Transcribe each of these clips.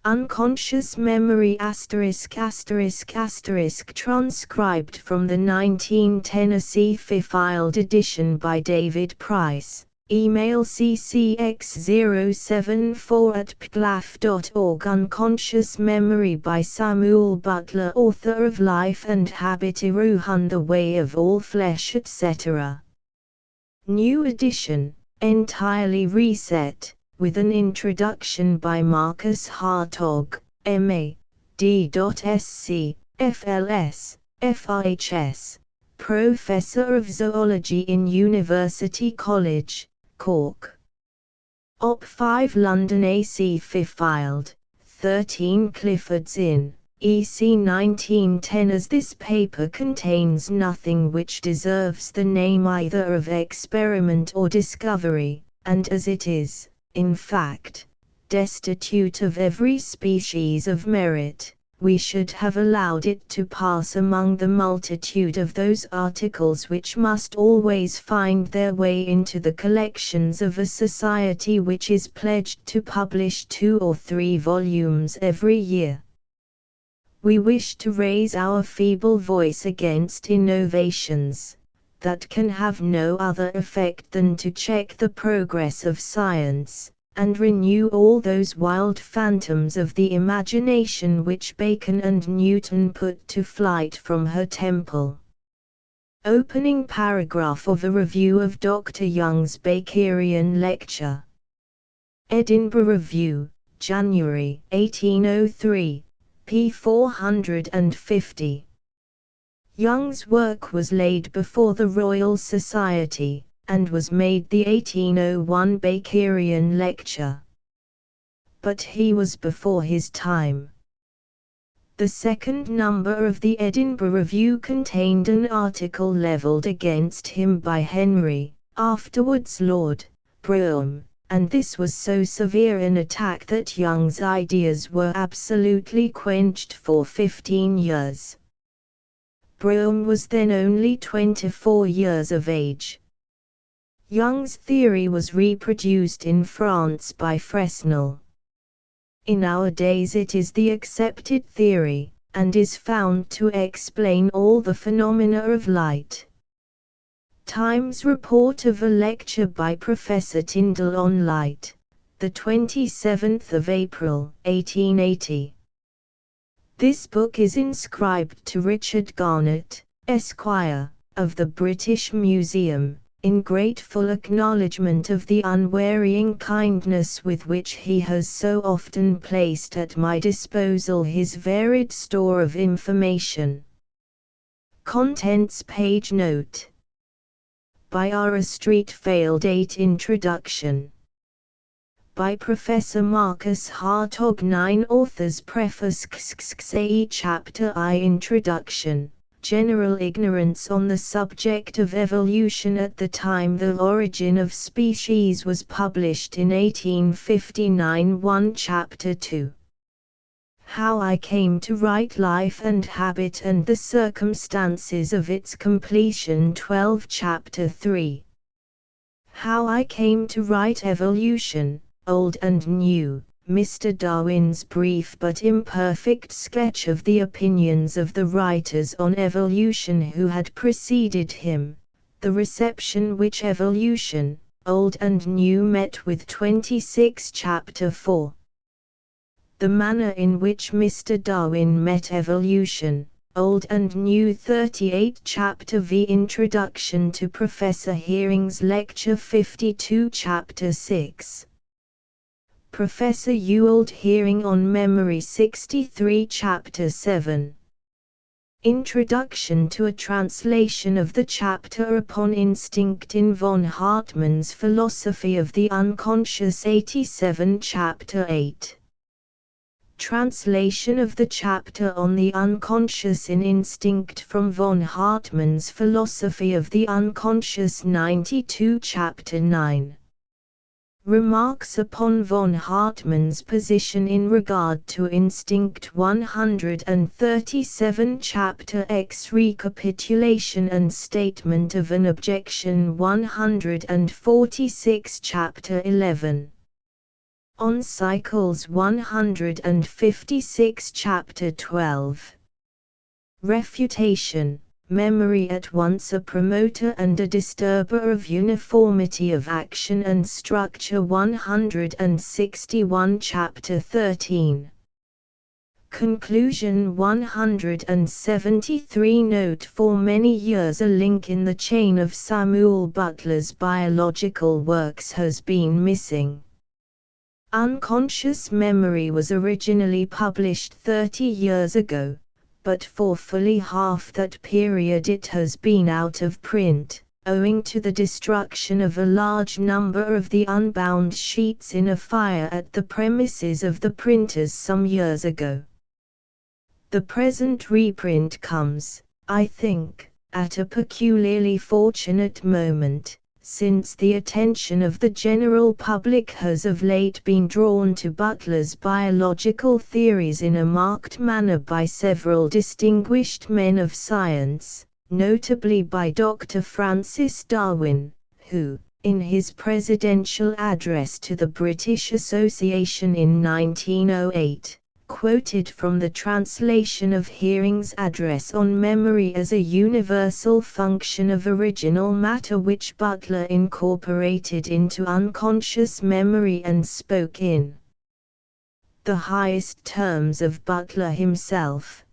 Unconscious Memory ****** transcribed from the 19 Tennessee filed edition by David Price. Email ccx074@pglaf.org. Unconscious Memory by Samuel Butler, author of Life and Habit, Iruhun, The Way of All Flesh, etc. New edition, entirely reset, with an introduction by Marcus Hartog, M.A., D.Sc., FLS, FIHS, Professor of Zoology in University College, Cork. Op. 5 London AC filed, 13 Clifford's Inn, EC 1910. As this paper contains nothing which deserves the name either of experiment or discovery, and as it is, in fact, destitute of every species of merit, we should have allowed it to pass among the multitude of those articles which must always find their way into the collections of a society which is pledged to publish 2 or 3 volumes every year. We wish to raise our feeble voice against innovations that can have no other effect than to check the progress of science, and renew all those wild phantoms of the imagination which Bacon and Newton put to flight from her temple. Opening paragraph of a review of Dr. Young's Bakerian lecture. Edinburgh Review, January 1803, p. 450. Young's work was laid before the Royal Society, and was made the 1801 Bakerian lecture. But he was before his time. The second number of the Edinburgh Review contained an article levelled against him by Henry, afterwards Lord, Brougham, and this was so severe an attack that Young's ideas were absolutely quenched for 15 years. Brougham was then only 24 years of age. Young's theory was reproduced in France by Fresnel. In our days it is the accepted theory, and is found to explain all the phenomena of light. Times report of a lecture by Professor Tyndall on light, the 27th of April, 1880. This book is inscribed to Richard Garnett, Esquire, of the British Museum, in grateful acknowledgement of the unwearying kindness with which he has so often placed at my disposal his varied store of information. Contents page note. By R. Street Fail date introduction. By Professor Marcus Hartog 9 Author's Preface Chapter I Introduction. General ignorance on the subject of evolution at the time the Origin of Species was published in 1859. 1 Chapter 2. How I came to write Life and Habit and the circumstances of its completion. 12 Chapter 3. How I came to write Evolution, Old and New, Mr. Darwin's brief but imperfect sketch of the opinions of the writers on evolution who had preceded him, the reception which evolution, Old and New met with. 26 Chapter 4. The manner in which Mr. Darwin met evolution, Old and New. 38 Chapter V. Introduction to Professor Hearing's Lecture 52 Chapter 6. Professor Ewald Hearing on Memory 63 Chapter 7. Introduction to a translation of the chapter upon instinct in von Hartmann's Philosophy of the Unconscious 87 Chapter 8. Translation of the chapter on the unconscious in instinct from von Hartmann's Philosophy of the Unconscious 92 Chapter 9. Remarks upon von Hartmann's position in regard to instinct 137 Chapter X. Recapitulation and statement of an objection 146 Chapter 11. On Cycles 156 Chapter 12. Refutation. Memory at once a promoter and a disturber of uniformity of action and structure 161 Chapter 13. Conclusion 173 Note: for many years a link in the chain of Samuel Butler's biological works has been missing. Unconscious Memory was originally published 30 years ago, but for fully half that period it has been out of print, owing to the destruction of a large number of the unbound sheets in a fire at the premises of the printers some years ago. The present reprint comes, I think, at a peculiarly fortunate moment, since the attention of the general public has of late been drawn to Butler's biological theories in a marked manner by several distinguished men of science, notably by Dr. Francis Darwin, who, in his presidential address to the British Association in 1908, quoted from the translation of Hering's address on memory as a universal function of original matter which Butler incorporated into unconscious memory and spoke in the highest terms of Butler himself.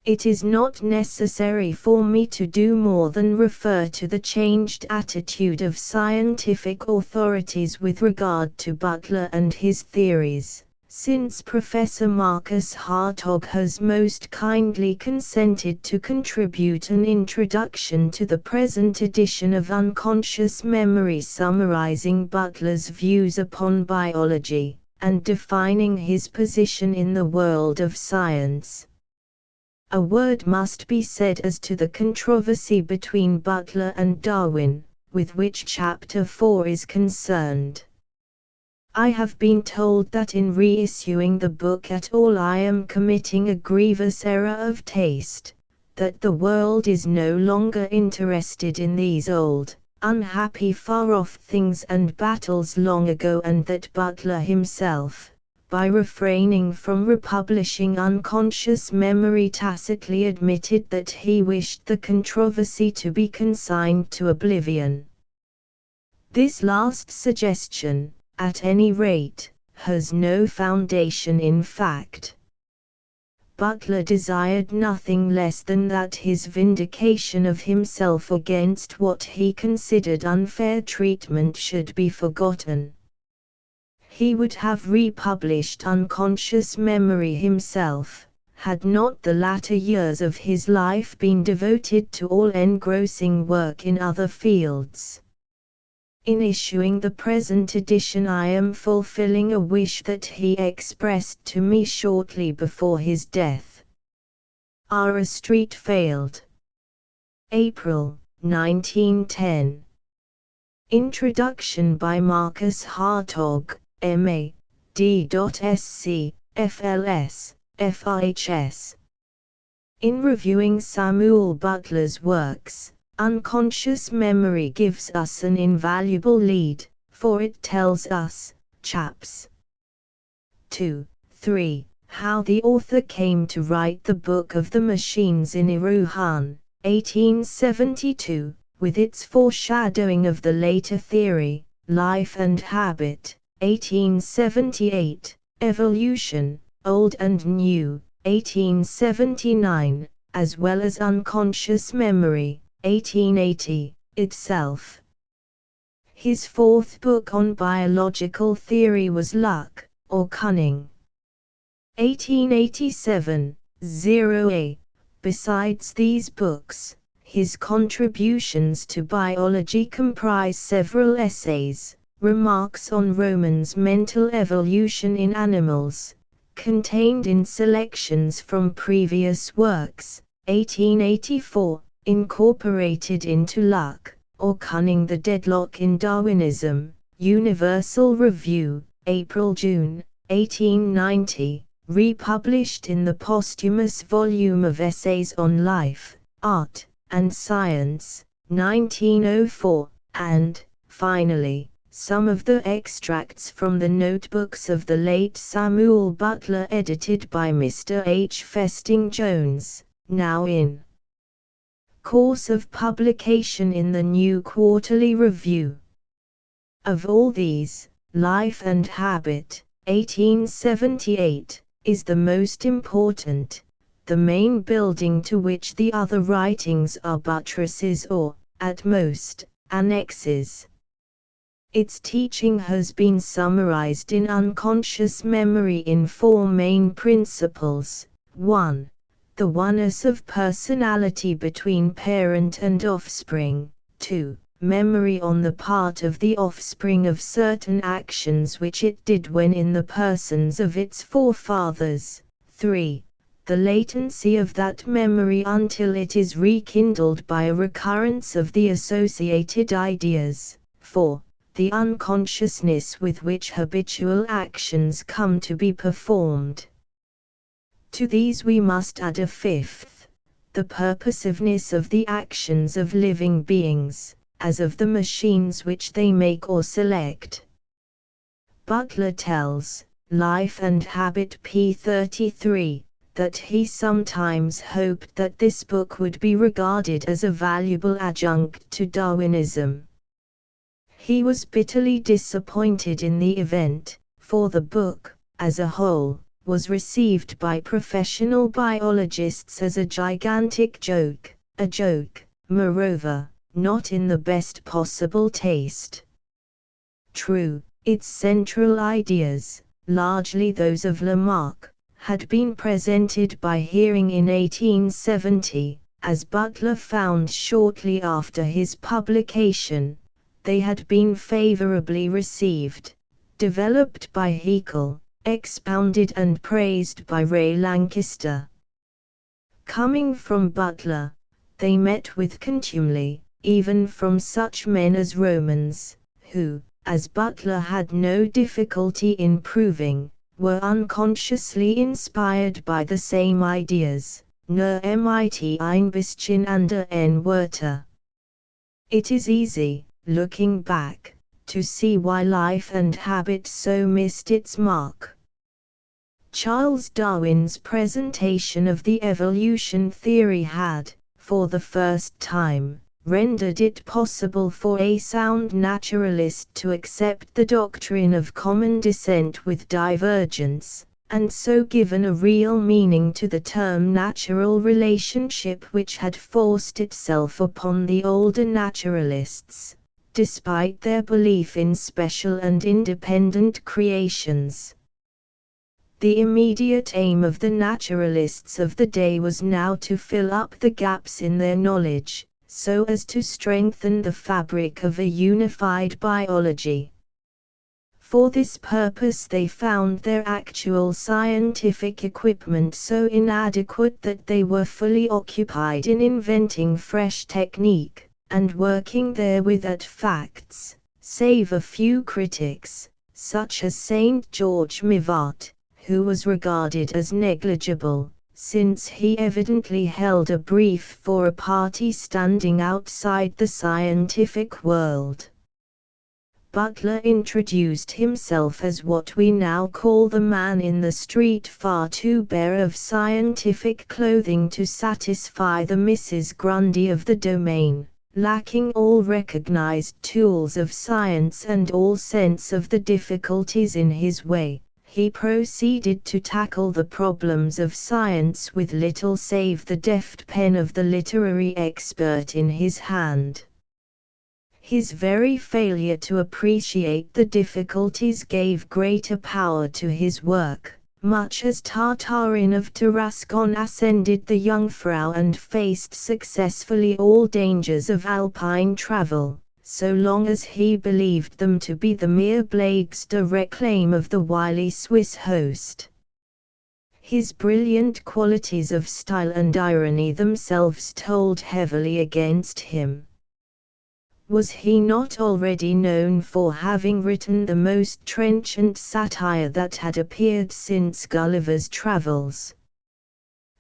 It is not necessary for me to do more than refer to the changed attitude of scientific authorities with regard to Butler and his theories, since Professor Marcus Hartog has most kindly consented to contribute an introduction to the present edition of Unconscious Memory summarizing Butler's views upon biology, and defining his position in the world of science. A word must be said as to the controversy between Butler and Darwin, with which Chapter 4 is concerned. I have been told that in reissuing the book at all I am committing a grievous error of taste, that the world is no longer interested in these old, unhappy far-off things and battles long ago, and that Butler himself, by refraining from republishing Unconscious Memory, tacitly admitted that he wished the controversy to be consigned to oblivion. This last suggestion, at any rate, has no foundation in fact. Butler desired nothing less than that his vindication of himself against what he considered unfair treatment should be forgotten. He would have republished Unconscious Memory himself, had not the latter years of his life been devoted to all-engrossing work in other fields. In issuing the present edition I am fulfilling a wish that he expressed to me shortly before his death. R. Street failed. April, 1910. Introduction by Marcus Hartog, M.A., D.Sc., FLS, FIHS. In reviewing Samuel Butler's works, Unconscious Memory gives us an invaluable lead, for it tells us, chaps 2, 3, how the author came to write the Book of the Machines in Iruhan, 1872, with its foreshadowing of the later theory, Life and Habit, 1878, Evolution, Old and New, 1879, as well as Unconscious Memory, 1880, itself. His fourth book on biological theory was Luck, or Cunning. 1887, 0a. Besides these books, his contributions to biology comprise several essays, remarks on Roman's mental evolution in animals, contained in selections from previous works, 1884, incorporated into Luck, or Cunning, the Deadlock in Darwinism, Universal Review, April-June, 1890, republished in the posthumous volume of Essays on Life, Art, and Science, 1904, and, finally, some of the extracts from the notebooks of the late Samuel Butler, edited by Mr. H. Festing Jones, now in course of publication in the New Quarterly Review. Of all these, Life and Habit, 1878, is the most important, the main building to which the other writings are buttresses or, at most, annexes. Its teaching has been summarized in unconscious memory in four main principles. 1. The oneness of personality between parent and offspring. 2. Memory on the part of the offspring of certain actions which it did when in the persons of its forefathers. 3. The latency of that memory until it is rekindled by a recurrence of the associated ideas. 4. The unconsciousness with which habitual actions come to be performed. To these we must add a fifth, the purposiveness of the actions of living beings, as of the machines which they make or select. Butler tells, Life and Habit p. 33, that he sometimes hoped that this book would be regarded as a valuable adjunct to Darwinism. He was bitterly disappointed in the event, for the book, as a whole, was received by professional biologists as a gigantic joke, moreover, not in the best possible taste. True, its central ideas, largely those of Lamarck, had been presented by Hearing in 1870, as Butler found shortly after his publication. They had been favorably received, developed by Haeckel, expounded and praised by Ray Lankester. Coming from Butler, they met with contumely, even from such men as Romans, who, as Butler had no difficulty in proving, were unconsciously inspired by the same ideas, nur mit ein bisschen anderen Wörter. It is easy, looking back, to see why Life and Habit so missed its mark. Charles Darwin's presentation of the evolution theory had, for the first time, rendered it possible for a sound naturalist to accept the doctrine of common descent with divergence, and so given a real meaning to the term natural relationship which had forced itself upon the older naturalists, despite their belief in special and independent creations. The immediate aim of the naturalists of the day was now to fill up the gaps in their knowledge, so as to strengthen the fabric of a unified biology. For this purpose they found their actual scientific equipment so inadequate that they were fully occupied in inventing fresh technique, and working therewith at facts, save a few critics, such as Saint George Mivart, who was regarded as negligible, since he evidently held a brief for a party standing outside the scientific world. Butler introduced himself as what we now call the man in the street, far too bare of scientific clothing to satisfy the Mrs. Grundy of the domain, lacking all recognized tools of science and all sense of the difficulties in his way. He proceeded to tackle the problems of science with little save the deft pen of the literary expert in his hand. His very failure to appreciate the difficulties gave greater power to his work, much as Tartarin of Tarascon ascended the Jungfrau and faced successfully all dangers of alpine travel, so long as he believed them to be the mere blagues de réclame of the wily Swiss host. His brilliant qualities of style and irony themselves told heavily against him. Was he not already known for having written the most trenchant satire that had appeared since Gulliver's Travels?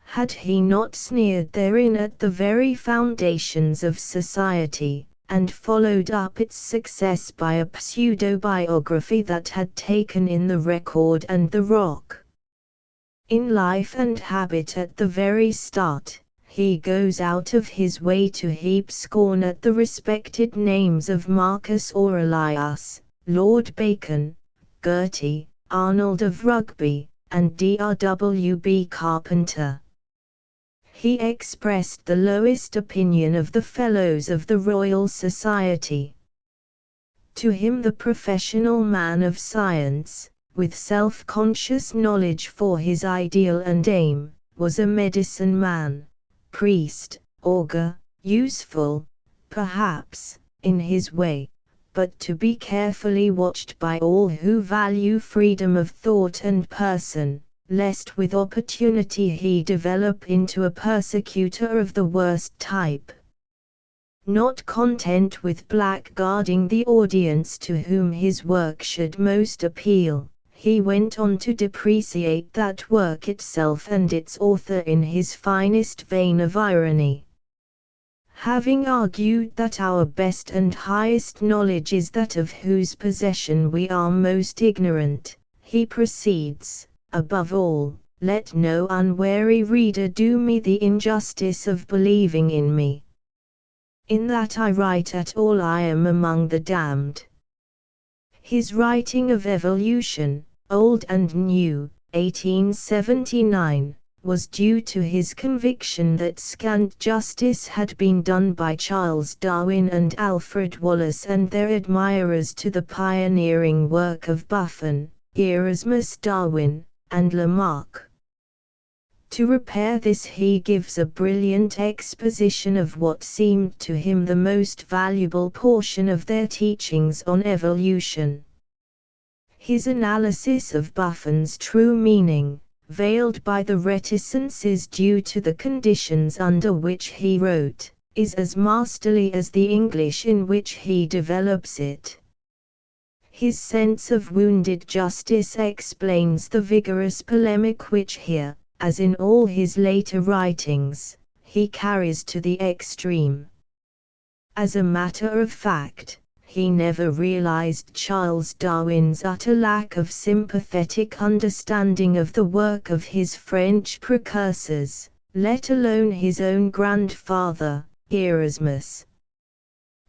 Had he not sneered therein at the very foundations of society, and followed up its success by a pseudo-biography that had taken in the record and the rock. In Life and Habit at the very start, he goes out of his way to heap scorn at the respected names of Marcus Aurelius, Lord Bacon, Gertie, Arnold of Rugby, and Dr.W.B. Carpenter. He expressed the lowest opinion of the Fellows of the Royal Society. To him, the professional man of science, with self-conscious knowledge for his ideal and aim, was a medicine man, priest, augur, useful, perhaps, in his way, but to be carefully watched by all who value freedom of thought and person, lest with opportunity he develop into a persecutor of the worst type. Not content with blackguarding the audience to whom his work should most appeal, he went on to depreciate that work itself and its author in his finest vein of irony. Having argued that our best and highest knowledge is that of whose possession we are most ignorant, he proceeds, above all, let no unwary reader do me the injustice of believing in me. In that I write at all I am among the damned. His writing of Evolution, Old and New, 1879, was due to his conviction that scant justice had been done by Charles Darwin and Alfred Wallace and their admirers to the pioneering work of Buffon, Erasmus Darwin, and Lamarck. To repair this he gives a brilliant exposition of what seemed to him the most valuable portion of their teachings on evolution. His analysis of Buffon's true meaning, veiled by the reticences due to the conditions under which he wrote, is as masterly as the English in which he develops it. His sense of wounded justice explains the vigorous polemic which here, as in all his later writings, he carries to the extreme. As a matter of fact, he never realized Charles Darwin's utter lack of sympathetic understanding of the work of his French precursors, let alone his own grandfather, Erasmus.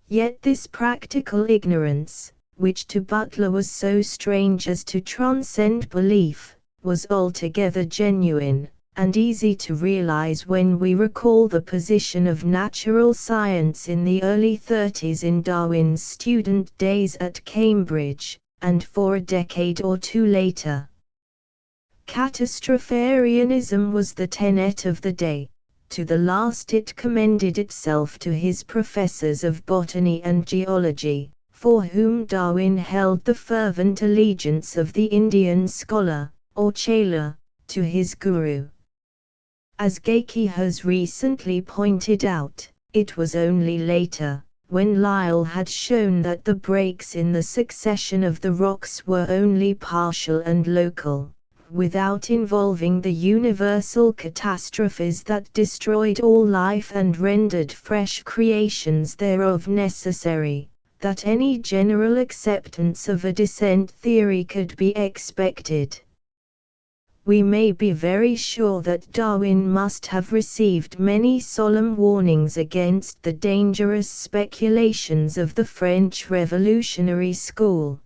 Yet this practical ignorance, which to Butler was so strange as to transcend belief, was altogether genuine, and easy to realize when we recall the position of natural science in the early 30s in Darwin's student days at Cambridge, and for a decade or two later. Catastropharianism was the tenet of the day. To the last it commended itself to his professors of botany and geology, for whom Darwin held the fervent allegiance of the Indian scholar, or chela, to his guru. As Geikie has recently pointed out, it was only later, when Lyell had shown that the breaks in the succession of the rocks were only partial and local, without involving the universal catastrophes that destroyed all life and rendered fresh creations thereof necessary, that any general acceptance of a descent theory could be expected. We may be very sure that Darwin must have received many solemn warnings against the dangerous speculations of the French Revolutionary School.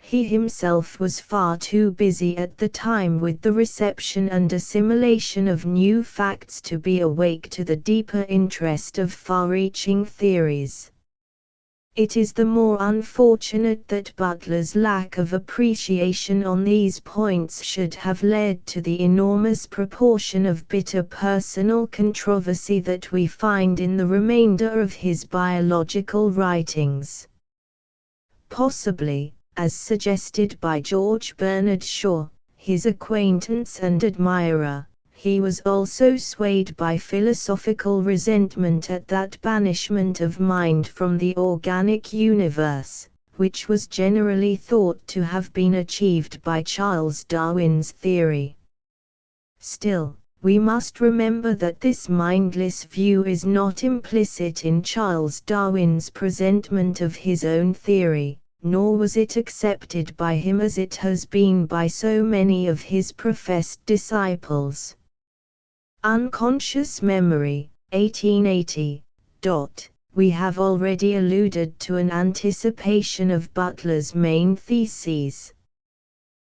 He himself was far too busy at the time with the reception and assimilation of new facts to be awake to the deeper interest of far-reaching theories. It is the more unfortunate that Butler's lack of appreciation on these points should have led to the enormous proportion of bitter personal controversy that we find in the remainder of his biological writings. Possibly, as suggested by George Bernard Shaw, his acquaintance and admirer, he was also swayed by philosophical resentment at that banishment of mind from the organic universe, which was generally thought to have been achieved by Charles Darwin's theory. Still, we must remember that this mindless view is not implicit in Charles Darwin's presentment of his own theory, nor was it accepted by him as it has been by so many of his professed disciples. Unconscious Memory, 1880. We have already alluded to an anticipation of Butler's main theses.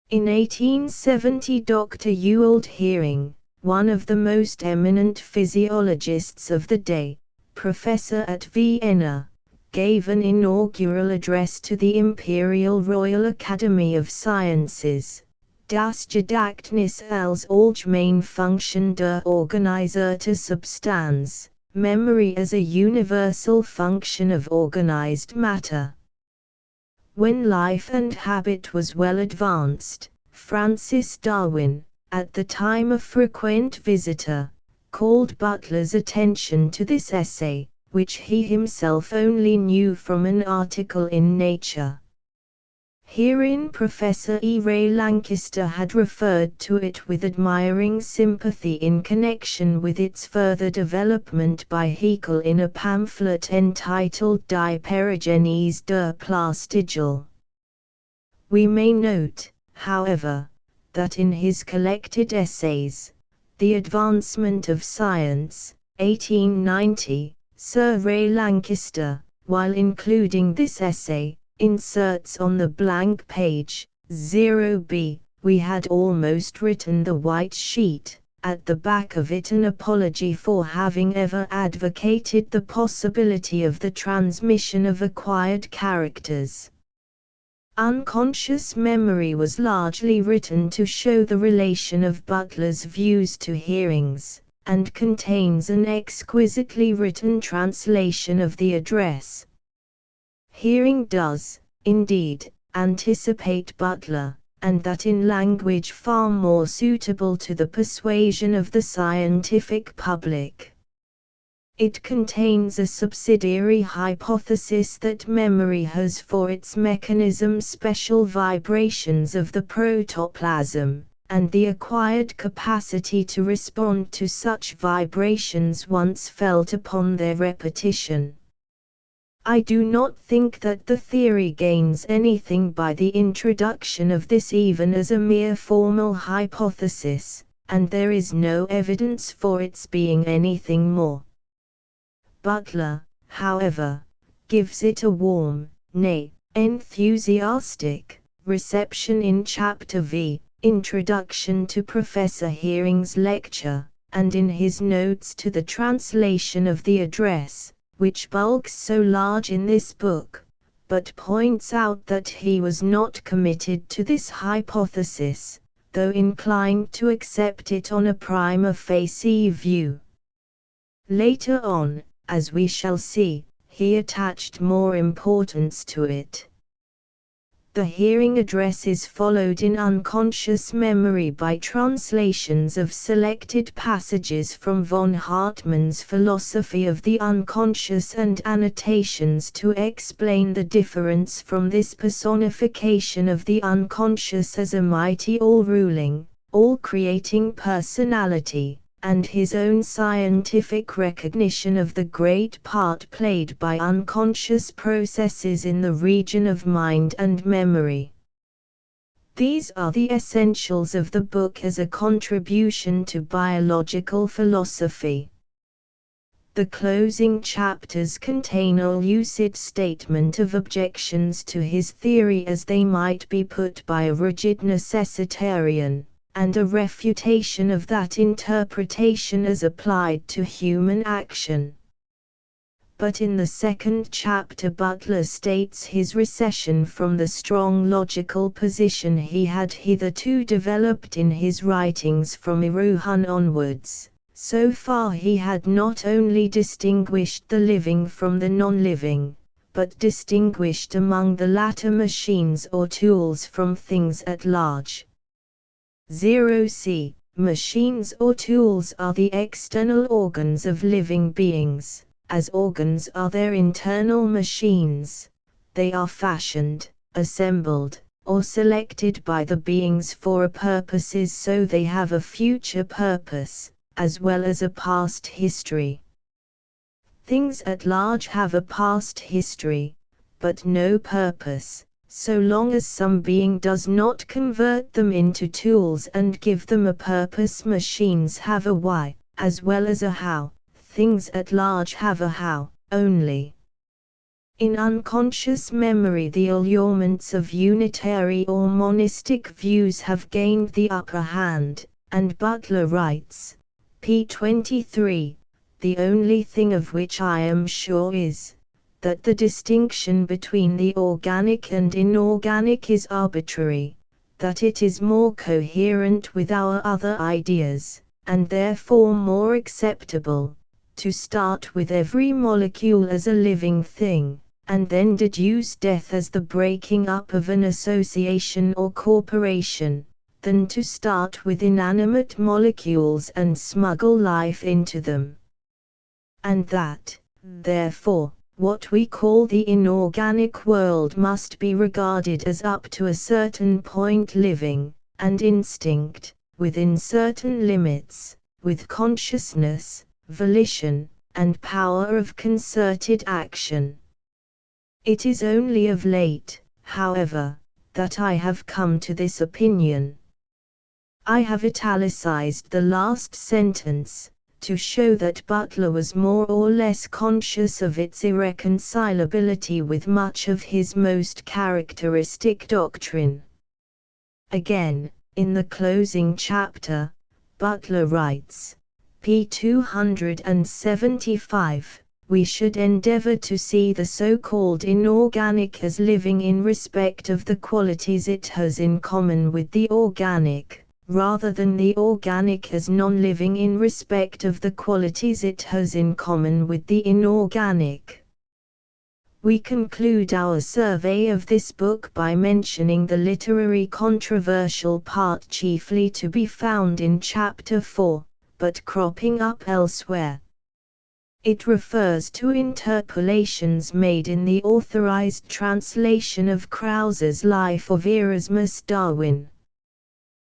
In 1870, Dr. Ewald Hering, one of the most eminent physiologists of the day, professor at Vienna, gave an inaugural address to the Imperial Royal Academy of Sciences, Das Gedächtnis als allgemeine Funktion der organisierten Substanz, memory as a universal function of organized matter. When life and habit was well advanced, Francis Darwin, at the time a frequent visitor, called Butler's attention to this essay, which he himself only knew from an article in Nature. Herein Professor E. Ray Lankester had referred to it with admiring sympathy in connection with its further development by Haeckel in a pamphlet entitled Die Perigenese der Plastigel. We may note, however, that in his collected essays, The Advancement of Science, 1890, Sir Ray Lankester, while including this essay, inserts on the blank page, 0b, we had almost written the white sheet, at the back of it an apology for having ever advocated the possibility of the transmission of acquired characters. Unconscious Memory was largely written to show the relation of Butler's views to Hering's, and contains an exquisitely written translation of the address. Hering does, indeed, anticipate Butler, and that in language far more suitable to the persuasion of the scientific public. It contains a subsidiary hypothesis that memory has for its mechanism special vibrations of the protoplasm, and the acquired capacity to respond to such vibrations once felt upon their repetition. I do not think that the theory gains anything by the introduction of this even as a mere formal hypothesis, and there is no evidence for its being anything more. Butler, however, gives it a warm, nay, enthusiastic, reception in Chapter V, Introduction to Professor Hering's lecture, and in his notes to the translation of the address, which bulks so large in this book, but points out that he was not committed to this hypothesis, though inclined to accept it on a prima facie view. Later on, as we shall see, he attached more importance to it. The Hering address is followed in Unconscious Memory by translations of selected passages from von Hartmann's Philosophy of the Unconscious and annotations to explain the difference from this personification of the unconscious as a mighty all-ruling, all-creating personality, and his own scientific recognition of the great part played by unconscious processes in the region of mind and memory. These are the essentials of the book as a contribution to biological philosophy. The closing chapters contain a lucid statement of objections to his theory as they might be put by a rigid necessitarian, and a refutation of that interpretation as applied to human action. But in the second chapter Butler states his recession from the strong logical position he had hitherto developed in his writings from Iruhun onwards. So far he had not only distinguished the living from the non-living, but distinguished among the latter machines or tools from things at large. 0c. Machines or tools are the external organs of living beings, as organs are their internal machines. They are fashioned, assembled, or selected by the beings for a purposes so they have a future purpose, as well as a past history. Things at large have a past history, but no purpose, so long as some being does not convert them into tools and give them a purpose. Machines have a why, as well as a how. Things at large have a how, only. In unconscious memory, the allurements of unitary or monistic views have gained the upper hand, and Butler writes, p. 23, "The only thing of which I am sure is, that the distinction between the organic and inorganic is arbitrary, that it is more coherent with our other ideas, and therefore more acceptable, to start with every molecule as a living thing, and then deduce death as the breaking up of an association or corporation, than to start with inanimate molecules and smuggle life into them. And that, therefore, what we call the inorganic world must be regarded as up to a certain point living, and instinct, within certain limits, with consciousness, volition, and power of concerted action. It is only of late, however, that I have come to this opinion." I have italicized the last sentence, to show that Butler was more or less conscious of its irreconcilability with much of his most characteristic doctrine. Again, in the closing chapter, Butler writes, p. 275, "We should endeavor to see the so-called inorganic as living in respect of the qualities it has in common with the organic, rather than the organic as non-living in respect of the qualities it has in common with the inorganic." We conclude our survey of this book by mentioning the literary controversial part chiefly to be found in Chapter 4, but cropping up elsewhere. It refers to interpolations made in the authorized translation of Krause's Life of Erasmus Darwin.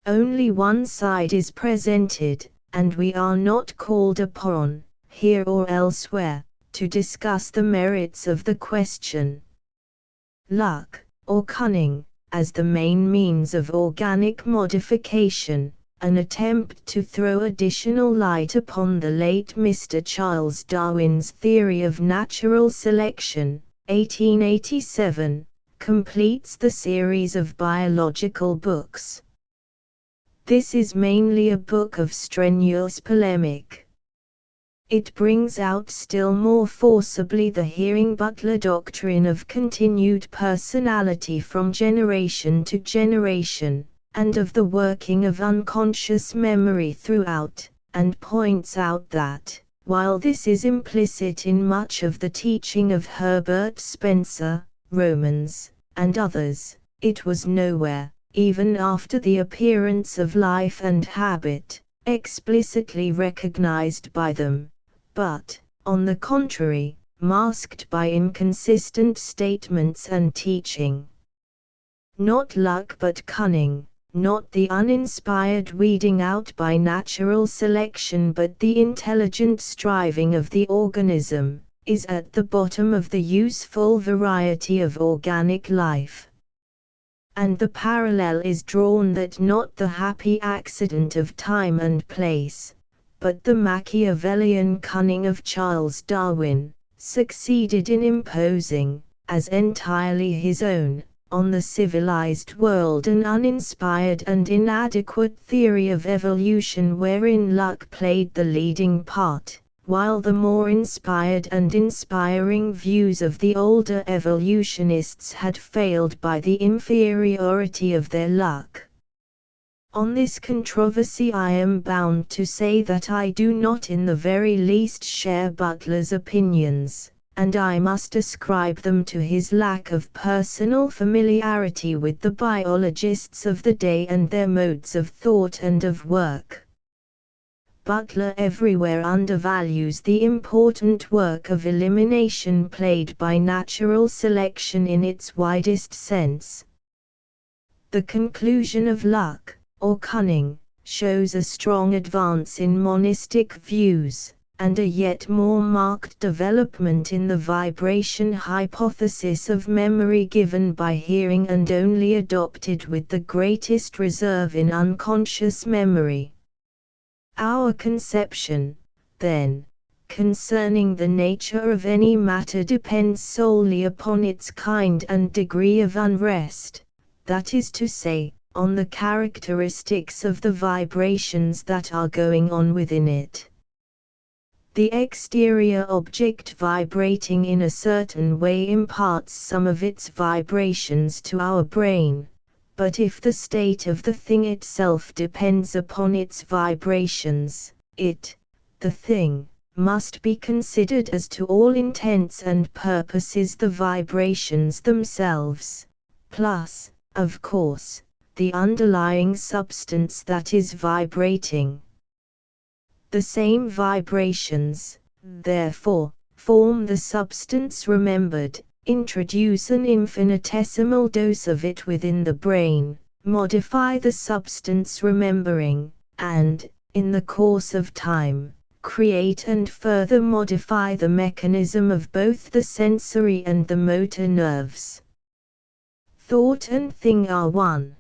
Only one side is presented, and we are not called upon, here or elsewhere, to discuss the merits of the question. Luck, or cunning, as the main means of organic modification, an attempt to throw additional light upon the late Mr. Charles Darwin's theory of natural selection, 1887, completes the series of biological books. This is mainly a book of strenuous polemic. It brings out still more forcibly the hearing Butler doctrine of continued personality from generation to generation, and of the working of unconscious memory throughout, and points out that, while this is implicit in much of the teaching of Herbert Spencer, Romans, and others, it was nowhere, even after the appearance of life and habit, explicitly recognized by them, but, on the contrary, masked by inconsistent statements and teaching. Not luck but cunning, not the uninspired weeding out by natural selection but the intelligent striving of the organism, is at the bottom of the useful variety of organic life. And the parallel is drawn that not the happy accident of time and place, but the Machiavellian cunning of Charles Darwin, succeeded in imposing, as entirely his own, on the civilized world an uninspired and inadequate theory of evolution wherein luck played the leading part, while the more inspired and inspiring views of the older evolutionists had failed by the inferiority of their luck. On this controversy I am bound to say that I do not in the very least share Butler's opinions, and I must ascribe them to his lack of personal familiarity with the biologists of the day and their modes of thought and of work. Butler everywhere undervalues the important work of elimination played by natural selection in its widest sense. The conclusion of luck, or cunning, shows a strong advance in monistic views, and a yet more marked development in the vibration hypothesis of memory given by hearing and only adopted with the greatest reserve in unconscious memory. Our conception, then, concerning the nature of any matter depends solely upon its kind and degree of unrest, that is to say, on the characteristics of the vibrations that are going on within it. The exterior object vibrating in a certain way imparts some of its vibrations to our brain, but if the state of the thing itself depends upon its vibrations, it, the thing, must be considered as to all intents and purposes the vibrations themselves, plus, of course, the underlying substance that is vibrating. The same vibrations, therefore, form the substance remembered, introduce an infinitesimal dose of it within the brain, modify the substance remembering, and, in the course of time, create and further modify the mechanism of both the sensory and the motor nerves. Thought and thing are one.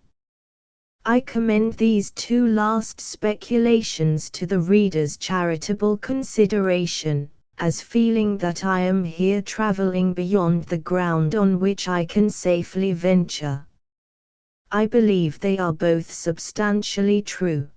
I commend these two last speculations to the reader's charitable consideration, as feeling that I am here traveling beyond the ground on which I can safely venture. I believe they are both substantially true.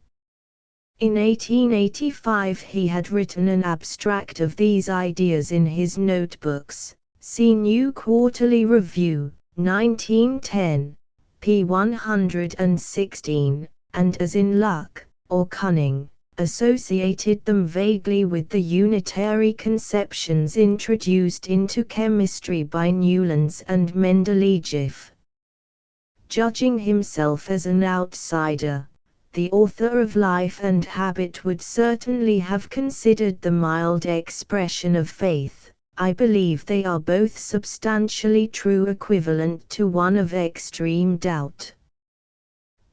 In 1885 he had written an abstract of these ideas in his notebooks, see New Quarterly Review, 1910. p. 116, and as in luck, or cunning, associated them vaguely with the unitary conceptions introduced into chemistry by Newlands and Mendelejev. Judging himself as an outsider, the author of Life and Habit would certainly have considered the mild expression of faith, I believe they are both substantially true, equivalent to one of extreme doubt.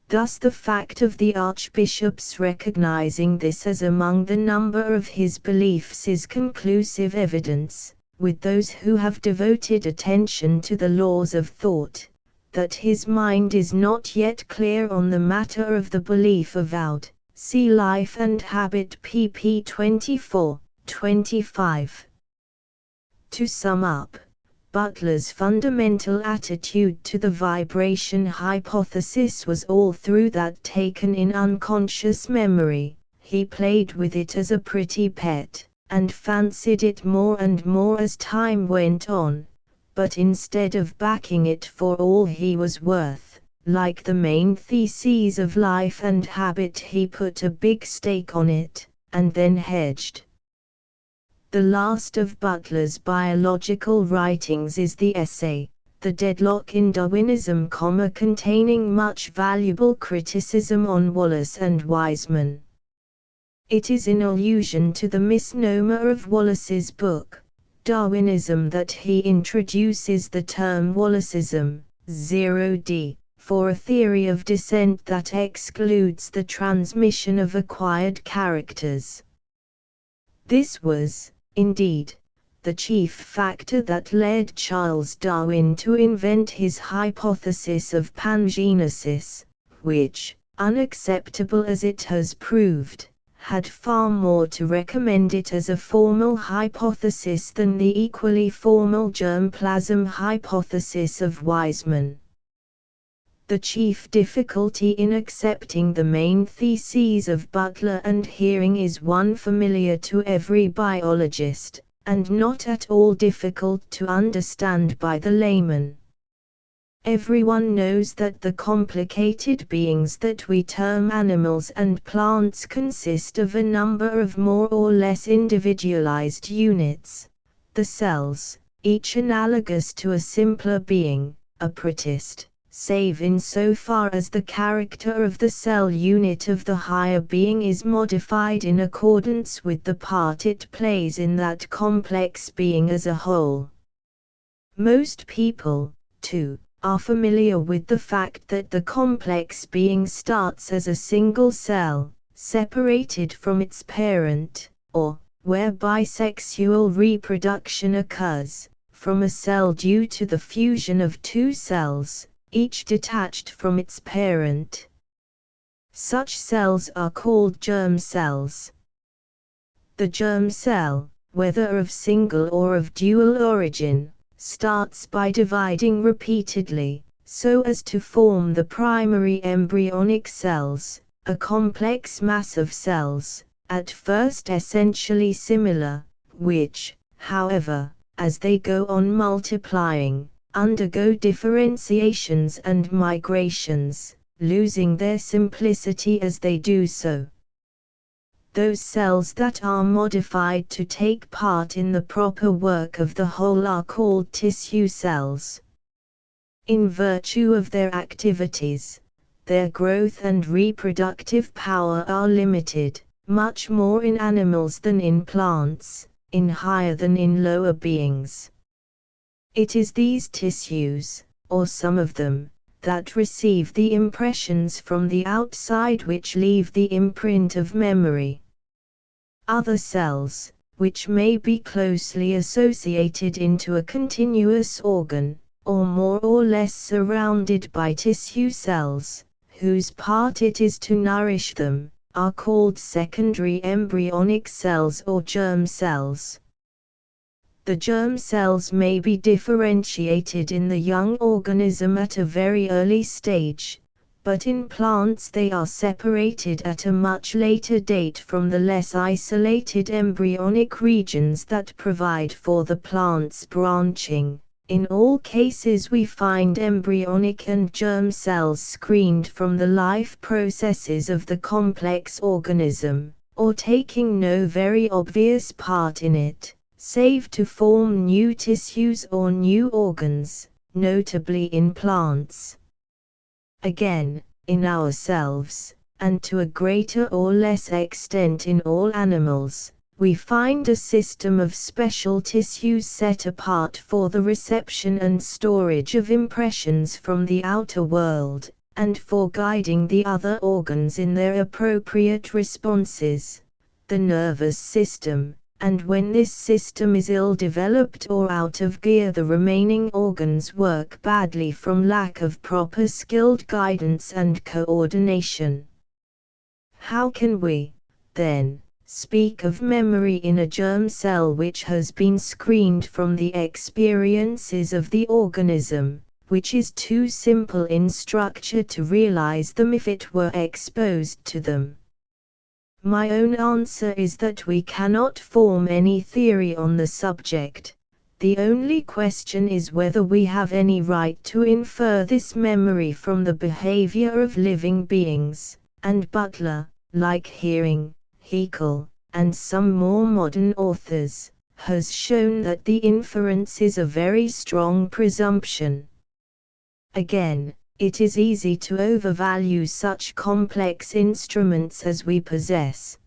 Thus the fact of the Archbishop's recognizing this as among the number of his beliefs is conclusive evidence, with those who have devoted attention to the laws of thought, that his mind is not yet clear on the matter of the belief avowed. See Life and Habit pp 24, 25. To sum up, Butler's fundamental attitude to the vibration hypothesis was all through that taken in unconscious memory. He played with it as a pretty pet, and fancied it more and more as time went on, but instead of backing it for all he was worth, like the main theses of Life and Habit, he put a big stake on it, and then hedged. The last of Butler's biological writings is the essay, The Deadlock in Darwinism, containing much valuable criticism on Wallace and Wiseman. It is in allusion to the misnomer of Wallace's book, Darwinism, that he introduces the term Wallaceism, 0D, for a theory of descent that excludes the transmission of acquired characters. This was, indeed, the chief factor that led Charles Darwin to invent his hypothesis of pangenesis, which, unacceptable as it has proved, had far more to recommend it as a formal hypothesis than the equally formal germplasm hypothesis of Wiseman. The chief difficulty in accepting the main theses of Butler and hearing is one familiar to every biologist, and not at all difficult to understand by the layman. Everyone knows that the complicated beings that we term animals and plants consist of a number of more or less individualized units, the cells, each analogous to a simpler being, a protist, save in so far as the character of the cell unit of the higher being is modified in accordance with the part it plays in that complex being as a whole. Most people, too, are familiar with the fact that the complex being starts as a single cell, separated from its parent, or, where bisexual reproduction occurs, from a cell due to the fusion of two cells, each detached from its parent. Such cells are called germ cells. The germ cell, whether of single or of dual origin, starts by dividing repeatedly, so as to form the primary embryonic cells, a complex mass of cells, at first essentially similar, which, however, as they go on multiplying, undergo differentiations and migrations, losing their simplicity as they do so. Those cells that are modified to take part in the proper work of the whole are called tissue cells. In virtue of their activities, their growth and reproductive power are limited, much more in animals than in plants, in higher than in lower beings. It is these tissues, or some of them, that receive the impressions from the outside which leave the imprint of memory. Other cells, which may be closely associated into a continuous organ, or more or less surrounded by tissue cells, whose part it is to nourish them, are called secondary embryonic cells or germ cells. The germ cells may be differentiated in the young organism at a very early stage, but in plants they are separated at a much later date from the less isolated embryonic regions that provide for the plant's branching. In all cases we find embryonic and germ cells screened from the life processes of the complex organism, or taking no very obvious part in it, save to form new tissues or new organs, notably in plants. Again, in ourselves, and to a greater or less extent in all animals, we find a system of special tissues set apart for the reception and storage of impressions from the outer world, and for guiding the other organs in their appropriate responses, the nervous system, and when this system is ill-developed or out of gear the remaining organs work badly from lack of proper skilled guidance and coordination. How can we, then, speak of memory in a germ cell which has been screened from the experiences of the organism, which is too simple in structure to realize them if it were exposed to them? My own answer is that we cannot form any theory on the subject. The only question is whether we have any right to infer this memory from the behavior of living beings, and Butler, like Hearing, Haeckel, and some more modern authors, has shown that the inference is a very strong presumption. Again, it is easy to overvalue such complex instruments as we possess.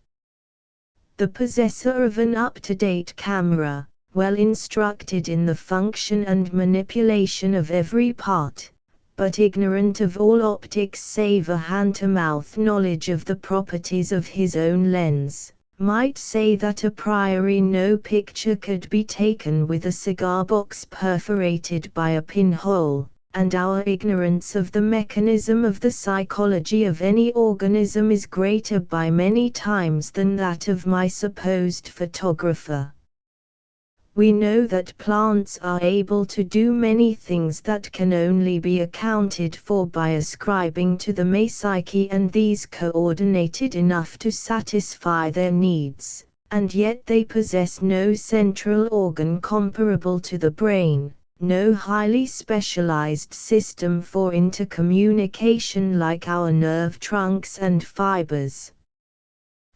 The possessor of an up-to-date camera, well instructed in the function and manipulation of every part, but ignorant of all optics save a hand-to-mouth knowledge of the properties of his own lens, might say that a priori no picture could be taken with a cigar box perforated by a pinhole, and our ignorance of the mechanism of the psychology of any organism is greater by many times than that of my supposed photographer. We know that plants are able to do many things that can only be accounted for by ascribing to the psyche and these coordinated enough to satisfy their needs, and yet they possess no central organ comparable to the brain, no highly specialized system for intercommunication like our nerve trunks and fibers.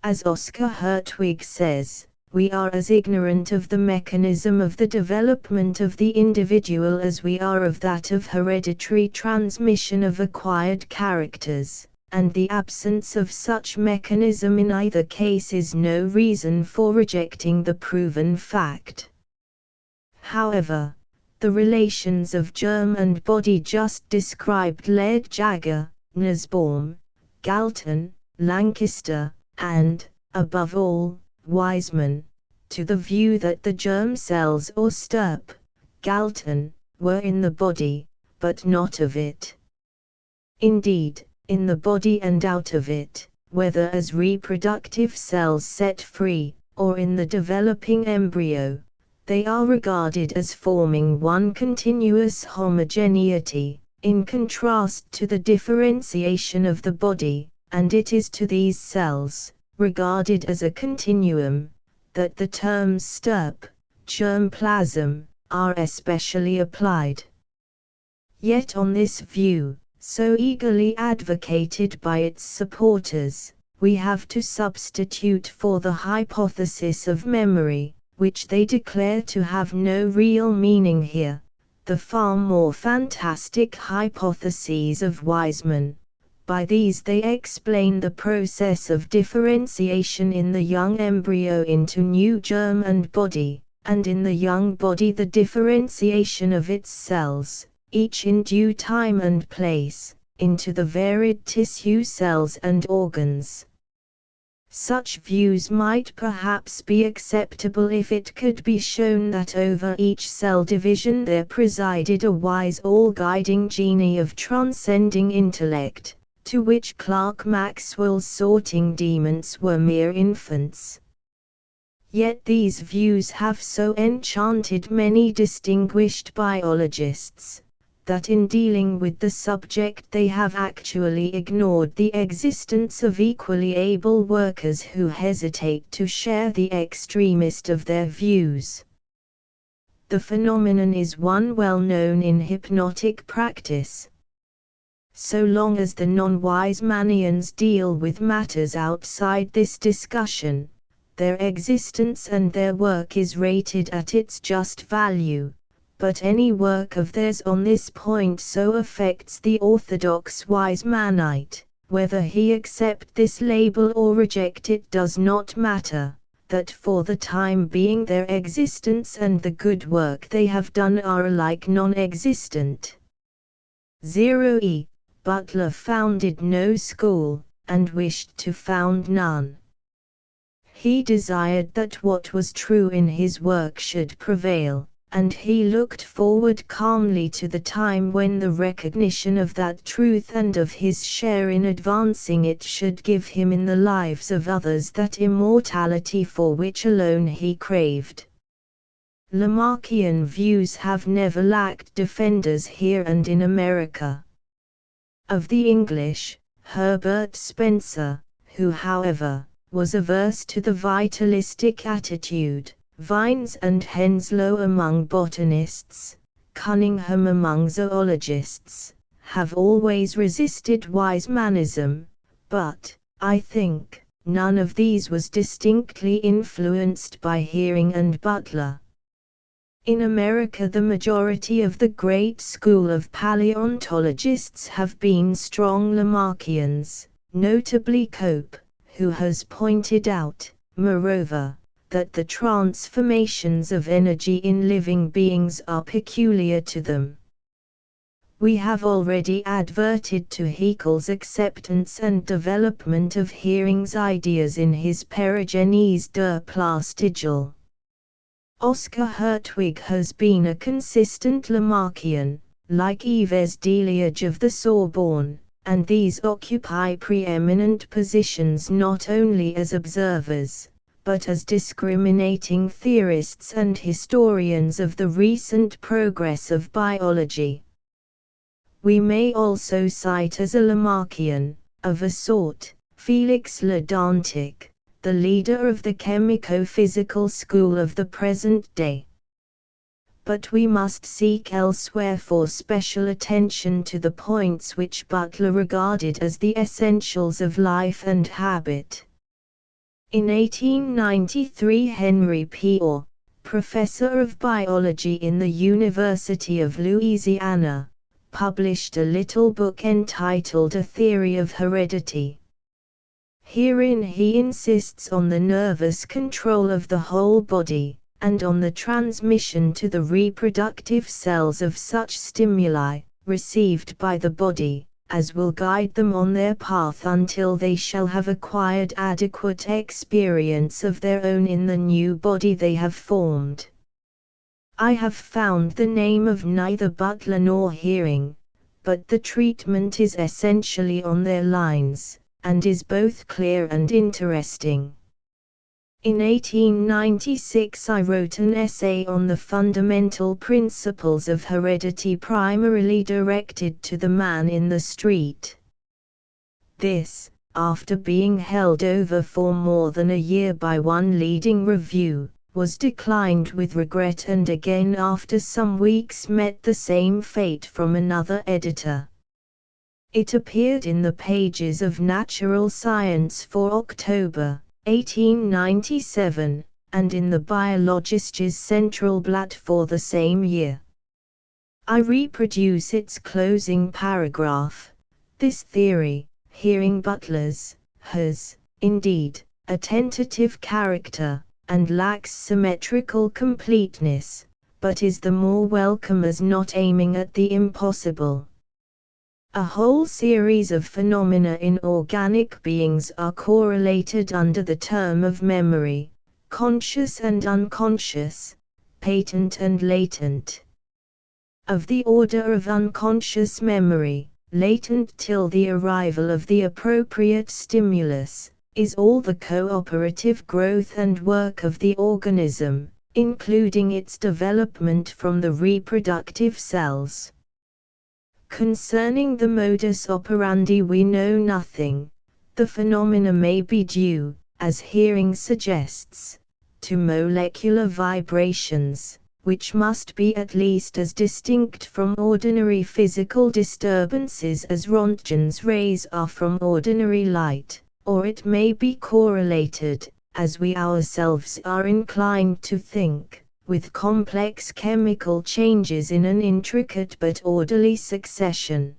As Oscar Hertwig says, we are as ignorant of the mechanism of the development of the individual as we are of that of hereditary transmission of acquired characters, and the absence of such mechanism in either case is no reason for rejecting the proven fact. However, The relations of germ and body just described led Jagger, Nussbaum, Galton, Lancaster, and, above all, Weismann, to the view that the germ cells or stirp, Galton, were in the body, but not of it. Indeed, in the body and out of it, whether as reproductive cells set free, or in the developing embryo, they are regarded as forming one continuous homogeneity, in contrast to the differentiation of the body, and it is to these cells, regarded as a continuum, that the terms stirp, germplasm, are especially applied. Yet on this view, so eagerly advocated by its supporters, we have to substitute for the hypothesis of memory, which they declare to have no real meaning here, the far more fantastic hypotheses of Weismann. By these they explain the process of differentiation in the young embryo into new germ and body, and in the young body the differentiation of its cells, each in due time and place, into the varied tissue cells and organs. Such views might perhaps be acceptable if it could be shown that over each cell division there presided a wise all-guiding genie of transcending intellect, to which Clerk Maxwell's sorting demons were mere infants. Yet these views have so enchanted many distinguished biologists, that in dealing with the subject they have actually ignored the existence of equally able workers who hesitate to share the extremist of their views. The phenomenon is one well known in hypnotic practice. So long as the non-Weismannians deal with matters outside this discussion, their existence and their work is rated at its just value. But any work of theirs on this point so affects the orthodox Weismannite, whether he accept this label or reject it does not matter, that for the time being their existence and the good work they have done are alike non-existent. 0e. Butler founded no school, and wished to found none. He desired that what was true in his work should prevail, and he looked forward calmly to the time when the recognition of that truth and of his share in advancing it should give him in the lives of others that immortality for which alone he craved. Lamarckian views have never lacked defenders here and in America. Of the English, Herbert Spencer, who however, was averse to the vitalistic attitude, Vines and Henslow among botanists, Cunningham among zoologists, have always resisted Weismannism, but, I think, none of these was distinctly influenced by Hearing and Butler. In America the majority of the great school of paleontologists have been strong Lamarckians, notably Cope, who has pointed out, moreover, that the transformations of energy in living beings are peculiar to them. We have already adverted to Haeckel's acceptance and development of Hearing's ideas in his Perigenes der Plastigel. Oscar Hertwig has been a consistent Lamarckian, like Yves Delage of the Sorbonne, and these occupy preeminent positions not only as observers, but as discriminating theorists and historians of the recent progress of biology. We may also cite as a Lamarckian, of a sort, Félix Le Dantic, the leader of the chemico-physical school of the present day. But we must seek elsewhere for special attention to the points which Butler regarded as the essentials of life and habit. In 1893 Henry P. Orr, professor of biology in the University of Louisiana, published a little book entitled A Theory of Heredity. Herein he insists on the nervous control of the whole body, and on the transmission to the reproductive cells of such stimuli, received by the body, as will guide them on their path until they shall have acquired adequate experience of their own in the new body they have formed. I have found the name of neither Butler nor Hearing, but the treatment is essentially on their lines, and is both clear and interesting. In 1896 I wrote an essay on the fundamental principles of heredity primarily directed to the man in the street. This, after being held over for more than a year by one leading review, was declined with regret and again after some weeks met the same fate from another editor. It appeared in the pages of Natural Science for October 1897, and in the Biologisches Centralblatt for the same year. I reproduce its closing paragraph. This theory, Hearing Butler's, has, indeed, a tentative character, and lacks symmetrical completeness, but is the more welcome as not aiming at the impossible. A whole series of phenomena in organic beings are correlated under the term of memory, conscious and unconscious, patent and latent. Of the order of unconscious memory, latent till the arrival of the appropriate stimulus, is all the cooperative growth and work of the organism, including its development from the reproductive cells. Concerning the modus operandi we know nothing. The phenomena may be due, as Hearing suggests, to molecular vibrations, which must be at least as distinct from ordinary physical disturbances as Röntgen's rays are from ordinary light, or it may be correlated, as we ourselves are inclined to think, with complex chemical changes in an intricate but orderly succession.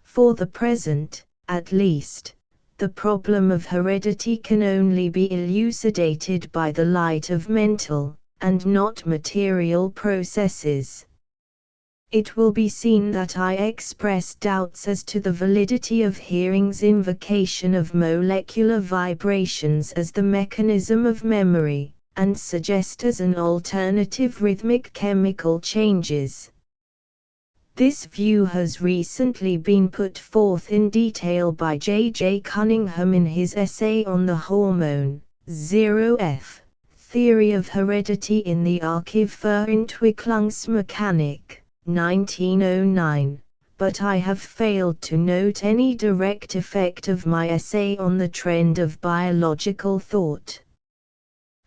For the present, at least, the problem of heredity can only be elucidated by the light of mental, and not material processes. It will be seen that I express doubts as to the validity of Hearing's invocation of molecular vibrations as the mechanism of memory, and suggest as an alternative rhythmic chemical changes. This view has recently been put forth in detail by J. Cunningham in his essay on the hormone 0F, Theory of Heredity in the Archiv für Entwicklungsmechanik, 1909, but I have failed to note any direct effect of my essay on the trend of biological thought.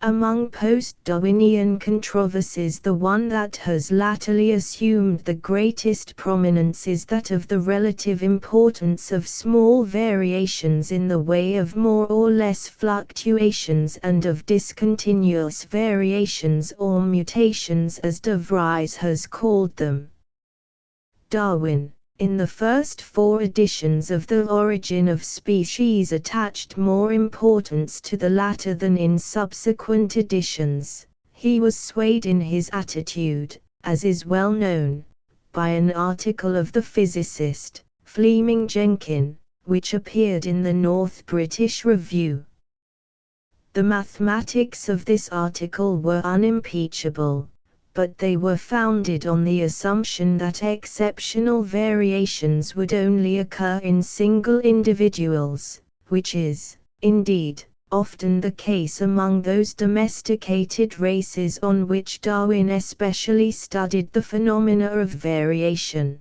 Among post-Darwinian controversies, the one that has latterly assumed the greatest prominence is that of the relative importance of small variations in the way of more or less fluctuations and of discontinuous variations or mutations as de Vries has called them. Darwin, in the first 4 editions of The Origin of Species, attached more importance to the latter than in subsequent editions. He was swayed in his attitude, as is well known, by an article of the physicist, Fleming Jenkin, which appeared in the North British Review. The mathematics of this article were unimpeachable, but they were founded on the assumption that exceptional variations would only occur in single individuals, which is, indeed, often the case among those domesticated races on which Darwin especially studied the phenomena of variation.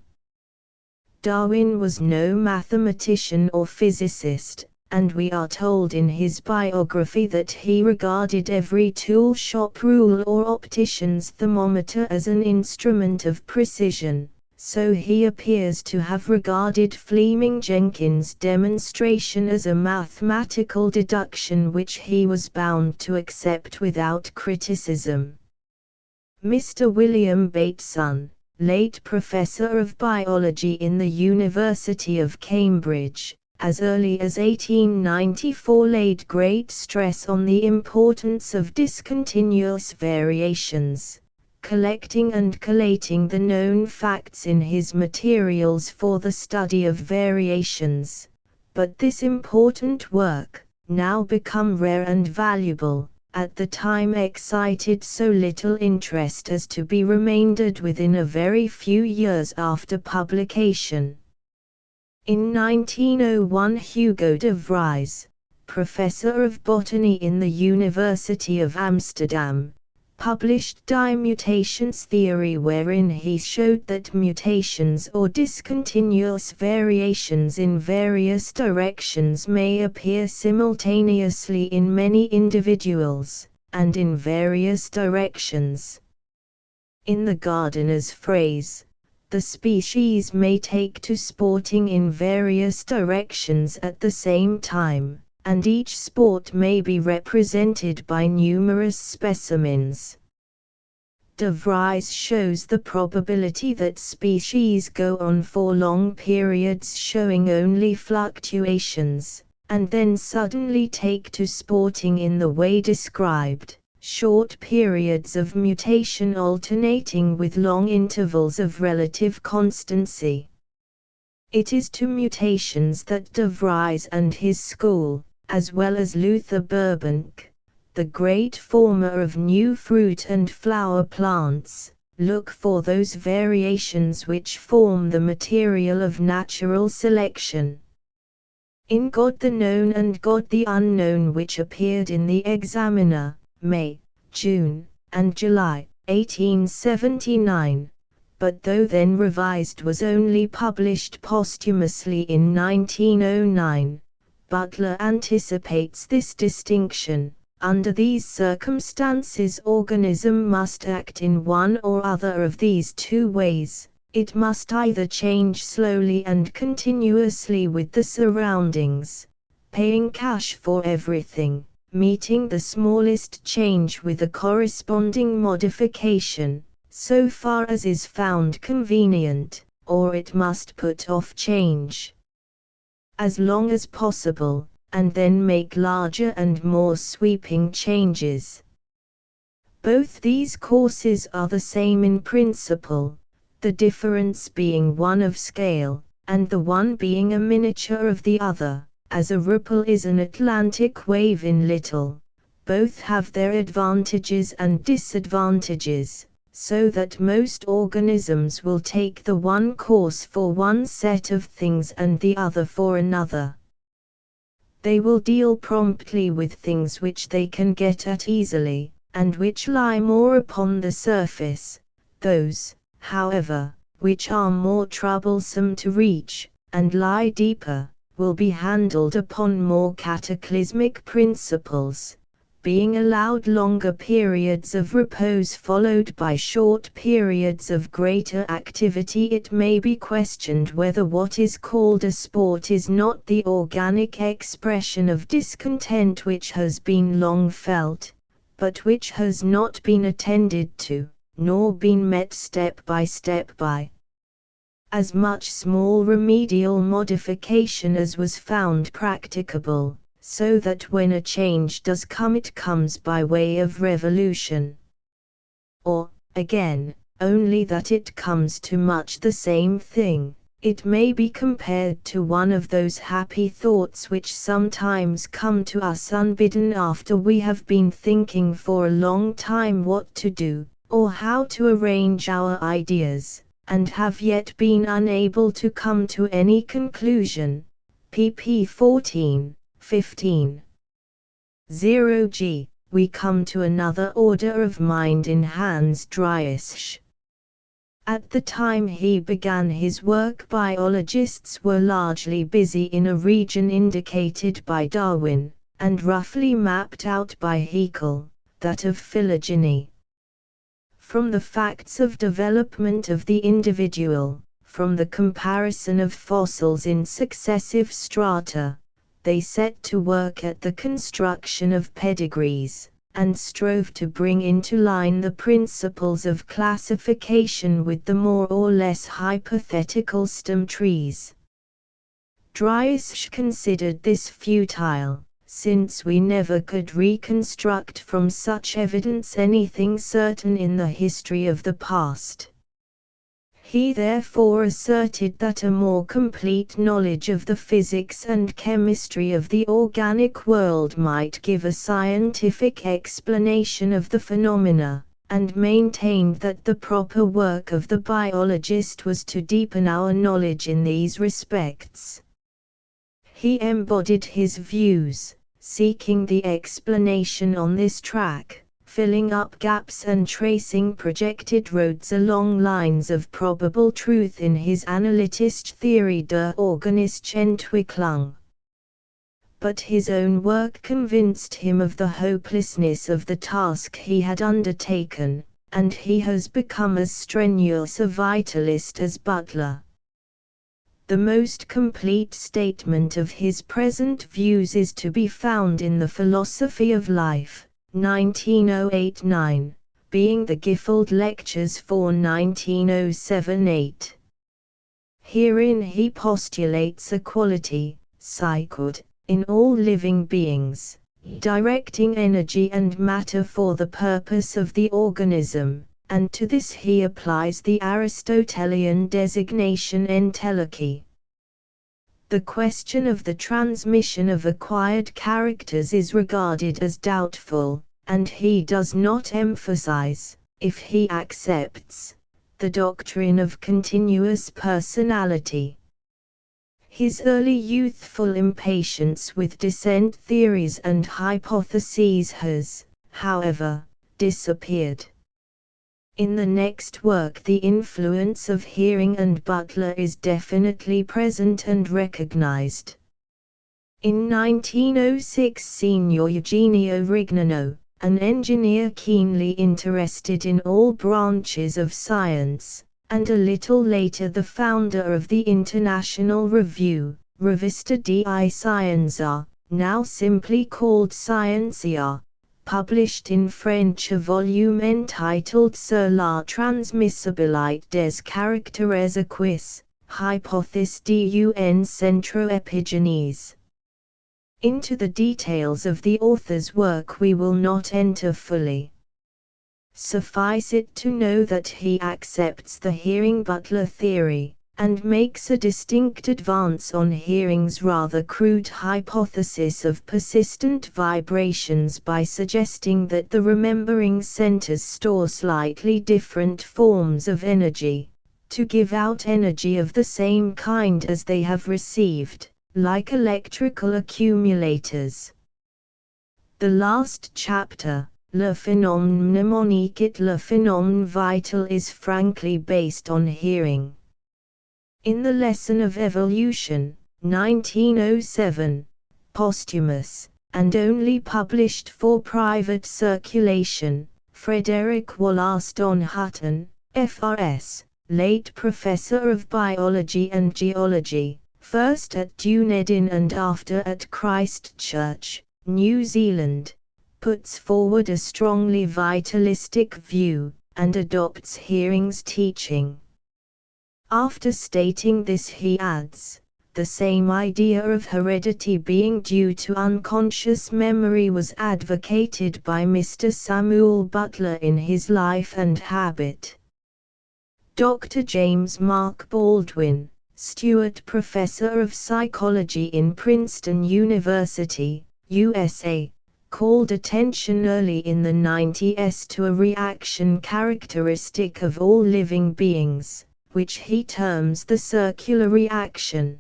Darwin was no mathematician or physicist, and we are told in his biography that he regarded every tool shop rule or optician's thermometer as an instrument of precision, so he appears to have regarded Fleming Jenkin's demonstration as a mathematical deduction which he was bound to accept without criticism. Mr. William Bateson, late professor of biology in the University of Cambridge, as early as 1894 laid great stress on the importance of discontinuous variations, collecting and collating the known facts in his materials for the study of variations. But this important work, now become rare and valuable, at the time excited so little interest as to be remaindered within a very few years after publication. In 1901 Hugo de Vries, professor of botany in the University of Amsterdam, published Die Mutations theory, wherein he showed that mutations or discontinuous variations in various directions may appear simultaneously in many individuals, and in various directions. In the gardener's phrase, the species may take to sporting in various directions at the same time, and each sport may be represented by numerous specimens. De Vries shows the probability that species go on for long periods showing only fluctuations, and then suddenly take to sporting in the way described, short periods of mutation alternating with long intervals of relative constancy. It is to mutations that De Vries and his school, as well as Luther Burbank, the great former of new fruit and flower plants, look for those variations which form the material of natural selection. In God the Known and God the Unknown, which appeared in the Examiner, May, June, and July, 1879, but though then revised was only published posthumously in 1909, Butler anticipates this distinction. Under these circumstances, organism must act in one or other of these two ways. It must either change slowly and continuously with the surroundings, paying cash for everything, meeting the smallest change with a corresponding modification, so far as is found convenient, or it must put off change as long as possible, and then make larger and more sweeping changes. Both these courses are the same in principle, the difference being one of scale, and the one being a miniature of the other, as a ripple is an Atlantic wave in little. Both have their advantages and disadvantages, so that most organisms will take the one course for one set of things and the other for another. They will deal promptly with things which they can get at easily, and which lie more upon the surface. Those, however, which are more troublesome to reach, and lie deeper, will be handled upon more cataclysmic principles, being allowed longer periods of repose followed by short periods of greater activity. It may be questioned whether what is called a sport is not the organic expression of discontent which has been long felt, but which has not been attended to, nor been met step by as much small remedial modification as was found practicable, so that when a change does come it comes by way of revolution. Or, again, only that it comes to much the same thing. It may be compared to one of those happy thoughts which sometimes come to us unbidden after we have been thinking for a long time what to do, or how to arrange our ideas, and have yet been unable to come to any conclusion. pp. 14, 15. 0g. We come to another order of mind in Hans Driesch. At the time he began his work, biologists were largely busy in a region indicated by Darwin, and roughly mapped out by Haeckel, that of phylogeny. From the facts of development of the individual, from the comparison of fossils in successive strata, they set to work at the construction of pedigrees, and strove to bring into line the principles of classification with the more or less hypothetical stem trees. Dries considered this futile, since we never could reconstruct from such evidence anything certain in the history of the past. He therefore asserted that a more complete knowledge of the physics and chemistry of the organic world might give a scientific explanation of the phenomena, and maintained that the proper work of the biologist was to deepen our knowledge in these respects. He embodied his views, seeking the explanation on this track, filling up gaps and tracing projected roads along lines of probable truth in his analytische Theorie der organische Entwicklung. But his own work convinced him of the hopelessness of the task he had undertaken, and he has become as strenuous a vitalist as Butler. The most complete statement of his present views is to be found in the Philosophy of Life, 1908-9, being the Gifford Lectures for 1907-8. Herein he postulates equality, psychod, in all living beings, directing energy and matter for the purpose of the organism, and to this he applies the Aristotelian designation entelechy. The question of the transmission of acquired characters is regarded as doubtful, and he does not emphasize, if he accepts, the doctrine of continuous personality. His early youthful impatience with descent theories and hypotheses has, however, disappeared. In the next work the influence of Hearing and Butler is definitely present and recognized. In 1906 Signor Eugenio Rignano, an engineer keenly interested in all branches of science, and a little later the founder of the International Review, Revista di Scienza, now simply called Scientia, published in French a volume entitled Sur la transmissibilité des caractères acquis, hypothèse d'un centre epigénèse. Into the details of the author's work we will not enter fully. Suffice it to know that he accepts the Hearing-Butler theory, and makes a distinct advance on Hearing's rather crude hypothesis of persistent vibrations by suggesting that the remembering centers store slightly different forms of energy, to give out energy of the same kind as they have received, like electrical accumulators. The last chapter, Le phénomène mnémonique et le phénomène vital, is frankly based on Hearing. In the Lesson of Evolution, 1907, posthumous, and only published for private circulation, Frederick Wollaston Hutton, F.R.S., late Professor of Biology and Geology, first at Dunedin and after at Christ Church, New Zealand, puts forward a strongly vitalistic view, and adopts Hearing's teaching. After stating this he adds, the same idea of heredity being due to unconscious memory was advocated by Mr. Samuel Butler in his Life and Habit. Dr. James Mark Baldwin, Stewart Professor of Psychology in Princeton University, USA, called attention early in the 90s to a reaction characteristic of all living beings, which he terms the circular reaction.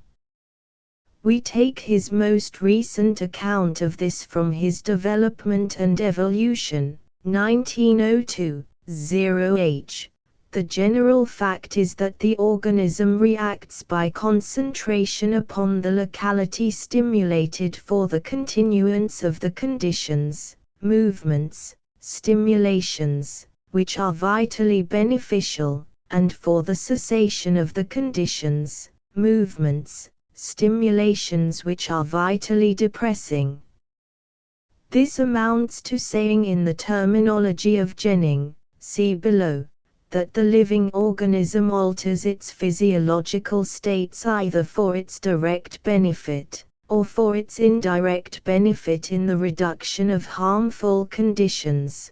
We take his most recent account of this from his Development and Evolution, 1902, 0h. The general fact is that the organism reacts by concentration upon the locality stimulated for the continuance of the conditions, movements, stimulations, which are vitally beneficial, and for the cessation of the conditions, movements, stimulations which are vitally depressing. This amounts to saying in the terminology of Jennings, see below, that the living organism alters its physiological states either for its direct benefit, or for its indirect benefit in the reduction of harmful conditions.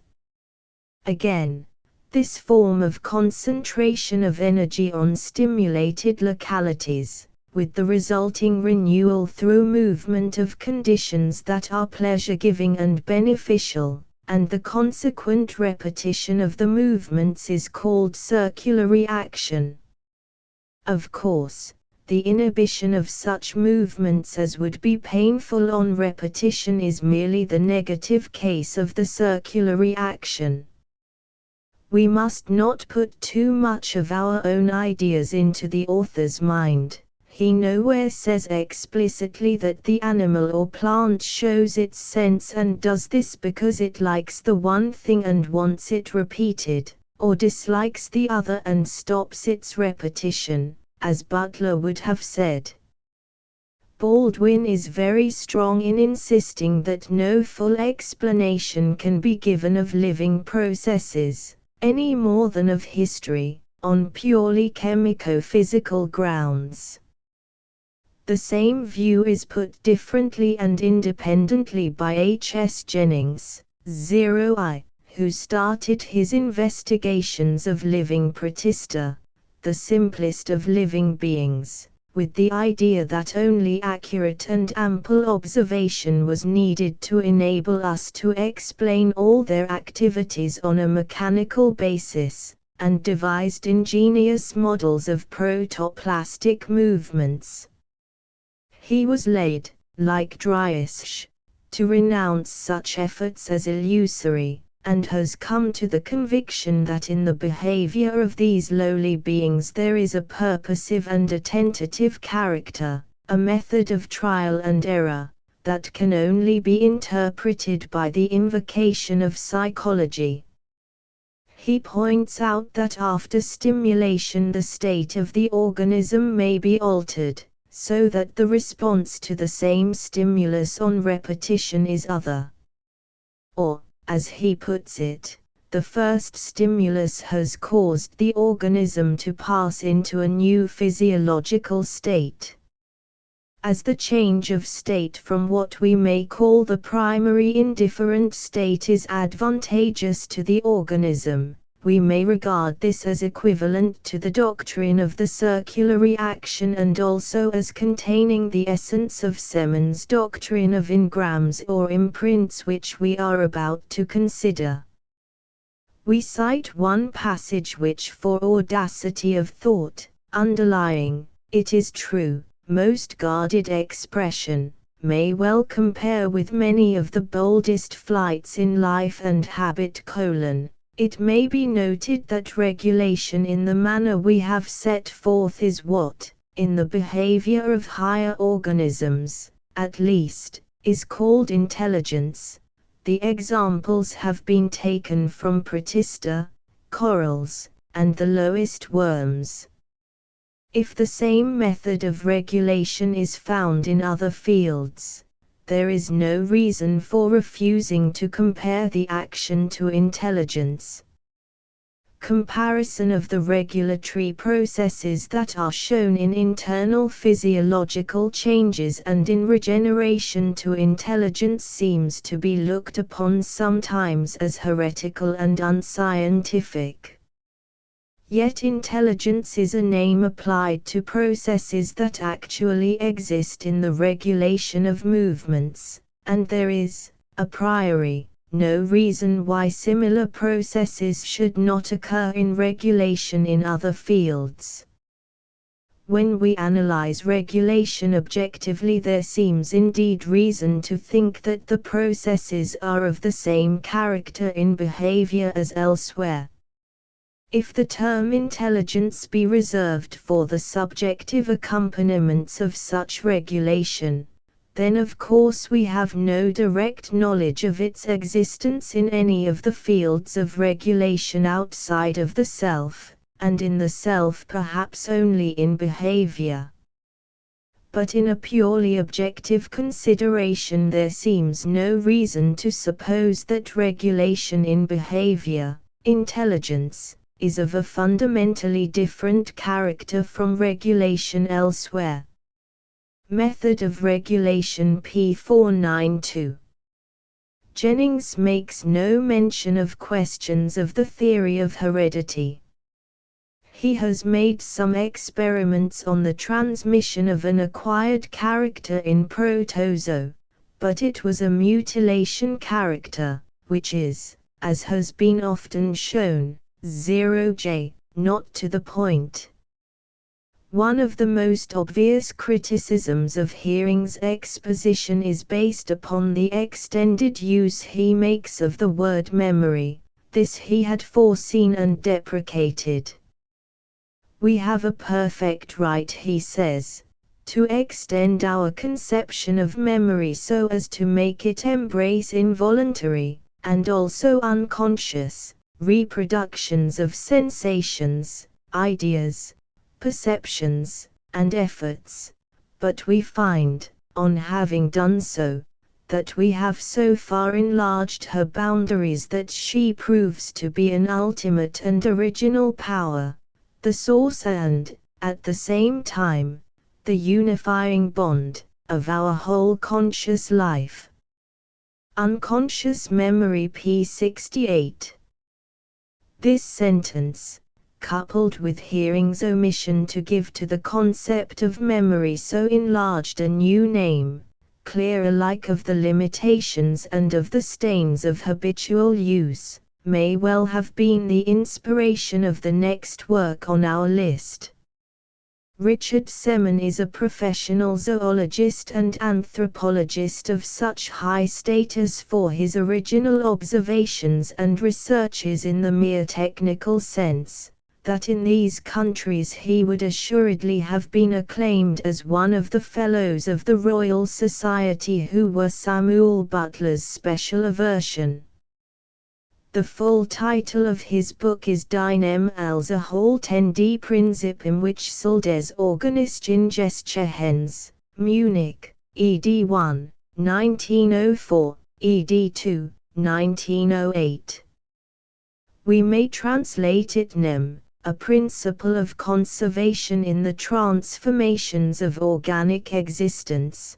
Again, this form of concentration of energy on stimulated localities, with the resulting renewal through movement of conditions that are pleasure-giving and beneficial, and the consequent repetition of the movements is called circulatory action. Of course, the inhibition of such movements as would be painful on repetition is merely the negative case of the circulatory action. We must not put too much of our own ideas into the author's mind. He nowhere says explicitly that the animal or plant shows its sense and does this because it likes the one thing and wants it repeated, or dislikes the other and stops its repetition, as Butler would have said. Baldwin is very strong in insisting that no full explanation can be given of living processes, any more than of history, on purely chemico-physical grounds. The same view is put differently and independently by H. S. Jennings, 0I, who started his investigations of living protista, the simplest of living beings, with the idea that only accurate and ample observation was needed to enable us to explain all their activities on a mechanical basis, and devised ingenious models of protoplastic movements. He was led, like Driesch, to renounce such efforts as illusory, and has come to the conviction that in the behavior of these lowly beings there is a purposive and a tentative character, a method of trial and error, that can only be interpreted by the invocation of psychology. He points out that after stimulation the state of the organism may be altered, so that the response to the same stimulus on repetition is other. Or, as he puts it, the first stimulus has caused the organism to pass into a new physiological state. As the change of state from what we may call the primary indifferent state is advantageous to the organism, we may regard this as equivalent to the doctrine of the circulatory action and also as containing the essence of Semon's doctrine of engrams or imprints, which we are about to consider. We cite one passage which, for audacity of thought, underlying, it is true, most guarded expression, may well compare with many of the boldest flights in life and habit. It may be noted that regulation in the manner we have set forth is what, in the behavior of higher organisms, at least, is called intelligence. The examples have been taken from protista, corals, and the lowest worms. If the same method of regulation is found in other fields, there is no reason for refusing to compare the action to intelligence. Comparison of the regulatory processes that are shown in internal physiological changes and in regeneration to intelligence seems to be looked upon sometimes as heretical and unscientific. Yet intelligence is a name applied to processes that actually exist in the regulation of movements, and there is, a priori, no reason why similar processes should not occur in regulation in other fields. When we analyze regulation objectively, there seems indeed reason to think that the processes are of the same character in behavior as elsewhere. If the term intelligence be reserved for the subjective accompaniments of such regulation, then of course we have no direct knowledge of its existence in any of the fields of regulation outside of the self, and in the self perhaps only in behavior. But in a purely objective consideration there seems no reason to suppose that regulation in behavior, intelligence, is of a fundamentally different character from regulation elsewhere. Method of regulation p492. Jennings makes no mention of questions of the theory of heredity. He has made some experiments on the transmission of an acquired character in protozo, but it was a mutilation character, which is, as has been often shown, 0j, not to the point. One of the most obvious criticisms of Heering's exposition is based upon the extended use he makes of the word memory. This he had foreseen and deprecated. We have a perfect right, he says, to extend our conception of memory so as to make it embrace involuntary, and also unconscious, reproductions of sensations, ideas, perceptions, and efforts, but we find, on having done so, that we have so far enlarged her boundaries that she proves to be an ultimate and original power, the source and, at the same time, the unifying bond of our whole conscious life. Unconscious memory p68. This sentence, coupled with Heering's omission to give to the concept of memory so enlarged a new name, clear alike of the limitations and of the stains of habitual use, may well have been the inspiration of the next work on our list. Richard Semen is a professional zoologist and anthropologist of such high status for his original observations and researches in the mere technical sense, that in these countries he would assuredly have been acclaimed as one of the Fellows of the Royal Society who were Samuel Butler's special aversion. The full title of his book is Dinem als Erhalten die Prinzipien which soll des organischen Gestehens, Munich, ed. 1, 1904, ed. 2, 1908. We may translate it nem, a principle of conservation in the transformations of organic existence.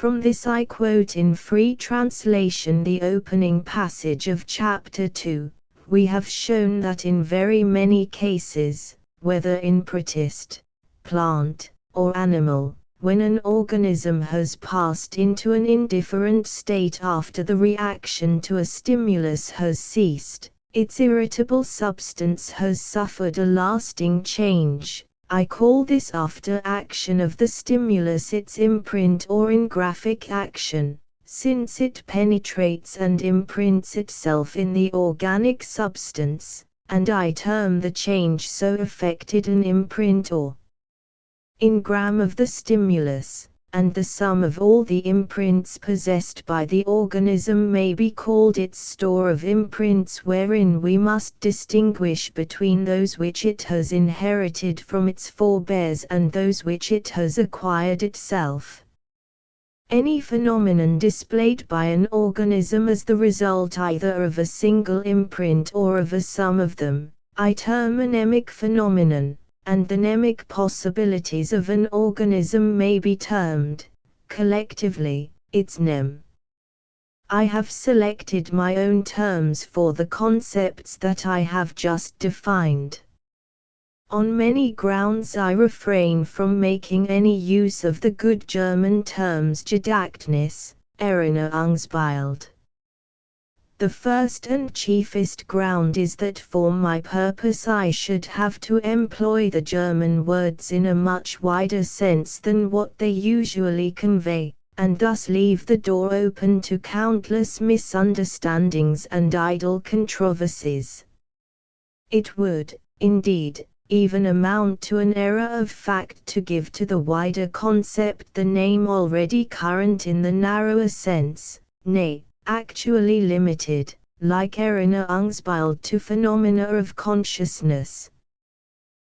From this I quote in free translation the opening passage of Chapter 2. We have shown that in very many cases, whether in protist, plant, or animal, when an organism has passed into an indifferent state after the reaction to a stimulus has ceased, its irritable substance has suffered a lasting change. I call this after action of the stimulus its imprint or in graphic action, since it penetrates and imprints itself in the organic substance, and I term the change so effected an imprint or engram of the stimulus, and the sum of all the imprints possessed by the organism may be called its store of imprints, wherein we must distinguish between those which it has inherited from its forebears and those which it has acquired itself. Any phenomenon displayed by an organism as the result either of a single imprint or of a sum of them, I term a mnemic phenomenon, and the mnemic possibilities of an organism may be termed, collectively, its nem. I have selected my own terms for the concepts that I have just defined. On many grounds I refrain from making any use of the good German terms Gedächtnis, Erinnerungsbild. The first and chiefest ground is that for my purpose I should have to employ the German words in a much wider sense than what they usually convey, and thus leave the door open to countless misunderstandings and idle controversies. It would, indeed, even amount to an error of fact to give to the wider concept the name already current in the narrower sense, nay, actually limited, like Erinnerungsbild, to phenomena of consciousness.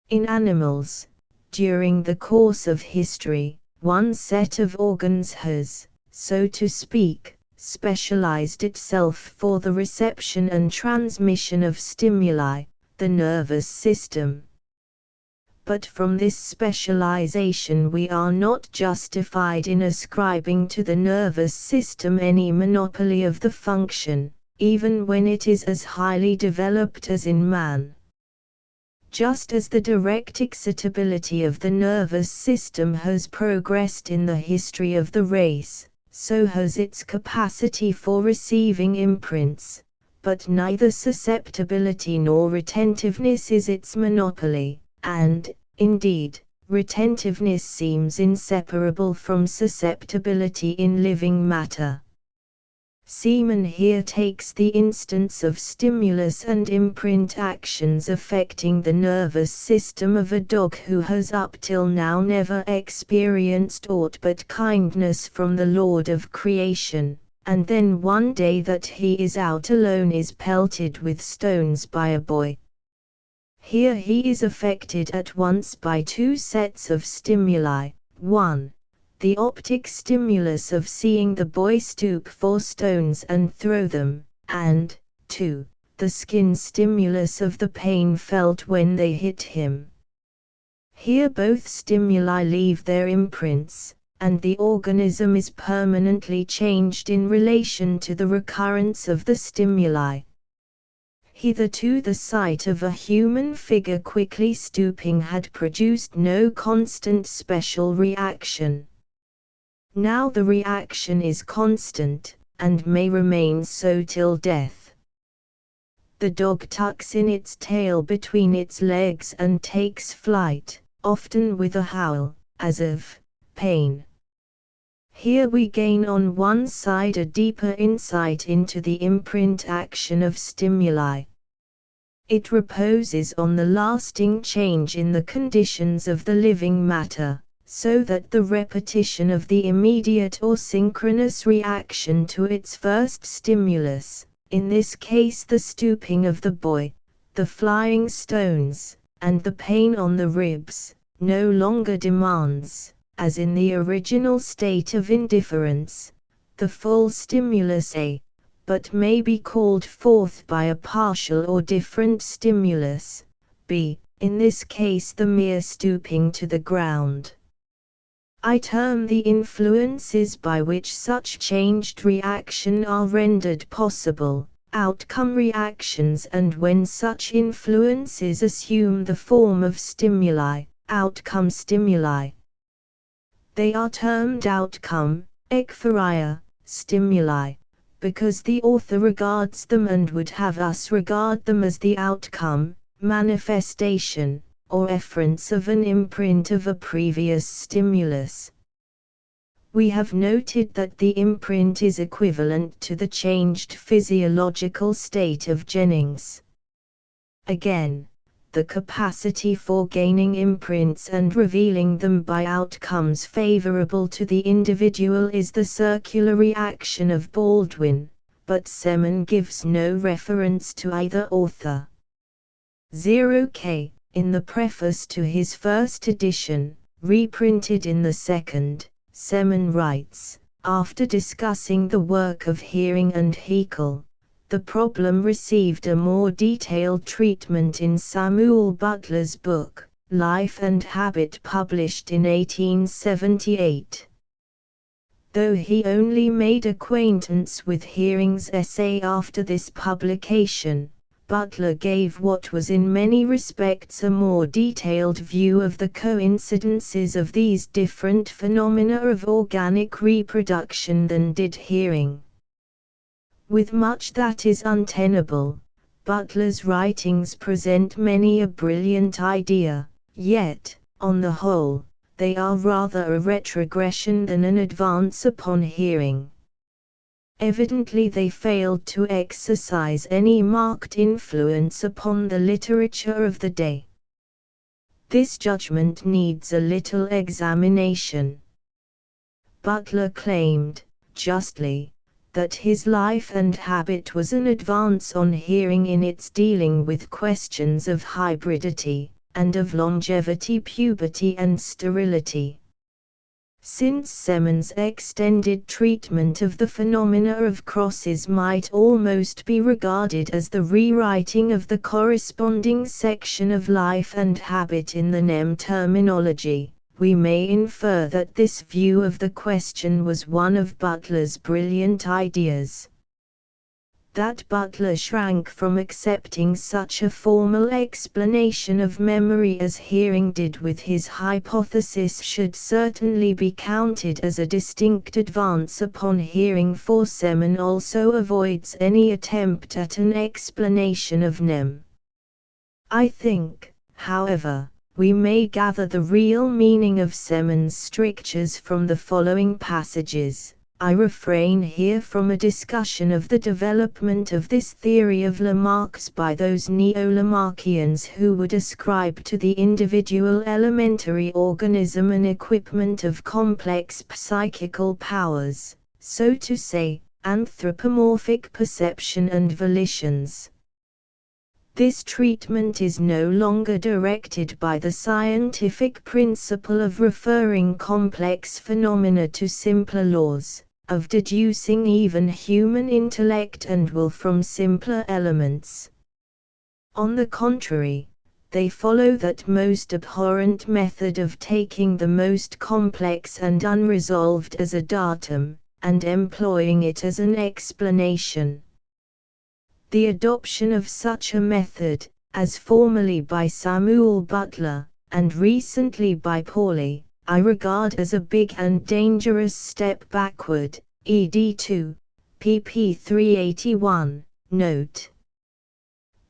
In animals, during the course of history, one set of organs has, so to speak, specialized itself for the reception and transmission of stimuli, the nervous system. But from this specialization we are not justified in ascribing to the nervous system any monopoly of the function, even when it is as highly developed as in man. Just as the direct excitability of the nervous system has progressed in the history of the race, so has its capacity for receiving imprints, but neither susceptibility nor retentiveness is its monopoly. And, indeed, retentiveness seems inseparable from susceptibility in living matter. Seaman here takes the instance of stimulus and imprint actions affecting the nervous system of a dog who has up till now never experienced aught but kindness from the Lord of creation, and then one day that he is out alone is pelted with stones by a boy. Here he is affected at once by two sets of stimuli: 1. The optic stimulus of seeing the boy stoop for stones and throw them, and, 2. The skin stimulus of the pain felt when they hit him. Here both stimuli leave their imprints, and the organism is permanently changed in relation to the recurrence of the stimuli. Hitherto the sight of a human figure quickly stooping had produced no constant special reaction. Now the reaction is constant, and may remain so till death. The dog tucks in its tail between its legs and takes flight, often with a howl, as of pain. Here we gain on one side a deeper insight into the imprint action of stimuli. It reposes on the lasting change in the conditions of the living matter, so that the repetition of the immediate or synchronous reaction to its first stimulus, in this case the stooping of the boy, the flying stones, and the pain on the ribs, no longer demands, as in the original state of indifference, the full stimulus A, but may be called forth by a partial or different stimulus, B, in this case the mere stooping to the ground. I term the influences by which such changed reaction are rendered possible, outcome reactions, and when such influences assume the form of stimuli, outcome stimuli. They are termed outcome, ekphoria, stimuli, because the author regards them and would have us regard them as the outcome, manifestation, or efference of an imprint of a previous stimulus. We have noted that the imprint is equivalent to the changed physiological state of Jennings. Again, the capacity for gaining imprints and revealing them by outcomes favorable to the individual is the circular reaction of Baldwin, but Seaman gives no reference to either author. 0K. In the preface to his first edition, reprinted in the second, Seaman writes, after discussing the work of Heering and Haeckel, the problem received a more detailed treatment in Samuel Butler's book, Life and Habit, published in 1878. Though he only made acquaintance with Heering's essay after this publication, Butler gave what was in many respects a more detailed view of the coincidences of these different phenomena of organic reproduction than did Heering. With much that is untenable, Butler's writings present many a brilliant idea, yet, on the whole, they are rather a retrogression than an advance upon Heering. Evidently they failed to exercise any marked influence upon the literature of the day. This judgment needs a little examination. Butler claimed, justly, that his Life and Habit was an advance on Heering in its dealing with questions of hybridity, and of longevity, puberty and sterility. since Semon's extended treatment of the phenomena of crosses might almost be regarded as the rewriting of the corresponding section of life and habit in the NEM terminology, we may infer that this view of the question was one of Butler's brilliant ideas. That Butler shrank from accepting such a formal explanation of memory as hearing did with his hypothesis should certainly be counted as a distinct advance upon hearing, for Semon also avoids any attempt at an explanation of NEM. I think, however, we may gather the real meaning of Semon's strictures from the following passages. I refrain here from a discussion of the development of this theory of Lamarck's by those neo-Lamarckians who would ascribe to the individual elementary organism an equipment of complex psychical powers, so to say, anthropomorphic perception and volitions. This treatment is no longer directed by the scientific principle of referring complex phenomena to simpler laws, of deducing even human intellect and will from simpler elements. On the contrary, they follow that most abhorrent method of taking the most complex and unresolved as a datum, and employing it as an explanation. The adoption of such a method, as formerly by Samuel Butler, and recently by Pauli, I regard as a big and dangerous step backward, ed. 2, pp. 381, note.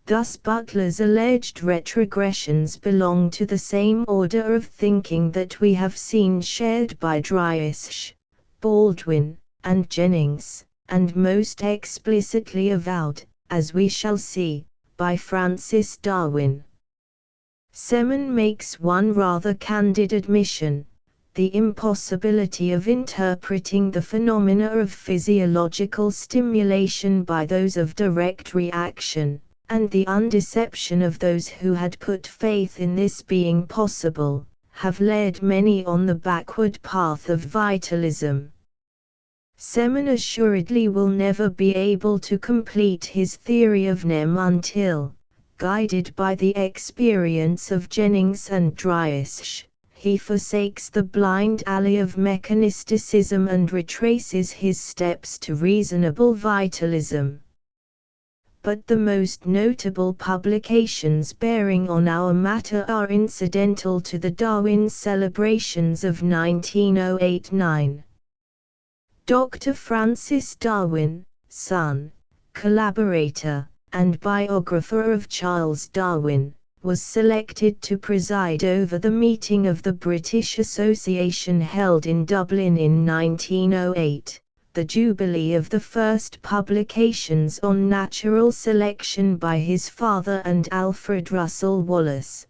Thus Butler's alleged retrogressions belong to the same order of thinking that we have seen shared by Driesch, Baldwin, and Jennings, and most explicitly avowed, as we shall see, by Francis Darwin. Semon makes one rather candid admission: the impossibility of interpreting the phenomena of physiological stimulation by those of direct reaction, and the undeception of those who had put faith in this being possible, have led many on the backward path of vitalism. Semon assuredly will never be able to complete his theory of NEM until, guided by the experience of Jennings and Driesch, he forsakes the blind alley of mechanisticism and retraces his steps to reasonable vitalism. But the most notable publications bearing on our matter are incidental to the Darwin celebrations of 1908-9. Dr. Francis Darwin, son, collaborator, and biographer of Charles Darwin, was selected to preside over the meeting of the British Association held in Dublin in 1908, the jubilee of the first publications on natural selection by his father and Alfred Russel Wallace.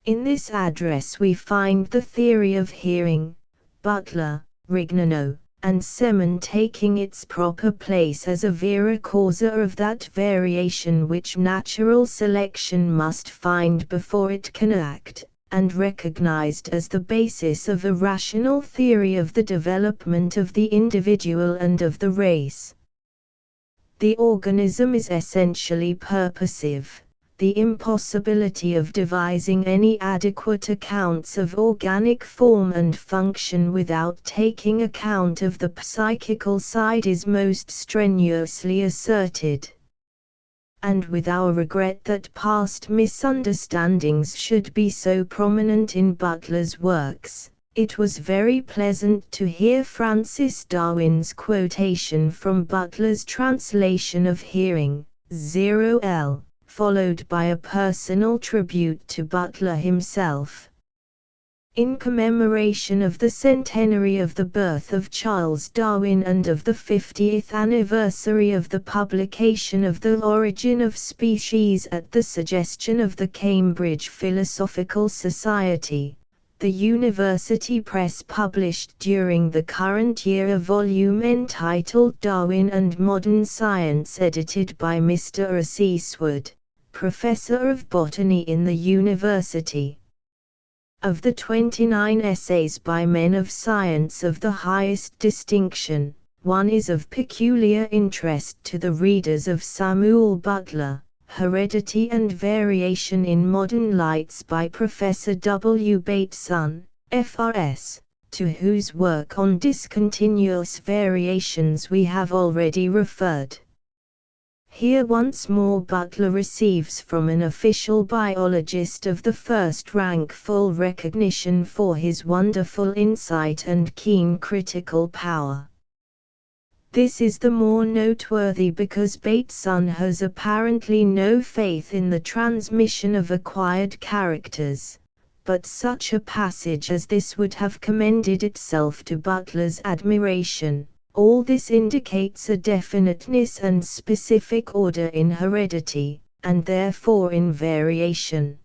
In this address we find the theory of hearing, Butler, Rignano, and Semon taking its proper place as a vera causa of that variation which natural selection must find before it can act, and recognized as the basis of a rational theory of the development of the individual and of the race. The organism is essentially purposive. The impossibility of devising any adequate accounts of organic form and function without taking account of the psychical side is most strenuously asserted. And with our regret that past misunderstandings should be so prominent in Butler's works, it was very pleasant to hear Francis Darwin's quotation from Butler's translation of Hearing, 0L. Followed by a personal tribute to Butler himself. In commemoration of the centenary of the birth of Charles Darwin and of the 50th anniversary of the publication of The Origin of Species at the suggestion of the Cambridge Philosophical Society, the University Press published during the current year a volume entitled Darwin and Modern Science, edited by Mr. S. Eastwood, Professor of Botany in the University. Of the 29 essays by men of science of the highest distinction, one is of peculiar interest to the readers of Samuel Butler, Heredity and Variation in Modern Lights by Professor W. Bateson, FRS, to whose work on discontinuous variations we have already referred. Here once more Butler receives from an official biologist of the first rank full recognition for his wonderful insight and keen critical power. This is the more noteworthy because Bateson has apparently no faith in the transmission of acquired characters, but such a passage as this would have commended itself to Butler's admiration. All this indicates a definiteness and specific order in heredity, and therefore in variation.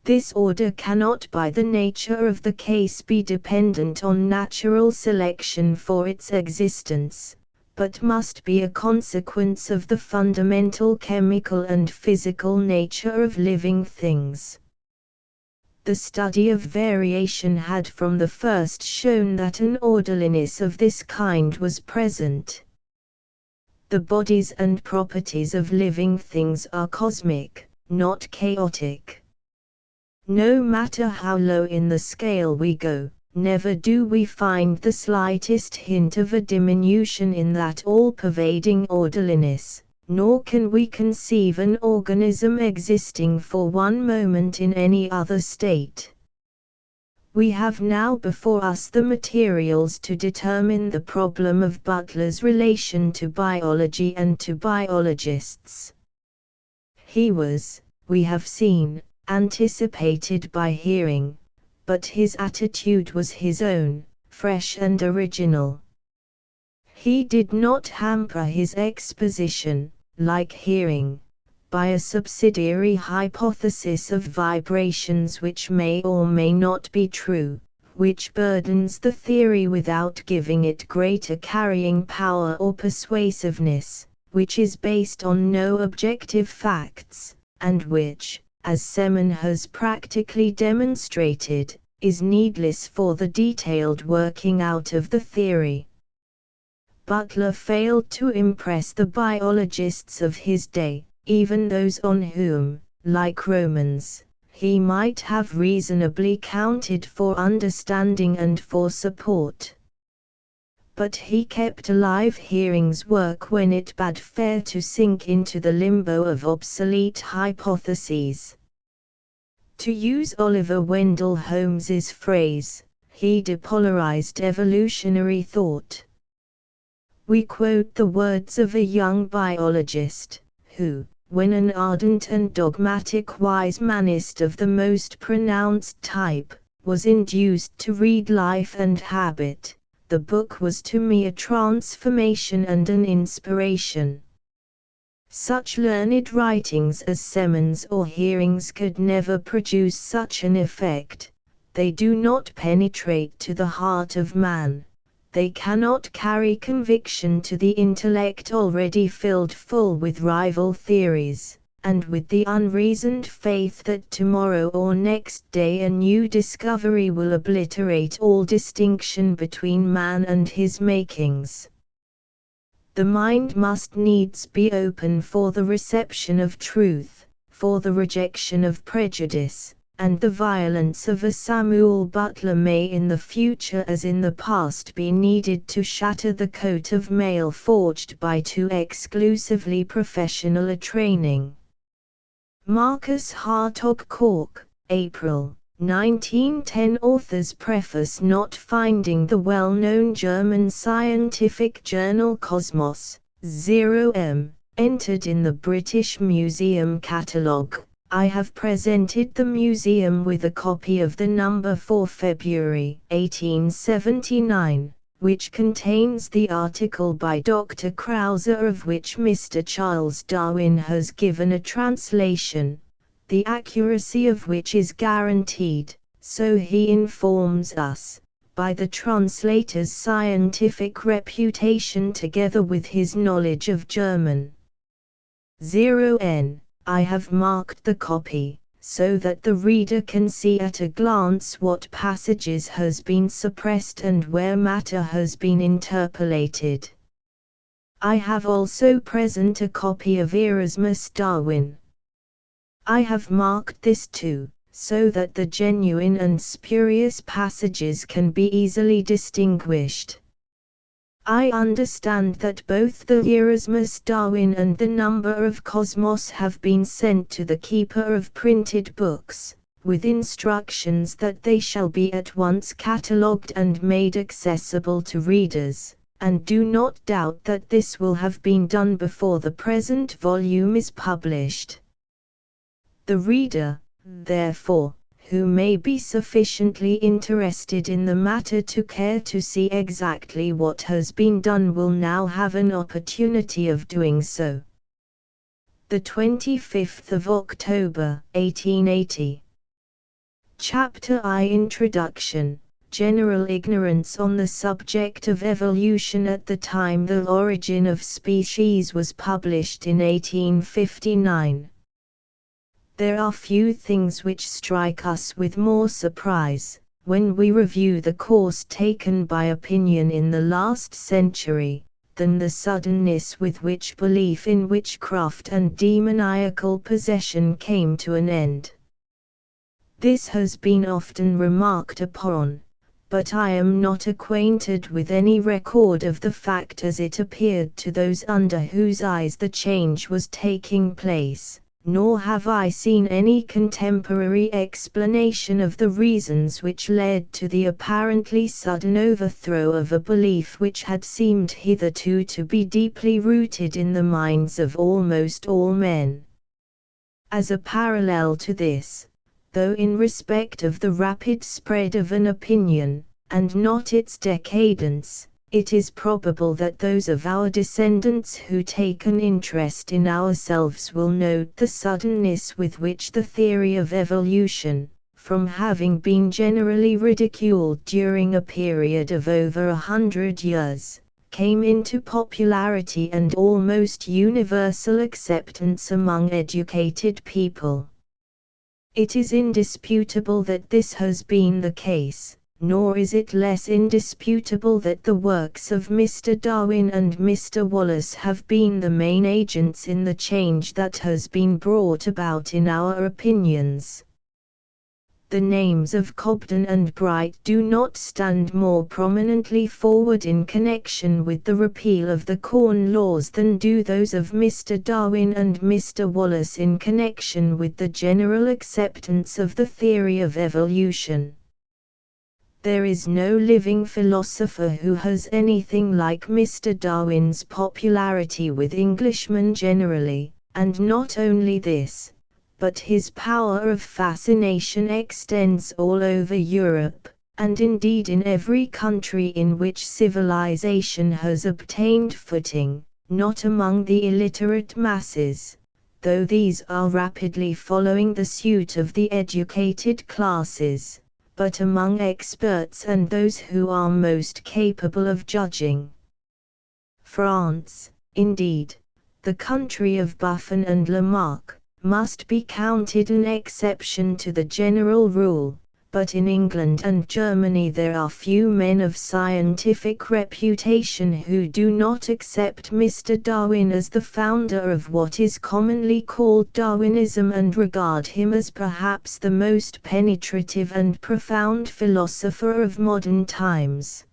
This order cannot by the nature of the case be dependent on natural selection for its existence, but must be a consequence of the fundamental chemical and physical nature of living things. The study of variation had from the first shown that an orderliness of this kind was present. The bodies and properties of living things are cosmic, not chaotic. No matter how low in the scale we go, never do we find the slightest hint of a diminution in that all-pervading orderliness, nor can we conceive an organism existing for one moment in any other state. We have now before us the materials to determine the problem of Butler's relation to biology and to biologists. He was, we have seen, anticipated by hearing, but his attitude was his own, fresh and original. He did not hamper his exposition, like hearing, by a subsidiary hypothesis of vibrations which may or may not be true, which burdens the theory without giving it greater carrying power or persuasiveness, which is based on no objective facts, and which, as Semen has practically demonstrated, is needless for the detailed working out of the theory. Butler failed to impress the biologists of his day, even those on whom, like Romans, he might have reasonably counted for understanding and for support. But he kept alive hearing's work when it bade fair to sink into the limbo of obsolete hypotheses. To use Oliver Wendell Holmes's phrase, he depolarized evolutionary thought. We quote the words of a young biologist, who, when an ardent and dogmatic wise manist of the most pronounced type, was induced to read Life and Habit, the book was to me a transformation and an inspiration. Such learned writings as Semon's or Hearing's could never produce such an effect. They do not penetrate to the heart of man. They cannot carry conviction to the intellect already filled full with rival theories, and with the unreasoned faith that tomorrow or next day a new discovery will obliterate all distinction between man and his makings. The mind must needs be open for the reception of truth, for the rejection of prejudice, and the violence of a Samuel Butler may in the future as in the past be needed to shatter the coat of mail forged by too exclusively professional a training. Marcus Hartog Cork, April, 1910. Author's preface. Not finding the well-known German scientific journal Cosmos, 0m, entered in the British Museum catalogue, I have presented the museum with a copy of the number for February 1879, which contains the article by Dr. Krauser of which Mr. Charles Darwin has given a translation, the accuracy of which is guaranteed, so he informs us, by the translator's scientific reputation together with his knowledge of German. 0n. I have marked the copy, so that the reader can see at a glance what passages has been suppressed and where matter has been interpolated. I have also present a copy of Erasmus Darwin. I have marked this too, so that the genuine and spurious passages can be easily distinguished. I understand that both the Erasmus Darwin and the number of Cosmos have been sent to the keeper of printed books, with instructions that they shall be at once catalogued and made accessible to readers, and do not doubt that this will have been done before the present volume is published. The reader, therefore, who may be sufficiently interested in the matter to care to see exactly what has been done will now have an opportunity of doing so. The 25th of October, 1880. Chapter I. Introduction. General ignorance on the subject of evolution at the time The Origin of Species was published in 1859. There are few things which strike us with more surprise, when we review the course taken by opinion in the last century, than the suddenness with which belief in witchcraft and demoniacal possession came to an end. This has been often remarked upon, but I am not acquainted with any record of the fact as it appeared to those under whose eyes the change was taking place, nor have I seen any contemporary explanation of the reasons which led to the apparently sudden overthrow of a belief which had seemed hitherto to be deeply rooted in the minds of almost all men. As a parallel to this, though in respect of the rapid spread of an opinion, and not its decadence, it is probable that those of our descendants who take an interest in ourselves will note the suddenness with which the theory of evolution, from having been generally ridiculed during a period of over 100 years, came into popularity and almost universal acceptance among educated people. It is indisputable that this has been the case, nor is it less indisputable that the works of Mr. Darwin and Mr. Wallace have been the main agents in the change that has been brought about in our opinions. The names of Cobden and Bright do not stand more prominently forward in connection with the repeal of the Corn Laws than do those of Mr. Darwin and Mr. Wallace in connection with the general acceptance of the theory of evolution. There is no living philosopher who has anything like Mr. Darwin's popularity with Englishmen generally, and not only this, but his power of fascination extends all over Europe, and indeed in every country in which civilization has obtained footing, not among the illiterate masses, though these are rapidly following the suit of the educated classes, but among experts and those who are most capable of judging. France, indeed, the country of Buffon and Lamarck, must be counted an exception to the general rule, but in England and Germany there are few men of scientific reputation who do not accept Mr. Darwin as the founder of what is commonly called Darwinism and regard him as perhaps the most penetrative and profound philosopher of modern times.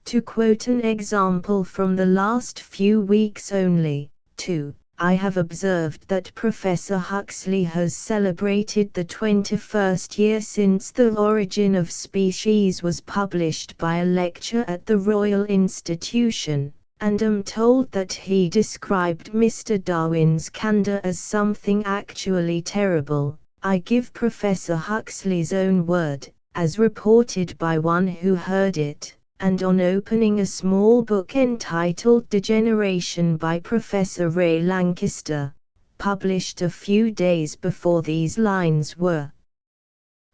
To quote an example from the last few weeks only, too, I have observed that Professor Huxley has celebrated the 21st year since The Origin of Species was published by a lecture at the Royal Institution, and am told that he described Mr. Darwin's candor as something actually terrible. I give Professor Huxley's own word, as reported by one who heard it, and on opening a small book entitled Degeneration by Professor Ray Lankester, published a few days before these lines were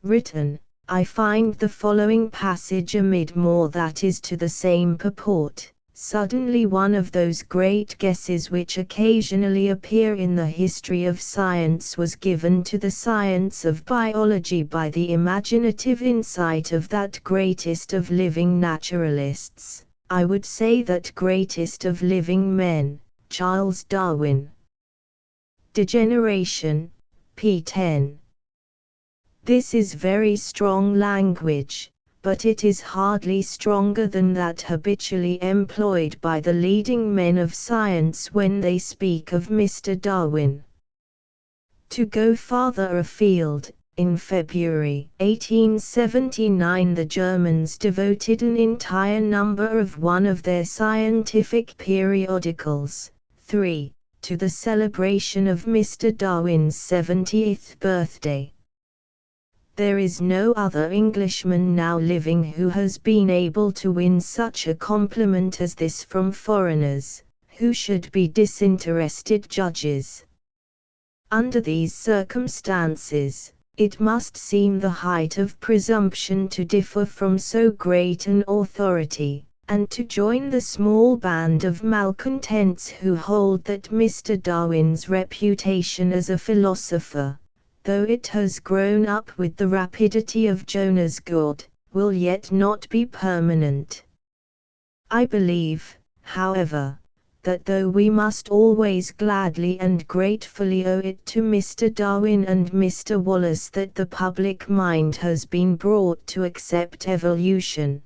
written, I find the following passage amid more that is to the same purport, suddenly one of those great guesses which occasionally appear in the history of science was given to the science of biology by the imaginative insight of that greatest of living naturalists, I would say that greatest of living men, Charles Darwin. Degeneration, p. 10. This is very strong language, but it is hardly stronger than that habitually employed by the leading men of science when they speak of Mr. Darwin. To go farther afield, in February 1879 the Germans devoted an entire number of one of their scientific periodicals, 3, to the celebration of Mr. Darwin's 70th birthday. There is no other Englishman now living who has been able to win such a compliment as this from foreigners, who should be disinterested judges. Under these circumstances, it must seem the height of presumption to differ from so great an authority, and to join the small band of malcontents who hold that Mr. Darwin's reputation as a philosopher, though it has grown up with the rapidity of Jonah's gourd, will yet not be permanent. I believe, however, that though we must always gladly and gratefully owe it to Mr. Darwin and Mr. Wallace that the public mind has been brought to accept evolution,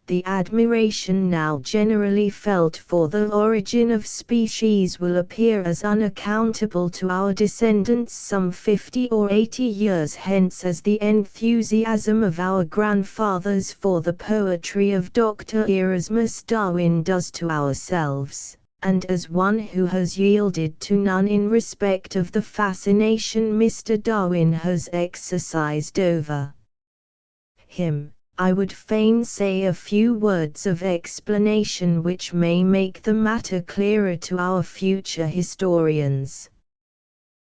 the admiration now generally felt for the origin of species will appear as unaccountable to our descendants some 50 or 80 years hence as the enthusiasm of our grandfathers for the poetry of Dr. Erasmus Darwin does to ourselves, and as one who has yielded to none in respect of the fascination Mr. Darwin has exercised over him, I would fain say a few words of explanation which may make the matter clearer to our future historians.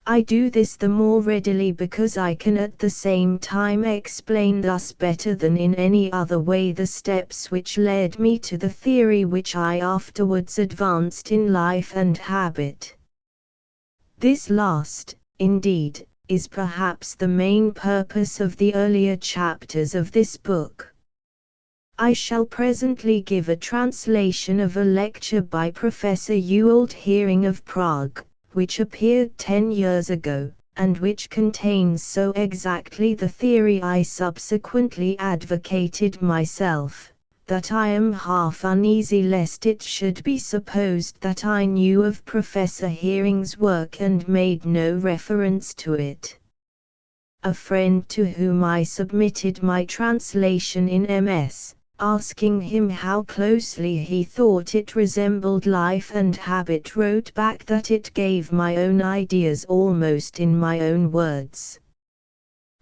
I do this the more readily because I can at the same time explain thus better than in any other way the steps which led me to the theory which I afterwards advanced in Life and Habit. This last, indeed, is perhaps the main purpose of the earlier chapters of this book. I shall presently give a translation of a lecture by Professor Ewald Heering of Prague, which appeared 10 years ago, and which contains so exactly the theory I subsequently advocated myself, that I am half uneasy lest it should be supposed that I knew of Professor Heering's work and made no reference to it. A friend to whom I submitted my translation in MS, asking him how closely he thought it resembled Life and Habit, wrote back that it gave my own ideas almost in my own words.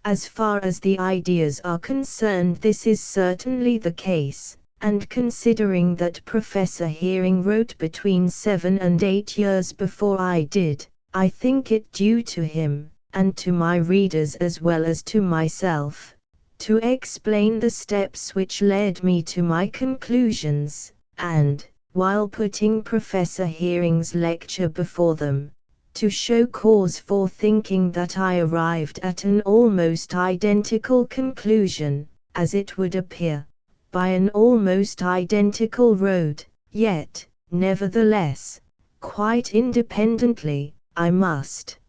As far as the ideas are concerned, this is certainly the case, and considering that Professor Heering wrote between 7 and 8 years before I did, I think it due to him, and to my readers as well as to myself, to explain the steps which led me to my conclusions, and, while putting Professor Heering's lecture before them, to show cause for thinking that I arrived at an almost identical conclusion, as it would appear, by an almost identical road, yet, nevertheless, quite independently. I must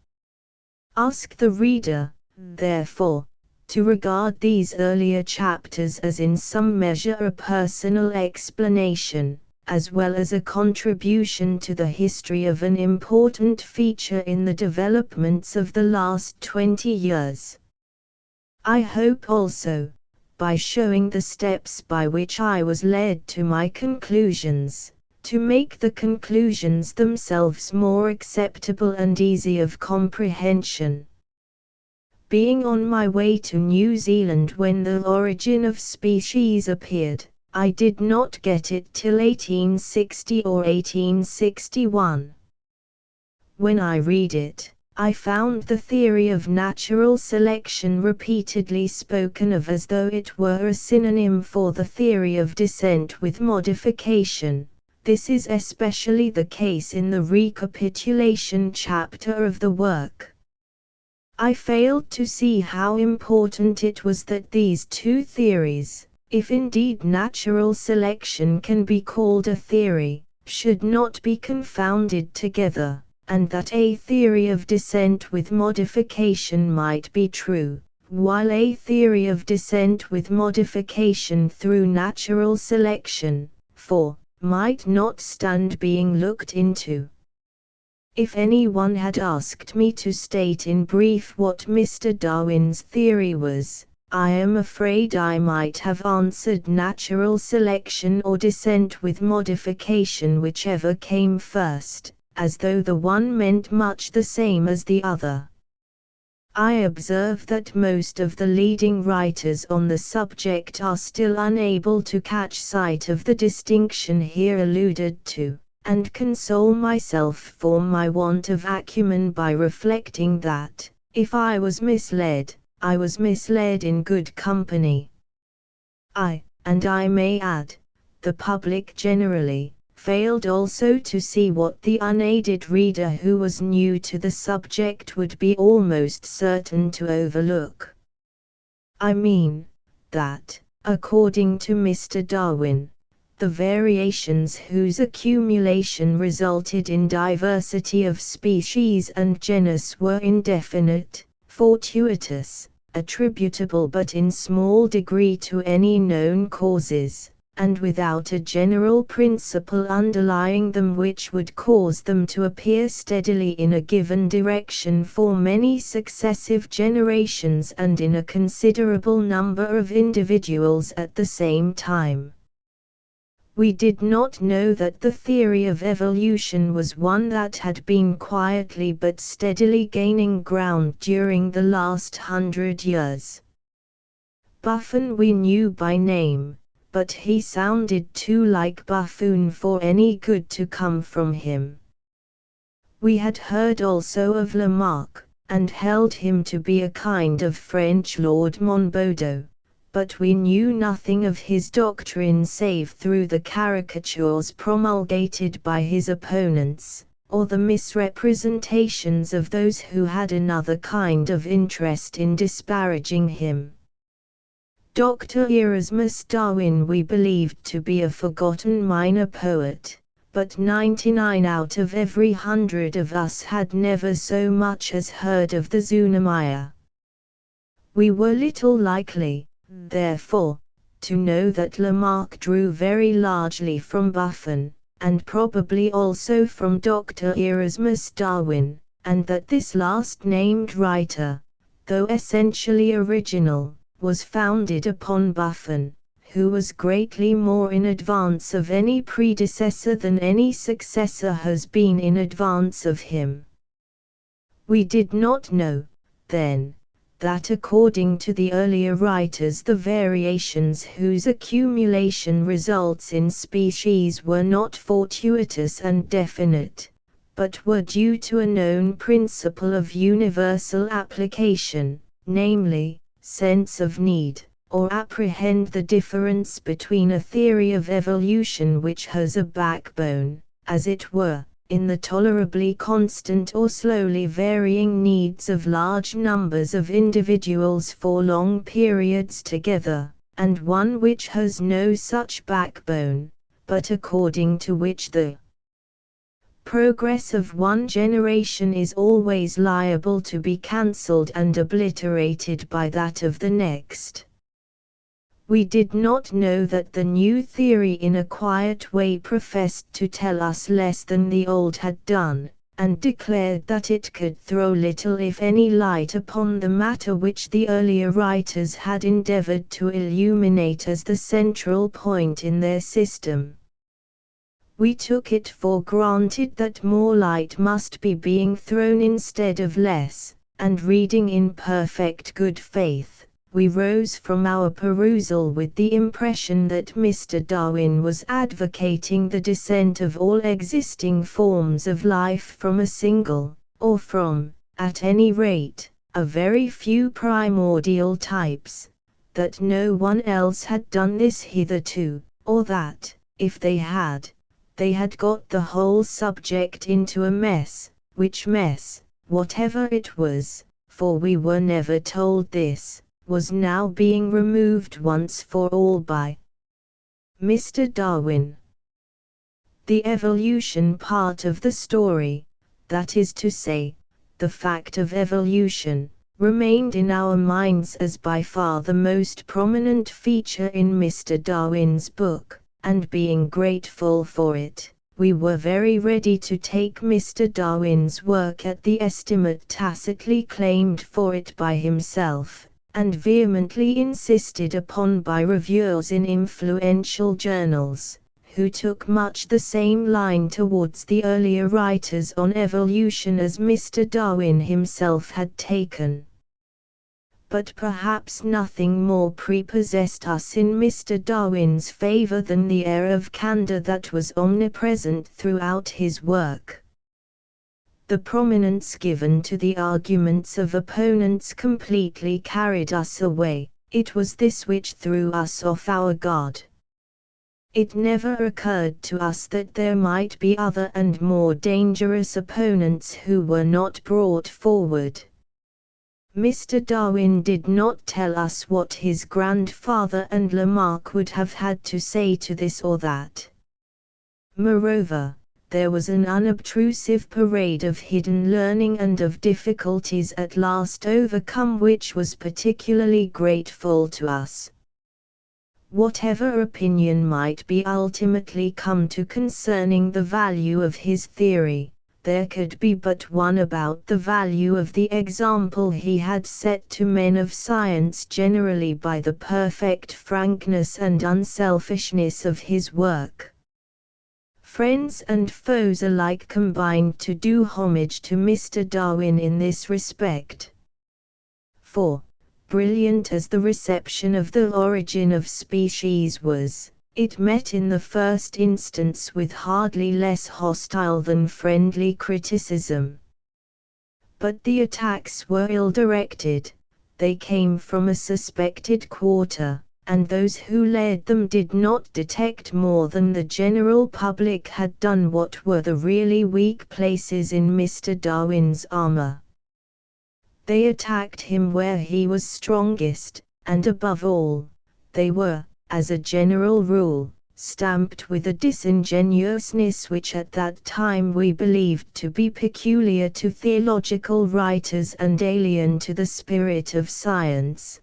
ask the reader, therefore, to regard these earlier chapters as in some measure a personal explanation, as well as a contribution to the history of an important feature in the developments of the last 20 years. I hope also, by showing the steps by which I was led to my conclusions, to make the conclusions themselves more acceptable and easy of comprehension. Being on my way to New Zealand when The Origin of Species appeared, I did not get it till 1860 or 1861. When I read it, I found the theory of natural selection repeatedly spoken of as though it were a synonym for the theory of descent with modification, This is especially the case in the recapitulation chapter of the work. I failed to see how important it was that these two theories, if indeed natural selection can be called a theory, should not be confounded together, and that a theory of descent with modification might be true, while a theory of descent with modification through natural selection, might not stand being looked into. If anyone had asked me to state in brief what Mr. Darwin's theory was, I am afraid I might have answered natural selection or descent with modification, whichever came first, as though the one meant much the same as the other. I observe that most of the leading writers on the subject are still unable to catch sight of the distinction here alluded to, and console myself for my want of acumen by reflecting that, if I was misled, I was misled in good company. And I may add, the public generally, failed also to see what the unaided reader who was new to the subject would be almost certain to overlook. I mean, that, according to Mr. Darwin, the variations whose accumulation resulted in diversity of species and genus were indefinite, fortuitous, attributable but in small degree to any known causes, and without a general principle underlying them which would cause them to appear steadily in a given direction for many successive generations and in a considerable number of individuals at the same time. We did not know that the theory of evolution was one that had been quietly but steadily gaining ground during the last 100 years. Buffon we knew by name, but he sounded too like buffoon for any good to come from him. We had heard also of Lamarck, and held him to be a kind of French Lord Monboddo, but we knew nothing of his doctrine save through the caricatures promulgated by his opponents, or the misrepresentations of those who had another kind of interest in disparaging him. Dr. Erasmus Darwin we believed to be a forgotten minor poet, but 99 out of every 100 of us had never so much as heard of the Zoonomia. We were little likely, therefore, to know that Lamarck drew very largely from Buffon, and probably also from Dr. Erasmus Darwin, and that this last named writer, though essentially original, was founded upon Buffon, who was greatly more in advance of any predecessor than any successor has been in advance of him. We did not know, then, that according to the earlier writers the variations whose accumulation results in species were not fortuitous and definite, but were due to a known principle of universal application, namely, sense of need, or apprehend the difference between a theory of evolution which has a backbone, as it were, in the tolerably constant or slowly varying needs of large numbers of individuals for long periods together, and one which has no such backbone, but according to which the progress of one generation is always liable to be cancelled and obliterated by that of the next. We did not know that the new theory in a quiet way professed to tell us less than the old had done, and declared that it could throw little if any light upon the matter which the earlier writers had endeavored to illuminate as the central point in their system. We took it for granted that more light must be being thrown instead of less, and reading in perfect good faith, we rose from our perusal with the impression that Mr. Darwin was advocating the descent of all existing forms of life from a single, or from, at any rate, a very few primordial types, that no one else had done this hitherto, or that, if they had, They had got the whole subject into a mess, which mess, whatever it was, for we were never told this, was now being removed once for all by Mr. Darwin. The evolution part of the story, that is to say, the fact of evolution, remained in our minds as by far the most prominent feature in Mr. Darwin's book, and being grateful for it, we were very ready to take Mr. Darwin's work at the estimate tacitly claimed for it by himself, and vehemently insisted upon by reviewers in influential journals, who took much the same line towards the earlier writers on evolution as Mr. Darwin himself had taken. But perhaps nothing more prepossessed us in Mr. Darwin's favor than the air of candor that was omnipresent throughout his work. The prominence given to the arguments of opponents completely carried us away. It was this which threw us off our guard. It never occurred to us that there might be other and more dangerous opponents who were not brought forward. Mr. Darwin did not tell us what his grandfather and Lamarck would have had to say to this or that. Moreover, there was an unobtrusive parade of hidden learning and of difficulties at last overcome which was particularly grateful to us. Whatever opinion might be ultimately come to concerning the value of his theory, there could be but one about the value of the example he had set to men of science generally by the perfect frankness and unselfishness of his work. Friends and foes alike combined to do homage to Mr. Darwin in this respect. For, brilliant as the reception of The Origin of Species was, it met in the first instance with hardly less hostile than friendly criticism. But the attacks were ill-directed, they came from a suspected quarter, and those who led them did not detect more than the general public had done what were the really weak places in Mr. Darwin's armor. They attacked him where he was strongest, and above all, they were, as a general rule, stamped with a disingenuousness which at that time we believed to be peculiar to theological writers and alien to the spirit of science.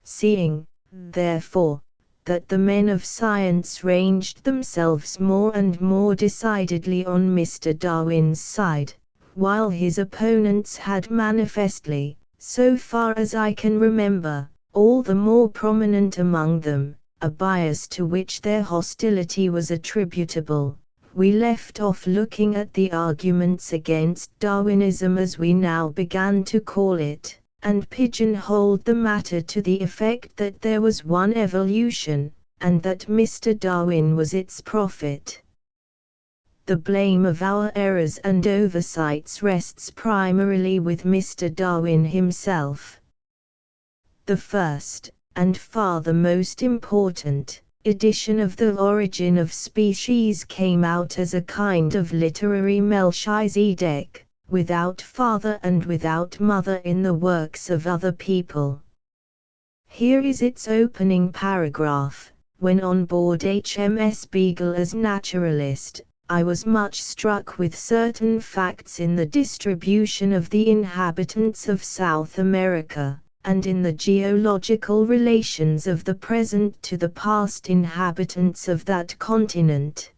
Seeing, therefore, that the men of science ranged themselves more and more decidedly on Mr. Darwin's side, while his opponents had manifestly, so far as I can remember, all the more prominent among them, a bias to which their hostility was attributable, we left off looking at the arguments against Darwinism as we now began to call it, and pigeonholed the matter to the effect that there was one evolution, and that Mr. Darwin was its prophet. The blame of our errors and oversights rests primarily with Mr. Darwin himself. The first, and far the most important, edition of The Origin of Species came out as a kind of literary Melchizedek, without father and without mother in the works of other people. Here is its opening paragraph. When on board HMS Beagle as naturalist, I was much struck with certain facts in the distribution of the inhabitants of South America, and in the geological relations of the present to the past inhabitants of that continent.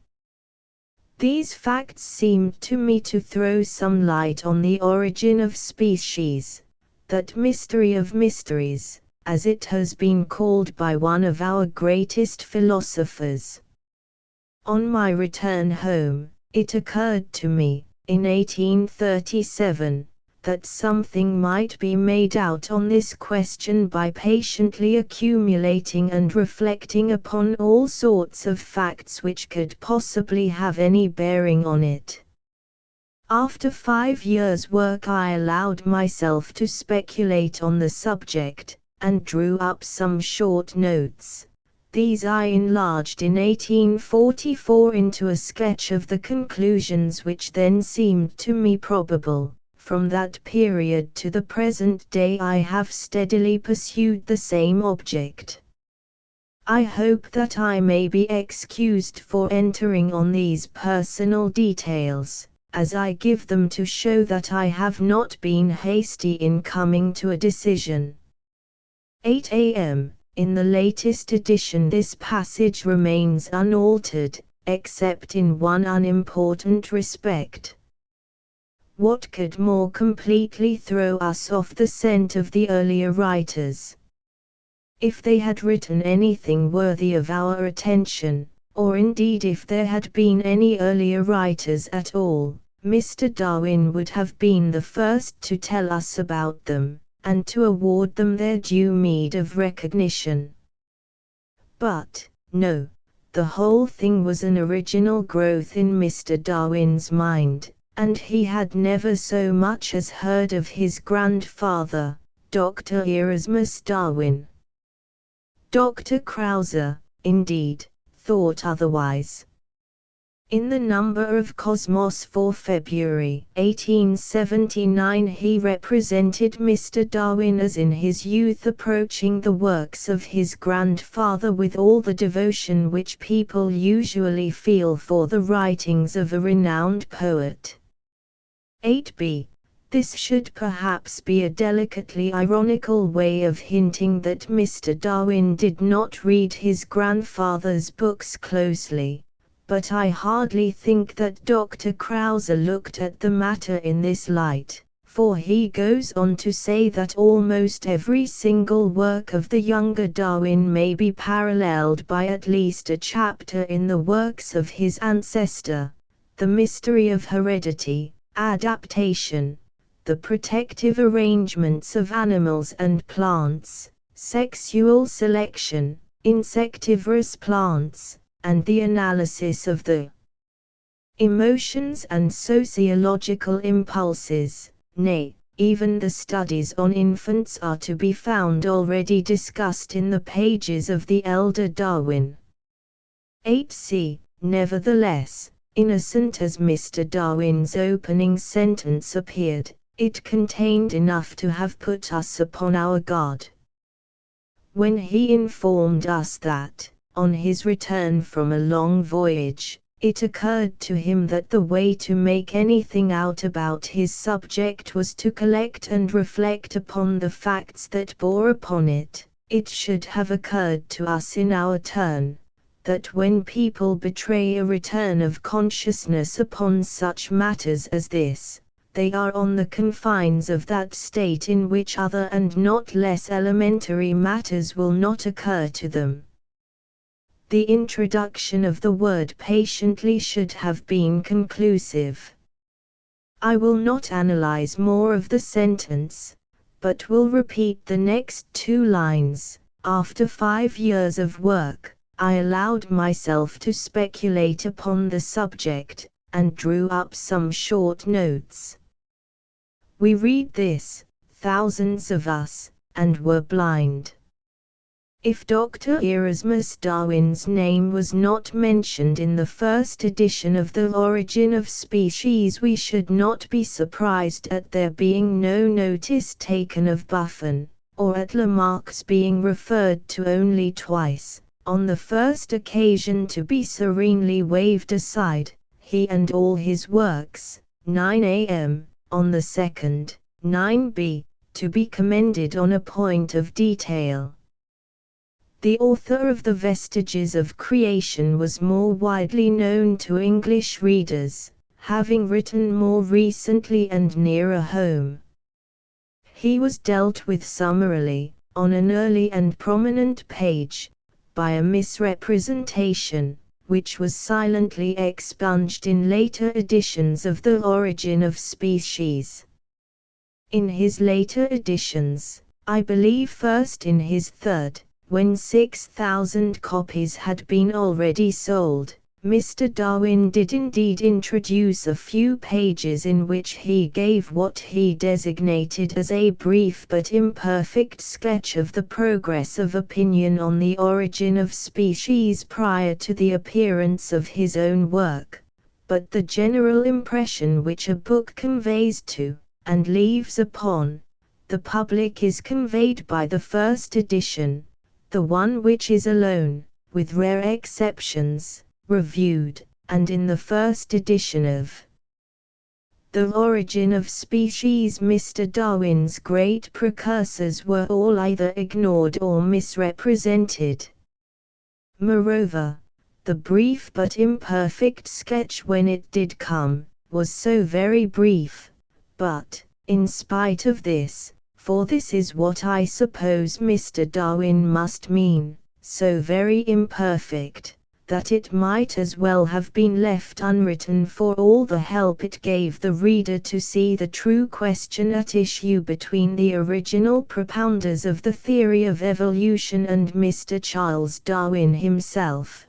These facts seemed to me to throw some light on the origin of species, that mystery of mysteries, as it has been called by one of our greatest philosophers. On my return home, it occurred to me, in 1837, that something might be made out on this question by patiently accumulating and reflecting upon all sorts of facts which could possibly have any bearing on it. After 5 years' work I allowed myself to speculate on the subject, and drew up some short notes, These I enlarged in 1844 into a sketch of the conclusions which then seemed to me probable. From that period to the present day I have steadily pursued the same object. I hope that I may be excused for entering on these personal details, as I give them to show that I have not been hasty in coming to a decision. 8 a.m. In the latest edition this passage remains unaltered, except in one unimportant respect. What could more completely throw us off the scent of the earlier writers? If they had written anything worthy of our attention, or indeed if there had been any earlier writers at all, Mr. Darwin would have been the first to tell us about them, and to award them their due meed of recognition. But, no, the whole thing was an original growth in Mr. Darwin's mind, and he had never so much as heard of his grandfather, Dr. Erasmus Darwin. Dr. Krause, indeed, thought otherwise. In the number of Cosmos for February 1879 he represented Mr. Darwin as in his youth approaching the works of his grandfather with all the devotion which people usually feel for the writings of a renowned poet. 8b. This should perhaps be a delicately ironical way of hinting that Mr. Darwin did not read his grandfather's books closely, but I hardly think that Dr. Krause looked at the matter in this light, for he goes on to say that almost every single work of the younger Darwin may be paralleled by at least a chapter in the works of his ancestor. The mystery of heredity, adaptation, the protective arrangements of animals and plants, sexual selection, insectivorous plants, and the analysis of the emotions and sociological impulses, nay, even the studies on infants are to be found already discussed in the pages of the elder Darwin. 8c. Nevertheless, innocent as Mr. Darwin's opening sentence appeared, it contained enough to have put us upon our guard. When he informed us that, on his return from a long voyage, it occurred to him that the way to make anything out about his subject was to collect and reflect upon the facts that bore upon it, it should have occurred to us in our turn, that when people betray a return of consciousness upon such matters as this, they are on the confines of that state in which other and not less elementary matters will not occur to them. The introduction of the word patiently should have been conclusive. I will not analyze more of the sentence, but will repeat the next two lines. After 5 years of work, I allowed myself to speculate upon the subject, and drew up some short notes. We read this, thousands of us, and were blind. If Dr. Erasmus Darwin's name was not mentioned in the first edition of The Origin of Species, we should not be surprised at there being no notice taken of Buffon, or at Lamarck's being referred to only twice, on the first occasion to be serenely waved aside, he and all his works, 9 a.m., on the second, 9b, to be commended on a point of detail. The author of The Vestiges of Creation was more widely known to English readers, having written more recently and nearer home. He was dealt with summarily, on an early and prominent page, by a misrepresentation, which was silently expunged in later editions of The Origin of Species. In his later editions, I believe first in his third, when 6,000 copies had been already sold, Mr. Darwin did indeed introduce a few pages in which he gave what he designated as a brief but imperfect sketch of the progress of opinion on the origin of species prior to the appearance of his own work, but the general impression which a book conveys to, and leaves upon, the public is conveyed by the first edition, the one which is alone, with rare exceptions, reviewed, and in the first edition of The Origin of Species. Mr. Darwin's great precursors were all either ignored or misrepresented. Moreover, the brief but imperfect sketch, when it did come, was so very brief, but, in spite of this, for this is what I suppose Mr. Darwin must mean, so very imperfect, that it might as well have been left unwritten for all the help it gave the reader to see the true question at issue between the original propounders of the theory of evolution and Mr. Charles Darwin himself.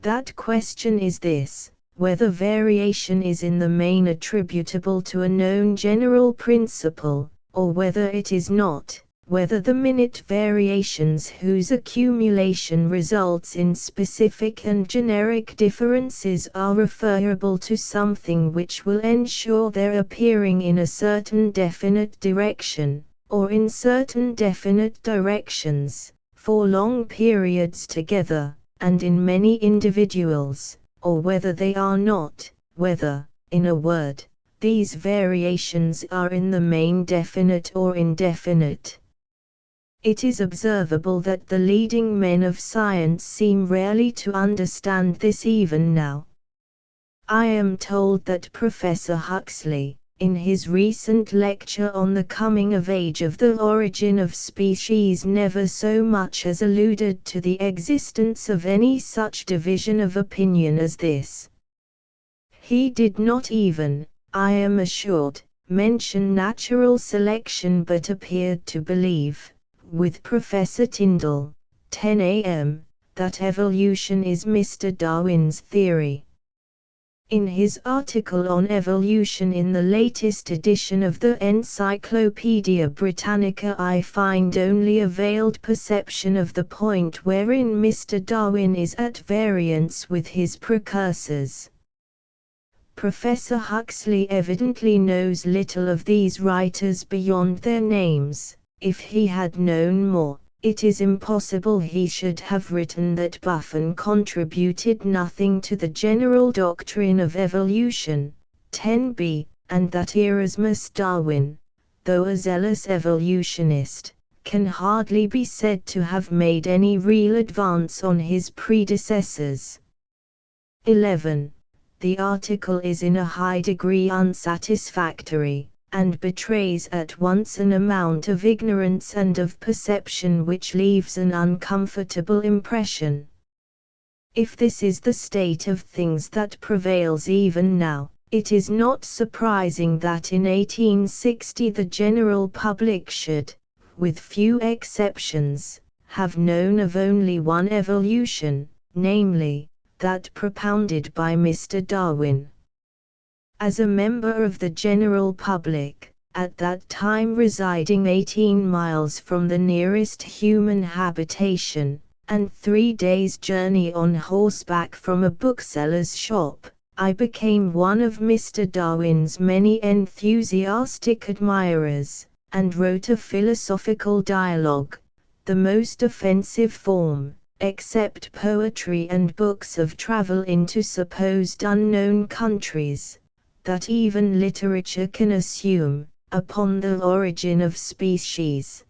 That question is this: whether variation is in the main attributable to a known general principle, or whether it is not, whether the minute variations whose accumulation results in specific and generic differences are referable to something which will ensure their appearing in a certain definite direction, or in certain definite directions, for long periods together, and in many individuals, or whether they are not, whether, in a word, these variations are in the main definite or indefinite. It is observable that the leading men of science seem rarely to understand this even now. I am told that Professor Huxley, in his recent lecture on the coming of age of the origin of species, never so much as alluded to the existence of any such division of opinion as this. He did not even, I am assured, mention natural selection, but appeared to believe, with Professor Tyndall, 10 a.m., that evolution is Mr. Darwin's theory. In his article on evolution in the latest edition of the Encyclopaedia Britannica, I find only a veiled perception of the point wherein Mr. Darwin is at variance with his precursors. Professor Huxley evidently knows little of these writers beyond their names. If he had known more, it is impossible he should have written that Buffon contributed nothing to the general doctrine of evolution, 10b, and that Erasmus Darwin, though a zealous evolutionist, can hardly be said to have made any real advance on his predecessors. 11. The article is in a high degree unsatisfactory, and betrays at once an amount of ignorance and of perception which leaves an uncomfortable impression. If this is the state of things that prevails even now, it is not surprising that in 1860 the general public should, with few exceptions, have known of only one evolution, namely, that propounded by Mr. Darwin. As a member of the general public, at that time residing 18 miles from the nearest human habitation, and 3 days' journey on horseback from a bookseller's shop, I became one of Mr. Darwin's many enthusiastic admirers, and wrote a philosophical dialogue, the most offensive form, except poetry and books of travel into supposed unknown countries, that even literature can assume, upon the origin of species.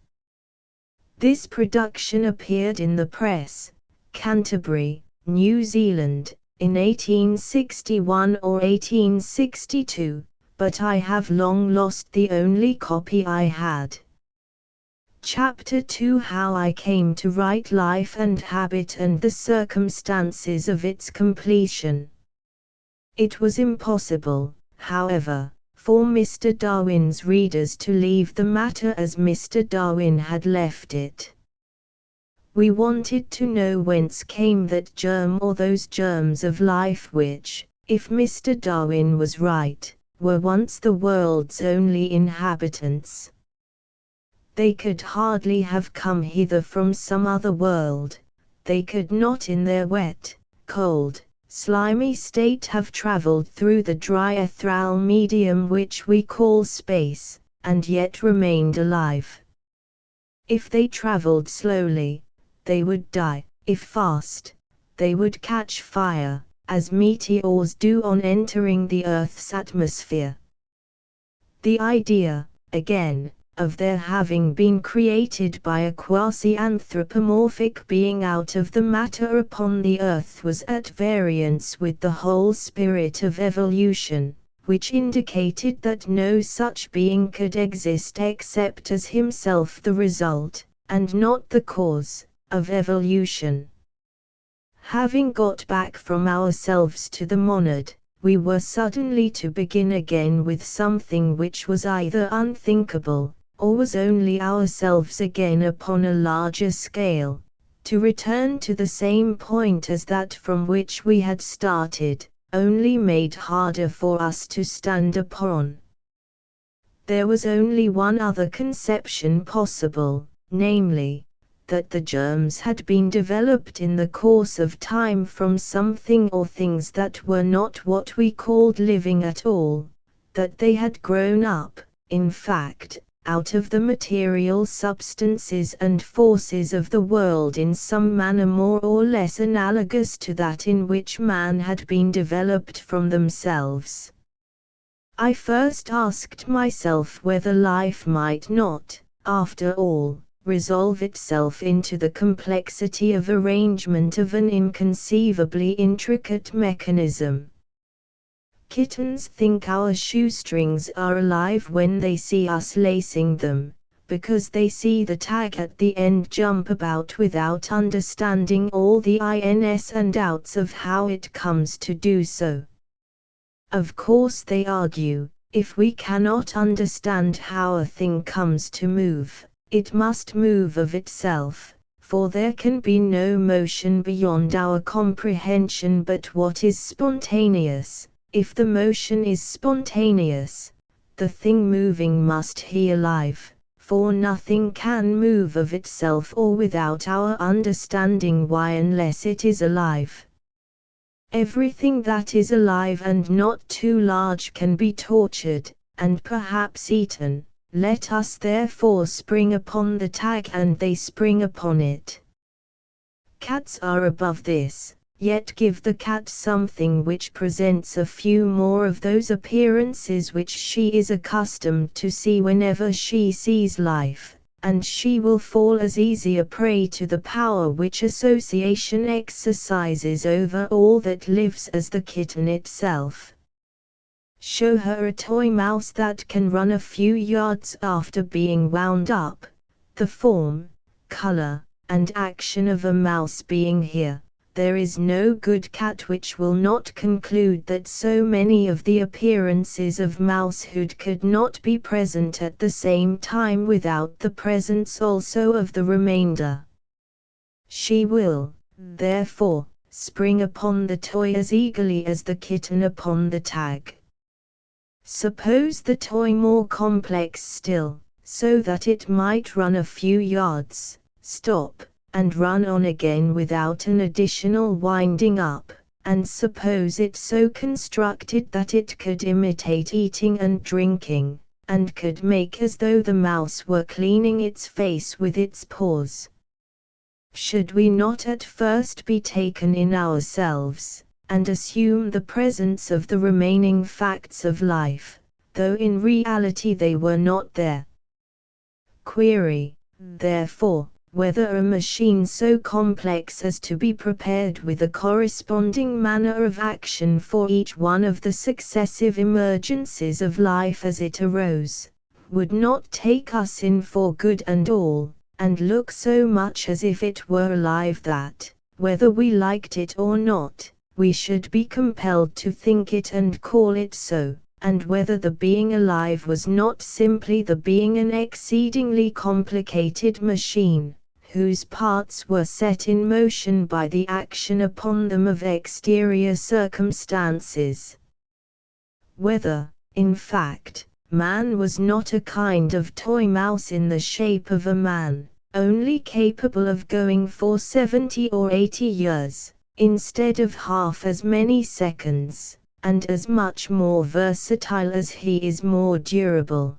This production appeared in the press, Canterbury, New Zealand, in 1861 or 1862, but I have long lost the only copy I had. Chapter 2: How I Came to Write Life and Habit and the Circumstances of its Completion. It was impossible, however, for Mr. Darwin's readers to leave the matter as Mr. Darwin had left it. We wanted to know whence came that germ or those germs of life which, if Mr. Darwin was right, were once the world's only inhabitants. They could hardly have come hither from some other world. They could not in their wet, cold, slimy state have traveled through the dry ethereal medium which we call space, and yet remained alive. If they traveled slowly, they would die. If fast, they would catch fire, as meteors do on entering the Earth's atmosphere. The idea, again, of their having been created by a quasi-anthropomorphic being out of the matter upon the earth was at variance with the whole spirit of evolution, which indicated that no such being could exist except as himself the result, and not the cause, of evolution. Having got back from ourselves to the monad, we were suddenly to begin again with something which was either unthinkable, or was only ourselves again upon a larger scale, to return to the same point as that from which we had started, only made harder for us to stand upon. There was only one other conception possible, namely, that the germs had been developed in the course of time from something or things that were not what we called living at all, that they had grown up, in fact, out of the material substances and forces of the world in some manner more or less analogous to that in which man had been developed from themselves. I first asked myself whether life might not, after all, resolve itself into the complexity of arrangement of an inconceivably intricate mechanism. Kittens think our shoestrings are alive when they see us lacing them, because they see the tag at the end jump about without understanding all the ins and outs of how it comes to do so. Of course, they argue, if we cannot understand how a thing comes to move, it must move of itself, for there can be no motion beyond our comprehension but what is spontaneous. If the motion is spontaneous, the thing moving must be alive, for nothing can move of itself or without our understanding why unless it is alive. Everything that is alive and not too large can be tortured, and perhaps eaten. Let us therefore spring upon the tag and they spring upon it. Cats are above this. Yet give the cat something which presents a few more of those appearances which she is accustomed to see whenever she sees life, and she will fall as easy a prey to the power which association exercises over all that lives as the kitten itself. Show her a toy mouse that can run a few yards after being wound up, the form, color, and action of a mouse being here. There is no good cat which will not conclude that so many of the appearances of mousehood could not be present at the same time without the presence also of the remainder. She will, therefore, spring upon the toy as eagerly as the kitten upon the tag. Suppose the toy more complex still, so that it might run a few yards, stop, and run on again without an additional winding up, and suppose it so constructed that it could imitate eating and drinking, and could make as though the mouse were cleaning its face with its paws. Should we not at first be taken in ourselves, and assume the presence of the remaining facts of life, though in reality they were not there? Query, therefore, whether a machine so complex as to be prepared with a corresponding manner of action for each one of the successive emergencies of life as it arose, would not take us in for good and all, and look so much as if it were alive that, whether we liked it or not, we should be compelled to think it and call it so, and whether the being alive was not simply the being an exceedingly complicated machine, whose parts were set in motion by the action upon them of exterior circumstances. Whether, in fact, man was not a kind of toy mouse in the shape of a man, only capable of going for 70 or 80 years, instead of half as many seconds, and as much more versatile as he is more durable.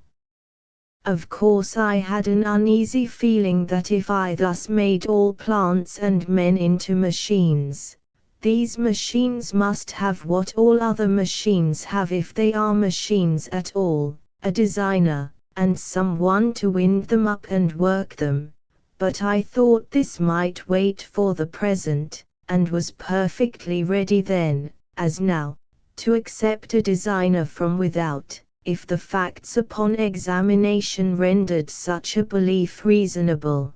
Of course I had an uneasy feeling that if I thus made all plants and men into machines, these machines must have what all other machines have if they are machines at all, a designer, and someone to wind them up and work them, but I thought this might wait for the present, and was perfectly ready then, as now, to accept a designer from without, if the facts upon examination rendered such a belief reasonable.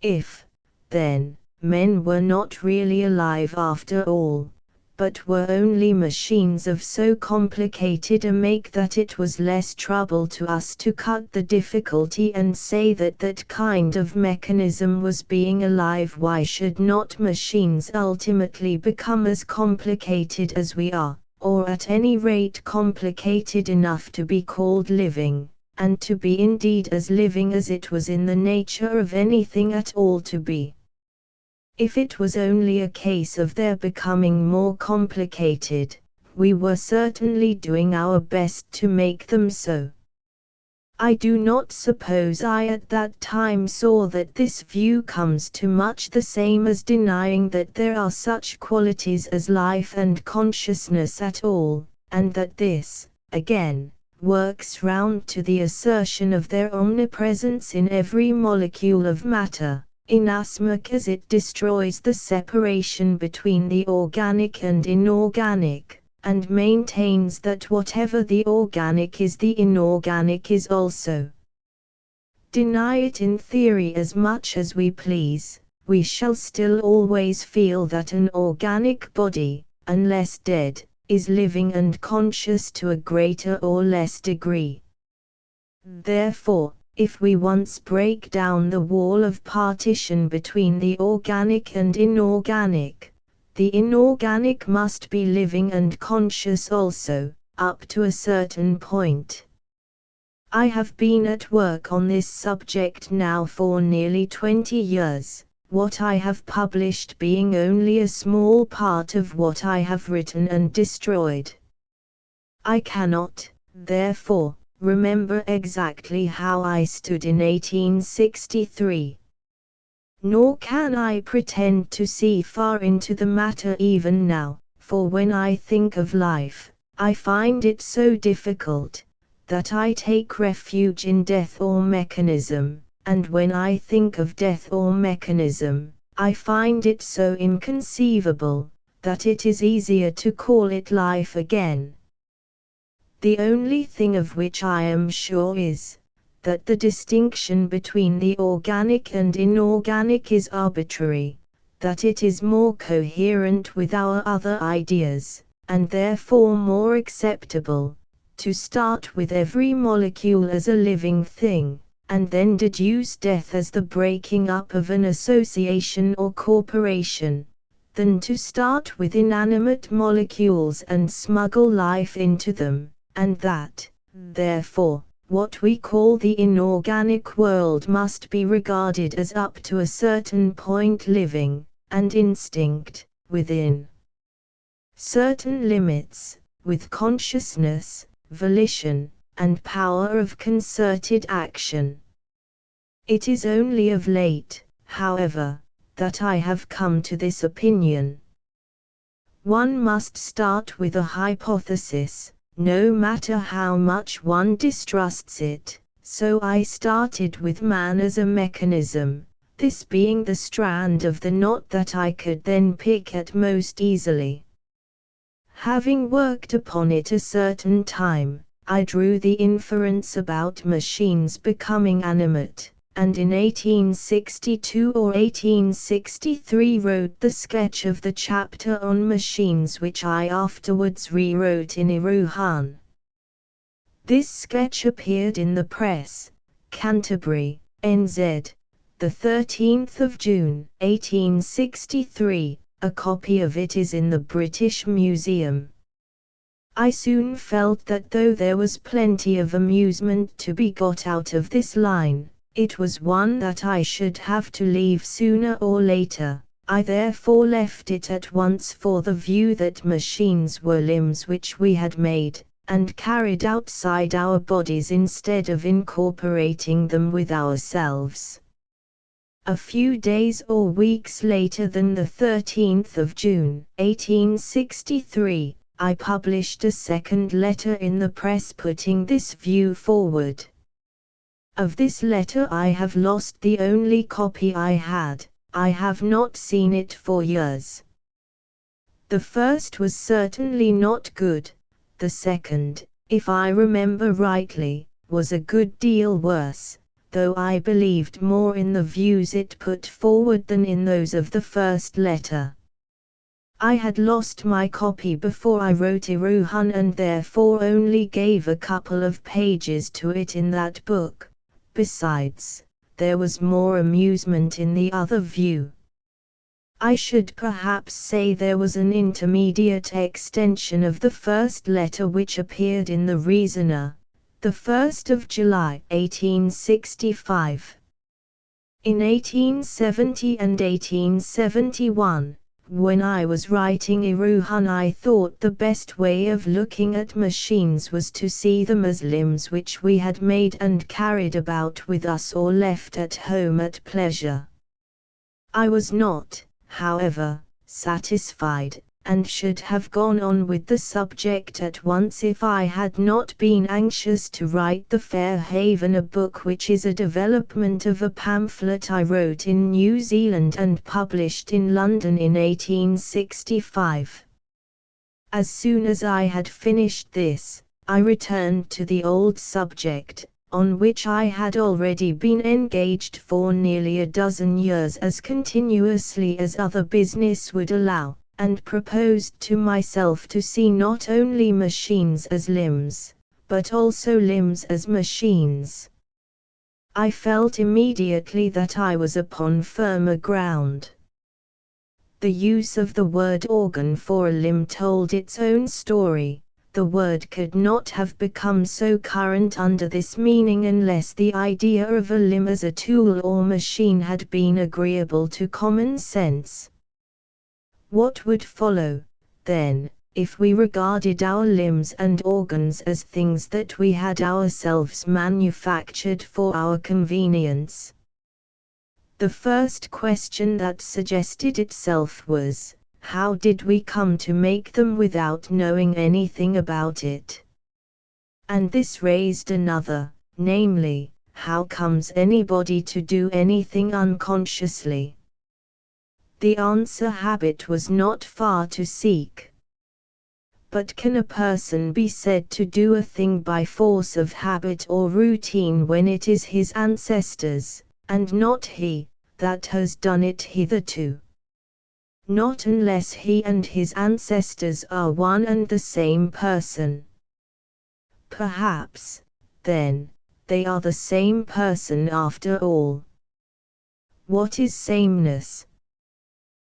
If, then, men were not really alive after all, but were only machines of so complicated a make that it was less trouble to us to cut the difficulty and say that that kind of mechanism was being alive, why should not machines ultimately become as complicated as we are, or at any rate complicated enough to be called living, and to be indeed as living as it was in the nature of anything at all to be? If it was only a case of their becoming more complicated, we were certainly doing our best to make them so. I do not suppose I at that time saw that this view comes to much the same as denying that there are such qualities as life and consciousness at all, and that this, again, works round to the assertion of their omnipresence in every molecule of matter, inasmuch as it destroys the separation between the organic and inorganic, and maintains that whatever the organic is, the inorganic is also. Deny it in theory as much as we please, we shall still always feel that an organic body, unless dead, is living and conscious to a greater or less degree. Therefore, if we once break down the wall of partition between the organic and inorganic, the inorganic must be living and conscious also, up to a certain point. I have been at work on this subject now for nearly 20 years, what I have published being only a small part of what I have written and destroyed. I cannot, therefore, remember exactly how I stood in 1863. Nor can I pretend to see far into the matter even now, for when I think of life, I find it so difficult, that I take refuge in death or mechanism, and when I think of death or mechanism, I find it so inconceivable, that it is easier to call it life again. The only thing of which I am sure is, that the distinction between the organic and inorganic is arbitrary, that it is more coherent with our other ideas, and therefore more acceptable, to start with every molecule as a living thing, and then deduce death as the breaking up of an association or corporation, than to start with inanimate molecules and smuggle life into them, and that, therefore, what we call the inorganic world must be regarded as up to a certain point living, and instinct, within certain limits, with consciousness, volition, and power of concerted action. It is only of late, however, that I have come to this opinion. One must start with a hypothesis, no matter how much one distrusts it, so I started with man as a mechanism, this being the strand of the knot that I could then pick at most easily. Having worked upon it a certain time, I drew the inference about machines becoming animate, and in 1862 or 1863 wrote the sketch of the chapter on machines which I afterwards rewrote in Iruhan. This sketch appeared in the press, Canterbury, NZ, the 13th of June, 1863, a copy of it is in the British Museum. I soon felt that though there was plenty of amusement to be got out of this line, it was one that I should have to leave sooner or later. I therefore left it at once for the view that machines were limbs which we had made, and carried outside our bodies instead of incorporating them with ourselves. A few days or weeks later than the 13th of June, 1863, I published a second letter in the press putting this view forward. Of this letter I have lost the only copy I had. I have not seen it for years. The first was certainly not good. The second, if I remember rightly, was a good deal worse, though I believed more in the views it put forward than in those of the first letter. I had lost my copy before I wrote Iruhan and therefore only gave a couple of pages to it in that book. Besides, there was more amusement in the other view. I should perhaps say there was an intermediate extension of the first letter which appeared in the Reasoner, the 1st of July, 1865. In 1870 and 1871, when I was writing Iruhan, I thought the best way of looking at machines was to see them as limbs which we had made and carried about with us or left at home at pleasure. I was not, however, satisfied, and should have gone on with the subject at once if I had not been anxious to write the Fair Haven, a book which is a development of a pamphlet I wrote in New Zealand and published in London in 1865. As soon as I had finished this, I returned to the old subject, on which I had already been engaged for nearly a dozen years as continuously as other business would allow, and proposed to myself to see not only machines as limbs, but also limbs as machines. I felt immediately that I was upon firmer ground. The use of the word organ for a limb told its own story. The word could not have become so current under this meaning unless the idea of a limb as a tool or machine had been agreeable to common sense. What would follow, then, if we regarded our limbs and organs as things that we had ourselves manufactured for our convenience? The first question that suggested itself was, how did we come to make them without knowing anything about it? And this raised another, namely, how comes anybody to do anything unconsciously? The answer: habit was not far to seek. But can a person be said to do a thing by force of habit or routine when it is his ancestors, and not he, that has done it hitherto? Not unless he and his ancestors are one and the same person. Perhaps, then, they are the same person after all. What is sameness?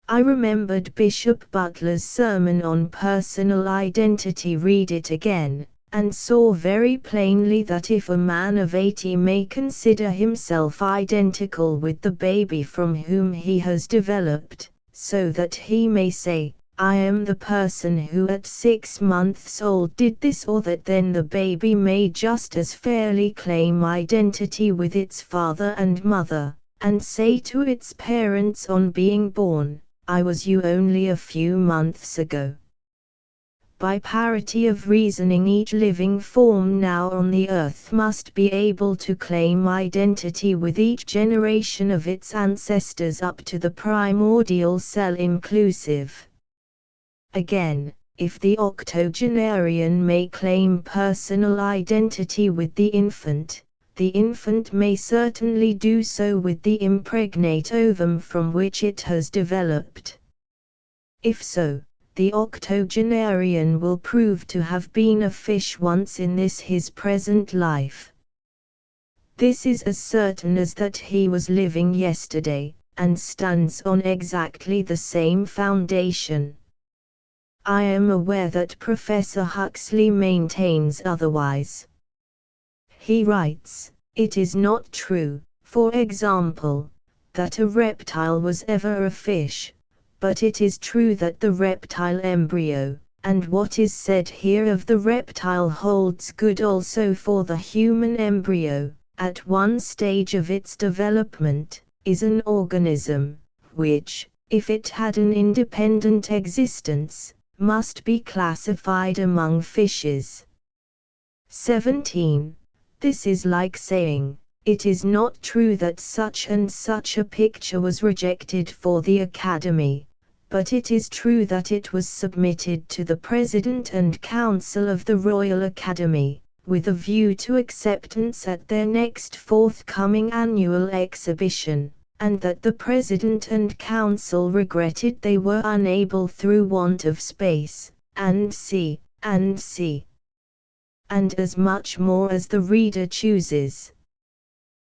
I remembered Bishop Butler's sermon on personal identity. Read it again, and saw very plainly that if a man of 80 may consider himself identical with the baby from whom he has developed, so that he may say, I am the person who at 6 months old did this or that, then the baby may just as fairly claim identity with its father and mother, and say to its parents on being born, I was you only a few months ago. By parity of reasoning, each living form now on the earth must be able to claim identity with each generation of its ancestors up to the primordial cell inclusive. Again, if the octogenarian may claim personal identity with the infant may certainly do so with the impregnate ovum from which it has developed. If so, the octogenarian will prove to have been a fish once in this his present life. This is as certain as that he was living yesterday, and stands on exactly the same foundation. I am aware that Professor Huxley maintains otherwise. He writes, "It is not true, for example, that a reptile was ever a fish, but it is true that the reptile embryo, and what is said here of the reptile holds good also for the human embryo, at one stage of its development, is an organism, which, if it had an independent existence, must be classified among fishes." 17. This is like saying, "It is not true that such and such a picture was rejected for the Academy, but it is true that it was submitted to the President and Council of the Royal Academy, with a view to acceptance at their next forthcoming annual exhibition, and that the President and Council regretted they were unable through want of space, and as much more as the reader chooses.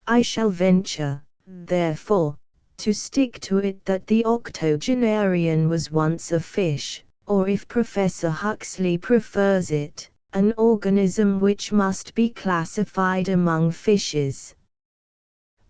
I shall venture, therefore, to stick to it that the octogenarian was once a fish, or if Professor Huxley prefers it, an organism which must be classified among fishes.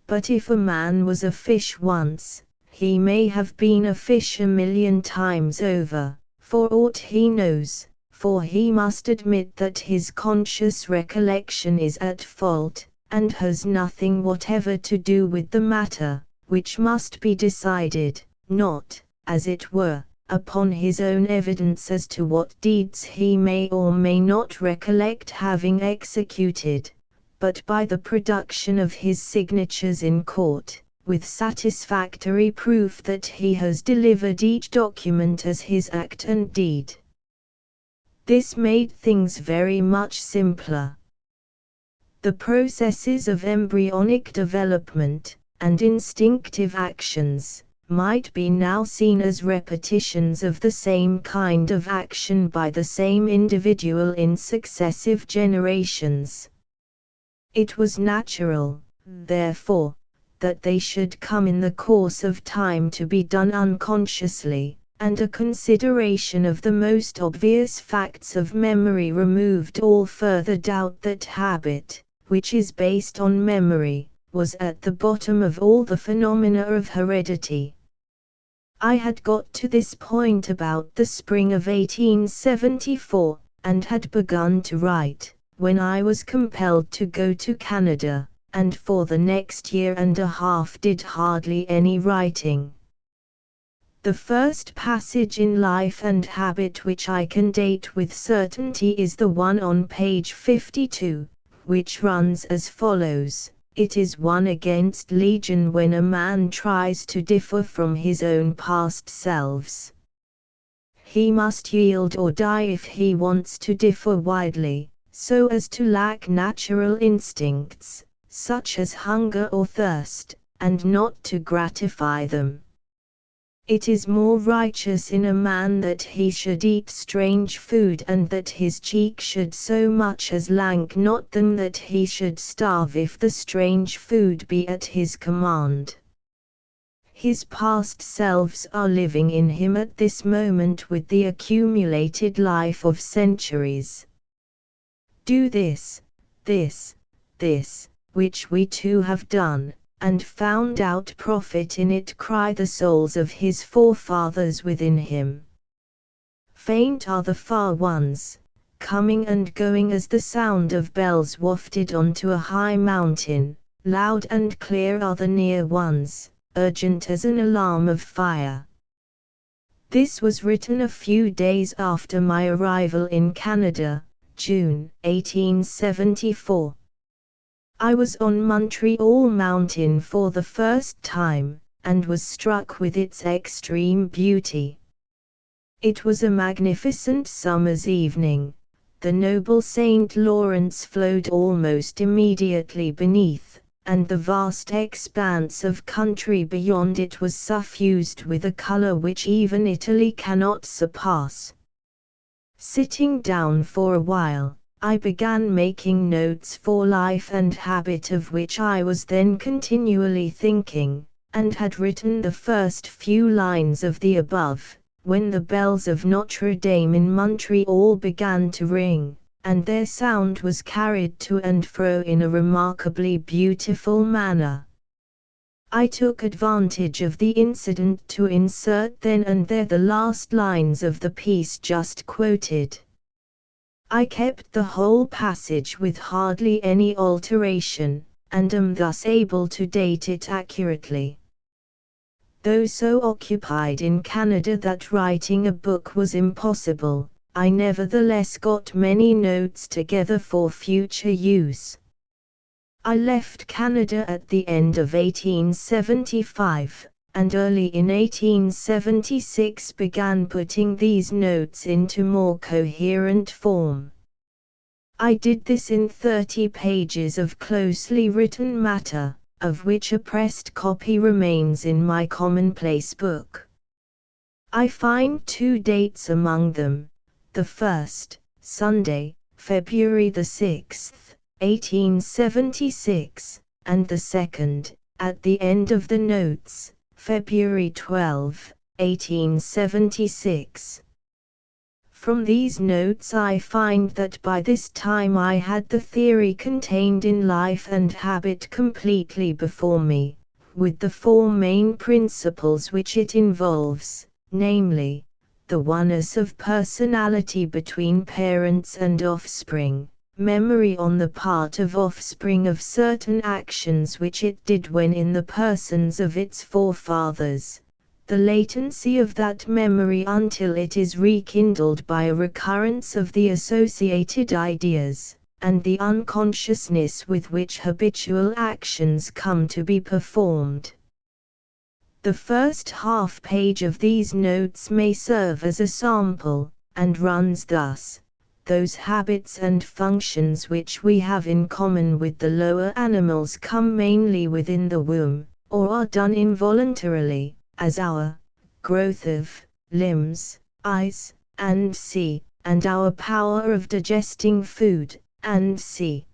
But if a man was a fish once, he may have been a fish 1,000,000 times over, for aught he knows, for he must admit that his conscious recollection is at fault, and has nothing whatever to do with the matter, which must be decided, not, as it were, upon his own evidence as to what deeds he may or may not recollect having executed, but by the production of his signatures in court, with satisfactory proof that he has delivered each document as his act and deed. This made things very much simpler. The processes of embryonic development, and instinctive actions, might be now seen as repetitions of the same kind of action by the same individual in successive generations. It was natural, therefore, that they should come in the course of time to be done unconsciously, and a consideration of the most obvious facts of memory removed all further doubt that habit, which is based on memory, was at the bottom of all the phenomena of heredity. I had got to this point about the spring of 1874, and had begun to write, when I was compelled to go to Canada, and for the next year and a half did hardly any writing. The first passage in Life and Habit which I can date with certainty is the one on page 52, which runs as follows: "It is one against legion when a man tries to differ from his own past selves. He must yield or die if he wants to differ widely, so as to lack natural instincts, such as hunger or thirst, and not to gratify them. It is more righteous in a man that he should eat strange food and that his cheek should so much as lank not than that he should starve if the strange food be at his command. His past selves are living in him at this moment with the accumulated life of centuries. Do this, which we too have done, and found out profit in it, cry the souls of his forefathers within him. Faint are the far ones, coming and going as the sound of bells wafted onto a high mountain, loud and clear are the near ones, urgent as an alarm of fire." This was written a few days after my arrival in Canada, June 1874. I was on Montreal Mountain for the first time, and was struck with its extreme beauty. It was a magnificent summer's evening. The noble St. Lawrence flowed almost immediately beneath, and the vast expanse of country beyond it was suffused with a color which even Italy cannot surpass. Sitting down for a while, I began making notes for life and habit, of which I was then continually thinking, and had written the first few lines of the above, when the bells of Notre Dame in Montreal began to ring, and their sound was carried to and fro in a remarkably beautiful manner. I took advantage of the incident to insert then and there the last lines of the piece just quoted. I kept the whole passage with hardly any alteration, and am thus able to date it accurately. Though so occupied in Canada that writing a book was impossible, I nevertheless got many notes together for future use. I left Canada at the end of 1875, and early in 1876 began putting these notes into more coherent form. I did this in 30 pages of closely written matter, of which a pressed copy remains in my commonplace book. I find 2 dates among them, the first, Sunday, February the 6th, 1876, and the second, at the end of the notes, February 12, 1876. From these notes I find that by this time I had the theory contained in Life and Habit completely before me, with the 4 main principles which it involves, namely, the oneness of personality between parents and offspring, memory on the part of offspring of certain actions which it did when in the persons of its forefathers, the latency of that memory until it is rekindled by a recurrence of the associated ideas, and the unconsciousness with which habitual actions come to be performed. The first half page of these notes may serve as a sample, and runs thus: those habits and functions which we have in common with the lower animals come mainly within the womb, or are done involuntarily, as our growth of limbs, eyes, and see, and our power of digesting food, and see.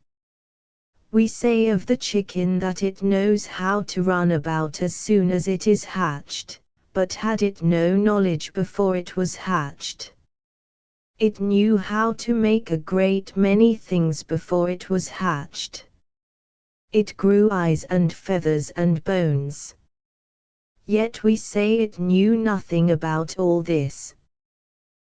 We say of the chicken that it knows how to run about as soon as it is hatched, but had it no knowledge before it was hatched? It knew how to make a great many things before it was hatched. It grew eyes and feathers and bones. Yet we say it knew nothing about all this.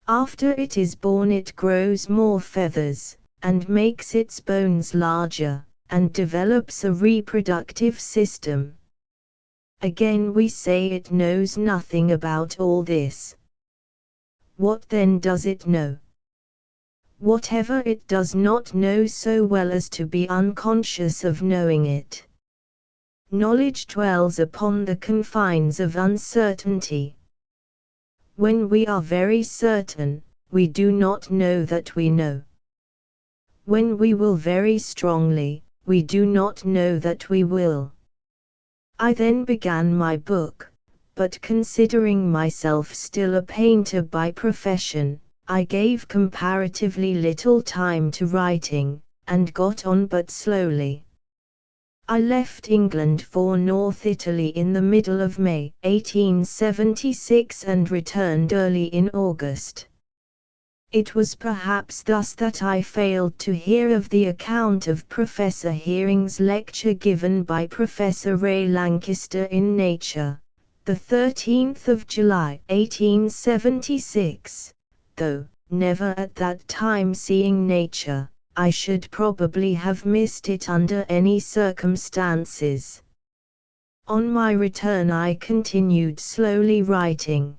After it is born it grows more feathers, and makes its bones larger, and develops a reproductive system. Again we say it knows nothing about all this. What then does it know? Whatever it does not know so well as to be unconscious of knowing it. Knowledge dwells upon the confines of uncertainty. When we are very certain, we do not know that we know. When we will very strongly, we do not know that we will. I then began my book, but considering myself still a painter by profession, I gave comparatively little time to writing, and got on but slowly. I left England for North Italy in the middle of May 1876 and returned early in August. It was perhaps thus that I failed to hear of the account of Professor Hearing's lecture given by Professor Ray Lancaster in Nature, the 13th of July 1876, though, never at that time seeing Nature, I should probably have missed it under any circumstances. On my return I continued slowly writing.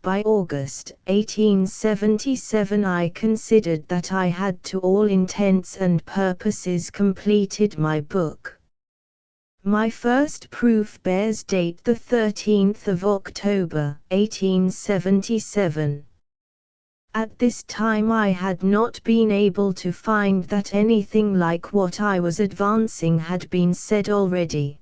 By August 1877 I considered that I had to all intents and purposes completed my book. My first proof bears date the 13th of October 1877. At this time I had not been able to find that anything like what I was advancing had been said already.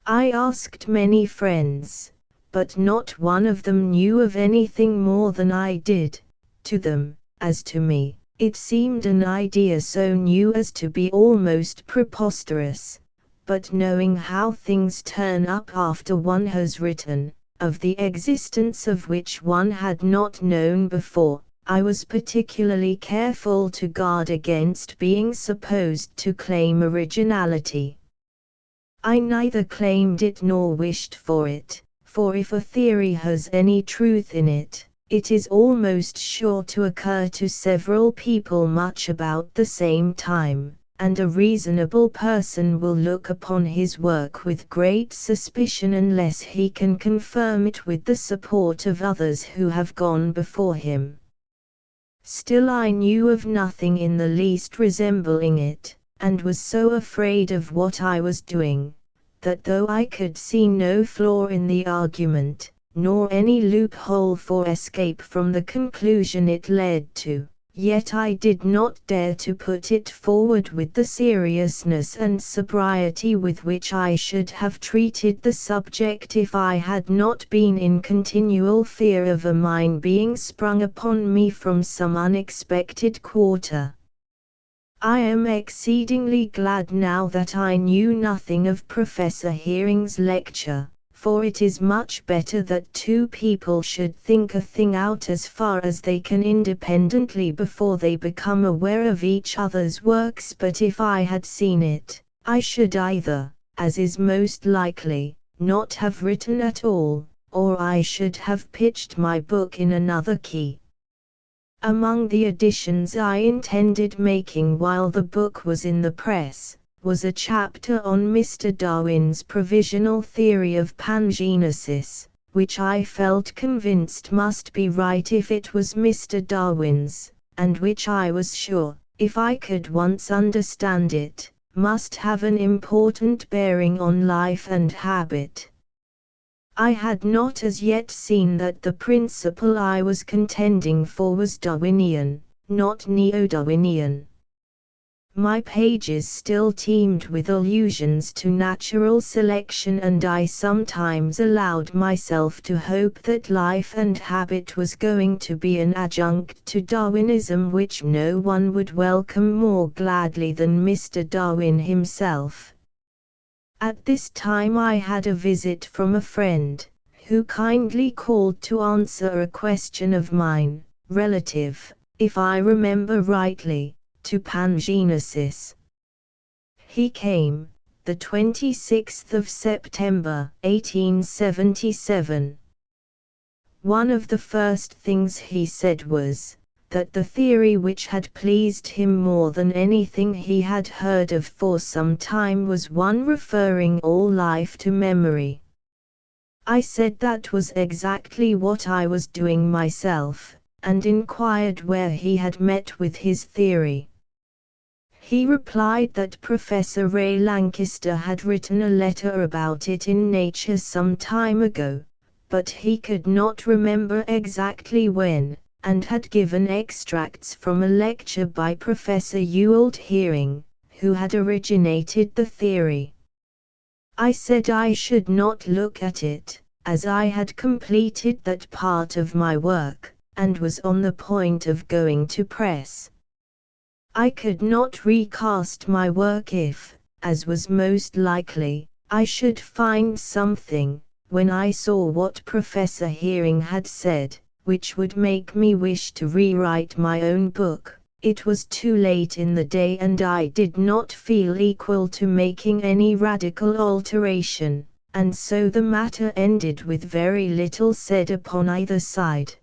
I asked many friends, but not one of them knew of anything more than I did. To them, as to me, It seemed an idea so new as to be almost preposterous, but knowing how things turn up after one has written, of the existence of which one had not known before, I was particularly careful to guard against being supposed to claim originality. I neither claimed it nor wished for it, for if a theory has any truth in it, it is almost sure to occur to several people much about the same time, and a reasonable person will look upon his work with great suspicion unless he can confirm it with the support of others who have gone before him. Still I knew of nothing in the least resembling it, and was so afraid of what I was doing, that though I could see no flaw in the argument, nor any loophole for escape from the conclusion it led to, yet I did not dare to put it forward with the seriousness and sobriety with which I should have treated the subject if I had not been in continual fear of a mine being sprung upon me from some unexpected quarter. I am exceedingly glad now that I knew nothing of Professor Hearing's lecture, for it is much better that two people should think a thing out as far as they can independently before they become aware of each other's works. But if I had seen it, I should either, as is most likely, not have written at all, or I should have pitched my book in another key. Among the additions I intended making while the book was in the press, was a chapter on Mr. Darwin's provisional theory of pangenesis, which I felt convinced must be right if it was Mr. Darwin's, and which I was sure, if I could once understand it, must have an important bearing on life and habit. I had not as yet seen that the principle I was contending for was Darwinian, not neo-Darwinian. My pages still teemed with allusions to natural selection, and I sometimes allowed myself to hope that life and habit was going to be an adjunct to Darwinism which no one would welcome more gladly than Mr. Darwin himself. At this time I had a visit from a friend, who kindly called to answer a question of mine, relative, if I remember rightly, to pangenesis. He came, the 26th of September, 1877. One of the first things he said was, that the theory which had pleased him more than anything he had heard of for some time was one referring all life to memory. I said that was exactly what I was doing myself, and inquired where he had met with his theory. He replied that Professor Ray Lankester had written a letter about it in Nature some time ago, but he could not remember exactly when, and had given extracts from a lecture by Professor Ewald Hearing, who had originated the theory. I said I should not look at it, as I had completed that part of my work, and was on the point of going to press. I could not recast my work if, as was most likely, I should find something, when I saw what Professor Hearing had said, which would make me wish to rewrite my own book. It was too late in the day and I did not feel equal to making any radical alteration, and so the matter ended with very little said upon either side.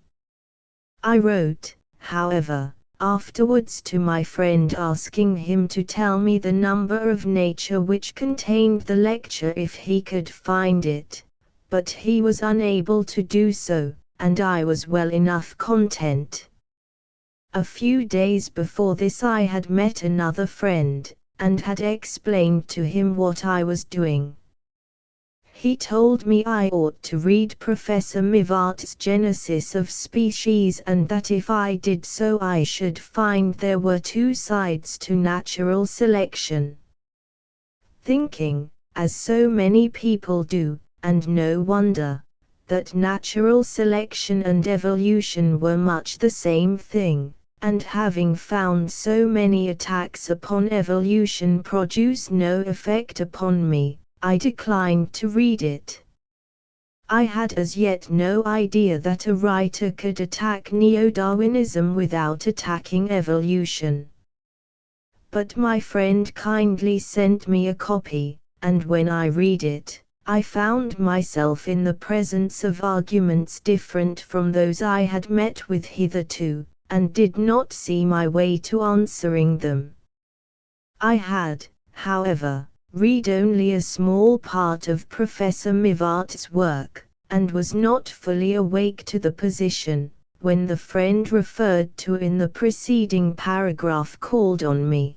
I wrote, however, afterwards to my friend asking him to tell me the number of Nature which contained the lecture if he could find it, but he was unable to do so, and I was well enough content. A few days before this I had met another friend, and had explained to him what I was doing. He told me I ought to read Professor Mivart's Genesis of Species, and that if I did so I should find there were two sides to natural selection. Thinking, as so many people do, and no wonder, that natural selection and evolution were much the same thing, and having found so many attacks upon evolution produce no effect upon me, I declined to read it. I had as yet no idea that a writer could attack neo-Darwinism without attacking evolution. But my friend kindly sent me a copy, and when I read it, I found myself in the presence of arguments different from those I had met with hitherto, and did not see my way to answering them. I had, however, read only a small part of Professor Mivart's work, and was not fully awake to the position, when the friend referred to in the preceding paragraph called on me.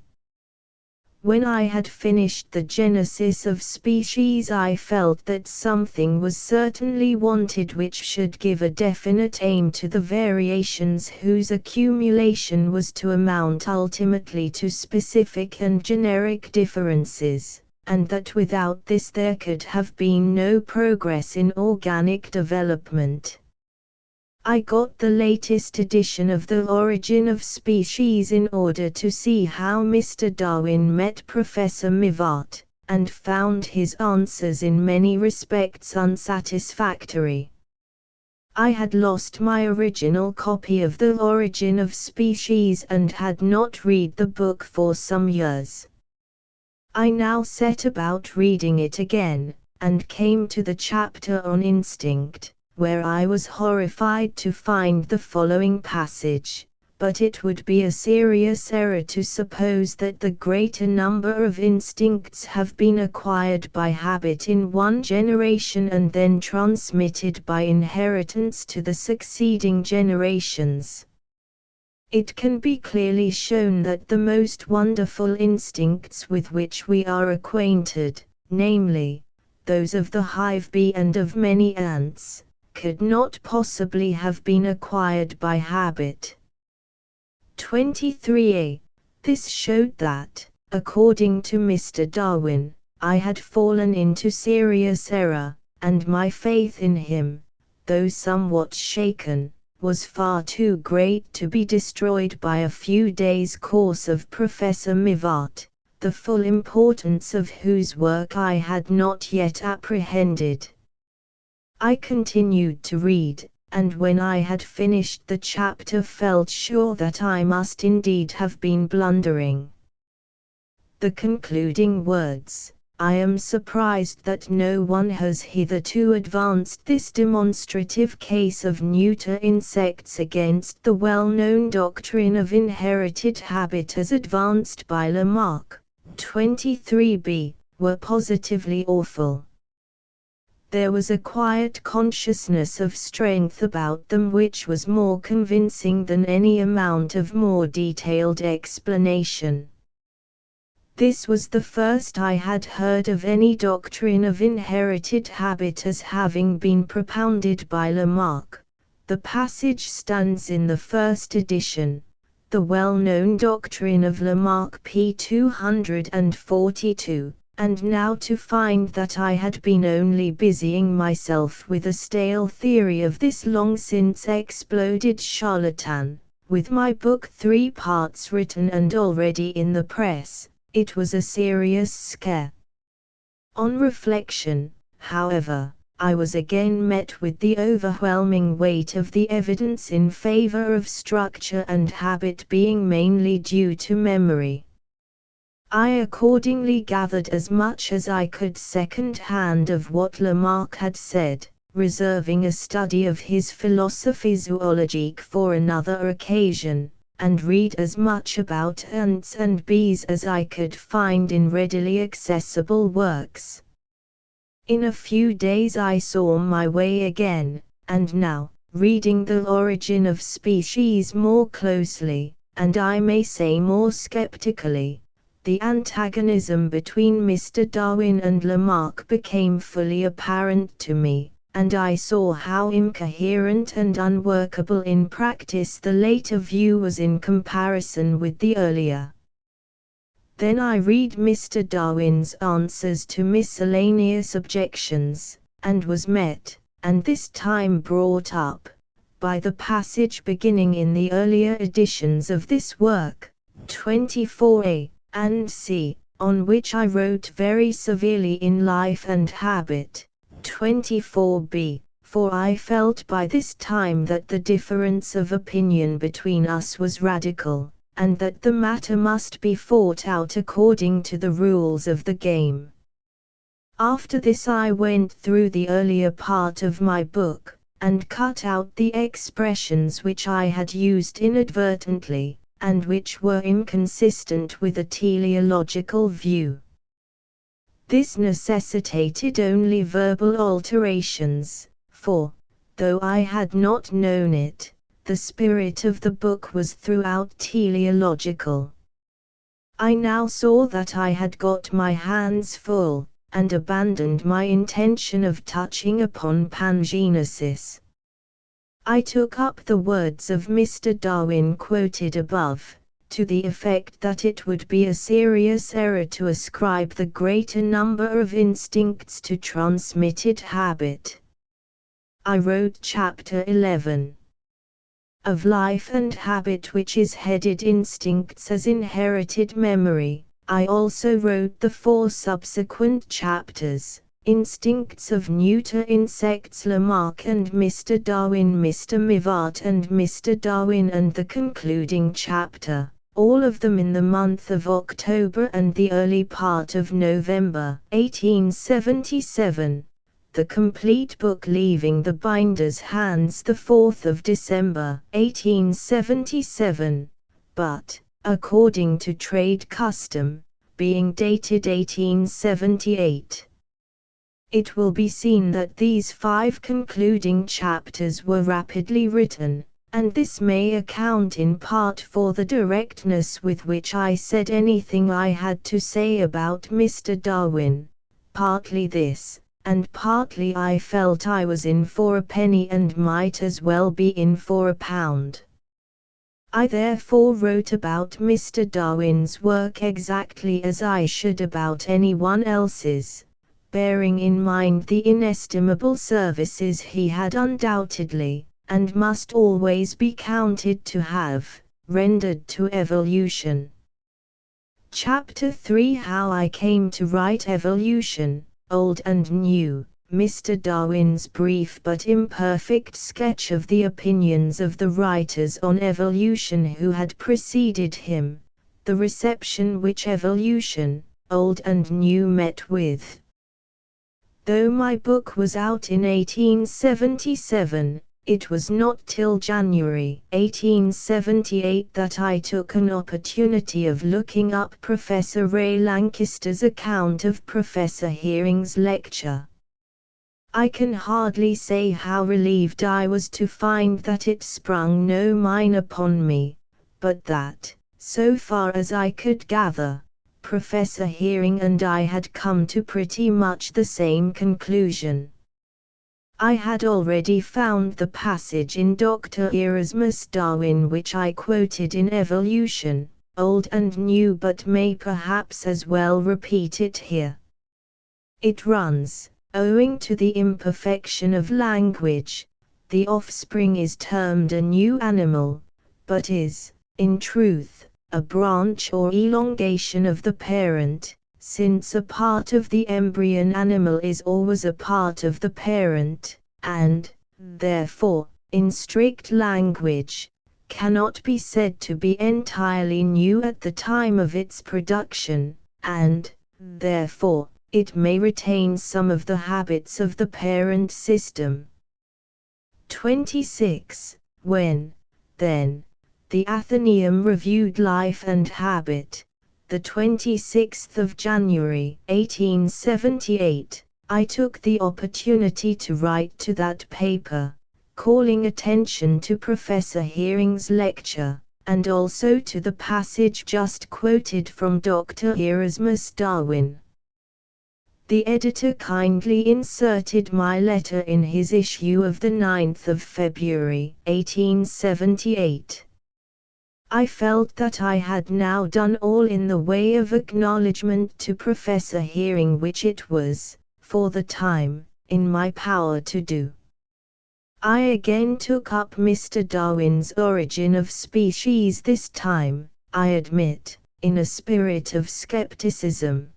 When I had finished the Genesis of Species, I felt that something was certainly wanted which should give a definite aim to the variations whose accumulation was to amount ultimately to specific and generic differences, and that without this there could have been no progress in organic development. I got the latest edition of The Origin of Species in order to see how Mr. Darwin met Professor Mivart, and found his answers in many respects unsatisfactory. I had lost my original copy of The Origin of Species and had not read the book for some years. I now set about reading it again, and came to the chapter on instinct, where I was horrified to find the following passage: "But it would be a serious error to suppose that the greater number of instincts have been acquired by habit in one generation and then transmitted by inheritance to the succeeding generations. It can be clearly shown that the most wonderful instincts with which we are acquainted, namely, those of the hive bee and of many ants, could not possibly have been acquired by habit." 23a. This showed that, according to Mr. Darwin, I had fallen into serious error, and my faith in him, though somewhat shaken, was far too great to be destroyed by a few days' course of Professor Mivart, the full importance of whose work I had not yet apprehended. I continued to read, and when I had finished the chapter felt sure that I must indeed have been blundering. The concluding words, "I am surprised that no one has hitherto advanced this demonstrative case of neuter insects against the well-known doctrine of inherited habit as advanced by Lamarck," 23b, were positively awful. There was a quiet consciousness of strength about them which was more convincing than any amount of more detailed explanation. This was the first I had heard of any doctrine of inherited habit as having been propounded by Lamarck. The passage stands in the first edition, the well-known doctrine of Lamarck p. 242. And now to find that I had been only busying myself with a stale theory of this long since exploded charlatan, with my book 3 parts written and already in the press, it was a serious scare. On reflection, however, I was again met with the overwhelming weight of the evidence in favor of structure and habit being mainly due to memory. I accordingly gathered as much as I could second-hand of what Lamarck had said, reserving a study of his Philosophie zoologique for another occasion, and read as much about ants and bees as I could find in readily accessible works. In a few days I saw my way again, and now, reading The Origin of Species more closely, and I may say more skeptically, the antagonism between Mr. Darwin and Lamarck became fully apparent to me, and I saw how incoherent and unworkable in practice the later view was in comparison with the earlier. Then I read Mr. Darwin's answers to miscellaneous objections, and was met, and this time brought up, by the passage beginning in the earlier editions of this work, 24a and c, on which I wrote very severely in Life and Habit, 24b, for I felt by this time that the difference of opinion between us was radical, and that the matter must be fought out according to the rules of the game. After this I went through the earlier part of my book, and cut out the expressions which I had used inadvertently, and which were inconsistent with a teleological view. This necessitated only verbal alterations, for, though I had not known it, the spirit of the book was throughout teleological. I now saw that I had got my hands full, and abandoned my intention of touching upon pangenesis. I took up the words of Mr. Darwin quoted above, to the effect that it would be a serious error to ascribe the greater number of instincts to transmitted habit. I wrote Chapter 11 of Life and Habit, which is headed Instincts as Inherited Memory. I also wrote the 4 subsequent chapters, Instincts of Neuter Insects, Lamarck and Mr. Darwin, Mr. Mivart and Mr. Darwin, and the concluding chapter, all of them in the month of October and the early part of November, 1877. The complete book leaving the binder's hands the 4th of December, 1877, but, according to trade custom, being dated 1878. It will be seen that these 5 concluding chapters were rapidly written, and this may account in part for the directness with which I said anything I had to say about Mr. Darwin, partly this, and partly I felt I was in for a penny and might as well be in for a pound. I therefore wrote about Mr. Darwin's work exactly as I should about anyone else's, bearing in mind the inestimable services he had undoubtedly, and must always be counted to have, rendered to evolution. Chapter 3: How I Came to Write Evolution, Old and New. Mr. Darwin's brief but imperfect sketch of the opinions of the writers on evolution who had preceded him, the reception which evolution, old and new, met with. Though my book was out in 1877, it was not till January 1878 that I took an opportunity of looking up Professor Ray Lancaster's account of Professor Hering's lecture. I can hardly say how relieved I was to find that it sprung no mine upon me, but that, so far as I could gather, Professor Hering and I had come to pretty much the same conclusion. I had already found the passage in Dr. Erasmus Darwin which I quoted in Evolution, Old and New, but may perhaps as well repeat it here. It runs, owing to the imperfection of language, the offspring is termed a new animal, but is, in truth, a branch or elongation of the parent, since a part of the embryon animal is always a part of the parent, and, therefore, in strict language, cannot be said to be entirely new at the time of its production, and, therefore, it may retain some of the habits of the parent system. 26. When, then, the Athenaeum reviewed Life and Habit, the 26th of January, 1878, I took the opportunity to write to that paper, calling attention to Professor Hering's lecture, and also to the passage just quoted from Dr. Erasmus Darwin. The editor kindly inserted my letter in his issue of the 9th of February, 1878. I felt that I had now done all in the way of acknowledgment to Professor Hering which it was, for the time, in my power to do. I again took up Mr. Darwin's Origin of Species, this time, I admit, in a spirit of skepticism.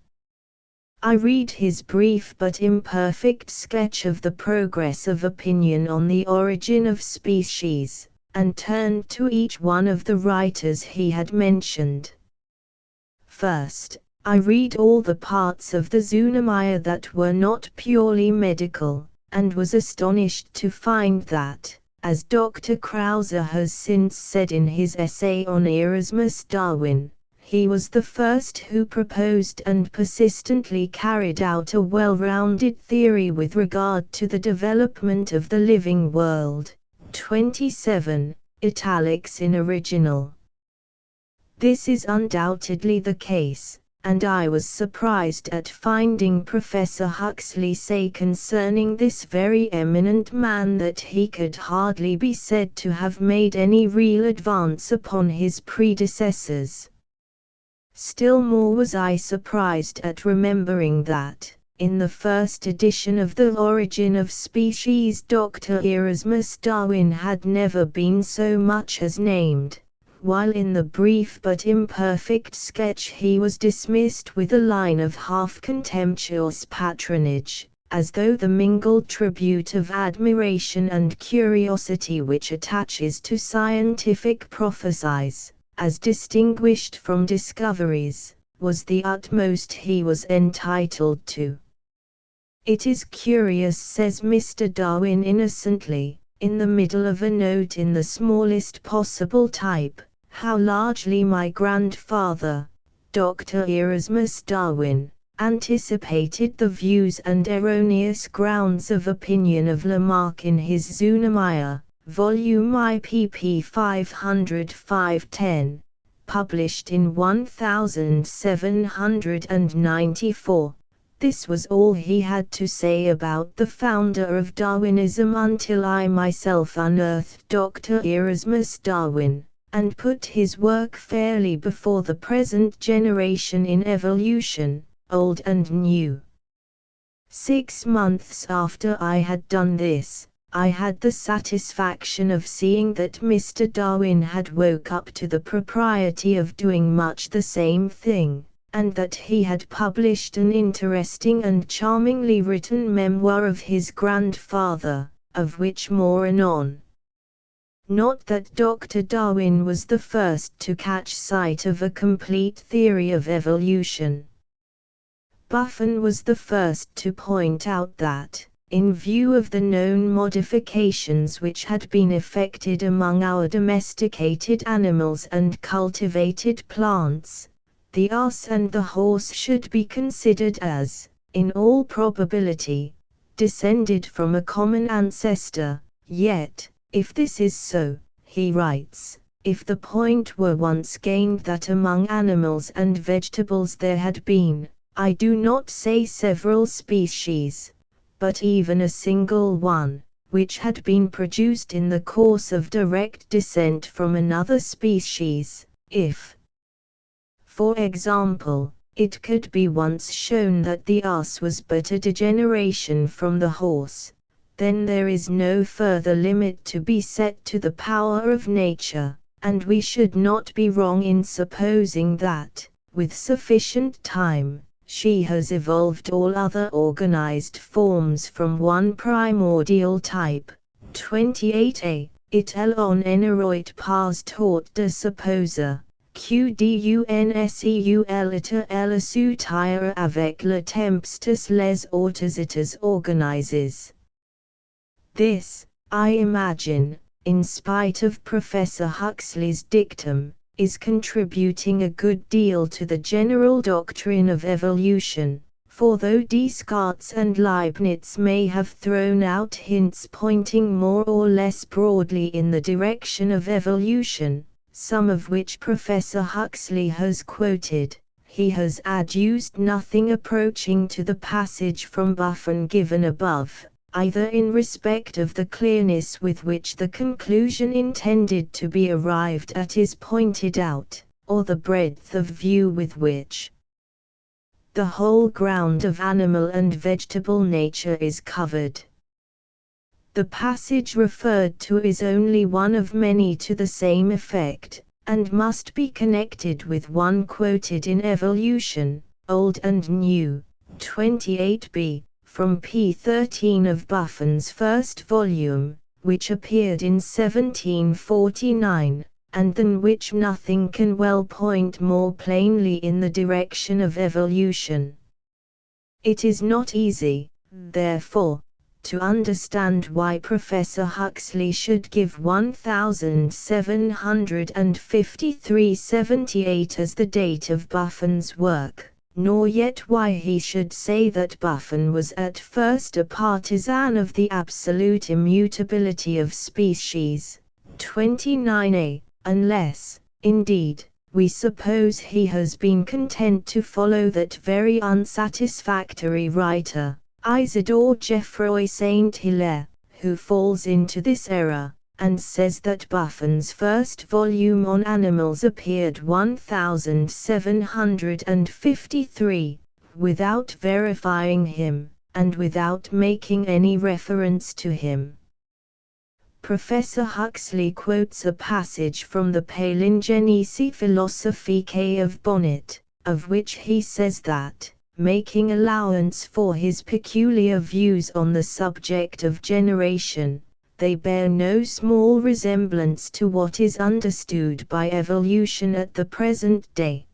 I read his brief but imperfect sketch of the progress of opinion on the origin of species, and turned to each one of the writers he had mentioned. First, I read all the parts of the Zoonomia that were not purely medical, and was astonished to find that, as Dr. Krause has since said in his essay on Erasmus Darwin, he was the first who proposed and persistently carried out a well-rounded theory with regard to the development of the living world. 27, italics in original. This is undoubtedly the case, and I was surprised at finding Professor Huxley say concerning this very eminent man that he could hardly be said to have made any real advance upon his predecessors. Still more was I surprised at remembering that, in the first edition of The Origin of Species, Dr. Erasmus Darwin had never been so much as named, while in the brief but imperfect sketch he was dismissed with a line of half-contemptuous patronage, as though the mingled tribute of admiration and curiosity which attaches to scientific prophecies, as distinguished from discoveries, was the utmost he was entitled to. It is curious, says Mr. Darwin innocently, in the middle of a note in the smallest possible type, how largely my grandfather, Dr. Erasmus Darwin, anticipated the views and erroneous grounds of opinion of Lamarck in his Zoonomia, volume IPP 505-10, published in 1794. This was all he had to say about the founder of Darwinism until I myself unearthed Dr. Erasmus Darwin, and put his work fairly before the present generation in evolution, old and new. 6 months after I had done this, I had the satisfaction of seeing that Mr. Darwin had woke up to the propriety of doing much the same thing, and that he had published an interesting and charmingly written memoir of his grandfather, of which more anon. Not that Dr. Darwin was the first to catch sight of a complete theory of evolution. Buffon was the first to point out that, in view of the known modifications which had been effected among our domesticated animals and cultivated plants, the ass and the horse should be considered as, in all probability, descended from a common ancestor. Yet, if this is so, he writes, if the point were once gained that among animals and vegetables there had been, I do not say several species, but even a single one, which had been produced in the course of direct descent from another species, if, for example, it could be once shown that the ass was but a degeneration from the horse, then there is no further limit to be set to the power of nature, and we should not be wrong in supposing that, with sufficient time, she has evolved all other organized forms from one primordial type. 28a. It on eneroit pas tort de supposer, qdunseul et soutire avec le tempstus les autres organizes. This, I imagine, in spite of Professor Huxley's dictum, is contributing a good deal to the general doctrine of evolution, for though Descartes and Leibniz may have thrown out hints pointing more or less broadly in the direction of evolution, some of which Professor Huxley has quoted, he has adduced nothing approaching to the passage from Buffon given above, either in respect of the clearness with which the conclusion intended to be arrived at is pointed out, or the breadth of view with which the whole ground of animal and vegetable nature is covered. The passage referred to is only one of many to the same effect, and must be connected with one quoted in Evolution, Old and New, 28b, from p. 13 of Buffon's first volume, which appeared in 1749, and than which nothing can well point more plainly in the direction of evolution. It is not easy, therefore, to understand why Professor Huxley should give 1753-78 as the date of Buffon's work, nor yet why he should say that Buffon was at first a partisan of the absolute immutability of species, 29a, unless, indeed, we suppose he has been content to follow that very unsatisfactory writer, Isidore Geoffroy Saint-Hilaire, who falls into this error, and says that Buffon's first volume on animals appeared 1753, without verifying him, and without making any reference to him. Professor Huxley quotes a passage from the Palingenesi Philosophicae of Bonnet, of which he says that, making allowance for his peculiar views on the subject of generation, they bear no small resemblance to what is understood by evolution at the present day.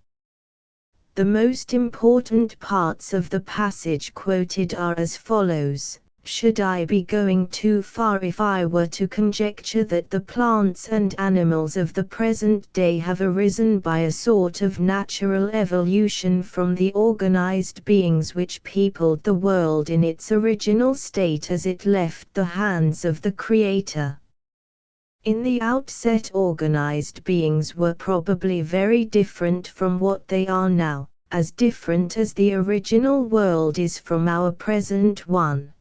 The most important parts of the passage quoted are as follows. Should I be going too far if I were to conjecture that the plants and animals of the present day have arisen by a sort of natural evolution from the organized beings which peopled the world in its original state as it left the hands of the Creator? In the outset, organized beings were probably very different from what they are now, as different as the original world is from our present one.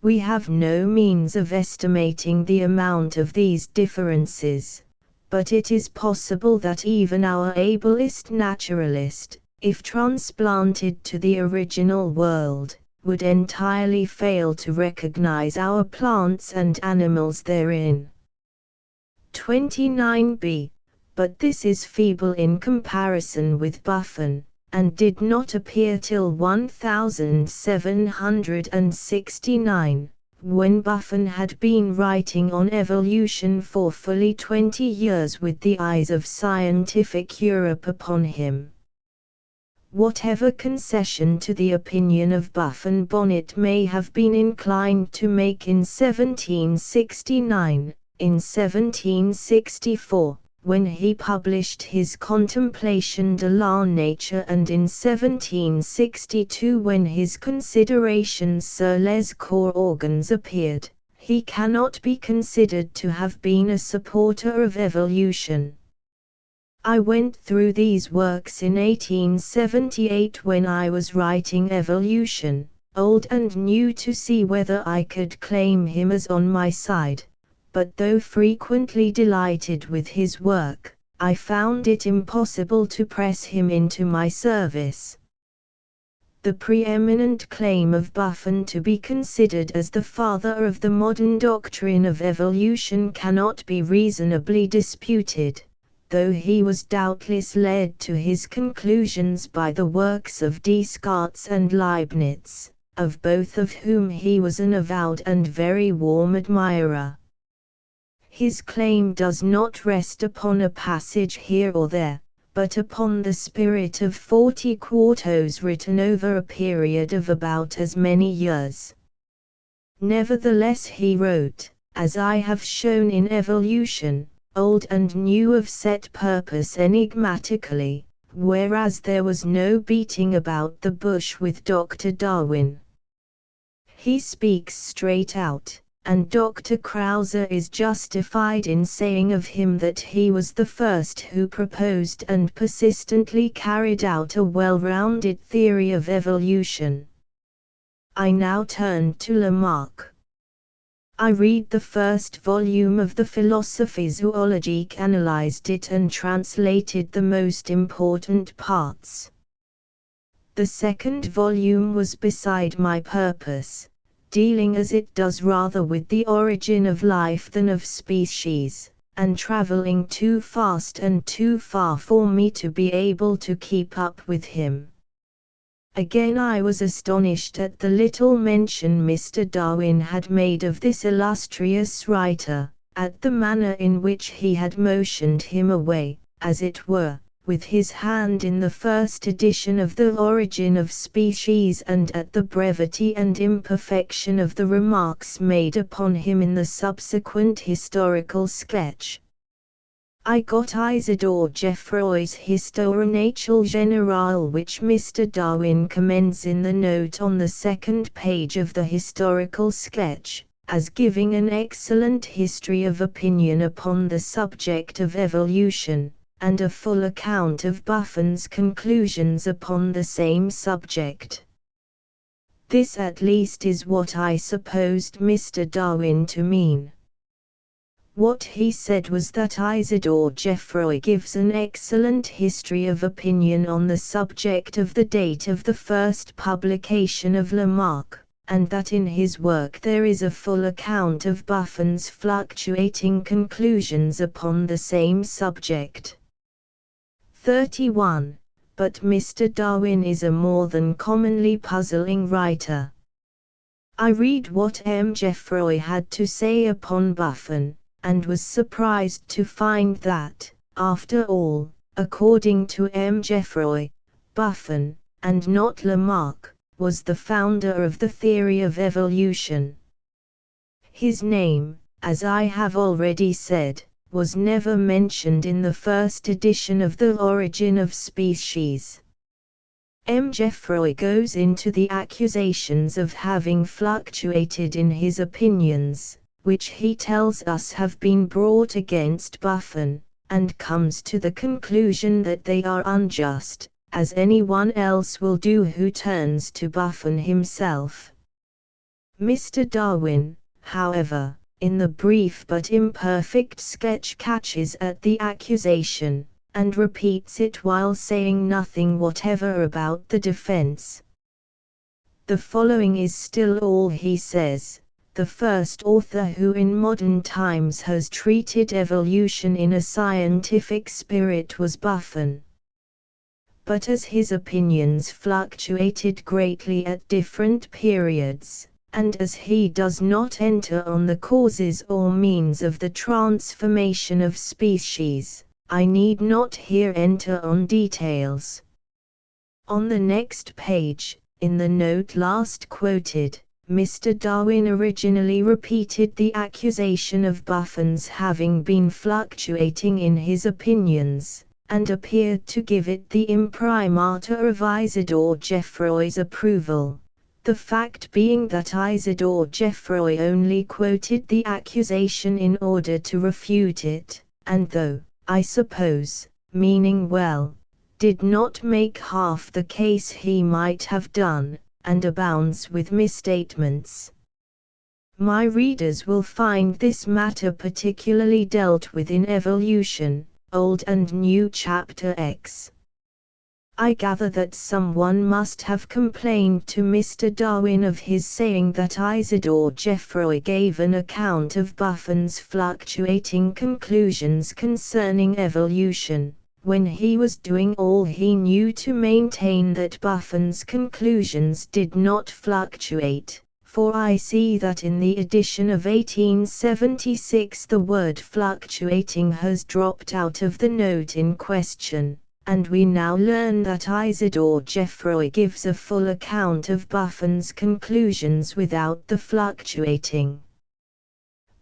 We have no means of estimating the amount of these differences, but it is possible that even our ablest naturalist, if transplanted to the original world, would entirely fail to recognize our plants and animals therein. 29b. But this is feeble in comparison with Buffon, and did not appear till 1769, when Buffon had been writing on evolution for fully 20 years with the eyes of scientific Europe upon him. Whatever concession to the opinion of Buffon Bonnet may have been inclined to make in 1769, in 1764, when he published his Contemplation de la Nature, and in 1762 when his Considerations sur les corps organs appeared, he cannot be considered to have been a supporter of evolution. I went through these works in 1878 when I was writing Evolution, Old and New, to see whether I could claim him as on my side. But though frequently delighted with his work, I found it impossible to press him into my service. The preeminent claim of Buffon to be considered as the father of the modern doctrine of evolution cannot be reasonably disputed, though he was doubtless led to his conclusions by the works of Descartes and Leibniz, of both of whom he was an avowed and very warm admirer. His claim does not rest upon a passage here or there, but upon the spirit of 40 quartos written over a period of about as many years. Nevertheless, he wrote, as I have shown in Evolution, Old and New of set purpose enigmatically, whereas there was no beating about the bush with Dr. Darwin. He speaks straight out, and Dr. Krause is justified in saying of him that he was the first who proposed and persistently carried out a well-rounded theory of evolution. I now turn to Lamarck. I read the first volume of the Philosophie zoologique, analyzed it and translated the most important parts. The second volume was beside my purpose, dealing as it does rather with the origin of life than of species, and traveling too fast and too far for me to be able to keep up with him. Again I was astonished at the little mention Mr. Darwin had made of this illustrious writer, at the manner in which he had motioned him away, as it were, with his hand in the first edition of The Origin of Species, and at the brevity and imperfection of the remarks made upon him in the subsequent historical sketch. I got Isidore Geoffroy's Histoire naturelle générale, which Mr. Darwin commends in the note on the second page of the historical sketch, as giving an excellent history of opinion upon the subject of evolution, and a full account of Buffon's conclusions upon the same subject. This at least is what I supposed Mr. Darwin to mean. What he said was that Isidore Geoffroy gives an excellent history of opinion on the subject of the date of the first publication of Lamarck, and that in his work there is a full account of Buffon's fluctuating conclusions upon the same subject. 31. But Mr. Darwin is a more than commonly puzzling writer. I read what M. Geoffroy had to say upon Buffon, and was surprised to find that, after all, according to M. Geoffroy, Buffon, and not Lamarck, was the founder of the theory of evolution. His name, as I have already said, was never mentioned in the first edition of The Origin of Species. M. Geoffroy goes into the accusations of having fluctuated in his opinions, which he tells us have been brought against Buffon, and comes to the conclusion that they are unjust, as anyone else will do who turns to Buffon himself. Mr. Darwin, however, in the brief but imperfect sketch catches at the accusation, and repeats it while saying nothing whatever about the defense. The following is still all he says. The first author who in modern times has treated evolution in a scientific spirit was Buffon. But as his opinions fluctuated greatly at different periods, and as he does not enter on the causes or means of the transformation of species, I need not here enter on details. On the next page, in the note last quoted, Mr. Darwin originally repeated the accusation of Buffon's having been fluctuating in his opinions, and appeared to give it the imprimatur of Isidore Geoffroy's approval, the fact being that Isidore Geoffroy only quoted the accusation in order to refute it, and though, I suppose, meaning well, did not make half the case he might have done, and abounds with misstatements. My readers will find this matter particularly dealt with in Evolution, Old and New Chapter X. I gather that someone must have complained to Mr. Darwin of his saying that Isidore Geoffroy gave an account of Buffon's fluctuating conclusions concerning evolution, when he was doing all he knew to maintain that Buffon's conclusions did not fluctuate, for I see that in the edition of 1876 the word fluctuating has dropped out of the note in question, and we now learn that Isidore Geoffroy gives a full account of Buffon's conclusions without the fluctuating.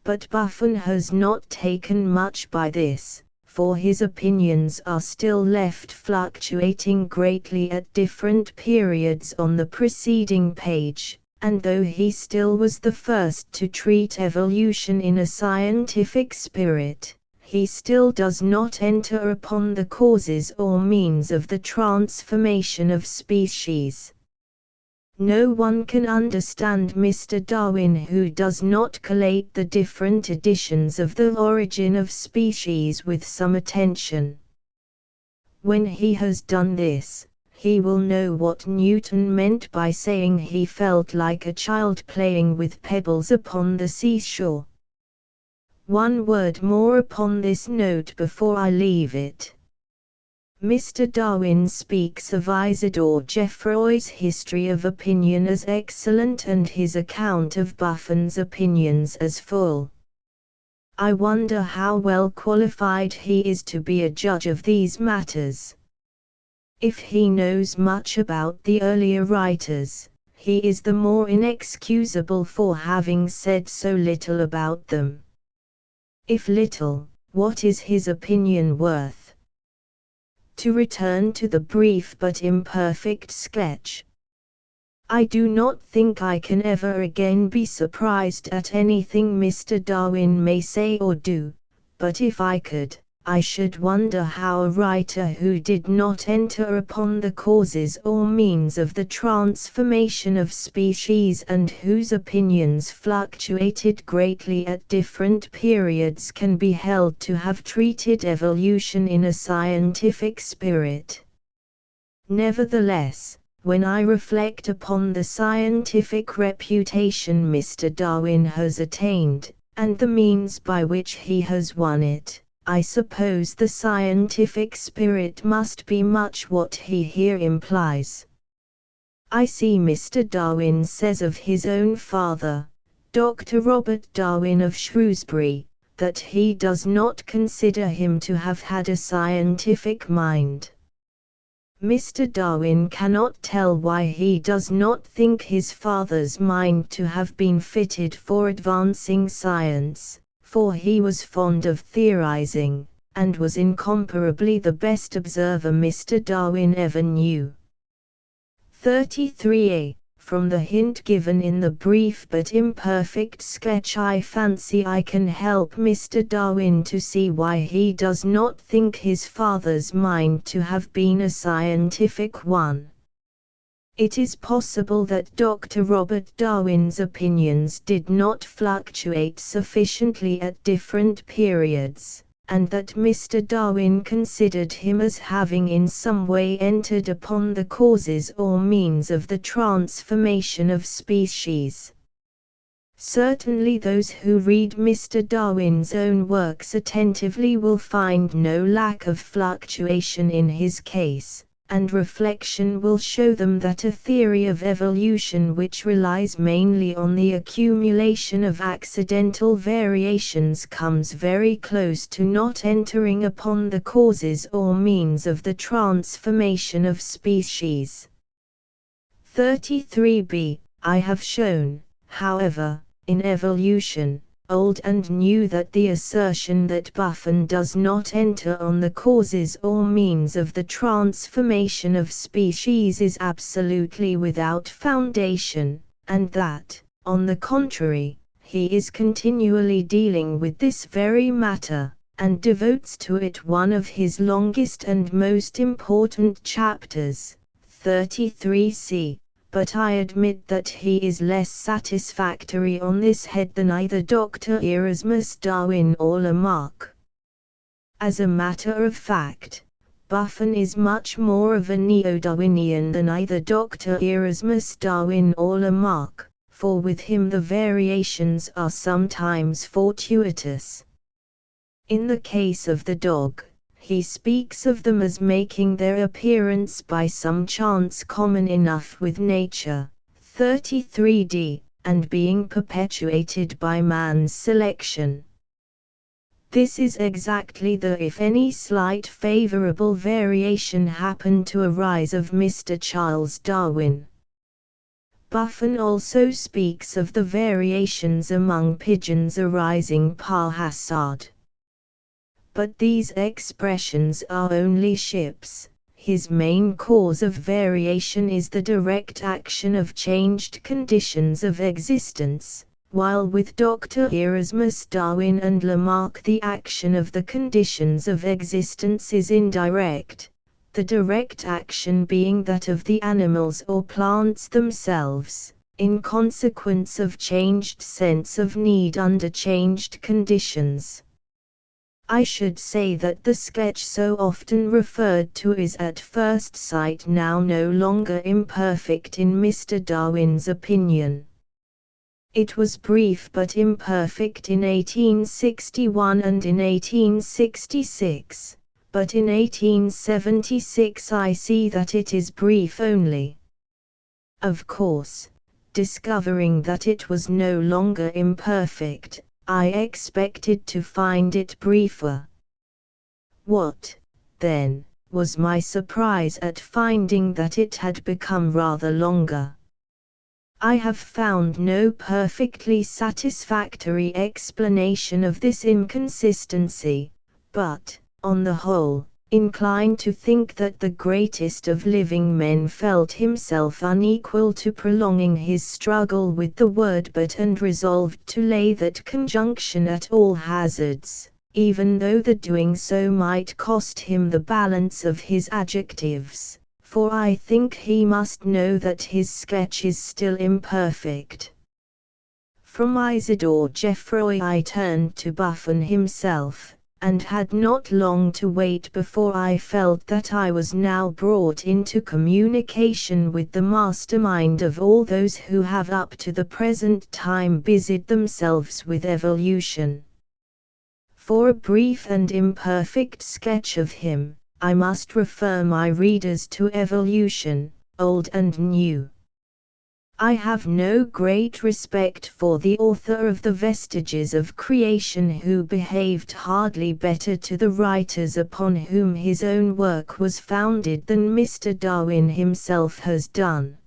But Buffon has not taken much by this, for his opinions are still left fluctuating greatly at different periods on the preceding page, and though he still was the first to treat evolution in a scientific spirit, he still does not enter upon the causes or means of the transformation of species. No one can understand Mr. Darwin who does not collate the different editions of The Origin of Species with some attention. When he has done this, he will know what Newton meant by saying he felt like a child playing with pebbles upon the seashore. One word more upon this note before I leave it. Mr. Darwin speaks of Isidore Geoffroy's history of opinion as excellent and his account of Buffon's opinions as full. I wonder how well qualified he is to be a judge of these matters. If he knows much about the earlier writers, he is the more inexcusable for having said so little about them. If little, what is his opinion worth? To return to the brief but imperfect sketch. I do not think I can ever again be surprised at anything Mr. Darwin may say or do, but if I could, I should wonder how a writer who did not enter upon the causes or means of the transformation of species and whose opinions fluctuated greatly at different periods can be held to have treated evolution in a scientific spirit. Nevertheless, when I reflect upon the scientific reputation Mr. Darwin has attained, and the means by which he has won it, I suppose the scientific spirit must be much what he here implies. I see Mr. Darwin says of his own father, Dr. Robert Darwin of Shrewsbury, that he does not consider him to have had a scientific mind. Mr. Darwin cannot tell why he does not think his father's mind to have been fitted for advancing science, for he was fond of theorizing, and was incomparably the best observer Mr. Darwin ever knew. 33a. From the hint given in the brief but imperfect sketch, I fancy I can help Mr. Darwin to see why he does not think his father's mind to have been a scientific one. It is possible that Dr. Robert Darwin's opinions did not fluctuate sufficiently at different periods, and that Mr. Darwin considered him as having in some way entered upon the causes or means of the transformation of species. Certainly those who read Mr. Darwin's own works attentively will find no lack of fluctuation in his case, and reflection will show them that a theory of evolution which relies mainly on the accumulation of accidental variations comes very close to not entering upon the causes or means of the transformation of species. 33b. I have shown, however, in evolution, old and new, that the assertion that Buffon does not enter on the causes or means of the transformation of species is absolutely without foundation, and that, on the contrary, he is continually dealing with this very matter, and devotes to it one of his longest and most important chapters, 33c. But I admit that he is less satisfactory on this head than either Dr. Erasmus Darwin or Lamarck. As a matter of fact, Buffon is much more of a neo-Darwinian than either Dr. Erasmus Darwin or Lamarck, for with him the variations are sometimes fortuitous. In the case of the dog, he speaks of them as making their appearance by some chance common enough with nature, 33d, and being perpetuated by man's selection. This is exactly the if any slight favorable variation happened to arise of Mr. Charles Darwin. Buffon also speaks of the variations among pigeons arising par hasard. But these expressions are only ships. His main cause of variation is the direct action of changed conditions of existence, while with Dr. Erasmus Darwin and Lamarck the action of the conditions of existence is indirect, the direct action being that of the animals or plants themselves, in consequence of changed sense of need under changed conditions. I should say that the sketch so often referred to is at first sight now no longer imperfect in Mr. Darwin's opinion. It was brief but imperfect in 1861 and in 1866, but in 1876 I see that it is brief only. Of course, discovering that it was no longer imperfect, I expected to find it briefer. What, then, was my surprise at finding that it had become rather longer. I have found no perfectly satisfactory explanation of this inconsistency, but, on the whole, incline to think that the greatest of living men felt himself unequal to prolonging his struggle with the word but and resolved to lay that conjunction at all hazards, even though the doing so might cost him the balance of his adjectives, for I think he must know that his sketch is still imperfect. From Isidore Geoffroy I turned to Buffon himself, and had not long to wait before I felt that I was now brought into communication with the mastermind of all those who have up to the present time busied themselves with evolution. For a brief and imperfect sketch of him, I must refer my readers to Evolution, Old and New. I have no great respect for the author of the Vestiges of Creation who behaved hardly better to the writers upon whom his own work was founded than Mr. Darwin himself has done.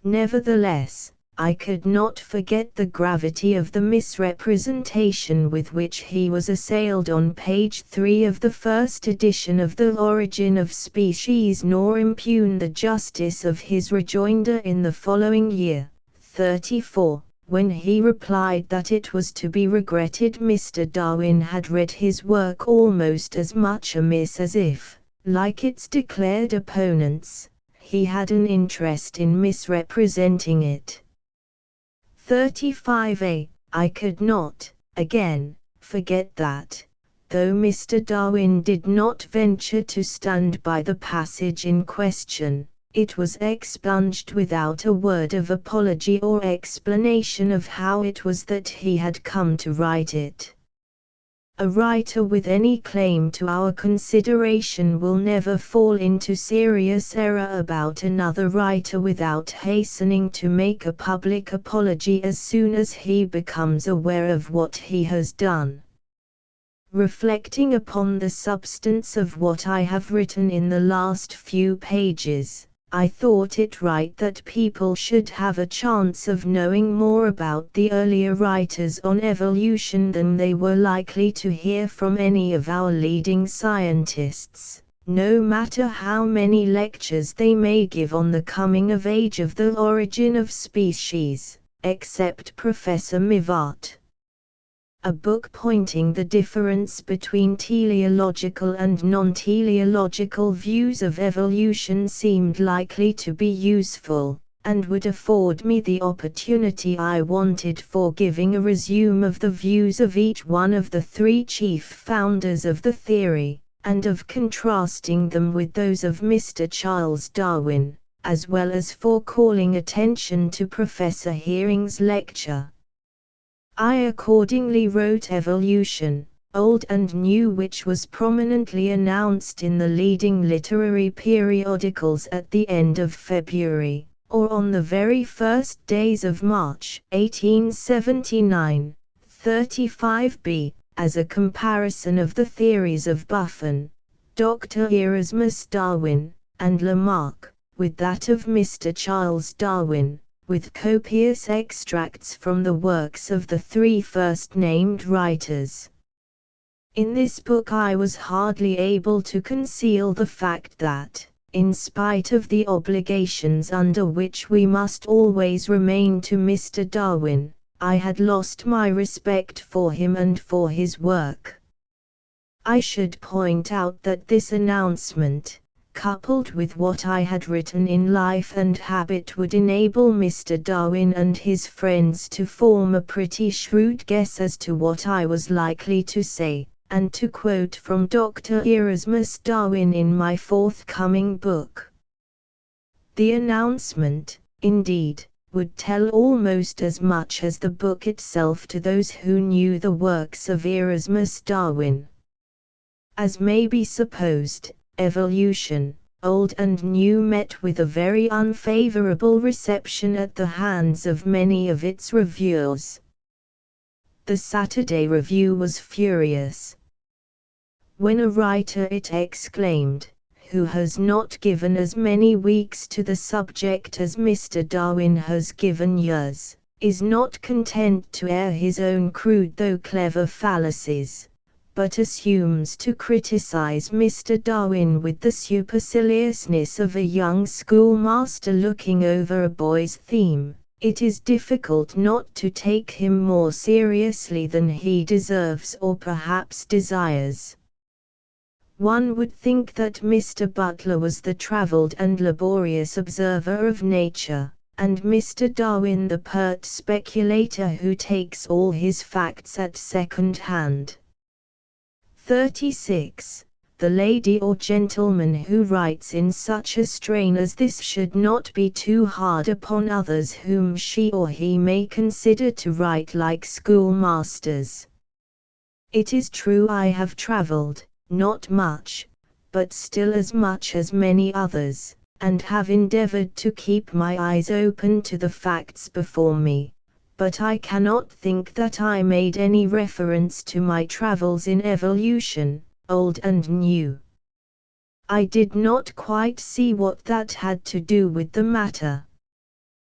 Nevertheless, I could not forget the gravity of the misrepresentation with which he was assailed on page 3 of the first edition of The Origin of Species, nor impugn the justice of his rejoinder in the following year, 34, when he replied that it was to be regretted Mr. Darwin had read his work almost as much amiss as if, like its declared opponents, he had an interest in misrepresenting it. 35a. I could not, again, forget that, though Mr. Darwin did not venture to stand by the passage in question, it was expunged without a word of apology or explanation of how it was that he had come to write it. A writer with any claim to our consideration will never fall into serious error about another writer without hastening to make a public apology as soon as he becomes aware of what he has done. Reflecting upon the substance of what I have written in the last few pages, I thought it right that people should have a chance of knowing more about the earlier writers on evolution than they were likely to hear from any of our leading scientists, no matter how many lectures they may give on the coming of age of the origin of species, except Professor Mivart. A book pointing the difference between teleological and non-teleological views of evolution seemed likely to be useful, and would afford me the opportunity I wanted for giving a resume of the views of each one of the three chief founders of the theory, and of contrasting them with those of Mr. Charles Darwin, as well as for calling attention to Professor Heering's lecture. I accordingly wrote Evolution, Old and New, which was prominently announced in the leading literary periodicals at the end of February, or on the very first days of March 1879, 35b, as a comparison of the theories of Buffon, Dr. Erasmus Darwin, and Lamarck, with that of Mr. Charles Darwin, with copious extracts from the works of the three first named writers. In this book I was hardly able to conceal the fact that, in spite of the obligations under which we must always remain to Mr. Darwin, I had lost my respect for him and for his work. I should point out that this announcement, coupled with what I had written in Life and Habit, would enable Mr. Darwin and his friends to form a pretty shrewd guess as to what I was likely to say, and to quote from Dr. Erasmus Darwin in my forthcoming book. The announcement, indeed, would tell almost as much as the book itself to those who knew the works of Erasmus Darwin. As may be supposed, Evolution, Old and New met with a very unfavorable reception at the hands of many of its reviewers. The Saturday Review was furious. When a writer, it exclaimed, who has not given as many weeks to the subject as Mr. Darwin has given years, is not content to air his own crude though clever fallacies, but assumes to criticize Mr. Darwin with the superciliousness of a young schoolmaster looking over a boy's theme, it is difficult not to take him more seriously than he deserves or perhaps desires. One would think that Mr. Butler was the traveled and laborious observer of nature, and Mr. Darwin the pert speculator who takes all his facts at second hand. 36. The lady or gentleman who writes in such a strain as this should not be too hard upon others whom she or he may consider to write like schoolmasters. It is true I have travelled, not much, but still as much as many others, and have endeavored to keep my eyes open to the facts before me, but I cannot think that I made any reference to my travels in evolution, old and new. I did not quite see what that had to do with the matter.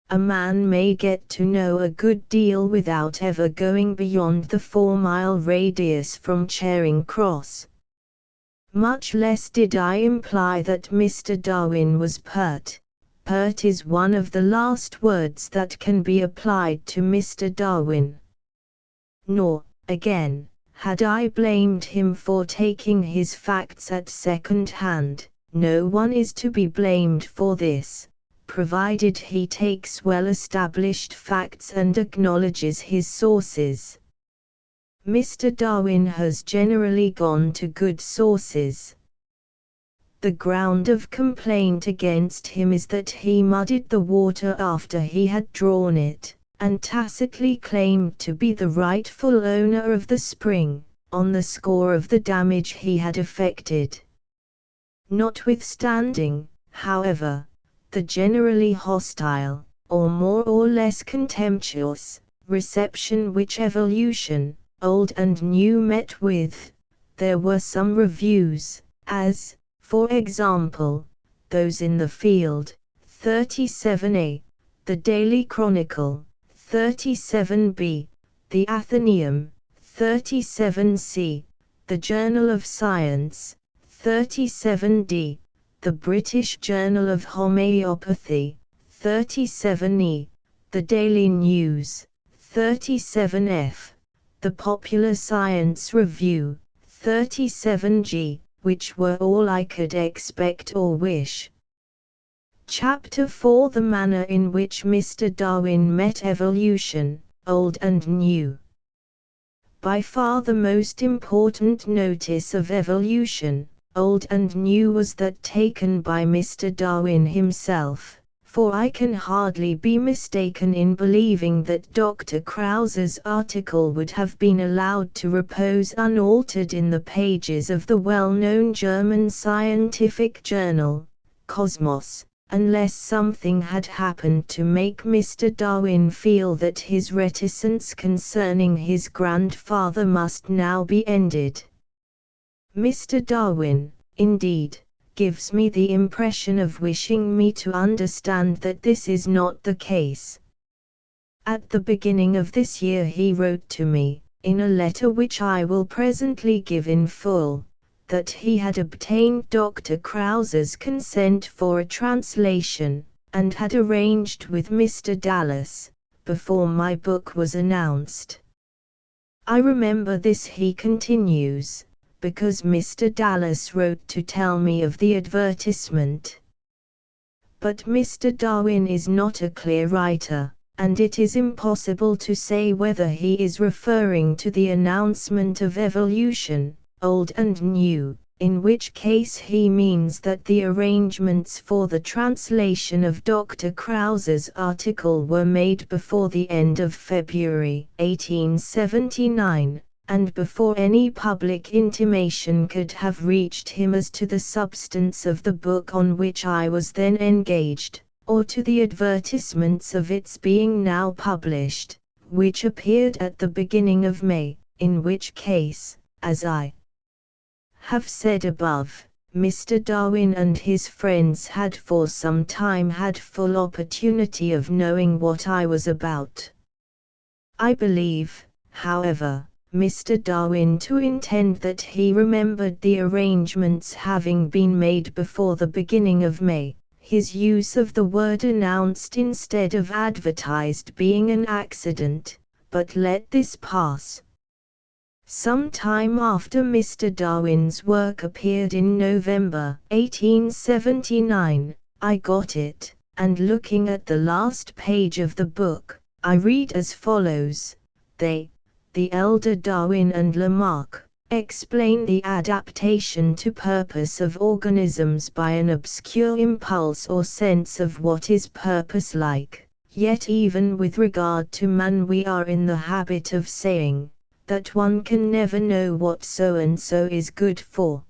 A man may get to know a good deal without ever going beyond the 4-mile radius from Charing Cross. Much less did I imply that Mr. Darwin was pert. Pert is one of the last words that can be applied to Mr. Darwin. Nor, again, had I blamed him for taking his facts at second hand. No one is to be blamed for this, provided he takes well-established facts and acknowledges his sources. Mr. Darwin has generally gone to good sources. The ground of complaint against him is that he muddied the water after he had drawn it, and tacitly claimed to be the rightful owner of the spring, on the score of the damage he had effected. Notwithstanding, however, the generally hostile, or more or less contemptuous, reception which evolution, old and new met with, there were some reviews, as, for example, those in the Field, 37a, the Daily Chronicle, 37b, the Athenaeum, 37c, the Journal of Science, 37d, the British Journal of Homeopathy, 37e, the Daily News, 37f, the Popular Science Review, 37g, which were all I could expect or wish. Chapter 4: The manner in which Mr. Darwin met evolution, old and new. By far the most important notice of evolution, old and new, was that taken by Mr. Darwin himself. For I can hardly be mistaken in believing that Dr. Krause's article would have been allowed to repose unaltered in the pages of the well-known German scientific journal, Cosmos, unless something had happened to make Mr. Darwin feel that his reticence concerning his grandfather must now be ended. Mr. Darwin, indeed, gives me the impression of wishing me to understand that this is not the case. At the beginning of this year he wrote to me, in a letter which I will presently give in full, that he had obtained Dr. Krause's consent for a translation, and had arranged with Mr. Dallas, before my book was announced. I remember this, he continues, because Mr. Dallas wrote to tell me of the advertisement. But Mr. Darwin is not a clear writer, and it is impossible to say whether he is referring to the announcement of evolution, Old and New, in which case he means that the arrangements for the translation of Dr. Krause's article were made before the end of February 1879, and before any public intimation could have reached him as to the substance of the book on which I was then engaged, or to the advertisements of its being now published, which appeared at the beginning of May, in which case, as I have said above, Mr. Darwin and his friends had for some time had full opportunity of knowing what I was about. I believe, however, Mr. Darwin to intend that he remembered the arrangements having been made before the beginning of May, his use of the word announced instead of advertised being an accident, but let this pass. Some time after Mr. Darwin's work appeared in November 1879, I got it, and looking at the last page of the book, I read as follows: They, the elder Darwin and Lamarck, explain the adaptation to purpose of organisms by an obscure impulse or sense of what is purpose-like, yet even with regard to man we are in the habit of saying that one can never know what so-and-so is good for.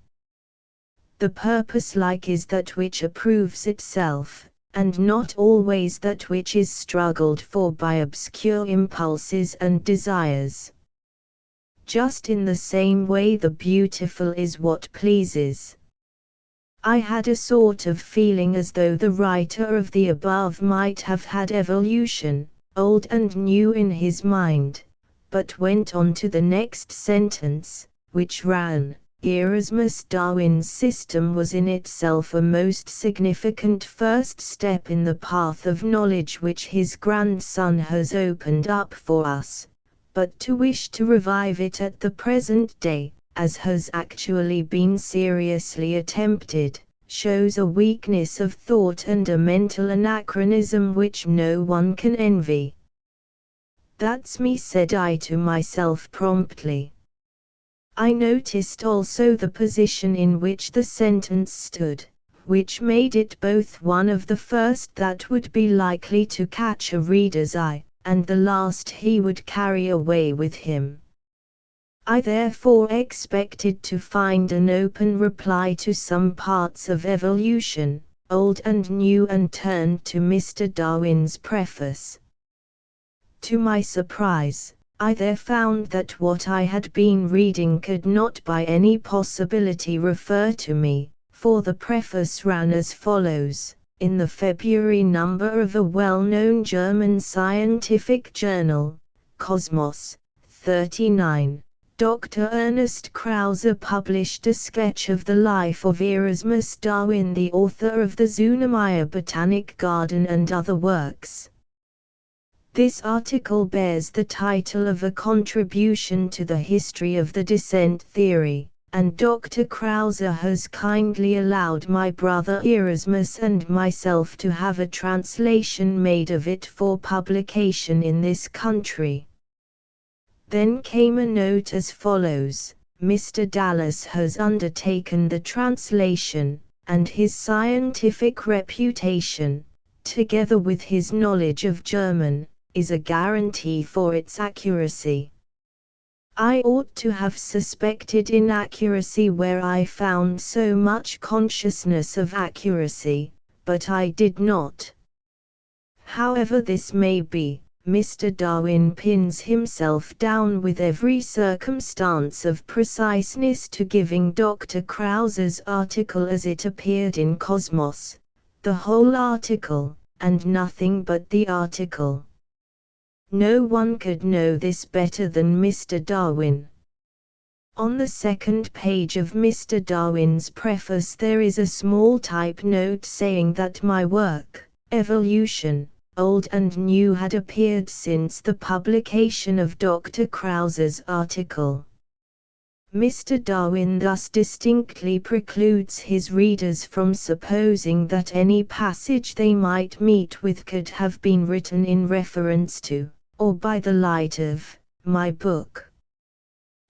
The purpose-like is that which approves itself, and not always that which is struggled for by obscure impulses and desires. Just in the same way the beautiful is what pleases. I had a sort of feeling as though the writer of the above might have had evolution, old and new in his mind, but went on to the next sentence, which ran, Erasmus Darwin's system was in itself a most significant first step in the path of knowledge which his grandson has opened up for us, but to wish to revive it at the present day, as has actually been seriously attempted, shows a weakness of thought and a mental anachronism which no one can envy. That's me, said I to myself promptly. I noticed also the position in which the sentence stood, which made it both one of the first that would be likely to catch a reader's eye, and the last he would carry away with him. I therefore expected to find an open reply to some parts of evolution, old and new, and turned to Mr. Darwin's preface. To my surprise, I there found that what I had been reading could not by any possibility refer to me, for the preface ran as follows: in the February number of a well-known German scientific journal, Kosmos, 39, Dr. Ernest Krause published a sketch of the life of Erasmus Darwin, the author of the Zoonomia Botanic Garden and other works. This article bears the title of a contribution to the history of the descent theory, and Dr. Krause has kindly allowed my brother Erasmus and myself to have a translation made of it for publication in this country. Then came a note as follows: Mr. Dallas has undertaken the translation, and his scientific reputation, together with his knowledge of German, is a guarantee for its accuracy. I ought to have suspected inaccuracy where I found so much consciousness of accuracy, but I did not. However this may be, Mr. Darwin pins himself down with every circumstance of preciseness to giving Dr. Krause's article as it appeared in Cosmos, the whole article, and nothing but the article. No one could know this better than Mr. Darwin. On the second page of Mr. Darwin's preface there is a small type note saying that my work, Evolution, Old and New, had appeared since the publication of Dr. Krause's article. Mr. Darwin thus distinctly precludes his readers from supposing that any passage they might meet with could have been written in reference to, or by the light of, my book.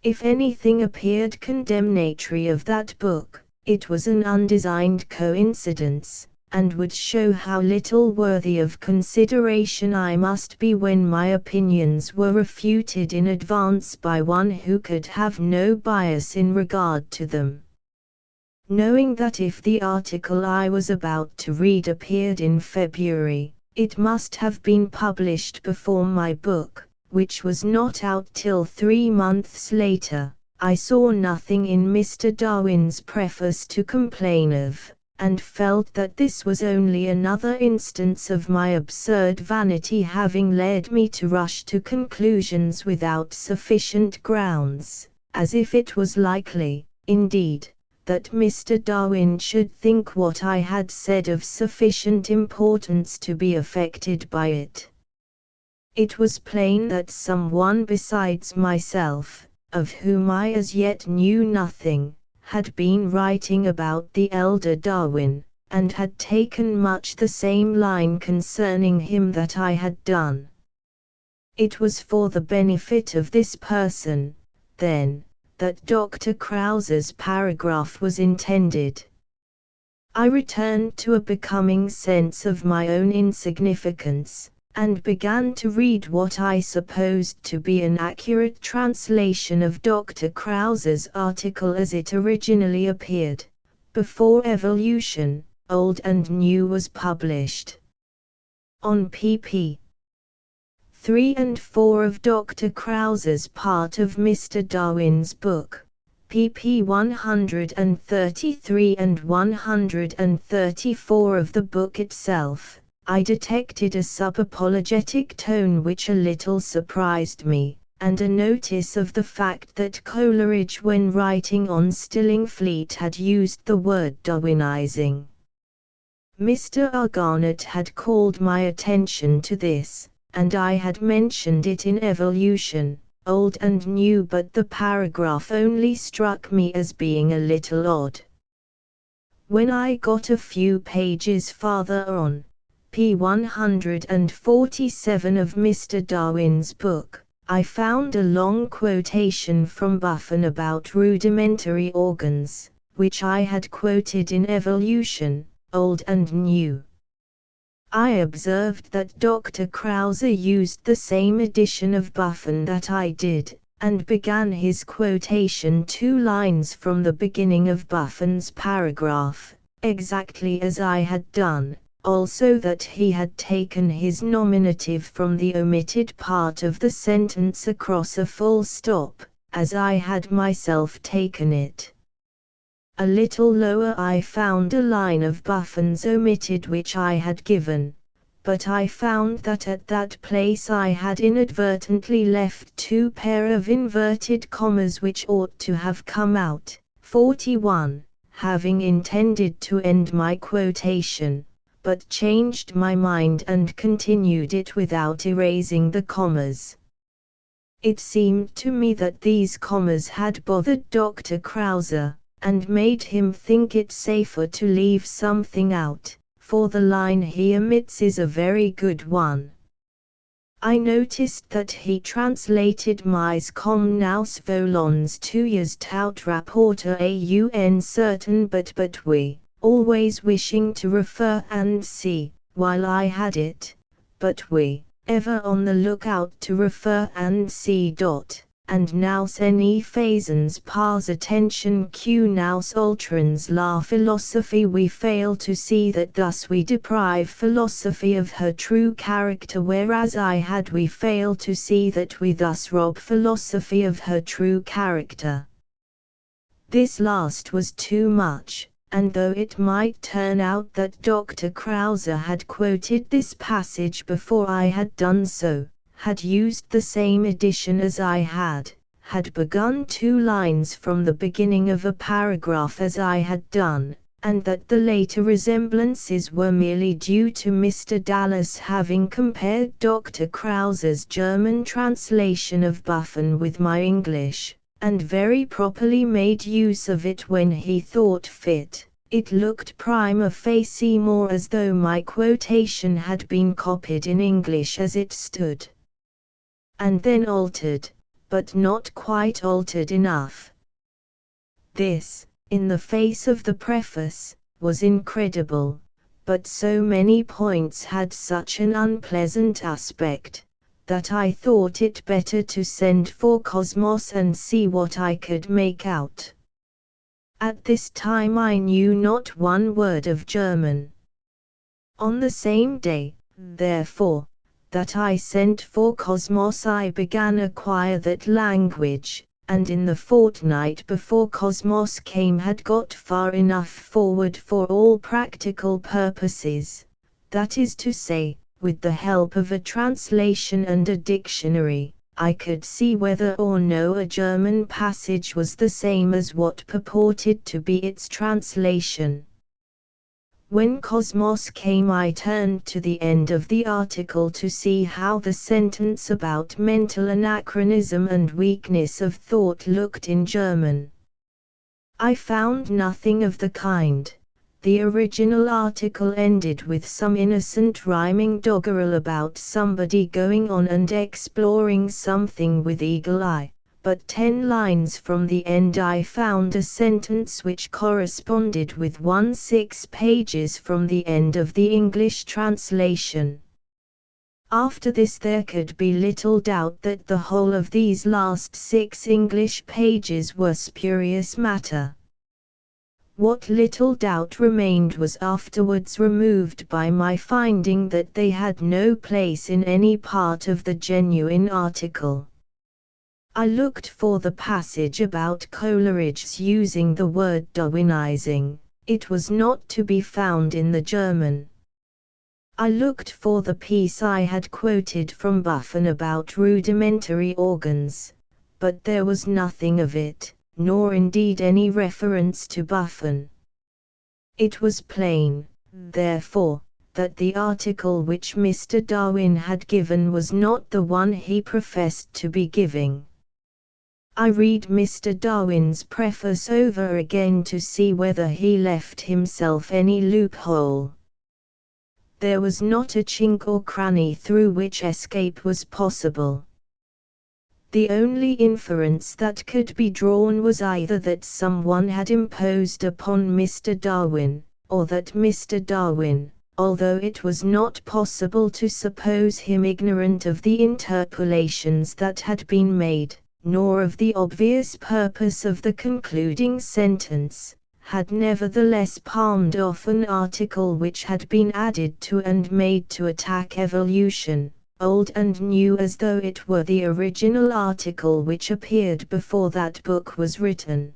If anything appeared condemnatory of that book, it was an undesigned coincidence, and would show how little worthy of consideration I must be when my opinions were refuted in advance by one who could have no bias in regard to them. Knowing that if the article I was about to read appeared in February, it must have been published before my book, which was not out till 3 months later, I saw nothing in Mr. Darwin's preface to complain of, and felt that this was only another instance of my absurd vanity having led me to rush to conclusions without sufficient grounds, as if it was likely, indeed, that Mr. Darwin should think what I had said of sufficient importance to be affected by it. It was plain that someone besides myself, of whom I as yet knew nothing, had been writing about the elder Darwin, and had taken much the same line concerning him that I had done. It was for the benefit of this person, then, that Dr. Krause's paragraph was intended. I returned to a becoming sense of my own insignificance, and began to read what I supposed to be an accurate translation of Dr. Krause's article as it originally appeared, before Evolution, Old and New was published. On pp. 3 and 4 of Dr. Krause's part of Mr. Darwin's book, pp. 133 and 134 of the book itself, I detected a sub-apologetic tone which a little surprised me, and a notice of the fact that Coleridge when writing on Stillingfleet had used the word Darwinizing. Mr. Garnett had called my attention to this, and I had mentioned it in Evolution, Old and New, but the paragraph only struck me as being a little odd. When I got a few pages farther on, p. 147 of Mr. Darwin's book, I found a long quotation from Buffon about rudimentary organs, which I had quoted in Evolution, Old and New. I observed that Dr. Krause used the same edition of Buffon that I did, and began his quotation 2 lines from the beginning of Buffon's paragraph, exactly as I had done, also that he had taken his nominative from the omitted part of the sentence across a full stop, as I had myself taken it. A little lower I found a line of Buffon's omitted which I had given, but I found that at that place I had inadvertently left 2 pair of inverted commas which ought to have come out. 41, having intended to end my quotation, but changed my mind and continued it without erasing the commas. It seemed to me that these commas had bothered Dr. Krause, and made him think it safer to leave something out, for the line he omits is a very good one. I noticed that he translated mis com nous volons tuyas tout rapporter aun certain but we, always wishing to refer and see, while I had it, but we, ever on the lookout to refer and see. And nous any phasons pas attention q nous ultrans la philosophy, we fail to see that thus we deprive philosophy of her true character, whereas I had we fail to see that we thus rob philosophy of her true character. This last was too much, and though it might turn out that Dr. Krause had quoted this passage before I had done so, had used the same edition as I had begun 2 lines from the beginning of a paragraph as I had done, and that the later resemblances were merely due to Mr. Dallas having compared Dr. Krause's German translation of Buffon with my English, and very properly made use of it when he thought fit, it looked prima facie more as though my quotation had been copied in English as it stood, and then altered, but not quite altered enough. This, in the face of the preface, was incredible, but so many points had such an unpleasant aspect, that I thought it better to send for Cosmos and see what I could make out. At this time I knew not one word of German. On the same day, therefore, that I sent for Cosmos I began acquire that language, and in the fortnight before Cosmos came had got far enough forward for all practical purposes, that is to say, with the help of a translation and a dictionary, I could see whether or no a German passage was the same as what purported to be its translation. When Cosmos came I turned to the end of the article to see how the sentence about mental anachronism and weakness of thought looked in German. I found nothing of the kind. The original article ended with some innocent rhyming doggerel about somebody going on and exploring something with eagle eye, but 10 lines from the end I found a sentence which corresponded with 6 pages from the end of the English translation. After this there could be little doubt that the whole of these last 6 English pages were spurious matter. What little doubt remained was afterwards removed by my finding that they had no place in any part of the genuine article. I looked for the passage about Coleridge's using the word Darwinizing. It was not to be found in the German. I looked for the piece I had quoted from Buffon about rudimentary organs, but there was nothing of it, nor indeed any reference to Buffon. It was plain, therefore, that the article which Mr. Darwin had given was not the one he professed to be giving. I read Mr. Darwin's preface over again to see whether he left himself any loophole. There was not a chink or cranny through which escape was possible. The only inference that could be drawn was either that someone had imposed upon Mr. Darwin, or that Mr. Darwin, although it was not possible to suppose him ignorant of the interpolations that had been made, nor of the obvious purpose of the concluding sentence, had nevertheless palmed off an article which had been added to and made to attack evolution, old and new, as though it were the original article which appeared before that book was written.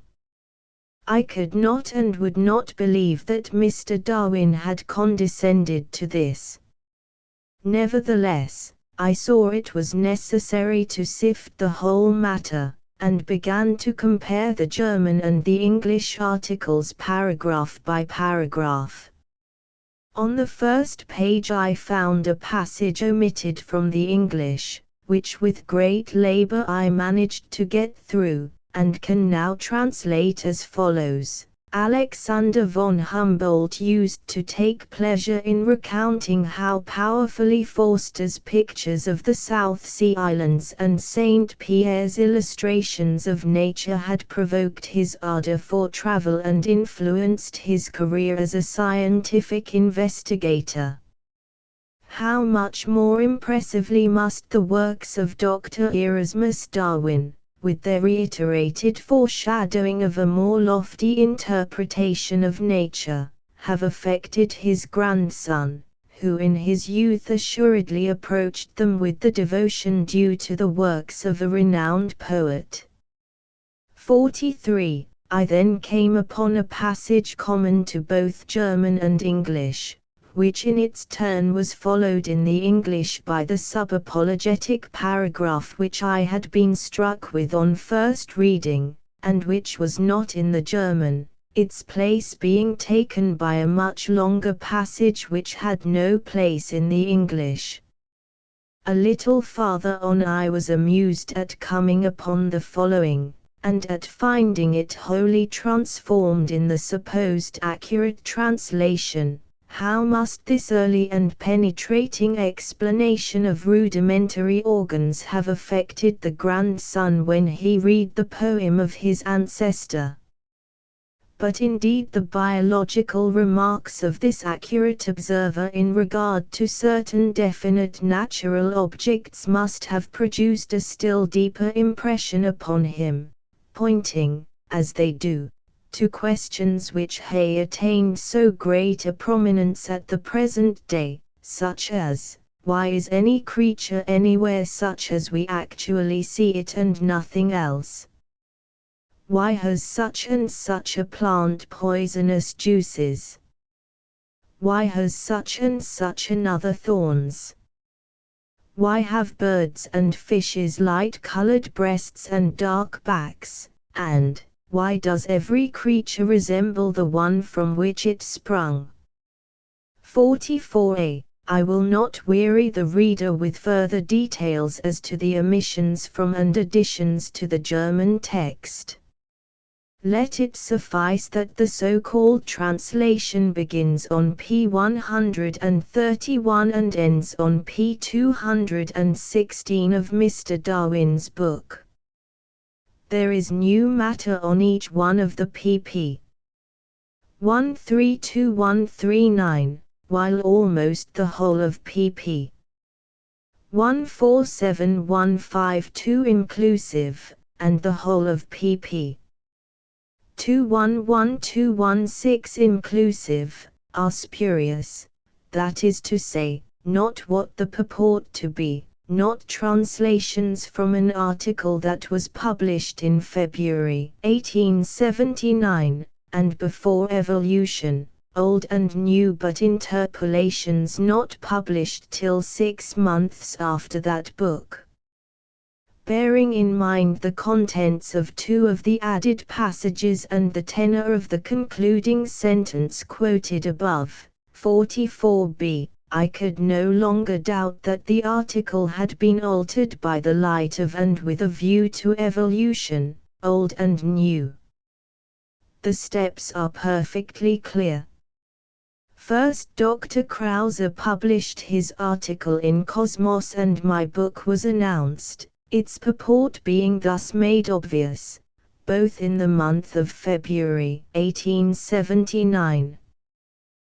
I could not and would not believe that Mr. Darwin had condescended to this. Nevertheless, I saw it was necessary to sift the whole matter, and began to compare the German and the English articles paragraph by paragraph. On the first page I found a passage omitted from the English, which with great labor I managed to get through, and can now translate as follows. Alexander von Humboldt used to take pleasure in recounting how powerfully Forster's pictures of the South Sea Islands and St. Pierre's illustrations of nature had provoked his ardor for travel and influenced his career as a scientific investigator. How much more impressively must the works of Dr. Erasmus Darwin, with their reiterated foreshadowing of a more lofty interpretation of nature, have affected his grandson, who in his youth assuredly approached them with the devotion due to the works of a renowned poet. 43. I then came upon a passage common to both German and English, which in its turn was followed in the English by the sub-apologetic paragraph which I had been struck with on first reading, and which was not in the German, its place being taken by a much longer passage which had no place in the English. A little farther on I was amused at coming upon the following, and at finding it wholly transformed in the supposed accurate translation, How must this early and penetrating explanation of rudimentary organs have affected the grandson when he read the poem of his ancestor? But indeed the biological remarks of this accurate observer in regard to certain definite natural objects must have produced a still deeper impression upon him, pointing, as they do, to questions which have attained so great a prominence at the present day, such as, why is any creature anywhere such as we actually see it and nothing else? Why has such and such a plant poisonous juices? Why has such and such another thorns? Why have birds and fishes light-colored breasts and dark backs, and why does every creature resemble the one from which it sprung? 44a. I will not weary the reader with further details as to the omissions from and additions to the German text. Let it suffice that the so-called translation begins on p. 131 and ends on p. 216 of Mr. Darwin's book. There is new matter on each one of the pp. 132-139, while almost the whole of pp. 147-152 inclusive, and the whole of pp. 211-216 inclusive, are spurious, that is to say, not what the purport to be, not translations from an article that was published in February 1879, and before evolution, old and new, but interpolations not published till 6 months after that book. Bearing in mind the contents of 2 of the added passages and the tenor of the concluding sentence quoted above, 44b, I could no longer doubt that the article had been altered by the light of and with a view to evolution, old and new. The steps are perfectly clear. First, Dr. Krause published his article in Cosmos and my book was announced, its purport being thus made obvious, both in the month of February 1879.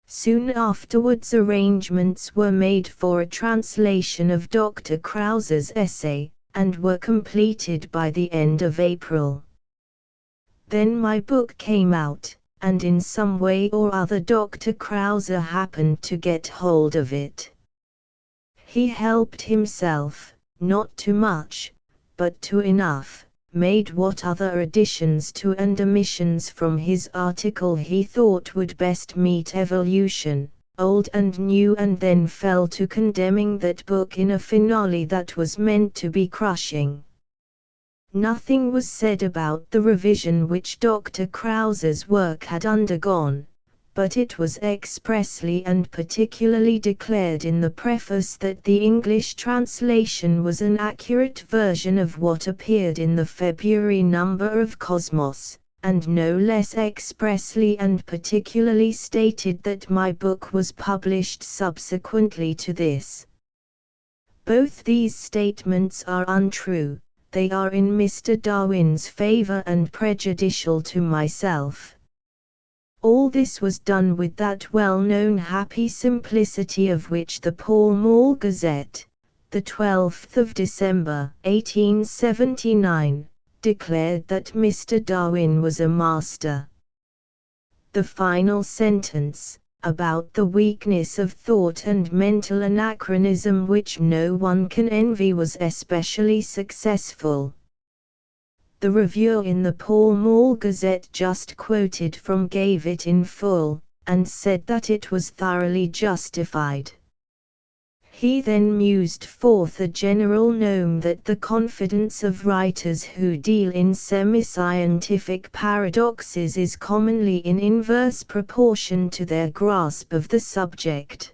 Soon afterwards arrangements were made for a translation of Dr. Krause's essay, and were completed by the end of April. Then my book came out, and in some way or other Dr. Krause happened to get hold of it. He helped himself, not too much, but to enough, made what other additions to and omissions from his article he thought would best meet evolution, old and new, and then fell to condemning that book in a finale that was meant to be crushing. Nothing was said about the revision which Dr. Krause's work had undergone, but it was expressly and particularly declared in the preface that the English translation was an accurate version of what appeared in the February number of Cosmos, and no less expressly and particularly stated that my book was published subsequently to this. Both these statements are untrue, they are in Mr. Darwin's favor and prejudicial to myself. All this was done with that well-known happy simplicity of which the Pall Mall Gazette, the 12th of December, 1879, declared that Mr. Darwin was a master. The final sentence, about the weakness of thought and mental anachronism which no one can envy, was especially successful. The reviewer in the Pall Mall Gazette just quoted from gave it in full, and said that it was thoroughly justified. He then mused forth a general gnome that the confidence of writers who deal in semi-scientific paradoxes is commonly in inverse proportion to their grasp of the subject.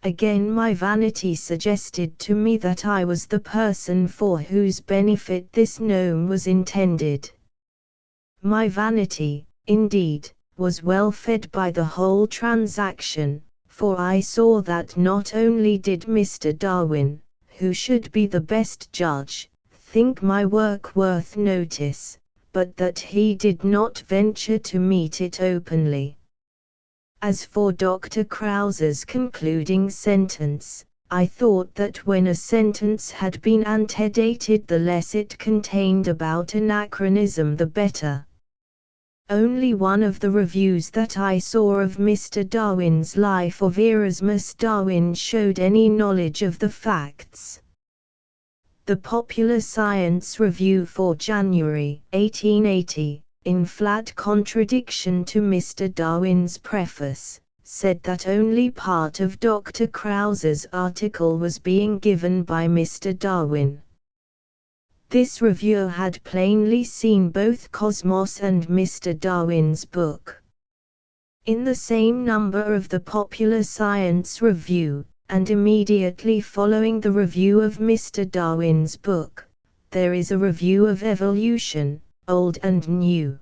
Again my vanity suggested to me that I was the person for whose benefit this gnome was intended. My vanity, indeed, was well fed by the whole transaction, for I saw that not only did Mr. Darwin, who should be the best judge, think my work worth notice, but that he did not venture to meet it openly. As for Dr. Krause's concluding sentence, I thought that when a sentence had been antedated, the less it contained about anachronism the better. Only one of the reviews that I saw of Mr. Darwin's Life of Erasmus Darwin showed any knowledge of the facts. The Popular Science Review for January 1880, in flat contradiction to Mr. Darwin's preface, said that only part of Dr. Krause's article was being given by Mr. Darwin. This reviewer had plainly seen both Cosmos and Mr. Darwin's book. In the same number of the Popular Science Review, and immediately following the review of Mr. Darwin's book, there is a review of Evolution, Old and New.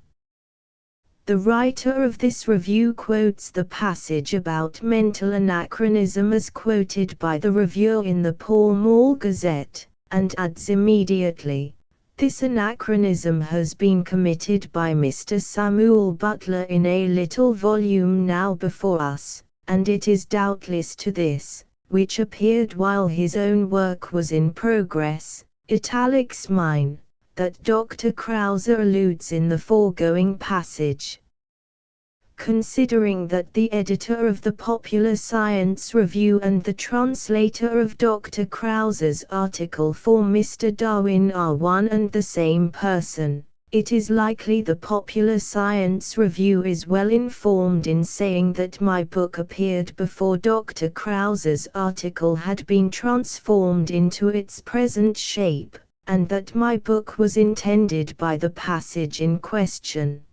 The writer of this review quotes the passage about mental anachronism as quoted by the reviewer in the Pall Mall Gazette, and adds immediately, "This anachronism has been committed by Mr. Samuel Butler in a little volume now before us, and it is doubtless to this, which appeared while his own work was in progress, italics mine, that Dr. Krause alludes in the foregoing passage." Considering that the editor of the Popular Science Review and the translator of Dr. Krause's article for Mr. Darwin are one and the same person, it is likely the Popular Science Review is well informed in saying that my book appeared before Dr. Krause's article had been transformed into its present shape, and that my book was intended by the passage in question.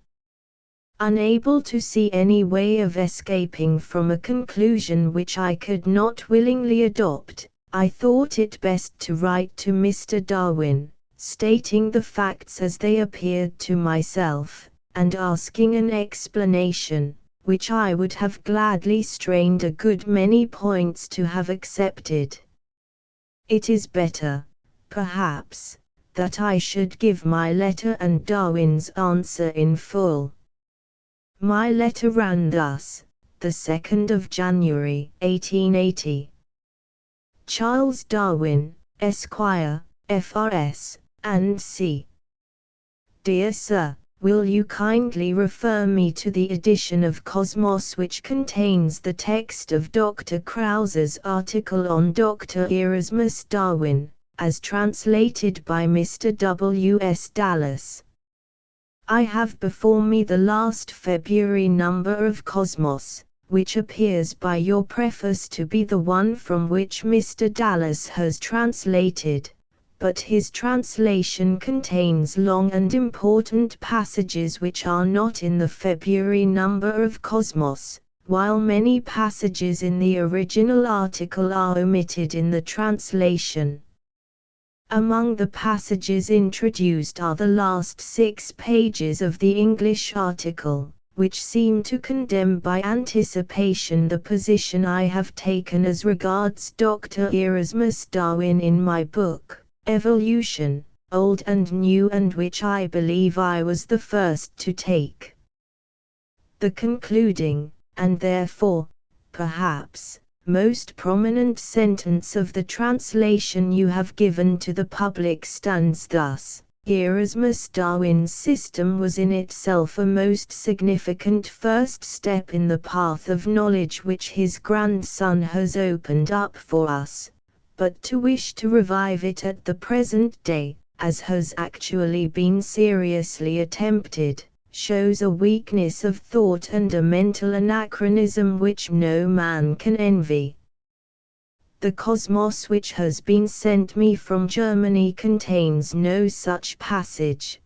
Unable to see any way of escaping from a conclusion which I could not willingly adopt, I thought it best to write to Mr. Darwin, stating the facts as they appeared to myself, and asking an explanation, which I would have gladly strained a good many points to have accepted. It is better, perhaps, that I should give my letter and Darwin's answer in full. My letter ran thus, the 2nd of January, 1880. Charles Darwin, Esquire, F.R.S., and C. Dear Sir, will you kindly refer me to the edition of Cosmos which contains the text of Dr. Krause's article on Dr. Erasmus Darwin, as translated by Mr. W. S. Dallas. I have before me the last February number of Cosmos, which appears by your preface to be the one from which Mr. Dallas has translated, but his translation contains long and important passages which are not in the February number of Cosmos, while many passages in the original article are omitted in the translation. Among the passages introduced are the last 6 pages of the English article, which seem to condemn by anticipation the position I have taken as regards Dr. Erasmus Darwin in my book, Evolution, Old and New, and which I believe I was the first to take. The concluding, and therefore, perhaps, most prominent sentence of the translation you have given to the public stands thus: Erasmus Darwin's system was in itself a most significant first step in the path of knowledge which his grandson has opened up for us, but to wish to revive it at the present day, as has actually been seriously attempted, shows a weakness of thought and a mental anachronism which no man can envy. The Cosmos which has been sent me from Germany contains no such passage.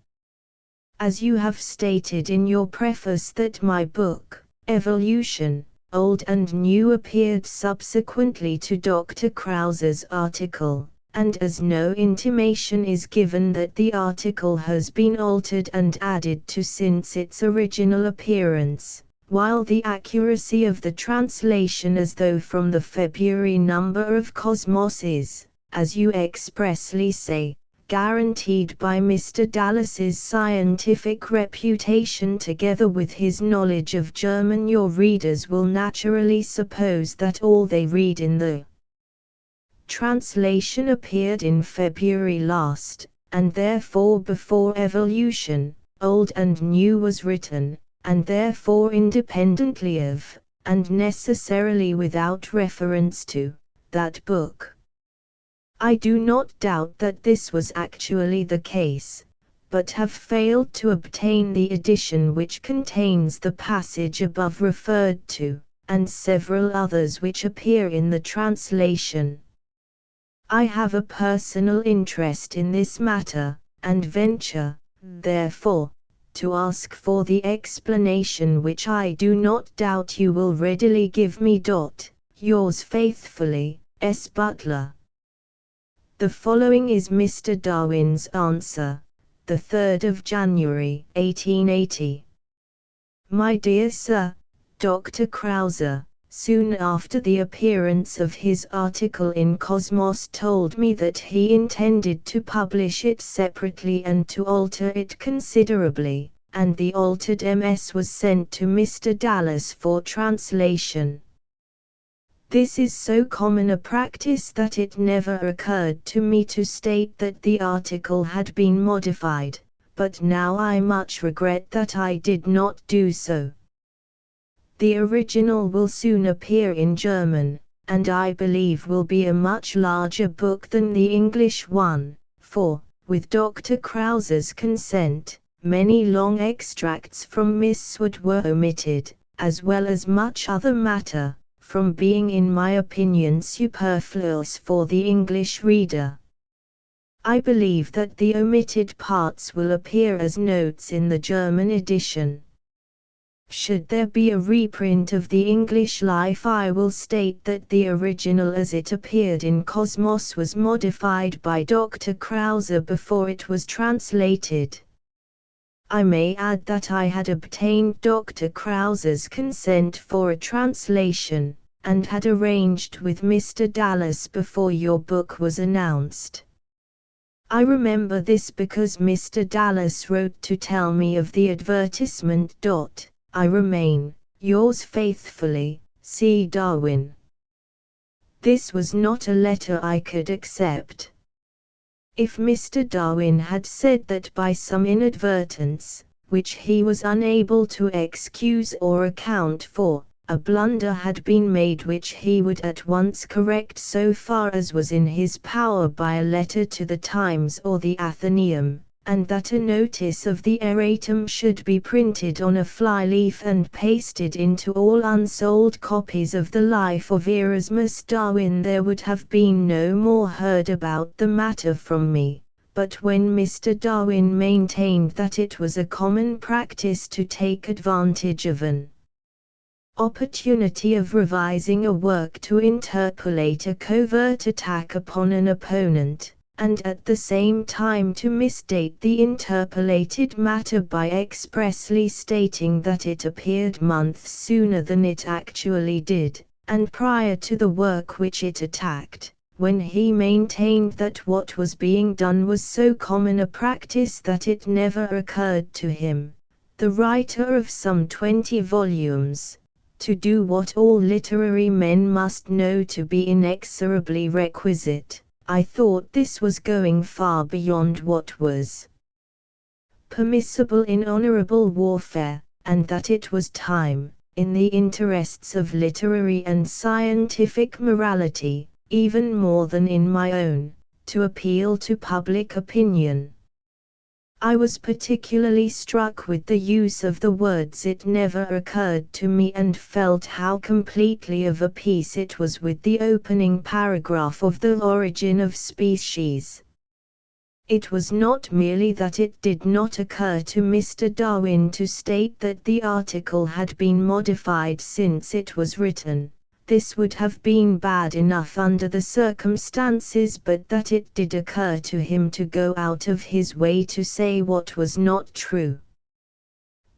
As you have stated in your preface that my book, Evolution, Old and New, appeared subsequently to Dr. Krause's article, and as no intimation is given that the article has been altered and added to since its original appearance, while the accuracy of the translation as though from the February number of Cosmos is, as you expressly say, guaranteed by Mr. Dallas's scientific reputation together with his knowledge of German, your readers will naturally suppose that all they read in the translation appeared in February last, and therefore before Evolution, Old and New was written, and therefore independently of, and necessarily without reference to, that book. I do not doubt that this was actually the case, but have failed to obtain the edition which contains the passage above referred to, and several others which appear in the translation. I have a personal interest in this matter, and venture, therefore, to ask for the explanation which I do not doubt you will readily give me. Yours faithfully, S. Butler. The following is Mr. Darwin's answer, the 3rd of January, 1880. My dear Sir, Dr. Krause, soon after the appearance of his article in Cosmos told me that he intended to publish it separately and to alter it considerably, and the altered MS was sent to Mr. Dallas for translation. This is so common a practice that it never occurred to me to state that the article had been modified, but now I much regret that I did not do so. The original will soon appear in German, and I believe will be a much larger book than the English one, for, with Dr. Krause's consent, many long extracts from Miss Wood were omitted, as well as much other matter, from being in my opinion superfluous for the English reader. I believe that the omitted parts will appear as notes in the German edition. Should there be a reprint of the English Life, I will state that the original as it appeared in Cosmos was modified by Dr. Krause before it was translated. I may add that I had obtained Dr. Krause's consent for a translation, and had arranged with Mr. Dallas before your book was announced. I remember this because Mr. Dallas wrote to tell me of the advertisement. I remain, yours faithfully, C. Darwin. This was not a letter I could accept. If Mr. Darwin had said that by some inadvertence, which he was unable to excuse or account for, a blunder had been made which he would at once correct so far as was in his power by a letter to the Times or the Athenaeum, and that a notice of the erratum should be printed on a flyleaf and pasted into all unsold copies of the Life of Erasmus Darwin, there would have been no more heard about the matter from me. But when Mr. Darwin maintained that it was a common practice to take advantage of an opportunity of revising a work to interpolate a covert attack upon an opponent, and at the same time to misstate the interpolated matter by expressly stating that it appeared months sooner than it actually did, and prior to the work which it attacked, when he maintained that what was being done was so common a practice that it never occurred to him, the writer of some 20 volumes, to do what all literary men must know to be inexorably requisite. I thought this was going far beyond what was permissible in honorable warfare, and that it was time, in the interests of literary and scientific morality, even more than in my own, to appeal to public opinion. I was particularly struck with the use of the words "it never occurred to me," and felt how completely of a piece it was with the opening paragraph of The Origin of Species. It was not merely that it did not occur to Mr. Darwin to state that the article had been modified since it was written, This would have been bad enough under the circumstances, but that it did occur to him to go out of his way to say what was not true.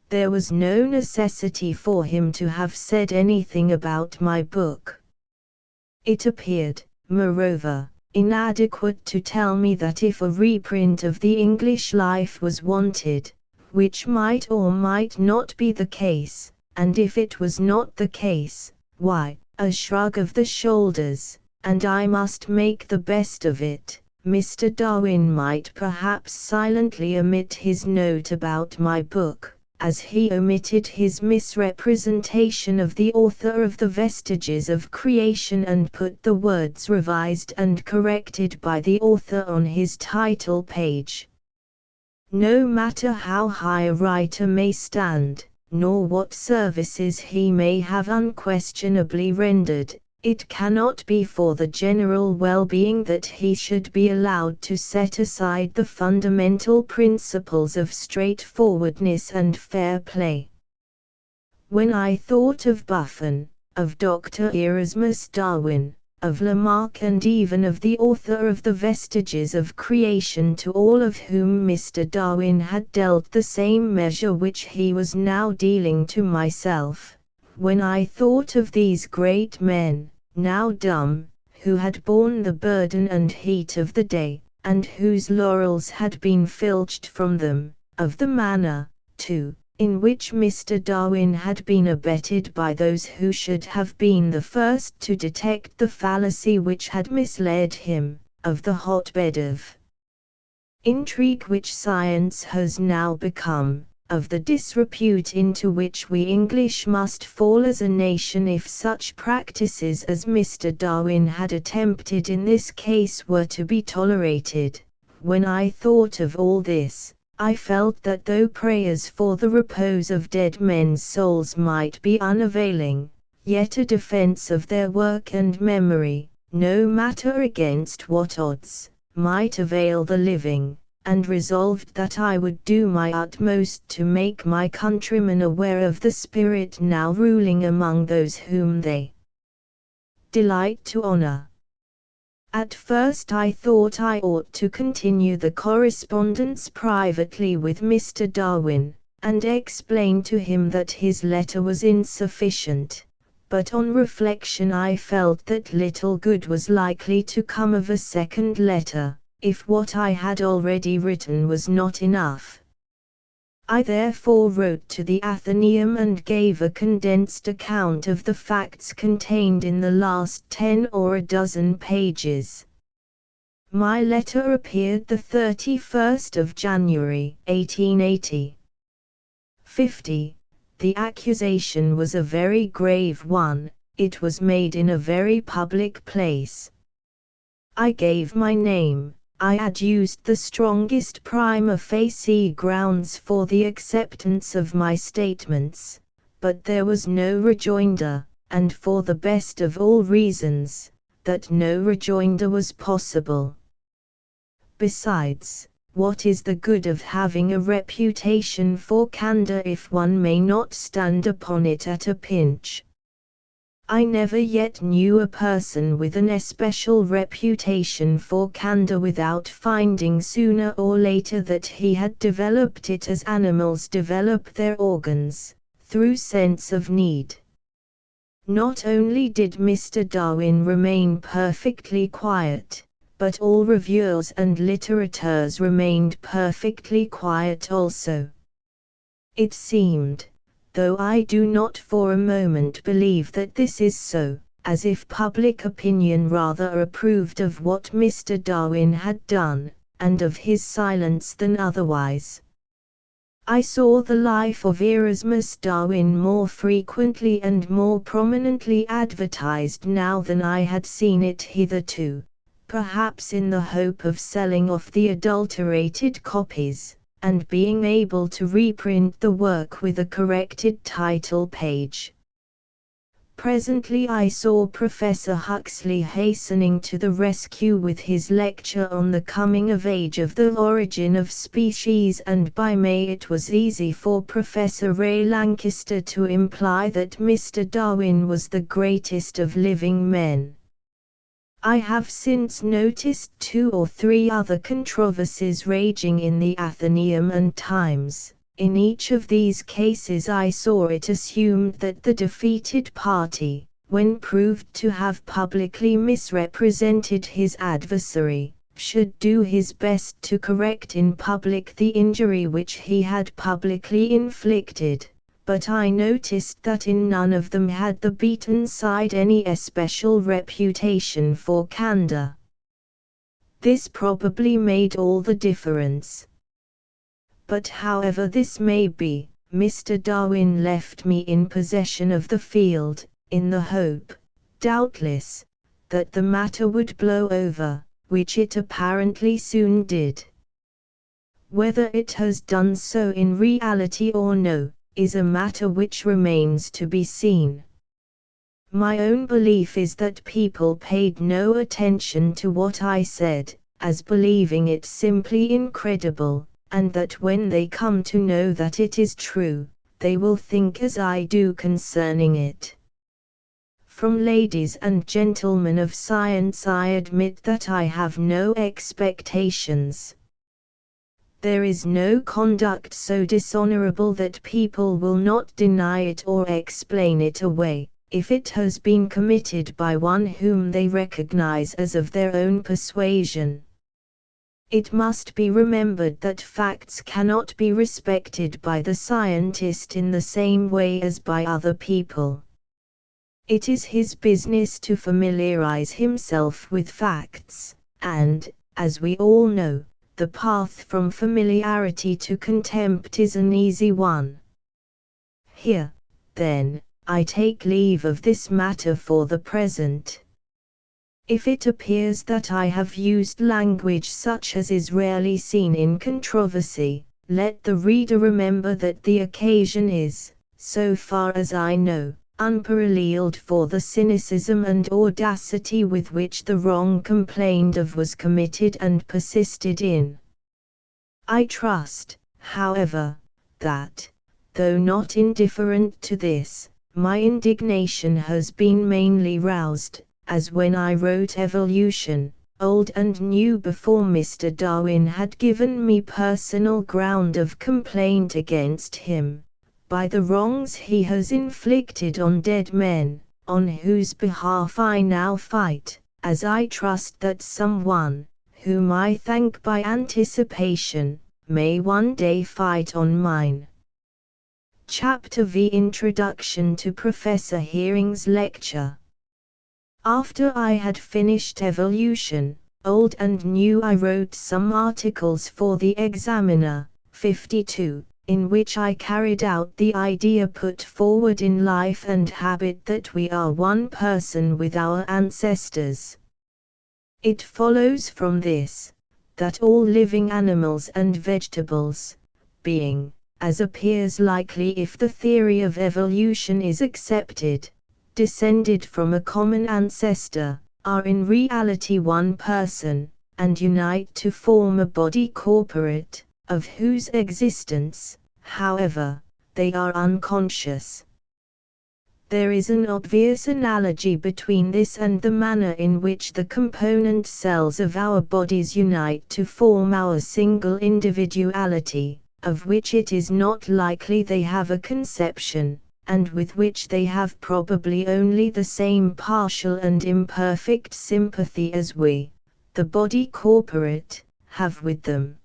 There was no necessity for him to have said anything about my book. It appeared, moreover, inadequate to tell me that if a reprint of the English life was wanted, which might or might not be the case, and if it was not the case, why, a shrug of the shoulders, and I must make the best of it. Mr. Darwin might perhaps silently omit his note about my book, as he omitted his misrepresentation of the author of The Vestiges of Creation and put the words revised and corrected by the author on his title page. No matter how high a writer may stand, nor what services he may have unquestionably rendered, it cannot be for the general well-being that he should be allowed to set aside the fundamental principles of straightforwardness and fair play. When I thought of Buffon, of Dr. Erasmus Darwin, of Lamarck, and even of the author of The Vestiges of Creation, to all of whom Mr. Darwin had dealt the same measure which he was now dealing to myself, when I thought of these great men, now dumb, who had borne the burden and heat of the day, and whose laurels had been filched from them, of the manner, too, in which Mr. Darwin had been abetted by those who should have been the first to detect the fallacy which had misled him, of the hotbed of intrigue which science has now become, of the disrepute into which we English must fall as a nation if such practices as Mr. Darwin had attempted in this case were to be tolerated. When I thought of all this, I felt that though prayers for the repose of dead men's souls might be unavailing, yet a defense of their work and memory, no matter against what odds, might avail the living, and resolved that I would do my utmost to make my countrymen aware of the spirit now ruling among those whom they delight to honor. At first I thought I ought to continue the correspondence privately with Mr. Darwin, and explain to him that his letter was insufficient, but on reflection I felt that little good was likely to come of a second letter, if what I had already written was not enough. I therefore wrote to the Athenaeum and gave a condensed account of the facts contained in the last 10 or a dozen pages. My letter appeared the 31st of January, 1880. 50. The accusation was a very grave one, it was made in a very public place. I gave my name. I adduced the strongest prima facie grounds for the acceptance of my statements, but there was no rejoinder, and for the best of all reasons, that no rejoinder was possible. Besides, what is the good of having a reputation for candor if one may not stand upon it at a pinch? I never yet knew a person with an especial reputation for candor without finding sooner or later that he had developed it as animals develop their organs, through sense of need. Not only did Mr. Darwin remain perfectly quiet, but all reviewers and litterateurs remained perfectly quiet also. It seemed, though I do not for a moment believe that this is so, as if public opinion rather approved of what Mr. Darwin had done, and of his silence than otherwise. I saw the life of Erasmus Darwin more frequently and more prominently advertised now than I had seen it hitherto, perhaps in the hope of selling off the adulterated copies, and being able to reprint the work with a corrected title page. Presently I saw Professor Huxley hastening to the rescue with his lecture on the coming of age of the origin of species, and by May it was easy for Professor Ray Lankester to imply that Mr. Darwin was the greatest of living men. I have since noticed 2 or 3 other controversies raging in the Athenaeum and Times. In each of these cases I saw it assumed that the defeated party, when proved to have publicly misrepresented his adversary, should do his best to correct in public the injury which he had publicly inflicted. But I noticed that in none of them had the beaten side any especial reputation for candor. This probably made all the difference. But however this may be, Mr. Darwin left me in possession of the field, in the hope, doubtless, that the matter would blow over, which it apparently soon did. Whether it has done so in reality or no, is a matter which remains to be seen. My own belief is that people paid no attention to what I said, as believing it simply incredible, and that when they come to know that it is true, they will think as I do concerning it. From ladies and gentlemen of science I admit that I have no expectations. There is no conduct so dishonorable that people will not deny it or explain it away, if it has been committed by one whom they recognize as of their own persuasion. It must be remembered that facts cannot be respected by the scientist in the same way as by other people. It is his business to familiarize himself with facts, and, as we all know, the path from familiarity to contempt is an easy one. Here, then, I take leave of this matter for the present. If it appears that I have used language such as is rarely seen in controversy, let the reader remember that the occasion is, so far as I know, unparalleled for the cynicism and audacity with which the wrong complained of was committed and persisted in. I trust, however, that, though not indifferent to this, my indignation has been mainly roused, as when I wrote Evolution, Old and New before Mr. Darwin had given me personal ground of complaint against him, by the wrongs he has inflicted on dead men, on whose behalf I now fight, as I trust that someone, whom I thank by anticipation, may one day fight on mine. Chapter V. Introduction to Professor Heering's Lecture. After I had finished Evolution, Old and New, I wrote some articles for the Examiner, 52, in which I carried out the idea put forward in Life and Habit that we are one person with our ancestors. It follows from this, that all living animals and vegetables, being, as appears likely if the theory of evolution is accepted, descended from a common ancestor, are in reality one person, and unite to form a body corporate, of whose existence, however, they are unconscious. There is an obvious analogy between this and the manner in which the component cells of our bodies unite to form our single individuality, of which it is not likely they have a conception, and with which they have probably only the same partial and imperfect sympathy as we, the body corporate, have with them.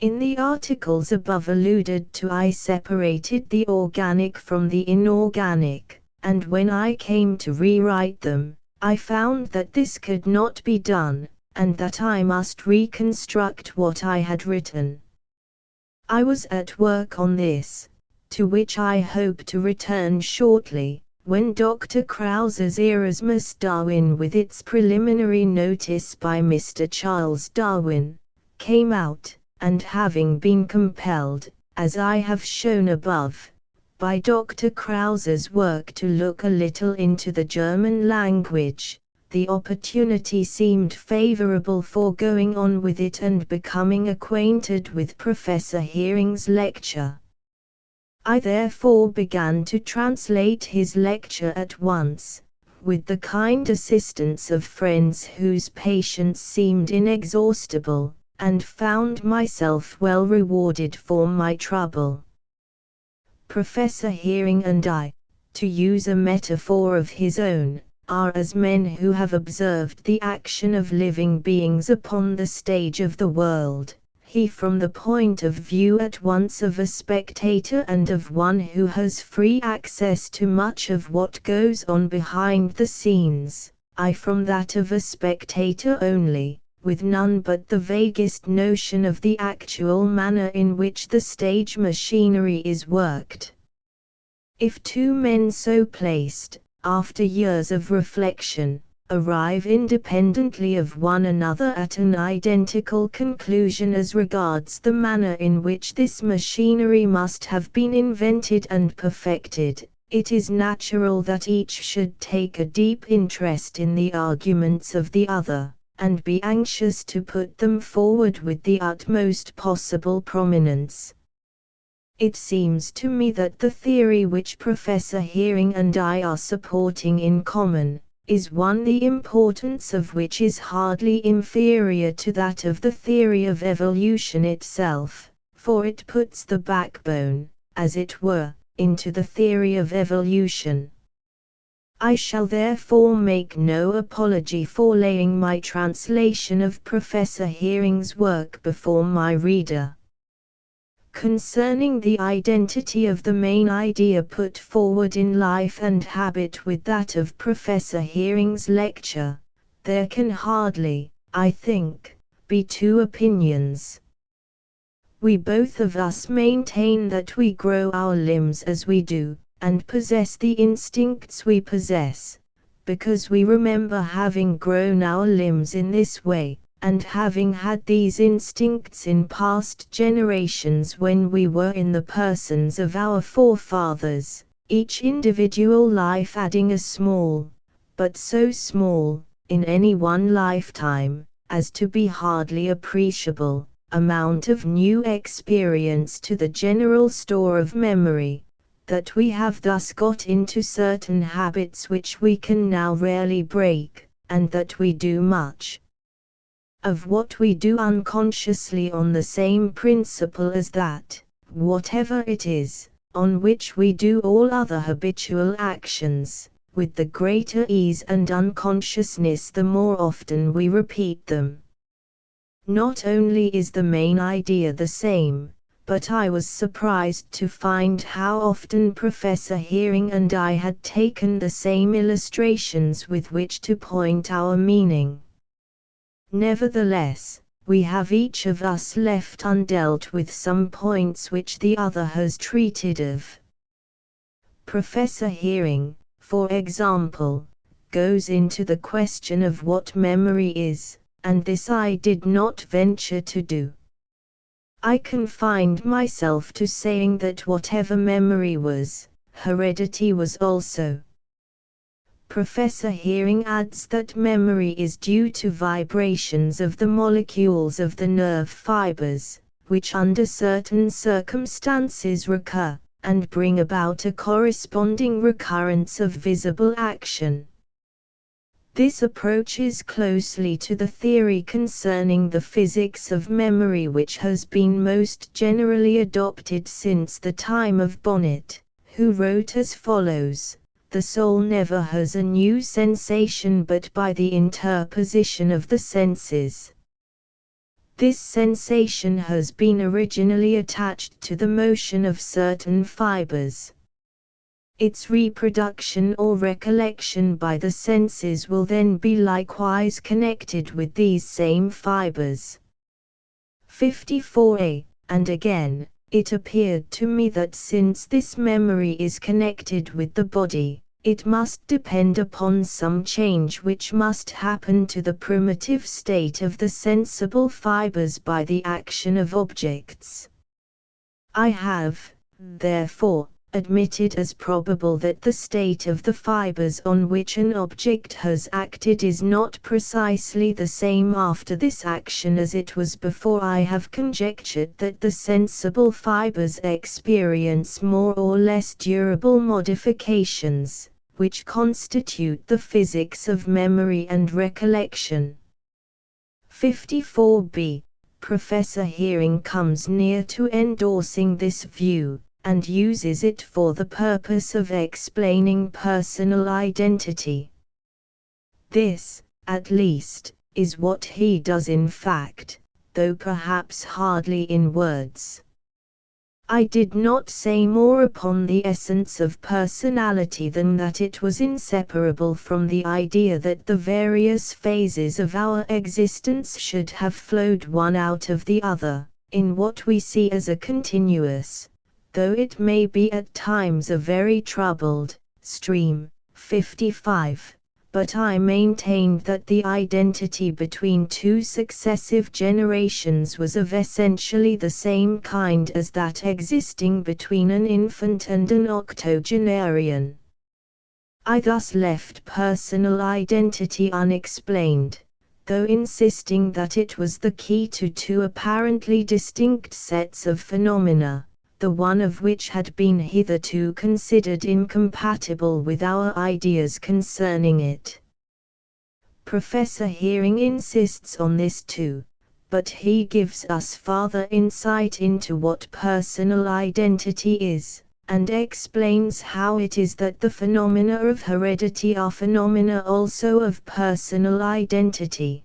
In the articles above alluded to I separated the organic from the inorganic, and when I came to rewrite them, I found that this could not be done, and that I must reconstruct what I had written. I was at work on this, to which I hope to return shortly, when Dr. Krause's Erasmus Darwin with its preliminary notice by Mr. Charles Darwin, came out, and having been compelled, as I have shown above, by Dr. Krause's work to look a little into the German language, the opportunity seemed favorable for going on with it and becoming acquainted with Professor Heering's lecture. I therefore began to translate his lecture at once, with the kind assistance of friends whose patience seemed inexhaustible, and found myself well rewarded for my trouble. Professor Heering and I, to use a metaphor of his own, are as men who have observed the action of living beings upon the stage of the world, he from the point of view at once of a spectator and of one who has free access to much of what goes on behind the scenes, I from that of a spectator only, with none but the vaguest notion of the actual manner in which the stage machinery is worked. If two men so placed, after years of reflection, arrive independently of one another at an identical conclusion as regards the manner in which this machinery must have been invented and perfected, it is natural that each should take a deep interest in the arguments of the other, and be anxious to put them forward with the utmost possible prominence. It seems to me that the theory which Professor Heering and I are supporting in common, is one the importance of which is hardly inferior to that of the theory of evolution itself, for it puts the backbone, as it were, into the theory of evolution. I shall therefore make no apology for laying my translation of Professor Heering's work before my reader. Concerning the identity of the main idea put forward in Life and Habit with that of Professor Heering's lecture, there can hardly, I think, be two opinions. We both of us maintain that we grow our limbs as we do, and possess the instincts we possess, because we remember having grown our limbs in this way, and having had these instincts in past generations when we were in the persons of our forefathers, each individual life adding a small, but so small, in any one lifetime, as to be hardly appreciable, amount of new experience to the general store of memory, that we have thus got into certain habits which we can now rarely break, and that we do much of what we do unconsciously on the same principle as that, whatever it is, on which we do all other habitual actions, with the greater ease and unconsciousness the more often we repeat them. Not only is the main idea the same, but I was surprised to find how often Professor Heering and I had taken the same illustrations with which to point our meaning. Nevertheless, we have each of us left undealt with some points which the other has treated of. Professor Heering, for example, goes into the question of what memory is, and this I did not venture to do. I confined myself to saying that whatever memory was, heredity was also. Professor Heering adds that memory is due to vibrations of the molecules of the nerve fibers, which under certain circumstances recur, and bring about a corresponding recurrence of visible action. This approaches closely to the theory concerning the physics of memory which has been most generally adopted since the time of Bonnet, who wrote as follows: "The soul never has a new sensation but by the interposition of the senses. This sensation has been originally attached to the motion of certain fibers. Its reproduction or recollection by the senses will then be likewise connected with these same fibers." 54a, and again, "It appeared to me that since this memory is connected with the body, it must depend upon some change which must happen to the primitive state of the sensible fibers by the action of objects. I have, therefore, admitted as probable that the state of the fibers on which an object has acted is not precisely the same after this action as it was before. I have conjectured that the sensible fibers experience more or less durable modifications, which constitute the physics of memory and recollection. 54b. Professor Heering comes near to endorsing this view, and uses it for the purpose of explaining personal identity. This, at least, is what he does in fact, though perhaps hardly in words. I did not say more upon the essence of personality than that it was inseparable from the idea that the various phases of our existence should have flowed one out of the other, in what we see as a continuous, though it may be at times a very troubled, stream. 55. But I maintained that the identity between two successive generations was of essentially the same kind as that existing between an infant and an octogenarian. I thus left personal identity unexplained, though insisting that it was the key to two apparently distinct sets of phenomena, the one of which had been hitherto considered incompatible with our ideas concerning it. Professor Heering insists on this too, but he gives us farther insight into what personal identity is, and explains how it is that the phenomena of heredity are phenomena also of personal identity.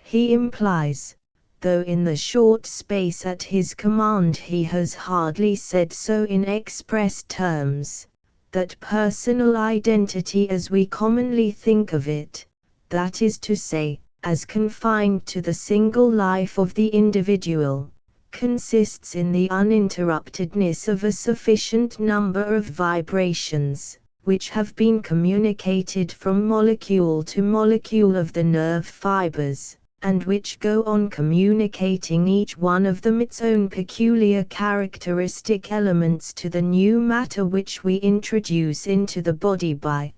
He implies, though in the short space at his command he has hardly said so in express terms, that personal identity as we commonly think of it, that is to say, as confined to the single life of the individual, consists in the uninterruptedness of a sufficient number of vibrations, which have been communicated from molecule to molecule of the nerve fibers, and which go on communicating each one of them its own peculiar characteristic elements to the new matter which we introduce into the body by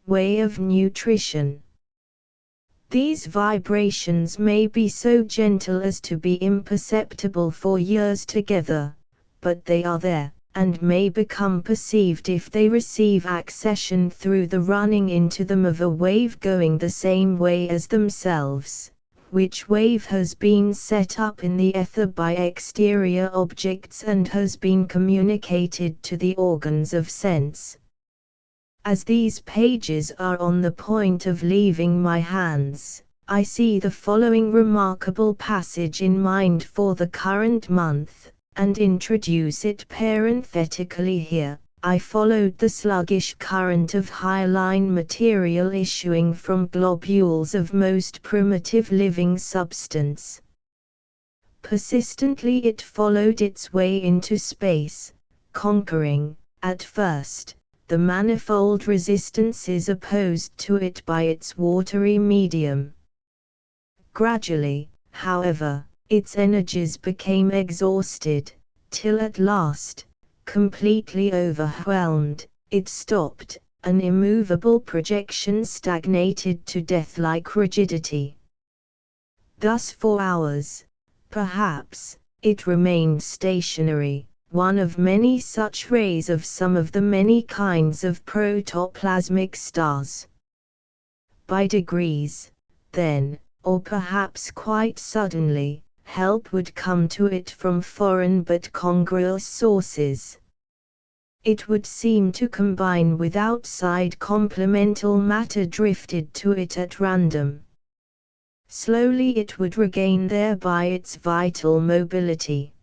way of nutrition. These vibrations may be so gentle as to be imperceptible for years together, but they are there, and may become perceived if they receive accession through the running into them of a wave going the same way as themselves, which wave has been set up in the ether by exterior objects and has been communicated to the organs of sense. As these pages are on the point of leaving my hands, I see the following remarkable passage in mind for the current month, and introduce it parenthetically here. I followed the sluggish current of hyaline material issuing from globules of most primitive living substance. Persistently it followed its way into space, conquering, at first, the manifold resistances opposed to it by its watery medium. Gradually, however, its energies became exhausted, till at last, completely overwhelmed, it stopped, an immovable projection stagnated to death-like rigidity. Thus for hours, perhaps, it remained stationary, one of many such rays of some of the many kinds of protoplasmic stars. By degrees, then, or perhaps quite suddenly, help would come to it from foreign but congruous sources. It would seem to combine with outside complemental matter drifted to it at random. Slowly it would regain thereby its vital mobility.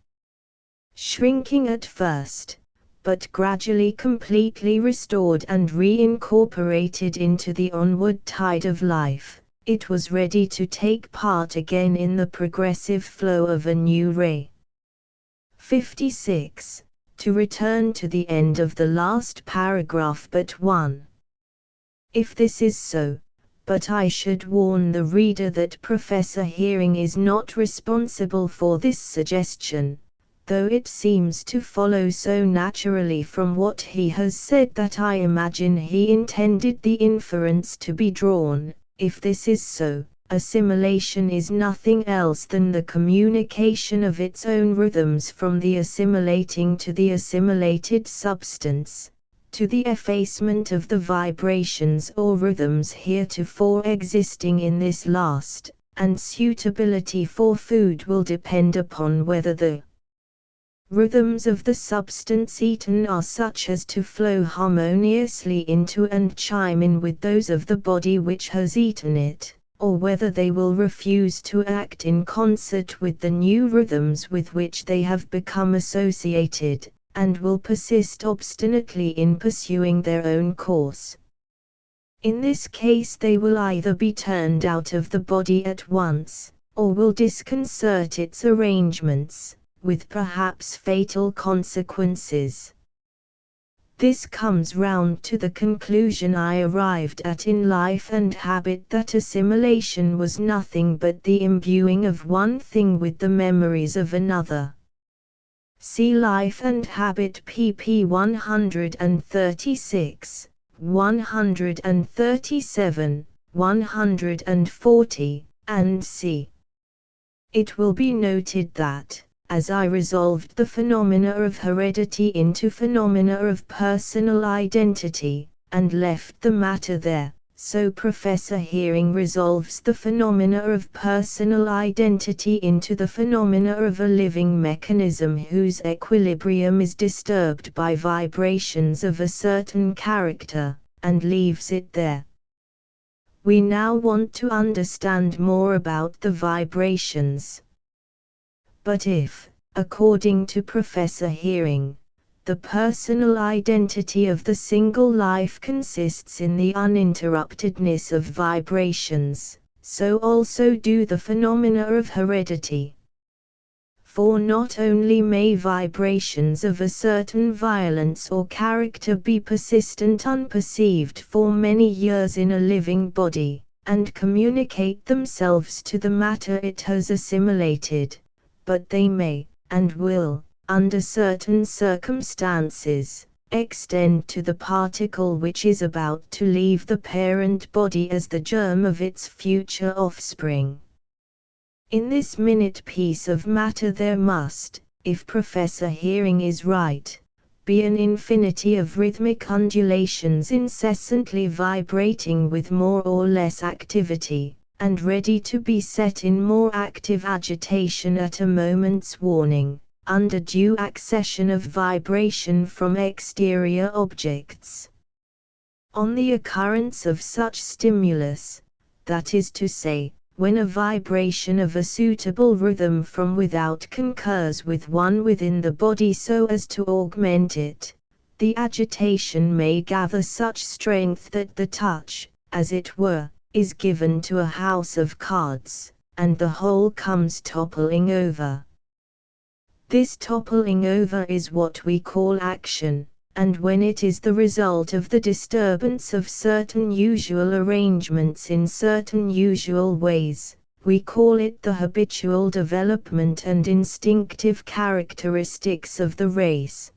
Shrinking at first, but gradually completely restored and reincorporated into the onward tide of life, it was ready to take part again in the progressive flow of a new ray. 56. To return to the end of the last paragraph but one. If this is so, but I should warn the reader that Professor Heering is not responsible for this suggestion, though it seems to follow so naturally from what he has said that I imagine he intended the inference to be drawn. If this is so, assimilation is nothing else than the communication of its own rhythms from the assimilating to the assimilated substance, to the effacement of the vibrations or rhythms heretofore existing in this last, and suitability for food will depend upon whether the rhythms of the substance eaten are such as to flow harmoniously into and chime in with those of the body which has eaten it, or whether they will refuse to act in concert with the new rhythms with which they have become associated, and will persist obstinately in pursuing their own course. In this case they will either be turned out of the body at once, or will disconcert its arrangements, with perhaps fatal consequences. This comes round to the conclusion I arrived at in Life and Habit, that assimilation was nothing but the imbuing of one thing with the memories of another. See Life and Habit pp 136, 137, 140, and c. It will be noted that, as I resolved the phenomena of heredity into phenomena of personal identity, and left the matter there, so Professor Hearing resolves the phenomena of personal identity into the phenomena of a living mechanism whose equilibrium is disturbed by vibrations of a certain character, and leaves it there. We now want to understand more about the vibrations. But if, according to Professor Hearing, the personal identity of the single life consists in the uninterruptedness of vibrations, so also do the phenomena of heredity. For not only may vibrations of a certain violence or character be persistent unperceived for many years in a living body, and communicate themselves to the matter it has assimilated, but they may, and will, under certain circumstances, extend to the particle which is about to leave the parent body as the germ of its future offspring. In this minute piece of matter there must, if Professor Hearing is right, be an infinity of rhythmic undulations incessantly vibrating with more or less activity, and ready to be set in more active agitation at a moment's warning, under due accession of vibration from exterior objects. On the occurrence of such stimulus, that is to say, when a vibration of a suitable rhythm from without concurs with one within the body so as to augment it, the agitation may gather such strength that the touch, as it were, is given to a house of cards, and the whole comes toppling over. This toppling over is what we call action, and when it is the result of the disturbance of certain usual arrangements in certain usual ways, we call it the habitual development and instinctive characteristics of the race.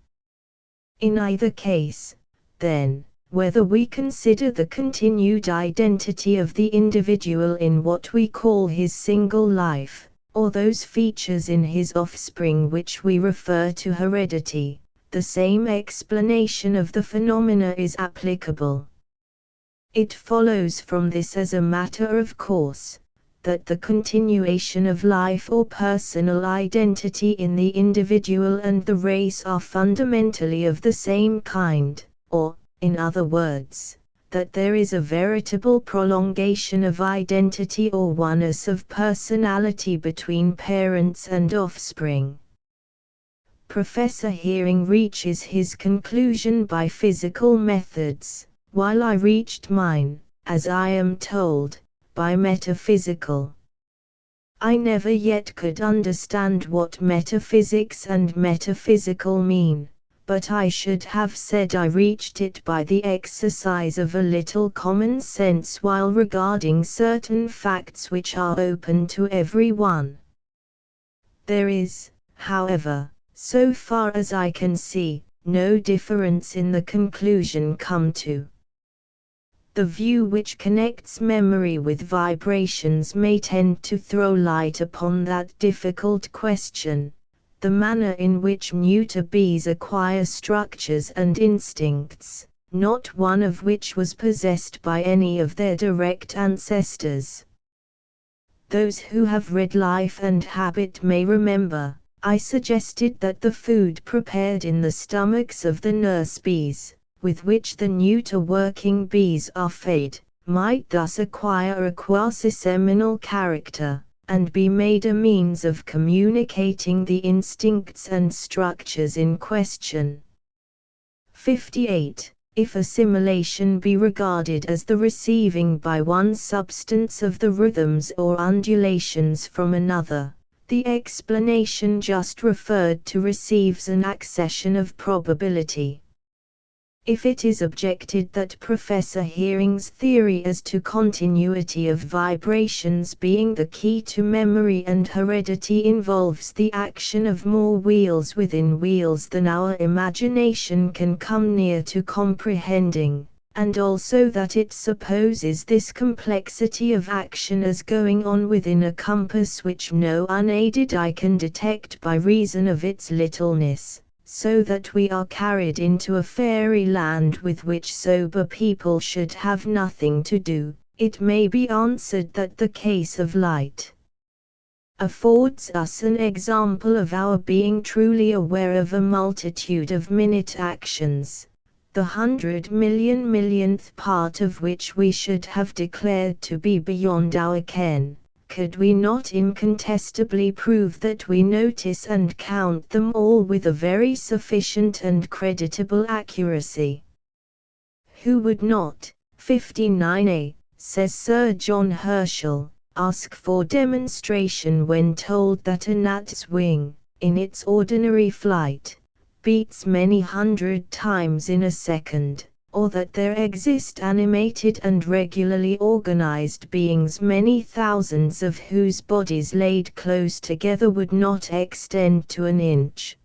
In either case, then, whether we consider the continued identity of the individual in what we call his single life, or those features in his offspring which we refer to heredity, the same explanation of the phenomena is applicable. It follows from this as a matter of course, that the continuation of life or personal identity in the individual and the race are fundamentally of the same kind, or, in other words, that there is a veritable prolongation of identity or oneness of personality between parents and offspring. Professor Hearing reaches his conclusion by physical methods, while I reached mine, as I am told, by metaphysical. I never yet could understand what metaphysics and metaphysical mean, but I should have said I reached it by the exercise of a little common sense while regarding certain facts which are open to every one. There is, however, So far as I can see, no difference in the conclusion come to. The view which connects memory with vibrations may tend to throw light upon that difficult question, the manner in which neuter bees acquire structures and instincts, not one of which was possessed by any of their direct ancestors. Those who have read Life and Habit may remember, I suggested that the food prepared in the stomachs of the nurse bees, with which the neuter working bees are fed, might thus acquire a quasi-seminal character, and be made a means of communicating the instincts and structures in question. 58. If assimilation be regarded as the receiving by one substance of the rhythms or undulations from another, the explanation just referred to receives an accession of probability. If it is objected that Professor Heering's theory as to continuity of vibrations being the key to memory and heredity involves the action of more wheels within wheels than our imagination can come near to comprehending, and also that it supposes this complexity of action as going on within a compass which no unaided eye can detect by reason of its littleness, so that we are carried into a fairyland with which sober people should have nothing to do, it may be answered that the case of light affords us an example of our being truly aware of a multitude of minute actions, the 100,000,000 millionth part of which we should have declared to be beyond our ken, could we not incontestably prove that we notice and count them all with a very sufficient and creditable accuracy. Who would not, 59a, says Sir John Herschel, ask for demonstration when told that a gnat's wing, in its ordinary flight, beats many 100 times in a second, or that there exist animated and regularly organized beings many thousands of whose bodies laid close together would not extend to an inch?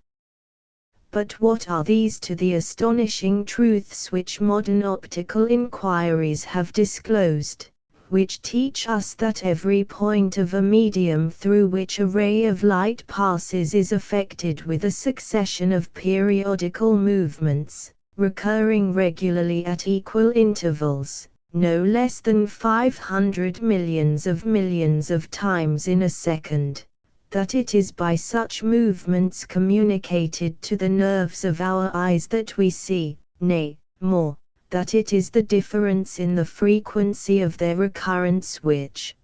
But what are these to the astonishing truths which modern optical inquiries have disclosed, which teach us that every point of a medium through which a ray of light passes is affected with a succession of periodical movements, recurring regularly at equal intervals, no less than 500 millions of times in a second, that it is by such movements communicated to the nerves of our eyes that we see, nay, more, that it is the difference in the frequency of their recurrence which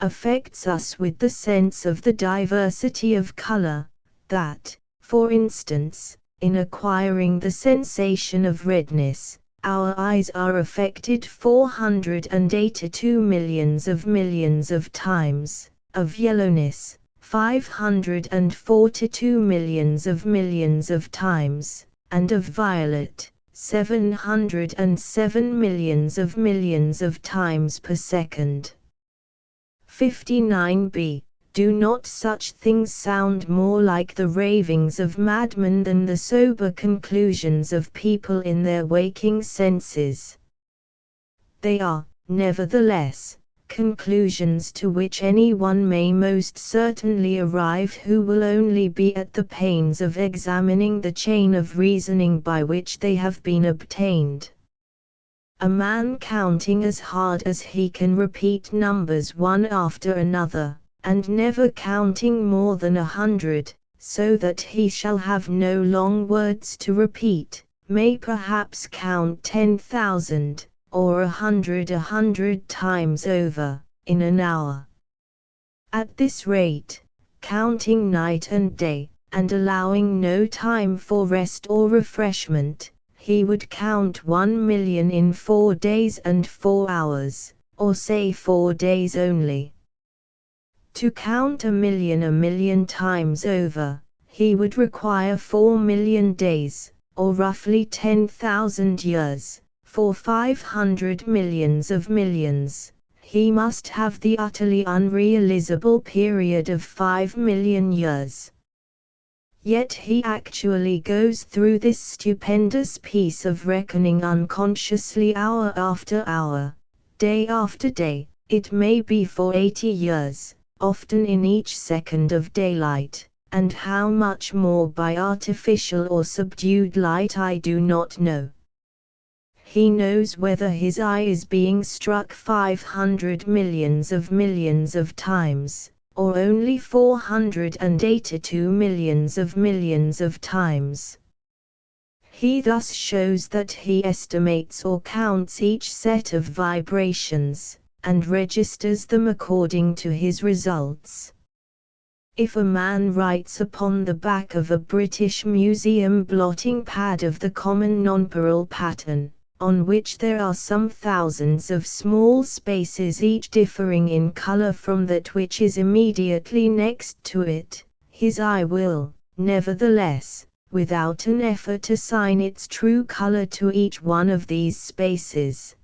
affects us with the sense of the diversity of color, that, for instance, in acquiring the sensation of redness, our eyes are affected 482 millions of times, of yellowness, 542 millions of times, and of violet, 707 millions of times per second. 59b. Do not such things sound more like the ravings of madmen than the sober conclusions of people in their waking senses? They are, nevertheless, conclusions to which anyone may most certainly arrive who will only be at the pains of examining the chain of reasoning by which they have been obtained. A man counting as hard as he can repeat numbers one after another, and never counting more than 100, so that he shall have no long words to repeat, may perhaps count 10,000, or 100 times over, in an hour. At this rate, counting night and day, and allowing no time for rest or refreshment, he would count 1,000,000 in 4 days and 4 hours, or say 4 days only. To count 1,000,000 times over, he would require 4,000,000 days, or roughly 10,000 years. For 500 millions of millions, he must have the utterly unrealizable period of 5,000,000 years. Yet he actually goes through this stupendous piece of reckoning unconsciously hour after hour, day after day, it may be for 80 years, often in each second of daylight, and how much more by artificial or subdued light I do not know. He knows whether his eye is being struck 500 millions of times, or only 482 millions of times. He thus shows that he estimates or counts each set of vibrations, and registers them according to his results. If a man writes upon the back of a British Museum blotting pad of the common nonpareil pattern, on which there are some thousands of small spaces each differing in color from that which is immediately next to it, his eye will, nevertheless, without an effort assign its true color to each one of these spaces.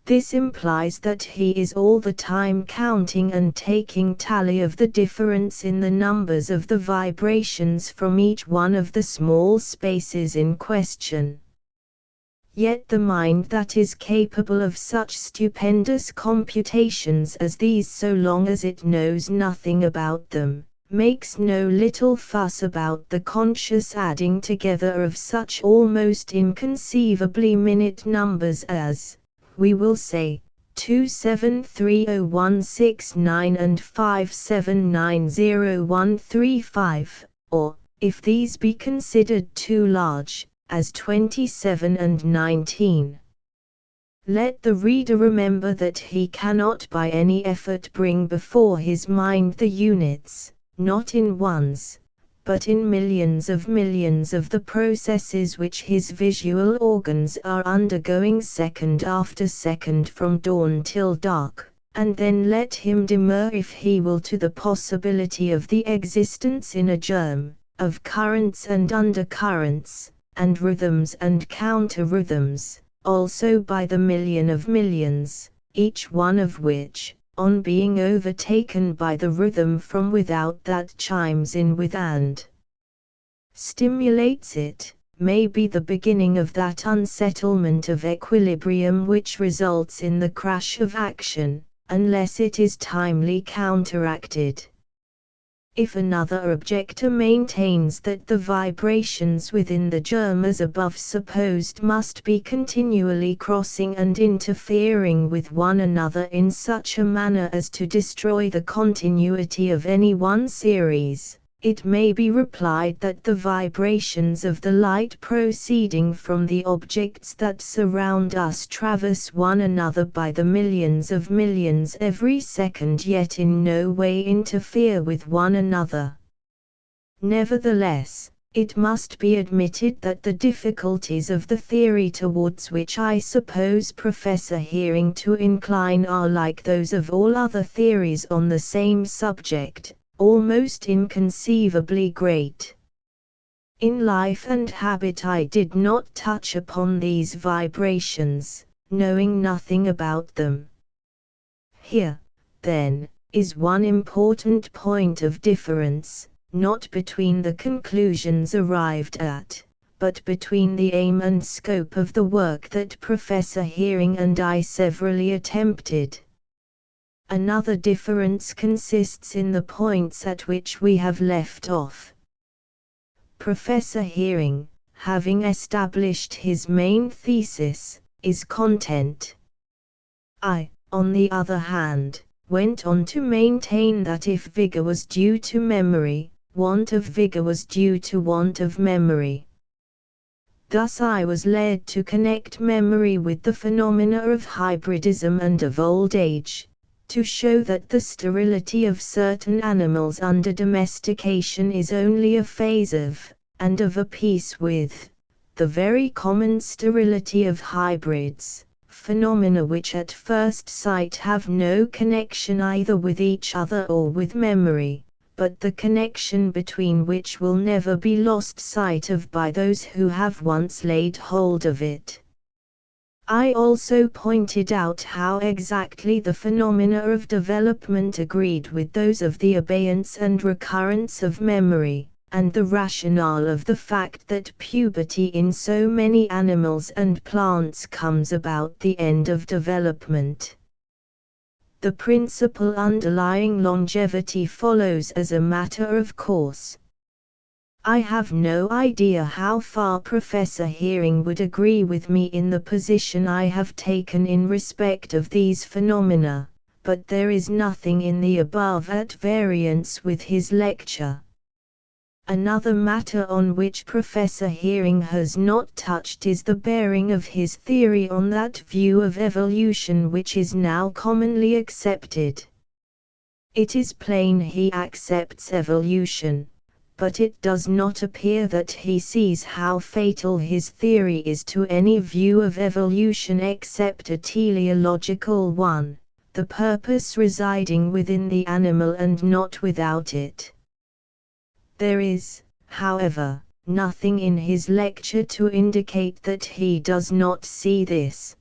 This implies that he is all the time counting and taking tally of the difference in the numbers of the vibrations from each one of the small spaces in question. Yet the mind that is capable of such stupendous computations as these, so long as it knows nothing about them, makes no little fuss about the conscious adding together of such almost inconceivably minute numbers as, we will say, 273069 and 579035, or, if these be considered too large, as 27 and 19. Let the reader remember that he cannot by any effort bring before his mind the units, not in ones, but in millions of the processes which his visual organs are undergoing second after second from dawn till dark, and then let him demur if he will to the possibility of the existence in a germ, of currents and undercurrents, and rhythms and counter-rhythms, also by the million of millions, each one of which, on being overtaken by the rhythm from without that chimes in with and stimulates it, may be the beginning of that unsettlement of equilibrium which results in the crash of action, unless it is timely counteracted. If another objector maintains that the vibrations within the germ as above supposed must be continually crossing and interfering with one another in such a manner as to destroy the continuity of any one series, it may be replied that the vibrations of the light proceeding from the objects that surround us traverse one another by the millions every second, yet in no way interfere with one another. Nevertheless, it must be admitted that the difficulties of the theory towards which I suppose Professor Hearing to incline are like those of all other theories on the same subject, almost inconceivably great. In Life and Habit I did not touch upon these vibrations, knowing nothing about them. Here, then, is one important point of difference, not between the conclusions arrived at, but between the aim and scope of the work that Professor Hearing and I severally attempted. Another difference consists in the points at which we have left off. Professor Hearing, having established his main thesis, is content. I, on the other hand, went on to maintain that if vigor was due to memory, want of vigor was due to want of memory. Thus I was led to connect memory with the phenomena of hybridism and of old age, to show that the sterility of certain animals under domestication is only a phase of, and of a piece with, the very common sterility of hybrids, phenomena which at first sight have no connection either with each other or with memory, but the connection between which will never be lost sight of by those who have once laid hold of it. I also pointed out how exactly the phenomena of development agreed with those of the abeyance and recurrence of memory, and the rationale of the fact that puberty in so many animals and plants comes about the end of development. The principle underlying longevity follows as a matter of course. I have no idea how far Professor Hearing would agree with me in the position I have taken in respect of these phenomena, but there is nothing in the above at variance with his lecture. Another matter on which Professor Hearing has not touched is the bearing of his theory on that view of evolution which is now commonly accepted. It is plain he accepts evolution, but it does not appear that he sees how fatal his theory is to any view of evolution except a teleological one, the purpose residing within the animal and not without it. There is, however, nothing in his lecture to indicate that he does not see this.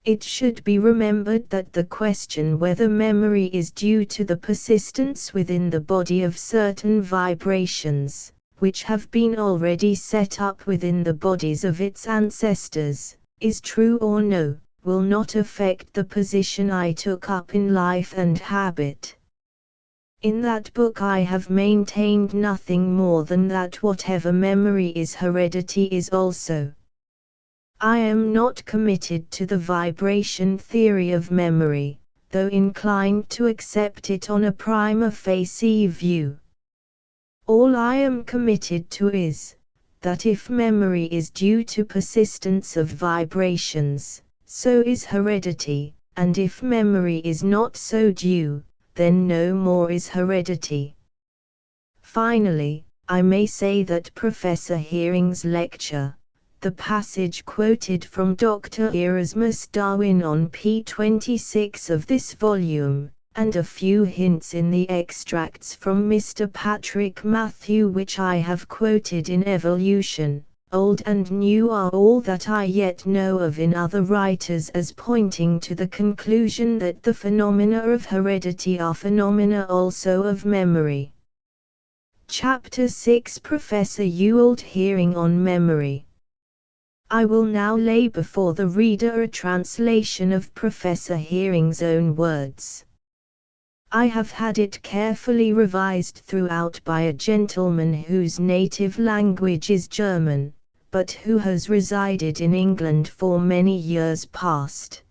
It should be remembered that the question whether memory is due to the persistence within the body of certain vibrations, which have been already set up within the bodies of its ancestors, is true or no, will not affect the position I took up in Life and Habit. In that book I have maintained nothing more than that whatever memory is heredity is also. I am not committed to the vibration theory of memory, though inclined to accept it on a prima facie view. All I am committed to is, that if memory is due to persistence of vibrations, so is heredity, and if memory is not so due, then no more is heredity. Finally, I may say that Professor Hearing's lecture, the passage quoted from Dr. Erasmus Darwin on p. 26 of this volume, and a few hints in the extracts from Mr. Patrick Matthew which I have quoted in Evolution, Old and New are all that I yet know of in other writers as pointing to the conclusion that the phenomena of heredity are phenomena also of memory. Chapter 6 Professor Ewald Hearing on Memory. I will now lay before the reader a translation of Professor Hearing's own words. I have had it carefully revised throughout by a gentleman whose native language is German, but who has resided in England for many years past.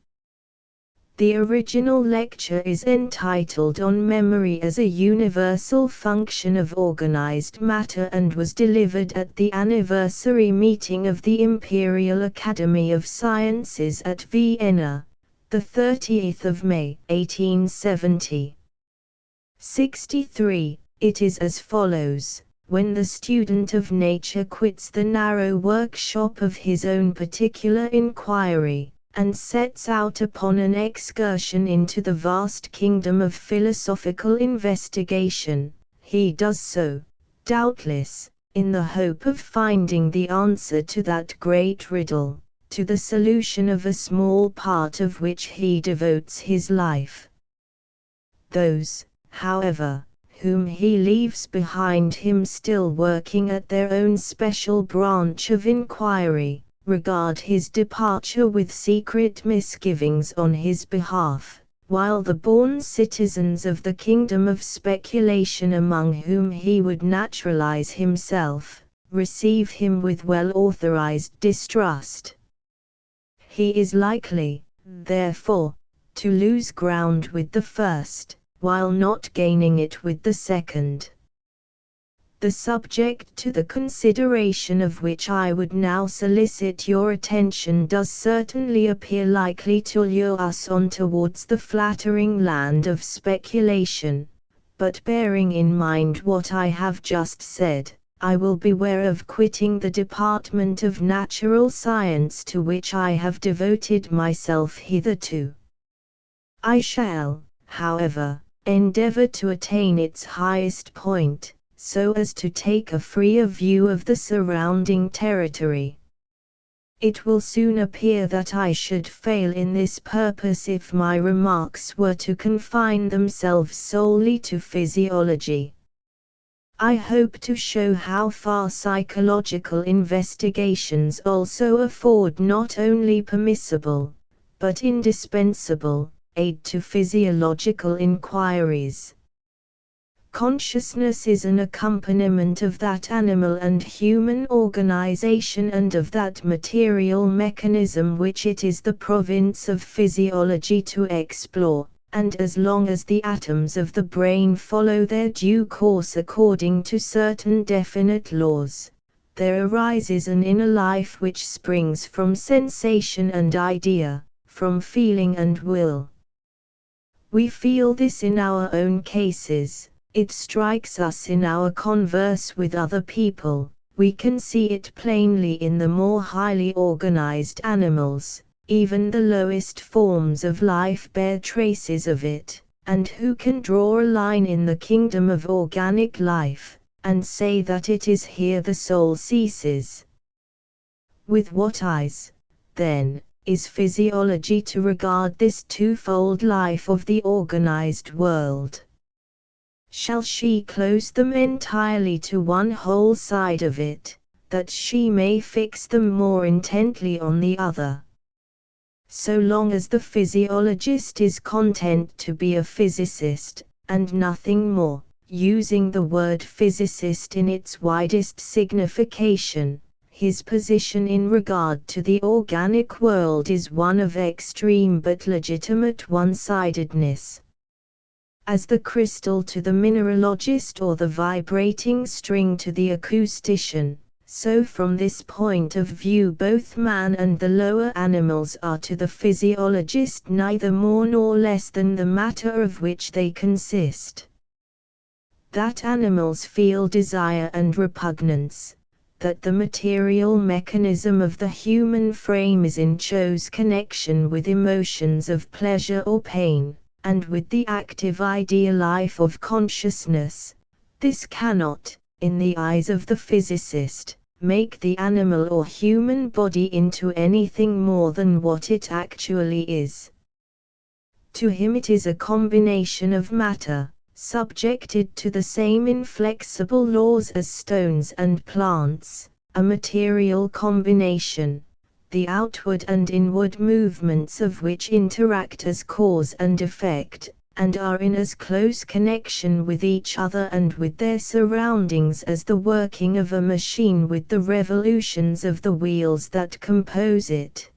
The original lecture is entitled On Memory as a Universal Function of Organized Matter and was delivered at the anniversary meeting of the Imperial Academy of Sciences at Vienna, the 30th of May, 1870. 63. It is as follows. When the student of nature quits the narrow workshop of his own particular inquiry, and sets out upon an excursion into the vast kingdom of philosophical investigation, he does so, doubtless, in the hope of finding the answer to that great riddle, to the solution of a small part of which he devotes his life. Those, however, whom he leaves behind him still working at their own special branch of inquiry, regard his departure with secret misgivings on his behalf, while the born citizens of the kingdom of speculation among whom he would naturalize himself, receive him with well-authorized distrust. He is likely, therefore, to lose ground with the first, while not gaining it with the second. The subject to the consideration of which I would now solicit your attention does certainly appear likely to lure us on towards the flattering land of speculation, but bearing in mind what I have just said, I will beware of quitting the department of natural science to which I have devoted myself hitherto. I shall, however, endeavor to attain its highest point, so as to take a freer view of the surrounding territory. It will soon appear that I should fail in this purpose if my remarks were to confine themselves solely to physiology. I hope to show how far psychological investigations also afford not only permissible, but indispensable, aid to physiological inquiries. Consciousness is an accompaniment of that animal and human organization and of that material mechanism which it is the province of physiology to explore, and as long as the atoms of the brain follow their due course according to certain definite laws, there arises an inner life which springs from sensation and idea, from feeling and will. We feel this in our own cases. It strikes us in our converse with other people, we can see it plainly in the more highly organized animals, even the lowest forms of life bear traces of it, and who can draw a line in the kingdom of organic life, and say that it is here the soul ceases? With what eyes, then, is physiology to regard this twofold life of the organized world? Shall she close them entirely to one whole side of it, that she may fix them more intently on the other? So long as the physiologist is content to be a physicist, and nothing more, using the word physicist in its widest signification, his position in regard to the organic world is one of extreme but legitimate one-sidedness. As the crystal to the mineralogist or the vibrating string to the acoustician, so from this point of view both man and the lower animals are to the physiologist neither more nor less than the matter of which they consist. That animals feel desire and repugnance, that the material mechanism of the human frame is in close connection with emotions of pleasure or pain, and with the active idea life of consciousness, this cannot, in the eyes of the physicist, make the animal or human body into anything more than what it actually is. To him it is a combination of matter, subjected to the same inflexible laws as stones and plants, a material combination, the outward and inward movements of which interact as cause and effect, and are in as close connection with each other and with their surroundings as the working of a machine with the revolutions of the wheels that compose it.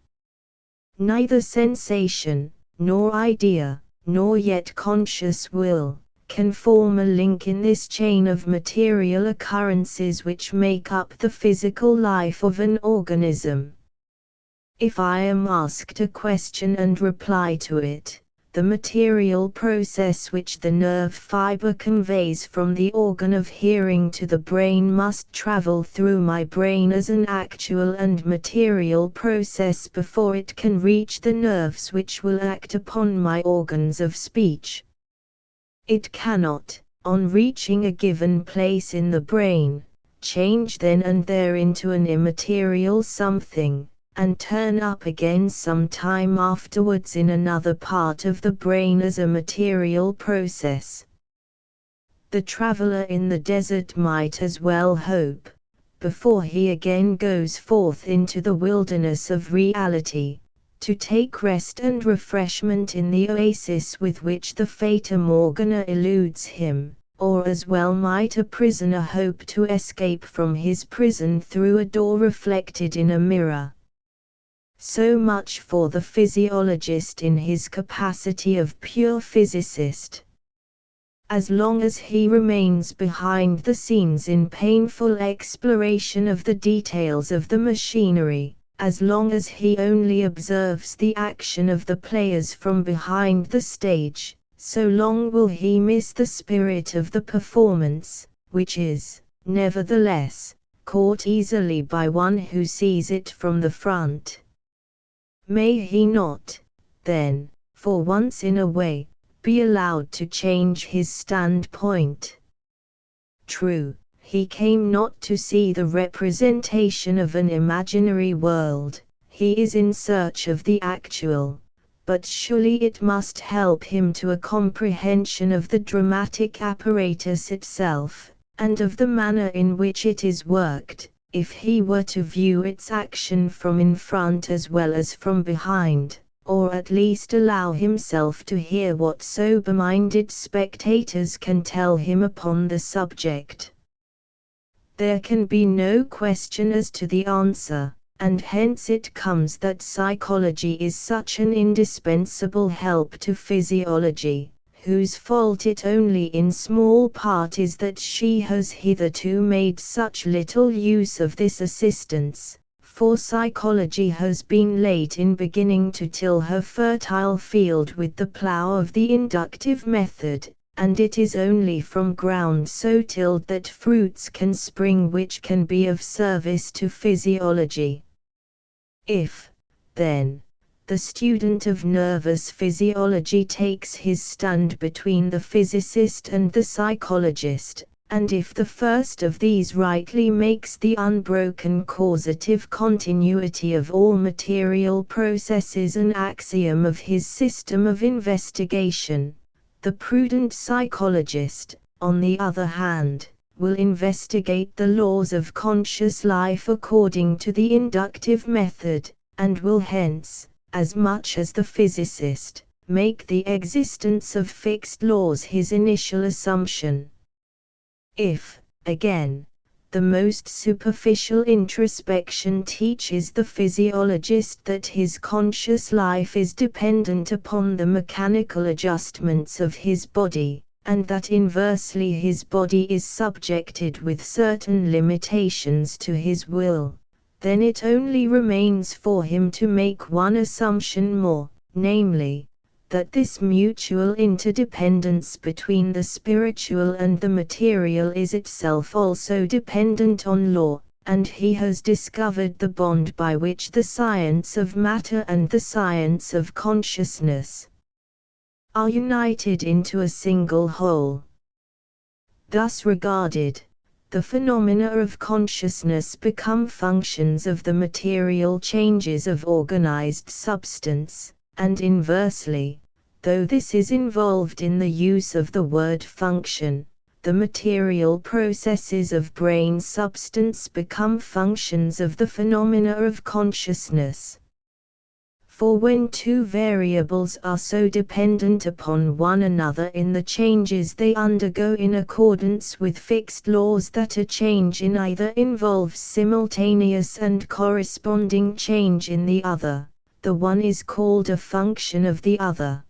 Neither sensation, nor idea, nor yet conscious will, can form a link in this chain of material occurrences which make up the physical life of an organism. If I am asked a question and reply to it, the material process which the nerve fiber conveys from the organ of hearing to the brain must travel through my brain as an actual and material process before it can reach the nerves which will act upon my organs of speech. It cannot, on reaching a given place in the brain, change then and there into an immaterial something, and turn up again some time afterwards in another part of the brain as a material process. The traveler in the desert might as well hope, before he again goes forth into the wilderness of reality, to take rest and refreshment in the oasis with which the Fata Morgana eludes him, or as well might a prisoner hope to escape from his prison through a door reflected in a mirror. So much for the physiologist in his capacity of pure physicist. As long as he remains behind the scenes in painful exploration of the details of the machinery, as long as he only observes the action of the players from behind the stage, so long will he miss the spirit of the performance, which is, nevertheless, caught easily by one who sees it from the front. May he not, then, for once in a way, be allowed to change his standpoint? True, he came not to see the representation of an imaginary world, he is in search of the actual, but surely it must help him to a comprehension of the dramatic apparatus itself, and of the manner in which it is worked, if he were to view its action from in front as well as from behind, or at least allow himself to hear what sober-minded spectators can tell him upon the subject. There can be no question as to the answer, and hence it comes that psychology is such an indispensable help to physiology, whose fault it only in small part is that she has hitherto made such little use of this assistance, for psychology has been late in beginning to till her fertile field with the plough of the inductive method, and it is only from ground so tilled that fruits can spring which can be of service to physiology. If, then, the student of nervous physiology takes his stand between the physicist and the psychologist, and if the first of these rightly makes the unbroken causative continuity of all material processes an axiom of his system of investigation, the prudent psychologist, on the other hand, will investigate the laws of conscious life according to the inductive method, and will hence, as much as the physicist, make the existence of fixed laws his initial assumption. If, again, the most superficial introspection teaches the physiologist that his conscious life is dependent upon the mechanical adjustments of his body, and that inversely his body is subjected with certain limitations to his will, then it only remains for him to make one assumption more, namely, that this mutual interdependence between the spiritual and the material is itself also dependent on law, and he has discovered the bond by which the science of matter and the science of consciousness are united into a single whole. Thus regarded, the phenomena of consciousness become functions of the material changes of organized substance, and inversely, though this is involved in the use of the word function, the material processes of brain substance become functions of the phenomena of consciousness. For when two variables are so dependent upon one another in the changes they undergo in accordance with fixed laws that a change in either involves simultaneous and corresponding change in the other, the one is called a function of the other.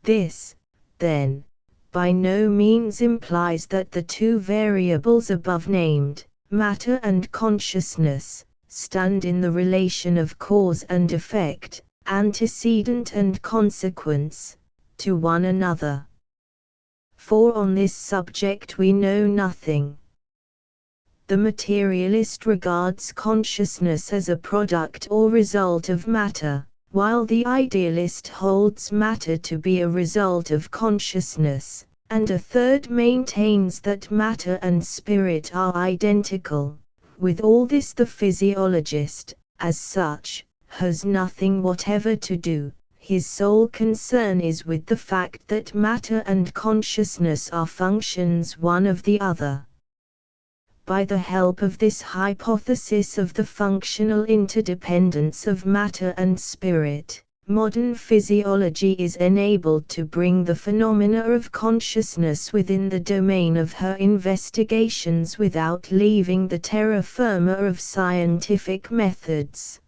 This, then, by no means implies that the two variables above named, matter and consciousness, stand in the relation of cause and effect, antecedent and consequence, to one another. For on this subject we know nothing. The materialist regards consciousness as a product or result of matter, while the idealist holds matter to be a result of consciousness, and a third maintains that matter and spirit are identical. With all this the physiologist, as such, has nothing whatever to do. His sole concern is with the fact that matter and consciousness are functions one of the other. By the help of this hypothesis of the functional interdependence of matter and spirit, modern physiology is enabled to bring the phenomena of consciousness within the domain of her investigations without leaving the terra firma of scientific methods.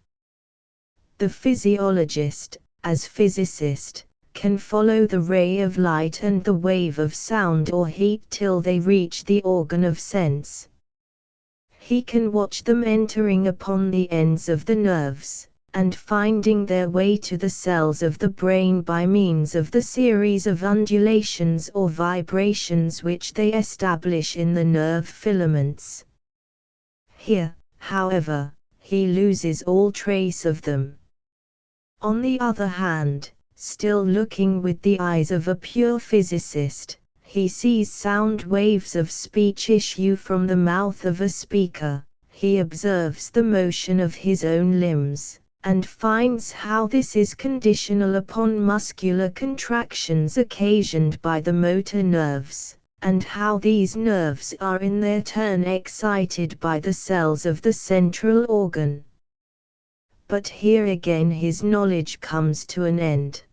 The physiologist, as physicist, can follow the ray of light and the wave of sound or heat till they reach the organ of sense. He can watch them entering upon the ends of the nerves, and finding their way to the cells of the brain by means of the series of undulations or vibrations which they establish in the nerve filaments. Here, however, he loses all trace of them. On the other hand, still looking with the eyes of a pure physicist, he sees sound waves of speech issue from the mouth of a speaker, he observes the motion of his own limbs, and finds how this is conditional upon muscular contractions occasioned by the motor nerves, and how these nerves are in their turn excited by the cells of the central organ. But here again his knowledge comes to an end.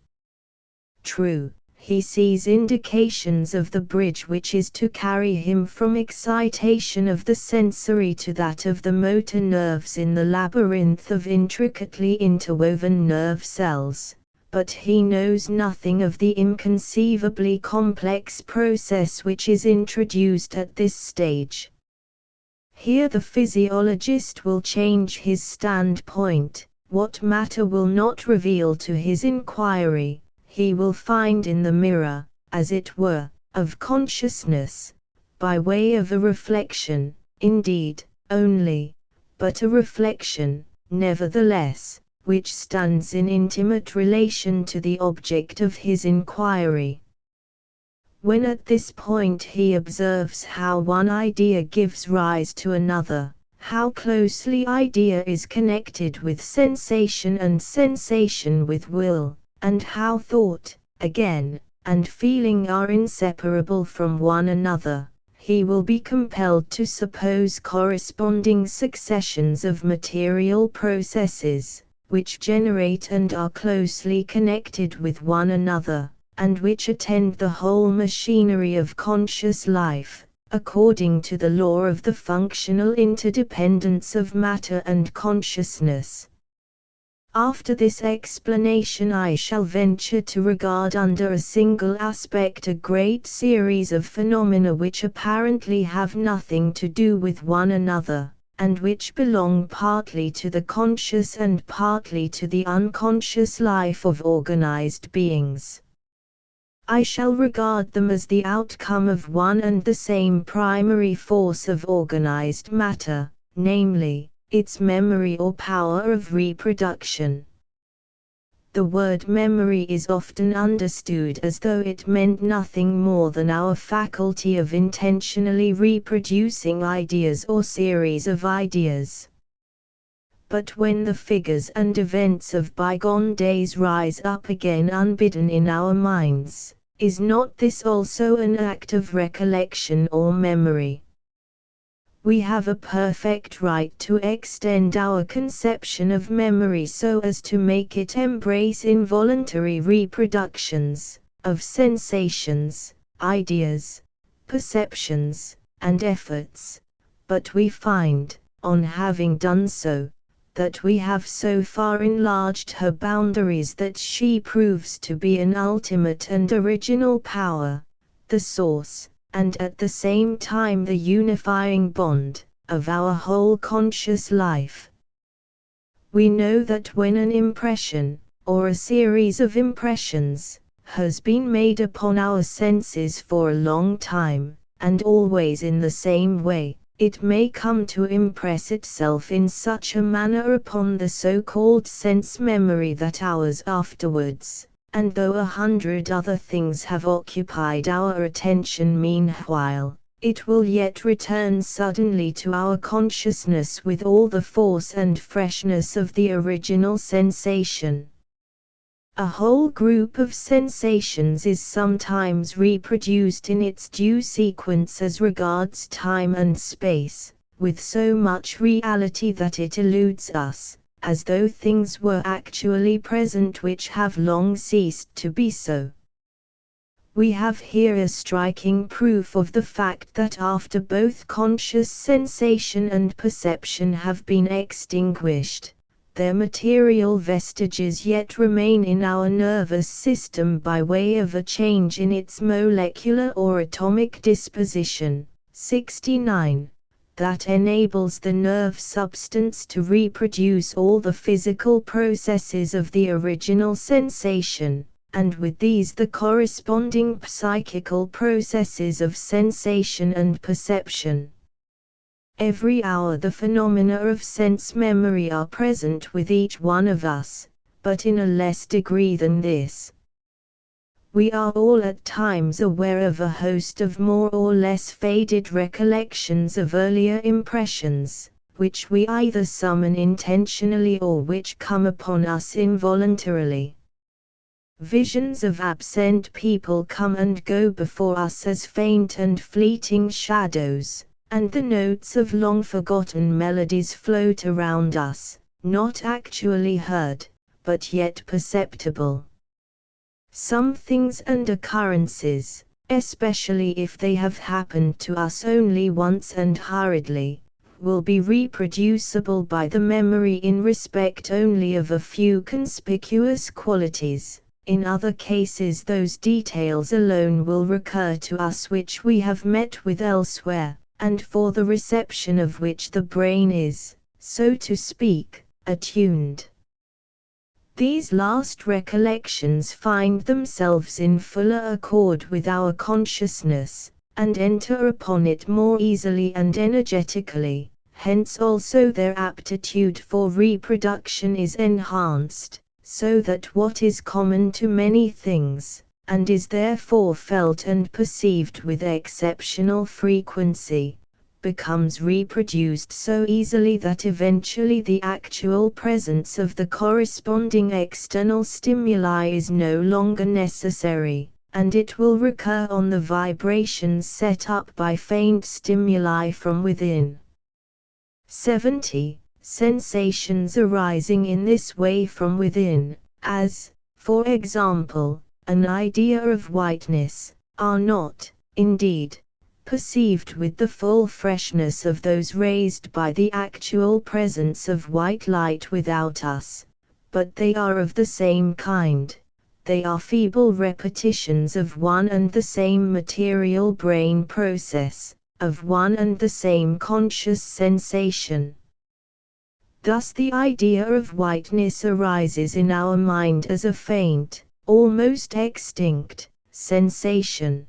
True, he sees indications of the bridge which is to carry him from excitation of the sensory to that of the motor nerves in the labyrinth of intricately interwoven nerve cells, but he knows nothing of the inconceivably complex process which is introduced at this stage. Here the physiologist will change his standpoint. What matter will not reveal to his inquiry, he will find in the mirror, as it were, of consciousness, by way of a reflection, indeed, only, but a reflection, nevertheless, which stands in intimate relation to the object of his inquiry. When at this point he observes how one idea gives rise to another, how closely idea is connected with sensation and sensation with will, and how thought, again, and feeling are inseparable from one another, he will be compelled to suppose corresponding successions of material processes, which generate and are closely connected with one another, and which attend the whole machinery of conscious life, according to the law of the functional interdependence of matter and consciousness. After this explanation I shall venture to regard under a single aspect a great series of phenomena which apparently have nothing to do with one another, and which belong partly to the conscious and partly to the unconscious life of organized beings. I shall regard them as the outcome of one and the same primary force of organized matter, namely, its memory or power of reproduction. The word memory is often understood as though it meant nothing more than our faculty of intentionally reproducing ideas or series of ideas. But when the figures and events of bygone days rise up again unbidden in our minds, is not this also an act of recollection or memory? We have a perfect right to extend our conception of memory so as to make it embrace involuntary reproductions of sensations, ideas, perceptions, and efforts, but we find, on having done so, that we have so far enlarged her boundaries that she proves to be an ultimate and original power, the source, and at the same time the unifying bond, of our whole conscious life. We know that when an impression, or a series of impressions, has been made upon our senses for a long time, and always in the same way, it may come to impress itself in such a manner upon the so-called sense memory that hours afterwards, and though 100 other things have occupied our attention meanwhile, it will yet return suddenly to our consciousness with all the force and freshness of the original sensation. A whole group of sensations is sometimes reproduced in its due sequence as regards time and space, with so much reality that it eludes us, as though things were actually present which have long ceased to be so. We have here a striking proof of the fact that after both conscious sensation and perception have been extinguished, their material vestiges yet remain in our nervous system by way of a change in its molecular or atomic disposition. 69. That enables the nerve substance to reproduce all the physical processes of the original sensation, and with these the corresponding psychical processes of sensation and perception. Every hour the phenomena of sense memory are present with each one of us, but in a less degree than this. We are all at times aware of a host of more or less faded recollections of earlier impressions, which we either summon intentionally or which come upon us involuntarily. Visions of absent people come and go before us as faint and fleeting shadows, and the notes of long-forgotten melodies float around us, not actually heard, but yet perceptible. Some things and occurrences, especially if they have happened to us only once and hurriedly, will be reproducible by the memory in respect only of a few conspicuous qualities. In other cases those details alone will recur to us which we have met with elsewhere, and for the reception of which the brain is, so to speak, attuned. These last recollections find themselves in fuller accord with our consciousness, and enter upon it more easily and energetically, hence also their aptitude for reproduction is enhanced, so that what is common to many things, and is therefore felt and perceived with exceptional frequency, becomes reproduced so easily that eventually the actual presence of the corresponding external stimuli is no longer necessary, and it will recur on the vibrations set up by faint stimuli from within. 70. Sensations arising in this way from within, as, for example, an idea of whiteness, are not, indeed, perceived with the full freshness of those raised by the actual presence of white light without us, but they are of the same kind. They are feeble repetitions of one and the same material brain process, of one and the same conscious sensation. Thus the idea of whiteness arises in our mind as a faint, almost extinct, sensation.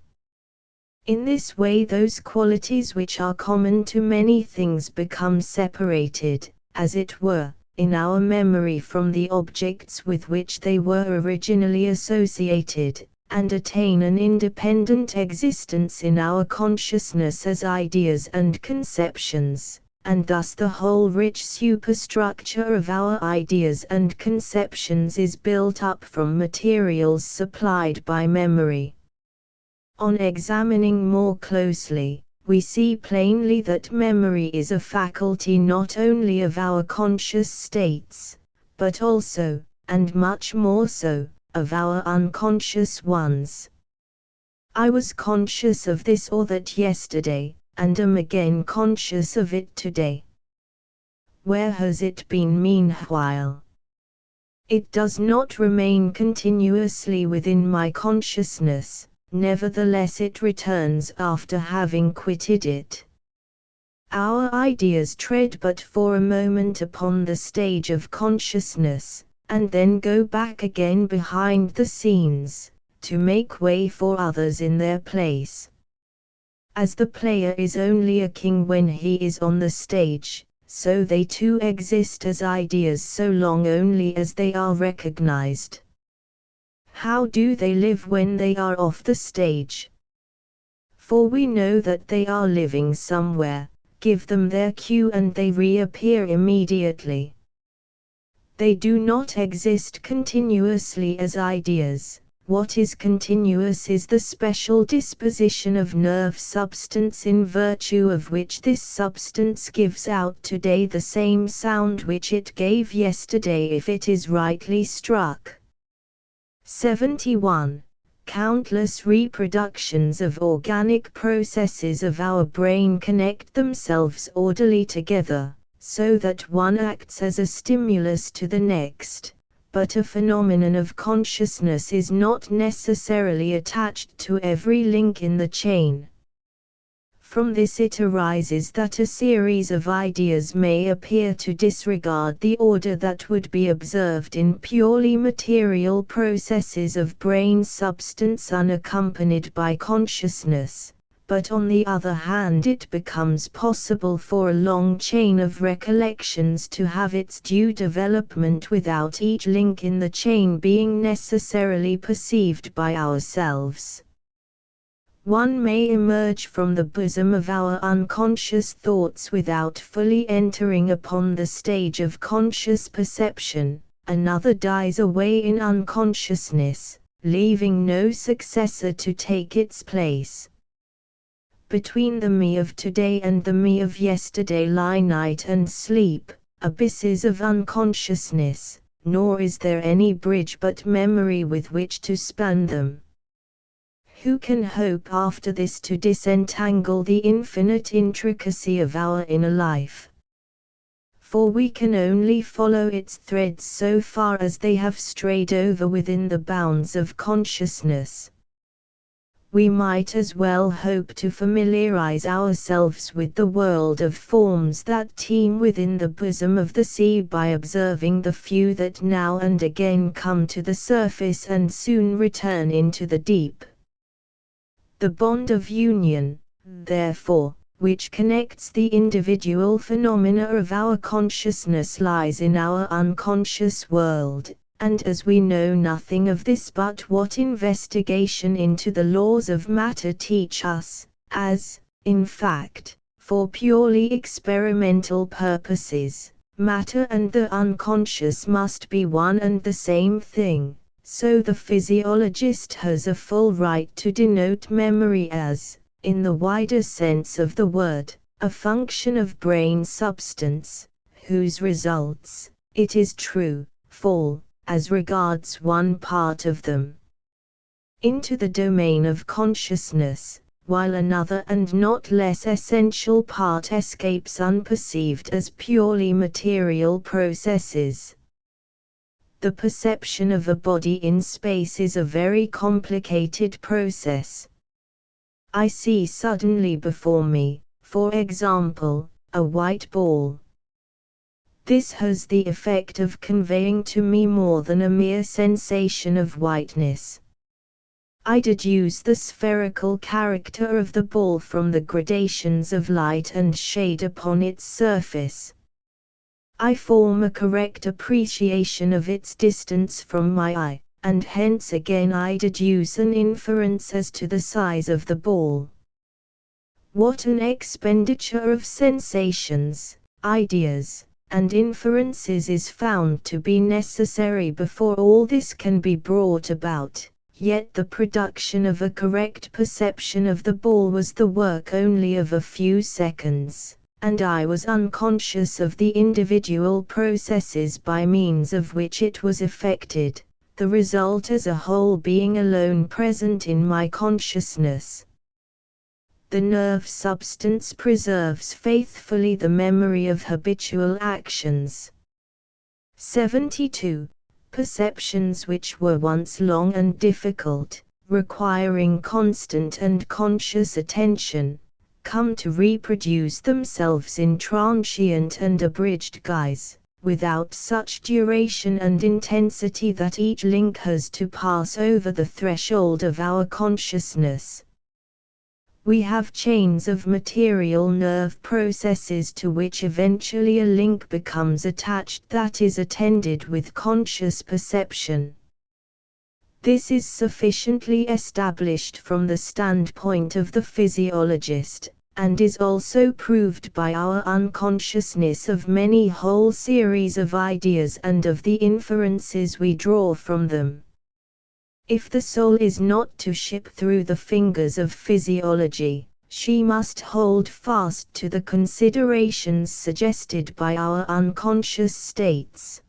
In this way those qualities which are common to many things become separated, as it were, in our memory from the objects with which they were originally associated, and attain an independent existence in our consciousness as ideas and conceptions, and thus the whole rich superstructure of our ideas and conceptions is built up from materials supplied by memory. On examining more closely, we see plainly that memory is a faculty not only of our conscious states, but also, and much more so, of our unconscious ones. I was conscious of this or that yesterday, and am again conscious of it today. Where has it been meanwhile? It does not remain continuously within my consciousness. Nevertheless it returns after having quitted it. Our ideas tread but for a moment upon the stage of consciousness, and then go back again behind the scenes, to make way for others in their place. As the player is only a king when he is on the stage, so they too exist as ideas so long only as they are recognized. How do they live when they are off the stage? For we know that they are living somewhere, give them their cue and they reappear immediately. They do not exist continuously as ideas. What is continuous is the special disposition of nerve substance in virtue of which this substance gives out today the same sound which it gave yesterday if it is rightly struck. 71. Countless reproductions of organic processes of our brain connect themselves orderly together, so that one acts as a stimulus to the next, but a phenomenon of consciousness is not necessarily attached to every link in the chain. From this it arises that a series of ideas may appear to disregard the order that would be observed in purely material processes of brain substance unaccompanied by consciousness, but on the other hand it becomes possible for a long chain of recollections to have its due development without each link in the chain being necessarily perceived by ourselves. One may emerge from the bosom of our unconscious thoughts without fully entering upon the stage of conscious perception, another dies away in unconsciousness, leaving no successor to take its place. Between the me of today and the me of yesterday lie night and sleep, abysses of unconsciousness, nor is there any bridge but memory with which to span them. Who can hope after this to disentangle the infinite intricacy of our inner life? For we can only follow its threads so far as they have strayed over within the bounds of consciousness. We might as well hope to familiarize ourselves with the world of forms that teem within the bosom of the sea by observing the few that now and again come to the surface and soon return into the deep. The bond of union, therefore, which connects the individual phenomena of our consciousness lies in our unconscious world. And as we know nothing of this but what investigation into the laws of matter teach us, as, in fact, for purely experimental purposes, matter and the unconscious must be one and the same thing, so the physiologist has a full right to denote memory as, in the wider sense of the word, a function of brain substance, whose results, it is true, fall, as regards one part of them, into the domain of consciousness, while another and not less essential part escapes unperceived as purely material processes. The perception of a body in space is a very complicated process. I see suddenly before me, for example, a white ball. This has the effect of conveying to me more than a mere sensation of whiteness. I deduce the spherical character of the ball from the gradations of light and shade upon its surface. I form a correct appreciation of its distance from my eye, and hence again I deduce an inference as to the size of the ball. What an expenditure of sensations, ideas, and inferences is found to be necessary before all this can be brought about, yet the production of a correct perception of the ball was the work only of a few seconds, and I was unconscious of the individual processes by means of which it was effected, the result as a whole being alone present in my consciousness. The nerve substance preserves faithfully the memory of habitual actions. 72. Perceptions which were once long and difficult, requiring constant and conscious attention, come to reproduce themselves in transient and abridged guise, without such duration and intensity that each link has to pass over the threshold of our consciousness. We have chains of material nerve processes to which eventually a link becomes attached that is attended with conscious perception. This is sufficiently established from the standpoint of the physiologist, and is also proved by our unconsciousness of many whole series of ideas and of the inferences we draw from them. If the soul is not to ship through the fingers of physiology, she must hold fast to the considerations suggested by our unconscious states.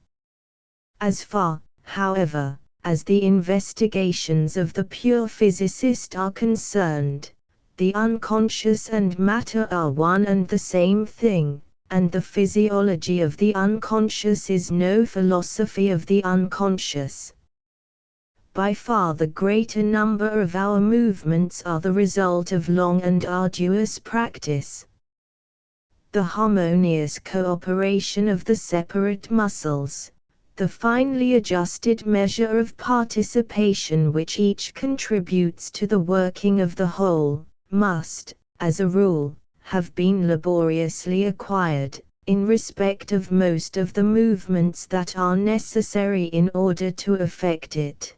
As far, however, as the investigations of the pure physicist are concerned, the unconscious and matter are one and the same thing, and the physiology of the unconscious is no philosophy of the unconscious. By far the greater number of our movements are the result of long and arduous practice. The harmonious cooperation of the separate muscles, the finely adjusted measure of participation which each contributes to the working of the whole, must, as a rule, have been laboriously acquired, in respect of most of the movements that are necessary in order to effect it.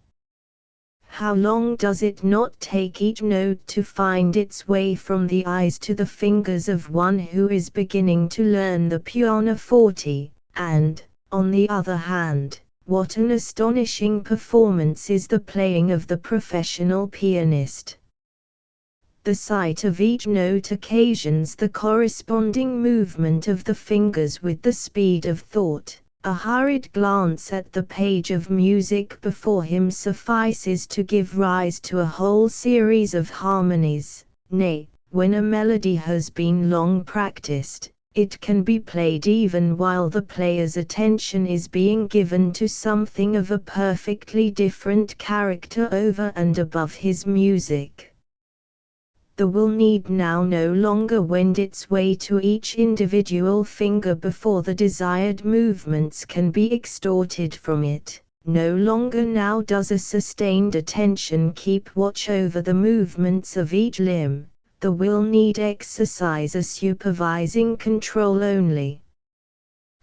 How long does it not take each note to find its way from the eyes to the fingers of one who is beginning to learn the pianoforte, and, on the other hand, what an astonishing performance is the playing of the professional pianist. The sight of each note occasions the corresponding movement of the fingers with the speed of thought. A hurried glance at the page of music before him suffices to give rise to a whole series of harmonies. Nay, when a melody has been long practiced, it can be played even while the player's attention is being given to something of a perfectly different character over and above his music. The will need now no longer wend its way to each individual finger before the desired movements can be extorted from it. No longer now does a sustained attention keep watch over the movements of each limb. The will need exercise a supervising control only.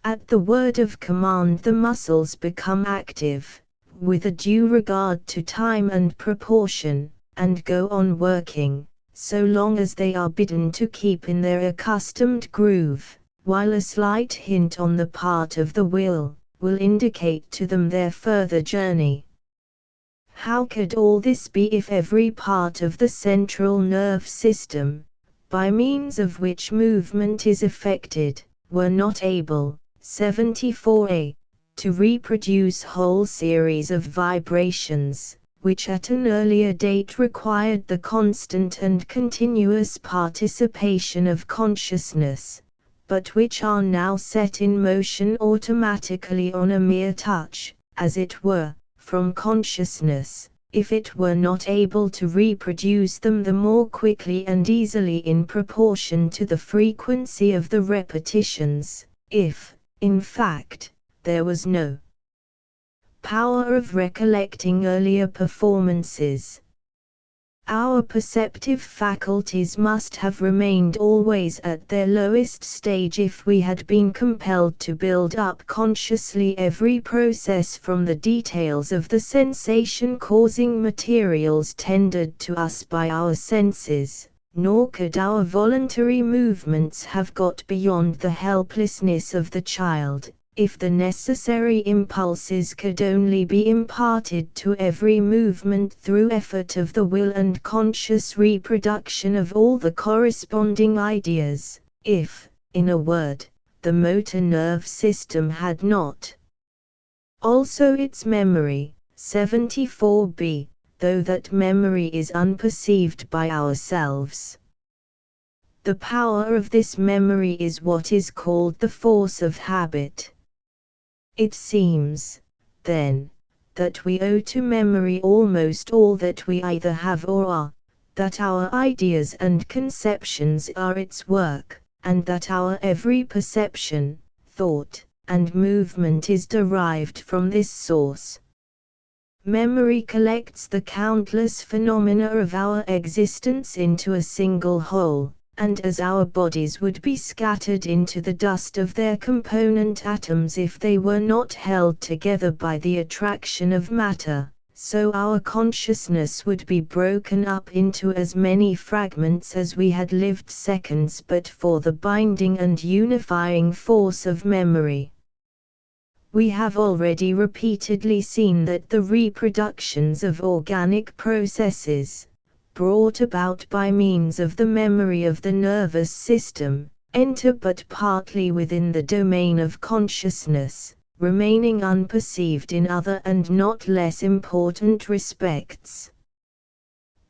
At the word of command the muscles become active, with a due regard to time and proportion, and go on working, so long as they are bidden to keep in their accustomed groove, while a slight hint on the part of the will indicate to them their further journey. How could all this be if every part of the central nerve system, by means of which movement is effected, were not able, 74a, to reproduce whole series of vibrations, which at an earlier date required the constant and continuous participation of consciousness, but which are now set in motion automatically on a mere touch, as it were, from consciousness, if it were not able to reproduce them the more quickly and easily in proportion to the frequency of the repetitions, if, in fact, there was no power of recollecting earlier performances. Our perceptive faculties must have remained always at their lowest stage if we had been compelled to build up consciously every process from the details of the sensation-causing materials tendered to us by our senses, nor could our voluntary movements have got beyond the helplessness of the child, if the necessary impulses could only be imparted to every movement through effort of the will and conscious reproduction of all the corresponding ideas, if, in a word, the motor nerve system had not also its memory, 74b, though that memory is unperceived by ourselves. The power of this memory is what is called the force of habit. It seems, then, that we owe to memory almost all that we either have or are, that our ideas and conceptions are its work, and that our every perception, thought, and movement is derived from this source. Memory collects the countless phenomena of our existence into a single whole, and as our bodies would be scattered into the dust of their component atoms if they were not held together by the attraction of matter, so our consciousness would be broken up into as many fragments as we had lived seconds but for the binding and unifying force of memory. We have already repeatedly seen that the reproductions of organic processes, brought about by means of the memory of the nervous system, enter but partly within the domain of consciousness, remaining unperceived in other and not less important respects.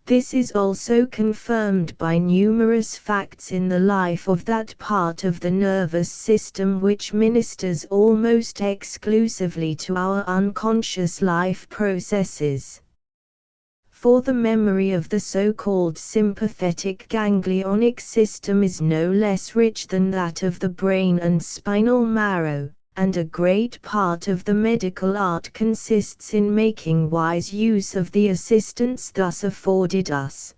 This is also confirmed by numerous facts in the life of that part of the nervous system which ministers almost exclusively to our unconscious life processes. For the memory of the so-called sympathetic ganglionic system is no less rich than that of the brain and spinal marrow, and a great part of the medical art consists in making wise use of the assistance thus afforded us.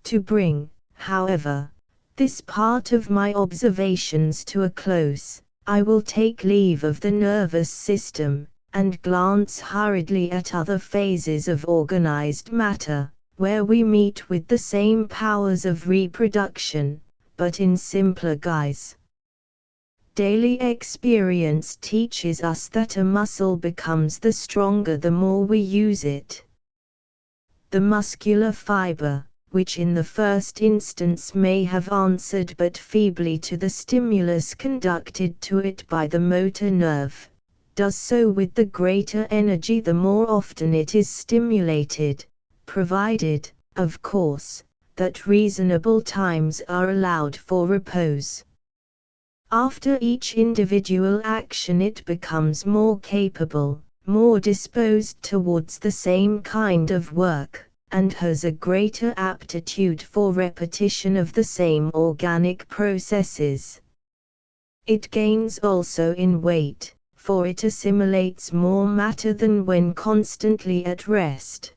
To bring, however, this part of my observations to a close, I will take leave of the nervous system, and glance hurriedly at other phases of organized matter, where we meet with the same powers of reproduction, but in simpler guise. daily experience teaches us that a muscle becomes the stronger the more we use it. The muscular fiber, which in the first instance may have answered but feebly to the stimulus conducted to it by the motor nerve, does so with the greater energy the more often it is stimulated, provided, of course, that reasonable times are allowed for repose. After each individual action it becomes more capable, more disposed towards the same kind of work, and has a greater aptitude for repetition of the same organic processes. It gains also in weight, for it assimilates more matter than when constantly at rest.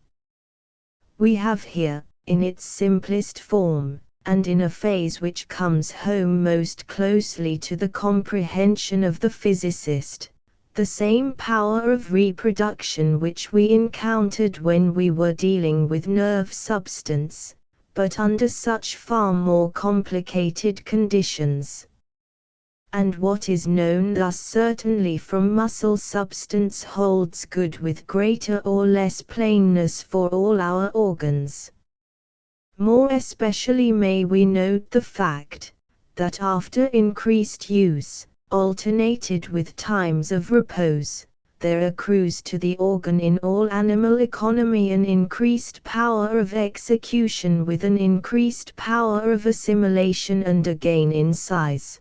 We have here, in its simplest form, and in a phase which comes home most closely to the comprehension of the physicist, the same power of reproduction which we encountered when we were dealing with nerve substance, but under such far more complicated conditions. And what is known thus certainly from muscle substance holds good with greater or less plainness for all our organs. More especially may we note the fact, that after increased use, alternated with times of repose, there accrues to the organ in all animal economy an increased power of execution with an increased power of assimilation and a gain in size.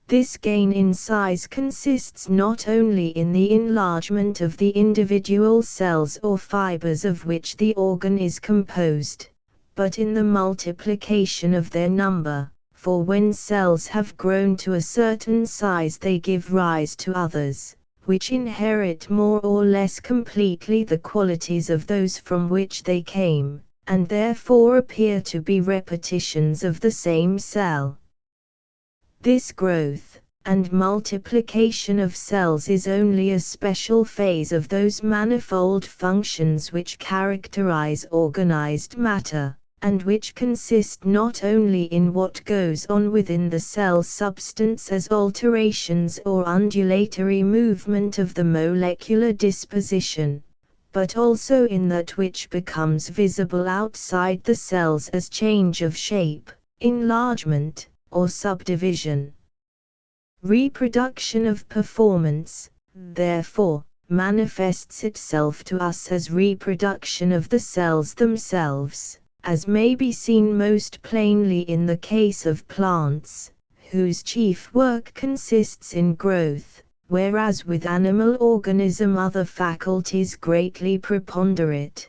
This gain in size consists not only in the enlargement of the individual cells or fibers of which the organ is composed, but in the multiplication of their number, for when cells have grown to a certain size they give rise to others, which inherit more or less completely the qualities of those from which they came, and therefore appear to be repetitions of the same cell. This growth and multiplication of cells is only a special phase of those manifold functions which characterize organized matter, and which consist not only in what goes on within the cell substance as alterations or undulatory movement of the molecular disposition, but also in that which becomes visible outside the cells as change of shape, enlargement, or subdivision. Reproduction of performance, therefore, manifests itself to us as reproduction of the cells themselves, as may be seen most plainly in the case of plants, whose chief work consists in growth, whereas with animal organism other faculties greatly preponderate.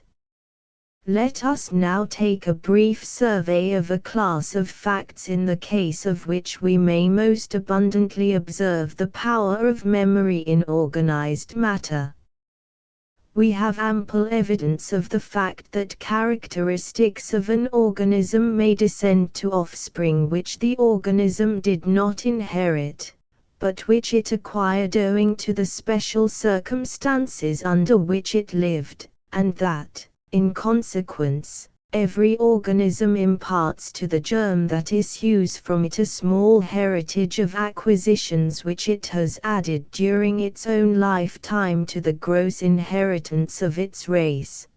Let us now take a brief survey of a class of facts in the case of which we may most abundantly observe the power of memory in organized matter. We have ample evidence of the fact that characteristics of an organism may descend to offspring which the organism did not inherit, but which it acquired owing to the special circumstances under which it lived, and that, in consequence, every organism imparts to the germ that issues from it a small heritage of acquisitions which it has added during its own lifetime to the gross inheritance of its race.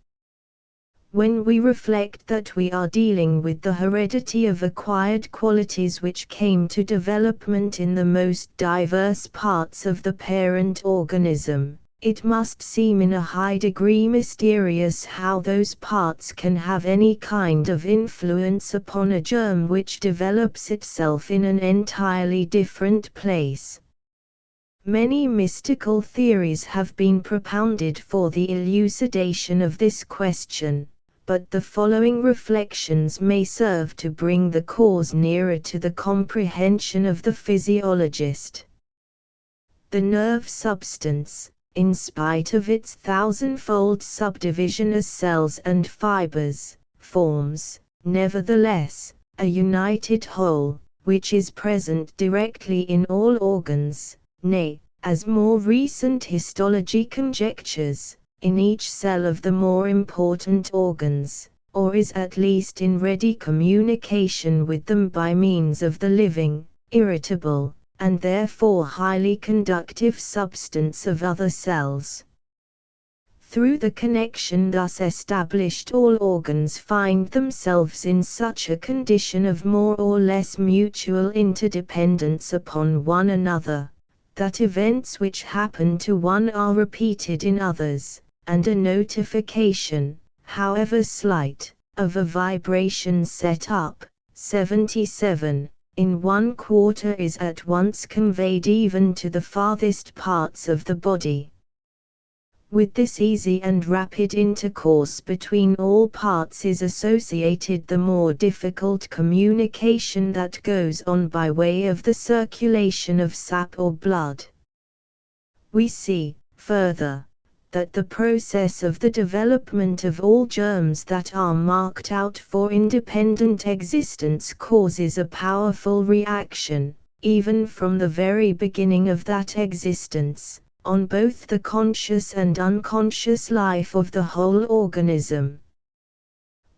When we reflect that we are dealing with the heredity of acquired qualities which came to development in the most diverse parts of the parent organism, it must seem in a high degree mysterious how those parts can have any kind of influence upon a germ which develops itself in an entirely different place. Many mystical theories have been propounded for the elucidation of this question, but the following reflections may serve to bring the cause nearer to the comprehension of the physiologist. The nerve substance, in spite of its thousandfold subdivision as cells and fibers, forms, nevertheless, a united whole, which is present directly in all organs, nay, as more recent histology conjectures, in each cell of the more important organs, or is at least in ready communication with them by means of the living, irritable, and therefore highly conductive substance of other cells. Through the connection thus established, all organs find themselves in such a condition of more or less mutual interdependence upon one another, that events which happen to one are repeated in others, and a notification, however slight, of a vibration set up, 77, in one quarter is at once conveyed even to the farthest parts of the body. With this easy and rapid intercourse between all parts is associated the more difficult communication that goes on by way of the circulation of sap or blood. We see, further, that the process of the development of all germs that are marked out for independent existence causes a powerful reaction, even from the very beginning of that existence, on both the conscious and unconscious life of the whole organism.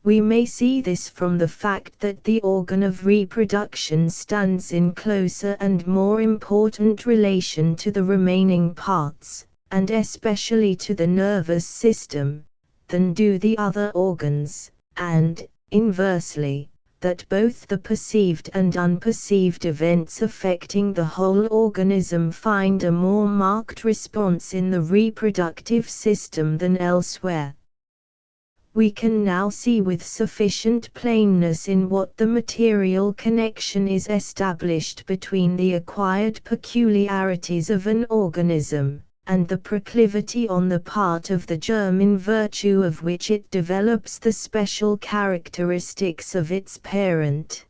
We may see this from the fact that the organ of reproduction stands in closer and more important relation to the remaining parts, and especially to the nervous system, than do the other organs, and, inversely, that both the perceived and unperceived events affecting the whole organism find a more marked response in the reproductive system than elsewhere. We can now see with sufficient plainness in what the material connection is established between the acquired peculiarities of an organism, and the proclivity on the part of the germ in virtue of which it develops the special characteristics of its parent.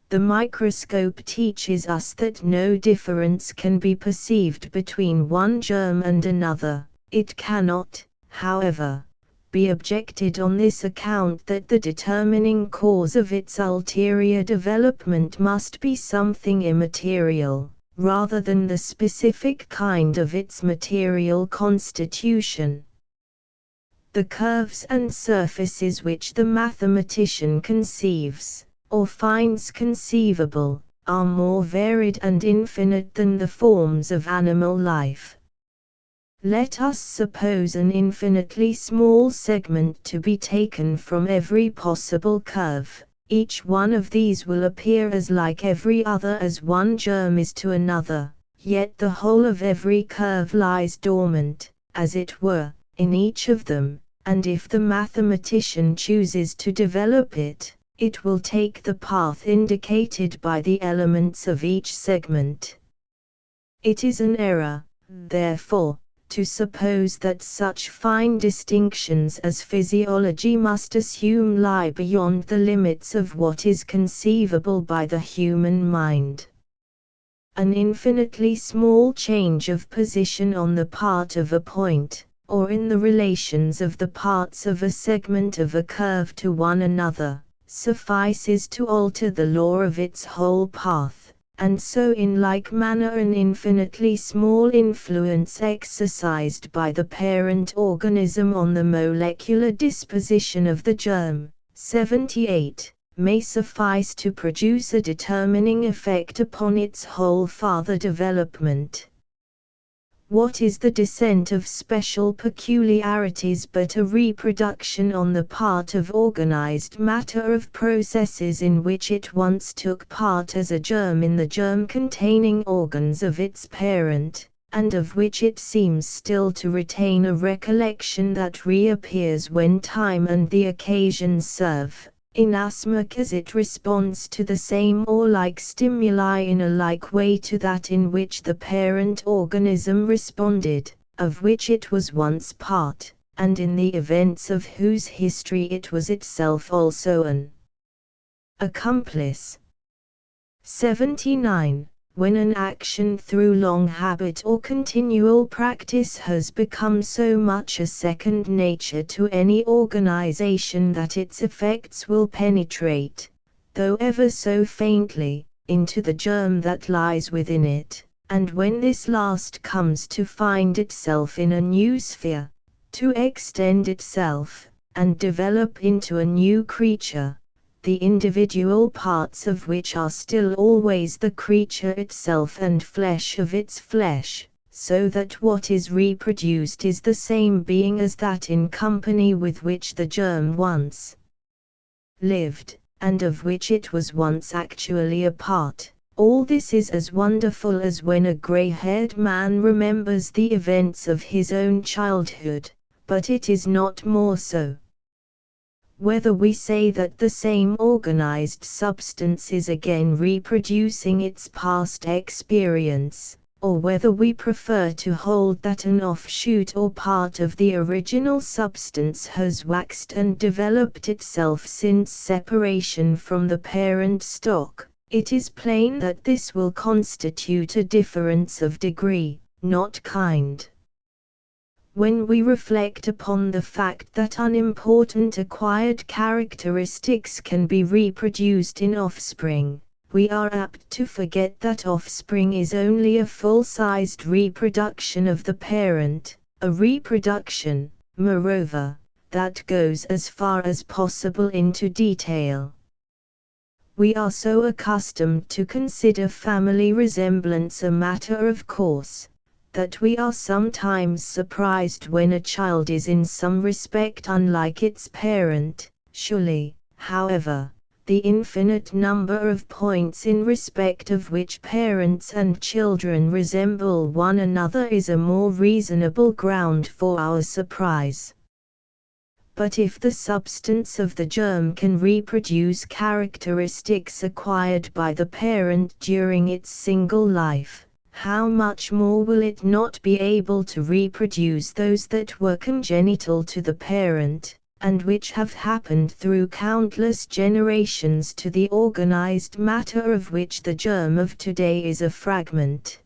The microscope teaches us that no difference can be perceived between one germ and another. It cannot, however, be objected on this account that the determining cause of its ulterior development must be something immaterial, rather than the specific kind of its material constitution. The curves and surfaces which the mathematician conceives, or finds conceivable, are more varied and infinite than the forms of animal life. Let us suppose an infinitely small segment to be taken from every possible curve. Each one of these will appear as like every other as one germ is to another, yet the whole of every curve lies dormant, as it were, in each of them, and if the mathematician chooses to develop it, it will take the path indicated by the elements of each segment. It is an error, therefore, to suppose that such fine distinctions as physiology must assume lie beyond the limits of what is conceivable by the human mind. An infinitely small change of position on the part of a point, or in the relations of the parts of a segment of a curve to one another, suffices to alter the law of its whole path. And so in like manner an infinitely small influence exercised by the parent organism on the molecular disposition of the germ, 78, may suffice to produce a determining effect upon its whole farther development. What is the descent of special peculiarities but a reproduction on the part of organized matter of processes in which it once took part as a germ in the germ-containing organs of its parent, and of which it seems still to retain a recollection that reappears when time and the occasion serve, inasmuch as it responds to the same or like stimuli in a like way to that in which the parent organism responded, of which it was once part, and in the events of whose history it was itself also an accomplice. 79. When an action through long habit or continual practice has become so much a second nature to any organization that its effects will penetrate, though ever so faintly, into the germ that lies within it, and when this last comes to find itself in a new sphere, to extend itself, and develop into a new creature, the individual parts of which are still always the creature itself and flesh of its flesh, so that what is reproduced is the same being as that in company with which the germ once lived, and of which it was once actually a part. All this is as wonderful as when a grey-haired man remembers the events of his own childhood, but it is not more so. Whether we say that the same organized substance is again reproducing its past experience, or whether we prefer to hold that an offshoot or part of the original substance has waxed and developed itself since separation from the parent stock, it is plain that this will constitute a difference of degree, not kind. When we reflect upon the fact that unimportant acquired characteristics can be reproduced in offspring, we are apt to forget that offspring is only a full-sized reproduction of the parent, a reproduction, moreover, that goes as far as possible into detail. We are so accustomed to consider family resemblance a matter of course, that we are sometimes surprised when a child is in some respect unlike its parent. Surely, however, the infinite number of points in respect of which parents and children resemble one another is a more reasonable ground for our surprise. But if the substance of the germ can reproduce characteristics acquired by the parent during its single life, how much more will it not be able to reproduce those that were congenital to the parent, and which have happened through countless generations to the organized matter of which the germ of today is a fragment?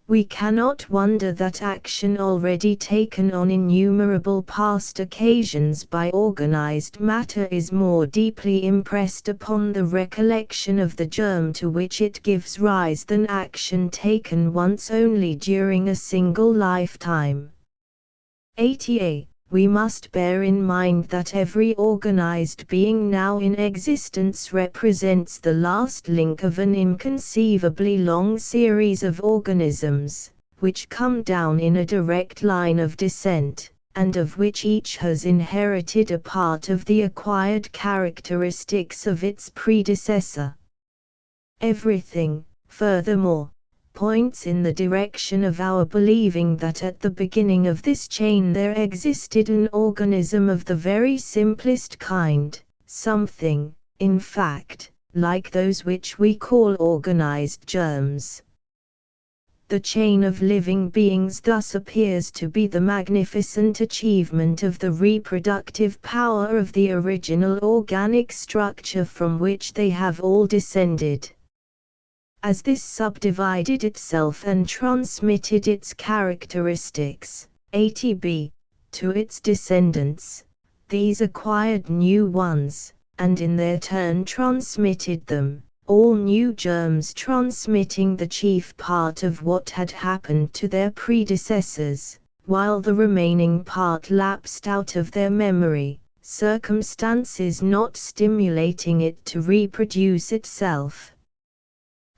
We cannot wonder that action already taken on innumerable past occasions by organized matter is more deeply impressed upon the recollection of the germ to which it gives rise than action taken once only during a single lifetime. 80a. We must bear in mind that every organized being now in existence represents the last link of an inconceivably long series of organisms, which come down in a direct line of descent, and of which each has inherited a part of the acquired characteristics of its predecessor. Everything, furthermore, points in the direction of our believing that at the beginning of this chain there existed an organism of the very simplest kind, something, in fact, like those which we call organized germs. The chain of living beings thus appears to be the magnificent achievement of the reproductive power of the original organic structure from which they have all descended. As this subdivided itself and transmitted its characteristics, 80b, to its descendants, these acquired new ones, and in their turn transmitted them, all new germs transmitting the chief part of what had happened to their predecessors, while the remaining part lapsed out of their memory, circumstances not stimulating it to reproduce itself.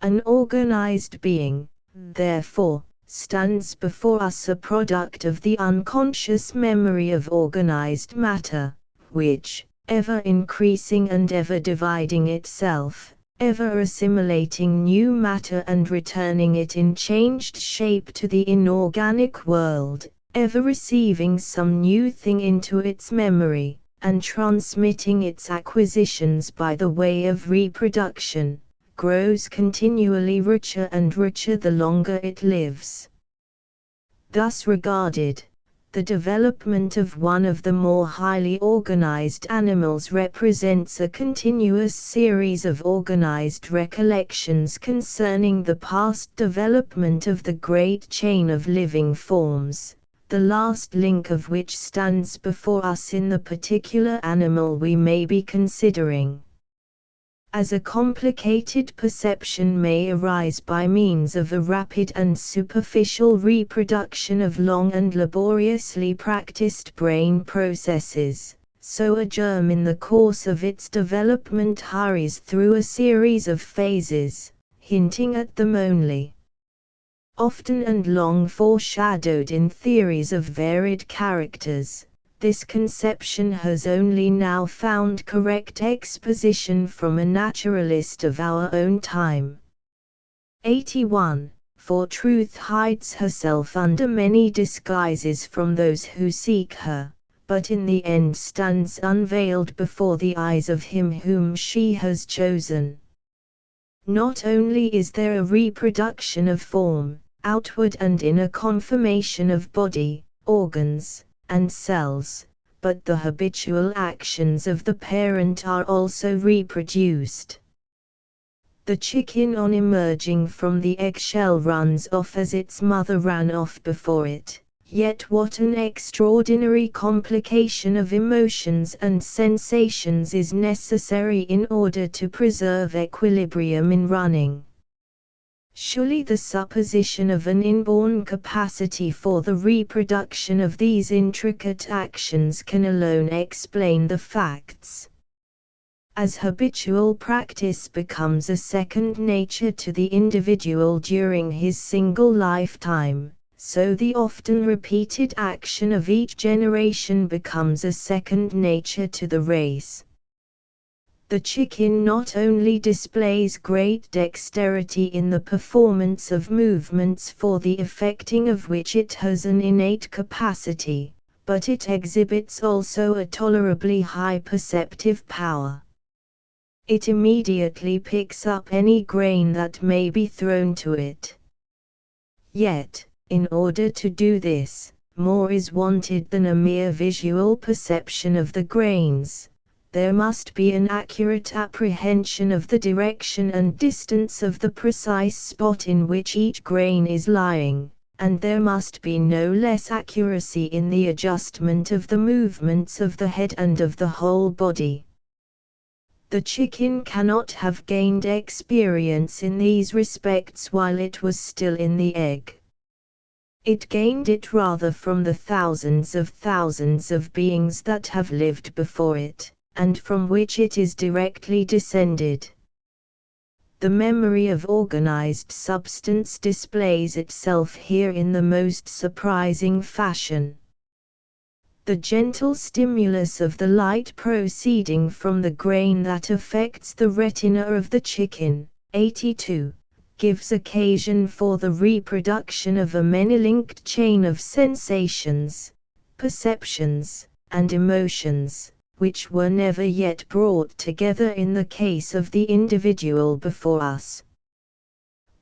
An organized being, therefore, stands before us a product of the unconscious memory of organized matter, which, ever increasing and ever dividing itself, ever assimilating new matter and returning it in changed shape to the inorganic world, ever receiving some new thing into its memory, and transmitting its acquisitions by the way of reproduction, grows continually richer and richer the longer it lives. Thus regarded, the development of one of the more highly organized animals represents a continuous series of organized recollections concerning the past development of the great chain of living forms, the last link of which stands before us in the particular animal we may be considering. As a complicated perception may arise by means of a rapid and superficial reproduction of long and laboriously practiced brain processes, so a germ in the course of its development hurries through a series of phases, hinting at them only. Often and long foreshadowed in theories of varied characters, this conception has only now found correct exposition from a naturalist of our own time. 81. For truth hides herself under many disguises from those who seek her, but in the end stands unveiled before the eyes of him whom she has chosen. Not only is there a reproduction of form, outward and inner conformation of body, organs, and cells, but the habitual actions of the parent are also reproduced. The chicken on emerging from the eggshell runs off as its mother ran off before it, yet what an extraordinary complication of emotions and sensations is necessary in order to preserve equilibrium in running. Surely the supposition of an inborn capacity for the reproduction of these intricate actions can alone explain the facts. As habitual practice becomes a second nature to the individual during his single lifetime, so the often repeated action of each generation becomes a second nature to the race. The chicken not only displays great dexterity in the performance of movements for the effecting of which it has an innate capacity, but it exhibits also a tolerably high perceptive power. It immediately picks up any grain that may be thrown to it. Yet, in order to do this, more is wanted than a mere visual perception of the grains. There must be an accurate apprehension of the direction and distance of the precise spot in which each grain is lying, and there must be no less accuracy in the adjustment of the movements of the head and of the whole body. The chicken cannot have gained experience in these respects while it was still in the egg. It gained it rather from the thousands of beings that have lived before it, and from which it is directly descended. The memory of organized substance displays itself here in the most surprising fashion. The gentle stimulus of the light proceeding from the grain that affects the retina of the chicken, 82, gives occasion for the reproduction of a many-linked chain of sensations, perceptions, and emotions, which were never yet brought together in the case of the individual before us.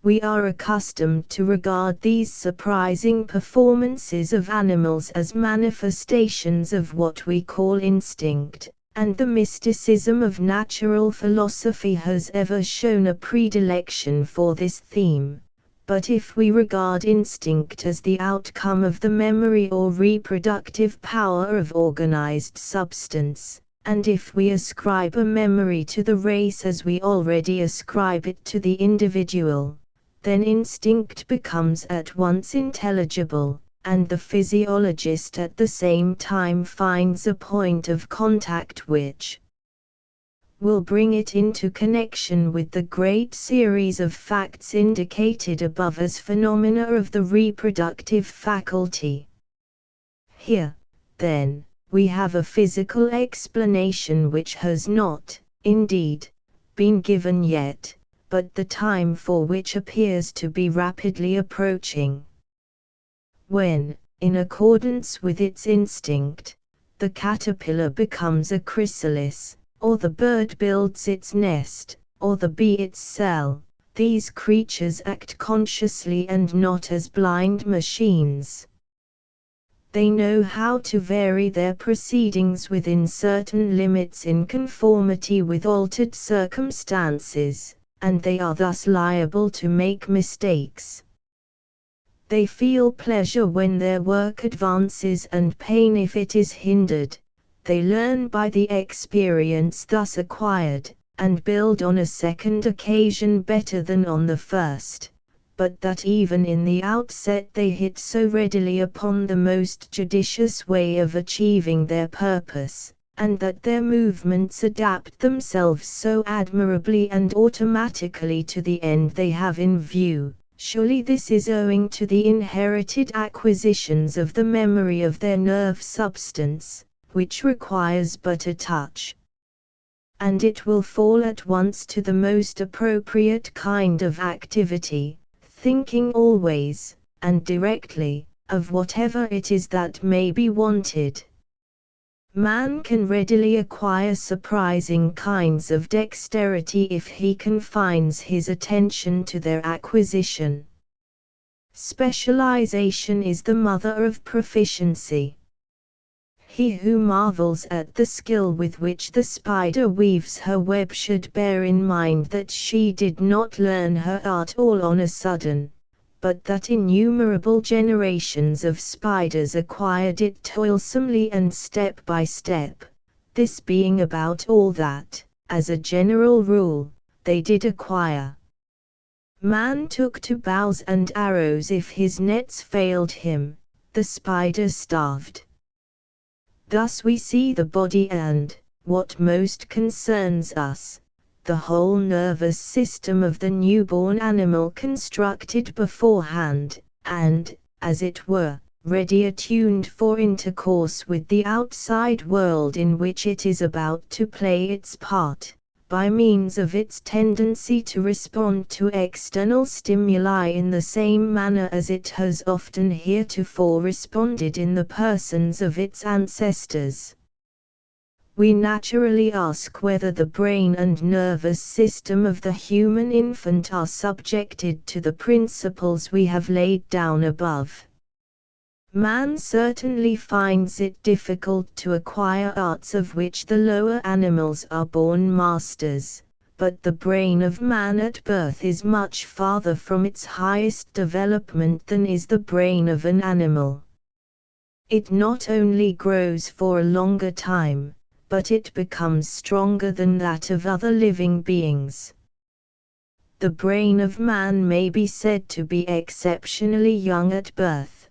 We are accustomed to regard these surprising performances of animals as manifestations of what we call instinct, and the mysticism of natural philosophy has ever shown a predilection for this theme. But if we regard instinct as the outcome of the memory or reproductive power of organized substance, and if we ascribe a memory to the race as we already ascribe it to the individual, then instinct becomes at once intelligible, and the physiologist at the same time finds a point of contact which will bring it into connection with the great series of facts indicated above as phenomena of the reproductive faculty. Here, then, we have a physical explanation which has not, indeed, been given yet, but the time for which appears to be rapidly approaching. When, in accordance with its instinct, the caterpillar becomes a chrysalis, or the bird builds its nest, or the bee its cell, these creatures act consciously and not as blind machines. They know how to vary their proceedings within certain limits in conformity with altered circumstances, and they are thus liable to make mistakes. They feel pleasure when their work advances and pain if it is hindered. They learn by the experience thus acquired, and build on a second occasion better than on the first, but that even in the outset they hit so readily upon the most judicious way of achieving their purpose, and that their movements adapt themselves so admirably and automatically to the end they have in view. Surely this is owing to the inherited acquisitions of the memory of their nerve substance, which requires but a touch, and it will fall at once to the most appropriate kind of activity, thinking always, and directly, of whatever it is that may be wanted. Man can readily acquire surprising kinds of dexterity if he confines his attention to their acquisition. Specialization is the mother of proficiency. He who marvels at the skill with which the spider weaves her web should bear in mind that she did not learn her art all on a sudden, but that innumerable generations of spiders acquired it toilsomely and step by step, this being about all that, as a general rule, they did acquire. Man took to bows and arrows if his nets failed him, the spider starved. Thus we see the body and, what most concerns us, the whole nervous system of the newborn animal constructed beforehand, and, as it were, ready attuned for intercourse with the outside world in which it is about to play its part, by means of its tendency to respond to external stimuli in the same manner as it has often heretofore responded in the persons of its ancestors. We naturally ask whether the brain and nervous system of the human infant are subjected to the principles we have laid down above. Man certainly finds it difficult to acquire arts of which the lower animals are born masters, but the brain of man at birth is much farther from its highest development than is the brain of an animal. It not only grows for a longer time, but it becomes stronger than that of other living beings. The brain of man may be said to be exceptionally young at birth.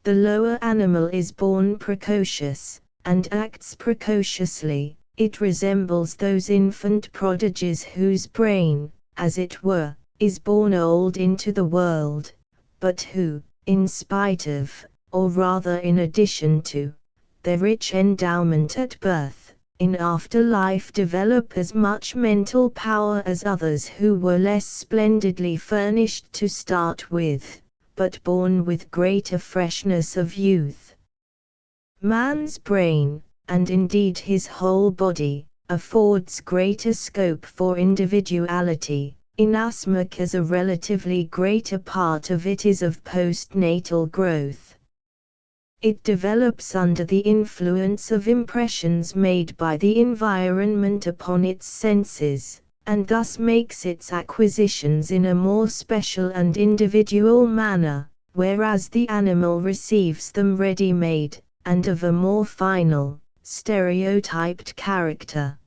The lower animal is born precocious, and acts precociously. It resembles those infant prodigies whose brain, as it were, is born old into the world, but who, in spite of, or rather in addition to, their rich endowment at birth, in after life develop as much mental power as others who were less splendidly furnished to start with, but born with greater freshness of youth. Man's brain, and indeed his whole body, affords greater scope for individuality, inasmuch as a relatively greater part of it is of postnatal growth. It develops under the influence of impressions made by the environment upon its senses, and thus makes its acquisitions in a more special and individual manner, whereas the animal receives them ready-made, and of a more final, stereotyped character.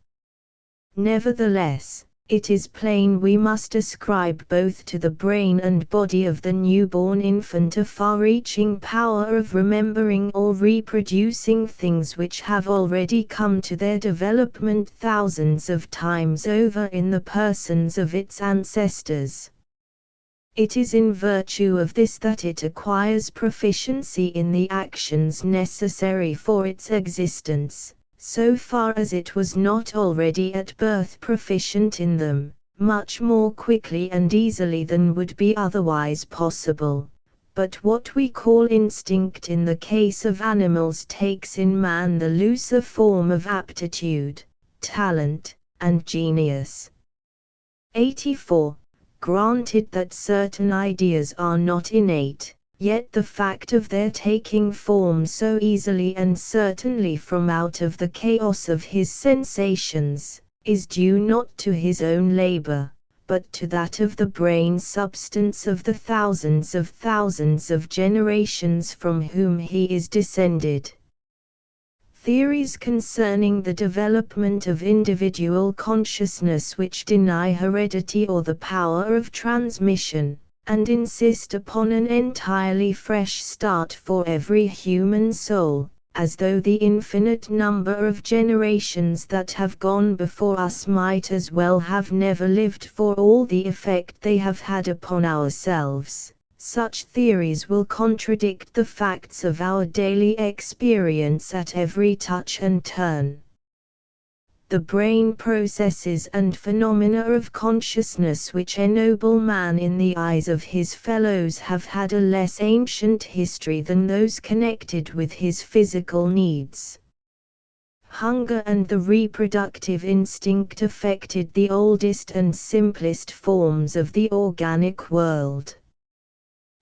Nevertheless, it is plain we must ascribe both to the brain and body of the newborn infant a far-reaching power of remembering or reproducing things which have already come to their development thousands of times over in the persons of its ancestors. It is in virtue of this that it acquires proficiency in the actions necessary for its existence, so far as it was not already at birth proficient in them, much more quickly and easily than would be otherwise possible. But what we call instinct in the case of animals takes in man the looser form of aptitude, talent, and genius. 84. Granted that certain ideas are not innate, yet the fact of their taking form so easily and certainly from out of the chaos of his sensations, is due not to his own labor, but to that of the brain substance of the thousands of generations from whom he is descended. Theories concerning the development of individual consciousness which deny heredity or the power of transmission, and insist upon an entirely fresh start for every human soul, as though the infinite number of generations that have gone before us might as well have never lived for all the effect they have had upon ourselves. Such theories will contradict the facts of our daily experience at every touch and turn. The brain processes and phenomena of consciousness which ennoble man in the eyes of his fellows have had a less ancient history than those connected with his physical needs. Hunger and the reproductive instinct affected the oldest and simplest forms of the organic world.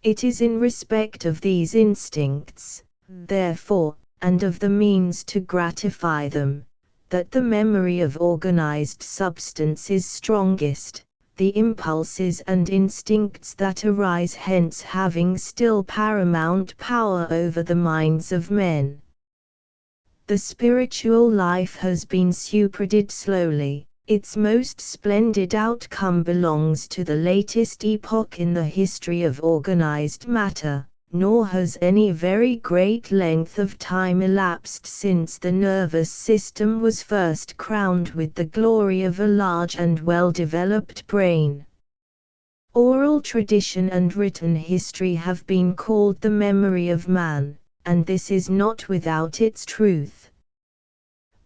It is in respect of these instincts, therefore, and of the means to gratify them, that the memory of organized substance is strongest, the impulses and instincts that arise hence having still paramount power over the minds of men. The spiritual life has been superadded slowly. Its most splendid outcome belongs to the latest epoch in the history of organized matter, nor has any very great length of time elapsed since the nervous system was first crowned with the glory of a large and well-developed brain. Oral tradition and written history have been called the memory of man, and this is not without its truth.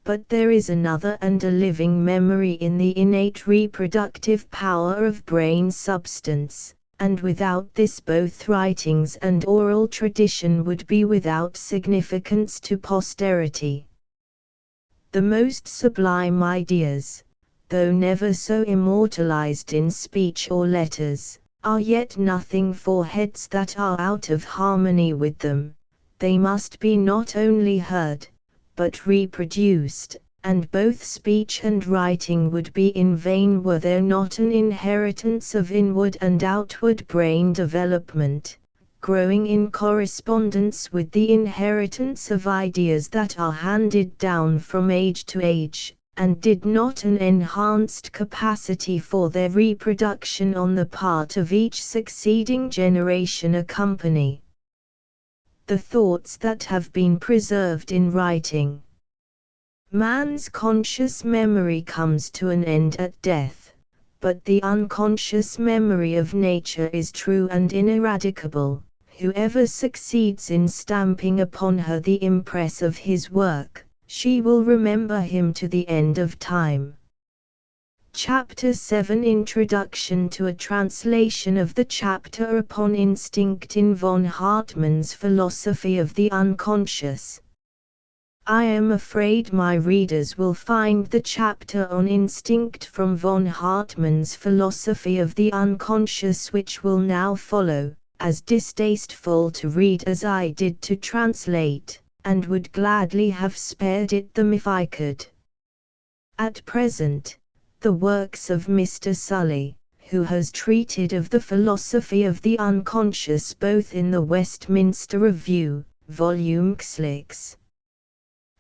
But there is another and a living memory in the innate reproductive power of brain substance, and without this both writings and oral tradition would be without significance to posterity. The most sublime ideas, though never so immortalized in speech or letters, are yet nothing for heads that are out of harmony with them. They must be not only heard, but reproduced, and both speech and writing would be in vain were there not an inheritance of inward and outward brain development, growing in correspondence with the inheritance of ideas that are handed down from age to age, and did not an enhanced capacity for their reproduction on the part of each succeeding generation accompany the thoughts that have been preserved in writing. Man's conscious memory comes to an end at death, but the unconscious memory of nature is true and ineradicable. Whoever succeeds in stamping upon her the impress of his work, she will remember him to the end of time. Chapter 7 Introduction to a translation of the chapter upon instinct in von Hartmann's Philosophy of the Unconscious. I am afraid my readers will find the chapter on instinct from von Hartmann's Philosophy of the Unconscious which will now follow, as distasteful to read as I did to translate, and would gladly have spared it them if I could. At present, the works of Mr. Sully, who has treated of the philosophy of the unconscious both in the Westminster Review, Volume 6,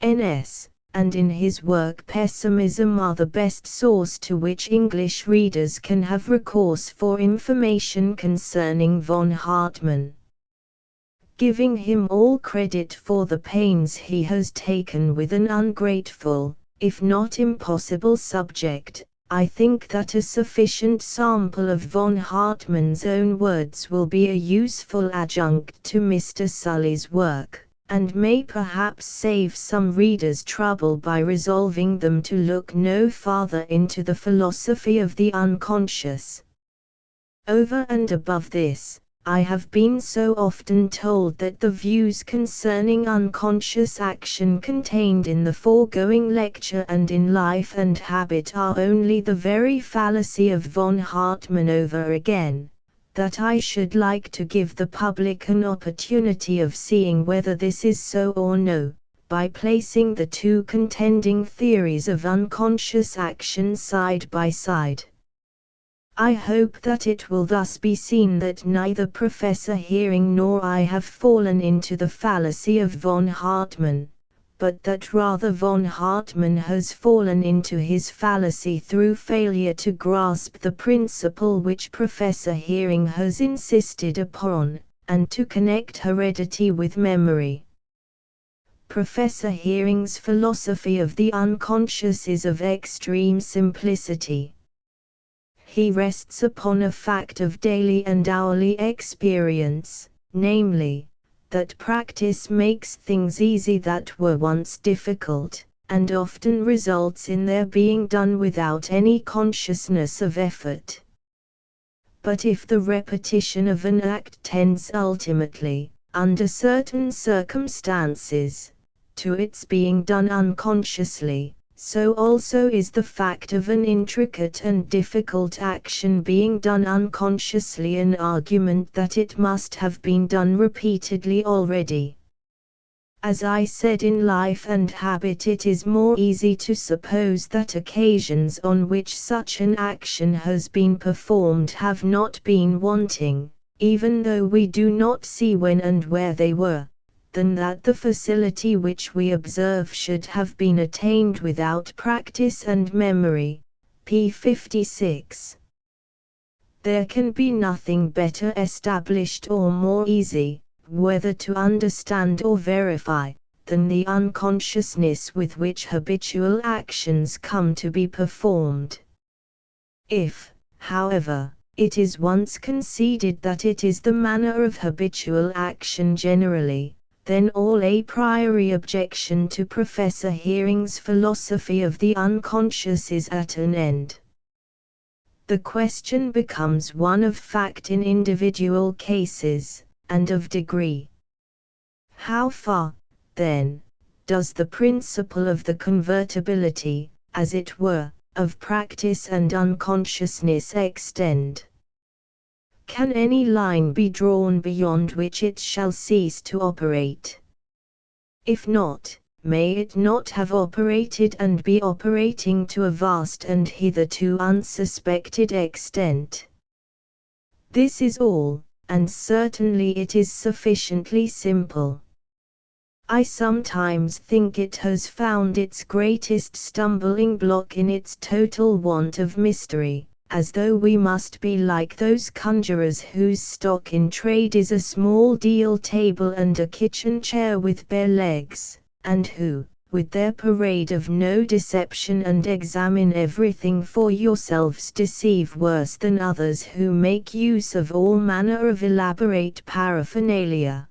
NS, and in his work Pessimism are the best source to which English readers can have recourse for information concerning von Hartmann. Giving him all credit for the pains he has taken with an ungrateful, if not impossible subject, I think that a sufficient sample of von Hartmann's own words will be a useful adjunct to Mr. Sully's work, and may perhaps save some readers trouble by resolving them to look no farther into the philosophy of the unconscious. Over and above this, I have been so often told that the views concerning unconscious action contained in the foregoing lecture and in Life and Habit are only the very fallacy of von Hartmann over again, that I should like to give the public an opportunity of seeing whether this is so or no, by placing the two contending theories of unconscious action side by side. I hope that it will thus be seen that neither Professor Heering nor I have fallen into the fallacy of von Hartmann, but that rather von Hartmann has fallen into his fallacy through failure to grasp the principle which Professor Heering has insisted upon, and to connect heredity with memory. Professor Hering's philosophy of the unconscious is of extreme simplicity. He rests upon a fact of daily and hourly experience, namely, that practice makes things easy that were once difficult, and often results in their being done without any consciousness of effort. But if the repetition of an act tends ultimately, under certain circumstances, to its being done unconsciously, so also is the fact of an intricate and difficult action being done unconsciously an argument that it must have been done repeatedly already. As I said, in Life and Habit, it is more easy to suppose that occasions on which such an action has been performed have not been wanting, even though we do not see when and where they were, than that the facility which we observe should have been attained without practice and memory. P. 56. There can be nothing better established or more easy, whether to understand or verify, than the unconsciousness with which habitual actions come to be performed. If, however, it is once conceded that it is the manner of habitual action generally, then all a priori objection to Professor Hering's philosophy of the unconscious is at an end. The question becomes one of fact in individual cases, and of degree. How far, then, does the principle of the convertibility, as it were, of practice and unconsciousness extend? Can any line be drawn beyond which it shall cease to operate? If not, may it not have operated and be operating to a vast and hitherto unsuspected extent? This is all, and certainly it is sufficiently simple. I sometimes think it has found its greatest stumbling block in its total want of mystery, as though we must be like those conjurers whose stock in trade is a small deal table and a kitchen chair with bare legs, and who, with their parade of no deception and examine everything for yourselves, deceive worse than others who make use of all manner of elaborate paraphernalia.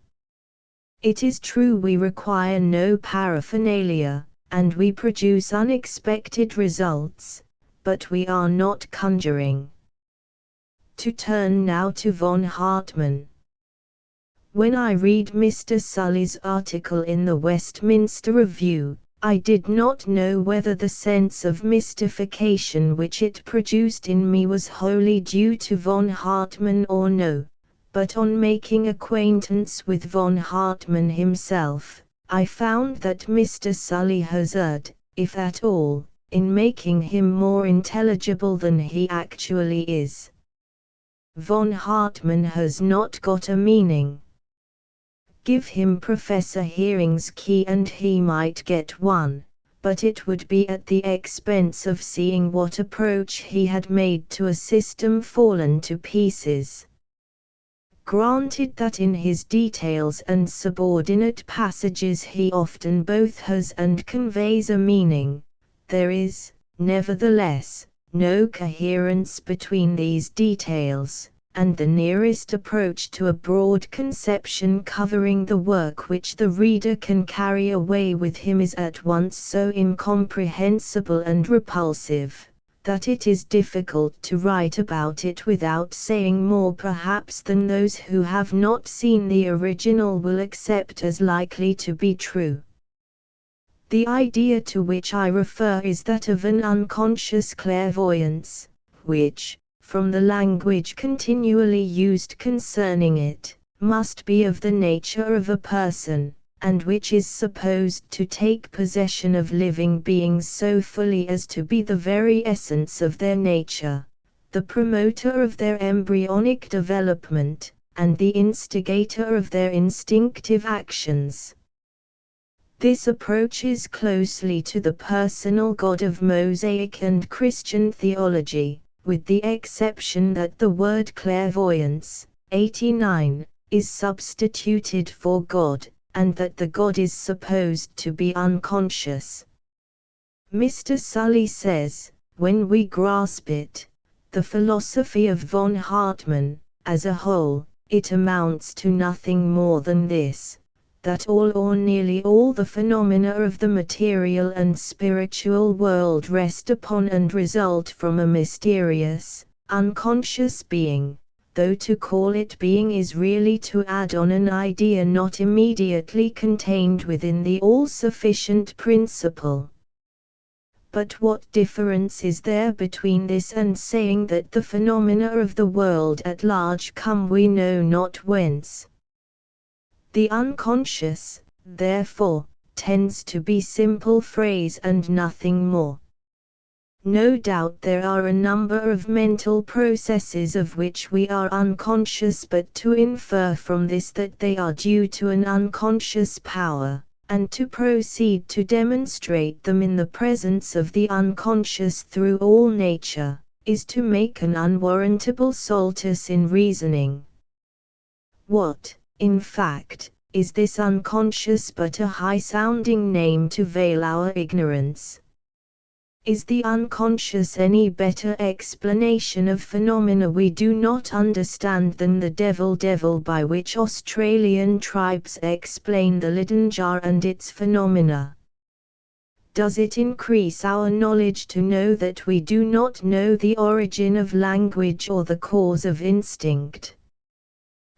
It is true we require no paraphernalia, and we produce unexpected results, but we are not conjuring. To turn now to von Hartmann. When I read Mr. Sully's article in the Westminster Review, I did not know whether the sense of mystification which it produced in me was wholly due to von Hartmann or no, but on making acquaintance with von Hartmann himself, I found that Mr. Sully has erred, if at all, in making him more intelligible than he actually is. Von Hartmann has not got a meaning. Give him Professor Hering's key and he might get one, but it would be at the expense of seeing what approach he had made to a system fallen to pieces. Granted that in his details and subordinate passages he often both has and conveys a meaning, there is, nevertheless, no coherence between these details, and the nearest approach to a broad conception covering the work which the reader can carry away with him is at once so incomprehensible and repulsive, that it is difficult to write about it without saying more perhaps than those who have not seen the original will accept as likely to be true. The idea to which I refer is that of an unconscious clairvoyance, which, from the language continually used concerning it, must be of the nature of a person, and which is supposed to take possession of living beings so fully as to be the very essence of their nature, the promoter of their embryonic development, and the instigator of their instinctive actions. This approaches closely to the personal God of Mosaic and Christian theology, with the exception that the word clairvoyance, 89, is substituted for God, and that the God is supposed to be unconscious. Mr. Sully says, when we grasp it, the philosophy of von Hartmann, as a whole, it amounts to nothing more than this, that all or nearly all the phenomena of the material and spiritual world rest upon and result from a mysterious, unconscious being, though to call it being is really to add on an idea not immediately contained within the all-sufficient principle. But what difference is there between this and saying that the phenomena of the world at large come we know not whence? The unconscious, therefore, tends to be simple phrase and nothing more. No doubt there are a number of mental processes of which we are unconscious, but to infer from this that they are due to an unconscious power, and to proceed to demonstrate them in the presence of the unconscious through all nature, is to make an unwarrantable saltus in reasoning. What, in fact, is this unconscious but a high-sounding name to veil our ignorance? Is the unconscious any better explanation of phenomena we do not understand than the devil by which Australian tribes explain the Leyden jar and its phenomena? Does it increase our knowledge to know that we do not know the origin of language or the cause of instinct?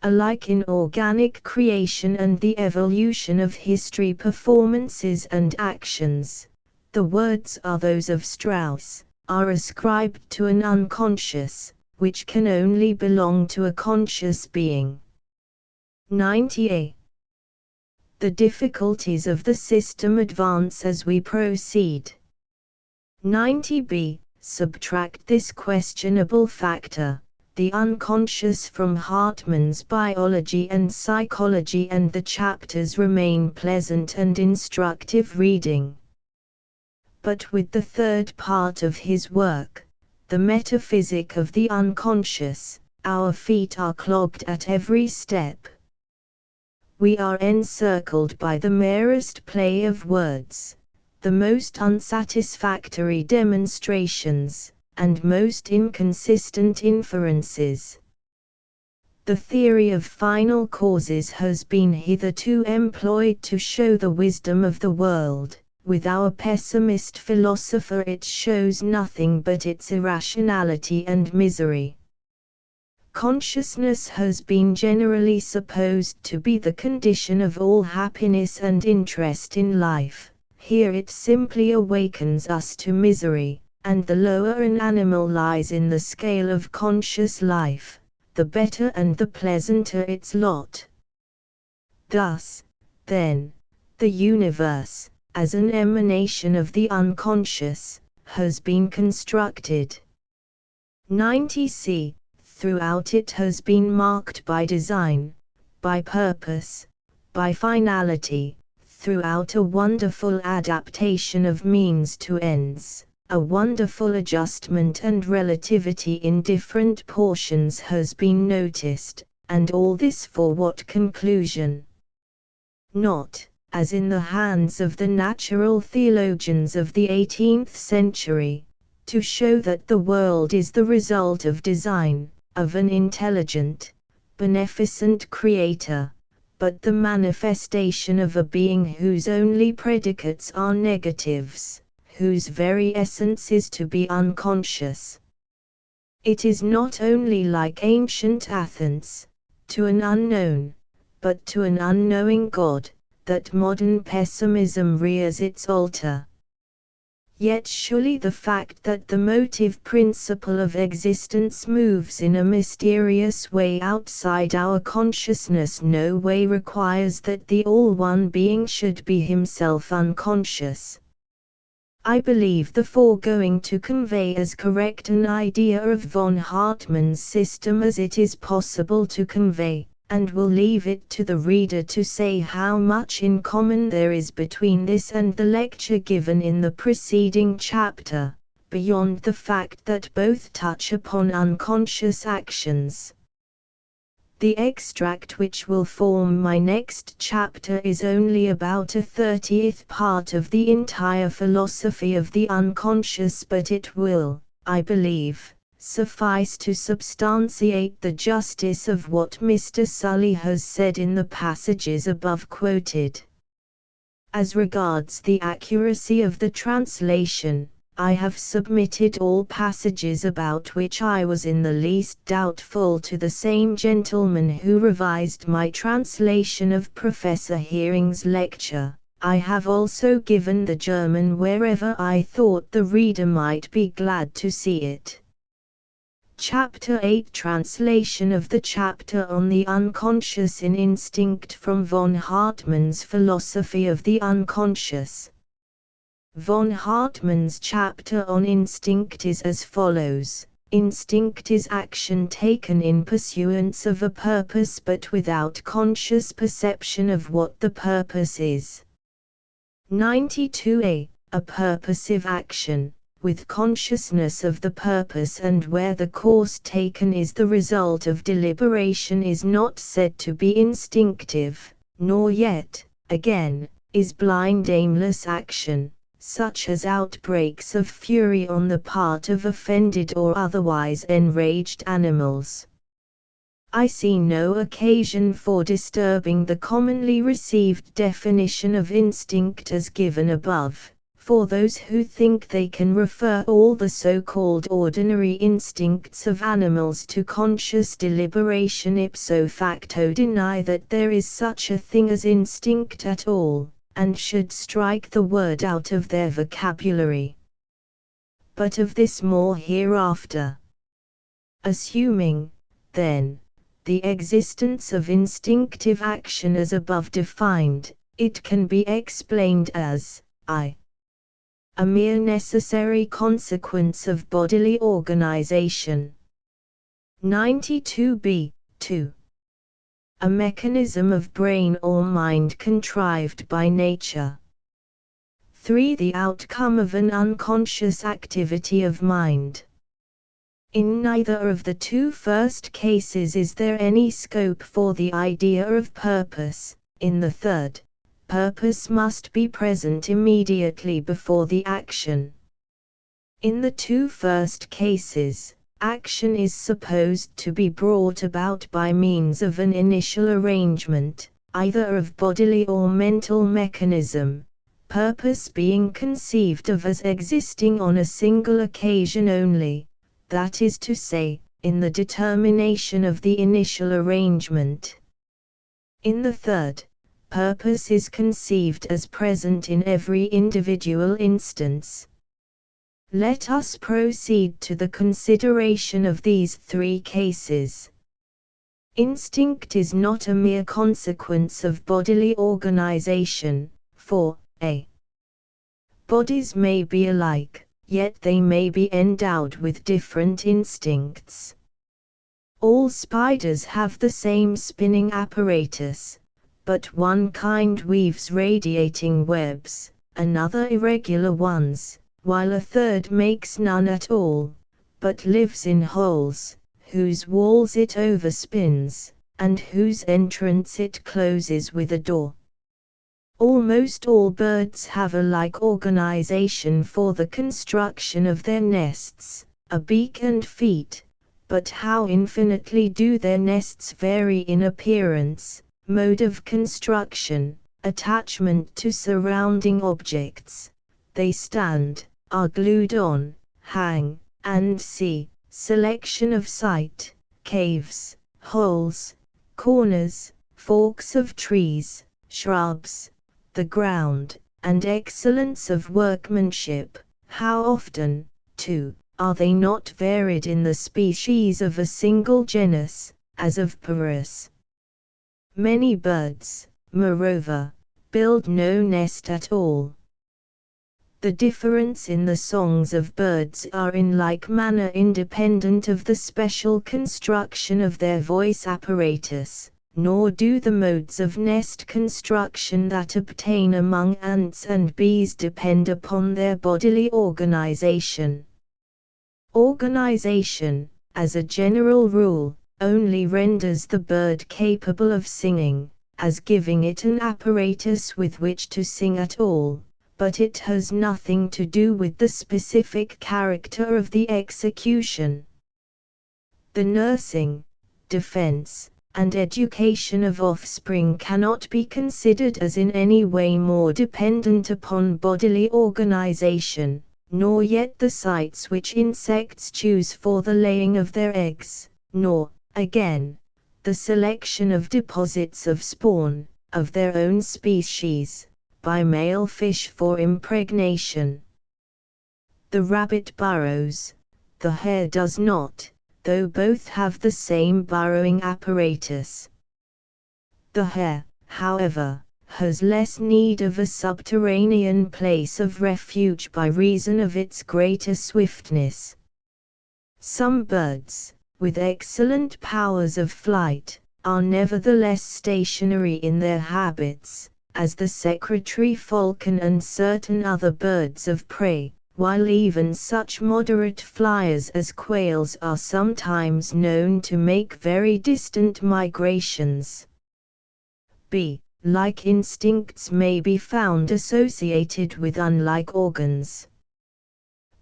Alike in organic creation and the evolution of history performances and actions, the words are those of Strauss, are ascribed to an unconscious, which can only belong to a conscious being. 90a. The difficulties of the system advance as we proceed. 90b. Subtract this questionable factor, the unconscious, from Hartmann's biology and psychology, and the chapters remain pleasant and instructive reading. But with the third part of his work, the metaphysic of the unconscious, our feet are clogged at every step. We are encircled by the merest play of words, the most unsatisfactory demonstrations, and most inconsistent inferences. The theory of final causes has been hitherto employed to show the wisdom of the world. With our pessimist philosopher it shows nothing but its irrationality and misery. Consciousness has been generally supposed to be the condition of all happiness and interest in life. Here it simply awakens us to misery, and the lower an animal lies in the scale of conscious life, the better and the pleasanter its lot. Thus, then, the universe, as an emanation of the unconscious, has been constructed. 90c. Throughout it has been marked by design, by purpose, by finality, throughout a wonderful adaptation of means to ends, a wonderful adjustment and relativity in different portions has been noticed, and all this for what conclusion? Not, as in the hands of the natural theologians of the 18th century, to show that the world is the result of design, of an intelligent, beneficent creator, but the manifestation of a being whose only predicates are negatives, whose very essence is to be unconscious. It is not only like ancient Athens, to an unknown, but to an unknowing God, that modern pessimism rears its altar. Yet surely the fact that the motive principle of existence moves in a mysterious way outside our consciousness no way requires that the all-one being should be himself unconscious. I believe the foregoing to convey as correct an idea of von Hartmann's system as it is possible to convey, and will leave it to the reader to say how much in common there is between this and the lecture given in the preceding chapter, beyond the fact that both touch upon unconscious actions. The extract which will form my next chapter is only about a 30th part of the entire philosophy of the unconscious, but it will, I believe, suffice to substantiate the justice of what Mr. Sully has said in the passages above quoted. As regards the accuracy of the translation, I have submitted all passages about which I was in the least doubtful to the same gentleman who revised my translation of Professor Heering's lecture. I have also given the German wherever I thought the reader might be glad to see it. Chapter 8 Translation of the chapter on the unconscious in Instinct from von Hartmann's Philosophy of the Unconscious. Von Hartmann's chapter on instinct is as follows. Instinct is action taken in pursuance of a purpose but without conscious perception of what the purpose is. 92a. A purposive action, with consciousness of the purpose and where the course taken is the result of deliberation, is not said to be instinctive, nor yet, again, is blind aimless action, such as outbreaks of fury on the part of offended or otherwise enraged animals. I see no occasion for disturbing the commonly received definition of instinct as given above, for those who think they can refer all the so-called ordinary instincts of animals to conscious deliberation ipso facto deny that there is such a thing as instinct at all, and should strike the word out of their vocabulary. But of this more hereafter. Assuming, then, the existence of instinctive action as above defined, it can be explained as a mere necessary consequence of bodily organization. 92b. 2. A mechanism of brain or mind contrived by nature. 3. The outcome of an unconscious activity of mind. In neither of the two first cases is there any scope for the idea of purpose. In the third, purpose must be present immediately before the action. In the two first cases, action is supposed to be brought about by means of an initial arrangement, either of bodily or mental mechanism, purpose being conceived of as existing on a single occasion only, that is to say, in the determination of the initial arrangement. In the third, purpose is conceived as present in every individual instance. Let us proceed to the consideration of these three cases. Instinct is not a mere consequence of bodily organization, for a. Bodies may be alike, yet they may be endowed with different instincts. All spiders have the same spinning apparatus, but one kind weaves radiating webs, another irregular ones, while a third makes none at all, but lives in holes, whose walls it overspins, and whose entrance it closes with a door. Almost all birds have a like organization for the construction of their nests, a beak and feet, but how infinitely do their nests vary in appearance, mode of construction, attachment to surrounding objects. They stand, are glued on, hang, and see, selection of site, caves, holes, corners, forks of trees, shrubs, the ground, and excellence of workmanship. How often, too, are they not varied in the species of a single genus, as of Paris? Many birds, moreover, build no nest at all. The difference in the songs of birds are in like manner independent of the special construction of their voice apparatus, nor do the modes of nest construction that obtain among ants and bees depend upon their bodily organization. Organization, as a general rule, only renders the bird capable of singing, as giving it an apparatus with which to sing at all, but it has nothing to do with the specific character of the execution. The nursing, defense, and education of offspring cannot be considered as in any way more dependent upon bodily organization, nor yet the sites which insects choose for the laying of their eggs, nor, again, the selection of deposits of spawn, of their own species, by male fish for impregnation. The rabbit burrows, the hare does not, though both have the same burrowing apparatus. The hare, however, has less need of a subterranean place of refuge by reason of its greater swiftness. Some birds, with excellent powers of flight, are nevertheless stationary in their habits, as the secretary falcon and certain other birds of prey, while even such moderate flyers as quails are sometimes known to make very distant migrations. Like instincts may be found associated with unlike organs.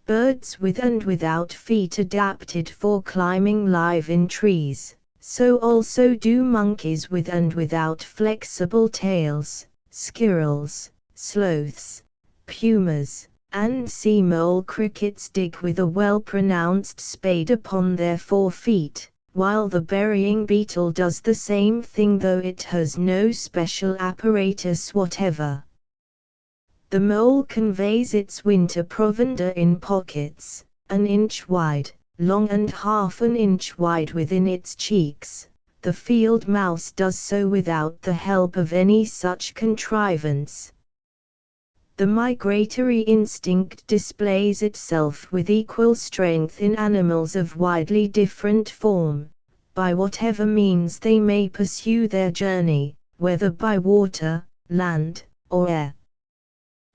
Birds with and without feet adapted for climbing live in trees, so also do monkeys with and without flexible tails, squirrels, sloths, pumas, and sea mole crickets dig with a well-pronounced spade upon their 4 feet, while the burying beetle does the same thing though it has no special apparatus whatever. The mole conveys its winter provender in pockets, an inch wide, long and half an inch wide within its cheeks. The field mouse does so without the help of any such contrivance. The migratory instinct displays itself with equal strength in animals of widely different form, by whatever means they may pursue their journey, whether by water, land, or air.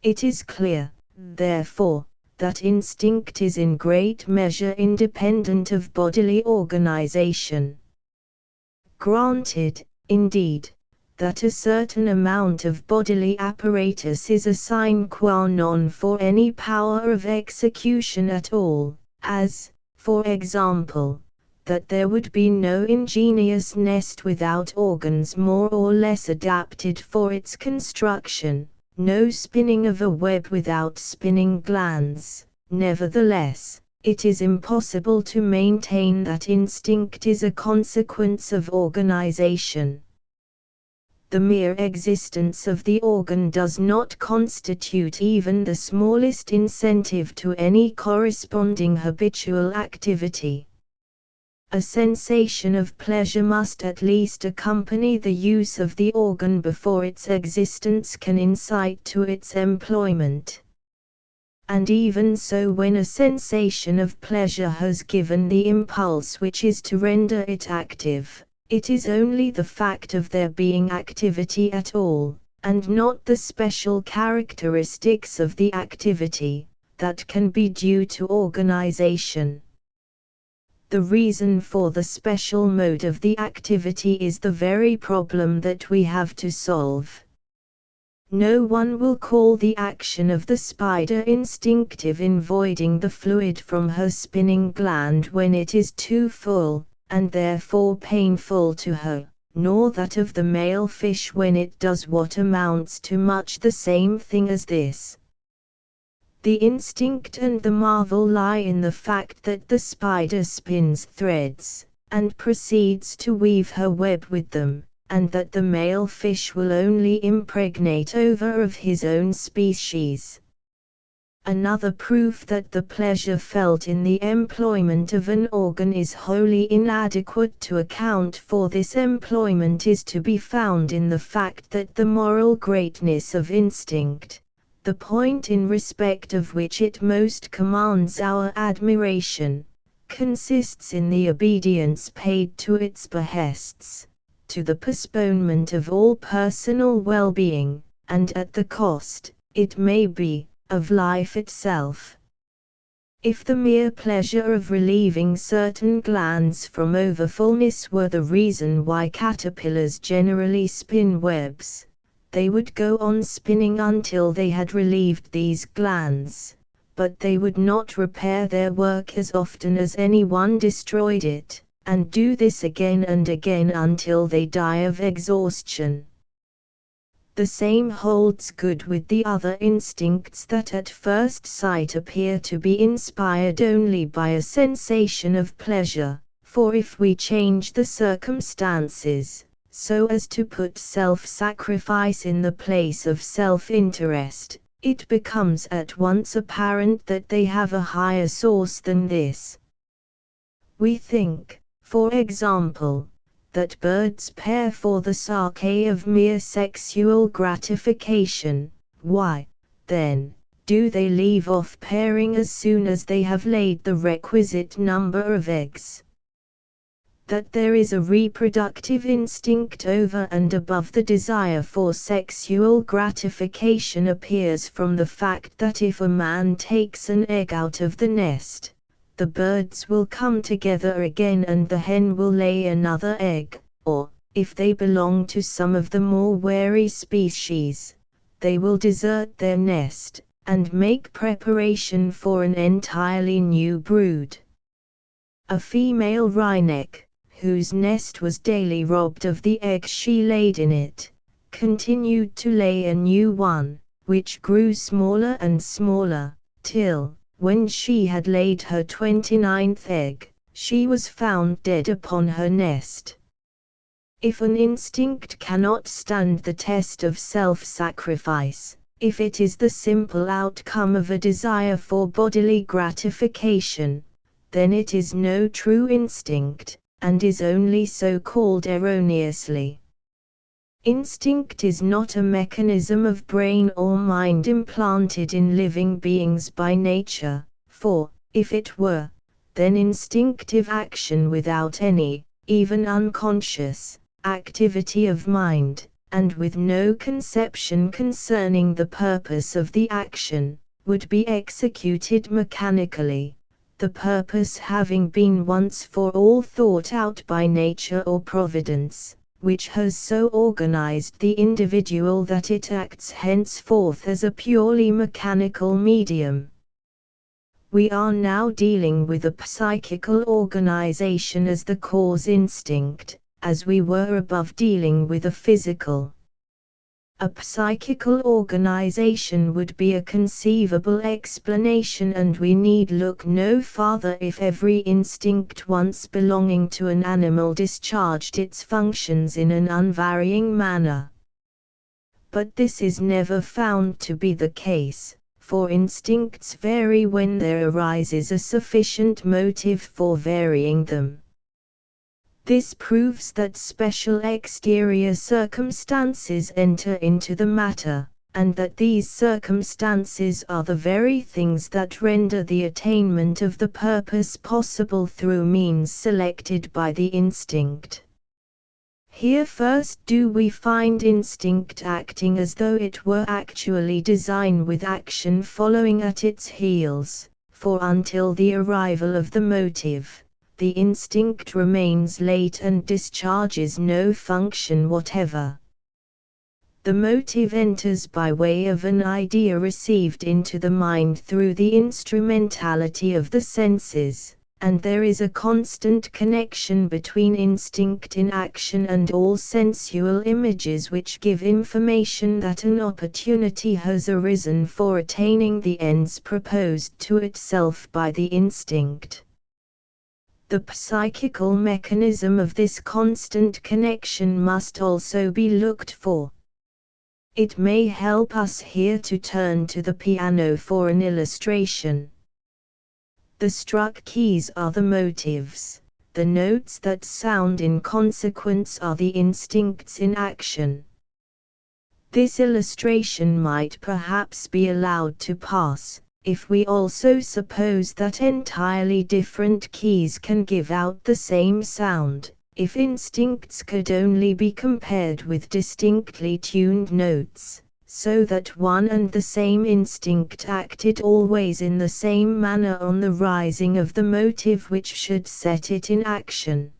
It is clear, therefore, that instinct is in great measure independent of bodily organization. Granted, indeed, that a certain amount of bodily apparatus is a sine qua non for any power of execution at all, as, for example, that there would be no ingenious nest without organs more or less adapted for its construction, no spinning of a web without spinning glands. Nevertheless, it is impossible to maintain that instinct is a consequence of organization. The mere existence of the organ does not constitute even the smallest incentive to any corresponding habitual activity. A sensation of pleasure must at least accompany the use of the organ before its existence can incite to its employment. And even so, when a sensation of pleasure has given the impulse which is to render it active, it is only the fact of there being activity at all, and not the special characteristics of the activity, that can be due to organization. The reason for the special mode of the activity is the very problem that we have to solve. No one will call the action of the spider instinctive in voiding the fluid from her spinning gland when it is too full, and therefore painful to her, nor that of the male fish when it does what amounts to much the same thing as this. The instinct and the marvel lie in the fact that the spider spins threads, and proceeds to weave her web with them, and that the male fish will only impregnate over of his own species. Another proof that the pleasure felt in the employment of an organ is wholly inadequate to account for this employment is to be found in the fact that the moral greatness of instinct, the point in respect of which it most commands our admiration, consists in the obedience paid to its behests, to the postponement of all personal well-being, and at the cost, it may be, of life itself. If the mere pleasure of relieving certain glands from overfullness were the reason why caterpillars generally spin webs, they would go on spinning until they had relieved these glands, but they would not repair their work as often as anyone destroyed it, and do this again and again until they die of exhaustion. The same holds good with the other instincts that at first sight appear to be inspired only by a sensation of pleasure, for if we change the circumstances, so as to put self-sacrifice in the place of self-interest, it becomes at once apparent that they have a higher source than this. We think, for example, that birds pair for the sake of mere sexual gratification. Why, then, do they leave off pairing as soon as they have laid the requisite number of eggs? That there is a reproductive instinct over and above the desire for sexual gratification appears from the fact that if a man takes an egg out of the nest, the birds will come together again and the hen will lay another egg, or, if they belong to some of the more wary species, they will desert their nest, and make preparation for an entirely new brood. A female wryneck, whose nest was daily robbed of the egg she laid in it, continued to lay a new one, which grew smaller and smaller, till, when she had laid her 29th egg, she was found dead upon her nest. If an instinct cannot stand the test of self-sacrifice, if it is the simple outcome of a desire for bodily gratification, then it is no true instinct, and is only so called erroneously. Instinct is not a mechanism of brain or mind implanted in living beings by nature, for, if it were, then instinctive action without any, even unconscious, activity of mind, and with no conception concerning the purpose of the action, would be executed mechanically, the purpose having been once for all thought out by nature or providence, which has so organized the individual that it acts henceforth as a purely mechanical medium. We are now dealing with a psychical organization as the cause instinct, as we were above dealing with a physical. A psychical organization would be a conceivable explanation, and we need look no farther if every instinct once belonging to an animal discharged its functions in an unvarying manner. But this is never found to be the case, for instincts vary when there arises a sufficient motive for varying them. This proves that special exterior circumstances enter into the matter, and that these circumstances are the very things that render the attainment of the purpose possible through means selected by the instinct. Here first do we find instinct acting as though it were actually design with action following at its heels, for until the arrival of the motive, the instinct remains late and discharges no function whatever. The motive enters by way of an idea received into the mind through the instrumentality of the senses, and there is a constant connection between instinct in action and all sensual images which give information that an opportunity has arisen for attaining the ends proposed to itself by the instinct. The psychical mechanism of this constant connection must also be looked for. It may help us here to turn to the piano for an illustration. The struck keys are the motives, the notes that sound in consequence are the instincts in action. This illustration might perhaps be allowed to pass, if we also suppose that entirely different keys can give out the same sound, if instincts could only be compared with distinctly tuned notes, so that one and the same instinct acted always in the same manner on the rising of the motive which should set it in action.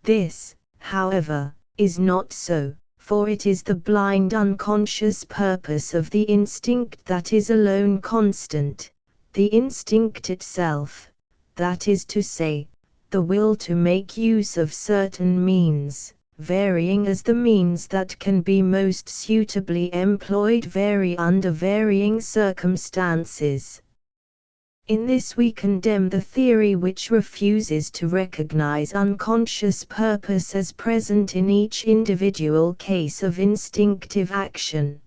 This, however, is not so, for it is the blind unconscious purpose of the instinct that is alone constant, the instinct itself, that is to say, the will to make use of certain means, varying as the means that can be most suitably employed vary under varying circumstances. In this we condemn the theory which refuses to recognize unconscious purpose as present in each individual case of instinctive action.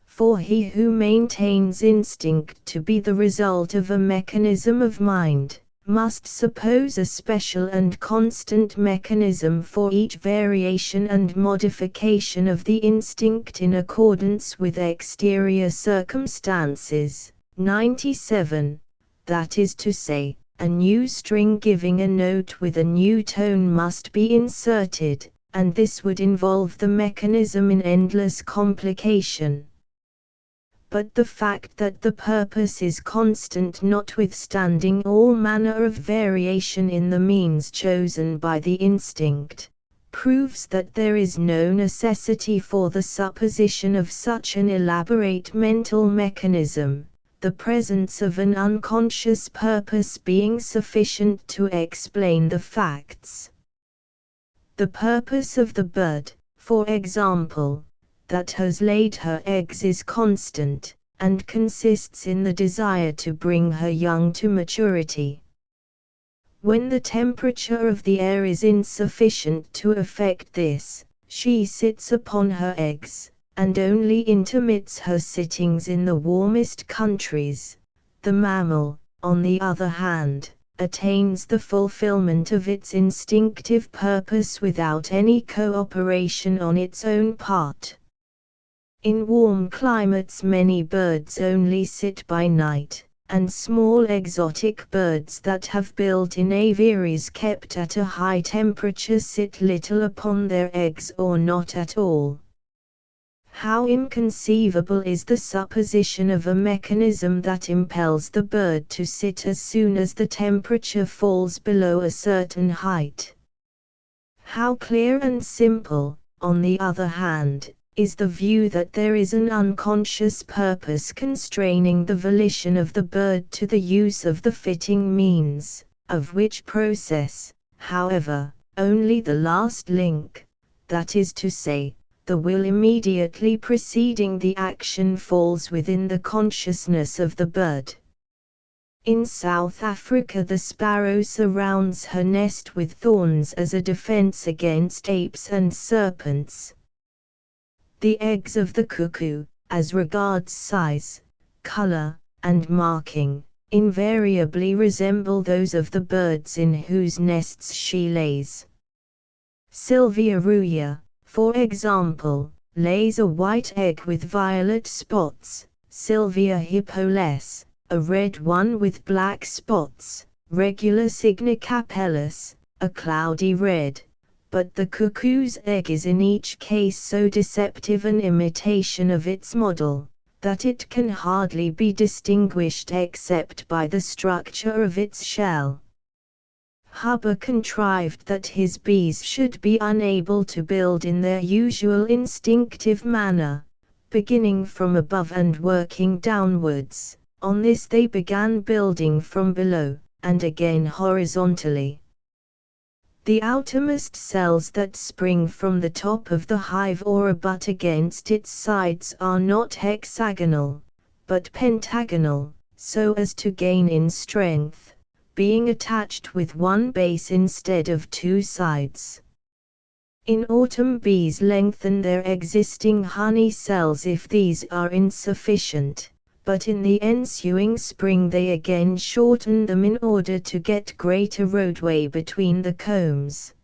For he who maintains instinct to be the result of a mechanism of mind, must suppose a special and constant mechanism for each variation and modification of the instinct in accordance with exterior circumstances. 97. That is to say, a new string giving a note with a new tone must be inserted, and this would involve the mechanism in endless complication. But the fact that the purpose is constant notwithstanding all manner of variation in the means chosen by the instinct, proves that there is no necessity for the supposition of such an elaborate mental mechanism, the presence of an unconscious purpose being sufficient to explain the facts. The purpose of the bird, for example, that has laid her eggs is constant, and consists in the desire to bring her young to maturity. When the temperature of the air is insufficient to effect this, she sits upon her eggs, and only intermits her sittings in the warmest countries. The mammal, on the other hand, attains the fulfillment of its instinctive purpose without any cooperation on its own part. In warm climates many birds only sit by night, and small exotic birds that have built-in aviaries kept at a high temperature sit little upon their eggs or not at all. How inconceivable is the supposition of a mechanism that impels the bird to sit as soon as the temperature falls below a certain height. How clear and simple, on the other hand, is the view that there is an unconscious purpose constraining the volition of the bird to the use of the fitting means, of which process, however, only the last link, that is to say, the will immediately preceding the action falls within the consciousness of the bird. In South Africa the sparrow surrounds her nest with thorns as a defense against apes and serpents. The eggs of the cuckoo, as regards size, color, and marking, invariably resemble those of the birds in whose nests she lays. Sylvia ruja, for example, lays a white egg with violet spots, Sylvia hippoless, a red one with black spots, Regulus ignacapellus, a cloudy red. But the cuckoo's egg is in each case so deceptive an imitation of its model, that it can hardly be distinguished except by the structure of its shell. Huber contrived that his bees should be unable to build in their usual instinctive manner, beginning from above and working downwards. On this they began building from below, and again horizontally. The outermost cells that spring from the top of the hive or abut against its sides are not hexagonal, but pentagonal, so as to gain in strength, being attached with one base instead of two sides. In autumn bees lengthen their existing honey cells if these are insufficient, but in the ensuing spring they again shorten them in order to get greater roadway between the combs.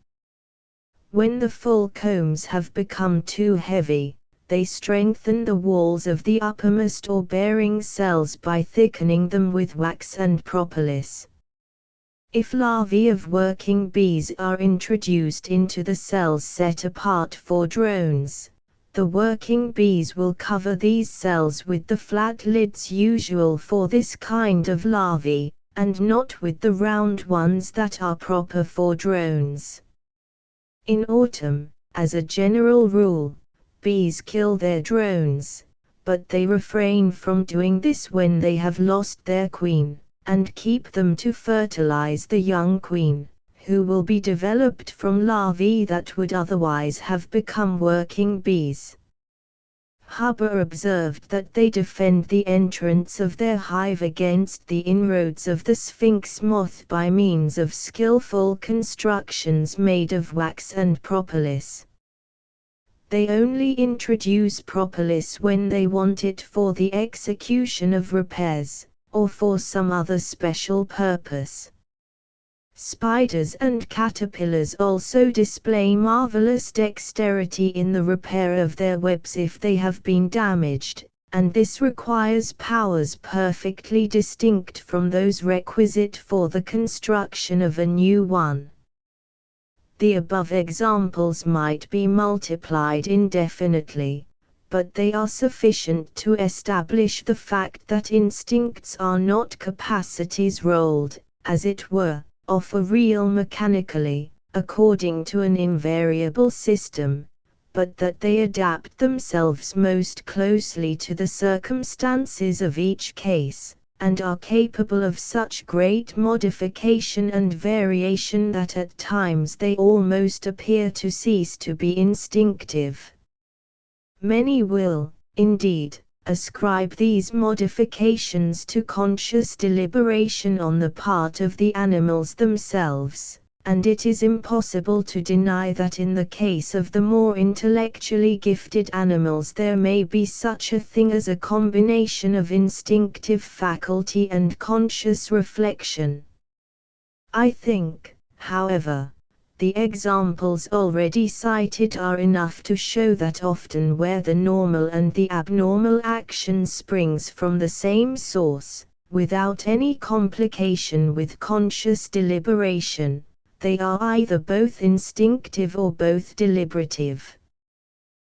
When the full combs have become too heavy, they strengthen the walls of the uppermost or bearing cells by thickening them with wax and propolis. If larvae of working bees are introduced into the cells set apart for drones, The working bees will cover these cells with the flat lids usual for this kind of larvae, and not with the round ones that are proper for drones. In autumn, as a general rule, bees kill their drones, but they refrain from doing this when they have lost their queen, and keep them to fertilize the young queen, who will be developed from larvae that would otherwise have become working bees. Huber observed that they defend the entrance of their hive against the inroads of the sphinx moth by means of skillful constructions made of wax and propolis. They only introduce propolis when they want it for the execution of repairs, or for some other special purpose. Spiders and caterpillars also display marvelous dexterity in the repair of their webs if they have been damaged, and this requires powers perfectly distinct from those requisite for the construction of a new one. The above examples might be multiplied indefinitely, but they are sufficient to establish the fact that instincts are not capacities rolled, as it were, off a reel mechanically, according to an invariable system, but that they adapt themselves most closely to the circumstances of each case, and are capable of such great modification and variation that at times they almost appear to cease to be instinctive. Many will, indeed, ascribe these modifications to conscious deliberation on the part of the animals themselves, and it is impossible to deny that in the case of the more intellectually gifted animals there may be such a thing as a combination of instinctive faculty and conscious reflection. I think, however, the examples already cited are enough to show that often where the normal and the abnormal action springs from the same source, without any complication with conscious deliberation, they are either both instinctive or both deliberative.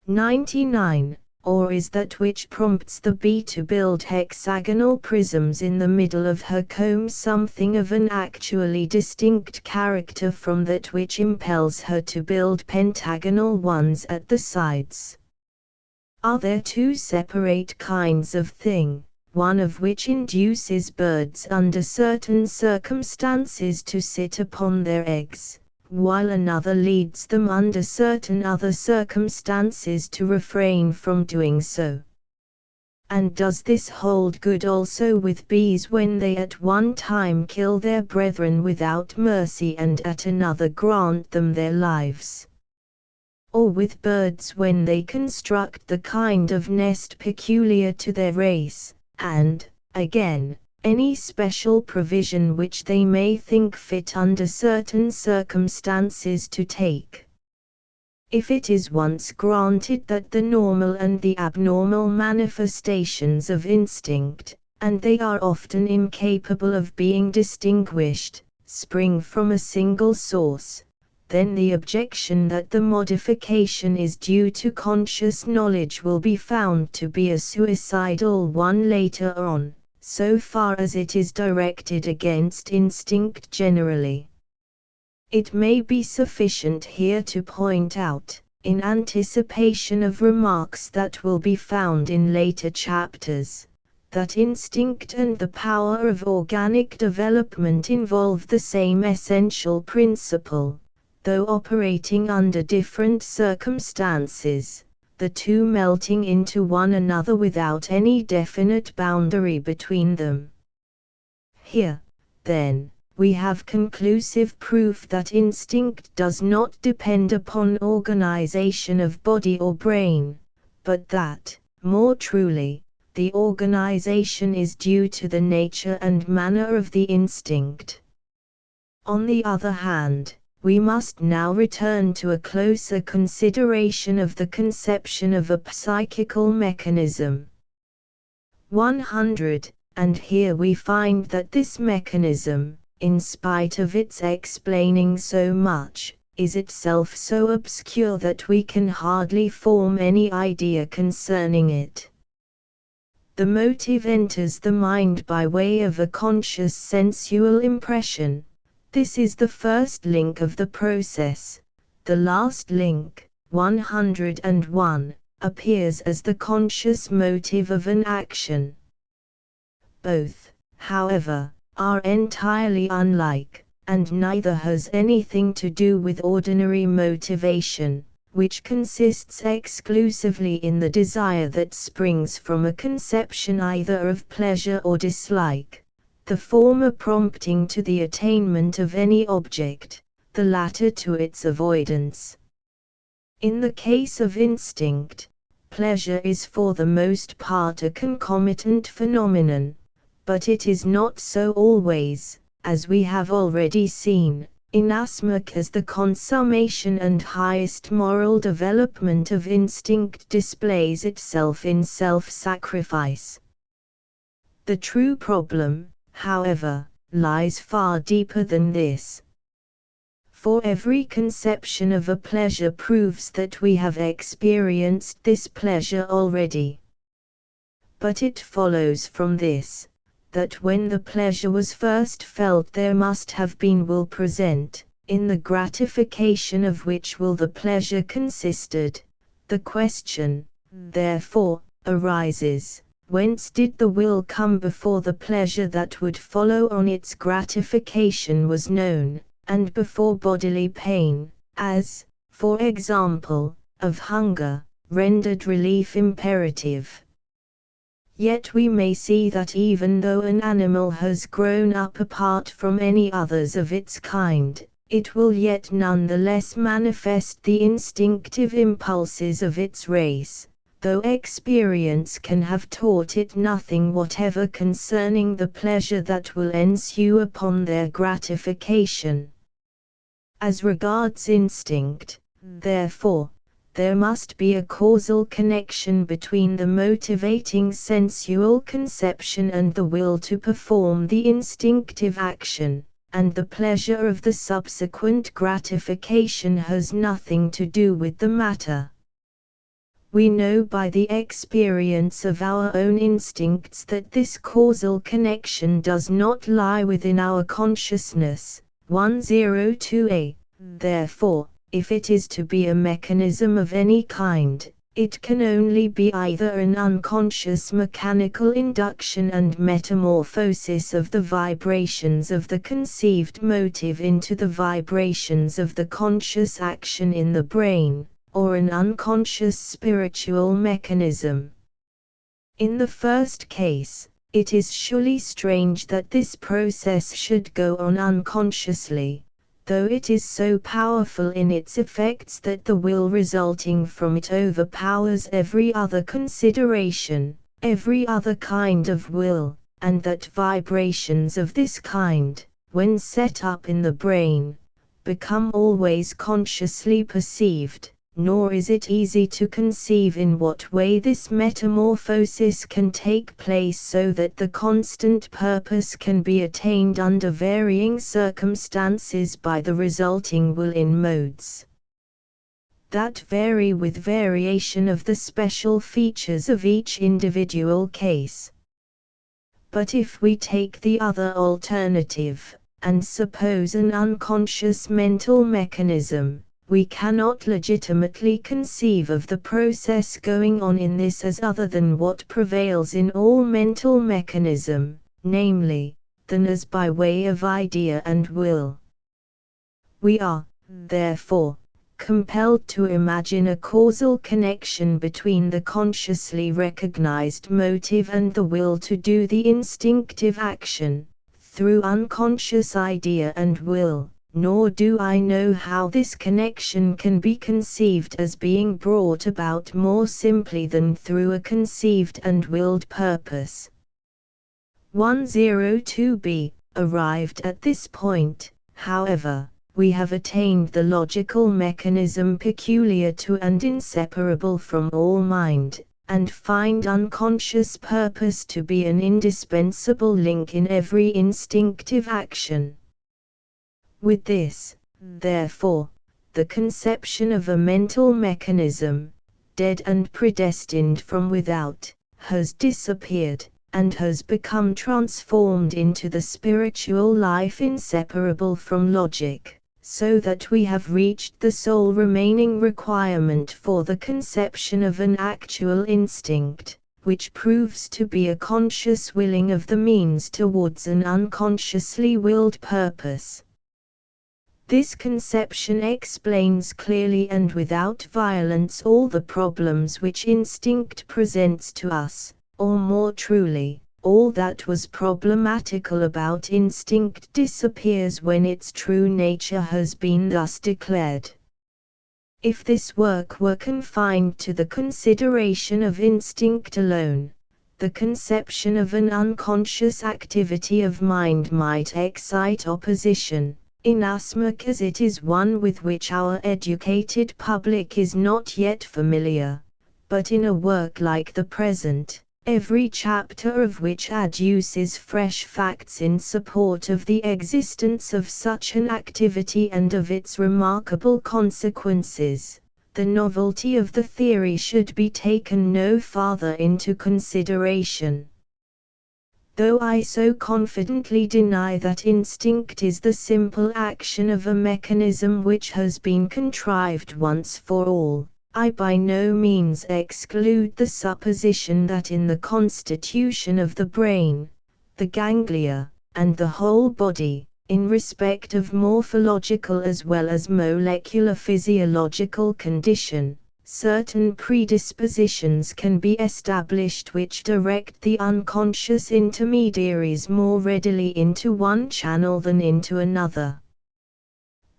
99. Or is that which prompts the bee to build hexagonal prisms in the middle of her comb something of an actually distinct character from that which impels her to build pentagonal ones at the sides? Are there two separate kinds of thing, one of which induces birds under certain circumstances to sit upon their eggs, while another leads them under certain other circumstances to refrain from doing so? And does this hold good also with bees when they at one time kill their brethren without mercy and at another grant them their lives? Or with birds when they construct the kind of nest peculiar to their race, and, again, any special provision which they may think fit under certain circumstances to take? If it is once granted that the normal and the abnormal manifestations of instinct, and they are often incapable of being distinguished, spring from a single source, then the objection that the modification is due to conscious knowledge will be found to be a suicidal one later on, so far as it is directed against instinct generally. It may be sufficient here to point out, in anticipation of remarks that will be found in later chapters, that instinct and the power of organic development involve the same essential principle, though operating under different circumstances, the two melting into one another without any definite boundary between them. Here, then, we have conclusive proof that instinct does not depend upon organization of body or brain, but that, more truly, the organization is due to the nature and manner of the instinct. On the other hand, we must now return to a closer consideration of the conception of a psychical mechanism. 100. And here we find that this mechanism, in spite of its explaining so much, is itself so obscure that we can hardly form any idea concerning it. The motive enters the mind by way of a conscious sensual impression. This is the first link of the process. The last link, 101, appears as the conscious motive of an action. Both, however, are entirely unlike, and neither has anything to do with ordinary motivation, which consists exclusively in the desire that springs from a conception either of pleasure or dislike, the former prompting to the attainment of any object, the latter to its avoidance. In the case of instinct, pleasure is for the most part a concomitant phenomenon, but it is not so always, as we have already seen, inasmuch as the consummation and highest moral development of instinct displays itself in self-sacrifice. The true problem, however, lies far deeper than this. For every conception of a pleasure proves that we have experienced this pleasure already. But it follows from this, that when the pleasure was first felt there must have been will present, in the gratification of which will the pleasure consisted. The question, therefore, arises, whence did the will come before the pleasure that would follow on its gratification was known, and before bodily pain, as, for example, of hunger, rendered relief imperative? Yet we may see that even though an animal has grown up apart from any others of its kind, it will yet nonetheless manifest the instinctive impulses of its race, though experience can have taught it nothing whatever concerning the pleasure that will ensue upon their gratification. As regards instinct, therefore, there must be a causal connection between the motivating sensual conception and the will to perform the instinctive action, and the pleasure of the subsequent gratification has nothing to do with the matter. We know by the experience of our own instincts that this causal connection does not lie within our consciousness. 102a. Therefore, if it is to be a mechanism of any kind, it can only be either an unconscious mechanical induction and metamorphosis of the vibrations of the conceived motive into the vibrations of the conscious action in the brain, or an unconscious spiritual mechanism. In the first case, it is surely strange that this process should go on unconsciously, though it is so powerful in its effects that the will resulting from it overpowers every other consideration, every other kind of will, and that vibrations of this kind, when set up in the brain, become always consciously perceived. Nor is it easy to conceive in what way this metamorphosis can take place so that the constant purpose can be attained under varying circumstances by the resulting will in modes that vary with variation of the special features of each individual case. But if we take the other alternative, and suppose an unconscious mental mechanism, we cannot legitimately conceive of the process going on in this as other than what prevails in all mental mechanism, namely, than as by way of idea and will. We are, therefore, compelled to imagine a causal connection between the consciously recognized motive and the will to do the instinctive action, through unconscious idea and will. Nor do I know how this connection can be conceived as being brought about more simply than through a conceived and willed purpose. 102b. Arrived at this point, however, we have attained the logical mechanism peculiar to and inseparable from all mind, and find unconscious purpose to be an indispensable link in every instinctive action. With this, therefore, the conception of a mental mechanism, dead and predestined from without, has disappeared, and has become transformed into the spiritual life inseparable from logic, so that we have reached the sole remaining requirement for the conception of an actual instinct, which proves to be a conscious willing of the means towards an unconsciously willed purpose. This conception explains clearly and without violence all the problems which instinct presents to us, or more truly, all that was problematical about instinct disappears when its true nature has been thus declared. If this work were confined to the consideration of instinct alone, the conception of an unconscious activity of mind might excite opposition, inasmuch as it is one with which our educated public is not yet familiar. But in a work like the present, every chapter of which adduces fresh facts in support of the existence of such an activity and of its remarkable consequences, the novelty of the theory should be taken no farther into consideration. Though I so confidently deny that instinct is the simple action of a mechanism which has been contrived once for all, I by no means exclude the supposition that in the constitution of the brain, the ganglia, and the whole body, in respect of morphological as well as molecular physiological condition, certain predispositions can be established which direct the unconscious intermediaries more readily into one channel than into another.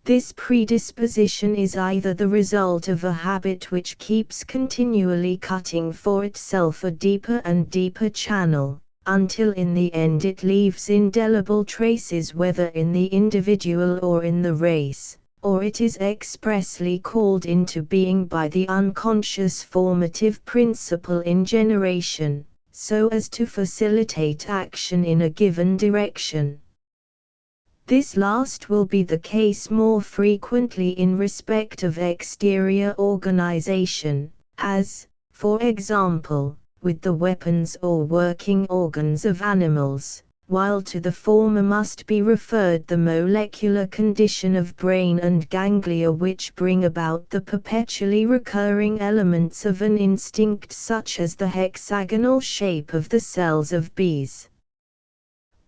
This predisposition is either the result of a habit which keeps continually cutting for itself a deeper and deeper channel, until in the end it leaves indelible traces whether in the individual or in the race, or it is expressly called into being by the unconscious formative principle in generation, so as to facilitate action in a given direction. This last will be the case more frequently in respect of exterior organization, as, for example, with the weapons or working organs of animals, while to the former must be referred the molecular condition of brain and ganglia which bring about the perpetually recurring elements of an instinct such as the hexagonal shape of the cells of bees.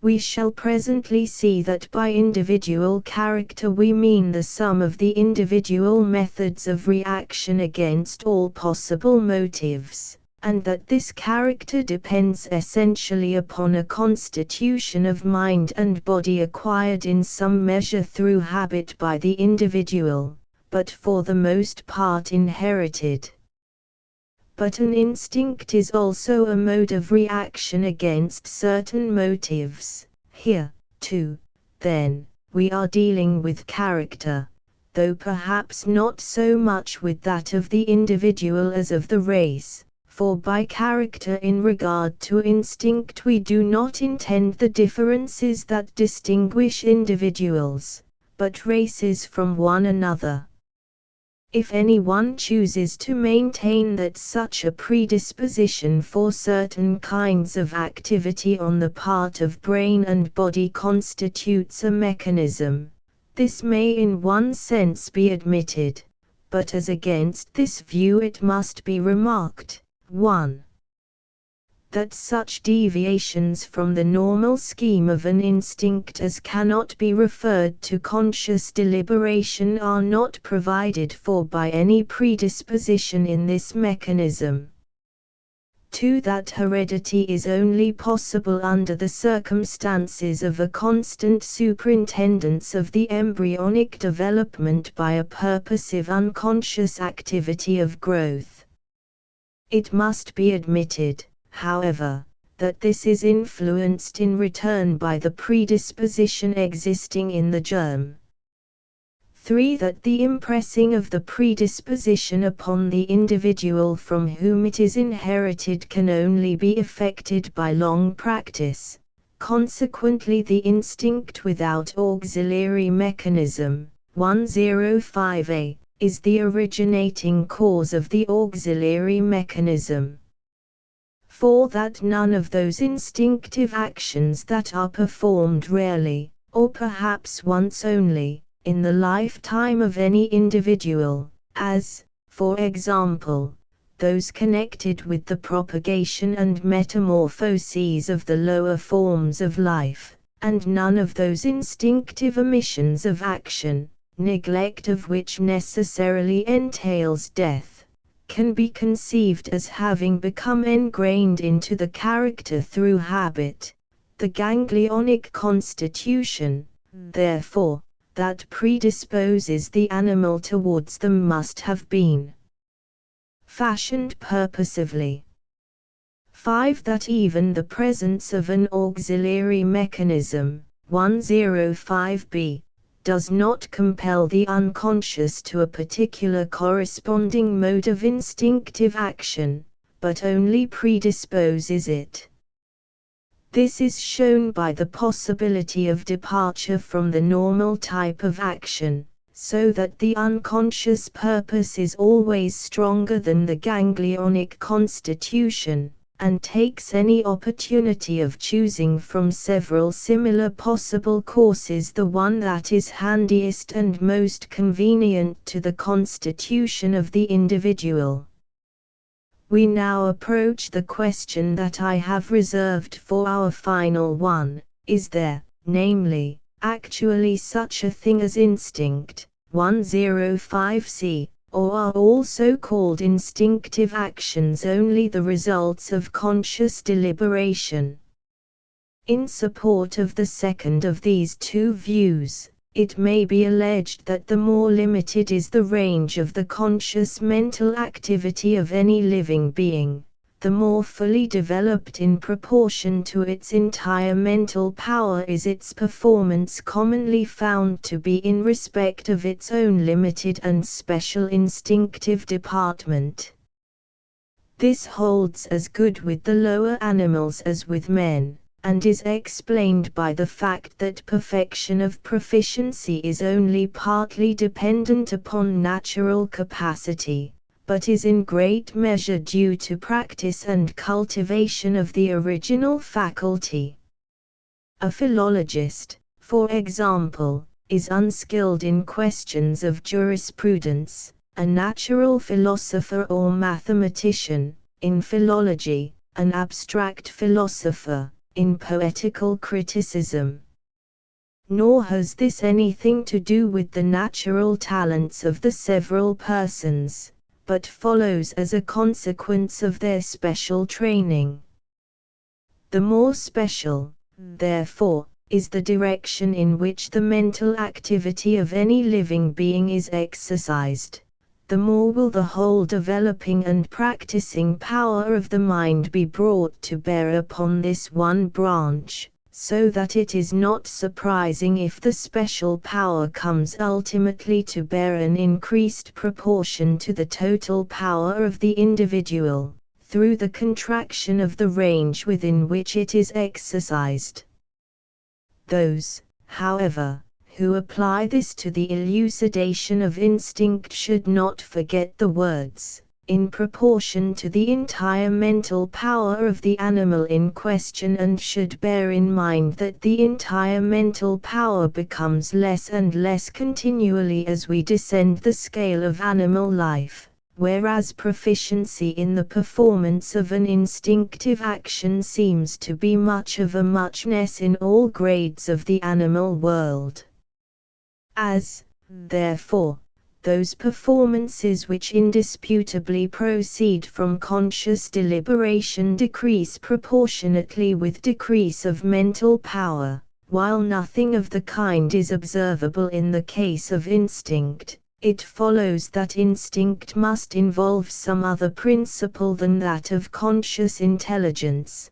We shall presently see that by individual character we mean the sum of the individual methods of reaction against all possible motives, and that this character depends essentially upon a constitution of mind and body acquired in some measure through habit by the individual, but for the most part inherited. But an instinct is also a mode of reaction against certain motives. Here, too, then, we are dealing with character, though perhaps not so much with that of the individual as of the race. For by character in regard to instinct we do not intend the differences that distinguish individuals, but races from one another. If anyone chooses to maintain that such a predisposition for certain kinds of activity on the part of brain and body constitutes a mechanism, this may in one sense be admitted, but as against this view it must be remarked, 1. That such deviations from the normal scheme of an instinct as cannot be referred to conscious deliberation are not provided for by any predisposition in this mechanism. 2. That heredity is only possible under the circumstances of a constant superintendence of the embryonic development by a purposive unconscious activity of growth. It must be admitted, however, that this is influenced in return by the predisposition existing in the germ. 3. That the impressing of the predisposition upon the individual from whom it is inherited can only be effected by long practice. Consequently the instinct without auxiliary mechanism, 105a, is the originating cause of the auxiliary mechanism. For that none of those instinctive actions that are performed rarely, or perhaps once only, in the lifetime of any individual, as, for example, those connected with the propagation and metamorphoses of the lower forms of life, and none of those instinctive omissions of action, neglect of which necessarily entails death, can be conceived as having become ingrained into the character through habit, the ganglionic constitution, therefore, that predisposes the animal towards them must have been fashioned purposively. 5. That even the presence of an auxiliary mechanism, 105b, does not compel the unconscious to a particular corresponding mode of instinctive action, but only predisposes it. This is shown by the possibility of departure from the normal type of action, so that the unconscious purpose is always stronger than the ganglionic constitution, and takes any opportunity of choosing from several similar possible courses the one that is handiest and most convenient to the constitution of the individual. We now approach the question that I have reserved for our final one: is there, namely, actually such a thing as instinct, 105c, or are all so-called instinctive actions only the results of conscious deliberation? In support of the second of these two views, it may be alleged that the more limited is the range of the conscious mental activity of any living being, the more fully developed in proportion to its entire mental power is its performance commonly found to be in respect of its own limited and special instinctive department. This holds as good with the lower animals as with men, and is explained by the fact that perfection of proficiency is only partly dependent upon natural capacity, but is in great measure due to practice and cultivation of the original faculty. A philologist, for example, is unskilled in questions of jurisprudence, a natural philosopher or mathematician, in philology, an abstract philosopher, in poetical criticism. Nor has this anything to do with the natural talents of the several persons, but follows as a consequence of their special training. The more special, therefore, is the direction in which the mental activity of any living being is exercised, the more will the whole developing and practicing power of the mind be brought to bear upon this one branch, so that it is not surprising if the special power comes ultimately to bear an increased proportion to the total power of the individual, through the contraction of the range within which it is exercised. Those, however, who apply this to the elucidation of instinct should not forget the words, in proportion to the entire mental power of the animal in question, and should bear in mind that the entire mental power becomes less and less continually as we descend the scale of animal life, whereas proficiency in the performance of an instinctive action seems to be much of a muchness in all grades of the animal world. As, therefore, those performances which indisputably proceed from conscious deliberation decrease proportionately with decrease of mental power, while nothing of the kind is observable in the case of instinct, it follows that instinct must involve some other principle than that of conscious intelligence.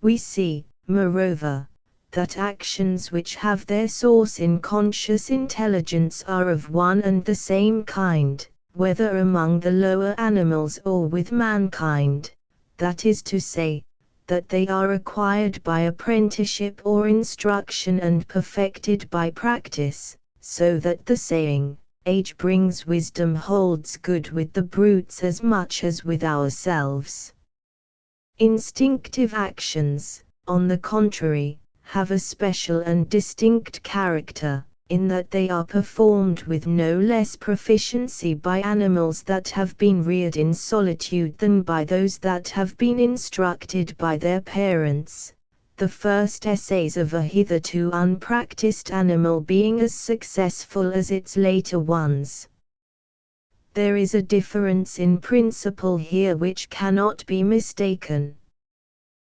We see, moreover, that actions which have their source in conscious intelligence are of one and the same kind, whether among the lower animals or with mankind, that is to say, that they are acquired by apprenticeship or instruction and perfected by practice, so that the saying, "Age brings wisdom," holds good with the brutes as much as with ourselves. Instinctive actions, on the contrary, have a special and distinct character, in that they are performed with no less proficiency by animals that have been reared in solitude than by those that have been instructed by their parents, the first essays of a hitherto unpracticed animal being as successful as its later ones. There is a difference in principle here which cannot be mistaken.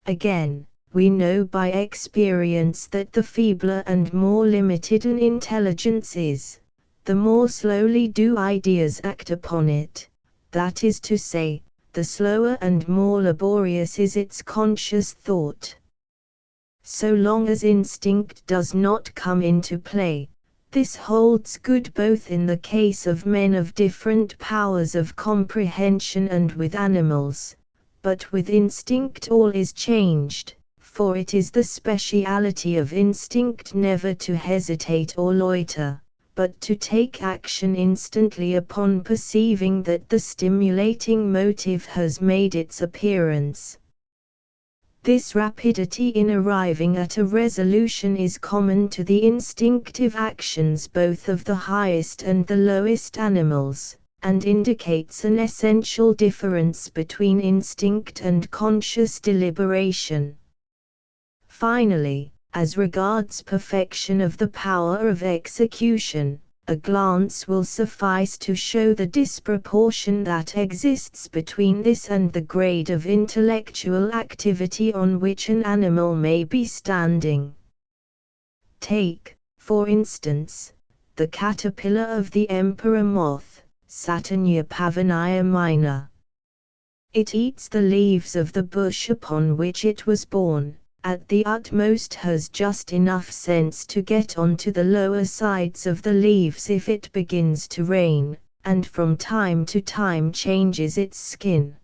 Again, we know by experience that the feebler and more limited an intelligence is, the more slowly do ideas act upon it, that is to say, the slower and more laborious is its conscious thought. So long as instinct does not come into play, this holds good both in the case of men of different powers of comprehension and with animals, but with instinct all is changed, for it is the speciality of instinct never to hesitate or loiter, but to take action instantly upon perceiving that the stimulating motive has made its appearance. This rapidity in arriving at a resolution is common to the instinctive actions both of the highest and the lowest animals, and indicates an essential difference between instinct and conscious deliberation. Finally, as regards perfection of the power of execution, a glance will suffice to show the disproportion that exists between this and the grade of intellectual activity on which an animal may be standing. Take, for instance, the caterpillar of the emperor moth, Saturnia pavonii minor. It eats the leaves of the bush upon which it was born, at the utmost has just enough sense to get onto the lower sides of the leaves if it begins to rain, and from time to time changes its skin.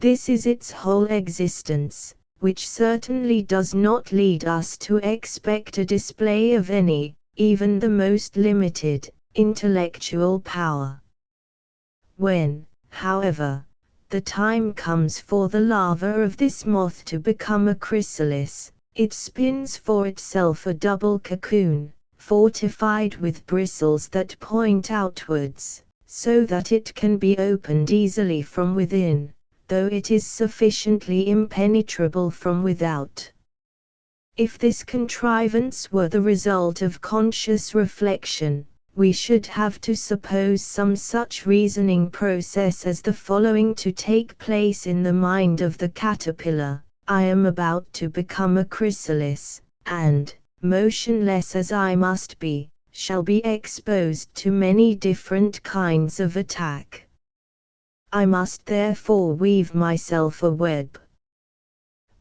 This is its whole existence, which certainly does not lead us to expect a display of any, even the most limited, intellectual power. When, however, the time comes for the larva of this moth to become a chrysalis, it spins for itself a double cocoon, fortified with bristles that point outwards, so that it can be opened easily from within, though it is sufficiently impenetrable from without. If this contrivance were the result of conscious reflection, we should have to suppose some such reasoning process as the following to take place in the mind of the caterpillar: I am about to become a chrysalis, and, motionless as I must be, shall be exposed to many different kinds of attack. I must therefore weave myself a web.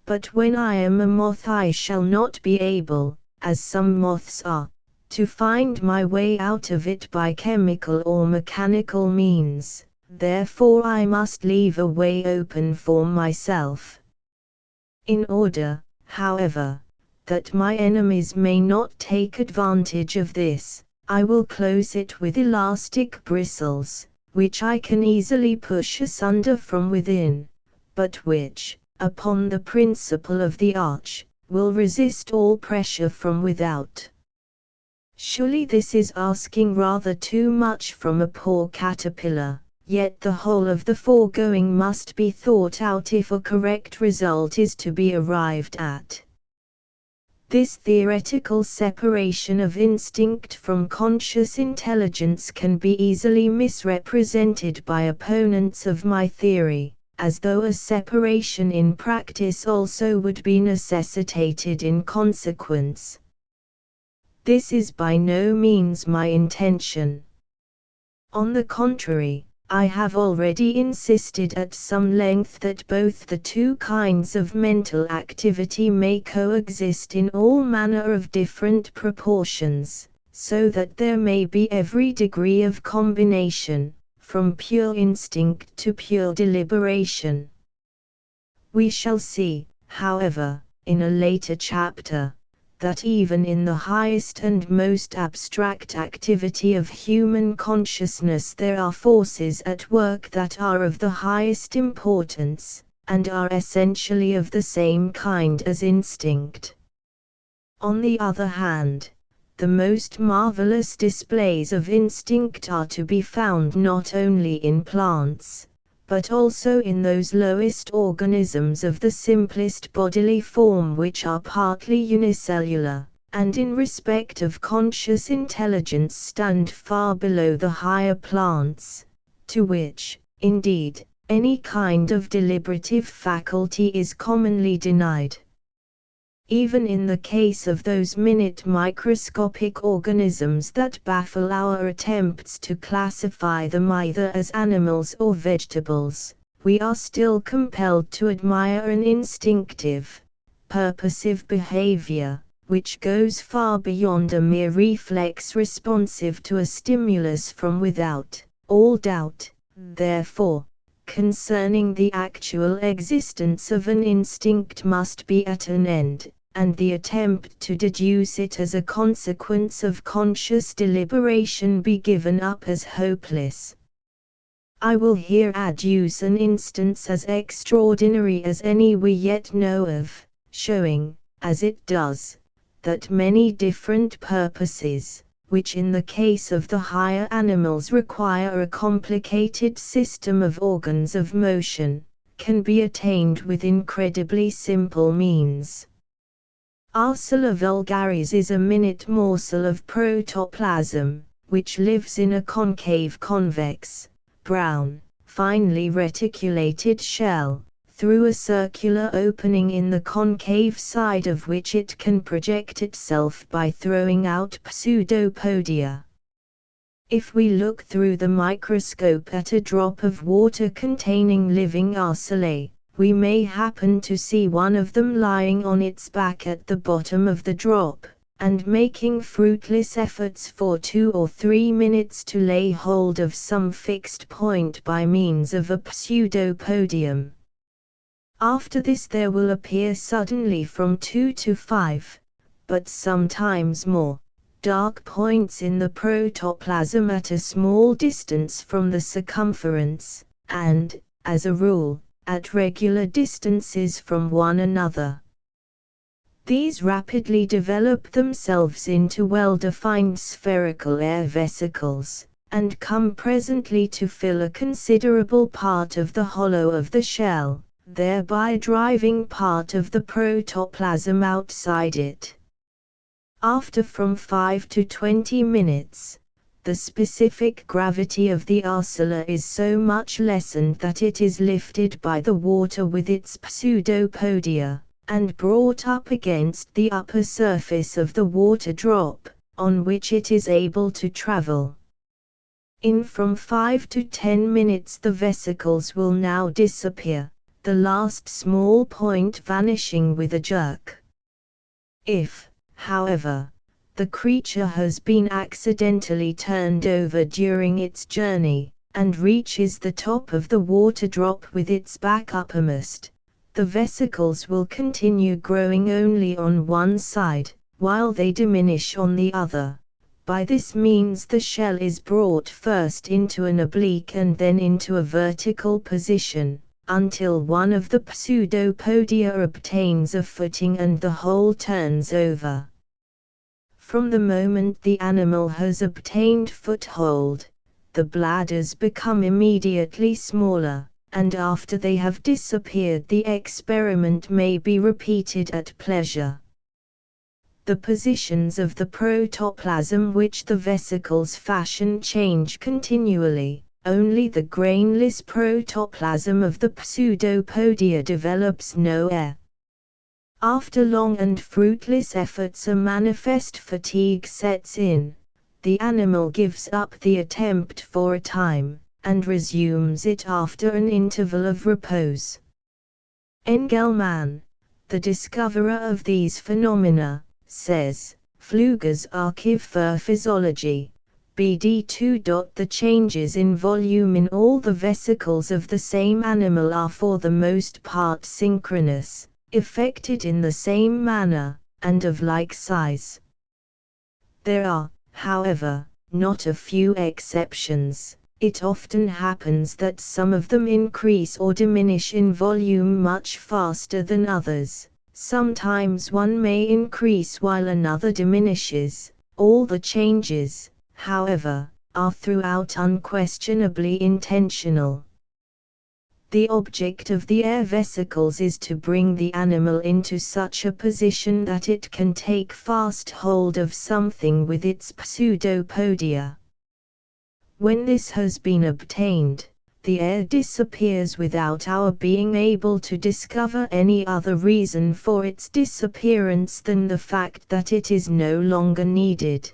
But when I am a moth I shall not be able, as some moths are, to find my way out of it by chemical or mechanical means, therefore I must leave a way open for myself. In order, however, that my enemies may not take advantage of this, I will close it with elastic bristles, which I can easily push asunder from within, but which, upon the principle of the arch, will resist all pressure from without. Surely this is asking rather too much from a poor caterpillar, yet the whole of the foregoing must be thought out if a correct result is to be arrived at. This theoretical separation of instinct from conscious intelligence can be easily misrepresented by opponents of my theory, as though a separation in practice also would be necessitated in consequence. This is by no means my intention. On the contrary, I have already insisted at some length that both the two kinds of mental activity may coexist in all manner of different proportions, so that there may be every degree of combination, from pure instinct to pure deliberation. We shall see, however, in a later chapter, that even in the highest and most abstract activity of human consciousness there are forces at work that are of the highest importance, and are essentially of the same kind as instinct. On the other hand, the most marvelous displays of instinct are to be found not only in plants, but also in those lowest organisms of the simplest bodily form which are partly unicellular, and in respect of conscious intelligence stand far below the higher plants, to which, indeed, any kind of deliberative faculty is commonly denied. Even in the case of those minute microscopic organisms that baffle our attempts to classify them either as animals or vegetables, we are still compelled to admire an instinctive, purposive behavior, which goes far beyond a mere reflex responsive to a stimulus from without. All doubt, therefore, concerning the actual existence of an instinct must be at an end, and the attempt to deduce it as a consequence of conscious deliberation be given up as hopeless. I will here adduce an instance as extraordinary as any we yet know of, showing, as it does, that many different purposes, which in the case of the higher animals require a complicated system of organs of motion, can be attained with incredibly simple means. Arcella vulgaris is a minute morsel of protoplasm, which lives in a concave convex, brown, finely reticulated shell, through a circular opening in the concave side of which it can project itself by throwing out pseudopodia. If we look through the microscope at a drop of water containing living arcellae, we may happen to see one of them lying on its back at the bottom of the drop, and making fruitless efforts for 2 or 3 minutes to lay hold of some fixed point by means of a pseudopodium. After this there will appear suddenly from 2 to 5, but sometimes more, dark points in the protoplasm at a small distance from the circumference, and, as a rule, at regular distances from one another. These rapidly develop themselves into well-defined spherical air vesicles, and come presently to fill a considerable part of the hollow of the shell, thereby driving part of the protoplasm outside it. After from 5 to 20 minutes, the specific gravity of the arcella is so much lessened that it is lifted by the water with its pseudopodia, and brought up against the upper surface of the water drop, on which it is able to travel. In from 5 to 10 minutes the vesicles will now disappear, the last small point vanishing with a jerk. If, however, the creature has been accidentally turned over during its journey, and reaches the top of the water drop with its back uppermost, the vesicles will continue growing only on one side, while they diminish on the other. By this means the shell is brought first into an oblique and then into a vertical position, until one of the pseudopodia obtains a footing and the whole turns over. From the moment the animal has obtained foothold, the bladders become immediately smaller, and after they have disappeared the experiment may be repeated at pleasure. The positions of the protoplasm which the vesicles fashion change continually, only the grainless protoplasm of the pseudopodia develops no air. After long and fruitless efforts a manifest fatigue sets in, the animal gives up the attempt for a time, and resumes it after an interval of repose. Engelmann, the discoverer of these phenomena, says, Pfluger's Archiv für Physiologie, BD 2. The changes in volume in all the vesicles of the same animal are for the most part synchronous, effected in the same manner, and of like size. There are, however, not a few exceptions. It often happens that some of them increase or diminish in volume much faster than others. Sometimes one may increase while another diminishes. All the changes, however, are throughout unquestionably intentional. The object of the air vesicles is to bring the animal into such a position that it can take fast hold of something with its pseudopodia. When this has been obtained, the air disappears without our being able to discover any other reason for its disappearance than the fact that it is no longer needed.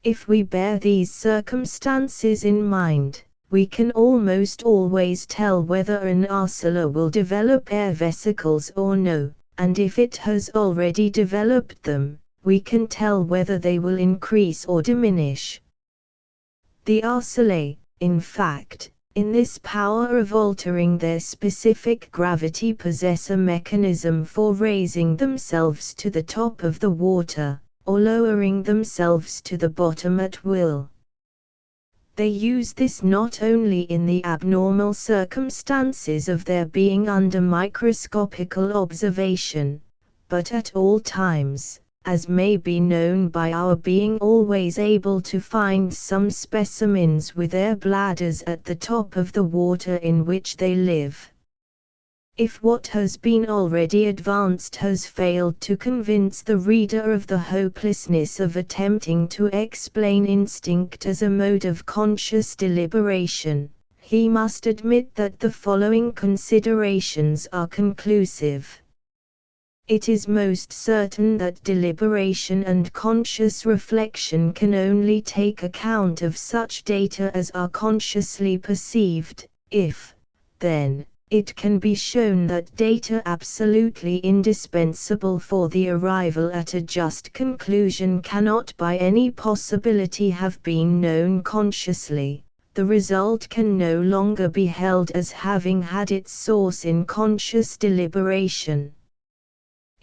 If we bear these circumstances in mind, we can almost always tell whether an arcella will develop air vesicles or no, and if it has already developed them, we can tell whether they will increase or diminish. The arcellae, in fact, in this power of altering their specific gravity possess a mechanism for raising themselves to the top of the water, or lowering themselves to the bottom at will. They use this not only in the abnormal circumstances of their being under microscopical observation, but at all times, as may be known by our being always able to find some specimens with air bladders at the top of the water in which they live. If what has been already advanced has failed to convince the reader of the hopelessness of attempting to explain instinct as a mode of conscious deliberation, he must admit that the following considerations are conclusive. It is most certain that deliberation and conscious reflection can only take account of such data as are consciously perceived, if, then, it can be shown that data absolutely indispensable for the arrival at a just conclusion cannot by any possibility have been known consciously, the result can no longer be held as having had its source in conscious deliberation.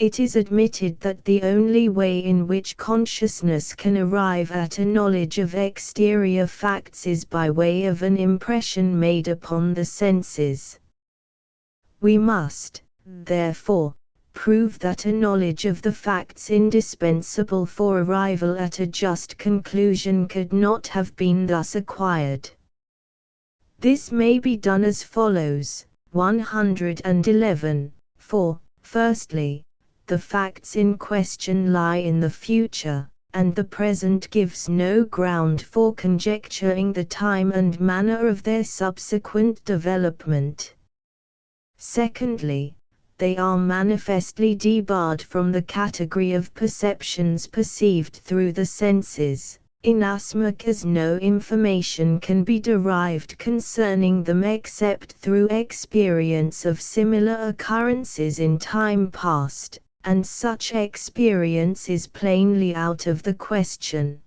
It is admitted that the only way in which consciousness can arrive at a knowledge of exterior facts is by way of an impression made upon the senses. We must, therefore, prove that a knowledge of the facts indispensable for arrival at a just conclusion could not have been thus acquired. This may be done as follows: 111. For, firstly, the facts in question lie in the future, and the present gives no ground for conjecturing the time and manner of their subsequent development. Secondly, they are manifestly debarred from the category of perceptions perceived through the senses, inasmuch as no information can be derived concerning them except through experience of similar occurrences in time past, and such experience is plainly out of the question.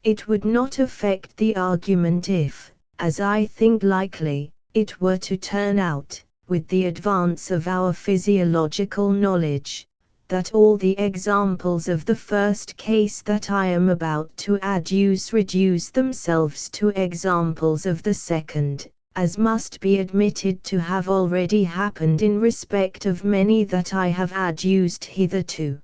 It would not affect the argument if, as I think likely, it were to turn out, with the advance of our physiological knowledge, that all the examples of the first case that I am about to adduce reduce themselves to examples of the second, as must be admitted to have already happened in respect of many that I have adduced hitherto.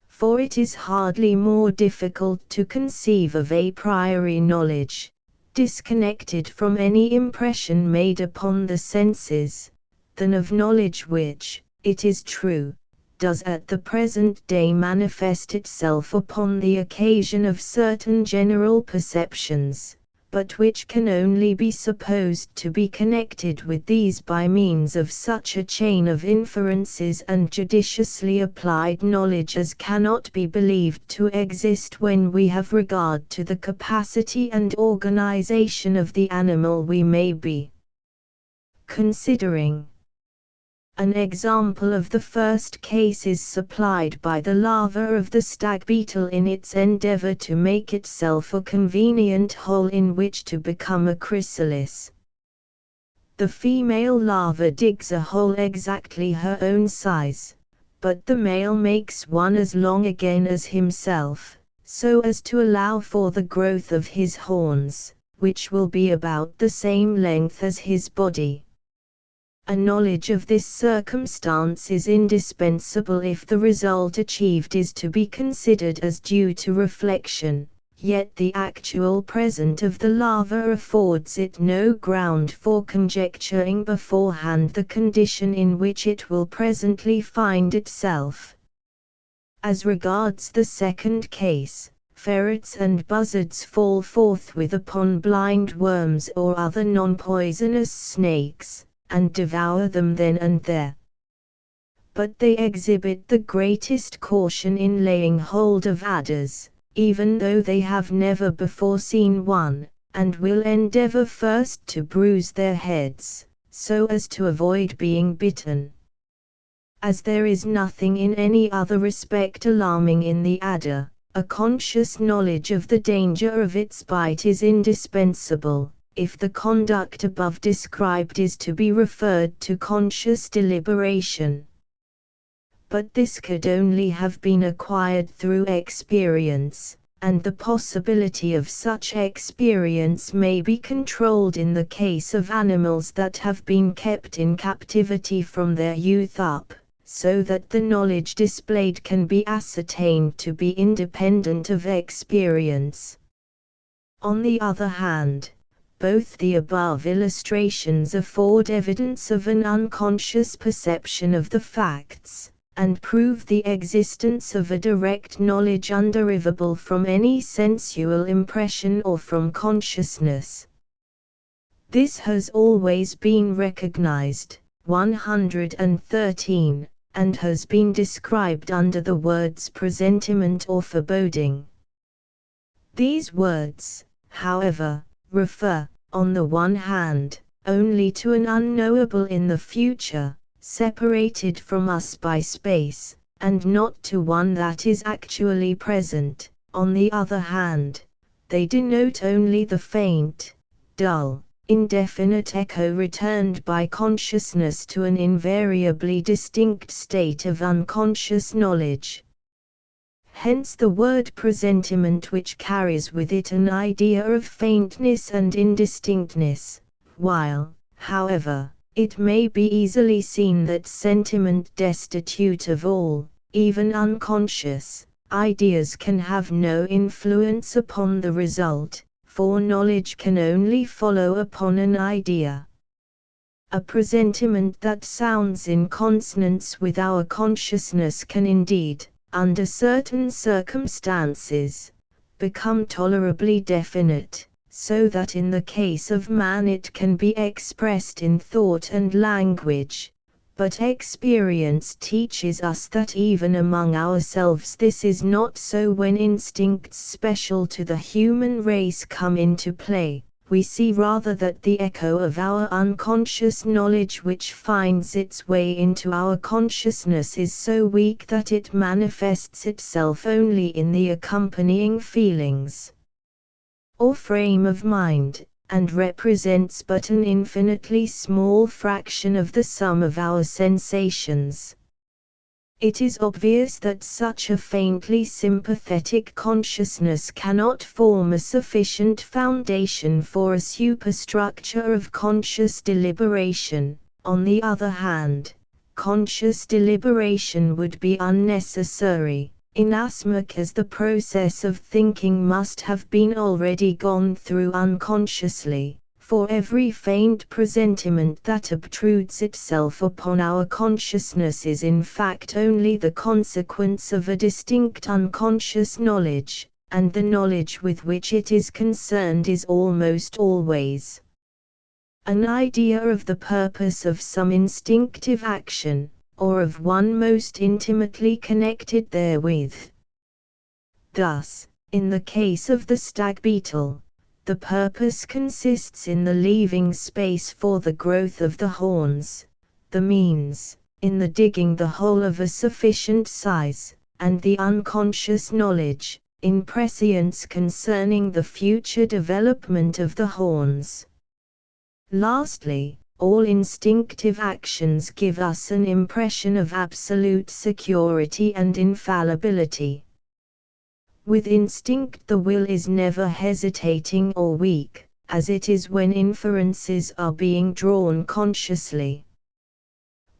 For it is hardly more difficult to conceive of a priori knowledge, disconnected from any impression made upon the senses, than of knowledge which, it is true, does at the present day manifest itself upon the occasion of certain general perceptions, but which can only be supposed to be connected with these by means of such a chain of inferences and judiciously applied knowledge as cannot be believed to exist when we have regard to the capacity and organization of the animal we may be considering. An example of the first case is supplied by the larva of the stag beetle in its endeavor to make itself a convenient hole in which to become a chrysalis. The female larva digs a hole exactly her own size, but the male makes one as long again as himself, so as to allow for the growth of his horns, which will be about the same length as his body. A knowledge of this circumstance is indispensable if the result achieved is to be considered as due to reflection, yet the actual present of the larva affords it no ground for conjecturing beforehand the condition in which it will presently find itself. As regards the second case, ferrets and buzzards fall forthwith upon blind worms or other non-poisonous snakes, and devour them then and there. But they exhibit the greatest caution in laying hold of adders, even though they have never before seen one, and will endeavor first to bruise their heads, so as to avoid being bitten. As there is nothing in any other respect alarming in the adder, a conscious knowledge of the danger of its bite is indispensable, if the conduct above described is to be referred to conscious deliberation. But this could only have been acquired through experience, and the possibility of such experience may be controlled in the case of animals that have been kept in captivity from their youth up, so that the knowledge displayed can be ascertained to be independent of experience. On the other hand, both the above illustrations afford evidence of an unconscious perception of the facts, and prove the existence of a direct knowledge underivable from any sensual impression or from consciousness. This has always been recognized, 113, and has been described under the words presentiment or foreboding. These words, however, refer, on the one hand, only to an unknowable in the future, separated from us by space, and not to one that is actually present. On the other hand, they denote only the faint, dull, indefinite echo returned by consciousness to an invariably distinct state of unconscious knowledge. Hence the word presentiment, which carries with it an idea of faintness and indistinctness, while, however, it may be easily seen that sentiment destitute of all, even unconscious, ideas can have no influence upon the result, for knowledge can only follow upon an idea. A presentiment that sounds in consonance with our consciousness can indeed, under certain circumstances, become tolerably definite, so that in the case of man it can be expressed in thought and language, but experience teaches us that even among ourselves this is not so. When instincts special to the human race come into play, we see rather that the echo of our unconscious knowledge which finds its way into our consciousness is so weak that it manifests itself only in the accompanying feelings or frame of mind, and represents but an infinitely small fraction of the sum of our sensations. It is obvious that such a faintly sympathetic consciousness cannot form a sufficient foundation for a superstructure of conscious deliberation. On the other hand, conscious deliberation would be unnecessary, inasmuch as the process of thinking must have been already gone through unconsciously, for every faint presentiment that obtrudes itself upon our consciousness is in fact only the consequence of a distinct unconscious knowledge, and the knowledge with which it is concerned is almost always an idea of the purpose of some instinctive action, or of one most intimately connected therewith. Thus, in the case of the stag beetle, the purpose consists in the leaving space for the growth of the horns, the means, in the digging the hole of a sufficient size, and the unconscious knowledge, in prescience concerning the future development of the horns. Lastly, all instinctive actions give us an impression of absolute security and infallibility. With instinct the will is never hesitating or weak, as it is when inferences are being drawn consciously.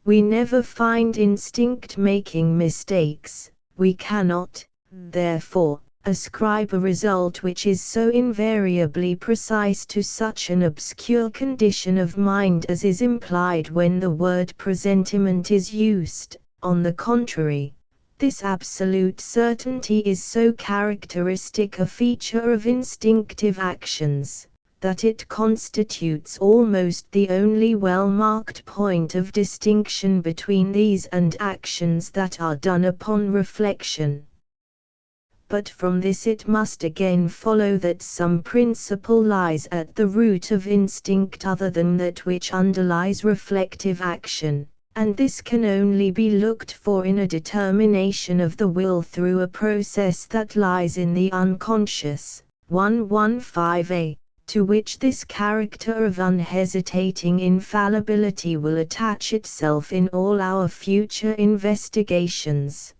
We never find instinct making mistakes. We cannot, therefore, ascribe a result which is so invariably precise to such an obscure condition of mind as is implied when the word presentiment is used. On the contrary, this absolute certainty is so characteristic a feature of instinctive actions, that it constitutes almost the only well-marked point of distinction between these and actions that are done upon reflection. But from this it must again follow that some principle lies at the root of instinct other than that which underlies reflective action, and this can only be looked for in a determination of the will through a process that lies in the unconscious. 115a, to which this character of unhesitating infallibility will attach itself in all our future investigations.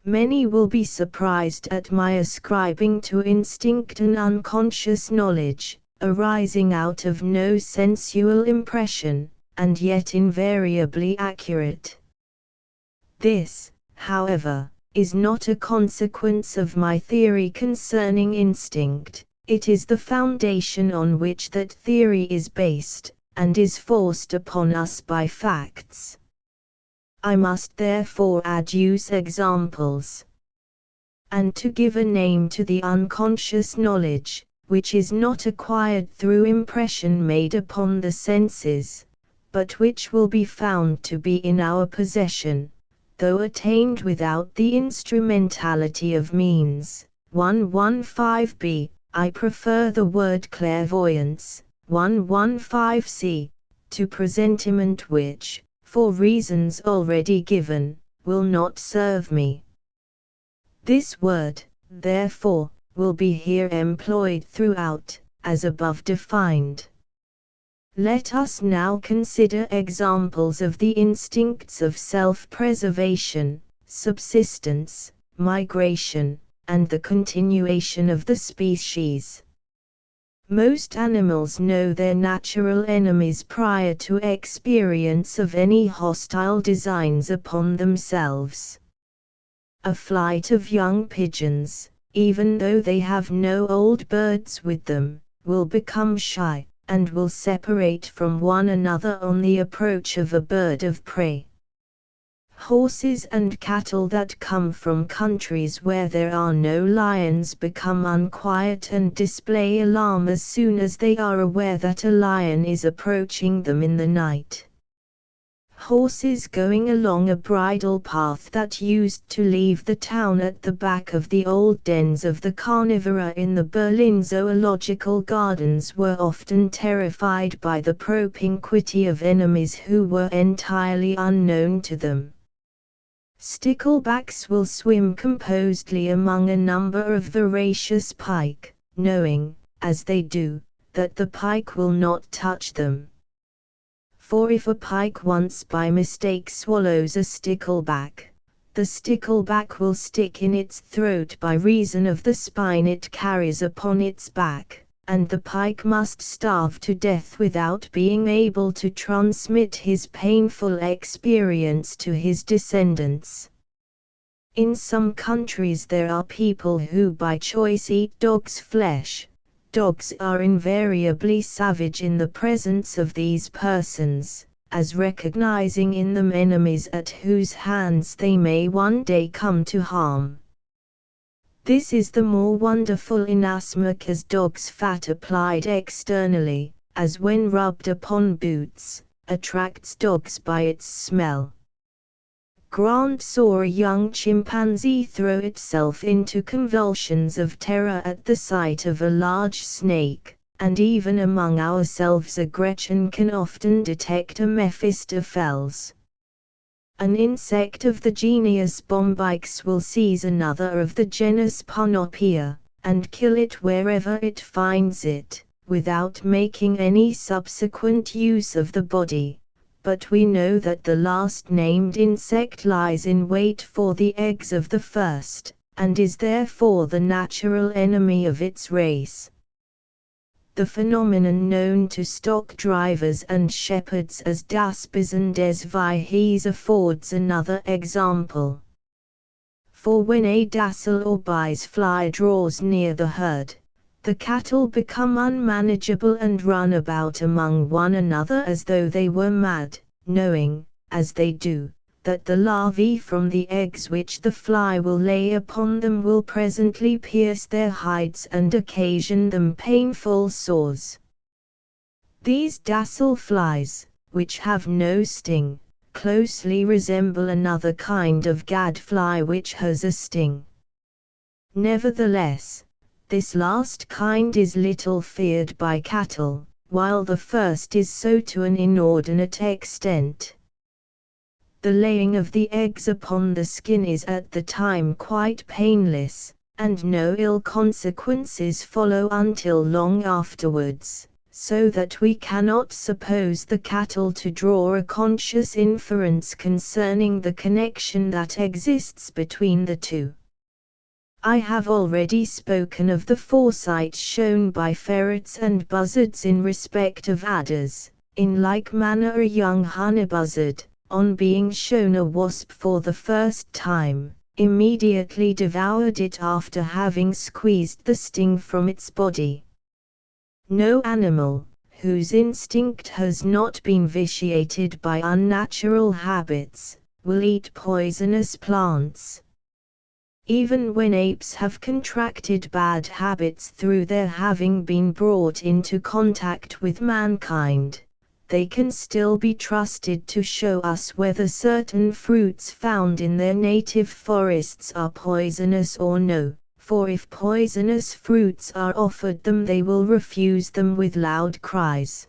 Many will be surprised at my ascribing to instinct an unconscious knowledge, arising out of no sensual impression, and yet invariably accurate. This, however, is not a consequence of my theory concerning instinct. It is the foundation on which that theory is based, and is forced upon us by facts. I must therefore adduce examples. And to give a name to the unconscious knowledge, which is not acquired through impression made upon the senses, but which will be found to be in our possession, though attained without the instrumentality of means. 115b, I prefer the word clairvoyance, 115c, to presentiment which, for reasons already given, will not serve me. This word, therefore, will be here employed throughout, as above defined. Let us now consider examples of the instincts of self-preservation, subsistence, migration, and the continuation of the species. Most animals know their natural enemies prior to experience of any hostile designs upon themselves. A flight of young pigeons, even though they have no old birds with them, will become shy, and will separate from one another on the approach of a bird of prey. Horses and cattle that come from countries where there are no lions become unquiet and display alarm as soon as they are aware that a lion is approaching them in the night. Horses going along a bridle path that used to leave the town at the back of the old dens of the carnivora in the Berlin Zoological Gardens were often terrified by the propinquity of enemies who were entirely unknown to them. Sticklebacks will swim composedly among a number of voracious pike, knowing, as they do, that the pike will not touch them. For if a pike once by mistake swallows a stickleback, the stickleback will stick in its throat by reason of the spine it carries upon its back, and the pike must starve to death without being able to transmit his painful experience to his descendants. In some countries there are people who by choice eat dog's flesh. Dogs are invariably savage in the presence of these persons, as recognizing in them enemies at whose hands they may one day come to harm. This is the more wonderful inasmuch as dog's fat applied externally, as when rubbed upon boots, attracts dogs by its smell. Grant saw a young chimpanzee throw itself into convulsions of terror at the sight of a large snake, and even among ourselves a Gretchen can often detect a Mephistopheles. An insect of the genus Bombyx will seize another of the genus Panopia, and kill it wherever it finds it, without making any subsequent use of the body, but we know that the last named insect lies in wait for the eggs of the first, and is therefore the natural enemy of its race. The phenomenon known to stock drivers and shepherds as das Bisen des Viehs affords another example. For when a dassel or bise fly draws near the herd, the cattle become unmanageable and run about among one another as though they were mad, knowing, as they do, that the larvae from the eggs which the fly will lay upon them will presently pierce their hides and occasion them painful sores. These dassel flies, which have no sting, closely resemble another kind of gadfly which has a sting. Nevertheless, this last kind is little feared by cattle, while the first is so to an inordinate extent. The laying of the eggs upon the skin is at the time quite painless, and no ill consequences follow until long afterwards, so that we cannot suppose the cattle to draw a conscious inference concerning the connection that exists between the two. I have already spoken of the foresight shown by ferrets and buzzards in respect of adders. In like manner a young honey buzzard, on being shown a wasp for the first time, immediately devoured it after having squeezed the sting from its body. No animal, whose instinct has not been vitiated by unnatural habits, will eat poisonous plants. Even when apes have contracted bad habits through their having been brought into contact with mankind, they can still be trusted to show us whether certain fruits found in their native forests are poisonous or no, for if poisonous fruits are offered them they will refuse them with loud cries.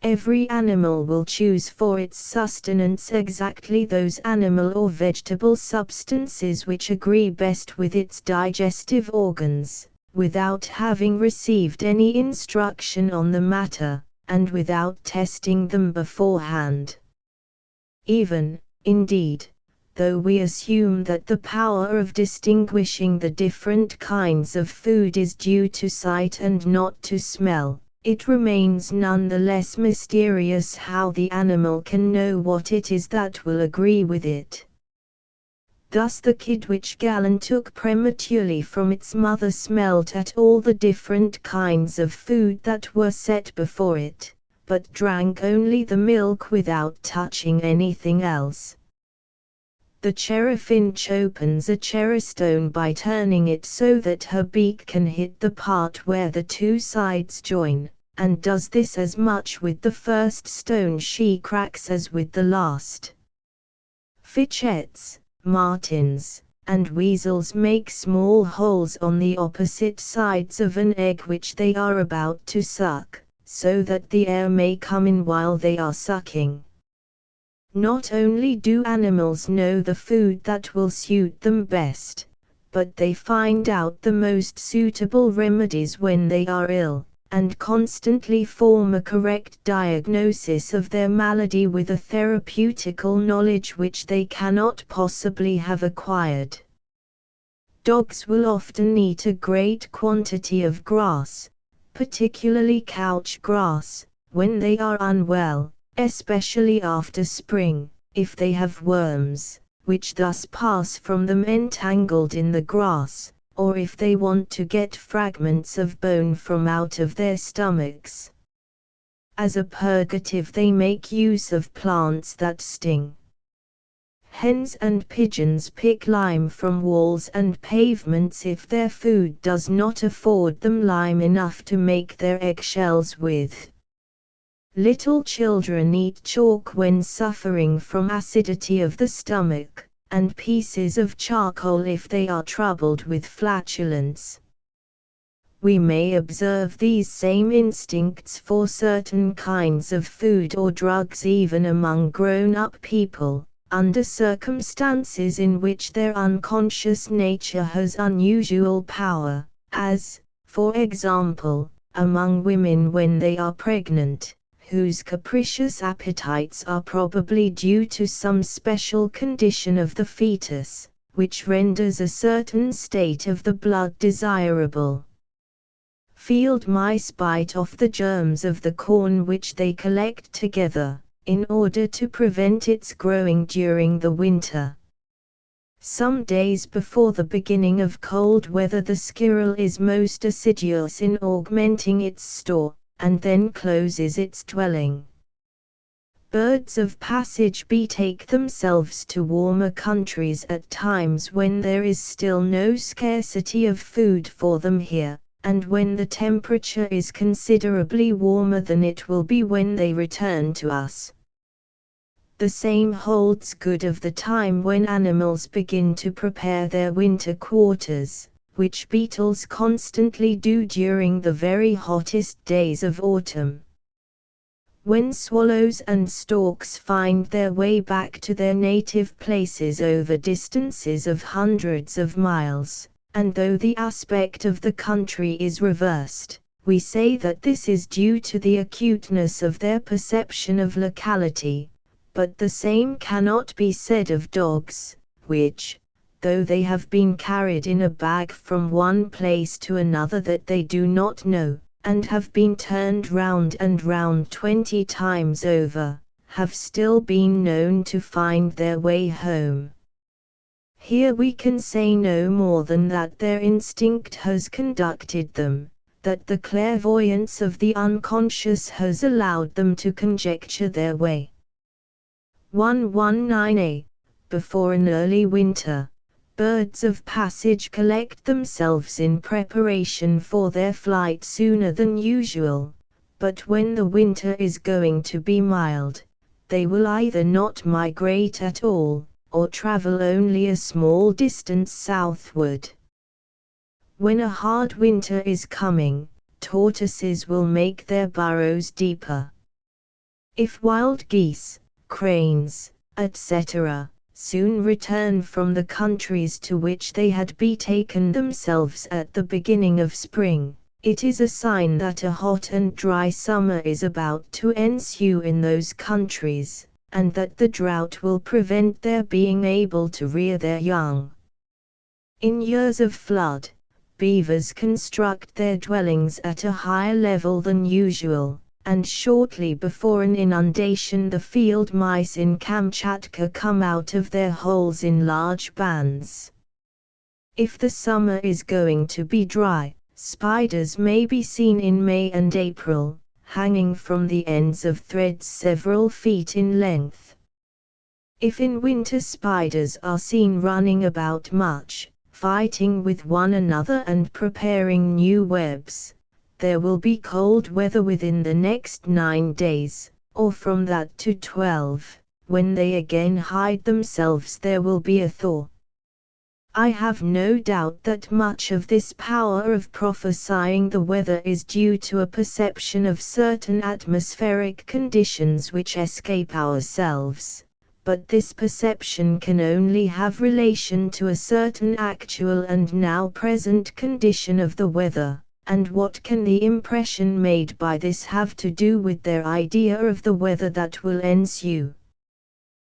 Every animal will choose for its sustenance exactly those animal or vegetable substances which agree best with its digestive organs, without having received any instruction on the matter, and without testing them beforehand. Even, indeed, though we assume that the power of distinguishing the different kinds of food is due to sight and not to smell, it remains none the less mysterious how the animal can know what it is that will agree with it. Thus the kid which Galen took prematurely from its mother smelt at all the different kinds of food that were set before it, but drank only the milk without touching anything else. The cherryfinch opens a cherrystone by turning it so that her beak can hit the part where the two sides join, and does this as much with the first stone she cracks as with the last. Fitchettes, martins, and weasels make small holes on the opposite sides of an egg which they are about to suck, so that the air may come in while they are sucking. Not only do animals know the food that will suit them best, but they find out the most suitable remedies when they are ill, and constantly form a correct diagnosis of their malady with a therapeutical knowledge which they cannot possibly have acquired. Dogs will often eat a great quantity of grass, particularly couch grass, when they are unwell, especially after spring, if they have worms, which thus pass from them entangled in the grass, or if they want to get fragments of bone from out of their stomachs. As a purgative they make use of plants that sting. Hens and pigeons pick lime from walls and pavements if their food does not afford them lime enough to make their eggshells with. Little children eat chalk when suffering from acidity of the stomach, and pieces of charcoal if they are troubled with flatulence. We may observe these same instincts for certain kinds of food or drugs even among grown-up people, under circumstances in which their unconscious nature has unusual power, as, for example, among women when they are pregnant, whose capricious appetites are probably due to some special condition of the fetus, which renders a certain state of the blood desirable. Field mice bite off the germs of the corn which they collect together, in order to prevent its growing during the winter. Some days before the beginning of cold weather the squirrel is most assiduous in augmenting its store, and then closes its dwelling. Birds of passage betake themselves to warmer countries at times when there is still no scarcity of food for them here, and when the temperature is considerably warmer than it will be when they return to us. The same holds good of the time when animals begin to prepare their winter quarters, which beetles constantly do during the very hottest days of autumn. When swallows and storks find their way back to their native places over distances of hundreds of miles, and though the aspect of the country is reversed, we say that this is due to the acuteness of their perception of locality. But the same cannot be said of dogs, which, though they have been carried in a bag from one place to another that they do not know, and have been turned round and round 20 times over, have still been known to find their way home. Here we can say no more than that their instinct has conducted them, that the clairvoyance of the unconscious has allowed them to conjecture their way. 119a. Before an early winter, birds of passage collect themselves in preparation for their flight sooner than usual, but when the winter is going to be mild, they will either not migrate at all, or travel only a small distance southward. When a hard winter is coming, tortoises will make their burrows deeper. If wild geese, cranes, etc., soon return from the countries to which they had betaken themselves at the beginning of spring, it is a sign that a hot and dry summer is about to ensue in those countries, and that the drought will prevent their being able to rear their young. In years of flood, beavers construct their dwellings at a higher level than usual, and shortly before an inundation the field mice in Kamchatka come out of their holes in large bands. If the summer is going to be dry, spiders may be seen in May and April, hanging from the ends of threads several feet in length. If in winter spiders are seen running about much, fighting with one another and preparing new webs, there will be cold weather within the next 9 days, or from that to 12, when they again hide themselves there will be a thaw. I have no doubt that much of this power of prophesying the weather is due to a perception of certain atmospheric conditions which escape ourselves, but this perception can only have relation to a certain actual and now present condition of the weather. And what can the impression made by this have to do with their idea of the weather that will ensue?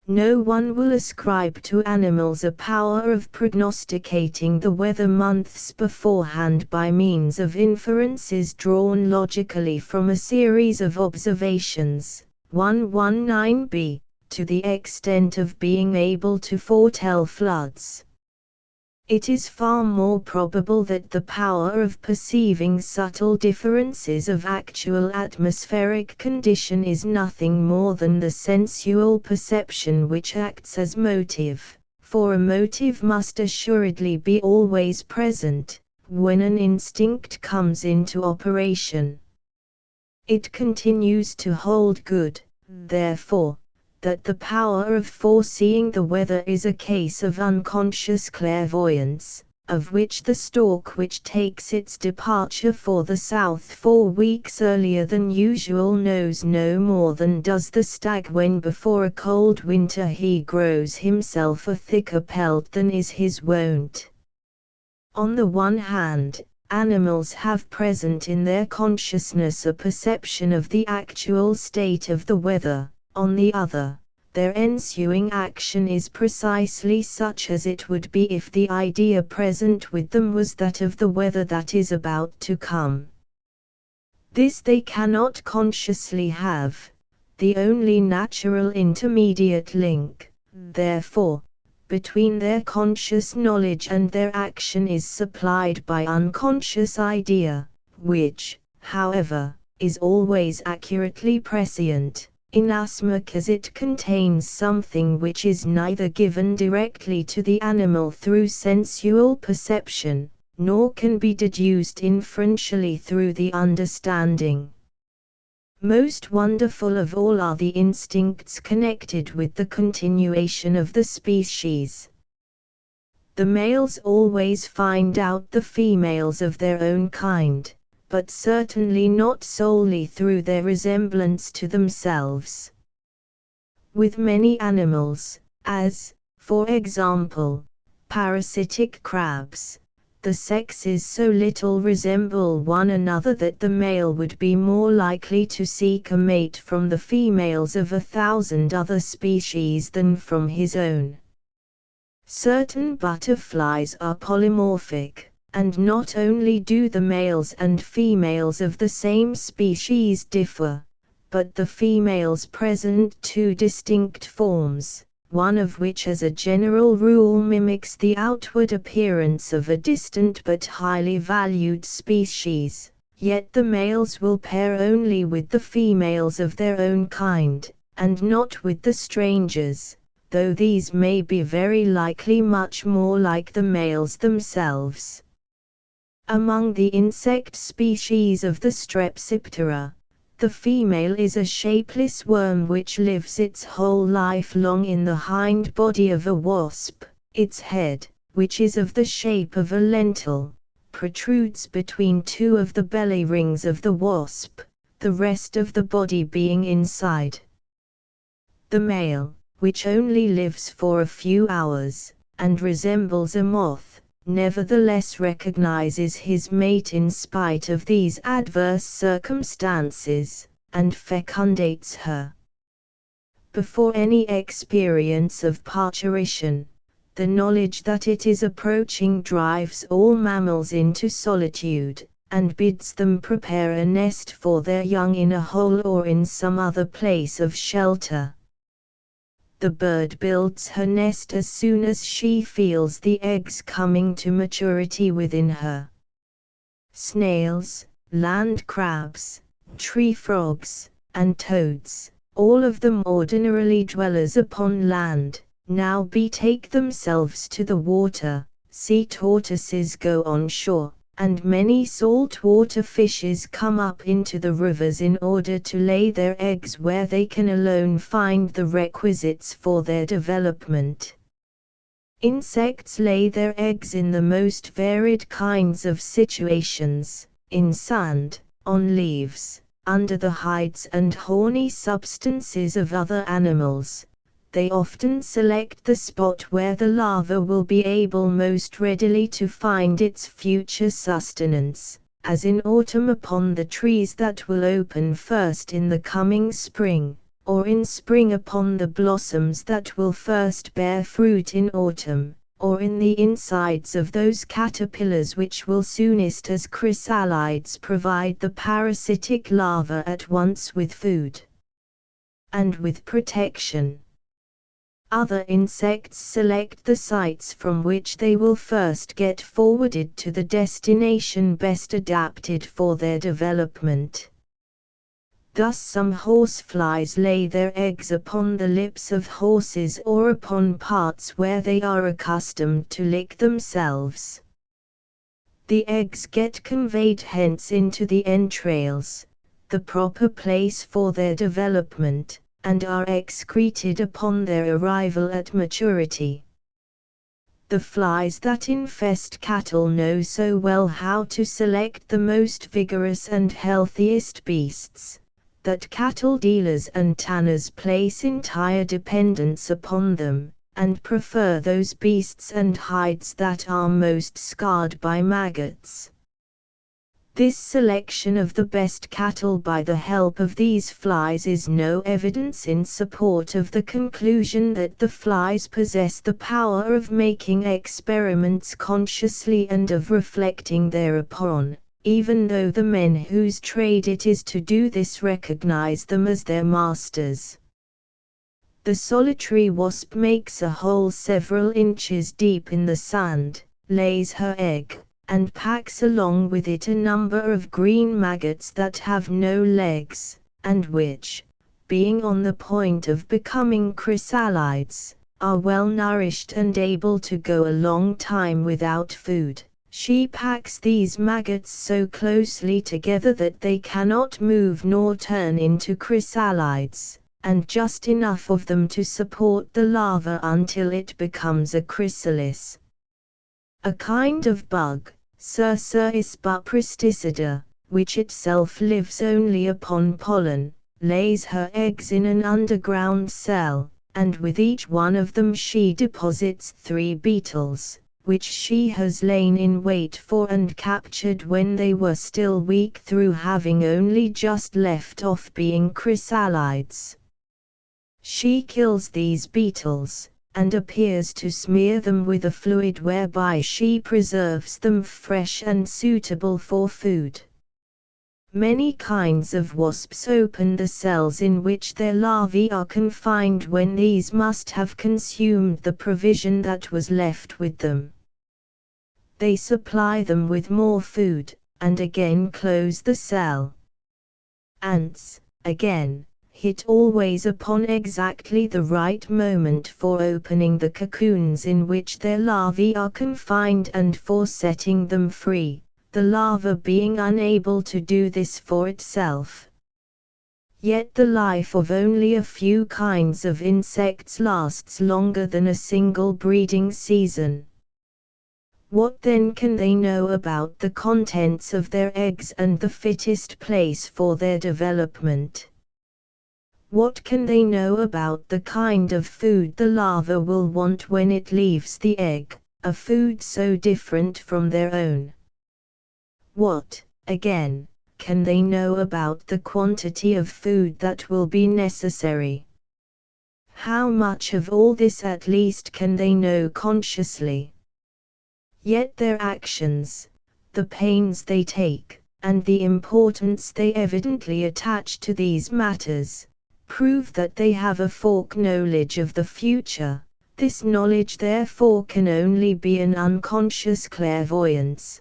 No one will ascribe to animals a power of prognosticating the weather months beforehand by means of inferences drawn logically from a series of observations, 119b, to the extent of being able to foretell floods. It is far more probable that the power of perceiving subtle differences of actual atmospheric condition is nothing more than the sensual perception which acts as motive, for a motive must assuredly be always present, when an instinct comes into operation. It continues to hold good, therefore, that the power of foreseeing the weather is a case of unconscious clairvoyance, of which the stork which takes its departure for the south 4 weeks earlier than usual knows no more than does the stag when before a cold winter he grows himself a thicker pelt than is his wont. On the one hand, animals have present in their consciousness a perception of the actual state of the weather. On the other, their ensuing action is precisely such as it would be if the idea present with them was that of the weather that is about to come. This they cannot consciously have. The only natural intermediate link, therefore, between their conscious knowledge and their action is supplied by unconscious idea, which, however, is always accurately prescient, inasmuch as it contains something which is neither given directly to the animal through sensual perception, nor can be deduced inferentially through the understanding. Most wonderful of all are the instincts connected with the continuation of the species. The males always find out the females of their own kind, but certainly not solely through their resemblance to themselves. With many animals, as, for example, parasitic crabs, the sexes so little resemble one another that the male would be more likely to seek a mate from the females of 1,000 other species than from his own. Certain butterflies are polymorphic, and not only do the males and females of the same species differ, but the females present two distinct forms, one of which as a general rule mimics the outward appearance of a distant but highly valued species, yet the males will pair only with the females of their own kind, and not with the strangers, though these may be very likely much more like the males themselves. Among the insect species of the Strepsiptera, the female is a shapeless worm which lives its whole life long in the hind body of a wasp. Its head, which is of the shape of a lentil, protrudes between two of the belly rings of the wasp, the rest of the body being inside. The male, which only lives for a few hours, and resembles a moth, nevertheless recognizes his mate in spite of these adverse circumstances, and fecundates her. Before any experience of parturition, the knowledge that it is approaching drives all mammals into solitude, and bids them prepare a nest for their young in a hole or in some other place of shelter. The bird builds her nest as soon as she feels the eggs coming to maturity within her. Snails, land crabs, tree frogs, and toads, all of them ordinarily dwellers upon land, now betake themselves to the water. Sea tortoises go on shore, and many salt-water fishes come up into the rivers in order to lay their eggs where they can alone find the requisites for their development. Insects lay their eggs in the most varied kinds of situations, in sand, on leaves, under the hides and horny substances of other animals. They often select the spot where the larva will be able most readily to find its future sustenance, as in autumn upon the trees that will open first in the coming spring, or in spring upon the blossoms that will first bear fruit in autumn, or in the insides of those caterpillars which will soonest as chrysalides provide the parasitic larva at once with food and with protection. Other insects select the sites from which they will first get forwarded to the destination best adapted for their development. Thus some horseflies lay their eggs upon the lips of horses or upon parts where they are accustomed to lick themselves. The eggs get conveyed hence into the entrails, the proper place for their development, and are excreted upon their arrival at maturity. The flies that infest cattle know so well how to select the most vigorous and healthiest beasts, that cattle dealers and tanners place entire dependence upon them, and prefer those beasts and hides that are most scarred by maggots. This selection of the best cattle by the help of these flies is no evidence in support of the conclusion that the flies possess the power of making experiments consciously and of reflecting thereupon, even though the men whose trade it is to do this recognize them as their masters. The solitary wasp makes a hole several inches deep in the sand, lays her egg, and packs along with it a number of green maggots that have no legs, and which, being on the point of becoming chrysalides, are well nourished and able to go a long time without food. She packs these maggots so closely together that they cannot move nor turn into chrysalides, and just enough of them to support the larva until it becomes a chrysalis. A kind of bug, Cerceris buprasticida, which itself lives only upon pollen, lays her eggs in an underground cell, and with each one of them she deposits 3 beetles, which she has lain in wait for and captured when they were still weak through having only just left off being chrysalides. She kills these beetles, and appears to smear them with a fluid whereby she preserves them fresh and suitable for food. Many kinds of wasps open the cells in which their larvae are confined when these must have consumed the provision that was left with them. They supply them with more food, and again close the cell. Ants, again, hit always upon exactly the right moment for opening the cocoons in which their larvae are confined and for setting them free, the larva being unable to do this for itself. Yet the life of only a few kinds of insects lasts longer than a single breeding season. What then can they know about the contents of their eggs and the fittest place for their development? What can they know about the kind of food the larva will want when it leaves the egg, a food so different from their own? What, again, can they know about the quantity of food that will be necessary? How much of all this at least can they know consciously? Yet their actions, the pains they take, and the importance they evidently attach to these matters, prove that they have a fork knowledge of the future. This knowledge therefore can only be an unconscious clairvoyance.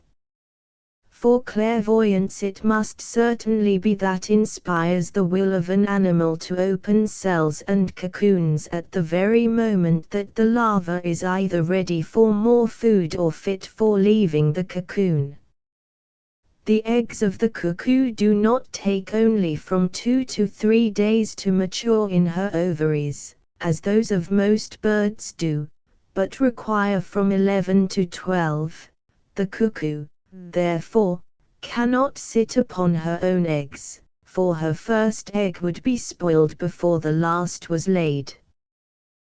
For clairvoyance it must certainly be that inspires the will of an animal to open cells and cocoons at the very moment that the larva is either ready for more food or fit for leaving the cocoon. The eggs of the cuckoo do not take only from 2 to 3 days to mature in her ovaries, as those of most birds do, but require from 11 to 12. The cuckoo, therefore, cannot sit upon her own eggs, for her first egg would be spoiled before the last was laid.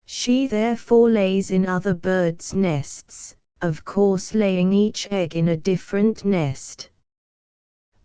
She therefore lays in other birds' nests, of course laying each egg in a different nest.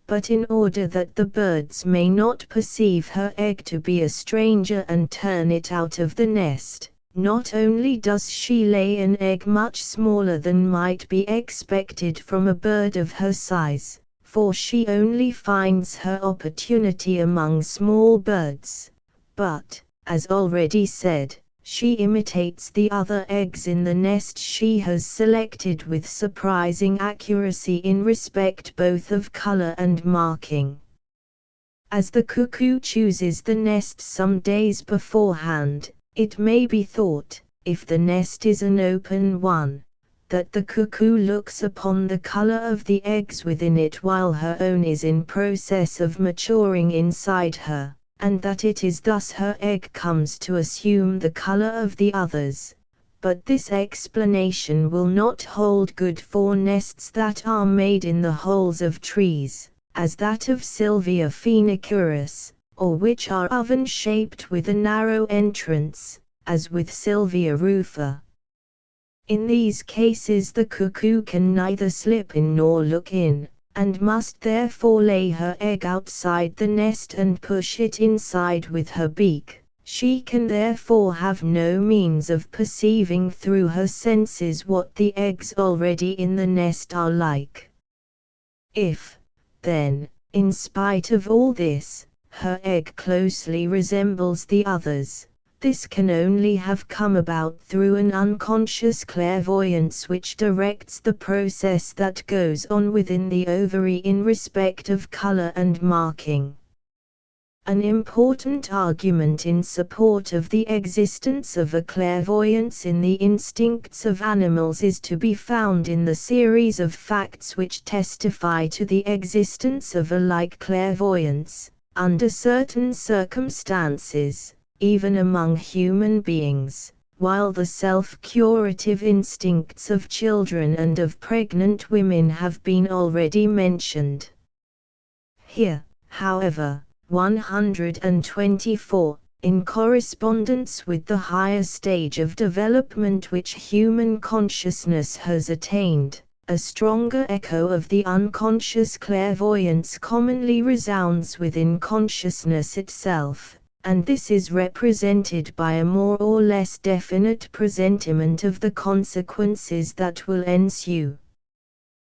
But in order that the birds may not perceive her egg to be a stranger and turn it out of the nest, not only does she lay an egg much smaller than might be expected from a bird of her size, for she only finds her opportunity among small birds, but, as already said, she imitates the other eggs in the nest she has selected with surprising accuracy in respect both of color and marking. As the cuckoo chooses the nest some days beforehand, it may be thought, if the nest is an open one, that the cuckoo looks upon the color of the eggs within it while her own is in process of maturing inside her, and that it is thus her egg comes to assume the color of the others. But this explanation will not hold good for nests that are made in the holes of trees, as that of Sylvia phoenicurus, or which are oven-shaped with a narrow entrance, as with Sylvia rufa. In these cases the cuckoo can neither slip in nor look in, and must therefore lay her egg outside the nest and push it inside with her beak. She can therefore have no means of perceiving through her senses what the eggs already in the nest are like. If, then, in spite of all this, her egg closely resembles the others, this can only have come about through an unconscious clairvoyance which directs the process that goes on within the ovary in respect of color and marking. An important argument in support of the existence of a clairvoyance in the instincts of animals is to be found in the series of facts which testify to the existence of a like clairvoyance, under certain circumstances, even among human beings, while the self-curative instincts of children and of pregnant women have been already mentioned. Here, however, 124, in correspondence with the higher stage of development which human consciousness has attained, a stronger echo of the unconscious clairvoyance commonly resounds within consciousness itself, and this is represented by a more or less definite presentiment of the consequences that will ensue.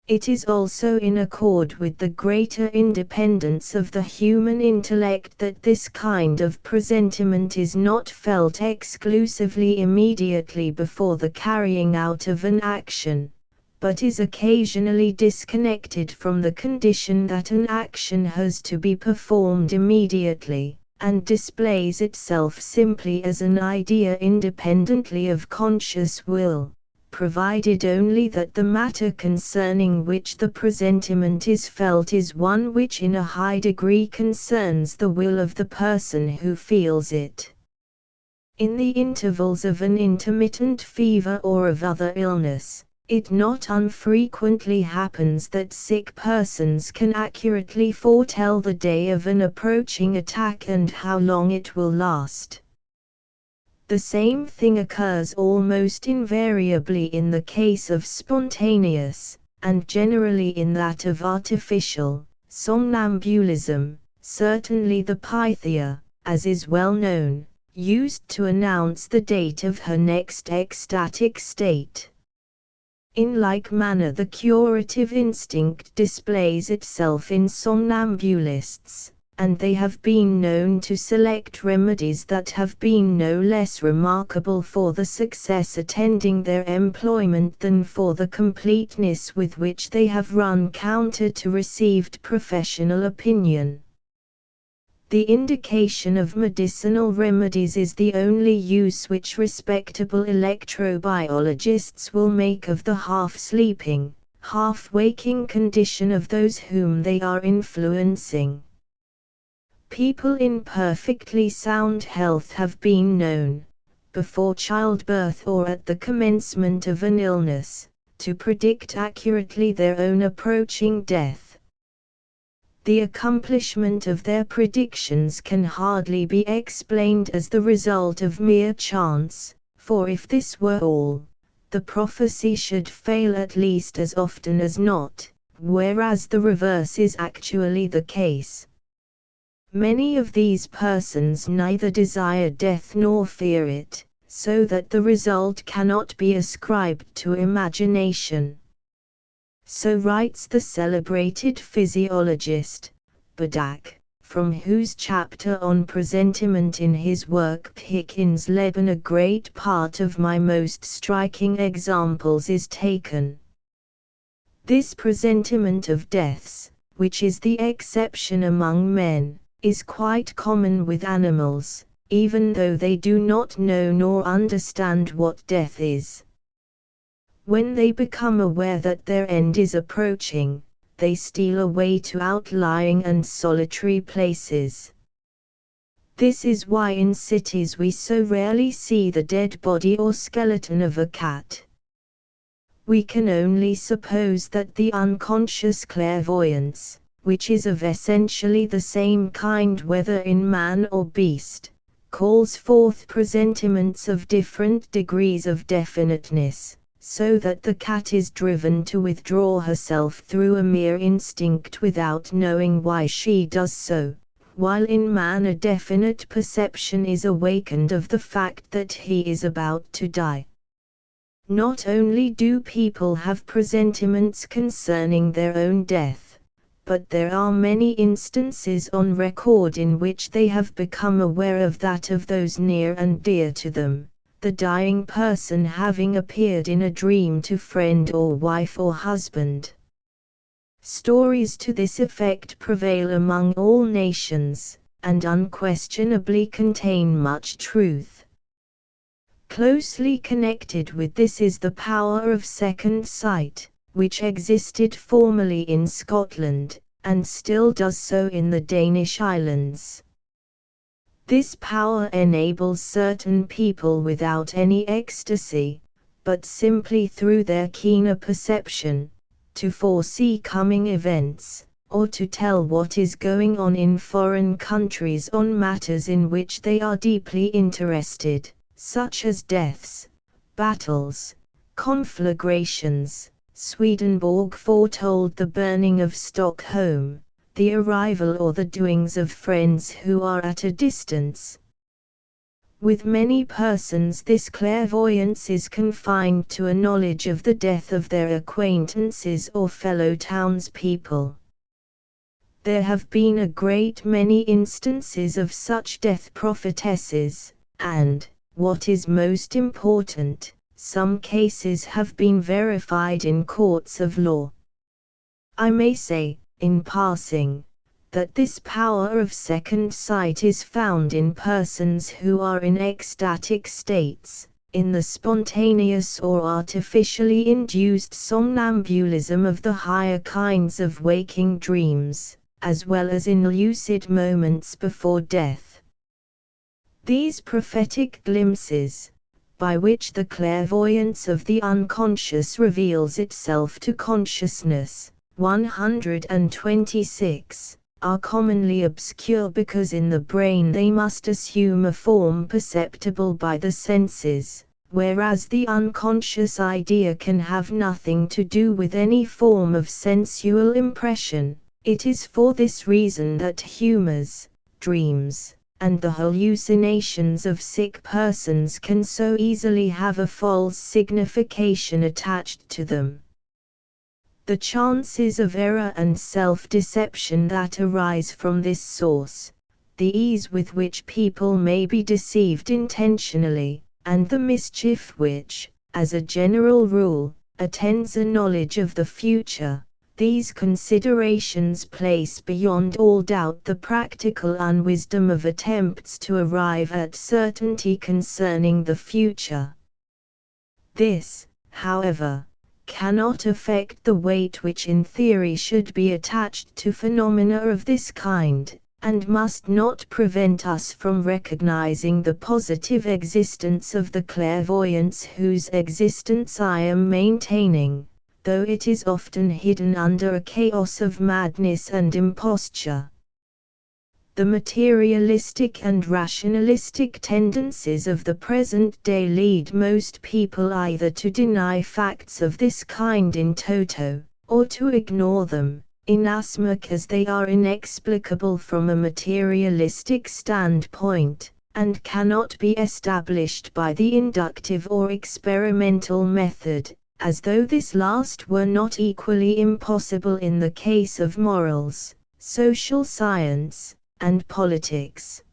It is also in accord with the greater independence of the human intellect that this kind of presentiment is not felt exclusively immediately before the carrying out of an action, but is occasionally disconnected from the condition that an action has to be performed immediately, and displays itself simply as an idea independently of conscious will, provided only that the matter concerning which the presentiment is felt is one which in a high degree concerns the will of the person who feels it. In the intervals of an intermittent fever or of other illness, it not unfrequently happens that sick persons can accurately foretell the day of an approaching attack and how long it will last. The same thing occurs almost invariably in the case of spontaneous, and generally in that of artificial, somnambulism. Certainly the Pythia, as is well known, used to announce the date of her next ecstatic state. In like manner the curative instinct displays itself in somnambulists, and they have been known to select remedies that have been no less remarkable for the success attending their employment than for the completeness with which they have run counter to received professional opinion. The indication of medicinal remedies is the only use which respectable electrobiologists will make of the half-sleeping, half-waking condition of those whom they are influencing. People in perfectly sound health have been known, before childbirth or at the commencement of an illness, to predict accurately their own approaching death. The accomplishment of their predictions can hardly be explained as the result of mere chance, for if this were all, the prophecy should fail at least as often as not, whereas the reverse is actually the case. Many of these persons neither desire death nor fear it, so that the result cannot be ascribed to imagination. So writes the celebrated physiologist, Bodak, from whose chapter on presentiment in his work Pickens Leben a great part of my most striking examples is taken. This presentiment of deaths, which is the exception among men, is quite common with animals, even though they do not know nor understand what death is. When they become aware that their end is approaching, they steal away to outlying and solitary places. This is why in cities we so rarely see the dead body or skeleton of a cat. We can only suppose that the unconscious clairvoyance, which is of essentially the same kind whether in man or beast, calls forth presentiments of different degrees of definiteness, so that the cat is driven to withdraw herself through a mere instinct without knowing why she does so, while in man a definite perception is awakened of the fact that he is about to die. Not only do people have presentiments concerning their own death, but there are many instances on record in which they have become aware of that of those near and dear to them, the dying person having appeared in a dream to friend or wife or husband. Stories to this effect prevail among all nations, and unquestionably contain much truth. Closely connected with this is the power of second sight, which existed formerly in Scotland, and still does so in the Danish islands. This power enables certain people without any ecstasy, but simply through their keener perception, to foresee coming events, or to tell what is going on in foreign countries on matters in which they are deeply interested, such as deaths, battles, conflagrations. Swedenborg foretold the burning of Stockholm, the arrival or the doings of friends who are at a distance. With many persons this clairvoyance is confined to a knowledge of the death of their acquaintances or fellow townspeople. There have been a great many instances of such death prophetesses, and, what is most important, some cases have been verified in courts of law. I may say, in passing, that this power of second sight is found in persons who are in ecstatic states, in the spontaneous or artificially induced somnambulism of the higher kinds of waking dreams, as well as in lucid moments before death. These prophetic glimpses, by which the clairvoyance of the unconscious reveals itself to consciousness, 126, are commonly obscure because in the brain they must assume a form perceptible by the senses, whereas the unconscious idea can have nothing to do with any form of sensual impression. It is for this reason that humors, dreams, and the hallucinations of sick persons can so easily have a false signification attached to them. The chances of error and self-deception that arise from this source, the ease with which people may be deceived intentionally, and the mischief which, as a general rule, attends a knowledge of the future, these considerations place beyond all doubt the practical unwisdom of attempts to arrive at certainty concerning the future. This, however, cannot affect the weight which in theory should be attached to phenomena of this kind, and must not prevent us from recognizing the positive existence of the clairvoyance whose existence I am maintaining, though it is often hidden under a chaos of madness and imposture. The materialistic and rationalistic tendencies of the present day lead most people either to deny facts of this kind in toto, or to ignore them, inasmuch as they are inexplicable from a materialistic standpoint, and cannot be established by the inductive or experimental method, as though this last were not equally impossible in the case of morals, social science, and politics.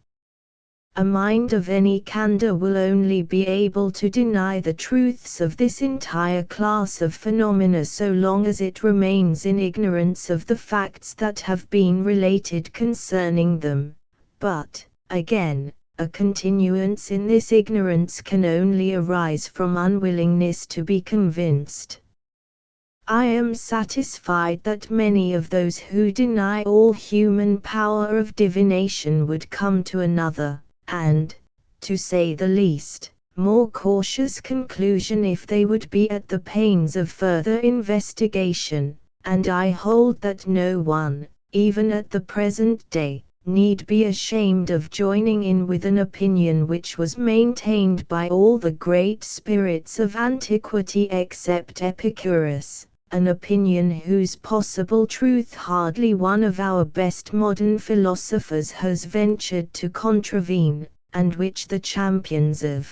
A mind of any candor will only be able to deny the truths of this entire class of phenomena so long as it remains in ignorance of the facts that have been related concerning them, but, again, a continuance in this ignorance can only arise from unwillingness to be convinced. I am satisfied that many of those who deny all human power of divination would come to another, and, to say the least, more cautious conclusion if they would be at the pains of further investigation, and I hold that no one, even at the present day, need be ashamed of joining in with an opinion which was maintained by all the great spirits of antiquity except Epicurus, an opinion whose possible truth hardly one of our best modern philosophers has ventured to contravene, and which the champions of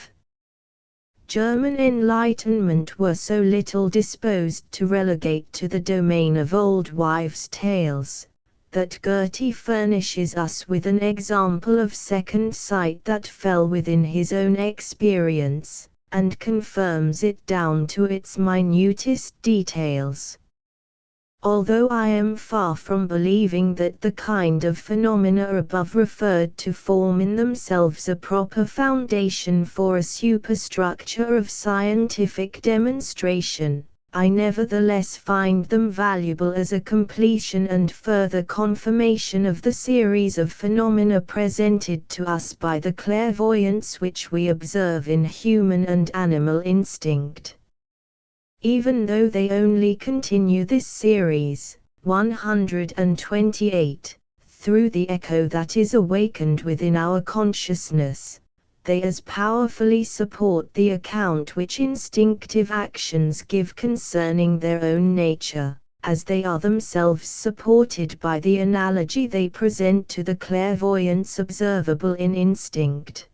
German Enlightenment were so little disposed to relegate to the domain of old wives' tales, that Goethe furnishes us with an example of second sight that fell within his own experience, and confirms it down to its minutest details. Although I am far from believing that the kind of phenomena above referred to form in themselves a proper foundation for a superstructure of scientific demonstration, I nevertheless find them valuable as a completion and further confirmation of the series of phenomena presented to us by the clairvoyance which we observe in human and animal instinct. Even though they only continue this series, 128, through the echo that is awakened within our consciousness, they as powerfully support the account which instinctive actions give concerning their own nature, as they are themselves supported by the analogy they present to the clairvoyance observable in instinct.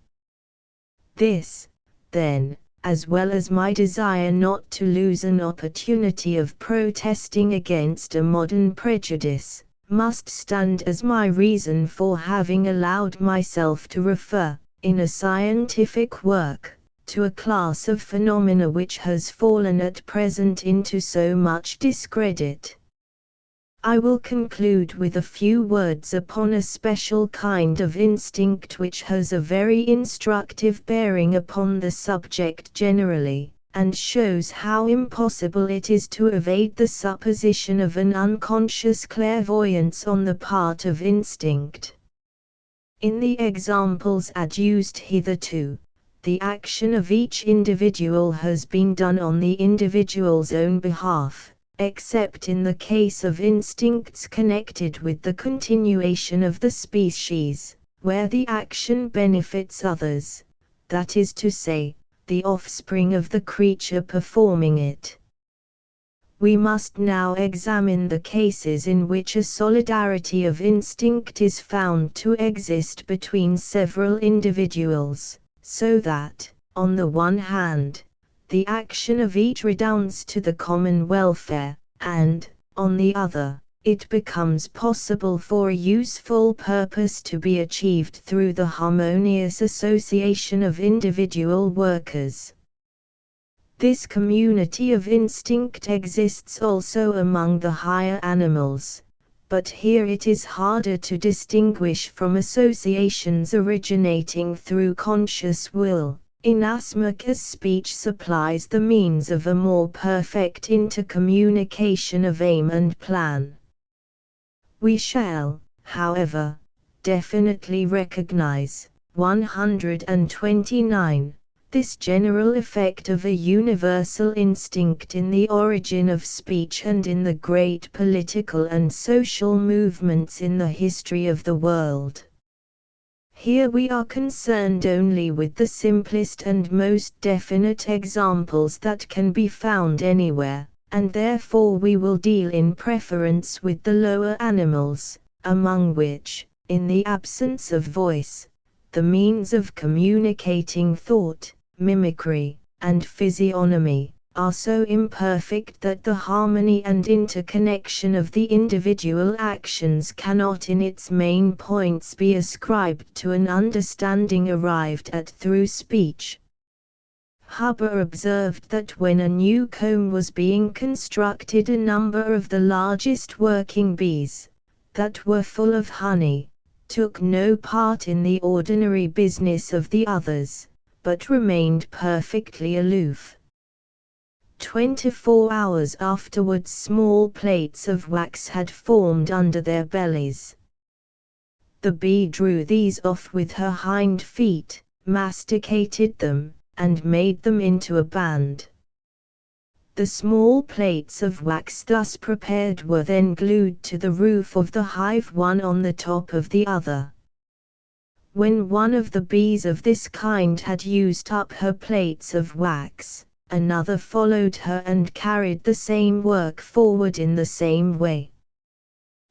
This, then, as well as my desire not to lose an opportunity of protesting against a modern prejudice, must stand as my reason for having allowed myself to refer, in a scientific work, to a class of phenomena which has fallen at present into so much discredit. I will conclude with a few words upon a special kind of instinct which has a very instructive bearing upon the subject generally, and shows how impossible it is to evade the supposition of an unconscious clairvoyance on the part of instinct. In the examples adduced hitherto, the action of each individual has been done on the individual's own behalf, except in the case of instincts connected with the continuation of the species, where the action benefits others, that is to say, the offspring of the creature performing it. We must now examine the cases in which a solidarity of instinct is found to exist between several individuals, so that, on the one hand, the action of each redounds to the common welfare, and, on the other, it becomes possible for a useful purpose to be achieved through the harmonious association of individual workers. This community of instinct exists also among the higher animals, but here it is harder to distinguish from associations originating through conscious will, inasmuch as speech supplies the means of a more perfect intercommunication of aim and plan. We shall, however, definitely recognize, 129, this general effect of a universal instinct in the origin of speech and in the great political and social movements in the history of the world. Here we are concerned only with the simplest and most definite examples that can be found anywhere, and therefore we will deal in preference with the lower animals, among which, in the absence of voice, the means of communicating thought, mimicry, and physiognomy, are so imperfect that the harmony and interconnection of the individual actions cannot in its main points be ascribed to an understanding arrived at through speech. Huber observed that when a new comb was being constructed, a number of the largest working bees, that were full of honey, took no part in the ordinary business of the others, but remained perfectly aloof. 24 hours afterwards small plates of wax had formed under their bellies. The bee drew these off with her hind feet, masticated them, and made them into a band. The small plates of wax thus prepared were then glued to the roof of the hive, one on the top of the other. When one of the bees of this kind had used up her plates of wax, another followed her and carried the same work forward in the same way.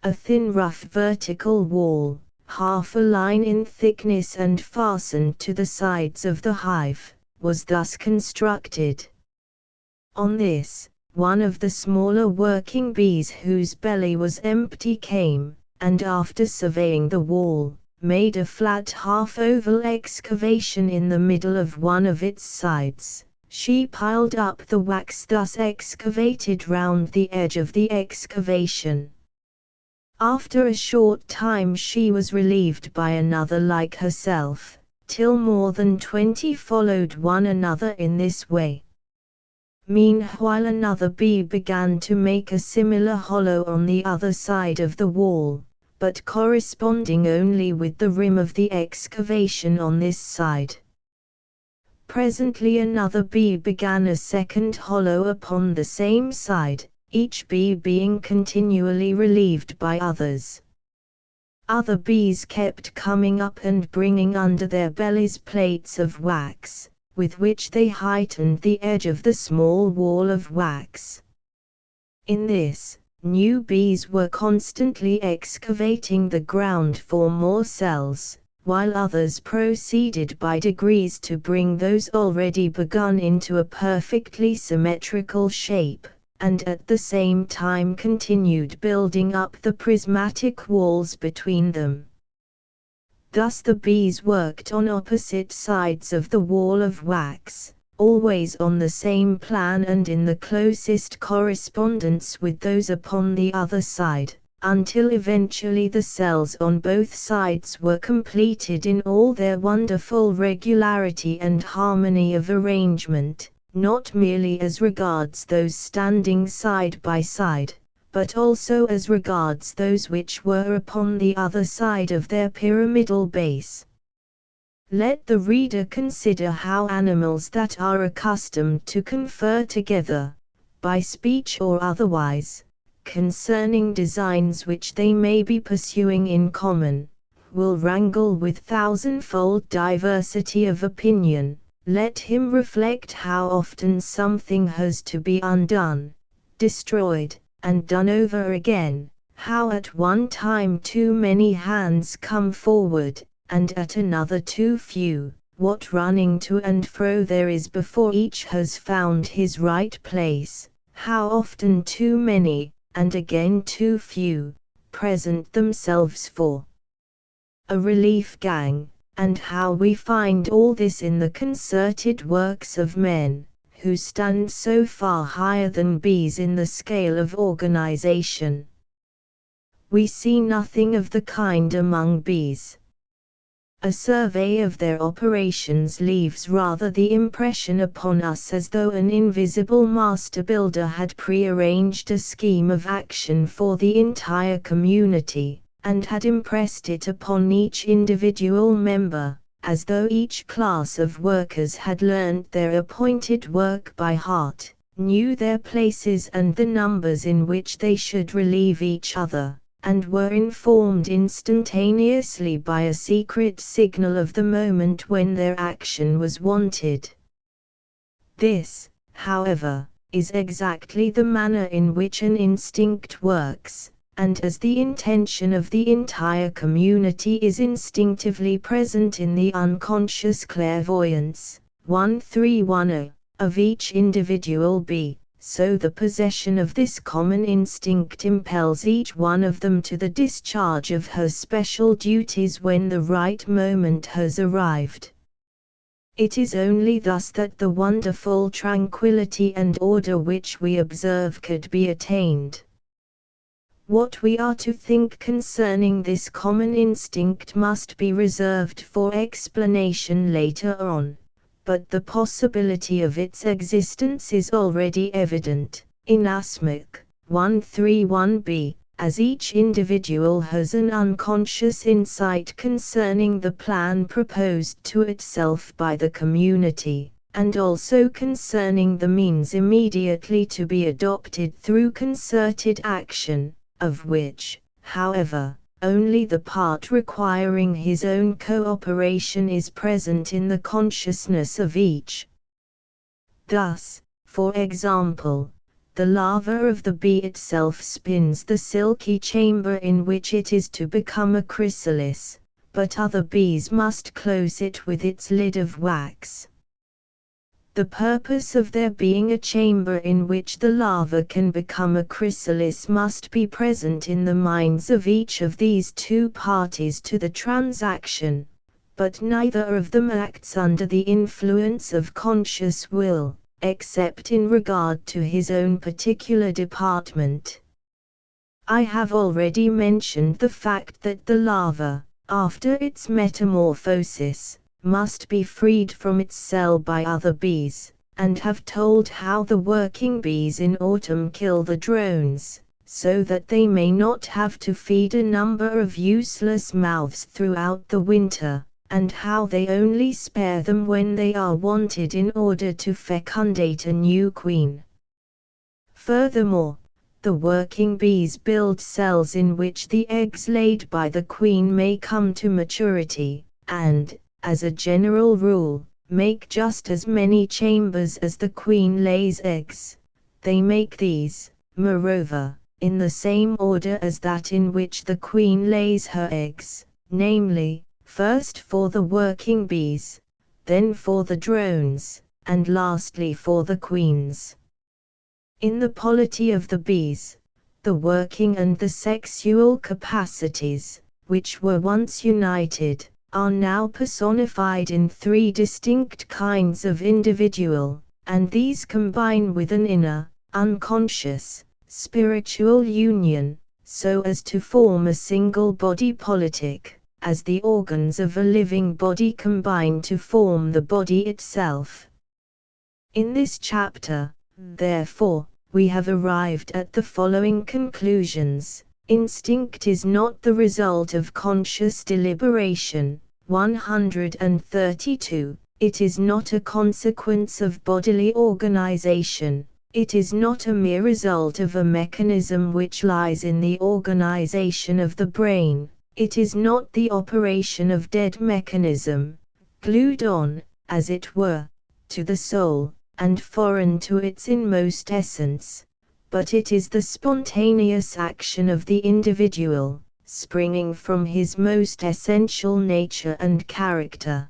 A thin rough vertical wall, half a line in thickness and fastened to the sides of the hive, was thus constructed. On this, one of the smaller working bees whose belly was empty came, and after surveying the wall, made a flat half-oval excavation in the middle of one of its sides. She piled up the wax thus excavated round the edge of the excavation. After a short time she was relieved by another like herself, till more than 20 followed one another in this way. Meanwhile another bee began to make a similar hollow on the other side of the wall, but corresponding only with the rim of the excavation on this side. Presently another bee began a second hollow upon the same side, each bee being continually relieved by others. Other bees kept coming up and bringing under their bellies plates of wax, with which they heightened the edge of the small wall of wax. In this, new bees were constantly excavating the ground for more cells, while others proceeded by degrees to bring those already begun into a perfectly symmetrical shape, and at the same time continued building up the prismatic walls between them. Thus the bees worked on opposite sides of the wall of wax, always on the same plan and in the closest correspondence with those upon the other side, until eventually the cells on both sides were completed in all their wonderful regularity and harmony of arrangement, not merely as regards those standing side by side, but also as regards those which were upon the other side of their pyramidal base. Let the reader consider how animals that are accustomed to confer together, by speech or otherwise, concerning designs which they may be pursuing in common, will wrangle with thousandfold diversity of opinion. Let him reflect how often something has to be undone, destroyed, and done over again, how at one time too many hands come forward, and at another too few, what running to and fro there is before each has found his right place, how often too many, and again too few, present themselves for a relief gang, and how we find all this in the concerted works of men, who stand so far higher than bees in the scale of organization. We see nothing of the kind among bees. A survey of their operations leaves rather the impression upon us as though an invisible master builder had prearranged a scheme of action for the entire community, and had impressed it upon each individual member, as though each class of workers had learned their appointed work by heart, knew their places and the numbers in which they should relieve each other, and were informed instantaneously by a secret signal of the moment when their action was wanted. This, however, is exactly the manner in which an instinct works, and as the intention of the entire community is instinctively present in the unconscious clairvoyance, 1310, of each individual bee, so the possession of this common instinct impels each one of them to the discharge of her special duties when the right moment has arrived. It is only thus that the wonderful tranquility and order which we observe could be attained. What we are to think concerning this common instinct must be reserved for explanation later on, but the possibility of its existence is already evident, in Asmach 131b, as each individual has an unconscious insight concerning the plan proposed to itself by the community, and also concerning the means immediately to be adopted through concerted action, of which, however, only the part requiring his own cooperation is present in the consciousness of each. Thus, for example, the larva of the bee itself spins the silky chamber in which it is to become a chrysalis, but other bees must close it with its lid of wax. The purpose of there being a chamber in which the larva can become a chrysalis must be present in the minds of each of these two parties to the transaction, but neither of them acts under the influence of conscious will, except in regard to his own particular department. I have already mentioned the fact that the larva, after its metamorphosis, must be freed from its cell by other bees, and have told how the working bees in autumn kill the drones, so that they may not have to feed a number of useless mouths throughout the winter, and how they only spare them when they are wanted in order to fecundate a new queen. Furthermore, the working bees build cells in which the eggs laid by the queen may come to maturity, and, as a general rule, make just as many chambers as the queen lays eggs. They make these, moreover, in the same order as that in which the queen lays her eggs, namely, first for the working bees, then for the drones, and lastly for the queens. In the polity of the bees, the working and the sexual capacities, which were once united, are now personified in three distinct kinds of individual, and these combine with an inner, unconscious, spiritual union, so as to form a single body politic, as the organs of a living body combine to form the body itself. In this chapter, therefore, we have arrived at the following conclusions. Instinct is not the result of conscious deliberation. 132. It is not a consequence of bodily organization. It is not a mere result of a mechanism which lies in the organization of the brain. It is not the operation of dead mechanism, glued on, as it were, to the soul, and foreign to its inmost essence, but it is the spontaneous action of the individual, springing from his most essential nature and character.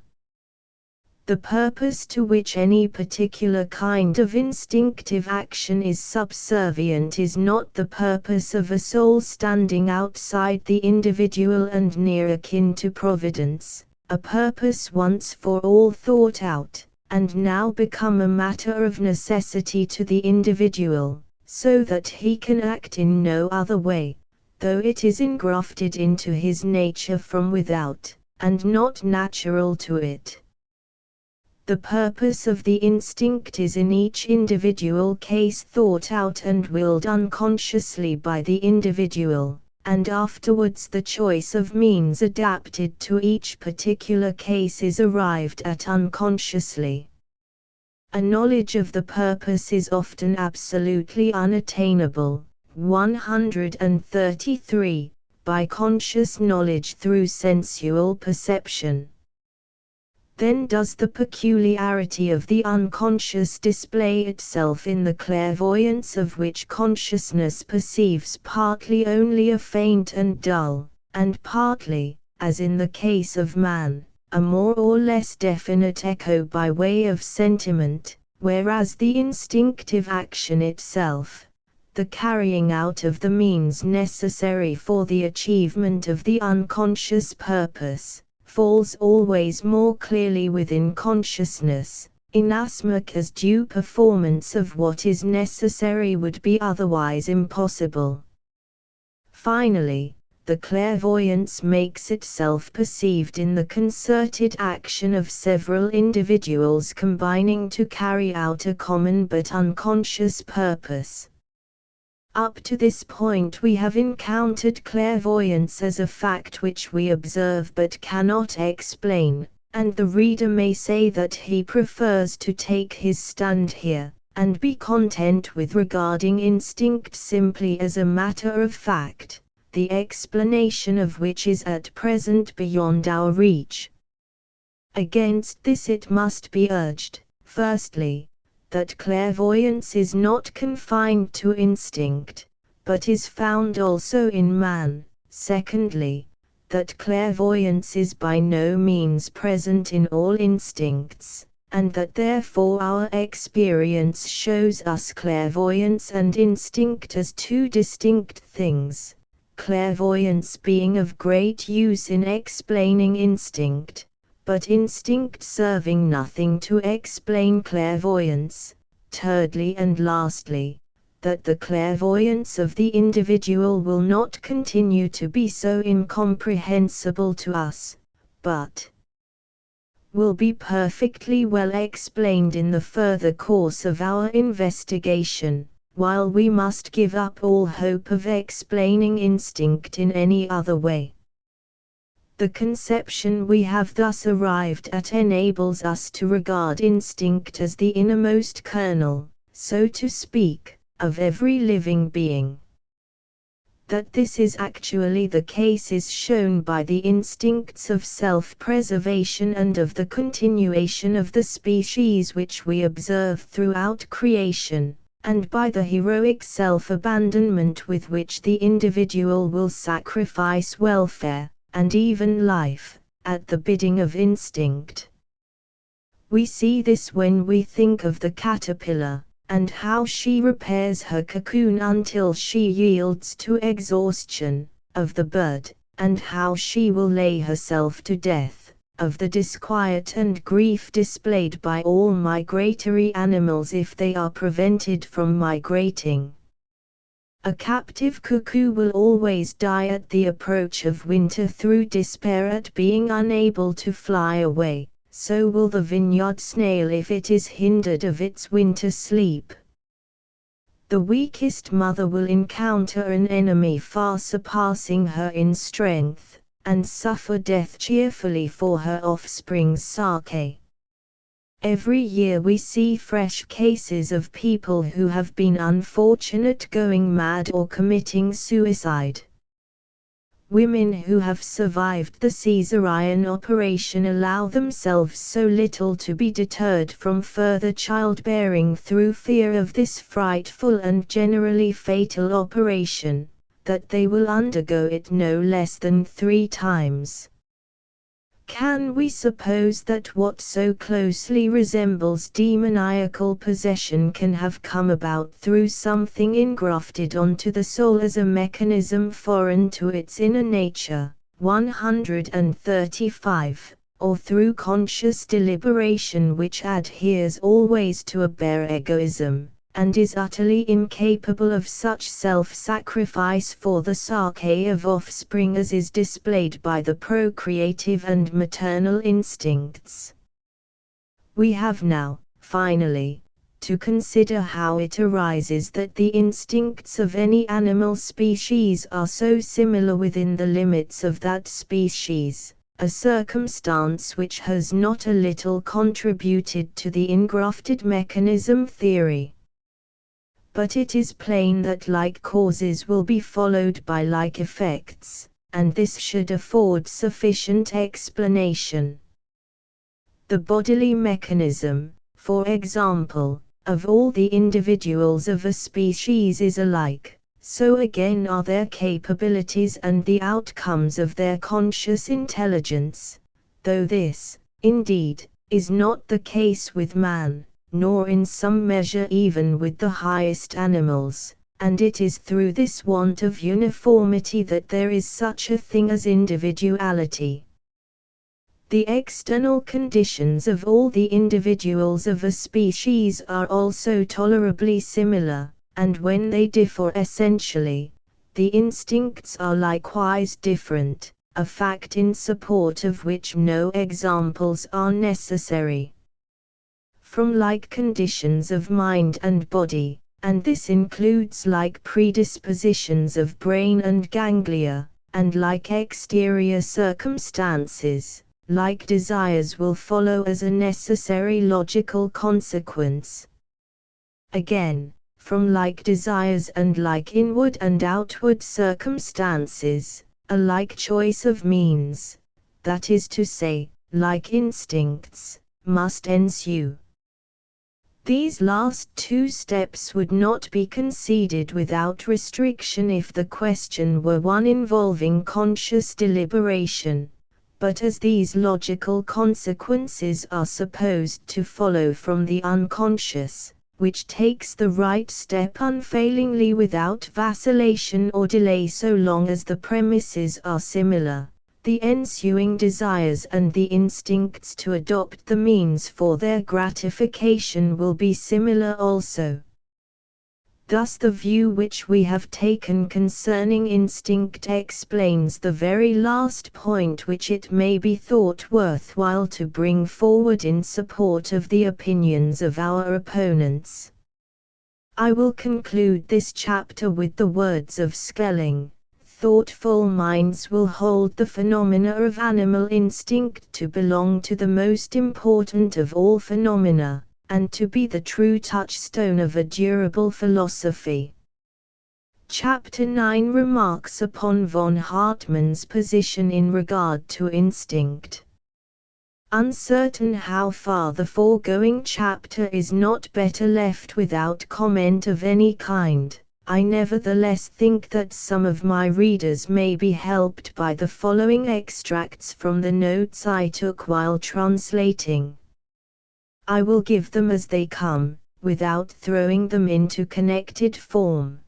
The purpose to which any particular kind of instinctive action is subservient is not the purpose of a soul standing outside the individual and near akin to providence, a purpose once for all thought out, and now become a matter of necessity to the individual, so that he can act in no other way, though it is engrafted into his nature from without, and not natural to it. The purpose of the instinct is in each individual case thought out and willed unconsciously by the individual, and afterwards the choice of means adapted to each particular case is arrived at unconsciously. A knowledge of the purpose is often absolutely unattainable. 133. By conscious knowledge through sensual perception. Then does the peculiarity of the unconscious display itself in the clairvoyance of which consciousness perceives partly only a faint and dull, and partly, as in the case of man, a more or less definite echo by way of sentiment, whereas the instinctive action itself, the carrying out of the means necessary for the achievement of the unconscious purpose, falls always more clearly within consciousness, inasmuch as due performance of what is necessary would be otherwise impossible. Finally, the clairvoyance makes itself perceived in the concerted action of several individuals combining to carry out a common but unconscious purpose. Up to this point we have encountered clairvoyance as a fact which we observe but cannot explain, and the reader may say that he prefers to take his stand here, and be content with regarding instinct simply as a matter of fact, the explanation of which is at present beyond our reach. Against this it must be urged, firstly, that clairvoyance is not confined to instinct, but is found also in man; secondly, that clairvoyance is by no means present in all instincts, and that therefore our experience shows us clairvoyance and instinct as two distinct things, clairvoyance being of great use in explaining instinct, but instinct serving nothing to explain clairvoyance. Thirdly and lastly, that the clairvoyance of the individual will not continue to be so incomprehensible to us, but will be perfectly well explained in the further course of our investigation, while we must give up all hope of explaining instinct in any other way. The conception we have thus arrived at enables us to regard instinct as the innermost kernel, so to speak, of every living being. That this is actually the case is shown by the instincts of self-preservation and of the continuation of the species which we observe throughout creation, and by the heroic self-abandonment with which the individual will sacrifice welfare, and even life, at the bidding of instinct. We see this when we think of the caterpillar, and how she repairs her cocoon until she yields to exhaustion, of the bird, and how she will lay herself to death, of the disquiet and grief displayed by all migratory animals if they are prevented from migrating. A captive cuckoo will always die at the approach of winter through despair at being unable to fly away, so will the vineyard snail if it is hindered of its winter sleep. The weakest mother will encounter an enemy far surpassing her in strength, and suffer death cheerfully for her offspring's sake. Every year we see fresh cases of people who have been unfortunate going mad or committing suicide. Women who have survived the Caesarean operation allow themselves so little to be deterred from further childbearing through fear of this frightful and generally fatal operation, that they will undergo it no less than 3 times. Can we suppose that what so closely resembles demoniacal possession can have come about through something engrafted onto the soul as a mechanism foreign to its inner nature? 135, or through conscious deliberation which adheres always to a bare egoism, and is utterly incapable of such self-sacrifice for the sake of offspring as is displayed by the procreative and maternal instincts. We have now, finally, to consider how it arises that the instincts of any animal species are so similar within the limits of that species, a circumstance which has not a little contributed to the engrafted mechanism theory. But it is plain that like causes will be followed by like effects, and this should afford sufficient explanation. The bodily mechanism, for example, of all the individuals of a species is alike, so again are their capabilities and the outcomes of their conscious intelligence, though this, indeed, is not the case with man, nor in some measure even with the highest animals, and it is through this want of uniformity that there is such a thing as individuality. The external conditions of all the individuals of a species are also tolerably similar, and when they differ essentially, the instincts are likewise different, a fact in support of which no examples are necessary. From like conditions of mind and body, and this includes like predispositions of brain and ganglia, and like exterior circumstances, like desires will follow as a necessary logical consequence. Again, from like desires and like inward and outward circumstances, a like choice of means, that is to say, like instincts, must ensue. These last two steps would not be conceded without restriction if the question were one involving conscious deliberation, but as these logical consequences are supposed to follow from the unconscious, which takes the right step unfailingly without vacillation or delay so long as the premises are similar, the ensuing desires and the instincts to adopt the means for their gratification will be similar also. Thus the view which we have taken concerning instinct explains the very last point which it may be thought worthwhile to bring forward in support of the opinions of our opponents. I will conclude this chapter with the words of Schelling: thoughtful minds will hold the phenomena of animal instinct to belong to the most important of all phenomena, and to be the true touchstone of a durable philosophy. Chapter 9 remarks upon von Hartmann's position in regard to instinct. Uncertain how far the foregoing chapter is not better left without comment of any kind, I nevertheless think that some of my readers may be helped by the following extracts from the notes I took while translating. I will give them as they come, without throwing them into connected form.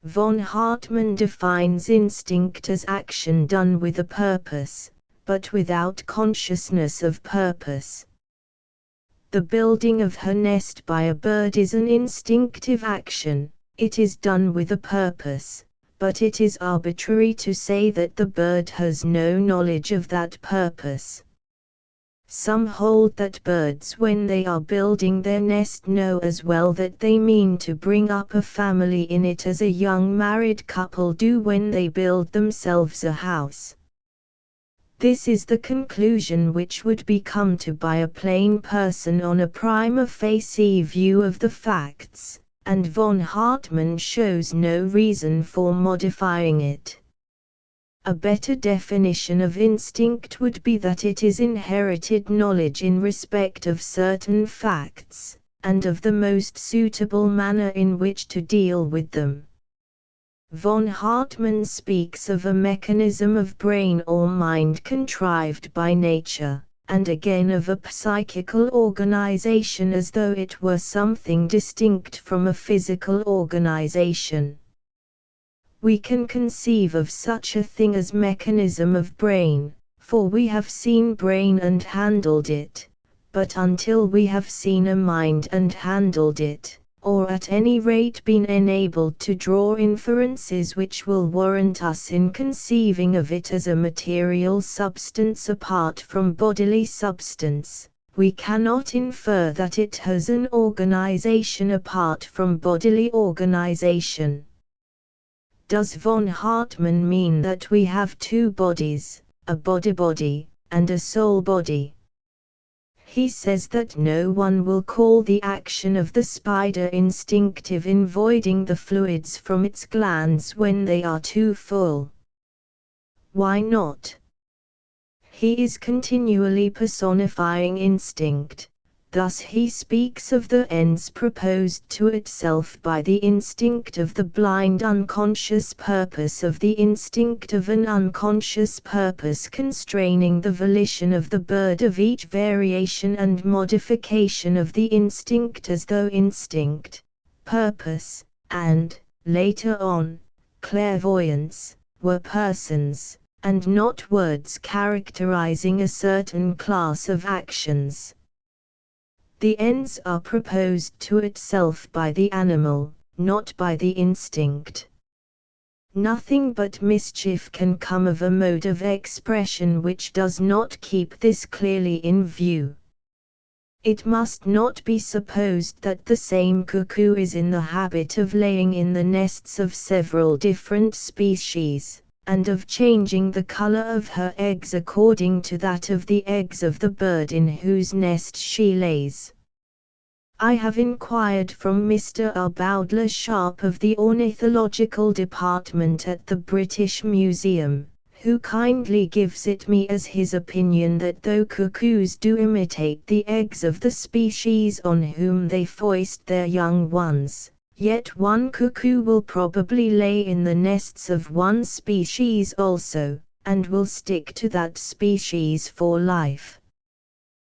Von Hartmann defines instinct as action done with a purpose, but without consciousness of purpose. The building of her nest by a bird is an instinctive action. It is done with a purpose, but it is arbitrary to say that the bird has no knowledge of that purpose. Some hold that birds when they are building their nest know as well that they mean to bring up a family in it as a young married couple do when they build themselves a house. This is the conclusion which would be come to by a plain person on a prima facie view of the facts, and von Hartmann shows no reason for modifying it. A better definition of instinct would be that it is inherited knowledge in respect of certain facts, and of the most suitable manner in which to deal with them. Von Hartmann speaks of a mechanism of brain or mind contrived by nature, and again of a psychical organization as though it were something distinct from a physical organization. We can conceive of such a thing as mechanism of brain, for we have seen brain and handled it, but until we have seen a mind and handled it, or at any rate been enabled to draw inferences which will warrant us in conceiving of it as a material substance apart from bodily substance, we cannot infer that it has an organization apart from bodily organization. Does von Hartmann mean that we have two bodies, a body-body, and a soul-body? He says that no one will call the action of the spider instinctive in voiding the fluids from its glands when they are too full. Why not? He is continually personifying instinct. Thus he speaks of the ends proposed to itself by the instinct of the blind unconscious purpose of the instinct of an unconscious purpose constraining the volition of the bird of each variation and modification of the instinct as though instinct, purpose, and, later on, clairvoyance, were persons, and not words characterizing a certain class of actions. The ends are proposed to itself by the animal, not by the instinct. Nothing but mischief can come of a mode of expression which does not keep this clearly in view. It must not be supposed that the same cuckoo is in the habit of laying in the nests of several different species, and of changing the color of her eggs according to that of the eggs of the bird in whose nest she lays. I have inquired from Mr. R. Butler Sharp of the Ornithological Department at the British Museum, who kindly gives it me as his opinion that though cuckoos do imitate the eggs of the species on whom they foist their young ones, yet one cuckoo will probably lay in the nests of one species also, and will stick to that species for life.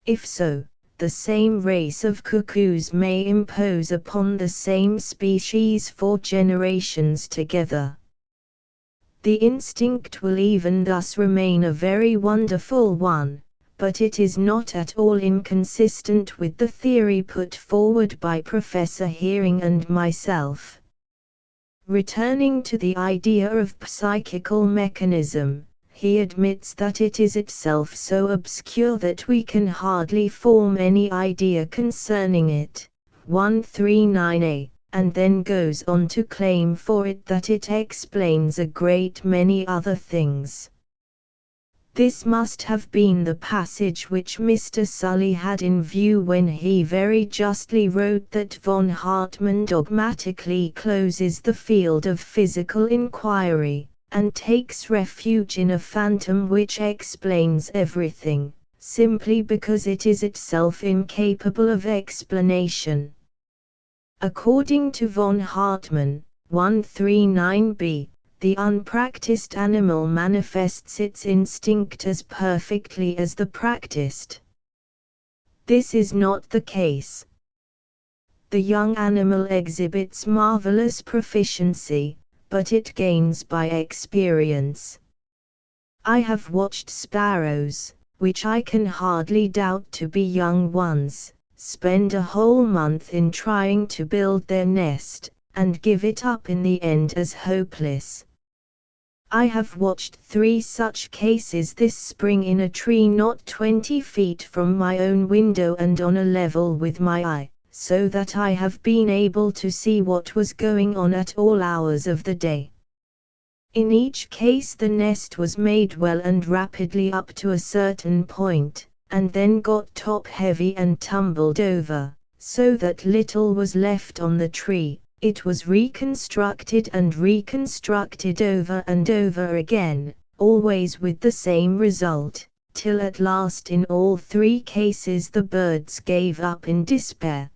If so, the same race of cuckoos may impose upon the same species for generations together. The instinct will even thus remain a very wonderful one, but it is not at all inconsistent with the theory put forward by Professor Heering and myself. Returning to the idea of psychical mechanism, he admits that it is itself so obscure that we can hardly form any idea concerning it, 139a, and then goes on to claim for it that it explains a great many other things. This must have been the passage which Mr. Sully had in view when he very justly wrote that von Hartmann dogmatically closes the field of physical inquiry, and takes refuge in a phantom which explains everything, simply because it is itself incapable of explanation. According to von Hartmann, 139b, the unpracticed animal manifests its instinct as perfectly as the practiced. This is not the case. The young animal exhibits marvelous proficiency, but it gains by experience. I have watched sparrows, which I can hardly doubt to be young ones, spend a whole month in trying to build their nest, and give it up in the end as hopeless. I have watched 3 such cases this spring in a tree not 20 feet from my own window and on a level with my eye, so that I have been able to see what was going on at all hours of the day. In each case the nest was made well and rapidly up to a certain point, and then got top-heavy and tumbled over, so that little was left on the tree. It was reconstructed and reconstructed over and over again, always with the same result, till at last in all 3 cases the birds gave up in despair.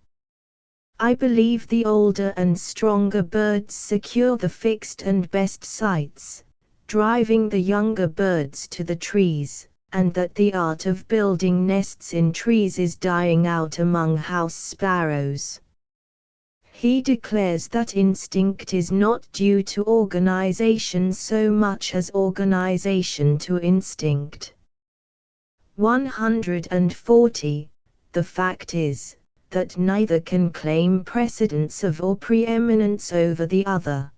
I believe the older and stronger birds secure the fixed and best sites, driving the younger birds to the trees, and that the art of building nests in trees is dying out among house sparrows. He declares that instinct is not due to organization so much as organization to instinct. 140. The fact is, that neither can claim precedence of or preeminence over the other.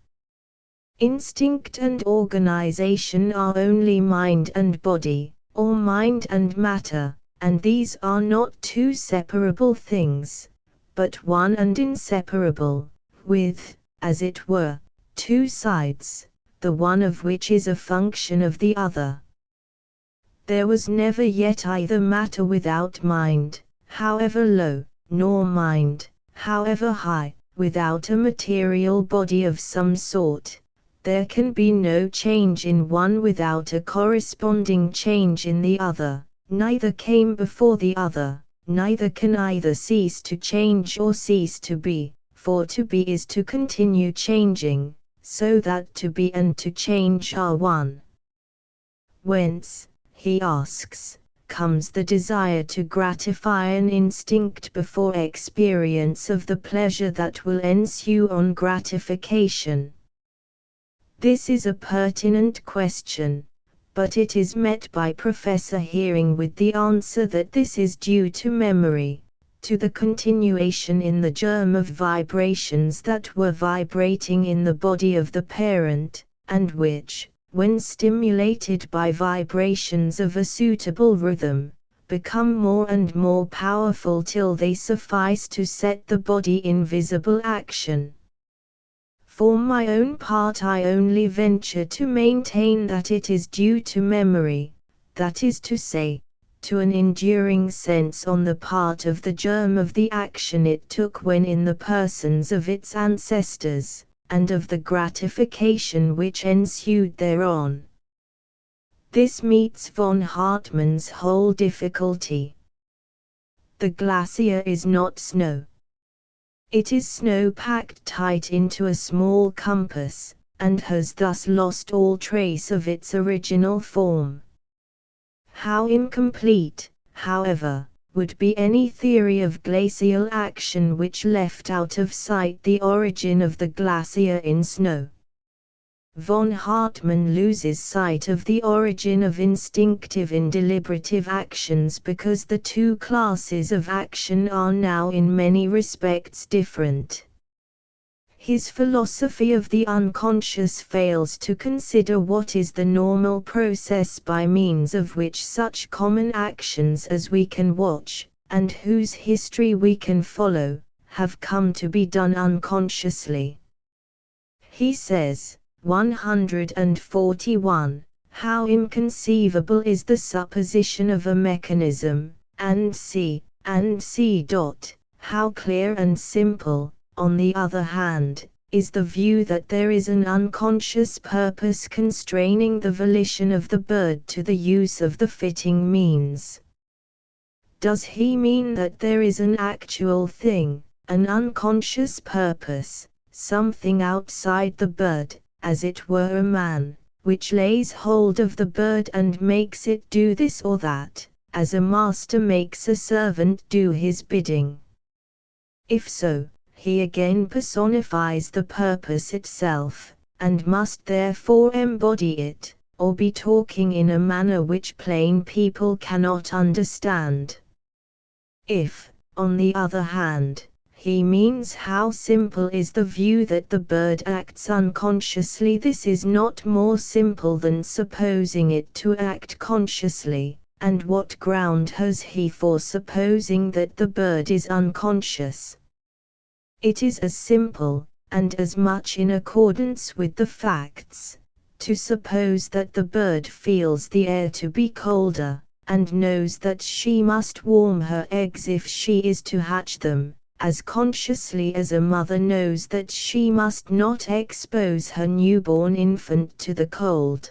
Instinct and organization are only mind and body, or mind and matter, and these are not 2 separable things, but one and inseparable, with, as it were, 2 sides, the one of which is a function of the other. There was never yet either matter without mind, however low, nor mind, however high, without a material body of some sort. There can be no change in one without a corresponding change in the other. Neither came before the other, neither can either cease to change or cease to be, for to be is to continue changing, so that to be and to change are one. Whence, he asks, comes the desire to gratify an instinct before experience of the pleasure that will ensue on gratification? This is a pertinent question, but it is met by Professor Heering with the answer that this is due to memory, to the continuation in the germ of vibrations that were vibrating in the body of the parent, and which, when stimulated by vibrations of a suitable rhythm, become more and more powerful till they suffice to set the body in visible action. For my own part, I only venture to maintain that it is due to memory, that is to say, to an enduring sense on the part of the germ of the action it took when in the persons of its ancestors, and of the gratification which ensued thereon. This meets von Hartmann's whole difficulty. The glacier is not snow. It is snow packed tight into a small compass, and has thus lost all trace of its original form. How incomplete, however, would be any theory of glacial action which left out of sight the origin of the glacier in snow. Von Hartmann loses sight of the origin of instinctive and deliberative actions because the two classes of action are now in many respects different. His philosophy of the unconscious fails to consider what is the normal process by means of which such common actions as we can watch, and whose history we can follow, have come to be done unconsciously. He says, 141, how inconceivable is the supposition of a mechanism, and c. How clear and simple, on the other hand, is the view that there is an unconscious purpose constraining the volition of the bird to the use of the fitting means. Does he mean that there is an actual thing, an unconscious purpose, something outside the bird, as it were a man, which lays hold of the bird and makes it do this or that, as a master makes a servant do his bidding? If so, he again personifies the purpose itself, and must therefore embody it, or be talking in a manner which plain people cannot understand. If, on the other hand, he means how simple is the view that the bird acts unconsciously, this is not more simple than supposing it to act consciously, and what ground has he for supposing that the bird is unconscious? It is as simple, and as much in accordance with the facts, to suppose that the bird feels the air to be colder, and knows that she must warm her eggs if she is to hatch them, as consciously as a mother knows that she must not expose her newborn infant to the cold.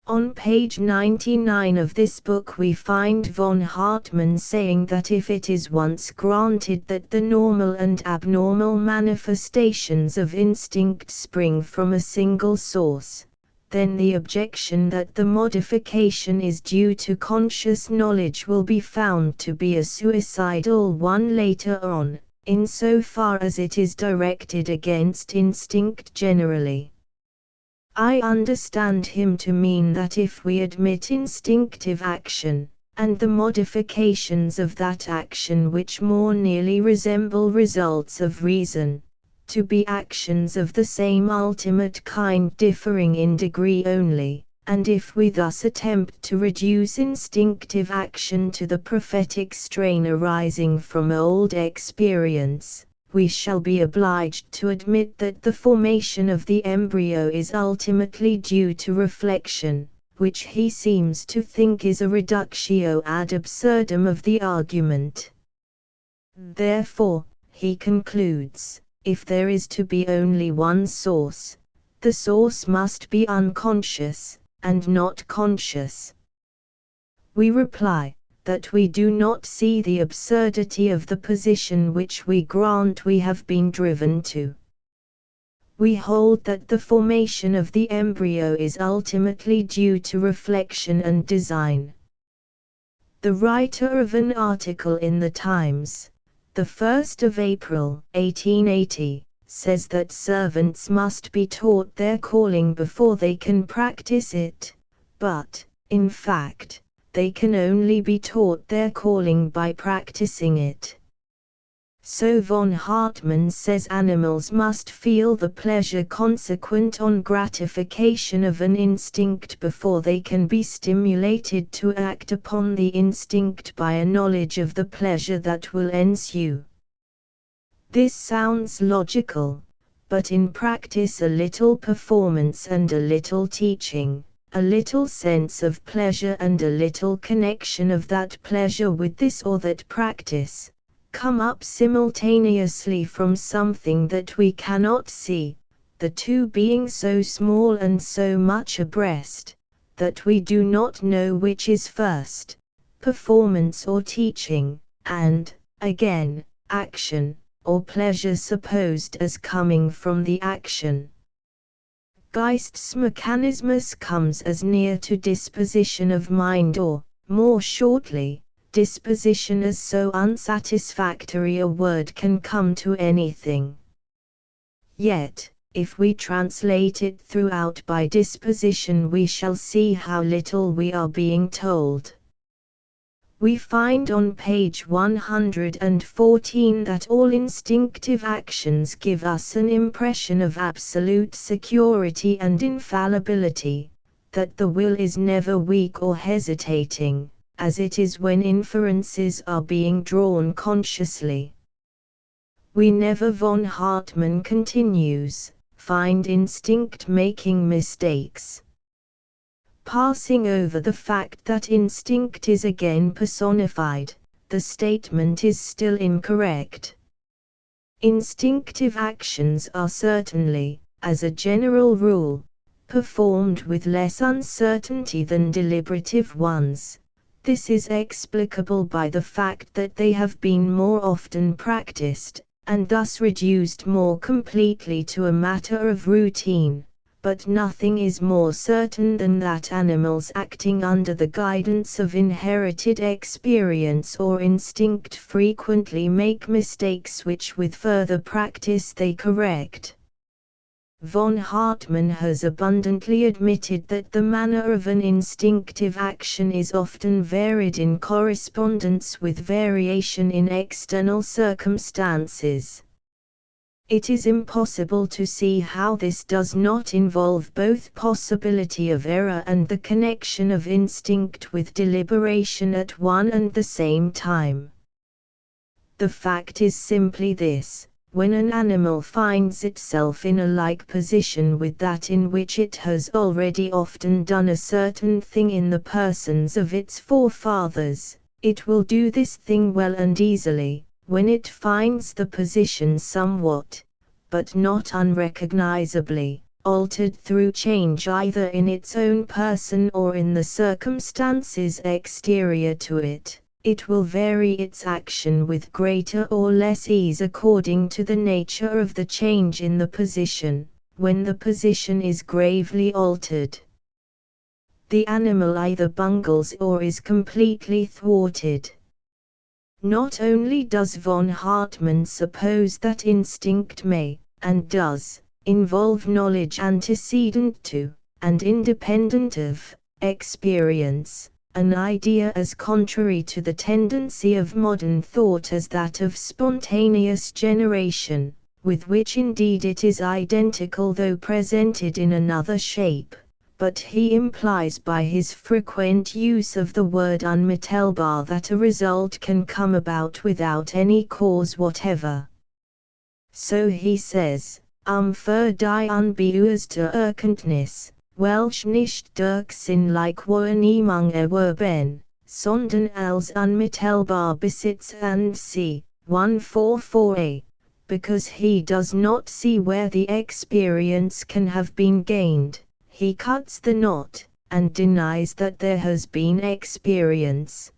On page 99 of this book we find von Hartmann saying that if it is once granted that the normal and abnormal manifestations of instinct spring from a single source, then the objection that the modification is due to conscious knowledge will be found to be a suicidal one later on, insofar as it is directed against instinct generally. I understand him to mean that if we admit instinctive action, and the modifications of that action which more nearly resemble results of reason, to be actions of the same ultimate kind differing in degree only, and if we thus attempt to reduce instinctive action to the prophetic strain arising from old experience, we shall be obliged to admit that the formation of the embryo is ultimately due to reflection, which he seems to think is a reductio ad absurdum of the argument. Therefore, he concludes, if there is to be only one source, the source must be unconscious, and not conscious. We reply, that we do not see the absurdity of the position which we grant we have been driven to. We hold that the formation of the embryo is ultimately due to reflection and design. The writer of an article in the Times, the 1st of April, 1880, says that servants must be taught their calling before they can practice it, but, in fact, they can only be taught their calling by practicing it. So von Hartmann says animals must feel the pleasure consequent on gratification of an instinct before they can be stimulated to act upon the instinct by a knowledge of the pleasure that will ensue. This sounds logical, but in practice a little performance and a little teaching, a little sense of pleasure and a little connection of that pleasure with this or that practice, come up simultaneously from something that we cannot see, the two being so small and so much abreast, that we do not know which is first, performance or teaching, and, again, action, or pleasure supposed as coming from the action. Geistesmechanismus comes as near to disposition of mind or, more shortly, disposition as so unsatisfactory a word can come to anything. Yet, if we translate it throughout by disposition, we shall see how little we are being told. We find on page 114 that all instinctive actions give us an impression of absolute security and infallibility, that the will is never weak or hesitating, as it is when inferences are being drawn consciously. We never, von Hartmann continues, find instinct making mistakes. Passing over the fact that instinct is again personified, the statement is still incorrect. Instinctive actions are certainly, as a general rule, performed with less uncertainty than deliberative ones. This is explicable by the fact that they have been more often practiced, and thus reduced more completely to a matter of routine. But nothing is more certain than that animals acting under the guidance of inherited experience or instinct frequently make mistakes which with further practice they correct. Von Hartmann has abundantly admitted that the manner of an instinctive action is often varied in correspondence with variation in external circumstances. It is impossible to see how this does not involve both possibility of error and the connection of instinct with deliberation at one and the same time. The fact is simply this: when an animal finds itself in a like position with that in which it has already often done a certain thing in the persons of its forefathers, it will do this thing well and easily. When it finds the position somewhat, but not unrecognizably, altered through change either in its own person or in the circumstances exterior to it, it will vary its action with greater or less ease according to the nature of the change in the position. When the position is gravely altered, the animal either bungles or is completely thwarted. Not only does von Hartmann suppose that instinct may, and does, involve knowledge antecedent to, and independent of, experience, an idea as contrary to the tendency of modern thought as that of spontaneous generation, with which indeed it is identical though presented in another shape. But he implies by his frequent use of the word unmittelbar that a result can come about without any cause whatever. So he says, für die unbeurste Erkenntnis, welch nicht durch sinnliche Wahrnehmung erworben, sondern als unmittelbar Besitz an sie, 144a, because he does not see where the experience can have been gained. He cuts the knot, and denies that there has been experience.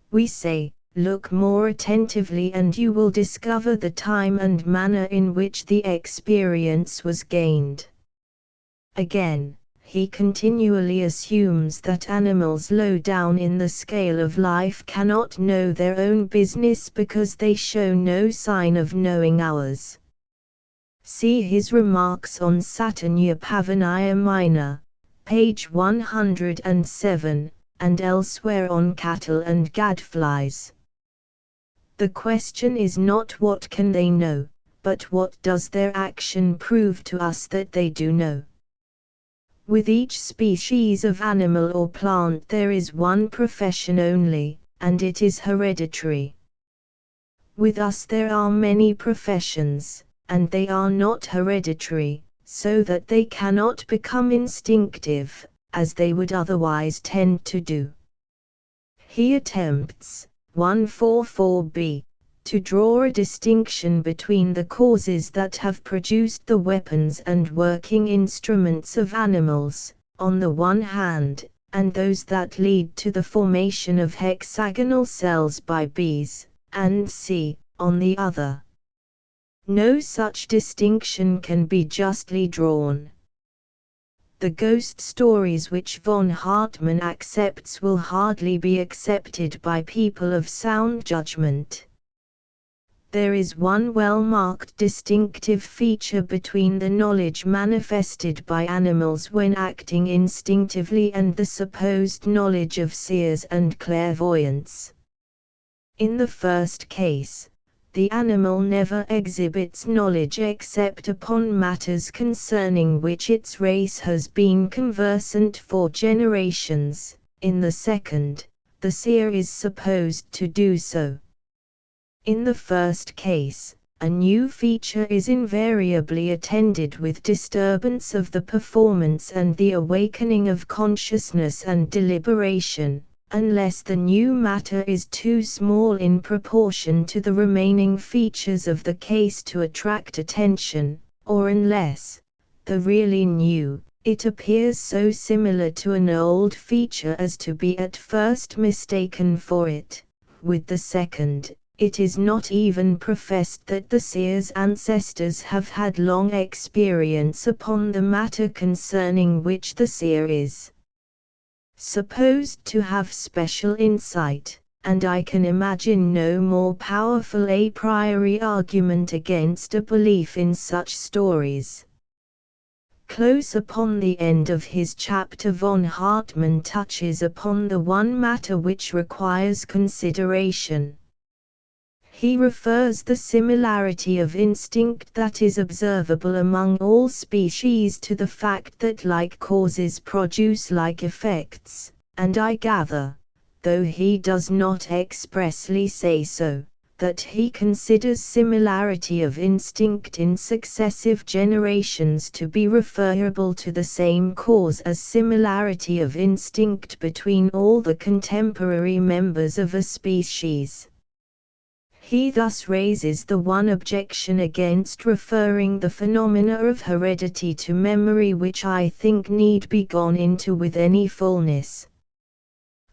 We say, look more attentively and you will discover the time and manner in which the experience was gained. Again, he continually assumes that animals low down in the scale of life cannot know their own business because they show no sign of knowing ours. See his remarks on Saturnia Pavania Minor, page 107, and elsewhere on cattle and gadflies. The question is not what can they know, but what does their action prove to us that they do know. With each species of animal or plant there is one profession only, and it is hereditary. With us there are many professions, and they are not hereditary, so that they cannot become instinctive, as they would otherwise tend to do. He attempts, 144b, to draw a distinction between the causes that have produced the weapons and working instruments of animals, on the one hand, and those that lead to the formation of hexagonal cells by bees, and c, on the other. No such distinction can be justly drawn. The ghost stories which von Hartmann accepts will hardly be accepted by people of sound judgment. There is one well-marked distinctive feature between the knowledge manifested by animals when acting instinctively and the supposed knowledge of seers and clairvoyants. In the first case, the animal never exhibits knowledge except upon matters concerning which its race has been conversant for generations. In the second, the seer is supposed to do so. In the first case, a new feature is invariably attended with disturbance of the performance and the awakening of consciousness and deliberation, unless the new matter is too small in proportion to the remaining features of the case to attract attention, or unless, the really new, it appears so similar to an old feature as to be at first mistaken for it. With the second, it is not even professed that the seer's ancestors have had long experience upon the matter concerning which the seer is supposed to have special insight, and I can imagine no more powerful a priori argument against a belief in such stories. Close upon the end of his chapter, von Hartmann touches upon the one matter which requires consideration. He refers the similarity of instinct that is observable among all species to the fact that like causes produce like effects, and I gather, though he does not expressly say so, that he considers similarity of instinct in successive generations to be referable to the same cause as similarity of instinct between all the contemporary members of a species. He thus raises the one objection against referring the phenomena of heredity to memory which I think need be gone into with any fullness.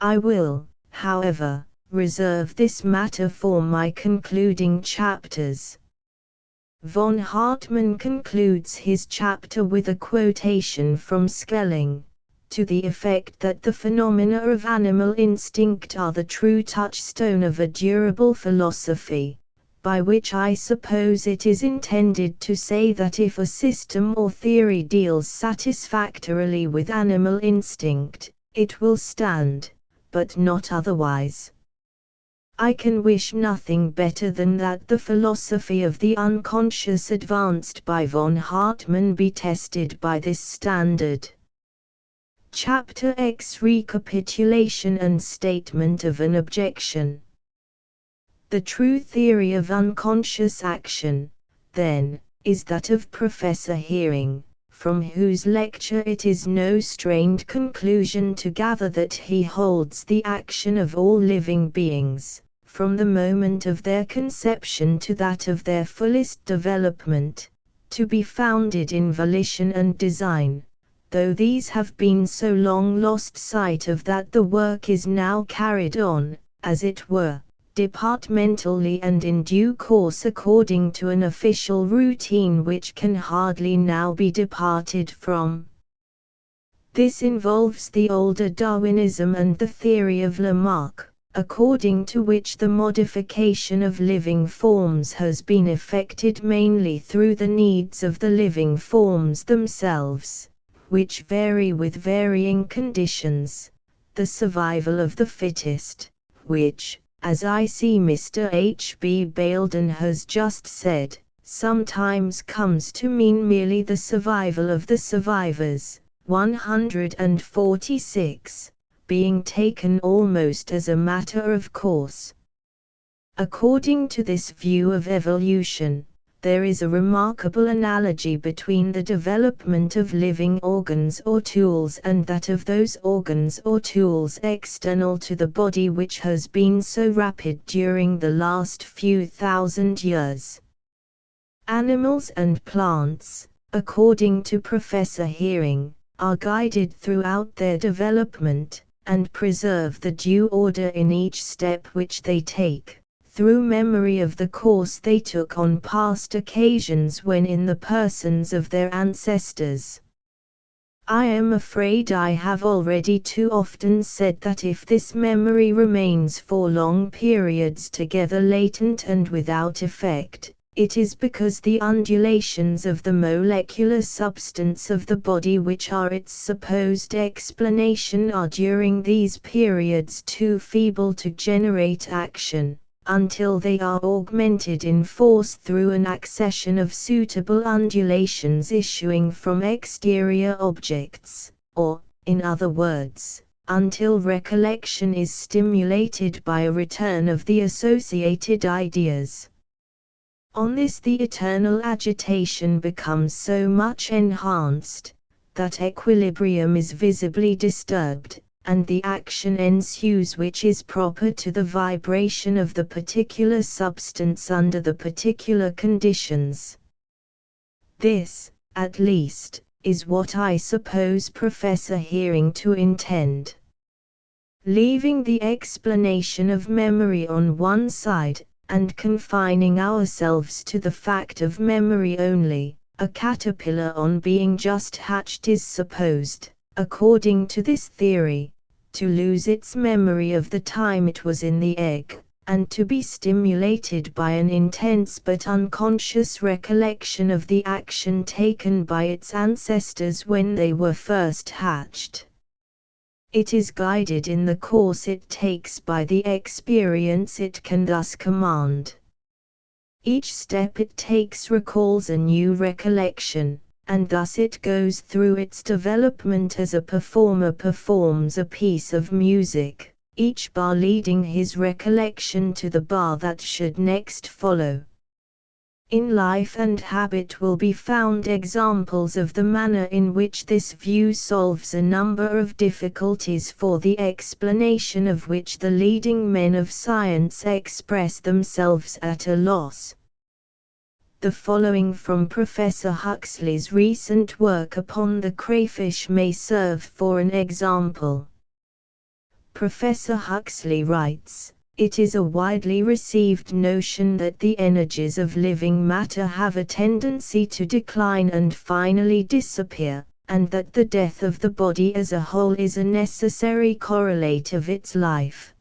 I will, however, reserve this matter for my concluding chapters. Von Hartmann concludes his chapter with a quotation from Schelling, to the effect that the phenomena of animal instinct are the true touchstone of a durable philosophy, by which I suppose it is intended to say that if a system or theory deals satisfactorily with animal instinct, it will stand, but not otherwise. I can wish nothing better than that the philosophy of the unconscious advanced by von Hartmann be tested by this standard. Chapter X Recapitulation and Statement of an Objection. The true theory of unconscious action, then, is that of Professor Heering, from whose lecture it is no strained conclusion to gather that he holds the action of all living beings, from the moment of their conception to that of their fullest development, to be founded in volition and design, though these have been so long lost sight of that the work is now carried on, as it were, departmentally and in due course according to an official routine which can hardly now be departed from. This involves the older Darwinism and the theory of Lamarck, according to which the modification of living forms has been effected mainly through the needs of the living forms themselves, which vary with varying conditions, the survival of the fittest, which, as I see Mr. H. B. Baildon has just said, sometimes comes to mean merely the survival of the survivors, 146, being taken almost as a matter of course. According to this view of evolution, there is a remarkable analogy between the development of living organs or tools and that of those organs or tools external to the body, which has been so rapid during the last few thousand years. Animals and plants, according to Professor Heering, are guided throughout their development, and preserve the due order in each step which they take, through memory of the course they took on past occasions when in the persons of their ancestors. I am afraid I have already too often said that if this memory remains for long periods together latent and without effect, it is because the undulations of the molecular substance of the body, which are its supposed explanation, are during these periods too feeble to generate action, until they are augmented in force through an accession of suitable undulations issuing from exterior objects, or, in other words, until recollection is stimulated by a return of the associated ideas. On this the eternal agitation becomes so much enhanced, that equilibrium is visibly disturbed, and the action ensues which is proper to the vibration of the particular substance under the particular conditions. This, at least, is what I suppose Professor Heering to intend. Leaving the explanation of memory on one side, and confining ourselves to the fact of memory only, a caterpillar on being just hatched is supposed, according to this theory, to lose its memory of the time it was in the egg, and to be stimulated by an intense but unconscious recollection of the action taken by its ancestors when they were first hatched. It is guided in the course it takes by the experience it can thus command. Each step it takes recalls a new recollection, and thus it goes through its development as a performer performs a piece of music, each bar leading his recollection to the bar that should next follow. In life and habit will be found examples of the manner in which this view solves a number of difficulties for the explanation of which the leading men of science express themselves at a loss. The following from Professor Huxley's recent work upon the crayfish may serve for an example. Professor Huxley writes, "It is a widely received notion that the energies of living matter have a tendency to decline and finally disappear, and that the death of the body as a whole is a necessary correlate of its life.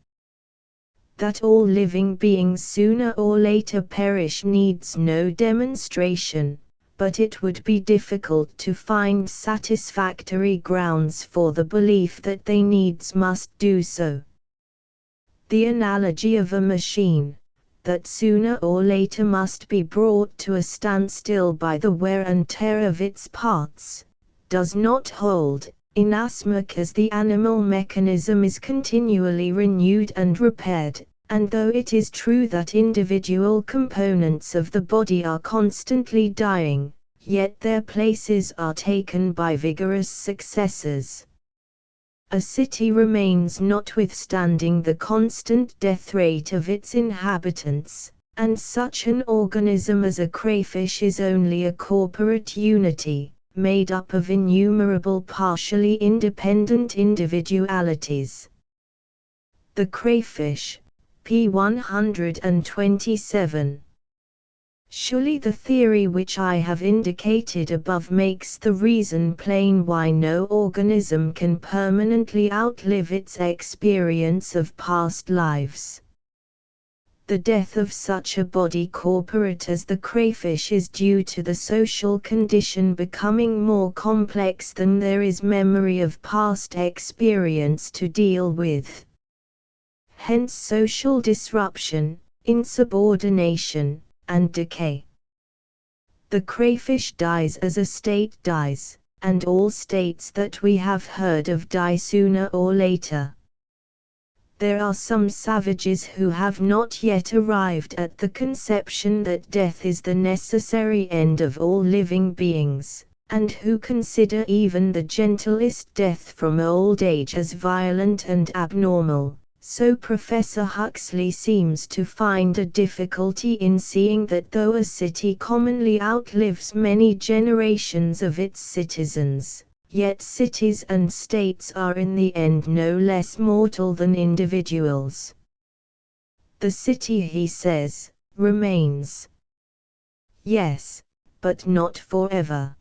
That all living beings sooner or later perish needs no demonstration, but it would be difficult to find satisfactory grounds for the belief that they needs must do so. The analogy of a machine, that sooner or later must be brought to a standstill by the wear and tear of its parts, does not hold, inasmuch as the animal mechanism is continually renewed and repaired, and though it is true that individual components of the body are constantly dying, yet their places are taken by vigorous successors. A city remains notwithstanding the constant death rate of its inhabitants, and such an organism as a crayfish is only a corporate unity, made up of innumerable partially independent individualities." The Crayfish, p. 127. Surely the theory which I have indicated above makes the reason plain why no organism can permanently outlive its experience of past lives. The death of such a body corporate as the crayfish is due to the social condition becoming more complex than there is memory of past experience to deal with. Hence social disruption, insubordination, and decay. The crayfish dies as a state dies, and all states that we have heard of die sooner or later. There are some savages who have not yet arrived at the conception that death is the necessary end of all living beings, and who consider even the gentlest death from old age as violent and abnormal. So Professor Huxley seems to find a difficulty in seeing that though a city commonly outlives many generations of its citizens, yet cities and states are in the end no less mortal than individuals. The city, he says, remains. Yes, but not forever.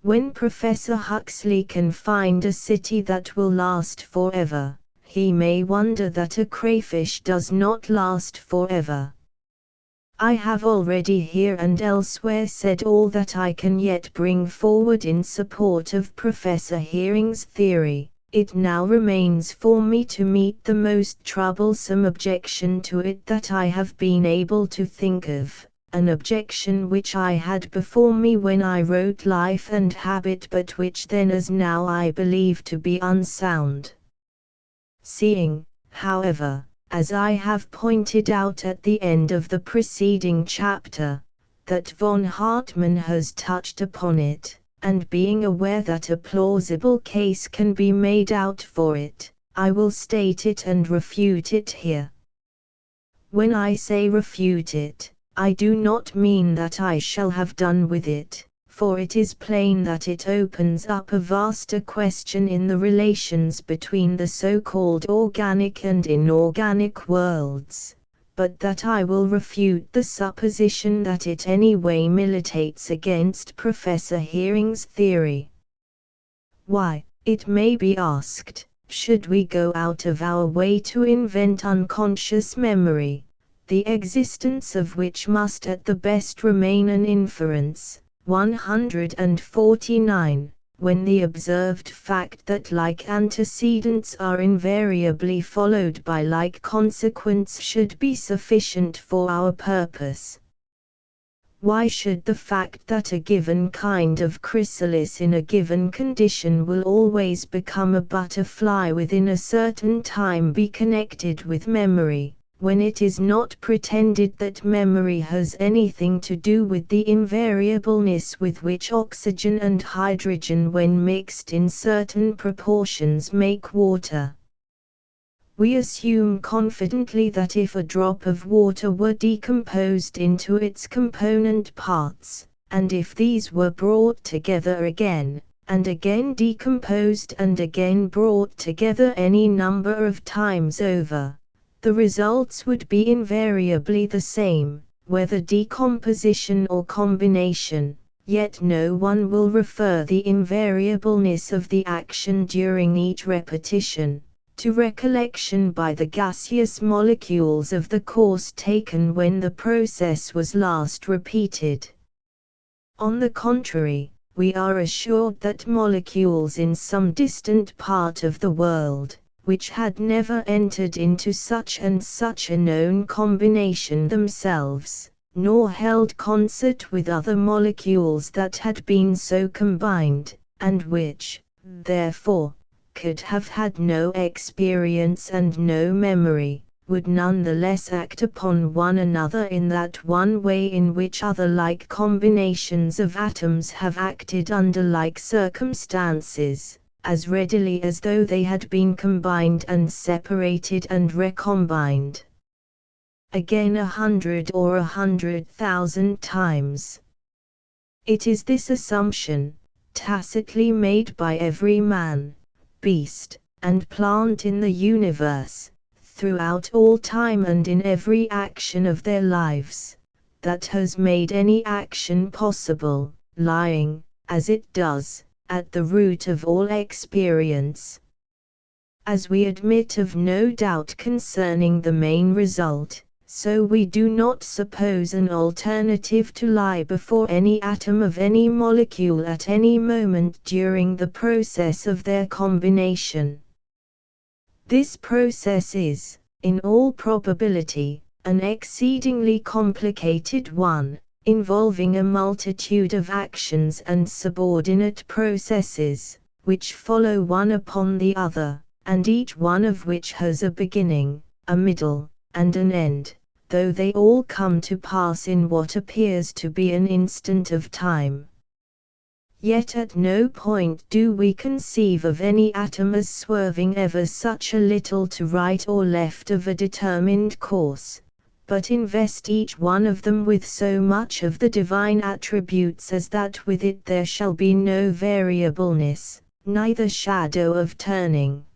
When Professor Huxley can find a city that will last forever, he may wonder that a crayfish does not last forever. I have already here and elsewhere said all that I can yet bring forward in support of Professor Heering's theory. It now remains for me to meet the most troublesome objection to it that I have been able to think of, an objection which I had before me when I wrote Life and Habit, but which then as now I believe to be unsound. Seeing, however, as I have pointed out at the end of the preceding chapter, that von Hartmann has touched upon it, and being aware that a plausible case can be made out for it, I will state it and refute it here. When I say refute it, I do not mean that I shall have done with it, for it is plain that it opens up a vaster question in the relations between the so-called organic and inorganic worlds, but that I will refute the supposition that it anyway militates against Professor Heering's theory. Why, it may be asked, should we go out of our way to invent unconscious memory, the existence of which must at the best remain an inference? 149, when the observed fact that like antecedents are invariably followed by like consequents should be sufficient for our purpose. Why should the fact that a given kind of chrysalis in a given condition will always become a butterfly within a certain time be connected with memory, when it is not pretended that memory has anything to do with the invariableness with which oxygen and hydrogen when mixed in certain proportions make water? We assume confidently that if a drop of water were decomposed into its component parts, and if these were brought together again, and again decomposed and again brought together any number of times over, the results would be invariably the same, whether decomposition or combination, yet no one will refer the invariableness of the action during each repetition to recollection by the gaseous molecules of the course taken when the process was last repeated. On the contrary, we are assured that molecules in some distant part of the world, which had never entered into such and such a known combination themselves, nor held concert with other molecules that had been so combined, and which, therefore, could have had no experience and no memory, would nonetheless act upon one another in that one way in which other like combinations of atoms have acted under like circumstances, as readily as though they had been combined and separated and recombined again 100 or 100,000 times. It is this assumption, tacitly made by every man, beast, and plant in the universe, throughout all time and in every action of their lives, that has made any action possible, lying, as it does, at the root of all experience. As we admit of no doubt concerning the main result, so we do not suppose an alternative to lie before any atom of any molecule at any moment during the process of their combination. This process is, in all probability, an exceedingly complicated one, involving a multitude of actions and subordinate processes, which follow one upon the other, and each one of which has a beginning, a middle, and an end, though they all come to pass in what appears to be an instant of time. Yet at no point do we conceive of any atom as swerving ever such a little to right or left of a determined course, but invest each one of them with so much of the divine attributes as that with it there shall be no variableness, neither shadow of turning.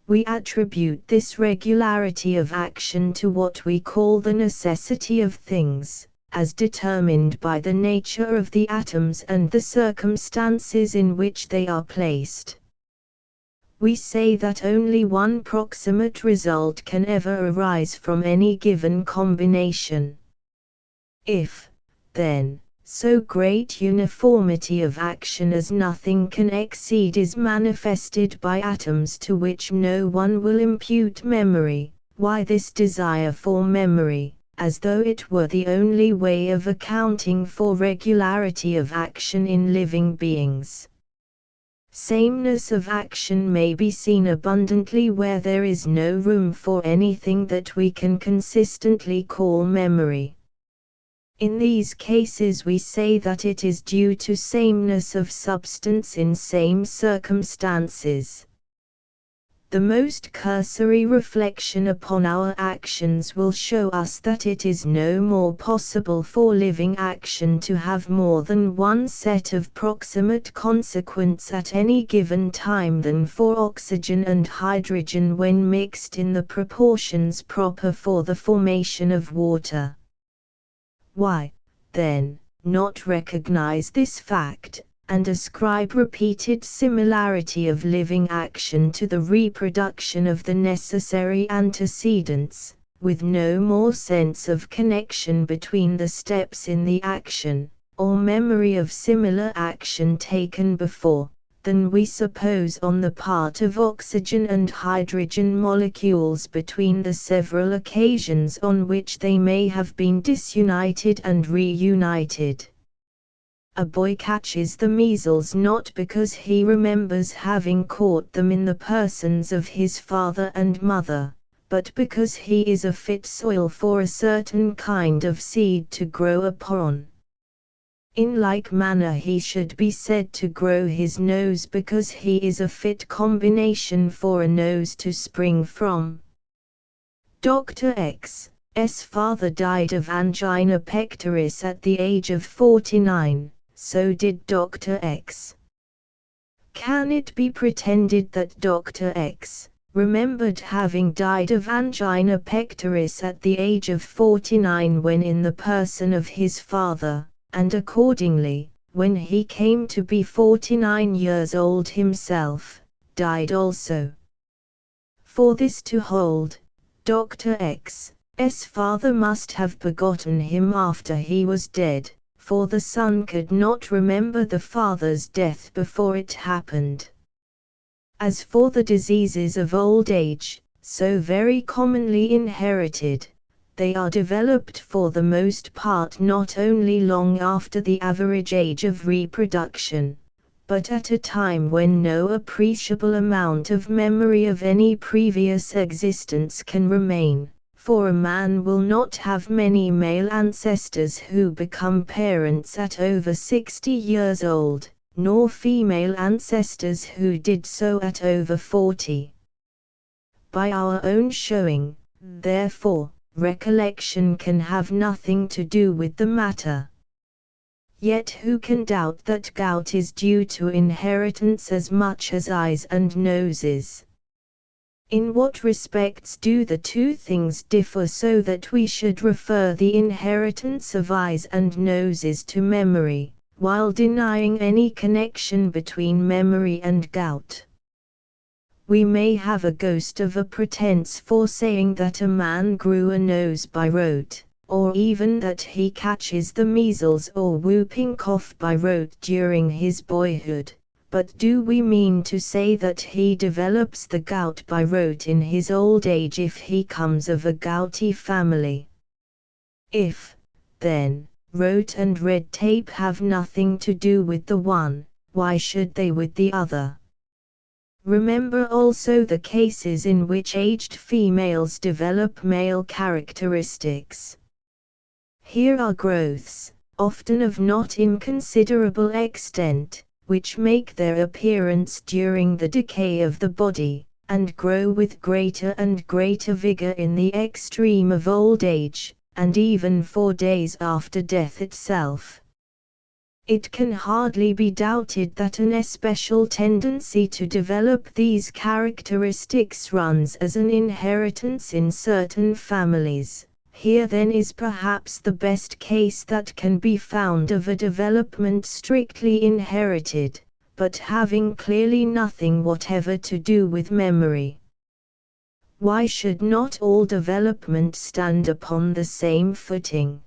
We attribute this regularity of action to what we call the necessity of things, as determined by the nature of the atoms and the circumstances in which they are placed. We say that only one proximate result can ever arise from any given combination. If, then, so great uniformity of action as nothing can exceed is manifested by atoms to which no one will impute memory, why this desire for memory, as though it were the only way of accounting for regularity of action in living beings? Sameness of action may be seen abundantly where there is no room for anything that we can consistently call memory. In these cases we say that it is due to sameness of substance in same circumstances. The most cursory reflection upon our actions will show us that it is no more possible for living action to have more than one set of proximate consequents at any given time than for oxygen and hydrogen when mixed in the proportions proper for the formation of water. Why, then, not recognize this fact, and ascribe repeated similarity of living action to the reproduction of the necessary antecedents, with no more sense of connection between the steps in the action, or memory of similar action taken before, than we suppose on the part of oxygen and hydrogen molecules between the several occasions on which they may have been disunited and reunited. A boy catches the measles not because he remembers having caught them in the persons of his father and mother, but because he is a fit soil for a certain kind of seed to grow upon. In like manner he should be said to grow his nose because he is a fit combination for a nose to spring from. Dr. X's father died of angina pectoris at the age of 49. So did Dr. X. Can it be pretended that Dr. X remembered having died of angina pectoris at the age of 49 when in the person of his father, and accordingly, when he came to be 49 years old himself, died also? For this to hold, Dr. X's father must have begotten him after he was dead, for the son could not remember the father's death before it happened. As for the diseases of old age, so very commonly inherited, they are developed for the most part not only long after the average age of reproduction, but at a time when no appreciable amount of memory of any previous existence can remain. For a man will not have many male ancestors who become parents at over 60 years old, nor female ancestors who did so at over 40. By our own showing, therefore, recollection can have nothing to do with the matter. Yet who can doubt that gout is due to inheritance as much as eyes and noses? In what respects do the two things differ so that we should refer the inheritance of eyes and noses to memory, while denying any connection between memory and gout? We may have a ghost of a pretense for saying that a man grew a nose by rote, or even that he catches the measles or whooping cough by rote during his boyhood. But do we mean to say that he develops the gout by rote in his old age if he comes of a gouty family? If, then, rote and red tape have nothing to do with the one, why should they with the other? Remember also the cases in which aged females develop male characteristics. Here are growths, often of not inconsiderable extent, which make their appearance during the decay of the body, and grow with greater and greater vigor in the extreme of old age, and even 4 days after death itself. It can hardly be doubted that an especial tendency to develop these characteristics runs as an inheritance in certain families. Here then is perhaps the best case that can be found of a development strictly inherited, but having clearly nothing whatever to do with memory. Why should not all development stand upon the same footing?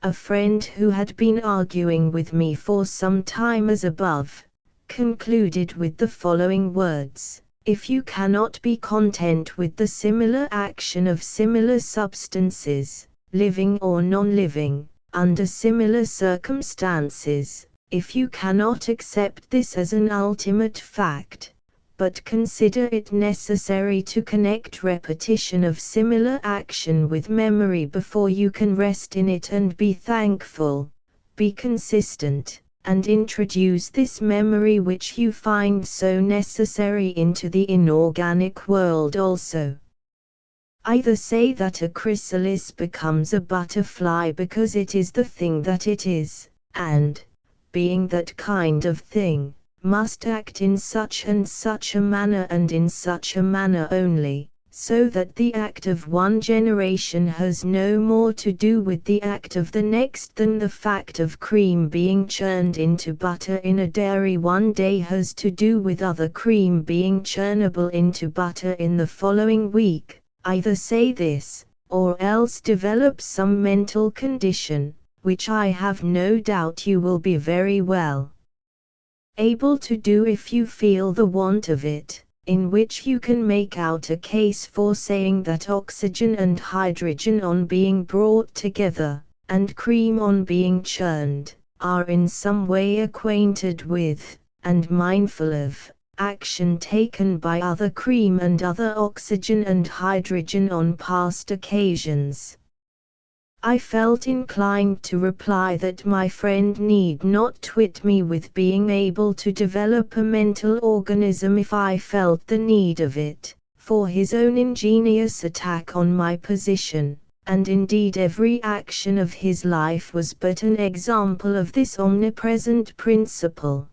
A friend who had been arguing with me for some time as above, concluded with the following words: if you cannot be content with the similar action of similar substances, living or non-living, under similar circumstances, if you cannot accept this as an ultimate fact, but consider it necessary to connect repetition of similar action with memory before you can rest in it and be thankful, be consistent, and introduce this memory which you find so necessary into the inorganic world also. Either say that a chrysalis becomes a butterfly because it is the thing that it is, and, being that kind of thing, must act in such and such a manner and in such a manner only, so that the act of one generation has no more to do with the act of the next than the fact of cream being churned into butter in a dairy one day has to do with other cream being churnable into butter in the following week. Either say this, or else develop some mental condition, which I have no doubt you will be very well able to do if you feel the want of it, in which you can make out a case for saying that oxygen and hydrogen on being brought together, and cream on being churned, are in some way acquainted with, and mindful of, action taken by other cream and other oxygen and hydrogen on past occasions. I felt inclined to reply that my friend need not twit me with being able to develop a mental organism if I felt the need of it, for his own ingenious attack on my position, and indeed every action of his life was but an example of this omnipresent principle.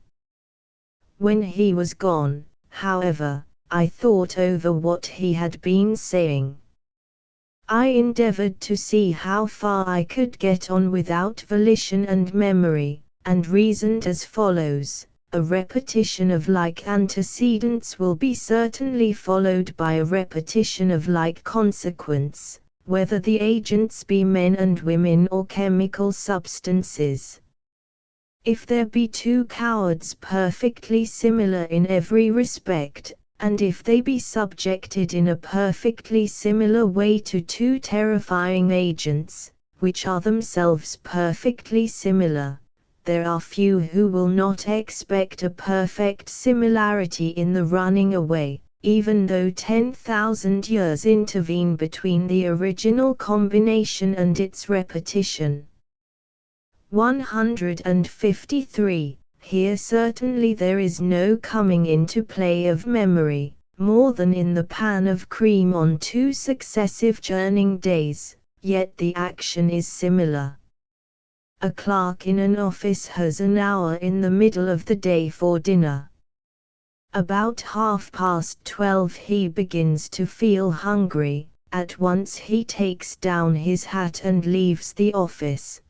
When he was gone, however, I thought over what he had been saying. I endeavored to see how far I could get on without volition and memory, and reasoned as follows: a repetition of like antecedents will be certainly followed by a repetition of like consequents, whether the agents be men and women or chemical substances. If there be 2 cowards perfectly similar in every respect, and if they be subjected in a perfectly similar way to 2 terrifying agents, which are themselves perfectly similar, there are few who will not expect a perfect similarity in the running away, even though 10,000 years intervene between the original combination and its repetition. 153. Here certainly there is no coming into play of memory, more than in the pan of cream on 2 successive churning days, yet the action is similar. A clerk in an office has an hour in the middle of the day for dinner. About 12:30 he begins to feel hungry, at once he takes down his hat and leaves the office.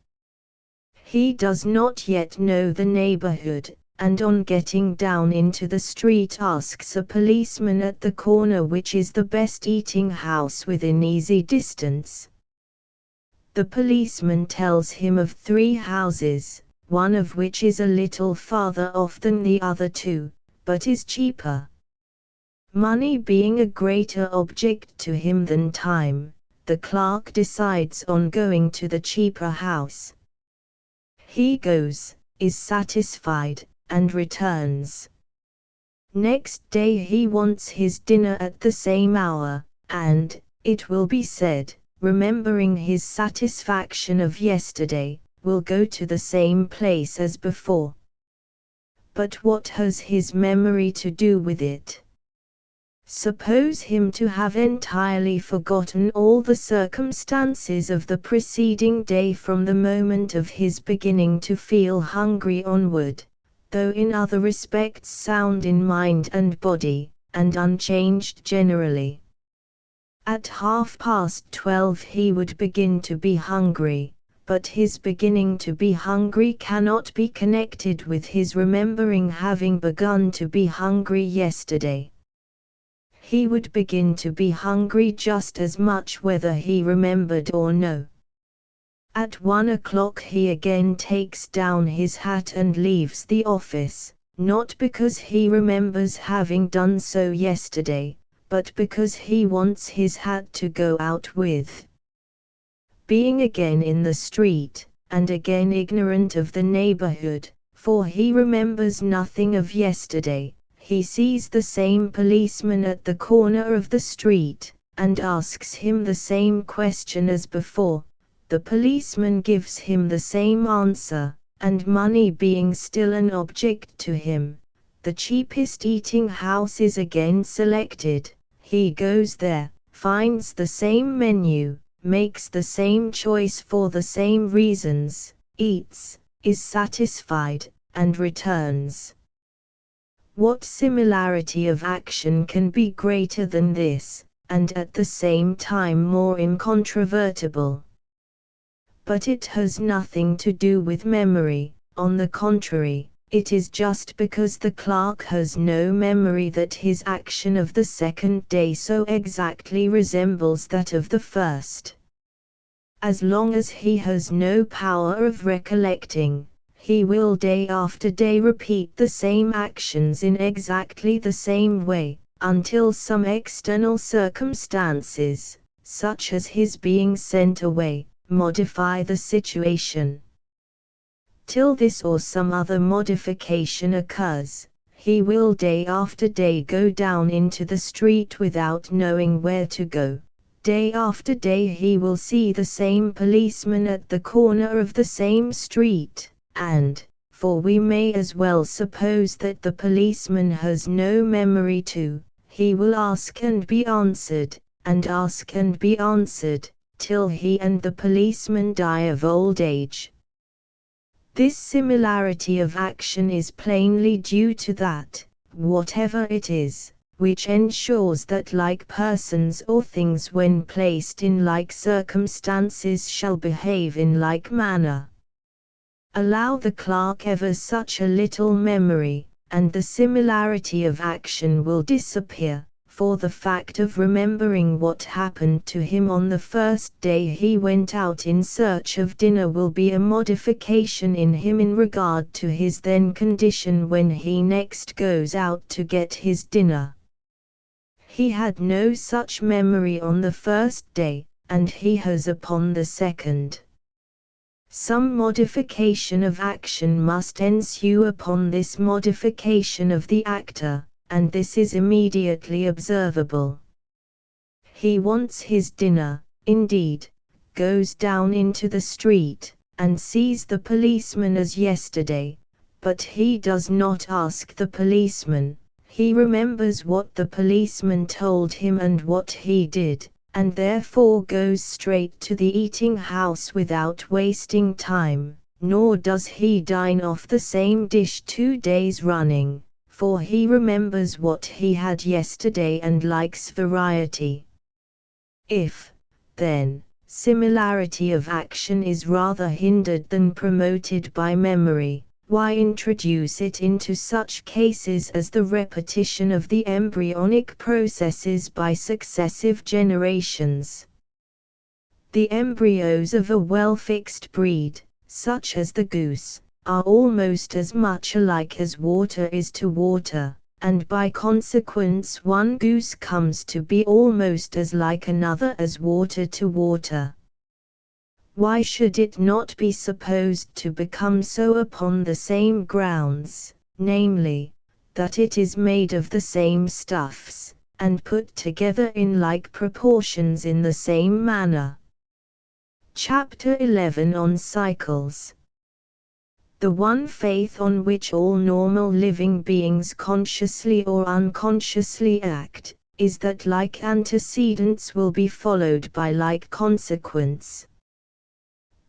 He does not yet know the neighborhood, and on getting down into the street asks a policeman at the corner which is the best eating house within easy distance. The policeman tells him of 3 houses, one of which is a little farther off than the other 2, but is cheaper. Money being a greater object to him than time, the clerk decides on going to the cheaper house. He goes, is satisfied, and returns. Next day he wants his dinner at the same hour, and, it will be said, remembering his satisfaction of yesterday, will go to the same place as before. But what has his memory to do with it? Suppose him to have entirely forgotten all the circumstances of the preceding day from the moment of his beginning to feel hungry onward, though in other respects sound in mind and body, and unchanged generally. At 12:30 he would begin to be hungry, but his beginning to be hungry cannot be connected with his remembering having begun to be hungry yesterday. He would begin to be hungry just as much whether he remembered or no. At 1 o'clock he again takes down his hat and leaves the office, not because he remembers having done so yesterday, but because he wants his hat to go out with. Being again in the street, and again ignorant of the neighborhood, for he remembers nothing of yesterday, he sees the same policeman at the corner of the street, and asks him the same question as before. The policeman gives him the same answer, and money being still an object to him, the cheapest eating house is again selected. He goes there, finds the same menu, makes the same choice for the same reasons, eats, is satisfied, and returns. What similarity of action can be greater than this, and at the same time more incontrovertible? But it has nothing to do with memory, on the contrary, it is just because the clerk has no memory that his action of the second day so exactly resembles that of the first. As long as he has no power of recollecting, he will day after day repeat the same actions in exactly the same way, until some external circumstances, such as his being sent away, modify the situation. Till this or some other modification occurs, he will day after day go down into the street without knowing where to go. Day after day he will see the same policeman at the corner of the same street, and, for we may as well suppose that the policeman has no memory too, he will ask and be answered, and ask and be answered, till he and the policeman die of old age. This similarity of action is plainly due to that, whatever it is, which ensures that like persons or things when placed in like circumstances shall behave in like manner. Allow the clerk ever such a little memory, and the similarity of action will disappear, for the fact of remembering what happened to him on the first day he went out in search of dinner will be a modification in him in regard to his then condition when he next goes out to get his dinner. He had no such memory on the first day, and he has upon the second. Some modification of action must ensue upon this modification of the actor, and this is immediately observable. He wants his dinner, indeed, goes down into the street, and sees the policeman as yesterday, but he does not ask the policeman, he remembers what the policeman told him and what he did, and therefore goes straight to the eating house without wasting time, nor does he dine off the same dish 2 days running, for he remembers what he had yesterday and likes variety. If, then, similarity of action is rather hindered than promoted by memory, why introduce it into such cases as the repetition of the embryonic processes by successive generations? The embryos of a well-fixed breed, such as the goose, are almost as much alike as water is to water, and by consequence one goose comes to be almost as like another as water to water. Why should it not be supposed to become so upon the same grounds, namely, that it is made of the same stuffs, and put together in like proportions in the same manner. Chapter 11 on Cycles. The one faith on which all normal living beings consciously or unconsciously act, is that like antecedents will be followed by like consequence.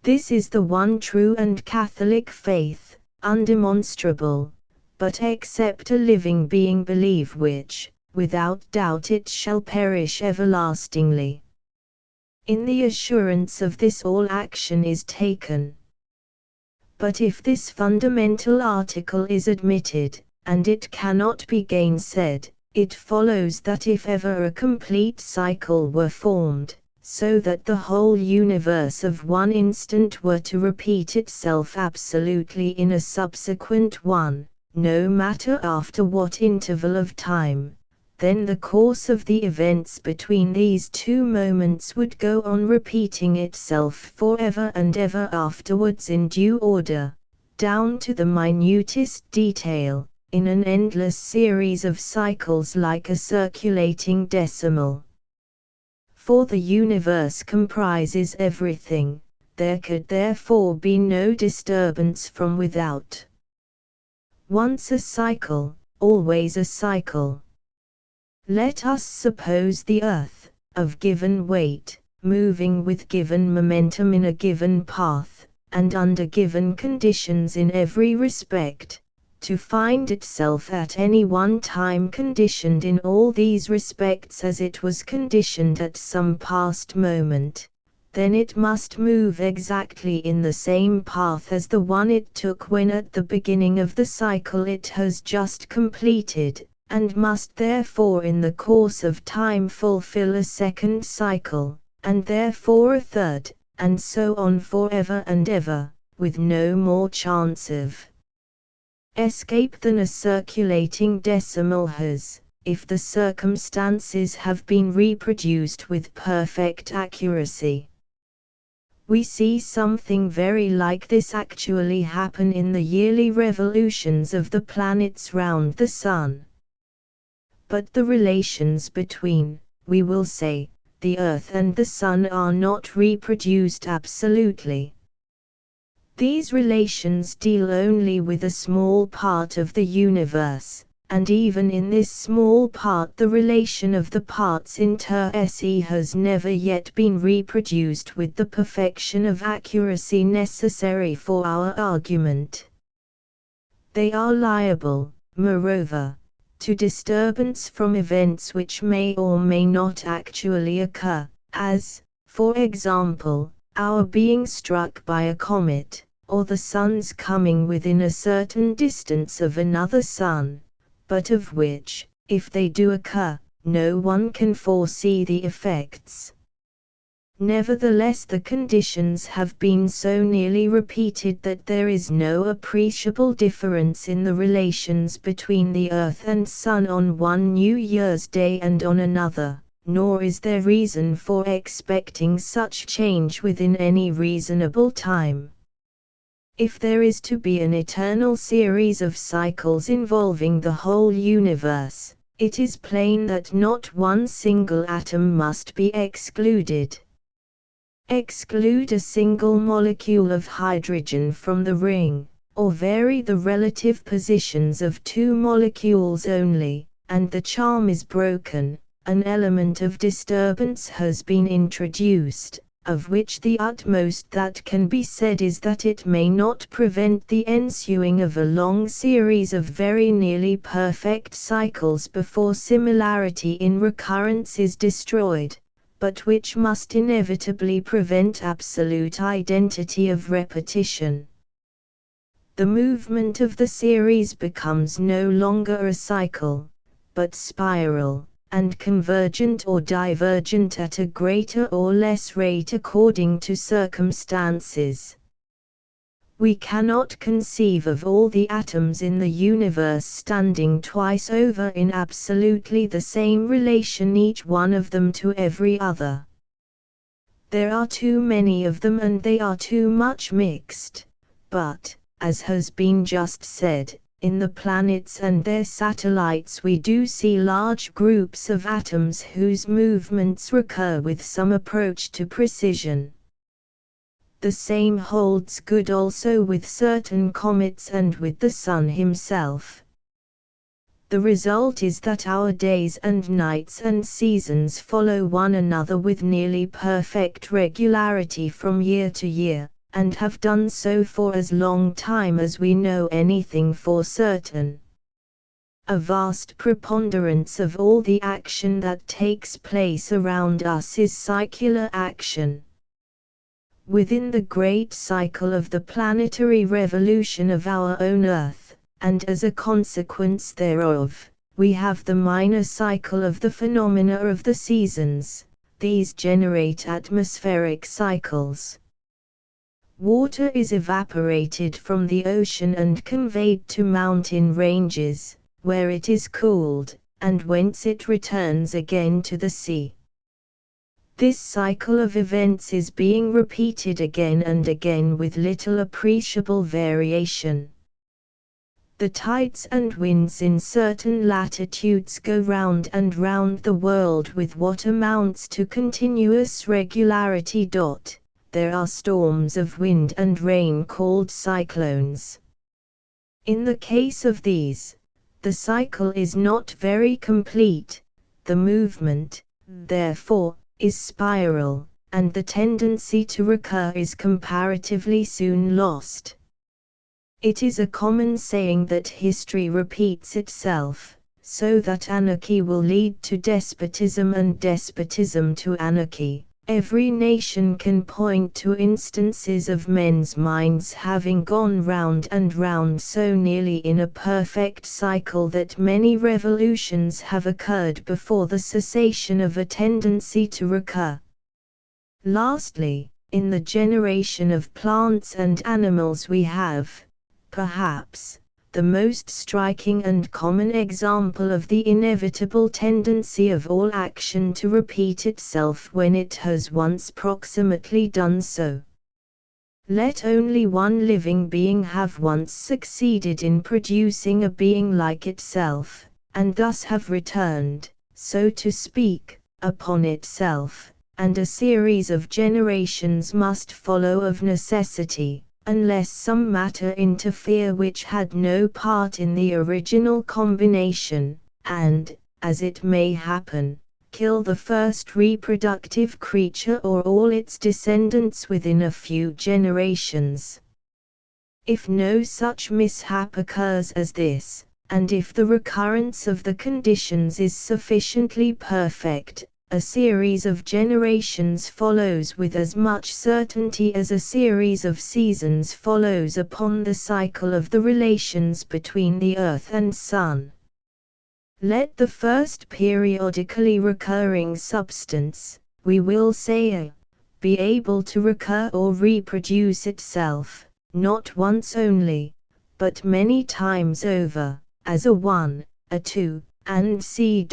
This is the one true and Catholic faith, undemonstrable, but except a living being believe which, without doubt it shall perish everlastingly. In the assurance of this all action is taken. But if this fundamental article is admitted, and it cannot be gainsaid, it follows that if ever a complete cycle were formed, so that the whole universe of one instant were to repeat itself absolutely in a subsequent one, no matter after what interval of time, then the course of the events between these two moments would go on repeating itself forever and ever afterwards in due order, down to the minutest detail, in an endless series of cycles like a circulating decimal. For the universe comprises everything, there could therefore be no disturbance from without. Once a cycle, always a cycle. Let us suppose the earth, of given weight, moving with given momentum in a given path, and under given conditions in every respect, to find itself at any one time conditioned in all these respects as it was conditioned at some past moment, then it must move exactly in the same path as the one it took when at the beginning of the cycle it has just completed, and must therefore in the course of time fulfill a second cycle, and therefore a third, and so on forever and ever, with no more chance of escape than a circulating decimal has, if the circumstances have been reproduced with perfect accuracy. We see something very like this actually happen in the yearly revolutions of the planets round the Sun. But the relations between, we will say, the Earth and the Sun are not reproduced absolutely. These relations deal only with a small part of the universe, and even in this small part the relation of the parts inter se has never yet been reproduced with the perfection of accuracy necessary for our argument. They are liable, moreover, to disturbance from events which may or may not actually occur, as, for example, our being struck by a comet, or the sun's coming within a certain distance of another sun, but of which, if they do occur, no one can foresee the effects. Nevertheless, the conditions have been so nearly repeated that there is no appreciable difference in the relations between the Earth and Sun on one New Year's Day and on another, nor is there reason for expecting such change within any reasonable time. If there is to be an eternal series of cycles involving the whole universe, it is plain that not one single atom must be excluded. Exclude a single molecule of hydrogen from the ring, or vary the relative positions of two molecules only, and the charm is broken, an element of disturbance has been introduced, of which the utmost that can be said is that it may not prevent the ensuing of a long series of very nearly perfect cycles before similarity in recurrence is destroyed, but which must inevitably prevent absolute identity of repetition. The movement of the series becomes no longer a cycle, but spiral, and convergent or divergent at a greater or less rate according to circumstances. We cannot conceive of all the atoms in the universe standing twice over in absolutely the same relation, each one of them to every other. There are too many of them and they are too much mixed, but, as has been just said, in the planets and their satellites we do see large groups of atoms whose movements recur with some approach to precision. The same holds good also with certain comets and with the Sun himself. The result is that our days and nights and seasons follow one another with nearly perfect regularity from year to year, and have done so for as long time as we know anything for certain. A vast preponderance of all the action that takes place around us is circular action. Within the great cycle of the planetary revolution of our own Earth, and as a consequence thereof, we have the minor cycle of the phenomena of the seasons. These generate atmospheric cycles. Water is evaporated from the ocean and conveyed to mountain ranges, where it is cooled, and whence it returns again to the sea. This cycle of events is being repeated again and again with little appreciable variation. The tides and winds in certain latitudes go round and round the world with what amounts to continuous regularity. There are storms of wind and rain called cyclones. In the case of these, the cycle is not very complete. The movement, therefore, is spiral, and the tendency to recur is comparatively soon lost. It is a common saying that history repeats itself, so that anarchy will lead to despotism and despotism to anarchy. Every nation can point to instances of men's minds having gone round and round so nearly in a perfect cycle that many revolutions have occurred before the cessation of a tendency to recur. Lastly, in the generation of plants and animals we have, perhaps, the most striking and common example of the inevitable tendency of all action to repeat itself when it has once proximately done so. Let only one living being have once succeeded in producing a being like itself, and thus have returned, so to speak, upon itself, and a series of generations must follow of necessity, unless some matter interfere which had no part in the original combination, and, as it may happen, kill the first reproductive creature or all its descendants within a few generations. If no such mishap occurs as this, and if the recurrence of the conditions is sufficiently perfect, a series of generations follows with as much certainty as a series of seasons follows upon the cycle of the relations between the earth and sun. Let the first periodically recurring substance, we will say, be able to recur or reproduce itself, not once only, but many times over, as a 1, a 2, and c.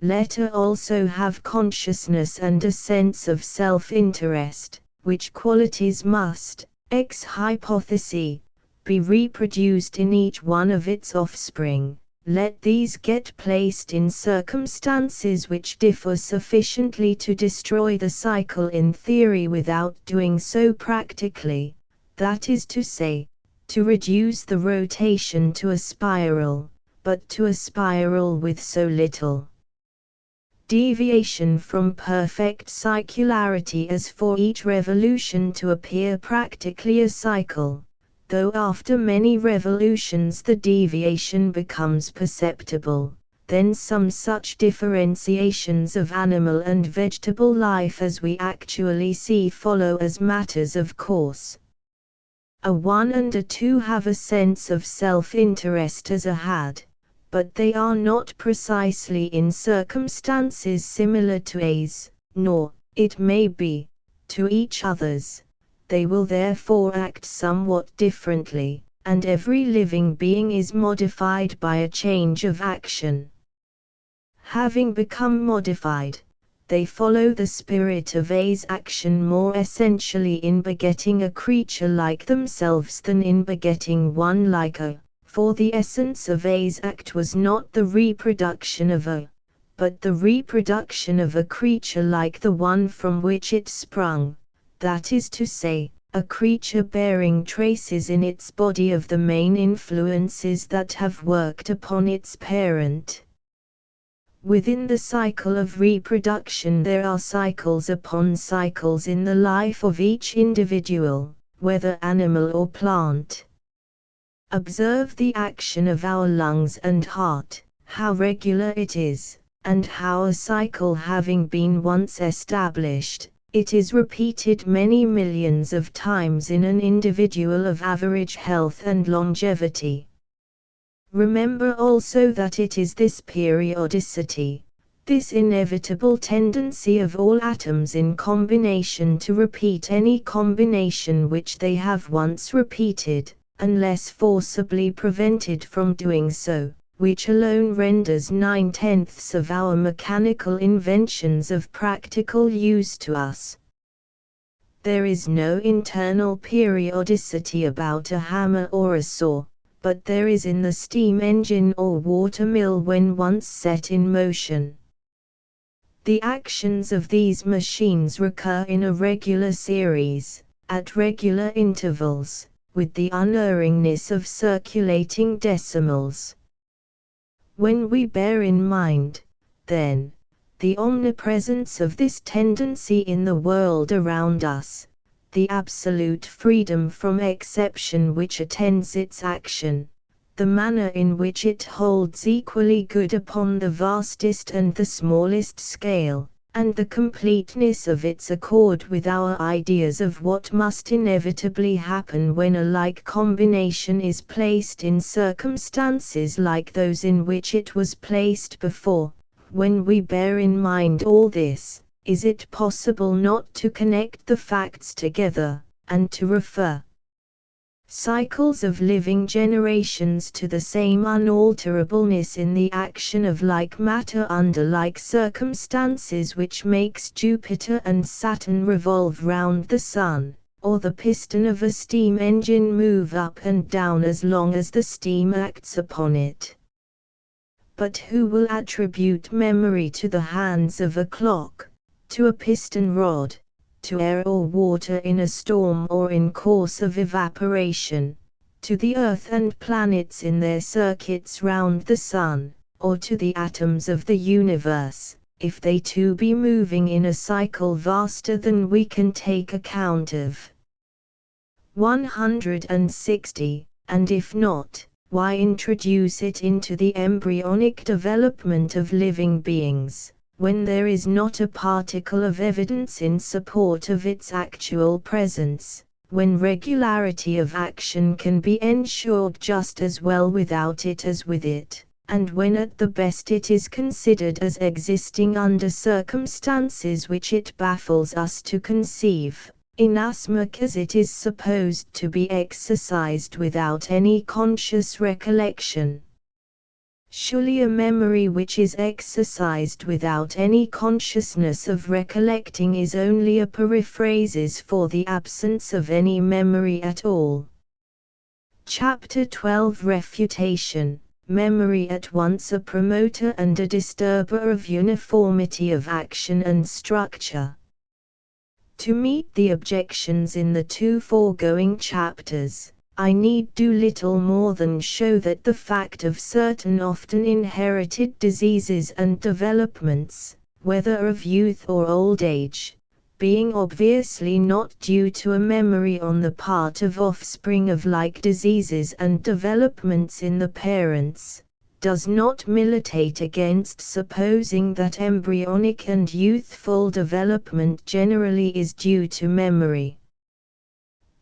Let her also have consciousness and a sense of self-interest, which qualities must, ex hypothesi, be reproduced in each one of its offspring. Let these get placed in circumstances which differ sufficiently to destroy the cycle in theory without doing so practically, that is to say, to reduce the rotation to a spiral, but to a spiral with so little deviation from perfect circularity as for each revolution to appear practically a cycle, though after many revolutions the deviation becomes perceptible, then some such differentiations of animal and vegetable life as we actually see follow as matters of course. A 1 and a 2 have a sense of self-interest as a had, but they are not precisely in circumstances similar to A's, nor, it may be, to each other's. They will therefore act somewhat differently, and every living being is modified by a change of action. Having become modified, they follow the spirit of A's action more essentially in begetting a creature like themselves than in begetting one like A. For the essence of A's act was not the reproduction of A, but the reproduction of a creature like the one from which it sprung, that is to say, a creature bearing traces in its body of the main influences that have worked upon its parent. Within the cycle of reproduction there are cycles upon cycles in the life of each individual, whether animal or plant. Observe the action of our lungs and heart, how regular it is, and how a cycle having been once established, it is repeated many millions of times in an individual of average health and longevity. Remember also that it is this periodicity, this inevitable tendency of all atoms in combination to repeat any combination which they have once repeated, unless forcibly prevented from doing so, which alone renders 9/10 of our mechanical inventions of practical use to us. There is no internal periodicity about a hammer or a saw, but there is in the steam engine or water mill when once set in motion. The actions of these machines recur in a regular series, at regular intervals, with the unerringness of circulating decimals. When we bear in mind, then, the omnipresence of this tendency in the world around us, the absolute freedom from exception which attends its action, the manner in which it holds equally good upon the vastest and the smallest scale, and the completeness of its accord with our ideas of what must inevitably happen when a like combination is placed in circumstances like those in which it was placed before, when we bear in mind all this, is it possible not to connect the facts together, and to refer cycles of living generations to the same unalterableness in the action of like matter under like circumstances which makes Jupiter and Saturn revolve round the Sun, or the piston of a steam engine move up and down as long as the steam acts upon it? But who will attribute memory to the hands of a clock, to a piston rod, to air or water in a storm or in course of evaporation, to the Earth and planets in their circuits round the Sun, or to the atoms of the universe, if they too be moving in a cycle vaster than we can take account of? 160. And if not, why introduce it into the embryonic development of living beings, when there is not a particle of evidence in support of its actual presence, when regularity of action can be ensured just as well without it as with it, and when at the best it is considered as existing under circumstances which it baffles us to conceive, inasmuch as it is supposed to be exercised without any conscious recollection? Surely a memory which is exercised without any consciousness of recollecting is only a periphrasis for the absence of any memory at all. Chapter 12 Refutation. Memory at once a promoter and a disturber of uniformity of action and structure. To meet the objections in the two foregoing chapters, I need do little more than show that the fact of certain often inherited diseases and developments, whether of youth or old age, being obviously not due to a memory on the part of offspring of like diseases and developments in the parents, does not militate against supposing that embryonic and youthful development generally is due to memory.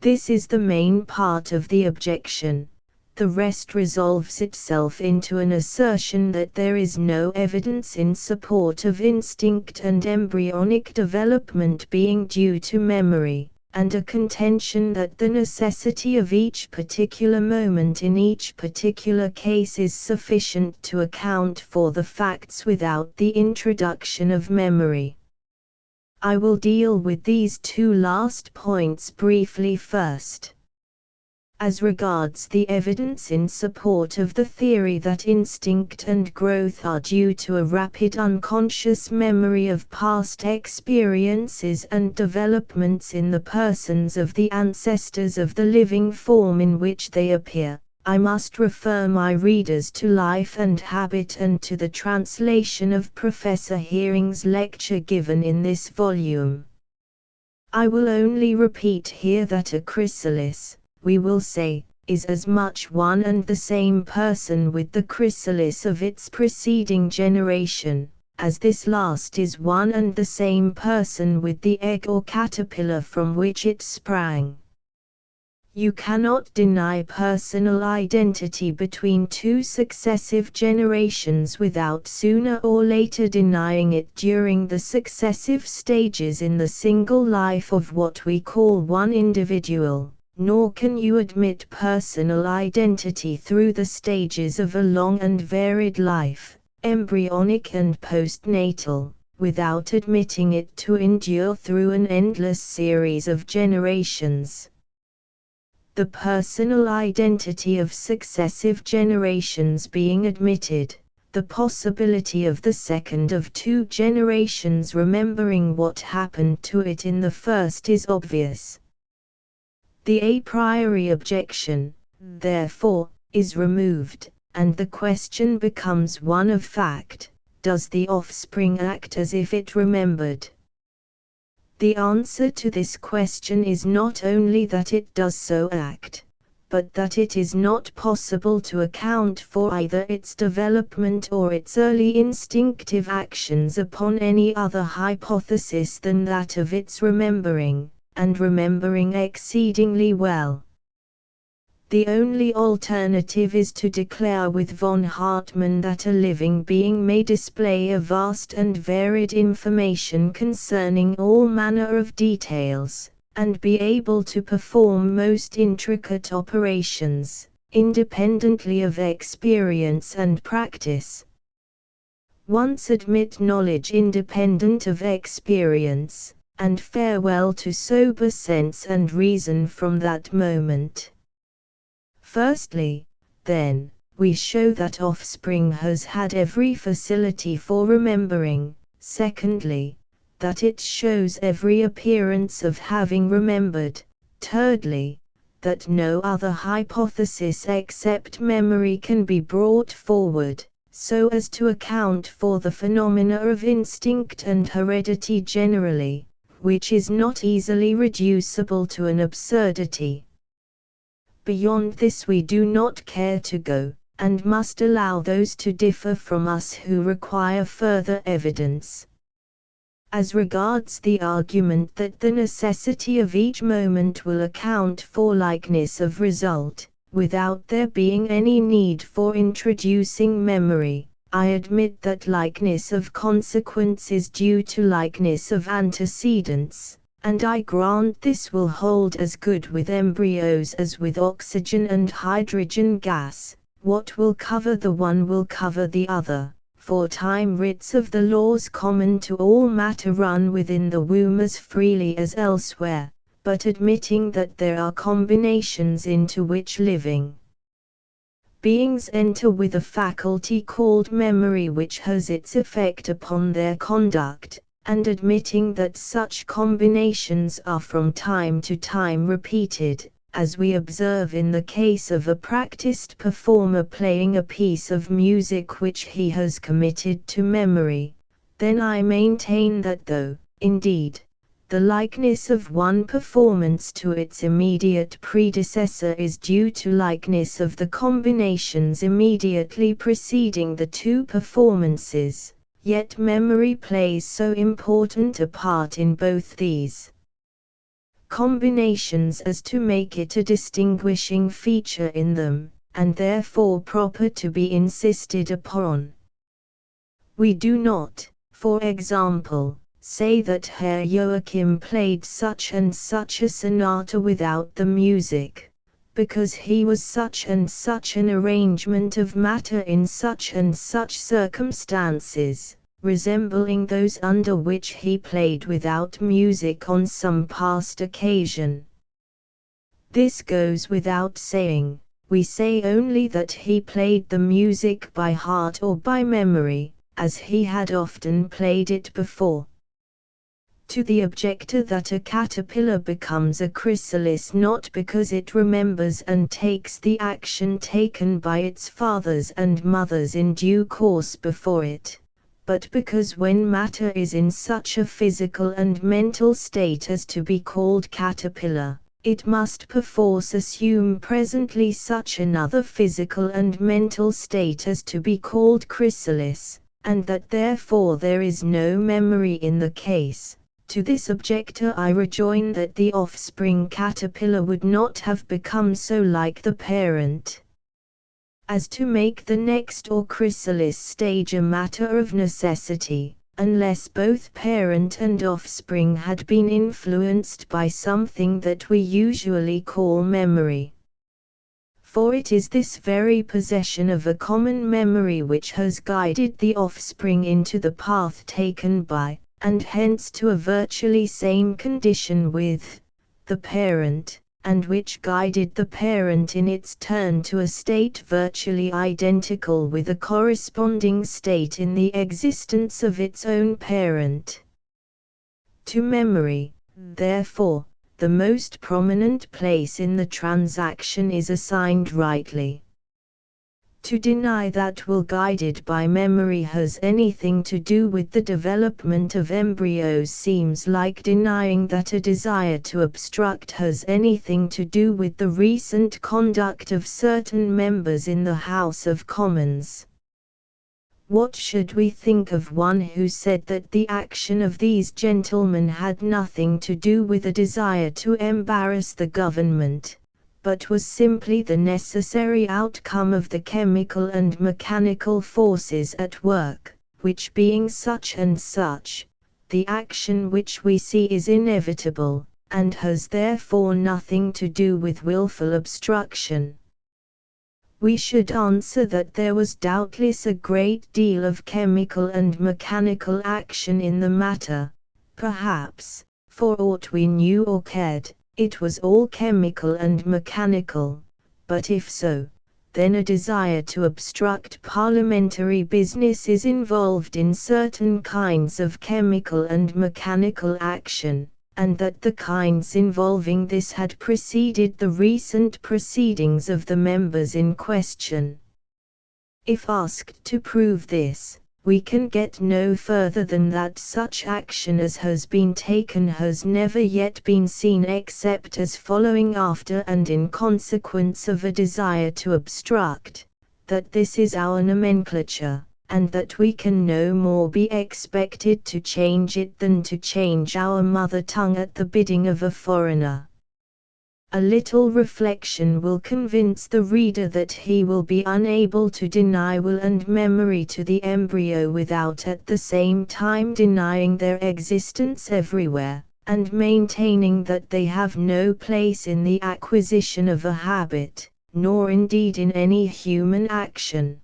This is the main part of the objection. The rest resolves itself into an assertion that there is no evidence in support of instinct and embryonic development being due to memory, and a contention that the necessity of each particular moment in each particular case is sufficient to account for the facts without the introduction of memory. I will deal with these two last points briefly first. As regards the evidence in support of the theory that instinct and growth are due to a rapid unconscious memory of past experiences and developments in the persons of the ancestors of the living form in which they appear, I must refer my readers to Life and Habit and to the translation of Professor Heering's lecture given in this volume. I will only repeat here that a chrysalis, we will say, is as much one and the same person with the chrysalis of its preceding generation, as this last is one and the same person with the egg or caterpillar from which it sprang. You cannot deny personal identity between two successive generations without sooner or later denying it during the successive stages in the single life of what we call one individual. Nor can you admit personal identity through the stages of a long and varied life, embryonic and postnatal, without admitting it to endure through an endless series of generations. The personal identity of successive generations being admitted, the possibility of the second of two generations remembering what happened to it in the first is obvious. The a priori objection, therefore, is removed, and the question becomes one of fact: does the offspring act as if it remembered? The answer to this question is not only that it does so act, but that it is not possible to account for either its development or its early instinctive actions upon any other hypothesis than that of its remembering, and remembering exceedingly well. The only alternative is to declare with von Hartmann that a living being may display a vast and varied information concerning all manner of details, and be able to perform most intricate operations, independently of experience and practice. Once admit knowledge independent of experience, and farewell to sober sense and reason from that moment. Firstly, then, we show that offspring has had every facility for remembering. Secondly, that it shows every appearance of having remembered. Thirdly, that no other hypothesis except memory can be brought forward, so as to account for the phenomena of instinct and heredity generally, which is not easily reducible to an absurdity. Beyond this we do not care to go, and must allow those to differ from us who require further evidence. As regards the argument that the necessity of each moment will account for likeness of result, without there being any need for introducing memory, I admit that likeness of consequence is due to likeness of antecedents, and I grant this will hold as good with embryos as with oxygen and hydrogen gas. What will cover the one will cover the other, for time writs of the laws common to all matter run within the womb as freely as elsewhere, but admitting that there are combinations into which living beings enter with a faculty called memory which has its effect upon their conduct, and admitting that such combinations are from time to time repeated, as we observe in the case of a practiced performer playing a piece of music which he has committed to memory, then I maintain that though, indeed, the likeness of one performance to its immediate predecessor is due to likeness of the combinations immediately preceding the two performances, yet memory plays so important a part in both these combinations as to make it a distinguishing feature in them, and therefore proper to be insisted upon. We do not, for example, say that Herr Joachim played such and such a sonata without the music, because he was such and such an arrangement of matter in such and such circumstances, resembling those under which he played without music on some past occasion. This goes without saying. We say only that he played the music by heart or by memory, as he had often played it before. To the objector that a caterpillar becomes a chrysalis not because it remembers and takes the action taken by its fathers and mothers in due course before it, but because when matter is in such a physical and mental state as to be called caterpillar, it must perforce assume presently such another physical and mental state as to be called chrysalis, and that therefore there is no memory in the case. To this objector I rejoin that the offspring caterpillar would not have become so like the parent as to make the next or chrysalis stage a matter of necessity, unless both parent and offspring had been influenced by something that we usually call memory. For it is this very possession of a common memory which has guided the offspring into the path taken by, and hence to a virtually same condition with, the parent, and which guided the parent in its turn to a state virtually identical with a corresponding state in the existence of its own parent. To memory, therefore, the most prominent place in the transaction is assigned rightly. To deny that will guided by memory has anything to do with the development of embryos seems like denying that a desire to obstruct has anything to do with the recent conduct of certain members in the House of Commons. What should we think of one who said that the action of these gentlemen had nothing to do with a desire to embarrass the government, but was simply the necessary outcome of the chemical and mechanical forces at work, which being such and such, the action which we see is inevitable, and has therefore nothing to do with willful obstruction? We should answer that there was doubtless a great deal of chemical and mechanical action in the matter. Perhaps, for aught we knew or cared, it was all chemical and mechanical, but if so, then a desire to obstruct parliamentary business is involved in certain kinds of chemical and mechanical action, and that the kinds involving this had preceded the recent proceedings of the members in question. If asked to prove this, we can get no further than that such action as has been taken has never yet been seen except as following after and in consequence of a desire to obstruct, that this is our nomenclature, and that we can no more be expected to change it than to change our mother tongue at the bidding of a foreigner. A little reflection will convince the reader that he will be unable to deny will and memory to the embryo without at the same time denying their existence everywhere, and maintaining that they have no place in the acquisition of a habit, nor indeed in any human action.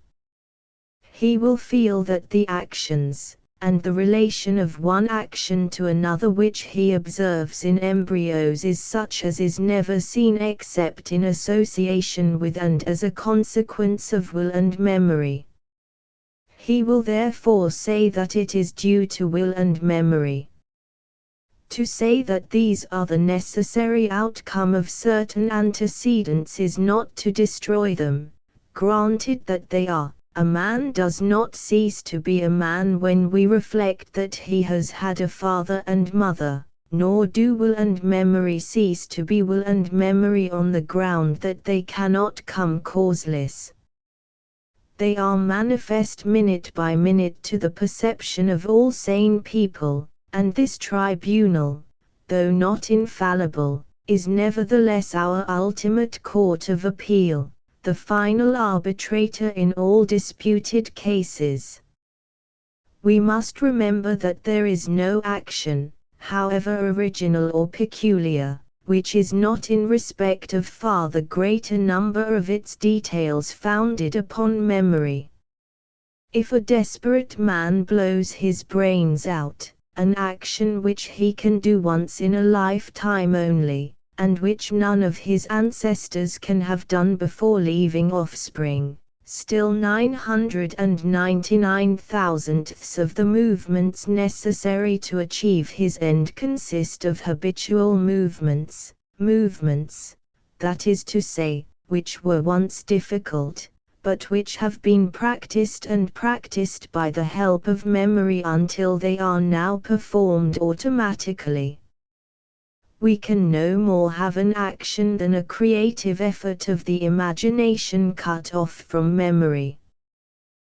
He will feel that the actions, and the relation of one action to another which he observes in embryos is such as is never seen except in association with and as a consequence of will and memory. He will therefore say that it is due to will and memory. To say that these are the necessary outcome of certain antecedents is not to destroy them, granted that they are. A man does not cease to be a man when we reflect that he has had a father and mother, nor do will and memory cease to be will and memory on the ground that they cannot come causeless. They are manifest minute by minute to the perception of all sane people, and this tribunal, though not infallible, is nevertheless our ultimate court of appeal, the final arbitrator in all disputed cases. We must remember that there is no action, however original or peculiar, which is not in respect of far the greater number of its details founded upon memory. If a desperate man blows his brains out, an action which he can do once in a lifetime only, and which none of his ancestors can have done before leaving offspring. Still 999,000ths of the movements necessary to achieve his end consist of habitual movements, that is to say, which were once difficult, but which have been practiced by the help of memory until they are now performed automatically. We can no more have an action than a creative effort of the imagination cut off from memory.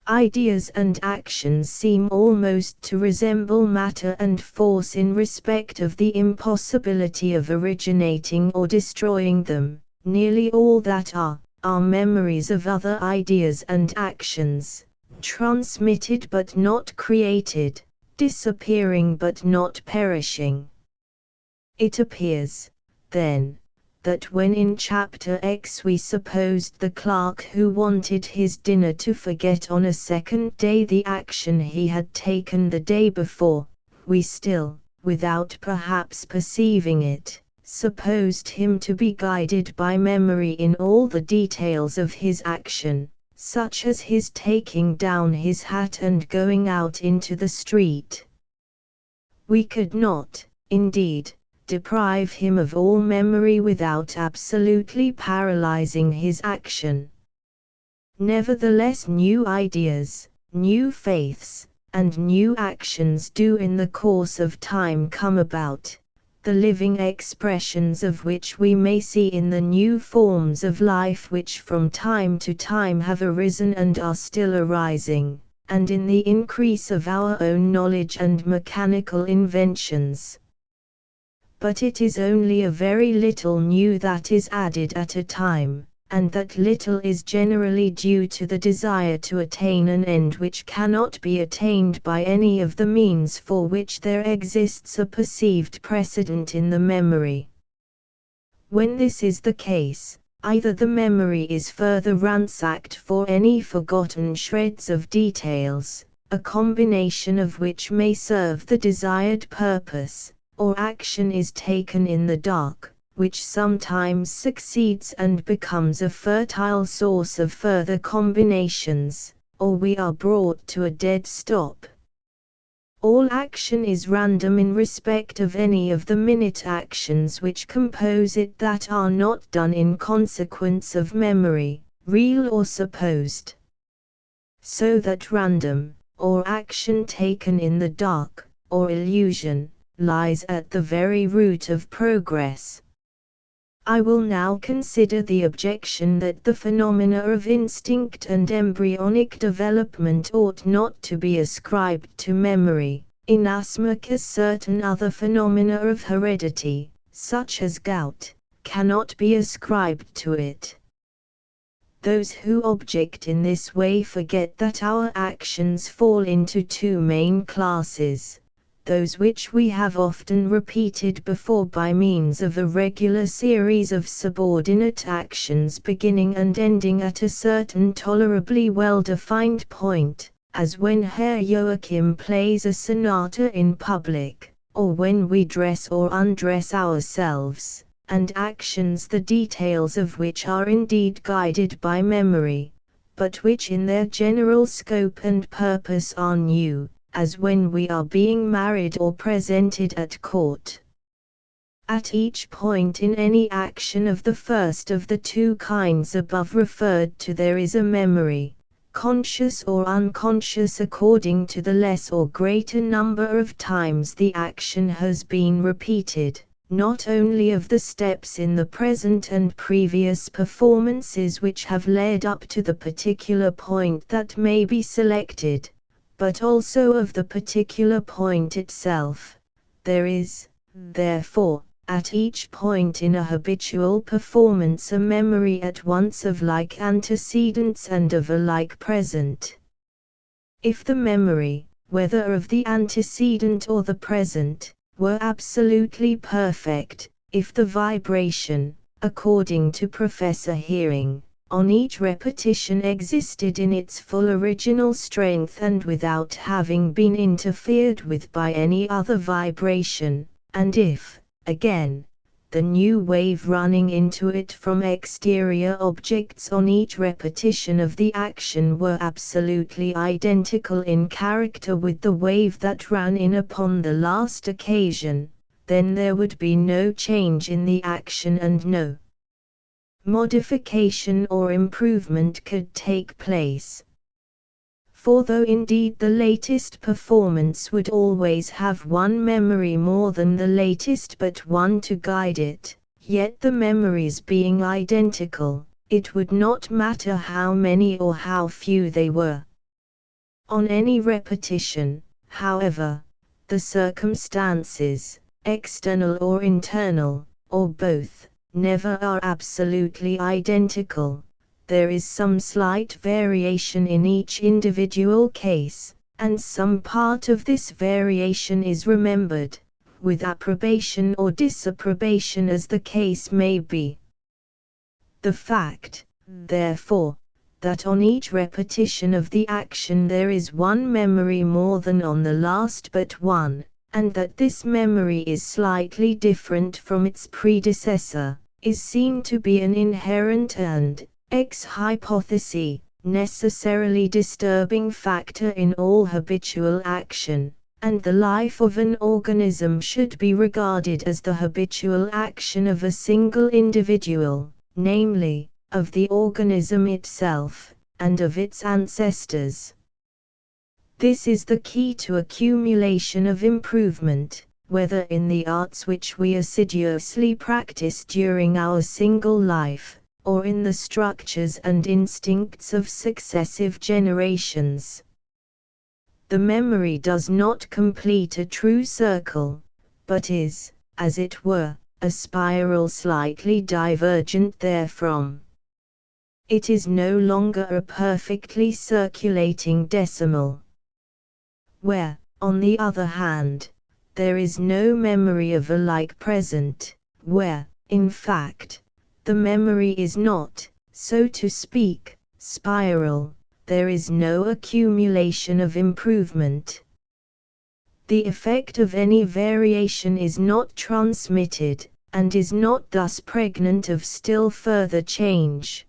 Ideas and actions seem almost to resemble matter and force in respect of the impossibility of originating or destroying them. Nearly all that are memories of other ideas and actions, transmitted but not created, disappearing but not perishing. It appears, then, that when in Chapter X we supposed the clerk who wanted his dinner to forget on a second day the action he had taken the day before, we still, without perhaps perceiving it, supposed him to be guided by memory in all the details of his action, such as his taking down his hat and going out into the street. We could not, indeed, deprive him of all memory without absolutely paralyzing his action. Nevertheless, new ideas, new faiths, and new actions do in the course of time come about, the living expressions of which we may see in the new forms of life which from time to time have arisen and are still arising, and in the increase of our own knowledge and mechanical inventions. But it is only a very little new that is added at a time, and that little is generally due to the desire to attain an end which cannot be attained by any of the means for which there exists a perceived precedent in the memory. When this is the case, either the memory is further ransacked for any forgotten shreds of details, a combination of which may serve the desired purpose, or action is taken in the dark, which sometimes succeeds and becomes a fertile source of further combinations, or we are brought to a dead stop. All action is random in respect of any of the minute actions which compose it that are not done in consequence of memory, real or supposed. So that random, or action taken in the dark, or illusion, lies at the very root of progress. I will now consider the objection that the phenomena of instinct and embryonic development ought not to be ascribed to memory, inasmuch as certain other phenomena of heredity, such as gout, cannot be ascribed to it. Those who object in this way forget that our actions fall into two main classes. Those which we have often repeated before by means of a regular series of subordinate actions beginning and ending at a certain tolerably well-defined point, as when Herr Joachim plays a sonata in public, or when we dress or undress ourselves, and actions the details of which are indeed guided by memory, but which in their general scope and purpose are new, as when we are being married or presented at court. At each point in any action of the first of the two kinds above referred to there is a memory, conscious or unconscious according to the less or greater number of times the action has been repeated, not only of the steps in the present and previous performances which have led up to the particular point that may be selected, but also of the particular point itself. There is, therefore, at each point in a habitual performance a memory at once of like antecedents and of a like present. If the memory, whether of the antecedent or the present, were absolutely perfect, if the vibration, according to Professor Hearing, on each repetition existed in its full original strength and without having been interfered with by any other vibration, and if, again, the new wave running into it from exterior objects on each repetition of the action were absolutely identical in character with the wave that ran in upon the last occasion, then there would be no change in the action and no modification or improvement could take place. For though indeed the latest performance would always have one memory more than the latest but one to guide it, yet the memories being identical, it would not matter how many or how few they were. On any repetition, however, the circumstances, external or internal, or both, never are absolutely identical. There is some slight variation in each individual case, and some part of this variation is remembered, with approbation or disapprobation as the case may be. The fact, therefore, that on each repetition of the action there is one memory more than on the last but one, and that this memory is slightly different from its predecessor, is seen to be an inherent and ex hypothesis, necessarily disturbing factor in all habitual action, and the life of an organism should be regarded as the habitual action of a single individual, namely, of the organism itself, and of its ancestors. This is the key to accumulation of improvement, whether in the arts which we assiduously practice during our single life, or in the structures and instincts of successive generations. The memory does not complete a true circle, but is, as it were, a spiral slightly divergent therefrom. It is no longer a perfectly circulating decimal. Where, on the other hand, there is no memory of a like present, where, in fact, the memory is not, so to speak, spiral, there is no accumulation of improvement. The effect of any variation is not transmitted, and is not thus pregnant of still further change.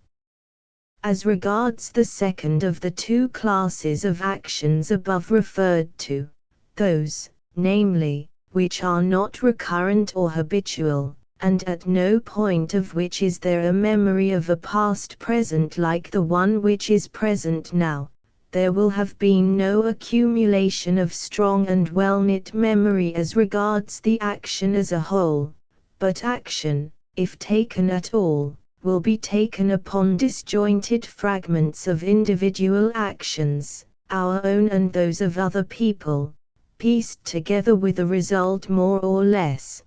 As regards the second of the two classes of actions above referred to, those, namely, which are not recurrent or habitual, and at no point of which is there a memory of a past present like the one which is present now, there will have been no accumulation of strong and well-knit memory as regards the action as a whole, but action, if taken at all, will be taken upon disjointed fragments of individual actions, our own and those of other people, pieced together with a result more or less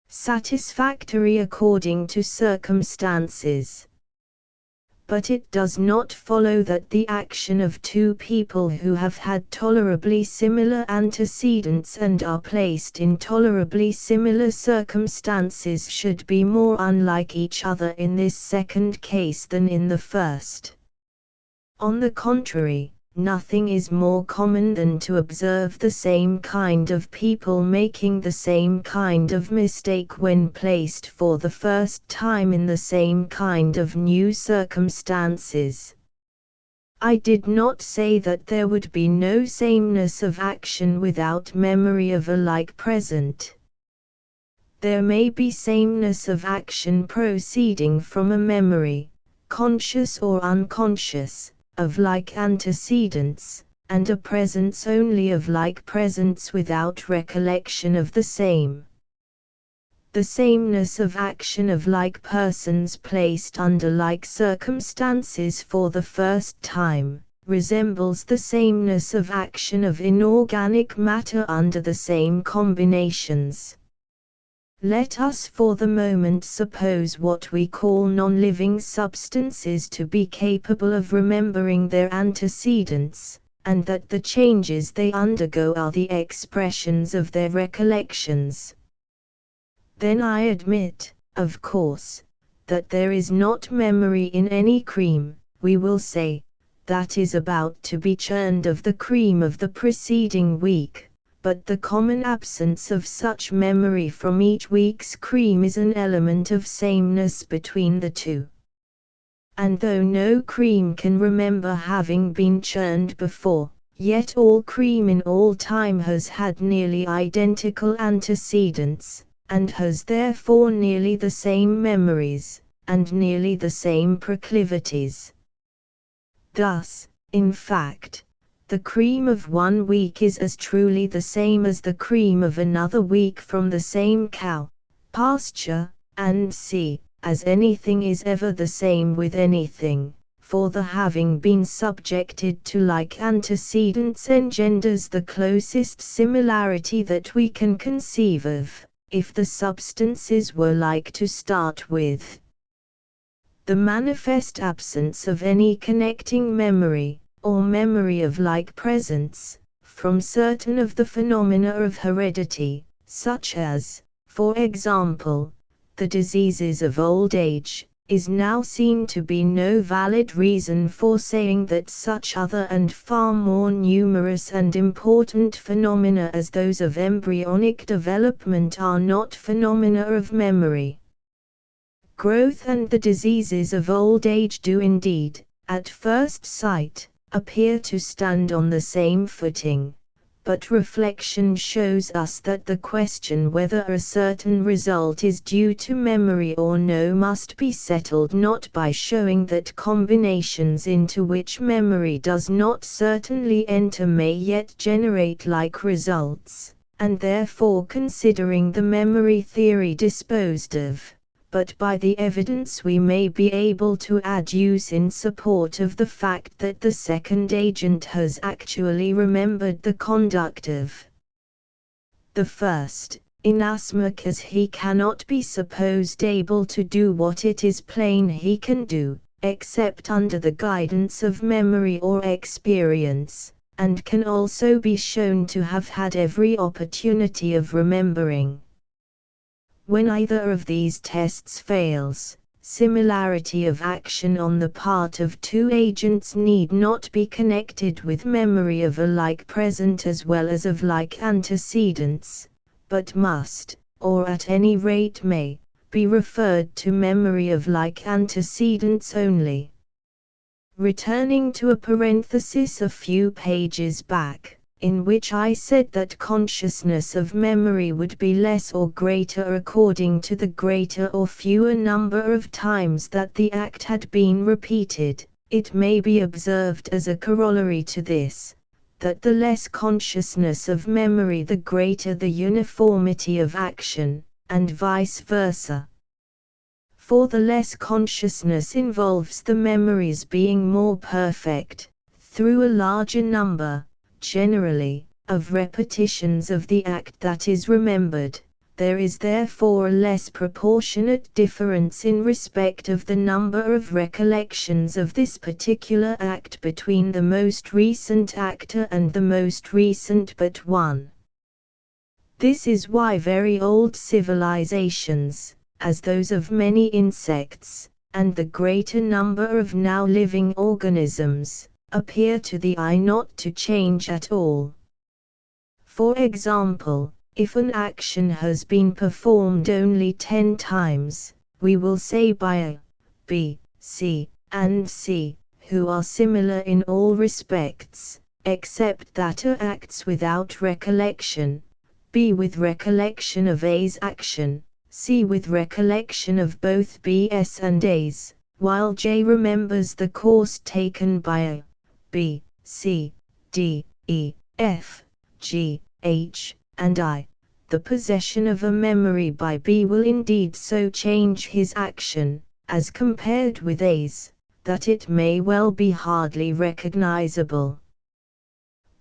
satisfactory according to circumstances. But it does not follow that the action of two people who have had tolerably similar antecedents and are placed in tolerably similar circumstances should be more unlike each other in this second case than in the first. On the contrary, nothing is more common than to observe the same kind of people making the same kind of mistake when placed for the first time in the same kind of new circumstances. I did not say that there would be no sameness of action without memory of a like present. There may be sameness of action proceeding from a memory, conscious or unconscious, of like antecedents, and a presence only of like presents without recollection of the same. The sameness of action of like persons placed under like circumstances for the first time, resembles the sameness of action of inorganic matter under the same combinations. Let us for the moment suppose what we call non-living substances to be capable of remembering their antecedents, and that the changes they undergo are the expressions of their recollections. Then I admit, of course, that there is not memory in any cream, we will say, that is about to be churned of the cream of the preceding week, but the common absence of such memory from each week's cream is an element of sameness between the two. And though no cream can remember having been churned before, yet all cream in all time has had nearly identical antecedents, and has therefore nearly the same memories, and nearly the same proclivities. Thus, in fact, the cream of one week is as truly the same as the cream of another week from the same cow, pasture, and sea, as anything is ever the same with anything, for the having been subjected to like antecedents engenders the closest similarity that we can conceive of, if the substances were like to start with. The manifest absence of any connecting memory, or memory of like presence, from certain of the phenomena of heredity, such as, for example, the diseases of old age, is now seen to be no valid reason for saying that such other and far more numerous and important phenomena as those of embryonic development are not phenomena of memory. Growth and the diseases of old age do indeed, at first sight, appear to stand on the same footing, but reflection shows us that the question whether a certain result is due to memory or no must be settled not by showing that combinations into which memory does not certainly enter may yet generate like results, and therefore considering the memory theory disposed of, but by the evidence we may be able to adduce in support of the fact that the second agent has actually remembered the conduct of the first, inasmuch as he cannot be supposed able to do what it is plain he can do, except under the guidance of memory or experience, and can also be shown to have had every opportunity of remembering. When either of these tests fails, similarity of action on the part of two agents need not be connected with memory of a like present as well as of like antecedents, but must, or at any rate may, be referred to memory of like antecedents only. Returning to a parenthesis a few pages back, in which I said that consciousness of memory would be less or greater according to the greater or fewer number of times that the act had been repeated, it may be observed as a corollary to this, that the less consciousness of memory the greater the uniformity of action, and vice versa. For the less consciousness involves the memories being more perfect, through a larger number, generally, of repetitions of the act that is remembered. There is therefore a less proportionate difference in respect of the number of recollections of this particular act between the most recent actor and the most recent but one. This is why very old civilizations, as those of many insects, and the greater number of now living organisms, appear to the eye not to change at all. For example, if an action has been performed only 10 times, we will say by A, B, C, and C, who are similar in all respects, except that A acts without recollection, B with recollection of A's action, C with recollection of both B's and A's, while J remembers the course taken by A, B, C, D, E, F, G, H, and I. The possession of a memory by B will indeed so change his action, as compared with A's, that it may well be hardly recognizable.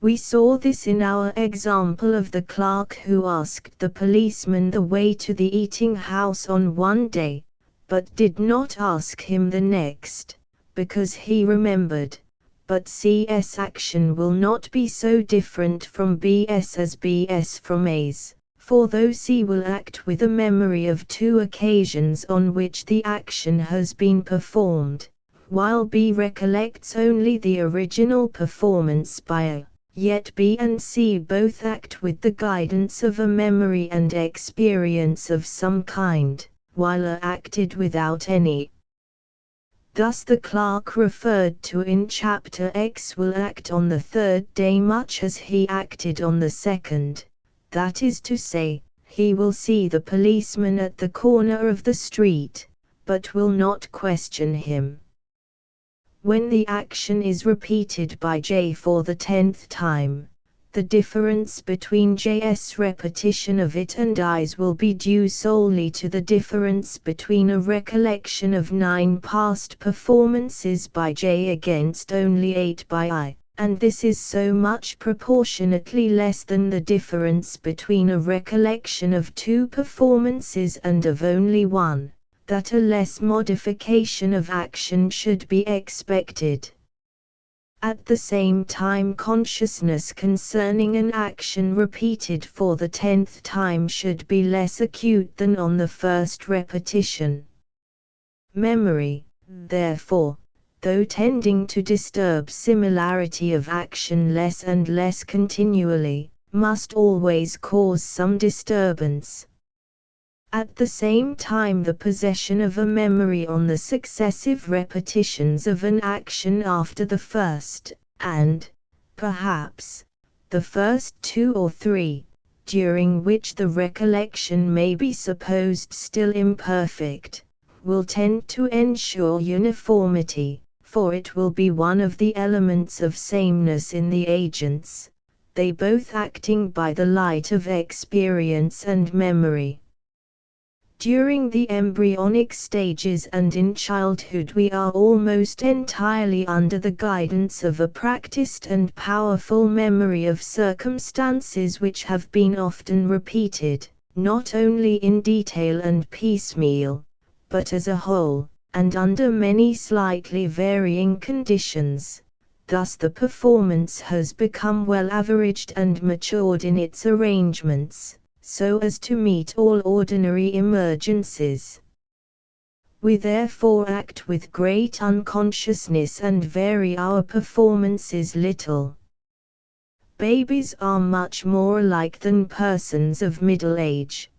We saw this in our example of the clerk who asked the policeman the way to the eating house on one day, but did not ask him the next, because he remembered. But C's action will not be so different from B's as B's from A's, for though C will act with a memory of 2 occasions on which the action has been performed, while B recollects only the original performance by A, yet B and C both act with the guidance of a memory and experience of some kind, while A acted without any. Thus the clerk referred to in chapter X will act on the third day much as he acted on the second, that is to say, he will see the policeman at the corner of the street, but will not question him. When the action is repeated by J for the 10th time, the difference between J's repetition of it and I's will be due solely to the difference between a recollection of 9 past performances by J against only 8 by I, and this is so much proportionately less than the difference between a recollection of 2 performances and of only 1, that a less modification of action should be expected. At the same time, consciousness concerning an action repeated for the 10th time should be less acute than on the first repetition. Memory, therefore, though tending to disturb similarity of action less and less continually, must always cause some disturbance. At the same time, the possession of a memory on the successive repetitions of an action after the first, and, perhaps, the first 2 or 3, during which the recollection may be supposed still imperfect, will tend to ensure uniformity, for it will be one of the elements of sameness in the agents, they both acting by the light of experience and memory. During the embryonic stages and in childhood we are almost entirely under the guidance of a practiced and powerful memory of circumstances which have been often repeated, not only in detail and piecemeal, but as a whole, and under many slightly varying conditions. Thus the performance has become well averaged and matured in its arrangements, so as to meet all ordinary emergencies. We therefore act with great unconsciousness and vary our performances little. Babies are much more alike than persons of middle age.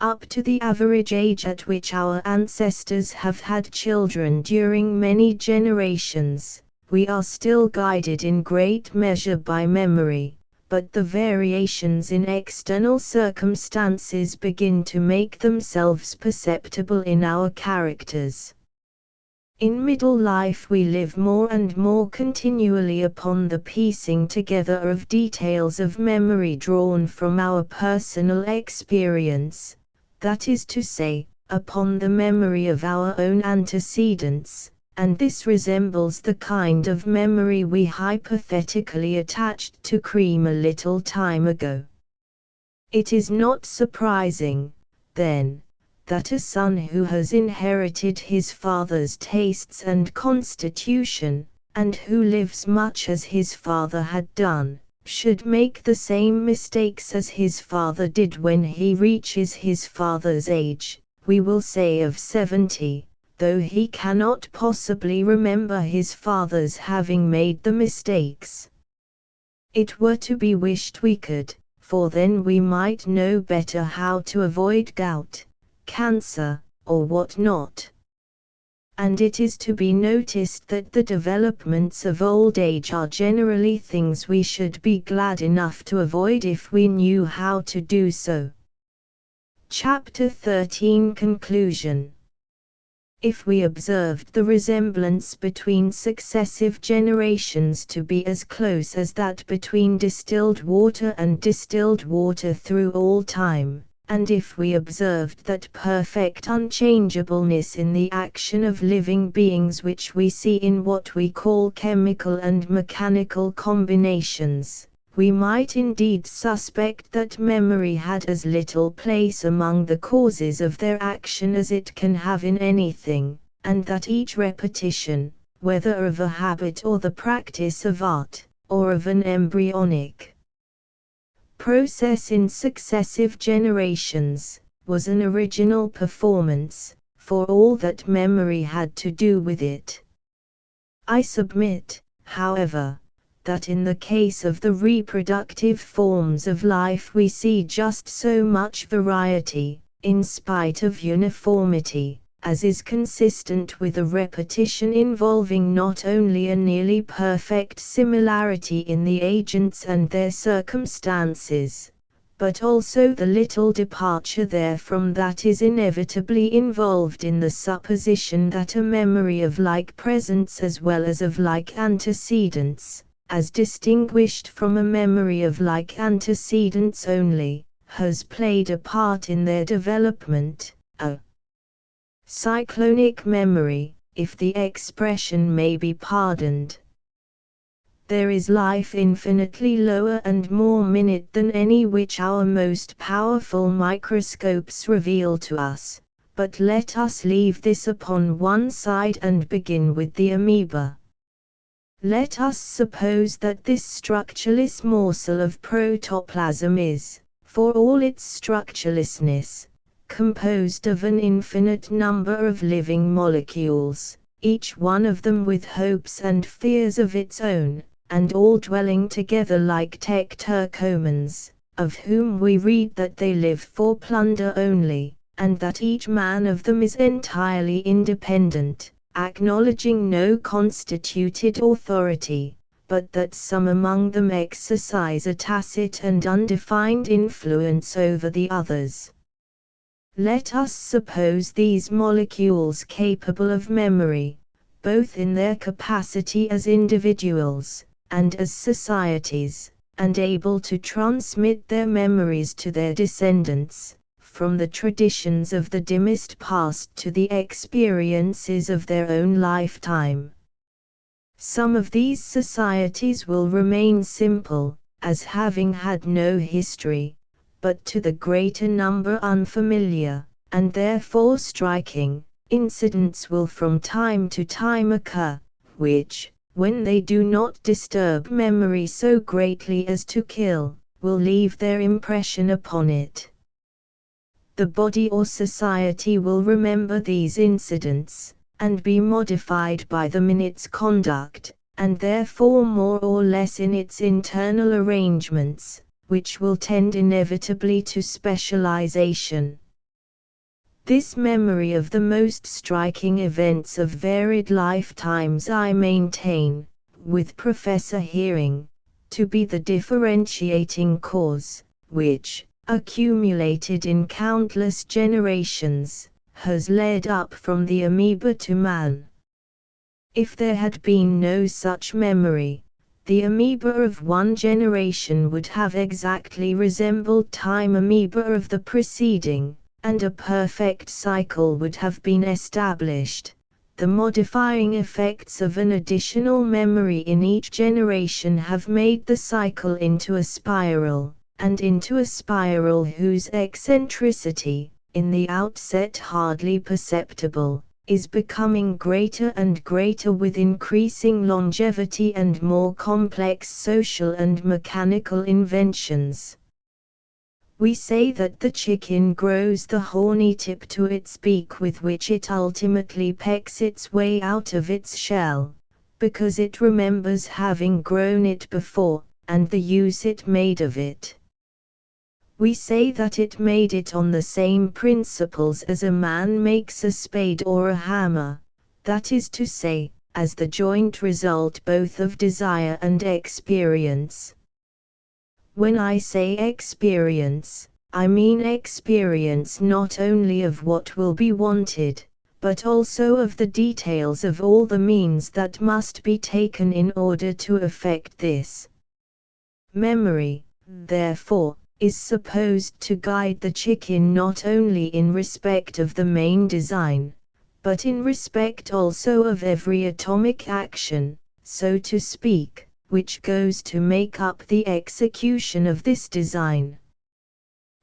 Up to the average age at which our ancestors have had children during many generations, we are still guided in great measure by memory, but the variations in external circumstances begin to make themselves perceptible in our characters. In middle life we live more and more continually upon the piecing together of details of memory drawn from our personal experience, that is to say, upon the memory of our own antecedents, and this resembles the kind of memory we hypothetically attached to cream a little time ago. It is not surprising, then, that a son who has inherited his father's tastes and constitution, and who lives much as his father had done, should make the same mistakes as his father did when he reaches his father's age, we will say of 70. Though he cannot possibly remember his father's having made the mistakes. It were to be wished we could, for then we might know better how to avoid gout, cancer, or what not. And it is to be noticed that the developments of old age are generally things we should be glad enough to avoid if we knew how to do so. Chapter 13 Conclusion. If we observed the resemblance between successive generations to be as close as that between distilled water and distilled water through all time, and if we observed that perfect unchangeableness in the action of living beings which we see in what we call chemical and mechanical combinations, we might indeed suspect that memory had as little place among the causes of their action as it can have in anything, and that each repetition, whether of a habit or the practice of art, or of an embryonic process in successive generations, was an original performance, for all that memory had to do with it. I submit, however, that in the case of the reproductive forms of life we see just so much variety, in spite of uniformity, as is consistent with a repetition involving not only a nearly perfect similarity in the agents and their circumstances, but also the little departure therefrom that is inevitably involved in the supposition that a memory of like presents as well as of like antecedents, as distinguished from a memory of like antecedents only, has played a part in their development, a cyclonic memory, if the expression may be pardoned. There is life infinitely lower and more minute than any which our most powerful microscopes reveal to us, but let us leave this upon one side and begin with the amoeba. Let us suppose that this structureless morsel of protoplasm is, for all its structurelessness, composed of an infinite number of living molecules, each one of them with hopes and fears of its own, and all dwelling together like tectocomans, of whom we read that they live for plunder only, and that each man of them is entirely independent, acknowledging no constituted authority, but that some among them exercise a tacit and undefined influence over the others. Let us suppose these molecules capable of memory, both in their capacity as individuals, and as societies, and able to transmit their memories to their descendants, from the traditions of the dimmest past to the experiences of their own lifetime. Some of these societies will remain simple, as having had no history, but to the greater number unfamiliar, and therefore striking, incidents will from time to time occur, which, when they do not disturb memory so greatly as to kill, will leave their impression upon it. The body or society will remember these incidents, and be modified by them in its conduct, and therefore more or less in its internal arrangements, which will tend inevitably to specialization. This memory of the most striking events of varied lifetimes I maintain, with Professor Heering, to be the differentiating cause, which, accumulated in countless generations, has led up from the amoeba to man. If there had been no such memory, the amoeba of one generation would have exactly resembled time amoeba of the preceding, and a perfect cycle would have been established. The modifying effects of an additional memory in each generation have made the cycle into a spiral, and into a spiral whose eccentricity, in the outset hardly perceptible, is becoming greater and greater with increasing longevity and more complex social and mechanical inventions. We say that the chicken grows the horny tip to its beak with which it ultimately pecks its way out of its shell, because it remembers having grown it before, and the use it made of it. We say that it made it on the same principles as a man makes a spade or a hammer, that is to say, as the joint result both of desire and experience. When I say experience, I mean experience not only of what will be wanted, but also of the details of all the means that must be taken in order to effect this. Memory, therefore, is supposed to guide the chicken not only in respect of the main design, but in respect also of every atomic action, so to speak, which goes to make up the execution of this design.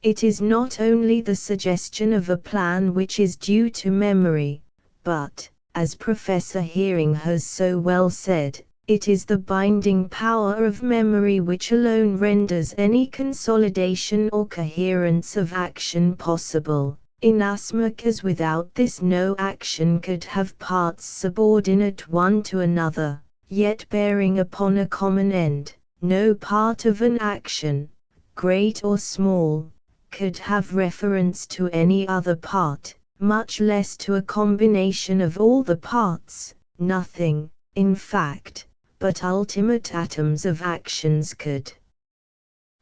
It is not only the suggestion of a plan which is due to memory, but, as Professor Heering has so well said, it is the binding power of memory which alone renders any consolidation or coherence of action possible, inasmuch as without this no action could have parts subordinate one to another, yet bearing upon a common end. No part of an action, great or small, could have reference to any other part, much less to a combination of all the parts. Nothing, in fact, but ultimate atoms of actions could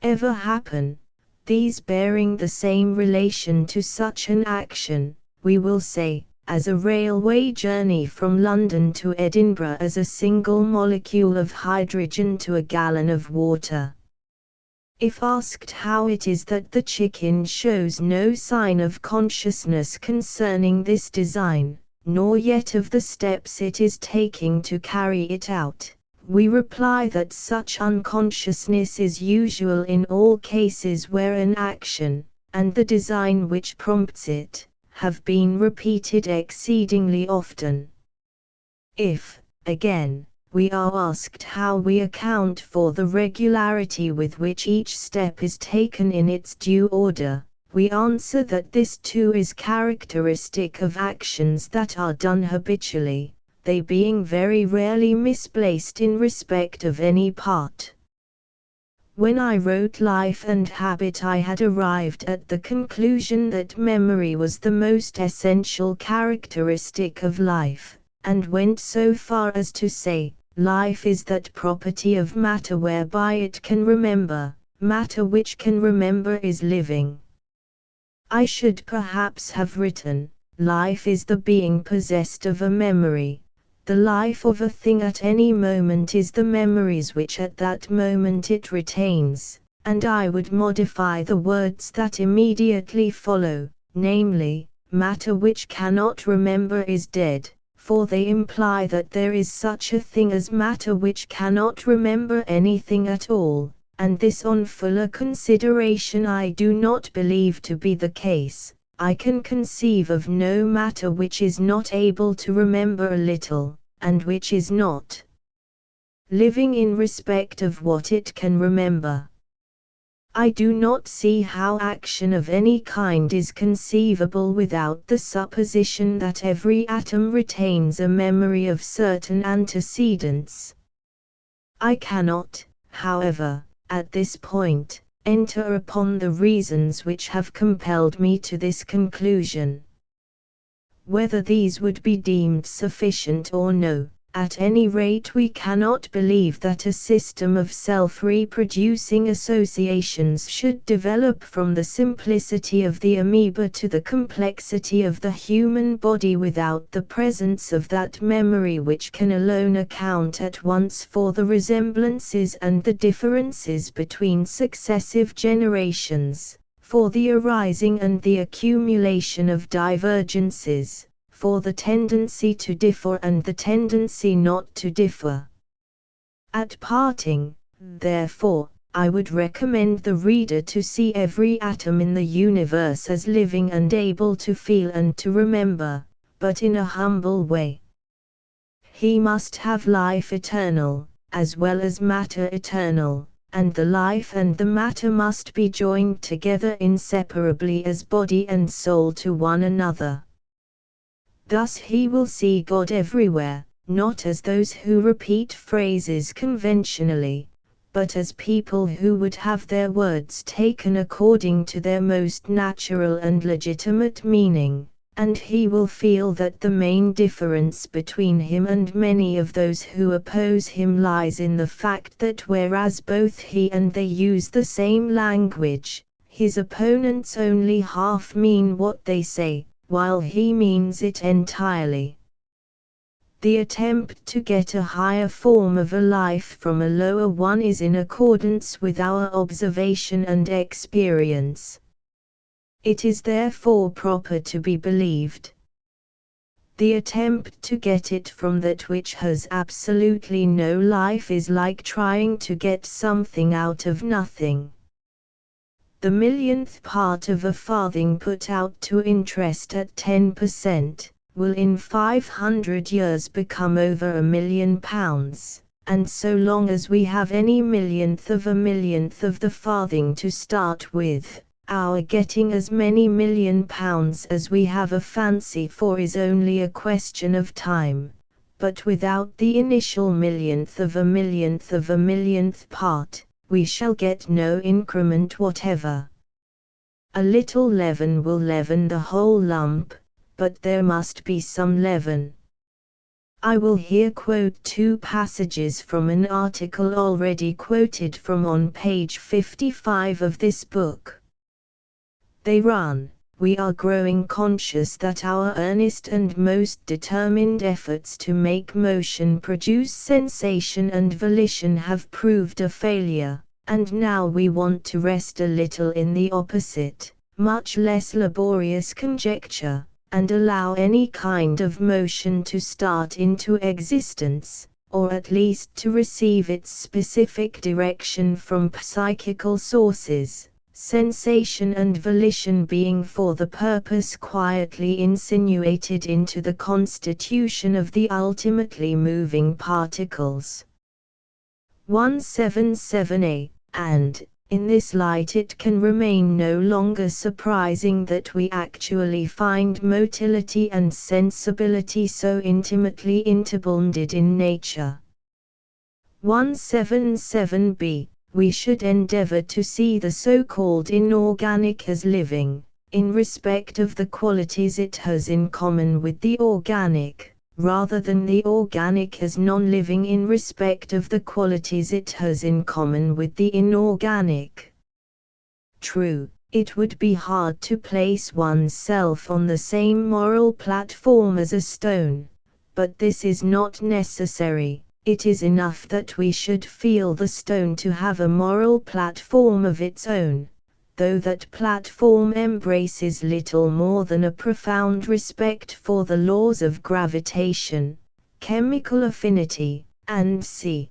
ever happen, these bearing the same relation to such an action, we will say, as a railway journey from London to Edinburgh, as a single molecule of hydrogen to a gallon of water. If asked how it is that the chicken shows no sign of consciousness concerning this design, nor yet of the steps it is taking to carry it out, we reply that such unconsciousness is usual in all cases where an action, and the design which prompts it, have been repeated exceedingly often. If, again, we are asked how we account for the regularity with which each step is taken in its due order, we answer that this too is characteristic of actions that are done habitually, they being very rarely misplaced in respect of any part. When I wrote Life and Habit, I had arrived at the conclusion that memory was the most essential characteristic of life, and went so far as to say, life is that property of matter whereby it can remember, matter which can remember is living. I should perhaps have written, life is the being possessed of a memory. The life of a thing at any moment is the memories which at that moment it retains, and I would modify the words that immediately follow, namely, matter which cannot remember is dead, for they imply that there is such a thing as matter which cannot remember anything at all, and this on fuller consideration I do not believe to be the case. I can conceive of no matter which is not able to remember a little, and which is not living in respect of what it can remember. I do not see how action of any kind is conceivable without the supposition that every atom retains a memory of certain antecedents. I cannot, however, at this point, enter upon the reasons which have compelled me to this conclusion. Whether these would be deemed sufficient or no, at any rate we cannot believe that a system of self-reproducing associations should develop from the simplicity of the amoeba to the complexity of the human body without the presence of that memory which can alone account at once for the resemblances and the differences between successive generations, for the arising and the accumulation of divergences, for the tendency to differ and the tendency not to differ. At parting, therefore, I would recommend the reader to see every atom in the universe as living and able to feel and to remember, but in a humble way. He must have life eternal, as well as matter eternal, and the life and the matter must be joined together inseparably as body and soul to one another. Thus he will see God everywhere, not as those who repeat phrases conventionally, but as people who would have their words taken according to their most natural and legitimate meaning, and he will feel that the main difference between him and many of those who oppose him lies in the fact that whereas both he and they use the same language, his opponents only half mean what they say, while he means it entirely. The attempt to get a higher form of a life from a lower one is in accordance with our observation and experience. It is therefore proper to be believed. The attempt to get it from that which has absolutely no life is like trying to get something out of nothing. The millionth part of a farthing put out to interest at 10%, will in 500 years become over £1,000,000, and so long as we have any millionth of the farthing to start with, our getting as many £1,000,000 as we have a fancy for is only a question of time. but without the initial millionth of a millionth part, we shall get no increment whatever. A little leaven will leaven the whole lump, but there must be some leaven. I will here quote two passages from an article already quoted from on page 55 of this book. They run: "We are growing conscious that our earnest and most determined efforts to make motion produce sensation and volition have proved a failure, and now we want to rest a little in the opposite, much less laborious conjecture, and allow any kind of motion to start into existence, or at least to receive its specific direction from psychical sources, sensation and volition being for the purpose quietly insinuated into the constitution of the ultimately moving particles." 177a, and, in this light it can remain no longer surprising that we actually find motility and sensibility so intimately interbonded in nature. 177b, we should endeavor to see the so-called inorganic as living, in respect of the qualities it has in common with the organic, rather than the organic as non-living in respect of the qualities it has in common with the inorganic. True, it would be hard to place oneself on the same moral platform as a stone, but this is not necessary. It is enough that we should feel the stone to have a moral platform of its own, though that platform embraces little more than a profound respect for the laws of gravitation, chemical affinity, and c.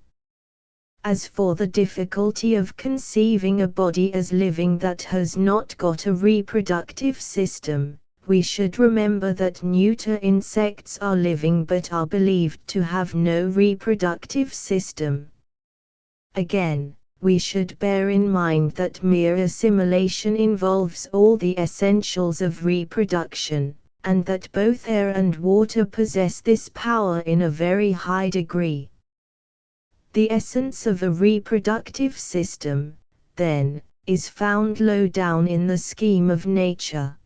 As for the difficulty of conceiving a body as living that has not got a reproductive system, we should remember that neuter insects are living but are believed to have no reproductive system. Again, we should bear in mind that mere assimilation involves all the essentials of reproduction, and that both air and water possess this power in a very high degree. The essence of a reproductive system, then, is found low down in the scheme of nature.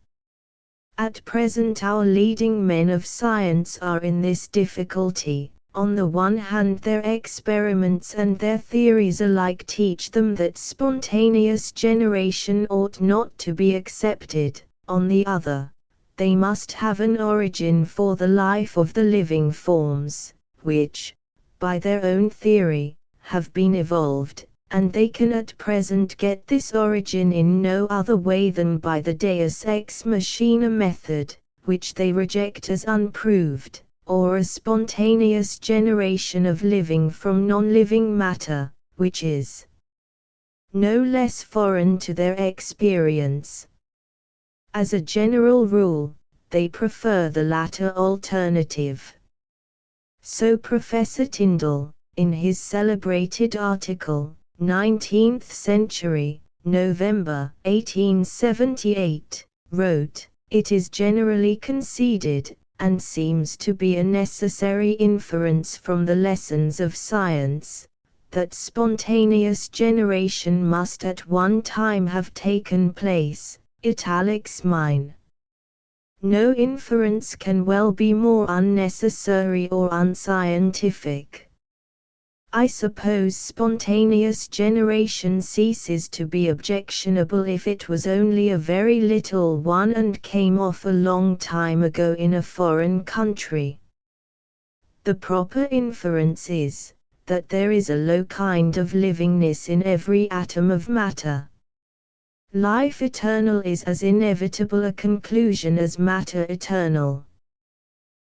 At present our leading men of science are in this difficulty. On the one hand, their experiments and their theories alike teach them that spontaneous generation ought not to be accepted; on the other, they must have an origin for the life of the living forms, which, by their own theory, have been evolved, and they can at present get this origin in no other way than by the Deus ex machina method, which they reject as unproved, or a spontaneous generation of living from non-living matter, which is no less foreign to their experience. As a general rule, they prefer the latter alternative. So Professor Tyndall, in his celebrated article, 19th Century, November 1878, wrote, "It is generally conceded, and seems to be a necessary inference from the lessons of science, that spontaneous generation must at one time have taken place, italics mine. No inference can well be more unnecessary or unscientific. I suppose spontaneous generation ceases to be objectionable if it was only a very little one and came off a long time ago in a foreign country. The proper inference is, that there is a low kind of livingness in every atom of matter. Life eternal is as inevitable a conclusion as matter eternal.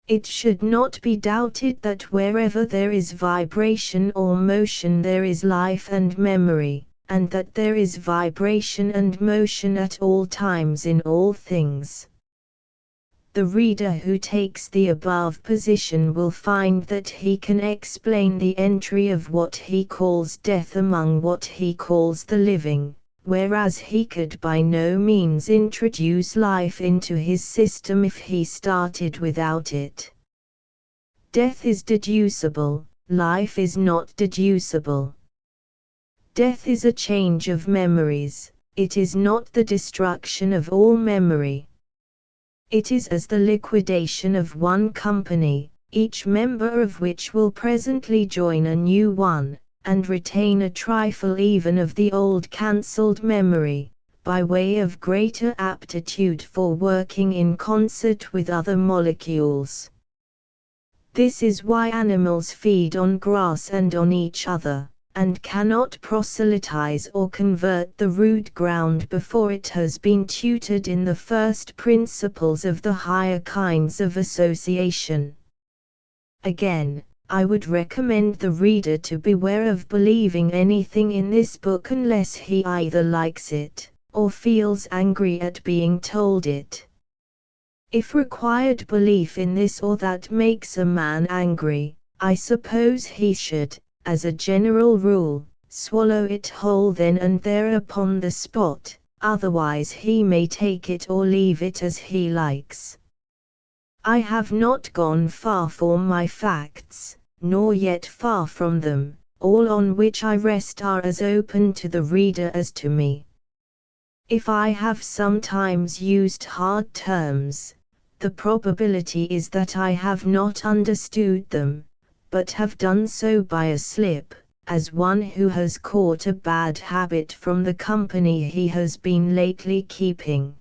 It should not be doubted that wherever there is vibration or motion there is life and memory, and that there is vibration and motion at all times in all things. The reader who takes the above position will find that he can explain the entry of what he calls death among what he calls the living, whereas he could by no means introduce life into his system if he started without it. Death is deducible, life is not deducible. Death is a change of memories, it is not the destruction of all memory. It is as the liquidation of one company, each member of which will presently join a new one, and retain a trifle even of the old cancelled memory, by way of greater aptitude for working in concert with other molecules. This is why animals feed on grass and on each other, and cannot proselytize or convert the rude ground before it has been tutored in the first principles of the higher kinds of association. Again, I would recommend the reader to beware of believing anything in this book unless he either likes it, or feels angry at being told it. If required belief in this or that makes a man angry, I suppose he should, as a general rule, swallow it whole then and there upon the spot, otherwise he may take it or leave it as he likes. I have not gone far for my facts, nor yet far from them, all on which I rest are as open to the reader as to me. If I have sometimes used hard terms, the probability is that I have not understood them, but have done so by a slip, as one who has caught a bad habit from the company he has been lately keeping.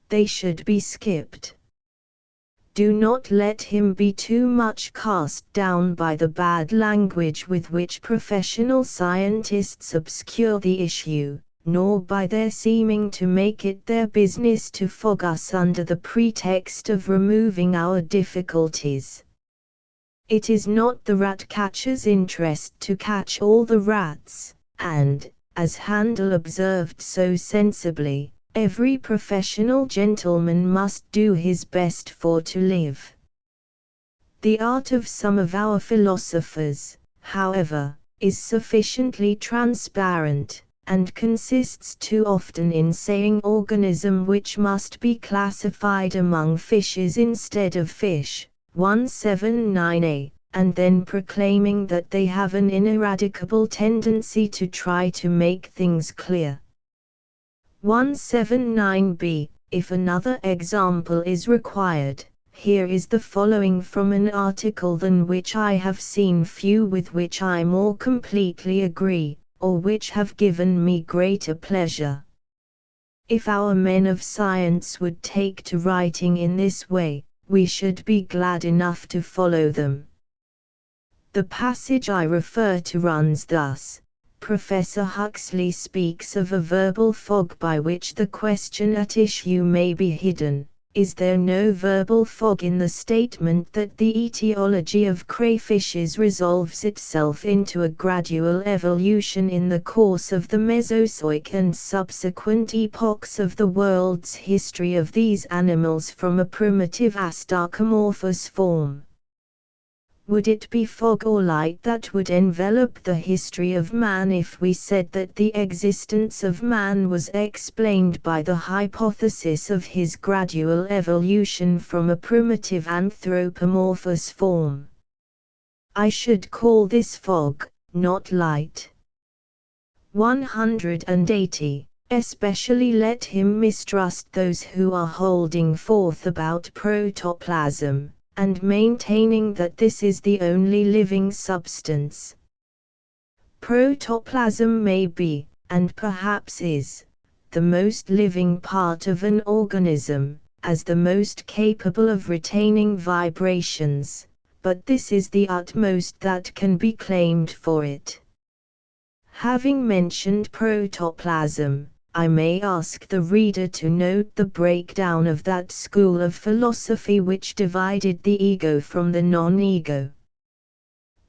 They should be skipped. Do not let him be too much cast down by the bad language with which professional scientists obscure the issue, nor by their seeming to make it their business to fog us under the pretext of removing our difficulties. It is not the rat-catcher's interest to catch all the rats, and, as Handel observed so sensibly, every professional gentleman must do his best for to live. The art of some of our philosophers, however, is sufficiently transparent, and consists too often in saying organism which must be classified among fishes instead of fish, 179a, and then proclaiming that they have an ineradicable tendency to try to make things clear. 179b, if another example is required, here is the following from an article than which I have seen few with which I more completely agree, or which have given me greater pleasure. If our men of science would take to writing in this way, we should be glad enough to follow them. The passage I refer to runs thus. Professor Huxley speaks of a verbal fog by which the question at issue may be hidden. Is there no verbal fog in the statement that the etiology of crayfishes resolves itself into a gradual evolution in the course of the Mesozoic and subsequent epochs of the world's history of these animals from a primitive astarchomorphous form? Would it be fog or light that would envelop the history of man if we said that the existence of man was explained by the hypothesis of his gradual evolution from a primitive anthropomorphous form? I should call this fog, not light. 180. Especially let him mistrust those who are holding forth about protoplasm, and maintaining that this is the only living substance. Protoplasm may be, and perhaps is, the most living part of an organism, as the most capable of retaining vibrations, but this is the utmost that can be claimed for it. Having mentioned protoplasm, I may ask the reader to note the breakdown of that school of philosophy which divided the ego from the non-ego.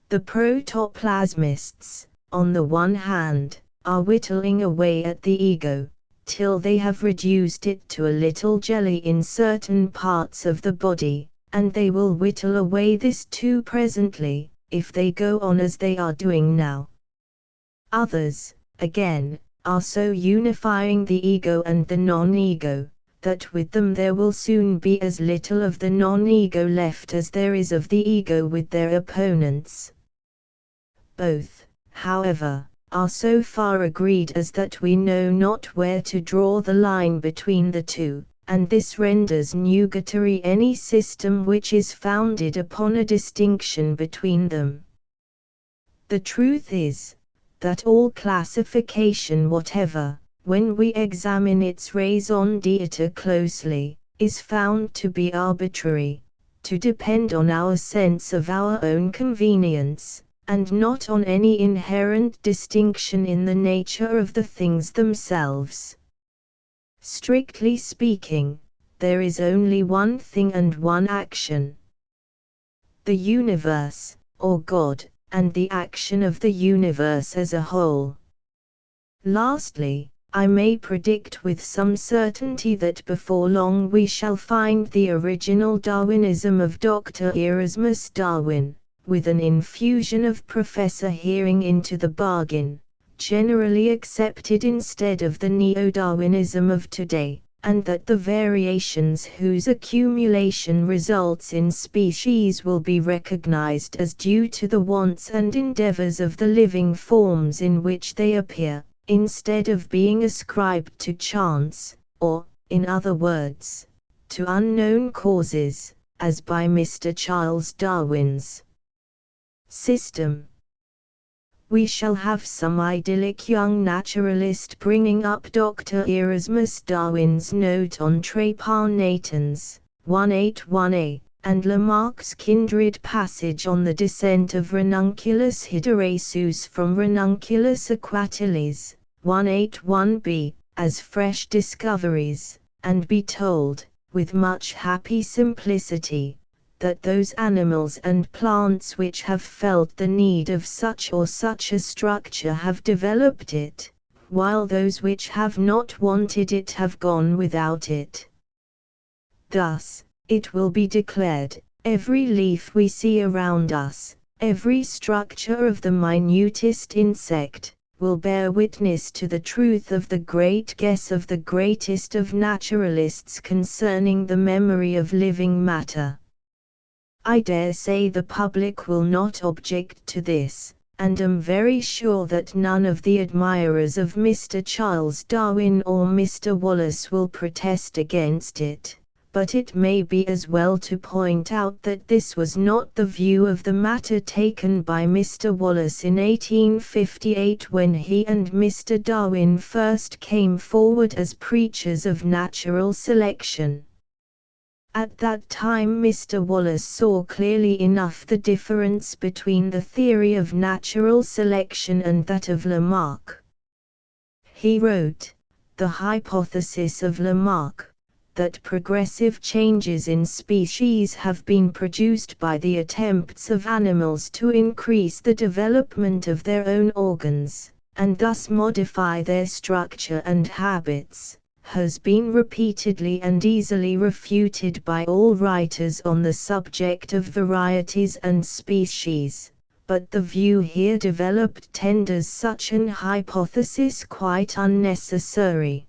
The protoplasmists, on the one hand, are whittling away at the ego, till they have reduced it to a little jelly in certain parts of the body, and they will whittle away this too presently, if they go on as they are doing now. Others, again, are so unifying the ego and the non-ego, that with them there will soon be as little of the non-ego left as there is of the ego with their opponents. Both, however, are so far agreed as that we know not where to draw the line between the two, and this renders nugatory any system which is founded upon a distinction between them. The truth is, that all classification whatever, when we examine its raison d'etre closely, is found to be arbitrary, to depend on our sense of our own convenience, and not on any inherent distinction in the nature of the things themselves. Strictly speaking, there is only one thing and one action. The universe, or God, and the action of the universe as a whole. Lastly, I may predict with some certainty that before long we shall find the original Darwinism of Dr. Erasmus Darwin, with an infusion of Professor Hearing into the bargain, generally accepted instead of the neo-Darwinism of today, and that the variations whose accumulation results in species will be recognized as due to the wants and endeavors of the living forms in which they appear, instead of being ascribed to chance, or, in other words, to unknown causes, as by Mr. Charles Darwin's system. We shall have some idyllic young naturalist bringing up Dr. Erasmus Darwin's note on Trepanatans, 181a, and Lamarck's kindred passage on the descent of Ranunculus hyderaeus from Ranunculus aquatilis, 181b, as fresh discoveries, and be told, with much happy simplicity, that those animals and plants which have felt the need of such or such a structure have developed it, while those which have not wanted it have gone without it. Thus, it will be declared, every leaf we see around us, every structure of the minutest insect, will bear witness to the truth of the great guess of the greatest of naturalists concerning the memory of living matter. I dare say the public will not object to this, and am very sure that none of the admirers of Mr. Charles Darwin or Mr. Wallace will protest against it, but it may be as well to point out that this was not the view of the matter taken by Mr. Wallace in 1858 when he and Mr. Darwin first came forward as preachers of natural selection. At that time Mr. Wallace saw clearly enough the difference between the theory of natural selection and that of Lamarck. He wrote, "The hypothesis of Lamarck, that progressive changes in species have been produced by the attempts of animals to increase the development of their own organs, and thus modify their structure and habits, has been repeatedly and easily refuted by all writers on the subject of varieties and species, but the view here developed tenders such an hypothesis quite unnecessary.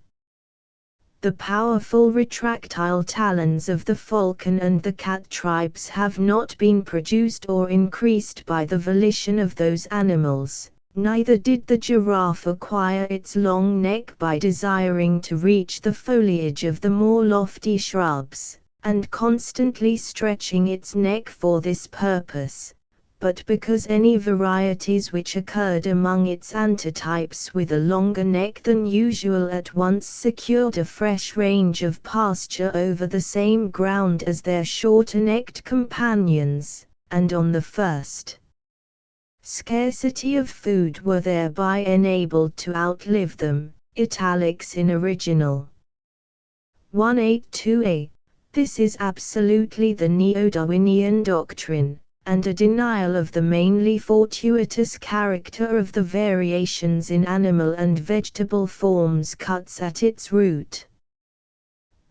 The powerful retractile talons of the falcon and the cat tribes have not been produced or increased by the volition of those animals. Neither did the giraffe acquire its long neck by desiring to reach the foliage of the more lofty shrubs, and constantly stretching its neck for this purpose, but because any varieties which occurred among its antitypes with a longer neck than usual at once secured a fresh range of pasture over the same ground as their shorter-necked companions, and on the first scarcity of food were thereby enabled to outlive them." Italics in original. 182a. This is absolutely the neo-Darwinian doctrine, and a denial of the mainly fortuitous character of the variations in animal and vegetable forms cuts at its root.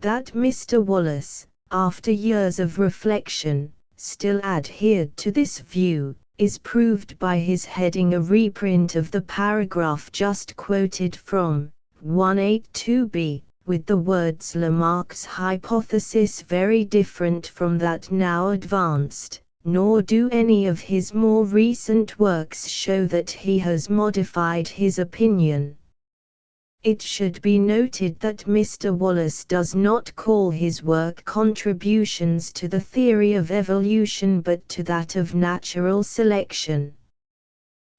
That Mr. Wallace, after years of reflection, still adhered to this view, is proved by his heading a reprint of the paragraph just quoted from 182b, with the words Lamarck's hypothesis very different from that now advanced, nor do any of his more recent works show that he has modified his opinion. It should be noted that Mr. Wallace does not call his work contributions to the theory of evolution but to that of natural selection.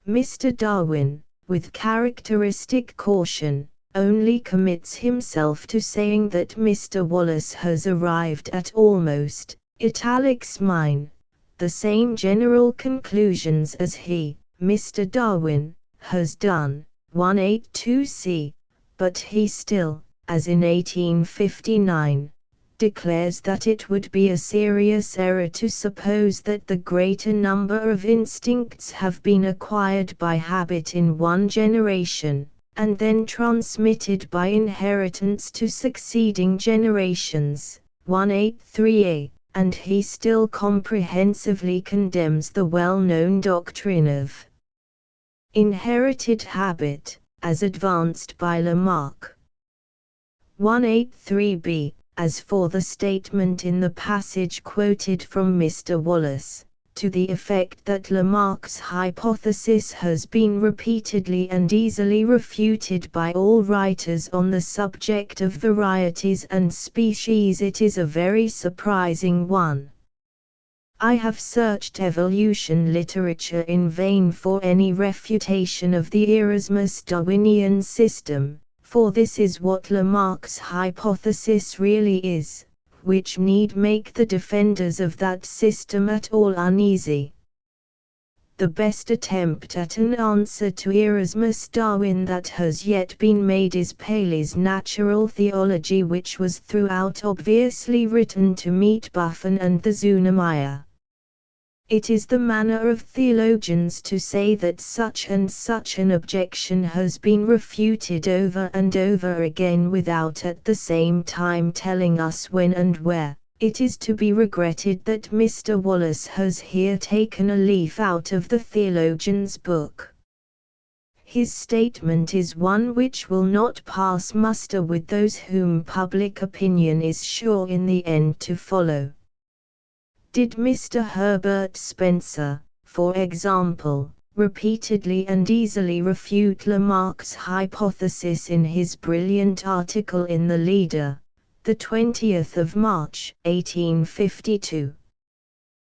Mr. Darwin, with characteristic caution, only commits himself to saying that Mr. Wallace has arrived at almost, italics mine, the same general conclusions as he, Mr. Darwin, has done, 182c, but he still, as in 1859, declares that it would be a serious error to suppose that the greater number of instincts have been acquired by habit in one generation, and then transmitted by inheritance to succeeding generations, 183a, and he still comprehensively condemns the well-known doctrine of inherited habit, as advanced by Lamarck. 183b, as for the statement in the passage quoted from Mr. Wallace, to the effect that Lamarck's hypothesis has been repeatedly and easily refuted by all writers on the subject of varieties and species, it is a very surprising one. I have searched evolution literature in vain for any refutation of the Erasmus Darwinian system, for this is what Lamarck's hypothesis really is, which need make the defenders of that system at all uneasy. The best attempt at an answer to Erasmus Darwin that has yet been made is Paley's Natural Theology, which was throughout obviously written to meet Buffon and the Zunamaya. It is the manner of theologians to say that such and such an objection has been refuted over and over again without at the same time telling us when and where. It is to be regretted that Mr. Wallace has here taken a leaf out of the theologian's book. His statement is one which will not pass muster with those whom public opinion is sure in the end to follow. Did Mr. Herbert Spencer, for example, repeatedly and easily refute Lamarck's hypothesis in his brilliant article in the Leader, the 20th of March, 1852?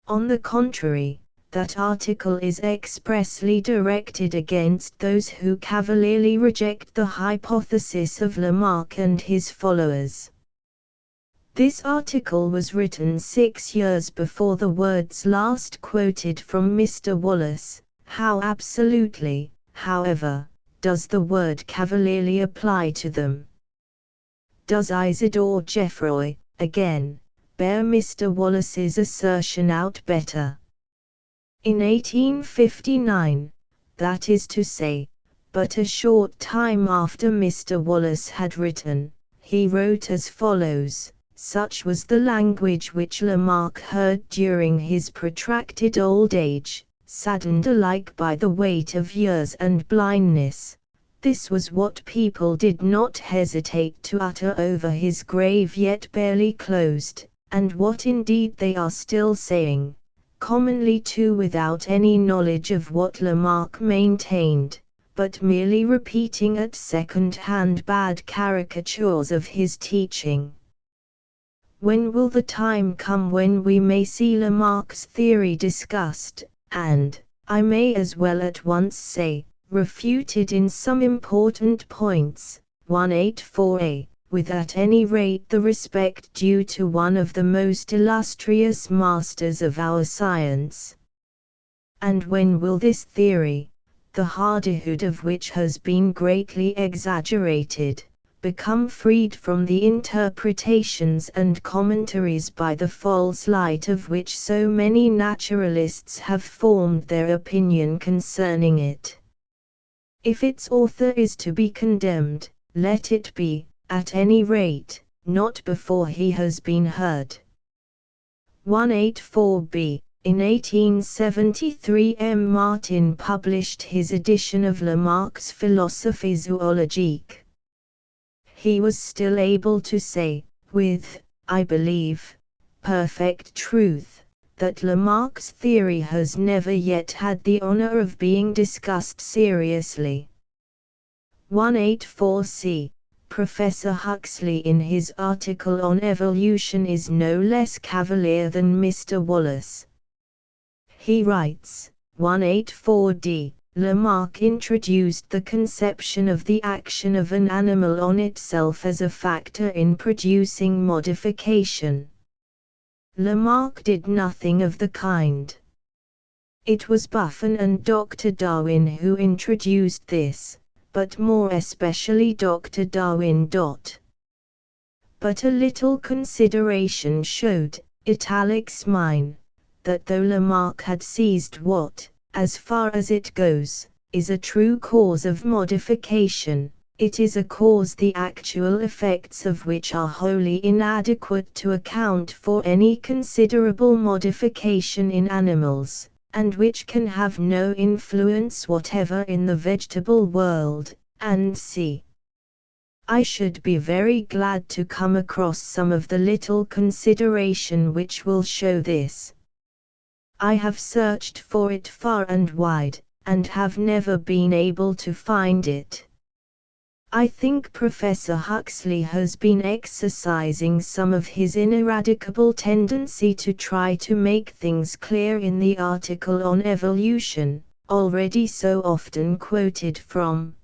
On the contrary, that article is expressly directed against those who cavalierly reject the hypothesis of Lamarck and his followers. This article was written 6 years before the words last quoted from Mr. Wallace. How absolutely, however, does the word cavalierly apply to them? Does Isidore Geoffroy, again, bear Mr. Wallace's assertion out better? In 1859, that is to say, but a short time after Mr. Wallace had written, he wrote as follows. Such was the language which Lamarck heard during his protracted old age, saddened alike by the weight of years and blindness. This was what people did not hesitate to utter over his grave yet barely closed, and what indeed they are still saying, commonly too without any knowledge of what Lamarck maintained, but merely repeating at second-hand bad caricatures of his teaching. When will the time come when we may see Lamarck's theory discussed, and, I may as well at once say, refuted in some important points, 184a, with at any rate the respect due to one of the most illustrious masters of our science? And when will this theory, the hardihood of which has been greatly exaggerated, become freed from the interpretations and commentaries by the false light of which so many naturalists have formed their opinion concerning it? If its author is to be condemned, let it be, at any rate, not before he has been heard. 184b. In 1873 M. Martin published his edition of Lamarck's Philosophie zoologique. he was still able to say, with, I believe, perfect truth, that Lamarck's theory has never yet had the honor of being discussed seriously. 184c. Professor Huxley in his article on evolution is no less cavalier than Mr. Wallace. He writes, 184d, Lamarck introduced the conception of the action of an animal on itself as a factor in producing modification. Lamarck did nothing of the kind. It was Buffon and Dr. Darwin who introduced this, but more especially Dr. Darwin. But a little consideration showed, italics mine, that though Lamarck had seized what, as far as it goes, is a true cause of modification, it is a cause the actual effects of which are wholly inadequate to account for any considerable modification in animals, and which can have no influence whatever in the vegetable world, and c. I should be very glad to come across some of the little consideration which will show this. I have searched for it far and wide, and have never been able to find it. I think Professor Huxley has been exercising some of his ineradicable tendency to try to make things clear in the article on evolution, already so often quoted from.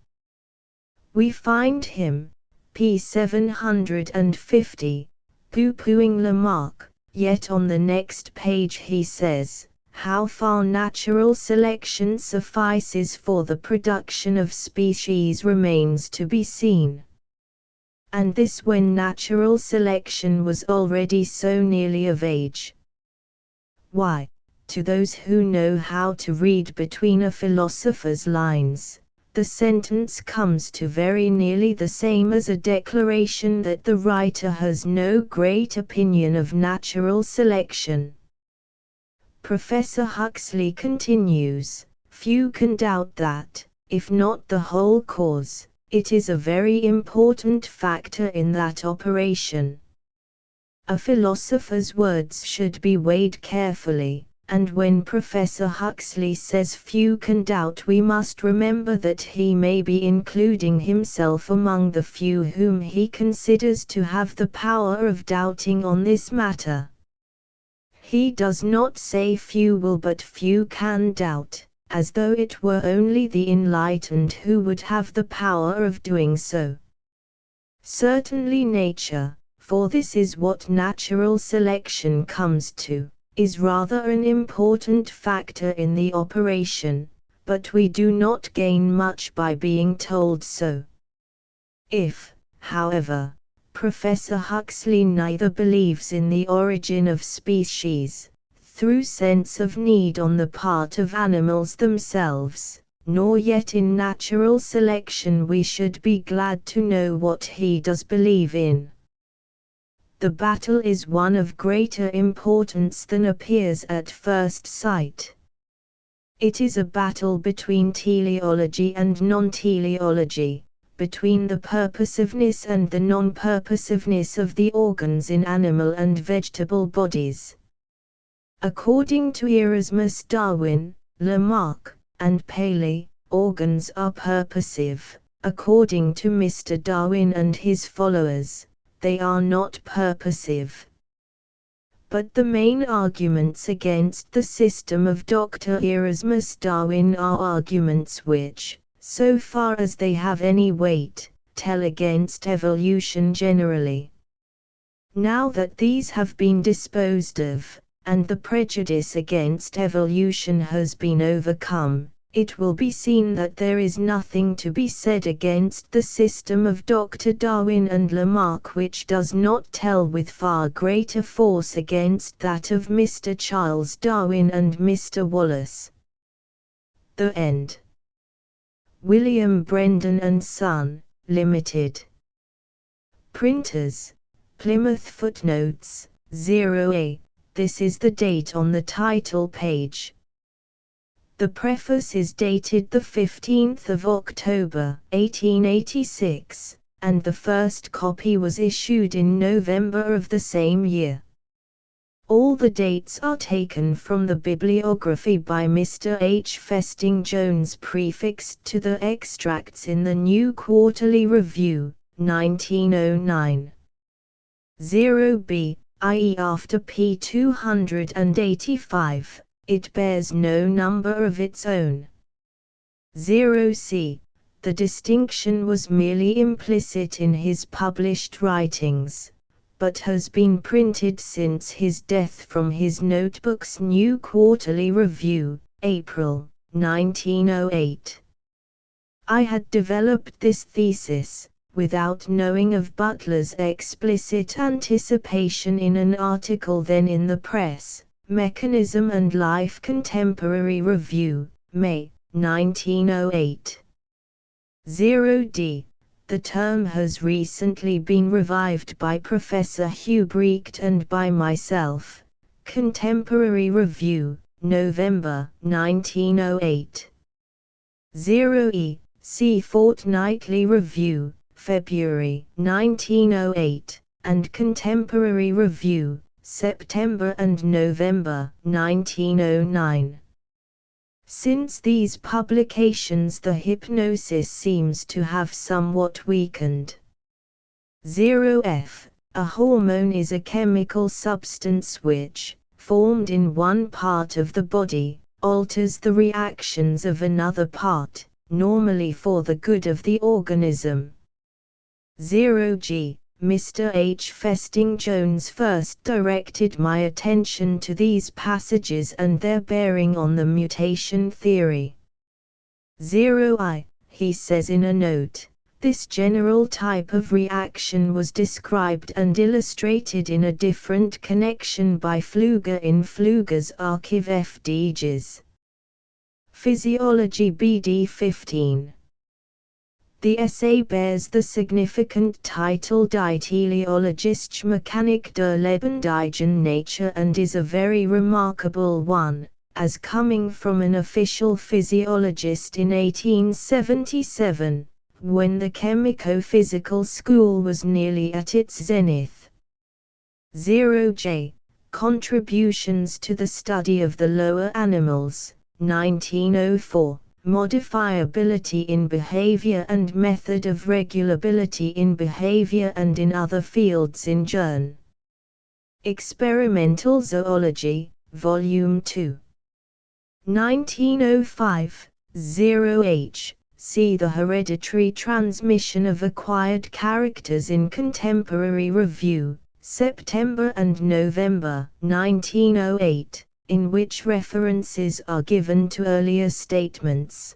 We find him, p. 750, pooh-poohing Lamarck. Yet on the next page he says, how far natural selection suffices for the production of species remains to be seen. And this when natural selection was already so nearly of age. Why, to those who know how to read between a philosopher's lines, the sentence comes to very nearly the same as a declaration that the writer has no great opinion of natural selection. Professor Huxley continues, few can doubt that, if not the whole cause, it is a very important factor in that operation. A philosopher's words should be weighed carefully, and when Professor Huxley says few can doubt, we must remember that he may be including himself among the few whom he considers to have the power of doubting on this matter. He does not say few will but few can doubt, as though it were only the enlightened who would have the power of doing so. Certainly nature, for this is what natural selection comes to, is rather an important factor in the operation, but we do not gain much by being told so. If, however, Professor Huxley neither believes in the origin of species, through sense of need on the part of animals themselves, nor yet in natural selection, we should be glad to know what he does believe in. The battle is one of greater importance than appears at first sight. It is a battle between teleology and non-teleology, between the purposiveness and the non-purposiveness of the organs in animal and vegetable bodies. According to Erasmus Darwin, Lamarck, and Paley, organs are purposive. According to Mr. Darwin and his followers, they are not purposive. But the main arguments against the system of Dr. Erasmus Darwin are arguments which, so far as they have any weight, tell against evolution generally. Now that these have been disposed of, and the prejudice against evolution has been overcome, it will be seen that there is nothing to be said against the system of Dr. Darwin and Lamarck which does not tell with far greater force against that of Mr. Charles Darwin and Mr. Wallace. The end. William Brendan and Son, Limited. Printers, Plymouth. Footnotes, 0a. This is the date on the title page. The preface is dated the 15th of October, 1886, and the first copy was issued in November of the same year. All the dates are taken from the bibliography by Mr. H. Festing Jones prefixed to the extracts in the New Quarterly Review, 1909. 0b, i.e. after p. 285, it bears no number of its own. 0c, the distinction was merely implicit in his published writings, but has been printed since his death from his notebooks. New Quarterly Review, April, 1908. I had developed this thesis, without knowing of Butler's explicit anticipation in an article then in the press, Mechanism and Life Contemporary Review, May, 1908. 0d. The term has recently been revived by Professor Hubrecht and by myself. Contemporary Review, November, 1908. 0e. See Fortnightly Review, February, 1908, and Contemporary Review, September and November, 1909. Since these publications the hypnosis seems to have somewhat weakened. 0f. A hormone is a chemical substance which, formed in one part of the body, alters the reactions of another part, normally for the good of the organism. 0g. Mr. H. Festing Jones first directed my attention to these passages and their bearing on the mutation theory. 0i. He says in a note, this general type of reaction was described and illustrated in a different connection by Pfluger in Pfluger's Archiv FDGs. Physiology BD 15. The essay bears the significant title Die teleologische Mechanik der lebendigen Nature and is a very remarkable one, as coming from an official physiologist in 1877, when the chemico-physical school was nearly at its zenith. 0j. Contributions to the Study of the Lower Animals, 1904. Modifiability in behavior and method of regulability in behavior and in other fields in Journ. Experimental Zoology, Volume 2. 1905, 0h. See the hereditary transmission of acquired characters in Contemporary Review, September and November, 1908. In which references are given to earlier statements.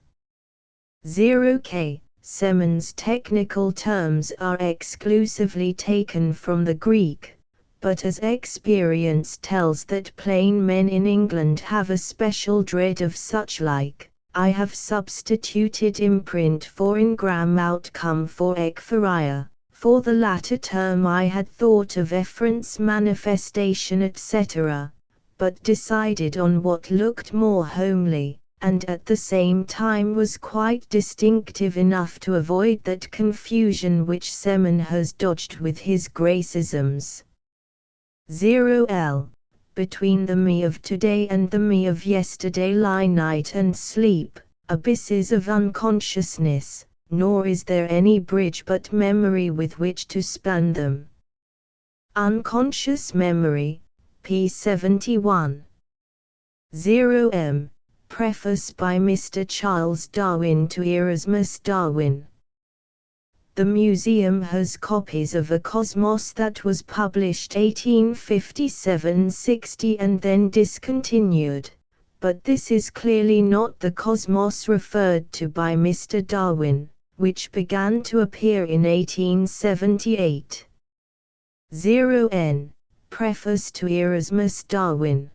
0k. Semon's technical terms are exclusively taken from the Greek, but as experience tells that plain men in England have a special dread of such like, I have substituted imprint for engram outcome for ekphoria. For the latter term I had thought of efference manifestation etc., but decided on what looked more homely, and at the same time was quite distinctive enough to avoid that confusion which Semon has dodged with his Gracisms. 0l. Between the me of today and the me of yesterday lie night and sleep, abysses of unconsciousness, nor is there any bridge but memory with which to span them. Unconscious Memory, p. 71. 0m. Preface by Mr. Charles Darwin to Erasmus Darwin. The museum has copies of A Cosmos that was published 1857-60 and then discontinued, but this is clearly not the Cosmos referred to by Mr. Darwin, which began to appear in 1878. 0n. Preface to Erasmus Darwin.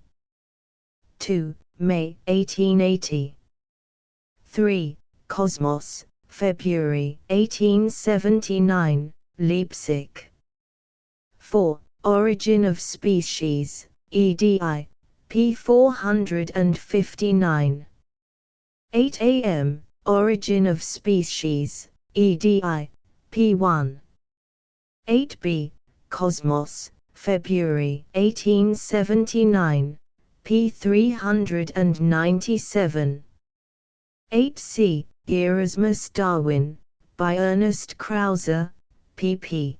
2. May 1880. 3. Cosmos, February 1879, Leipzig. 4. Origin of Species, edi. p. 459. 8 am. Origin of Species, edi. p1. 8b, Cosmos, February 1879, p. 397. 8c, Erasmus Darwin, by Ernest Krauser, pp.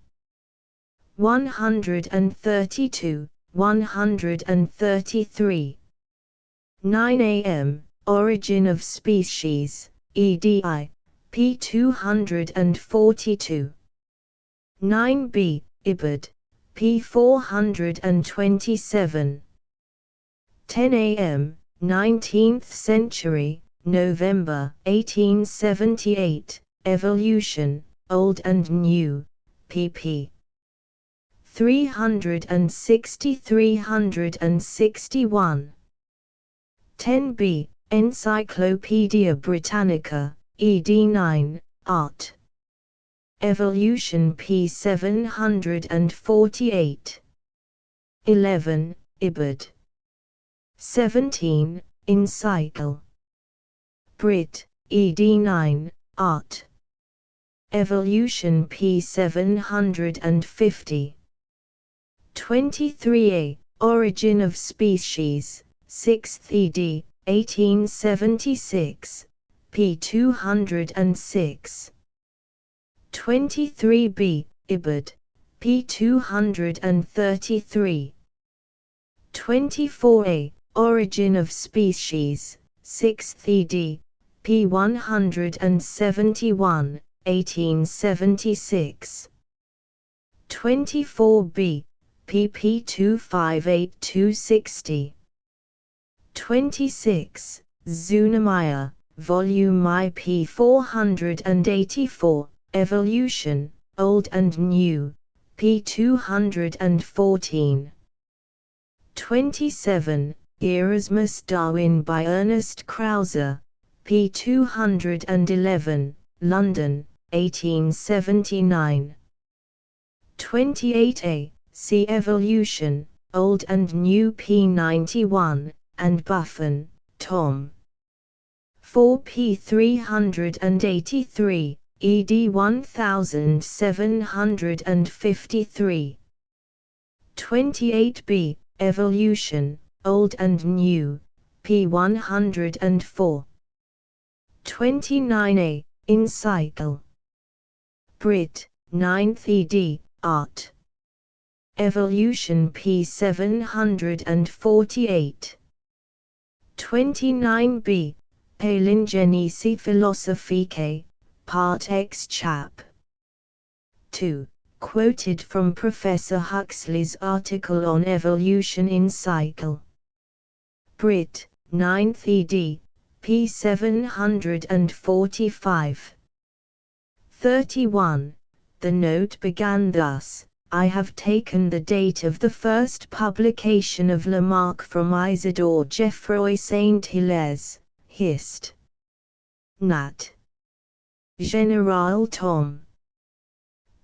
132, 133. 9am, Origin of Species, edi, p. 242. 9b, Ibid, p. 427. 10am, 19th century, November 1878, Evolution, Old and New, pp. 360–361. 10b, Encyclopaedia Britannica, ed. 9, art. Evolution p. 748. 11, Ibid. 17, Encycl. Brit, ed. 9, art. Evolution p. 750. 23a, Origin of Species, 6th ed., 1876, p. 206. 23b, Ibid, p. 233. 24a, Origin of Species, 6th ed., p. 171, 1876. 24b, pp. 258–260. 26, Zunemeyer, Volume I, p. 484, Evolution, Old and New, p. 214. 27, Erasmus Darwin by Ernest Krauser, p. 211, London, 1879. 28a, See Evolution, Old and New, p. 91, and Buffon, Tom. 4p. 383, ed. 1753. 28b, Evolution, Old and New, p. 104. 29a, Encycl. Brit, 9th ed., art. Evolution p. 748. 29b, Palingenesi Philosophicae, Part X Chap. 2, quoted from Professor Huxley's article on evolution in Cycle. Brit, 9th ed., p. 745. 31. The note began thus: I have taken the date of the first publication of Lamarck from Isidore Geoffroy Saint-Hilaire, Hist. Nat. Général Tom.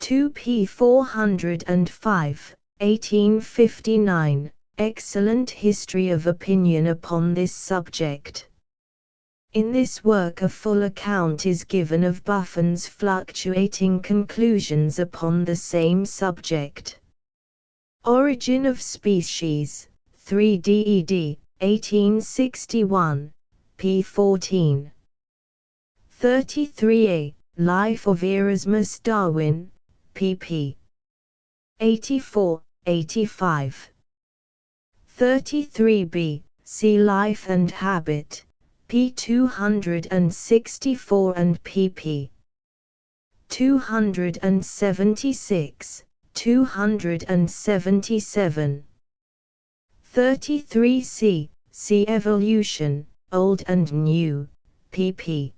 2p. 405, 1859, excellent history of opinion upon this subject. In this work a full account is given of Buffon's fluctuating conclusions upon the same subject. Origin of Species, 3d ed., 1861, p. 14. 33a, Life of Erasmus Darwin, pp. 84, 85. 33b, See Life and Habit, p. 264 and pp. 276, 277. 33c, See Evolution, Old and New, pp.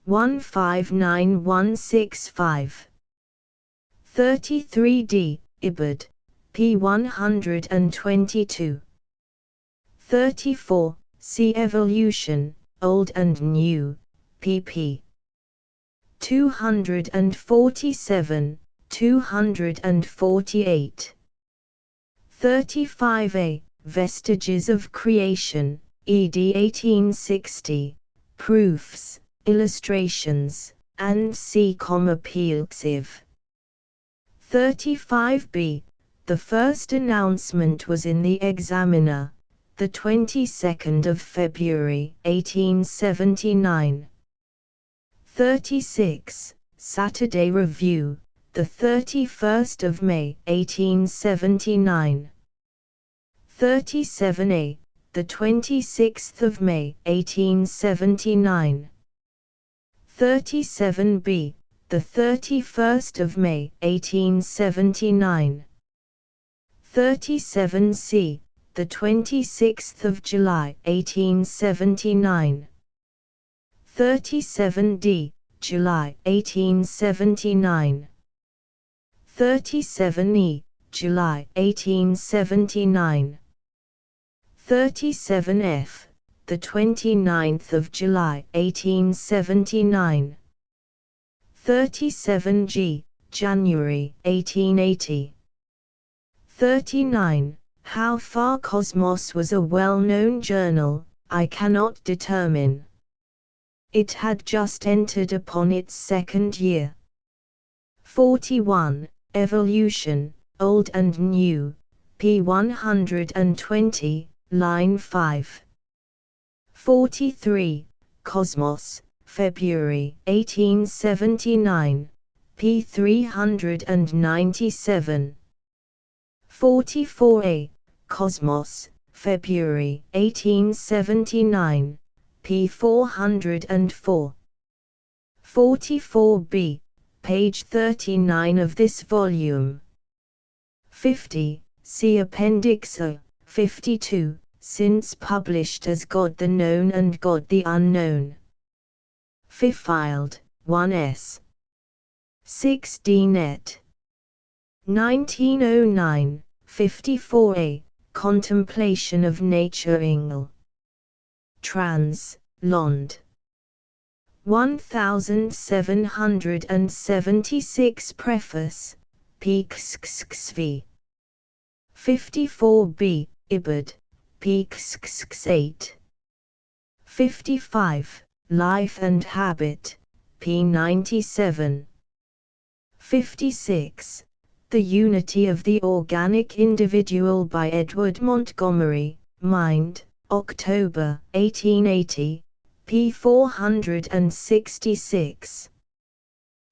159165. 33d, Ibid, p. 122. 34, See Evolution, Old and New, pp. 247, 248. 35a, Vestiges of Creation, ed. 1860, Proofs, Illustrations, and C, appealsive. 35b. The first announcement was in the Examiner, the 22nd of February, 1879. 36. Saturday Review, the 31st of May, 1879. 37a. The 26th of May, 1879. 37b. The 31st of May, 1879. 37c. The 26th of July, 1879. 37d. July, 1879. 37e. July, 1879. 37f. The 29th of July, 1879. 37g. January, 1880. 39. How far Cosmos was a well-known journal, I cannot determine. It had just entered upon its second year. 41. Evolution, Old and New, p. 120, line 5. 43. Cosmos, February, 1879, p. 397. 44a. Cosmos, February, 1879, p. 404. 44b. Page 39 of this volume. 50. See Appendix A, 52, since published as God the Known and God the Unknown. Filed, 1s. 16 et. 1909, 54a. Contemplation of Nature Engel. Trans. Lond. 1776. Preface, p. xxv. 54b. Ibid, p. xx8. 55. Life and Habit, p. 97. 56. The Unity of the Organic Individual by Edward Montgomery, Mind, October, 1880, p. 466.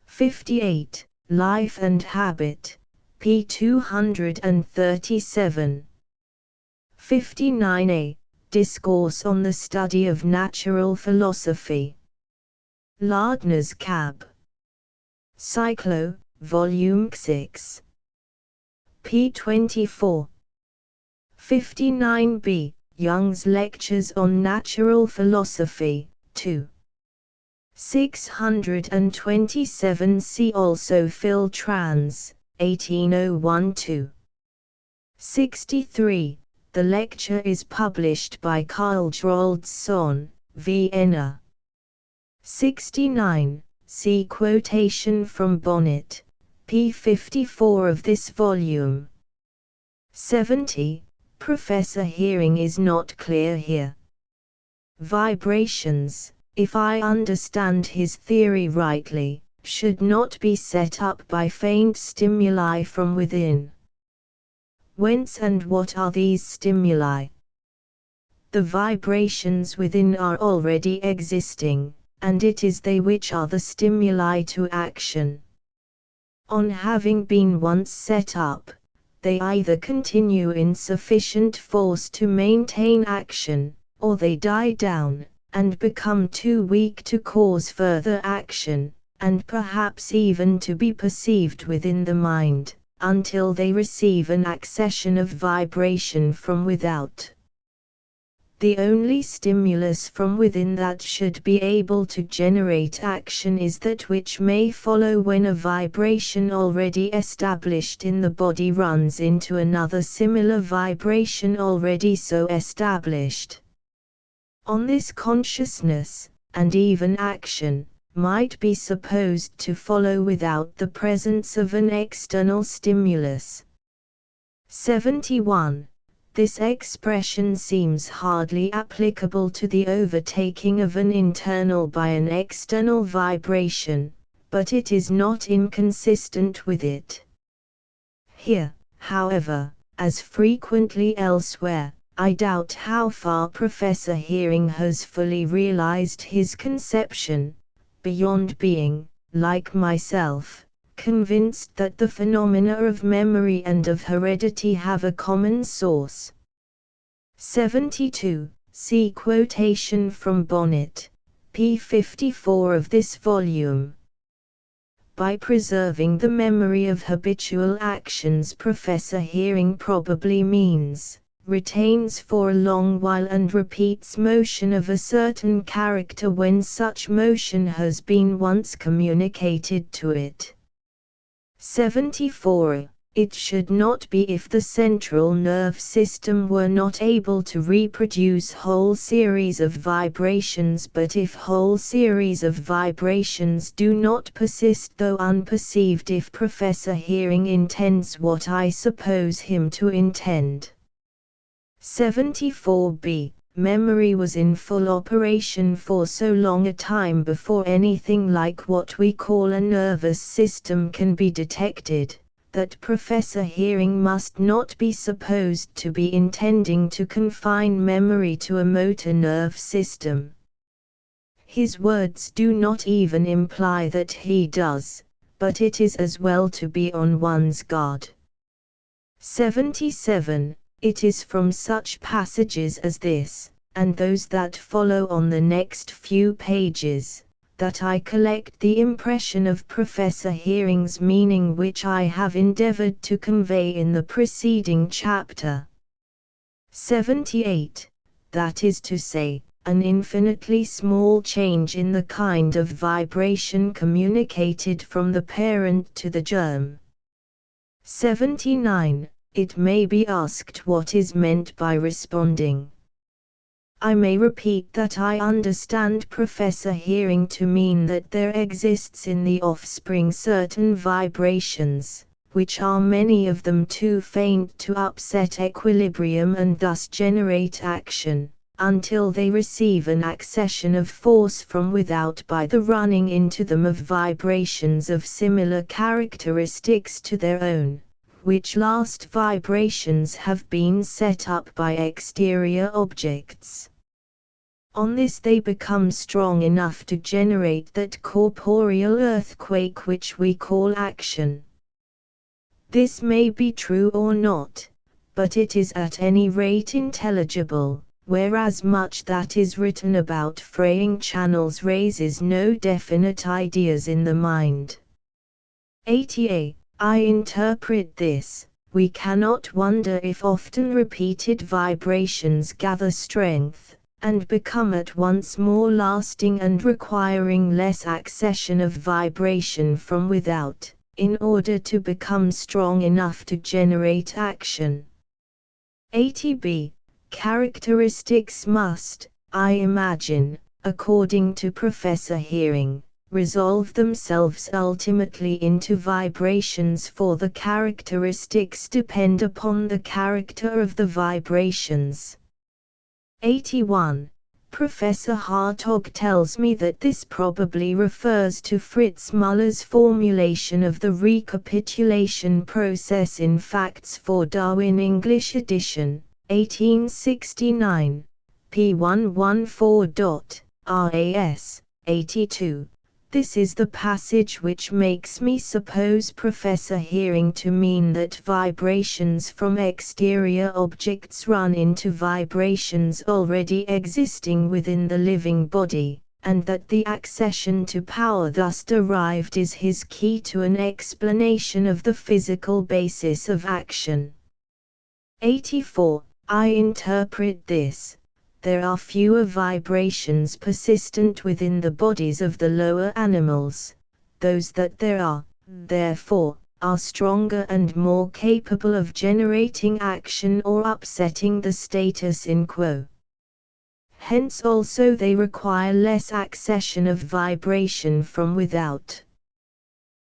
58. Life and Habit, p. 237. 59a. Discourse on the Study of Natural Philosophy. Lardner's Cab. Cyclo, Volume 6. p. 24. 59b. Young's Lectures on Natural Philosophy, 2. 627. See also Phil Trans, 1801-2. 63. The lecture is published by Karl-Geroldsson, Vienna. 69. See quotation from Bonnet, p. 54 of this volume. 70. Professor Hearing is not clear here. Vibrations, if I understand his theory rightly, should not be set up by faint stimuli from within. Whence and what are these stimuli? The vibrations within are already existing, and it is they which are the stimuli to action. On having been once set up, they either continue in sufficient force to maintain action, or they die down, and become too weak to cause further action, and perhaps even to be perceived within the mind, until they receive an accession of vibration from without. The only stimulus from within that should be able to generate action is that which may follow when a vibration already established in the body runs into another similar vibration already so established. On this consciousness, and even action, might be supposed to follow without the presence of an external stimulus. 71. This expression seems hardly applicable to the overtaking of an internal by an external vibration, but it is not inconsistent with it. Here, however, as frequently elsewhere, I doubt how far Professor Hearing has fully realized his conception, beyond being, like myself, convinced that the phenomena of memory and of heredity have a common source. 72. See quotation from Bonnet, p. 54 of this volume. By preserving the memory of habitual actions, Professor Hearing probably means, retains for a long while and repeats motion of a certain character when such motion has been once communicated to it. 74. It should not be if the central nerve system were not able to reproduce whole series of vibrations, but if whole series of vibrations do not persist though unperceived, if Professor Hearing intends what I suppose him to intend. 74b. Memory was in full operation for so long a time before anything like what we call a nervous system can be detected, that Professor Hearing must not be supposed to be intending to confine memory to a motor nerve system. His words do not even imply that he does, but it is as well to be on one's guard. 77. It is from such passages as this, and those that follow on the next few pages, that I collect the impression of Professor Hearing's meaning which I have endeavored to convey in the preceding chapter. 78. That is to say, an infinitely small change in the kind of vibration communicated from the parent to the germ. 79. It may be asked what is meant by responding. I may repeat that I understand Professor Hearing to mean that there exists in the offspring certain vibrations, which are many of them too faint to upset equilibrium and thus generate action, until they receive an accession of force from without by the running into them of vibrations of similar characteristics to their own, which last vibrations have been set up by exterior objects. On this they become strong enough to generate that corporeal earthquake which we call action. This may be true or not, but it is at any rate intelligible, whereas much that is written about fraying channels raises no definite ideas in the mind. 80a. I interpret this, we cannot wonder if often repeated vibrations gather strength, and become at once more lasting and requiring less accession of vibration from without, in order to become strong enough to generate action. 80b. Characteristics must, I imagine, according to Professor Hearing, resolve themselves ultimately into vibrations, for the characteristics depend upon the character of the vibrations. 81. Professor Hartog tells me that this probably refers to Fritz Muller's formulation of the recapitulation process in Facts for Darwin English edition, 1869, p. 114. Ras. 82. This is the passage which makes me suppose Professor Hearing to mean that vibrations from exterior objects run into vibrations already existing within the living body, and that the accession to power thus derived is his key to an explanation of the physical basis of action. 84. I interpret this. There are fewer vibrations persistent within the bodies of the lower animals. Those that there are, therefore, are stronger and more capable of generating action or upsetting the status quo. Hence also they require less accession of vibration from without.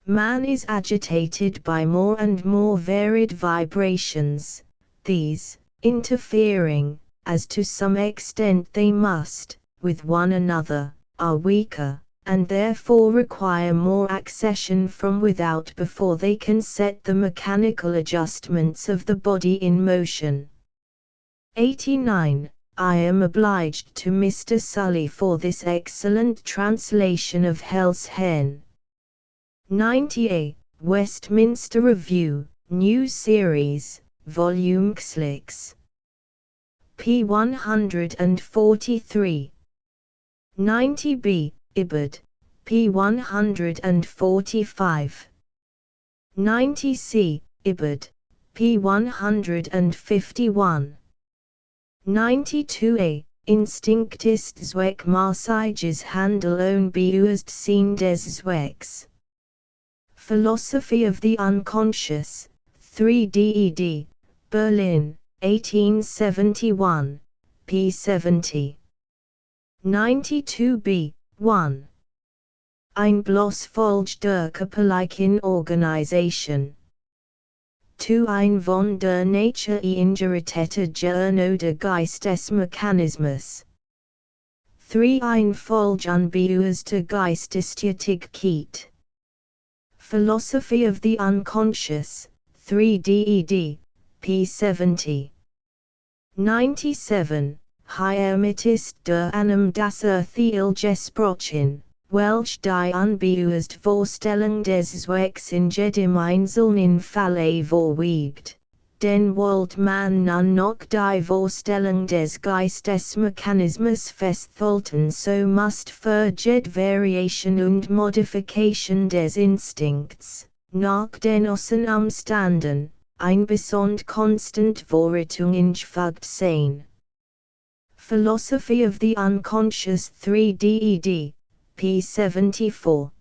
Man is agitated by more and more varied vibrations, these, interfering, as to some extent they must, with one another, are weaker, and therefore require more accession from without before they can set the mechanical adjustments of the body in motion. 89. I am obliged to Mr. Sully for this excellent translation of Hell's Hen. 90a. Westminster Review, New Series, Volume 6. p. 143. 90b. Ibid, p. 145. 90c. Ibid, p. 151. 92a. Instinctistzweckmäßiges Handeln beurteilen des Zwecks. Philosophy of the Unconscious, 3 ded. Berlin, 1871, p. 70. 92b. 1. Ein bloßvolk der körperlichen Organisation. 2. Ein von der Natur eingeritteter Gehirn oder Geistesmechanismus. 3. Ein Folge unbeurster Geistestätigkeit. Philosophy of the Unconscious, 3 ded. p. 70. 97. Hiermetist der Annahme das Erzähl gesprochen, welch die unbeurste Vorstellung des Zwecks in jedem einzelnen Falle vorwiegt, denn wollt man nun noch die Vorstellung des Geistesmechanismus festhalten, so must für jede Variation und Modification des Instinkts, nach den äußeren Umständen, ein besond constant Vorrichtung eingefügt sein. Philosophy of the Unconscious, 3 ded. p. 74.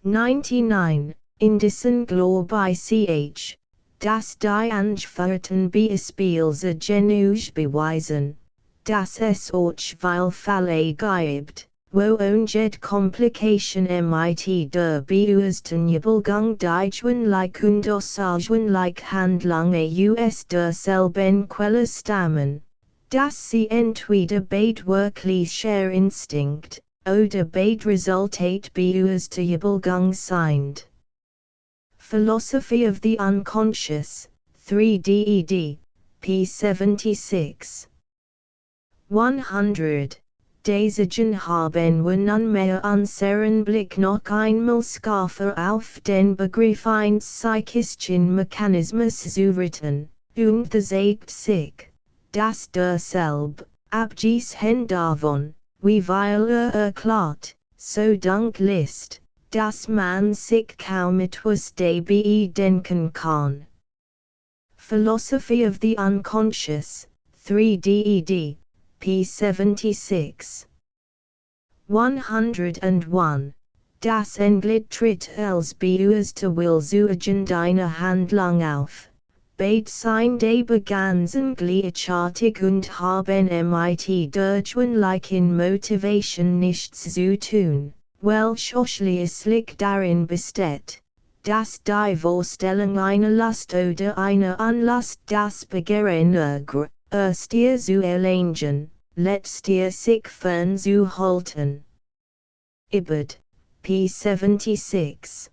99. In diesen Glaube ch, dass die angeführten Beispiele genug beweisen, dass es auch weil Fälle gibt, wo jede Komplikation mit der beurteilbaren Deutschwunlich und Aussagewunlich Handlung aus derselben Quelle stammen, dass sie entweder beid wirklicher Instinkt, oder beid Resultat beurteilbar sind. Philosophy of the Unconscious, 3 ded. p. 76. 100. Desegen haben wir nunmehr unseren Blick noch einmal scharfer auf den Begriff eines psychischen Mechanismus zu richten, und das zeigt sich, dass derselbe, abgesehen davon, wie weil erklärt, so dunkel ist, dass man sich kaum etwas dabei denken kann. Philosophy of the Unconscious, 3 ded. p. 76. 101. Das Englied tritt als beurste Will zu deiner Handlung auf. Beide sind aber ganzen gleichartig und haben mit dergleichen Motivation nichts zu tun, welch ausschließlich darin besteht, dass die Vorstellung einer Lust oder einer Unlust das Begehren erster zu erlangen, letzter sich fernzuhalten. Ibid, p. 76.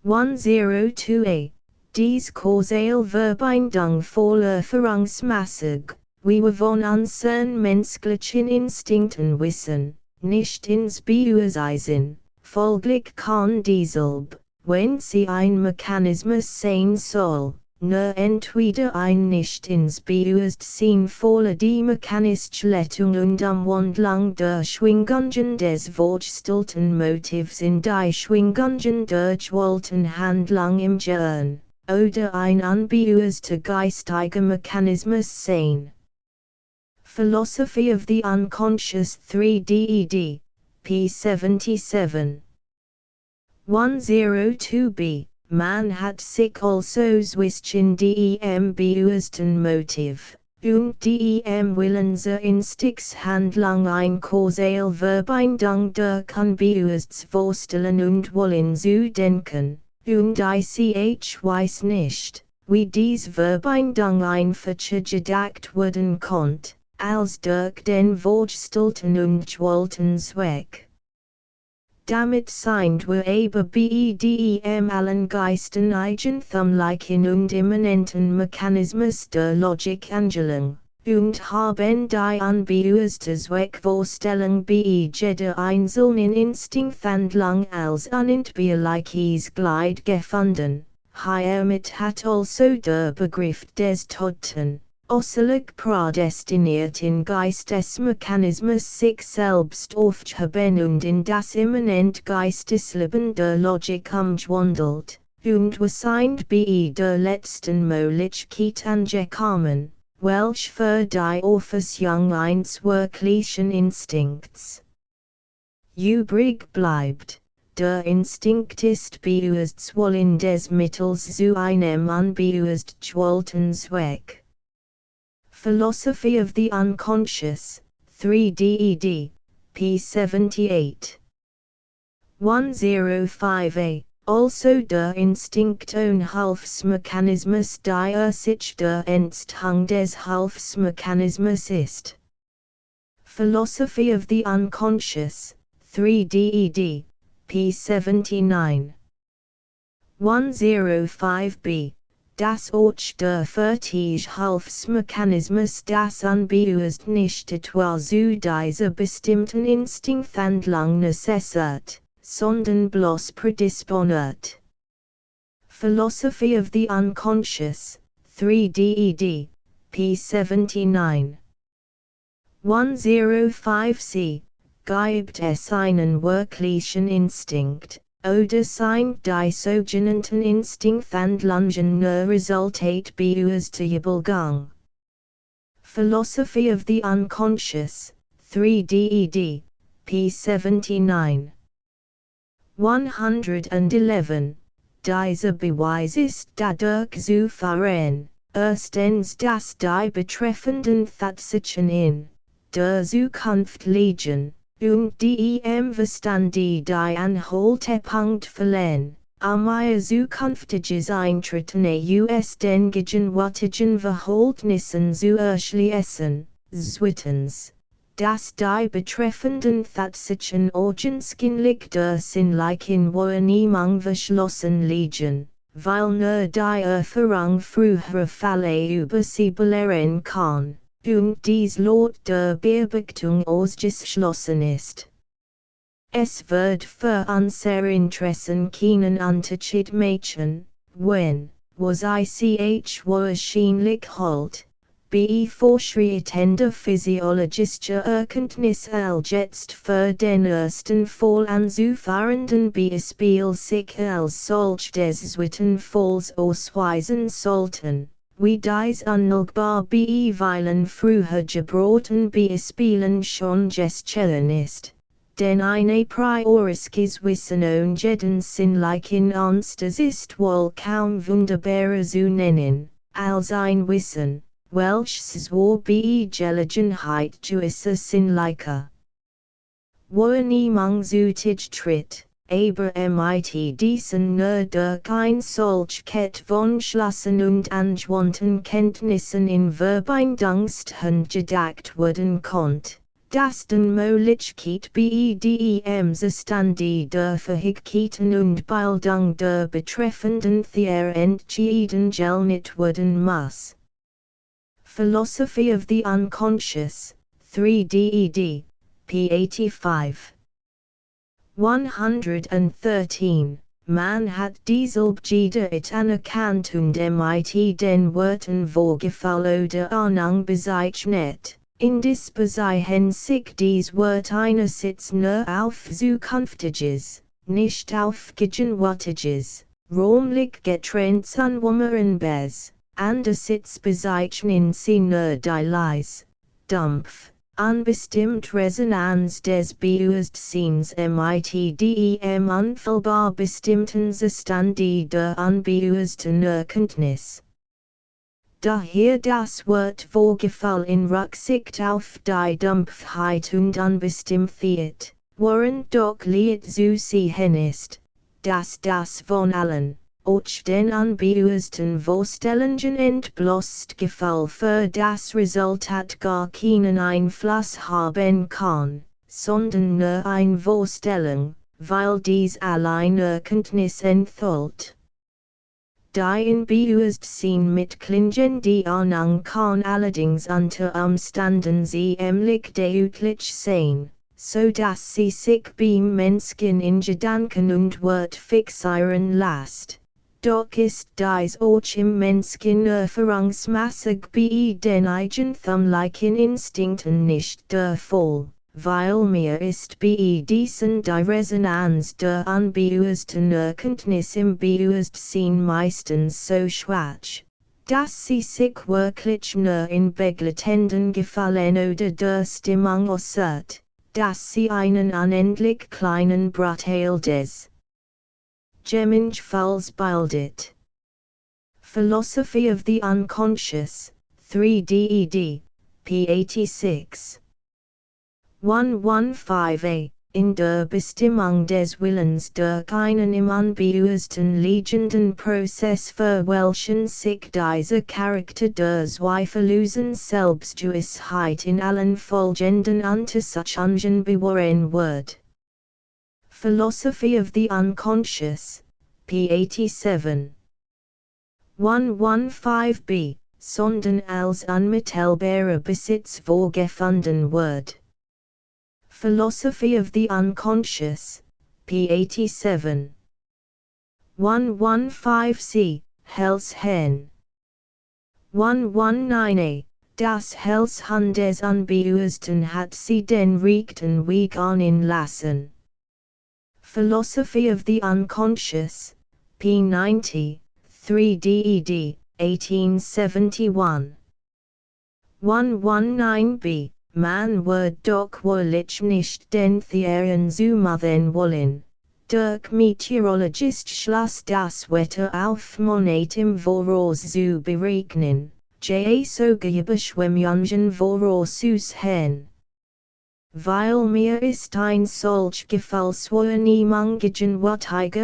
102a. Dies Kausalverbindung vollurterungsmäßig, wie wir von unseren menschlichen Instinkten wissen, nicht ins Beurteilen, folglich kann dieselbe, wenn sie ein Mechanismus sein soll, nur entweder ein nicht ins Beurteilen voller die mechanische Leitung und Umwandlung der Schwingungen des vorgestellten Motivs in die Schwingungen der gewollten Handlung im Gehirn, oder ein unbeurster geistiger Mechanismus sein. Philosophy of the Unconscious, 3 ded. p. 77. 102b. Man hat sich also zwischen dem beursten Motiv und dem Willen zur Instinktshandlung ein Kausalverbindung der Unbeurtsvorstellen und Wollen zu denken, und ich weiß nicht, wie dies Verbindung einfacher gedacht werden konnt, als durch den vorgestellten und gewollten Zweck. damit sind wir aber bedem allen Geisten Eigenthümlichen und immanenten Mechanismus der Logik angelangt, und haben die unbeurste Zweckvorstellung jeder einzelnen Instinkthandlung als unentbehrliches Glied gefunden. Hiermit hat also der Begriff des Toten, äußerlich prädestiniert in Geistesmechanismus sich selbst aufzuheben und in das immanent Geistesleben der Logik umgewandelt, und wir sind bei der letzten Möglichkeit angekommen, welch für die Auffassung eines wirklichen Instinkts übrig bleibt. Der Instinkt ist Bewusstswollen des Mittels zu einem unbewusstgewollten Zweck. Philosophy of the Unconscious, 3 p. 78. 105a. Also der Instinkt Hilfsmechanismus der sich der Entstung des Hilfsmechanismus ist. Philosophy of the Unconscious, 3 p. 79. 105b. Das Orch der Fertige Hilfsmechanismus das unbewusst nicht etwa zu dieser bestimmten Instinkthandlung necessiert, sondern bloß predisponiert. Philosophy of the Unconscious, 3 p. 79. 105c. Gibt es einen wirklichen Instinkt, oder sind die sogenannten Instinkthandlungen nur Resultat bewusster Übelgang? Philosophy of the Unconscious, 3 p. 79. 111. Dieser Beweis ist dadurch zu fahren, erstens dass die betreffenden Tatsachen in der Zukunft liegen, und die im Verstande die Anhaltepunkt verlieren, ihr zukünftiges Eintreten aus den gegenwärtigen Verhältnissen zu erschließen, zweitens, dass die betreffenden Tatsachen augenscheinlich der sinnlichen Wahrnehmung verschlossen liegen, weil nur die Erfahrung früherer Fälle über sie belehren kann, und dies laut der Beobachtung ausgeschlossen ist. Es wird für unser Interessen keinen Unterschied machen, wenn, was ich wahrscheinlich halt, bei fortschreitender physiologischer Erkenntnis jetzt für den ersten Fall anzufahrenden Beispiel sich als solch des zweiten Falls ausweisen sollten, wie dies unlugbar weilen früher gebrauten Beispielen schon geschehen ist. Denn eine priorisches Wissen und jeden sinnlichen Ernstes ist wohl kaum wunderbarer zu nennen, als ein Wissen, welches so bei Gelegenheit gewisser sinnlicher Wahrnehmung zutage tritt, aber mit diesen nur durch ein solch Kette von Schlüssen und angewandten Kenntnissen in Verbindungshand gedacht werden konnte, dass den Möglichkeit bei dem Zustande der Fähigkeiten und Bildung der betreffenden Tiere entschieden geltend werden muss. Philosophy of the Unconscious, 3 p. 85. 113. Man hat dieselbjede anerkannt und mit den Worten Vorgefühl oder Ahnung bezeichnet, indisposition sich dies Wort einerseits nur auf zukünftiges, nicht auf gegenwärtiges, räumlich getrennt anwummern bes, andererseits bezeichnen sie nur die leis, dumpf, unbestimmt Resonanz des Bewusstseins mit dem unfehlbar bestimmten Zustande der unbewussten Erkenntnis. Daher das Wort Vorgefühl in Rücksicht auf die Dumpfheit und Unbestimmtheit, worin doch liet zu sehen ist, dass das von allen, auch den unbewussten Vorstellungen entblößt Gefühl für das Resultat gar keinen Einfluss haben kann, sondern nur eine Vorstellung, weil dies allein Erkenntnis enthält. Die in Bewusstsein mit klingen die Ahnung kann allerdings unter Umständen ziemlich deutlich sein, so dass sie sich beim Menschen in Gedanken und Wort fixieren lässt. Doch ist dies auch im Menschen erfahrungsmäßig bei den eigentümlichen Instinkten nicht der Fall, weil mir ist bei diesen die Resonanz der unbewussten Erkenntnis im Bewusstsein meistens so schwach, dass sie sich wirklich nur in begleitenden Gefallen oder der Stimmung äußert, dass sie einen unendlich kleinen Bruchteil des Gemenschfalls bildet. Philosophy of the Unconscious, 3DED, p. 86. 115a, in der Bestimmung des Willens durch einen im unbewussten liegenden Prozess für welchen sich dieser Charakter der zweifellosen Selbstgewissheit in allen folgenden Untersuchungen bewahren wird. Philosophy of the Unconscious, p. 87. 115b, sondern als unmittelbarer Besitz vorgefunden wird. Philosophy of the Unconscious, p. 87. 115c, Hellshen. 119a, das Hellshen des Unbewussten hat sie den rechten Weg ahnen lassen. Philosophy of the Unconscious, p. 90, 3DED, 1871. 119b, man wird doch wohrlich nicht den Theorien zumachen wollen. Der Meteorologist schloss das Wetter auf monatem voraus zu berechnen, sogar Überschwemmungen vorauszusagen. Weil mir ist ein solch gefallswahrnehmungen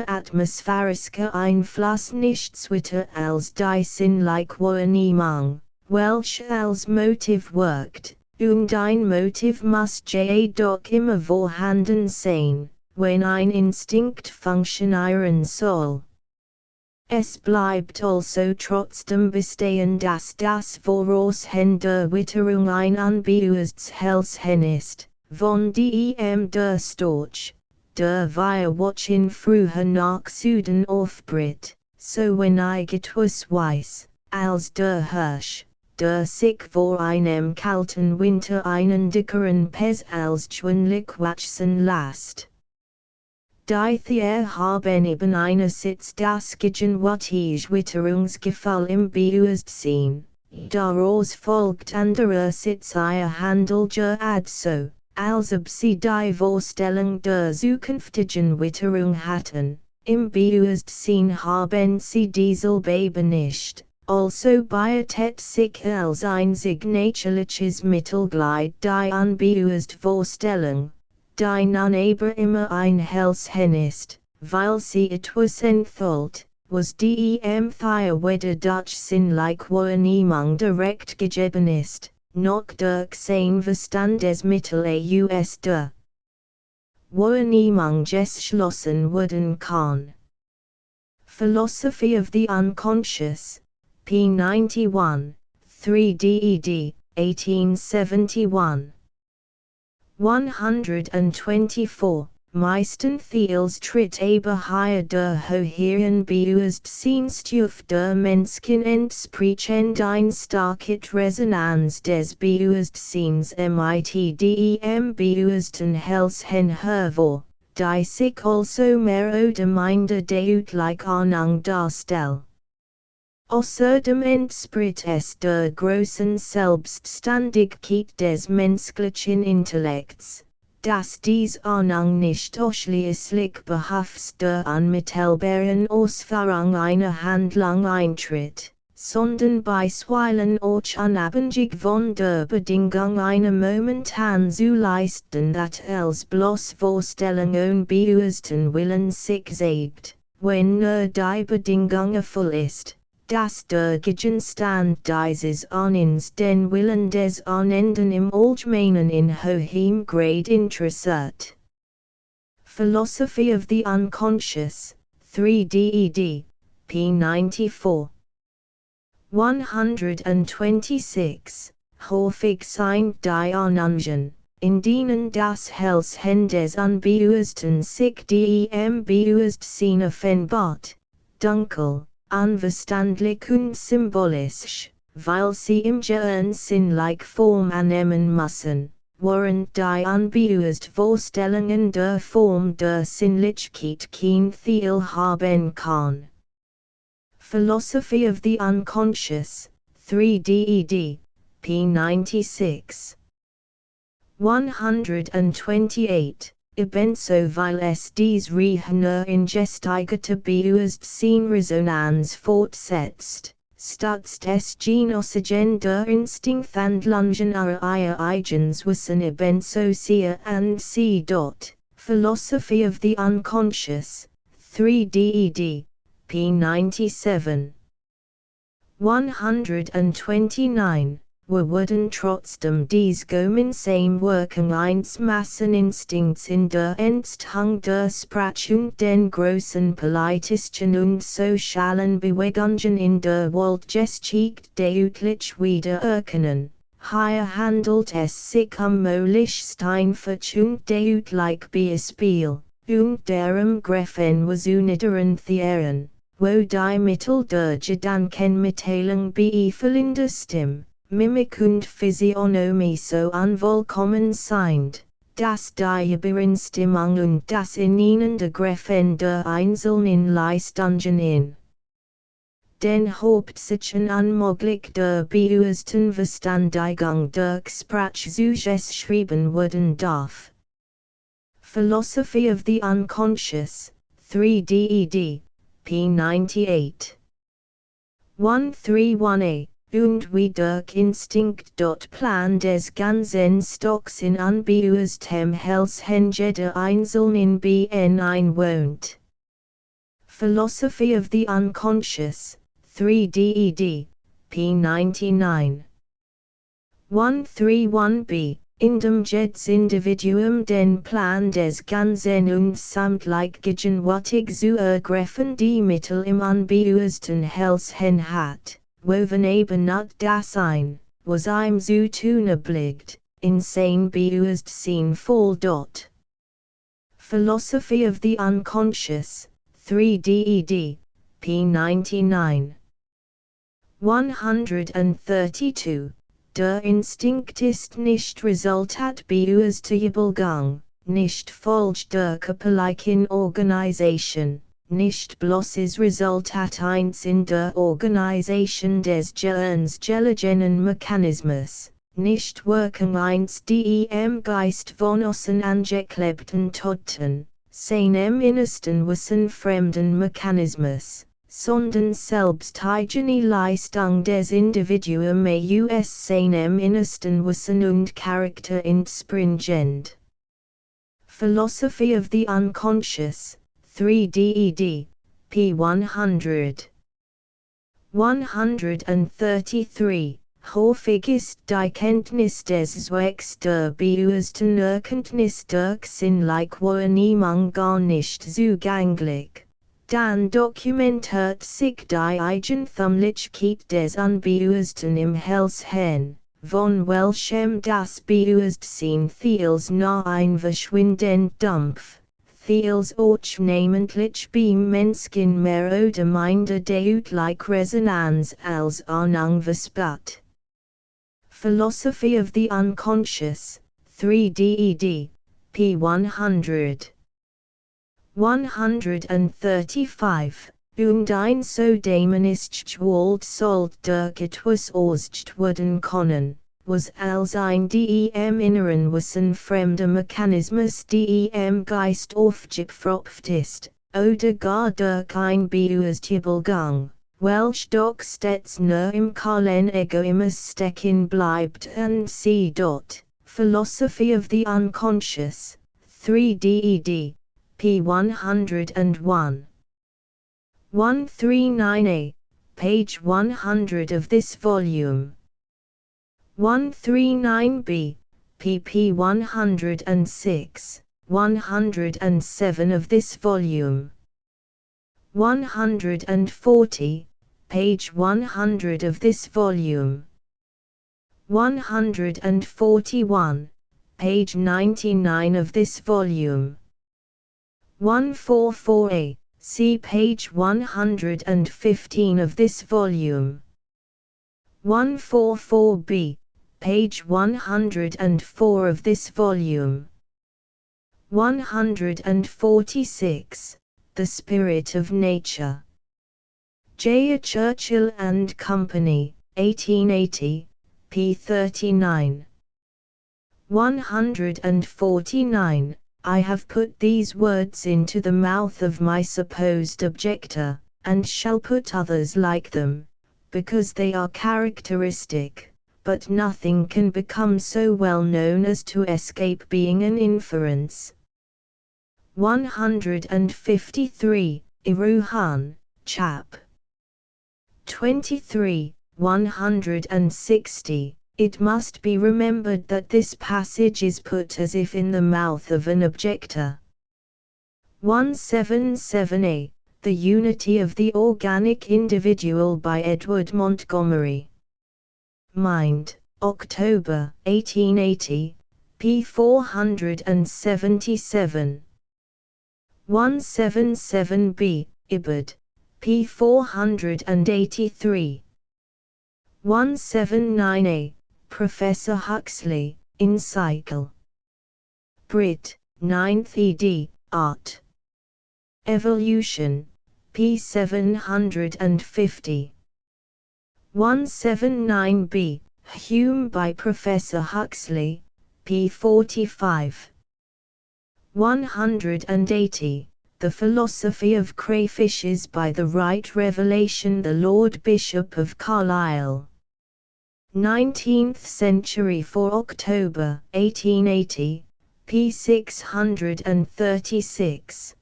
atmosphärischer Einfluss nichts weiter als die sinnliche Wahrnehmung, welche als Motiv wirkt, und ein Motiv muss doch immer vorhanden sein, wenn ein Instinkt funktionieren soll. Es bleibt also trotzdem bestehen, dass das Voraussehen der Witterung ein unbewusstes Hellshen ist, von dem der Storch, der Weierwatch in früher nach Süden aufbricht, so wenn ich etwas weiß, als der Hirsch, der sich vor einem kalten Winter einen dickeren Pez als gewöhnlich wachsen lässt. Die Thier haben eben einerseits das gegenwärtige Witterungsgefühl im Bewusstsein, daraus folgt andererseits ihr Handel so, als ob sie die Vorstellung der zukünftigen Witterung hatten. Im Bewusstsein haben sie dieselbe nicht, also bietet sich als einzig natürliches Mittelglied die unbewusste Vorstellung, die nun aber immer ein Hellshen ist, weil sie etwas enthält, was dem Thier weder durch sinnliche Wahrnehmung direkt gegeben ist, noch durch sein Verstand des Mittel aus der Wahrnehmung geschlossen werden kann. Philosophy of the Unconscious, p. 91, 3DED, 1871. 124. Meisten Thiels tritt aber hier der höheren Bewusstseinsstufe der Menschen entsprechend ein starket Resonanz des Bewusstseins mit dem bewussten Hellshen hervor, die sich also mehr oder minder deutlich Ahnung darstellt. Außerdem entspricht es der großen Selbstständigkeit des menschlichen Intellekts, dass dies Ahnung nicht ausschließlich behaftet der unmittelbaren Ausführung einer Handlung eintritt, sondern bisweilen auch unabhängig von der Bedingung einer momentan zu leisten, dass als bloß Vorstellung unbewussten Willen sich zeigt, wenn nur die Bedingung erfüllt ist, dass der Gegenstand dieses Ahnens den Willen des Ahnenden im Allgemeinen in hohem Grad interessiert. Philosophy of the Unconscious, 3DED, p. 94. 126. Häufig sind die Anungen, in denen das Hellsehen des Unbewussten sich dem Bewusstsein offenbart, dunkel, unverständlich und symbolisch, weil sie im Gehirn sinnliche Form annehmen müssen, während die Unbewusstvorstellungen der Form der Sinnlichkeit kein Ziel haben kann. Philosophy of the Unconscious, 3DED, p. 96. 128. Ebenso weil es dies Rechner ingestigerte Bewusstsein Resonanz fortsetzt, stutzt es Genossigen der Instinkthandlungen ihrer eigens Wissen ebenso sehr an c. Philosophy of the Unconscious, 3DED, p. 97. 129. Wir würden trotzdem dies gemeinsam wirken eins Masseninstinkts in der Entstehung der Sprache und den großen politischen und sozialen Bewegungen in der Weltgeschichte deutlich wiedererkennen. Hier handelt es sich möglichst einfach und deutlich Beispiel, und darum Griffen wir zu niederen Theorien, wo die Mittel der Gedankenmitteilung beeinflussende Stimme, Mimik und Physiognomie so unvollkommen sind, dass die Übereinstimmung und das Ineinandergreifen der einzelnen Leistungen in den Hauptsätzen unmöglich der bewussten Verständigung der Sprache zugeschrieben werden darf. Philosophy of the Unconscious, 3DED, p. 98. 131a. Und wie der Instinkt Plan des ganzen Stocks in unbewusstem Hellsehen jeder einzelnen Being einwohnt. Philosophy of the Unconscious, 3DED, p. 99. 131b. In dem jedes Individuum den Plan des ganzen und samtlich gegenwärtig zu ergreifen die Mittel im unbewussten Hellsehen hat, woven eben not das ein, was ihm zu tun obliegt, in sein Bewusstsein voll. Philosophy of the Unconscious, 3DED, p. 99. 132. Der Instinkt ist nicht Resultat bewusster Übelgang, nicht Folge der körperlichen Organisation, nicht bloßes Resultat eins in der Organisation des Gehirns gelegenen Mechanismus, nicht Wirkung eins dem Geist von außen angeklebten Toten, seinem innersten Wissen fremden Mechanismus, sondern selbst eigene Leistung des Individuums aus seinem innersten Wissen und Charakter entspringend. Philosophy of the Unconscious, 3DED, p. 100. 133. Häufig ist die Kenntnis des Zwecks der bewussten Erkenntnis der sinnlichen Wahrnehmung gar nicht zugänglich. Dann dokumentiert sich die Eigentümlichkeit des Unbewussten im Hellsehen, von welchem das Bewusstsein Thiels nah ein verschwindend Dampf, Thiels auch namentlich beim Menschen mehr oder minder deutlich Resonanz als Ahnung verspürt. Philosophy of the Unconscious, 3DED, p. 100. 135. Und ein so dämonisch Wald sollt der etwas ausgecht werden können, was als ein dem inneren Wissen fremder Mechanismus dem Geist aufgepfropft ist, oder gar der kein Bewusstübelgang, welch doch stets nur im kahlen Egoismus stecken bleibt und c. Philosophy of the Unconscious, 3DED, p. 101. 139a, page 100 of this volume. 139b, pp. 106, 107 of this volume. 140, page 100 of this volume. 141, page 99 of this volume. 144a, see page 115 of this volume. 144b, page 104 of this volume. 146, The Spirit of Nature. J. Churchill and Company, 1880, p. 39. 149, I have put these words into the mouth of my supposed objector, and shall put others like them, because they are characteristic, but nothing can become so well known as to escape being an inference. 153, Iruhan, chap. 23, 160. It must be remembered that this passage is put as if in the mouth of an objector. 177a, The Unity of the Organic Individual by Edward Montgomery. Mind, October, 1880, p. 477. 177b, Ibid, p. 483. 179a, Professor Huxley, Encycl. Brit, 9th ed., Art. Evolution, p. 750. 179b, Hume by Professor Huxley, p. 45. 180, The Philosophy of Crayfishes by the Right Revelation the Lord Bishop of Carlisle. 19th Century for October, 1880, p. 636.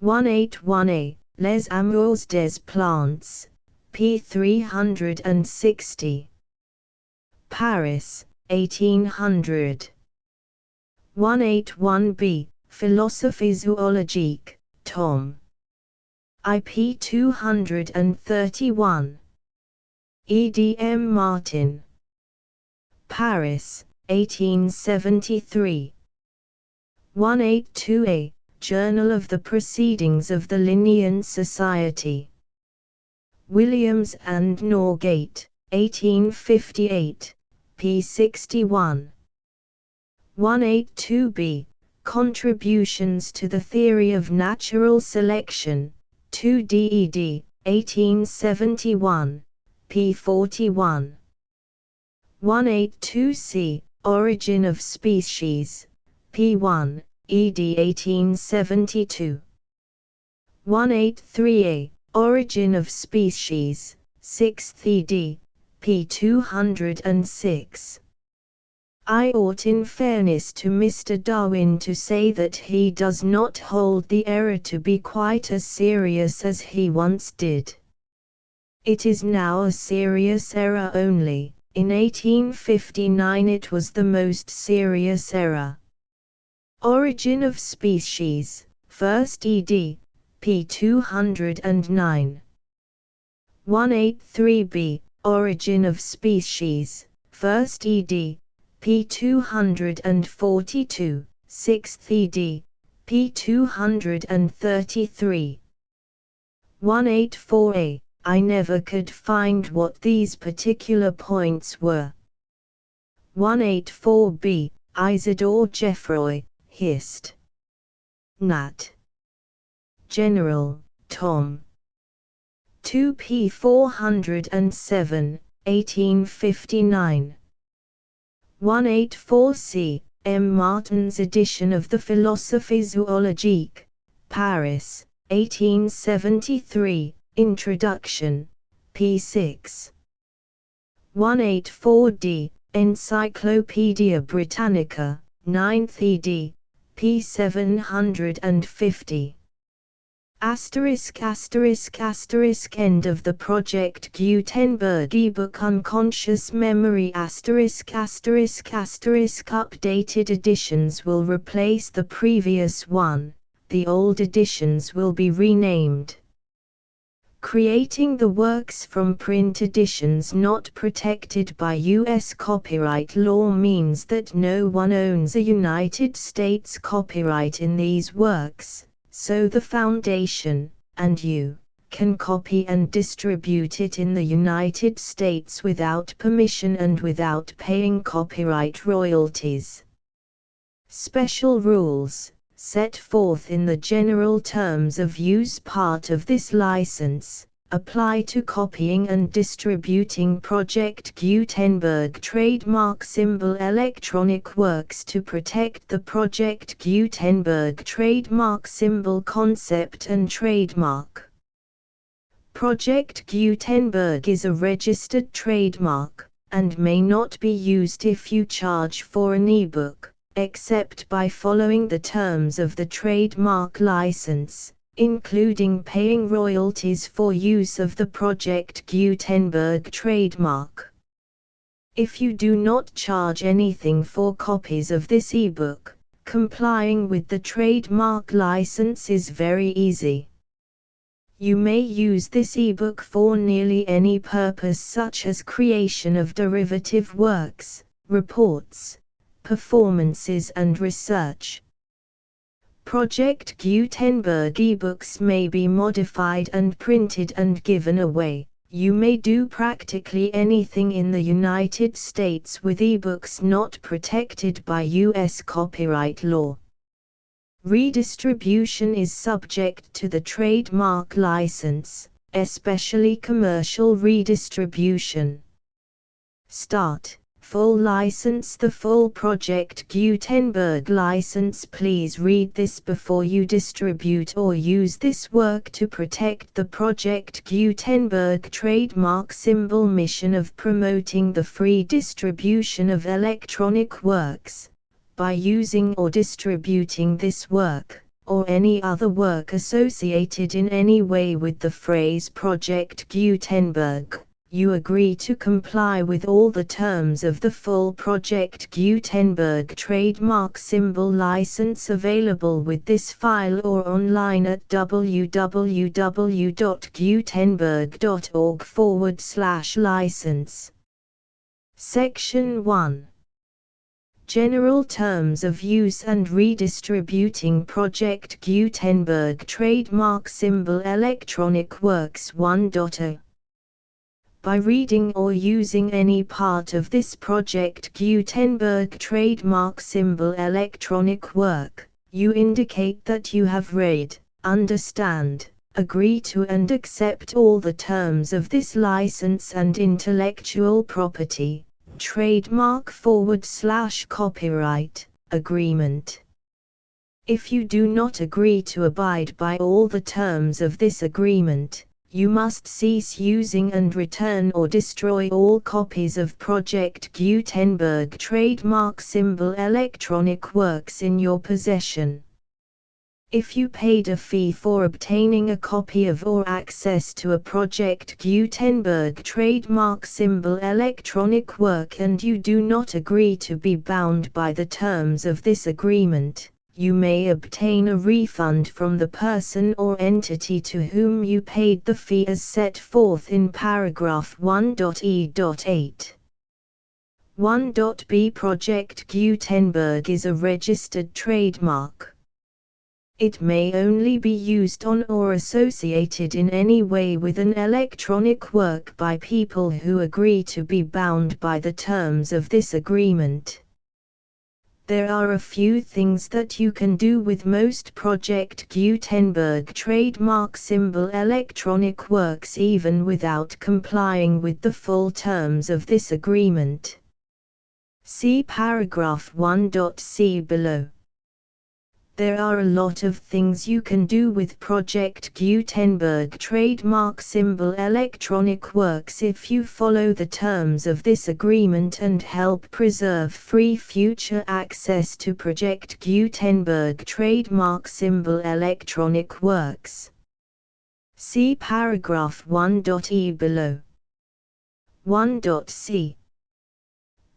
181a, Les Amours des Plantes, p. 360. Paris, 1800. 181b, Philosophie zoologique, tom. IP 231. E.D.M. Martin. Paris, 1873. 182a, Journal of the Proceedings of the Linnean Society. Williams and Norgate, 1858, p. 61. 182b, Contributions to the Theory of Natural Selection, 2 ded., 1871, p. 41. 182c, Origin of Species, p. 1, ed. 1872. 183a, Origin of Species, 6th ed., p. 206. I ought in fairness to Mr. Darwin to say that he does not hold the error to be quite as serious as he once did. It is now a serious error only. In 1859 it was the most serious error. Origin of Species, 1st ed., p. 209. 183b, Origin of Species, 1st ed., p. 242, 6th ed., p. 233. 184a, I never could find what these particular points were. 184b, Isidore Geoffroy, Hist. Nat. General, Tom. 2p 407, 1859. 184c, M. Martin's edition of the Philosophie zoologique, Paris, 1873, Introduction, p. 6. 184d, Encyclopaedia Britannica, 9th ed., p. 750. End of the Project Gutenberg ebook Unconscious Memory Updated editions will replace the previous one, the old editions will be renamed. Creating the works from print editions not protected by U.S. copyright law means that no one owns a United States copyright in these works, so the Foundation, and you, can copy and distribute it in the United States without permission and without paying copyright royalties. Special rules, set forth in the general terms of use part of this license, apply to copying and distributing Project Gutenberg trademark symbol electronic works to protect the Project Gutenberg trademark symbol concept and trademark. Project Gutenberg is a registered trademark, and may not be used if you charge for an ebook, except by following the terms of the trademark license, including paying royalties for use of the Project Gutenberg trademark. If you do not charge anything for copies of this ebook, complying with the trademark license is very easy. You may use this ebook for nearly any purpose such as creation of derivative works, reports, performances and research. Project Gutenberg ebooks may be modified and printed and given away. You may do practically anything in the United States with ebooks not protected by U.S. copyright law. Redistribution is subject to the trademark license, especially commercial redistribution. Start. Full license. The full Project Gutenberg license. Please read this before you distribute or use this work to protect the Project Gutenberg trademark symbol mission of promoting the free distribution of electronic works, by using or distributing this work, or any other work associated in any way with the phrase Project Gutenberg. You agree to comply with all the terms of the full Project Gutenberg trademark symbol license available with this file or online at www.gutenberg.org/license. Section 1. General Terms of Use and Redistributing Project Gutenberg Trademark Symbol Electronic Works 1.0. By reading or using any part of this Project Gutenberg trademark symbol electronic work, you indicate that you have read, understand, agree to and accept all the terms of this license and intellectual property, trademark/copyright, agreement. If you do not agree to abide by all the terms of this agreement, you must cease using and return or destroy all copies of Project Gutenberg trademark symbol electronic works in your possession. If you paid a fee for obtaining a copy of or access to a Project Gutenberg trademark symbol electronic work and you do not agree to be bound by the terms of this agreement, you may obtain a refund from the person or entity to whom you paid the fee as set forth in paragraph 1.e.8. 1.b Project Gutenberg is a registered trademark. It may only be used on or associated in any way with an electronic work by people who agree to be bound by the terms of this agreement. There are a few things that you can do with most Project Gutenberg trademark symbol electronic works even without complying with the full terms of this agreement. See paragraph 1.c below. There are a lot of things you can do with Project Gutenberg trademark symbol electronic works if you follow the terms of this agreement and help preserve free future access to Project Gutenberg trademark symbol electronic works. See paragraph 1.e below. 1.c.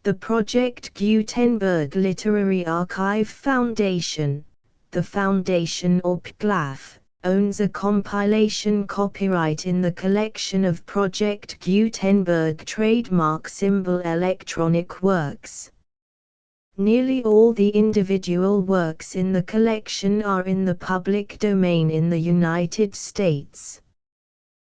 The Project Gutenberg Literary Archive Foundation, the Foundation or PGLAF, owns a compilation copyright in the collection of Project Gutenberg trademark symbol electronic works. Nearly all the individual works in the collection are in the public domain in the United States.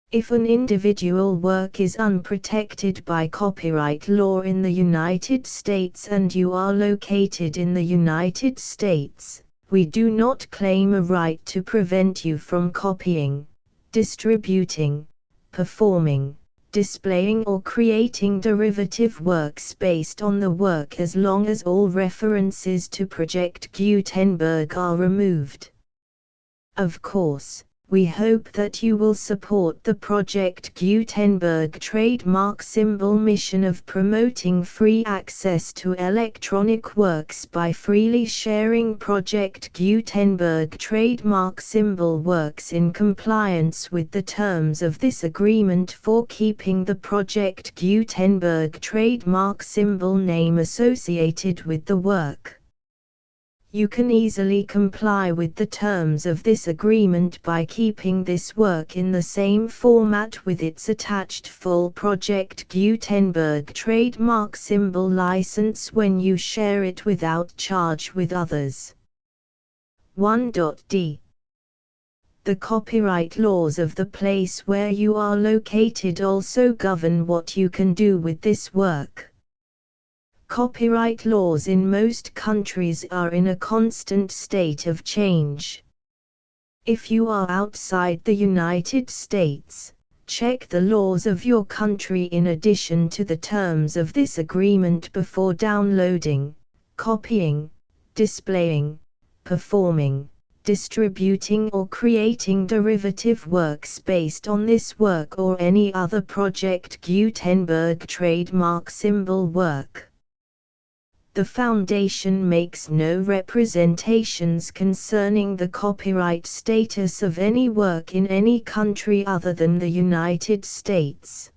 If an individual work is unprotected by copyright law in the United States and you are located in the United States, we do not claim a right to prevent you from copying, distributing, performing, displaying or creating derivative works based on the work as long as all references to Project Gutenberg are removed. Of course, we hope that you will support the Project Gutenberg trademark symbol mission of promoting free access to electronic works by freely sharing Project Gutenberg trademark symbol works in compliance with the terms of this agreement for keeping the Project Gutenberg trademark symbol name associated with the work. You can easily comply with the terms of this agreement by keeping this work in the same format with its attached full Project Gutenberg trademark symbol license when you share it without charge with others. 1.d. The copyright laws of the place where you are located also govern what you can do with this work. Copyright laws in most countries are in a constant state of change. If you are outside the United States, check the laws of your country in addition to the terms of this agreement before downloading, copying, displaying, performing, distributing or creating derivative works based on this work or any other Project Gutenberg trademark symbol work. The Foundation makes no representations concerning the copyright status of any work in any country other than the United States.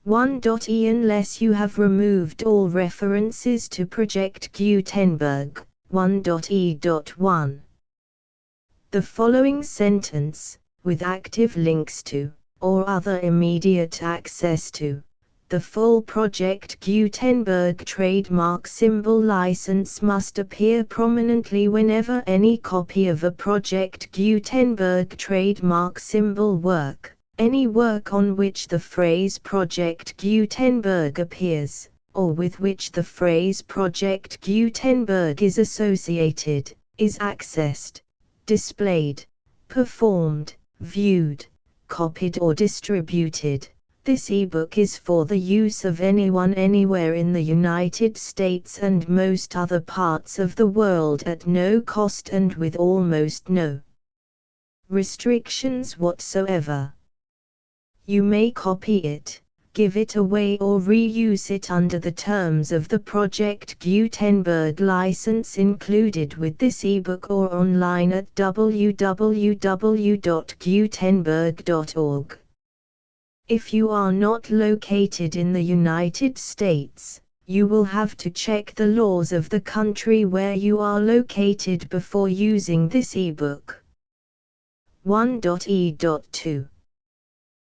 1.e. Unless you have removed all references to Project Gutenberg. 1.e.1. The following sentence, with active links to, or other immediate access to, the full Project Gutenberg trademark symbol license must appear prominently whenever any copy of a Project Gutenberg trademark symbol work, any work on which the phrase Project Gutenberg appears, or with which the phrase Project Gutenberg is associated, is accessed, displayed, performed, viewed, copied or distributed. This ebook is for the use of anyone anywhere in the United States and most other parts of the world at no cost and with almost no restrictions whatsoever. You may copy it, give it away or reuse it under the terms of the Project Gutenberg license included with this ebook or online at www.gutenberg.org. If you are not located in the United States, you will have to check the laws of the country where you are located before using this ebook. 1.e.2.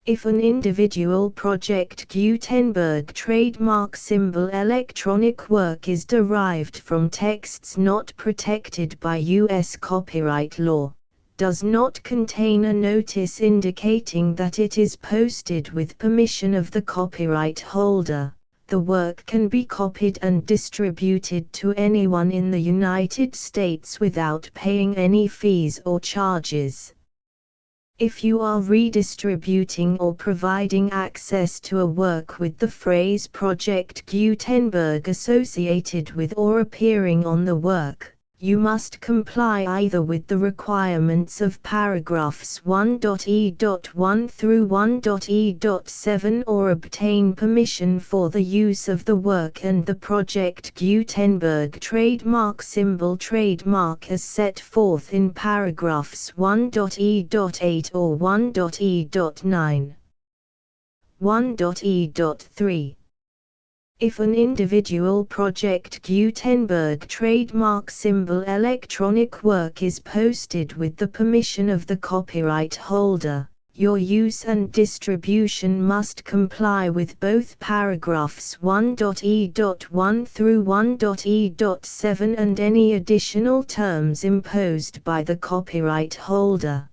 If an individual Project Gutenberg trademark symbol electronic work is derived from texts not protected by U.S. copyright law, does not contain a notice indicating that it is posted with permission of the copyright holder, the work can be copied and distributed to anyone in the United States without paying any fees or charges. If you are redistributing or providing access to a work with the phrase Project Gutenberg associated with or appearing on the work, You must comply either with the requirements of paragraphs 1.e.1 through 1.e.7 or obtain permission for the use of the work and the Project Gutenberg trademark symbol trademark as set forth in paragraphs 1.e.8 or 1.e.9. 1.e.3. If an individual Project Gutenberg trademark symbol electronic work is posted with the permission of the copyright holder, your use and distribution must comply with both paragraphs 1.e.1 through 1.e.7 and any additional terms imposed by the copyright holder.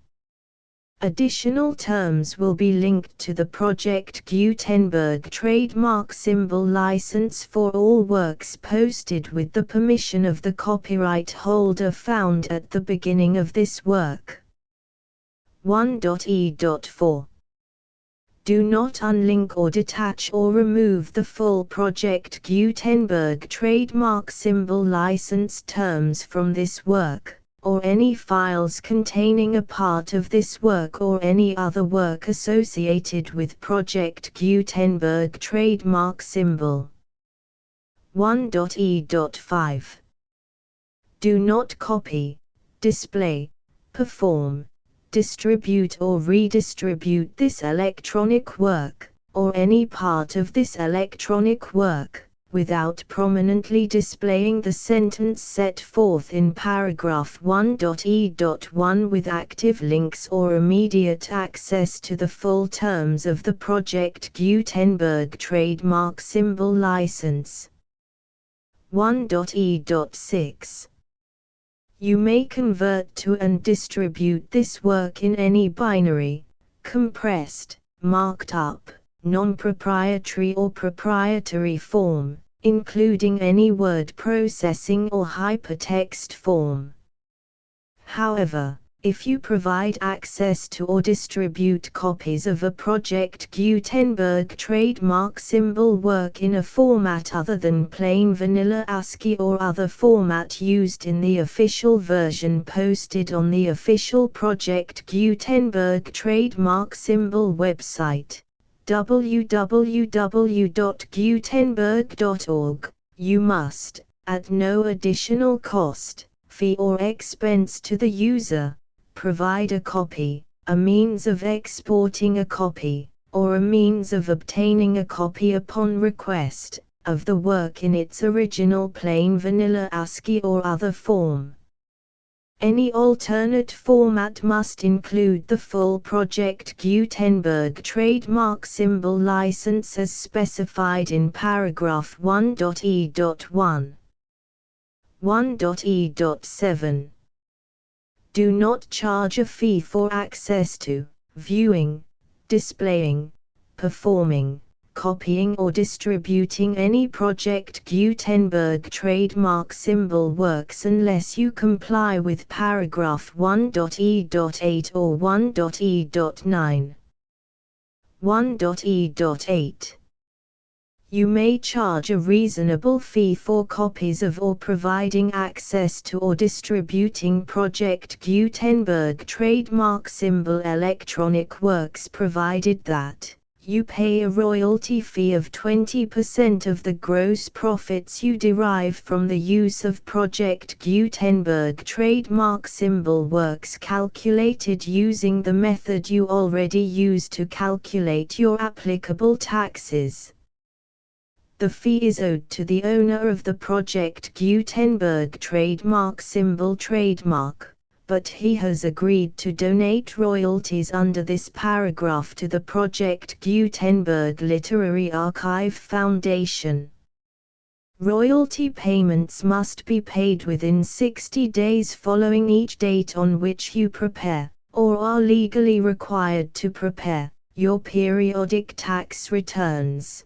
Additional terms will be linked to the Project Gutenberg trademark symbol license for all works posted with the permission of the copyright holder found at the beginning of this work. 1.e.4. Do not unlink or detach or remove the full Project Gutenberg trademark symbol license terms from this work, or any files containing a part of this work or any other work associated with Project Gutenberg trademark symbol. 1.e.5. Do not copy, display, perform, distribute or redistribute this electronic work, or any part of this electronic work, without prominently displaying the sentence set forth in paragraph 1.e.1 with active links or immediate access to the full terms of the Project Gutenberg trademark symbol license. 1.e.6. You may convert to and distribute this work in any binary, compressed, marked up, non-proprietary or proprietary form, including any word processing or hypertext form. However, if you provide access to or distribute copies of a Project Gutenberg trademark symbol work in a format other than plain vanilla ASCII or other format used in the official version posted on the official Project Gutenberg trademark symbol website, www.gutenberg.org, you must, at no additional cost, fee or expense to the user, provide a copy, a means of exporting a copy, or a means of obtaining a copy upon request, of the work in its original plain vanilla ASCII or other form. Any alternate format must include the full Project Gutenberg trademark symbol license as specified in paragraph 1.e.1. 1.e.7. Do not charge a fee for access to, viewing, displaying, performing, copying or distributing any Project Gutenberg trademark symbol works unless you comply with paragraph 1.e.8 or 1.e.9. 1.e.8. You may charge a reasonable fee for copies of or providing access to or distributing Project Gutenberg trademark symbol electronic works provided that you pay a royalty fee of 20% of the gross profits you derive from the use of Project Gutenberg trademark symbol works calculated using the method you already use to calculate your applicable taxes. The fee is owed to the owner of the Project Gutenberg trademark symbol trademark, but he has agreed to donate royalties under this paragraph to the Project Gutenberg Literary Archive Foundation. Royalty payments must be paid within 60 days following each date on which you prepare, or are legally required to prepare, your periodic tax returns.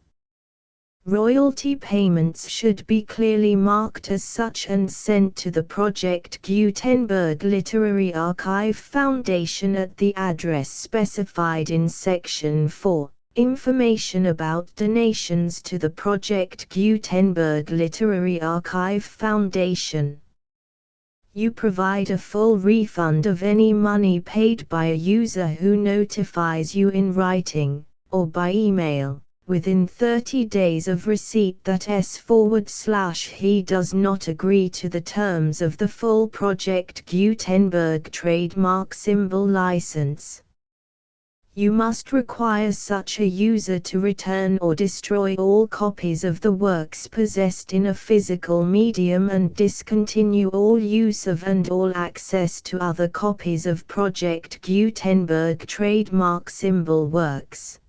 Royalty payments should be clearly marked as such and sent to the Project Gutenberg Literary Archive Foundation at the address specified in Section 4, Information about donations to the Project Gutenberg Literary Archive Foundation. You provide a full refund of any money paid by a user who notifies you in writing, or by email, within 30 days of receipt that he does not agree to the terms of the full Project Gutenberg trademark symbol license. You must require such a user to return or destroy all copies of the works possessed in a physical medium and discontinue all use of and all access to other copies of Project Gutenberg trademark symbol works.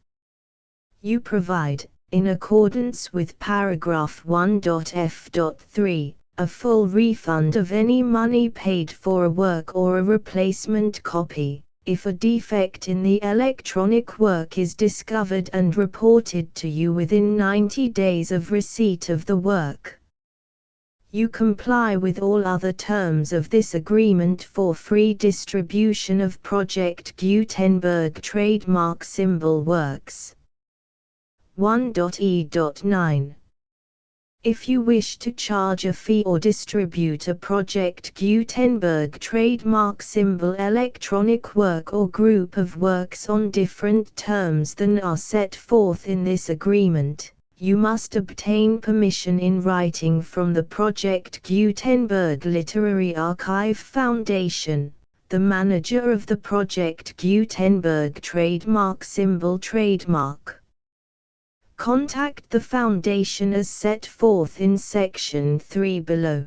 You provide, in accordance with paragraph 1.f.3, a full refund of any money paid for a work or a replacement copy, if a defect in the electronic work is discovered and reported to you within 90 days of receipt of the work. You comply with all other terms of this agreement for free distribution of Project Gutenberg trademark symbol works. 1.e.9. If you wish to charge a fee or distribute a Project Gutenberg trademark symbol electronic work or group of works on different terms than are set forth in this agreement, you must obtain permission in writing from the Project Gutenberg Literary Archive Foundation, the manager of the Project Gutenberg trademark symbol trademark. Contact the Foundation as set forth in Section 3 below.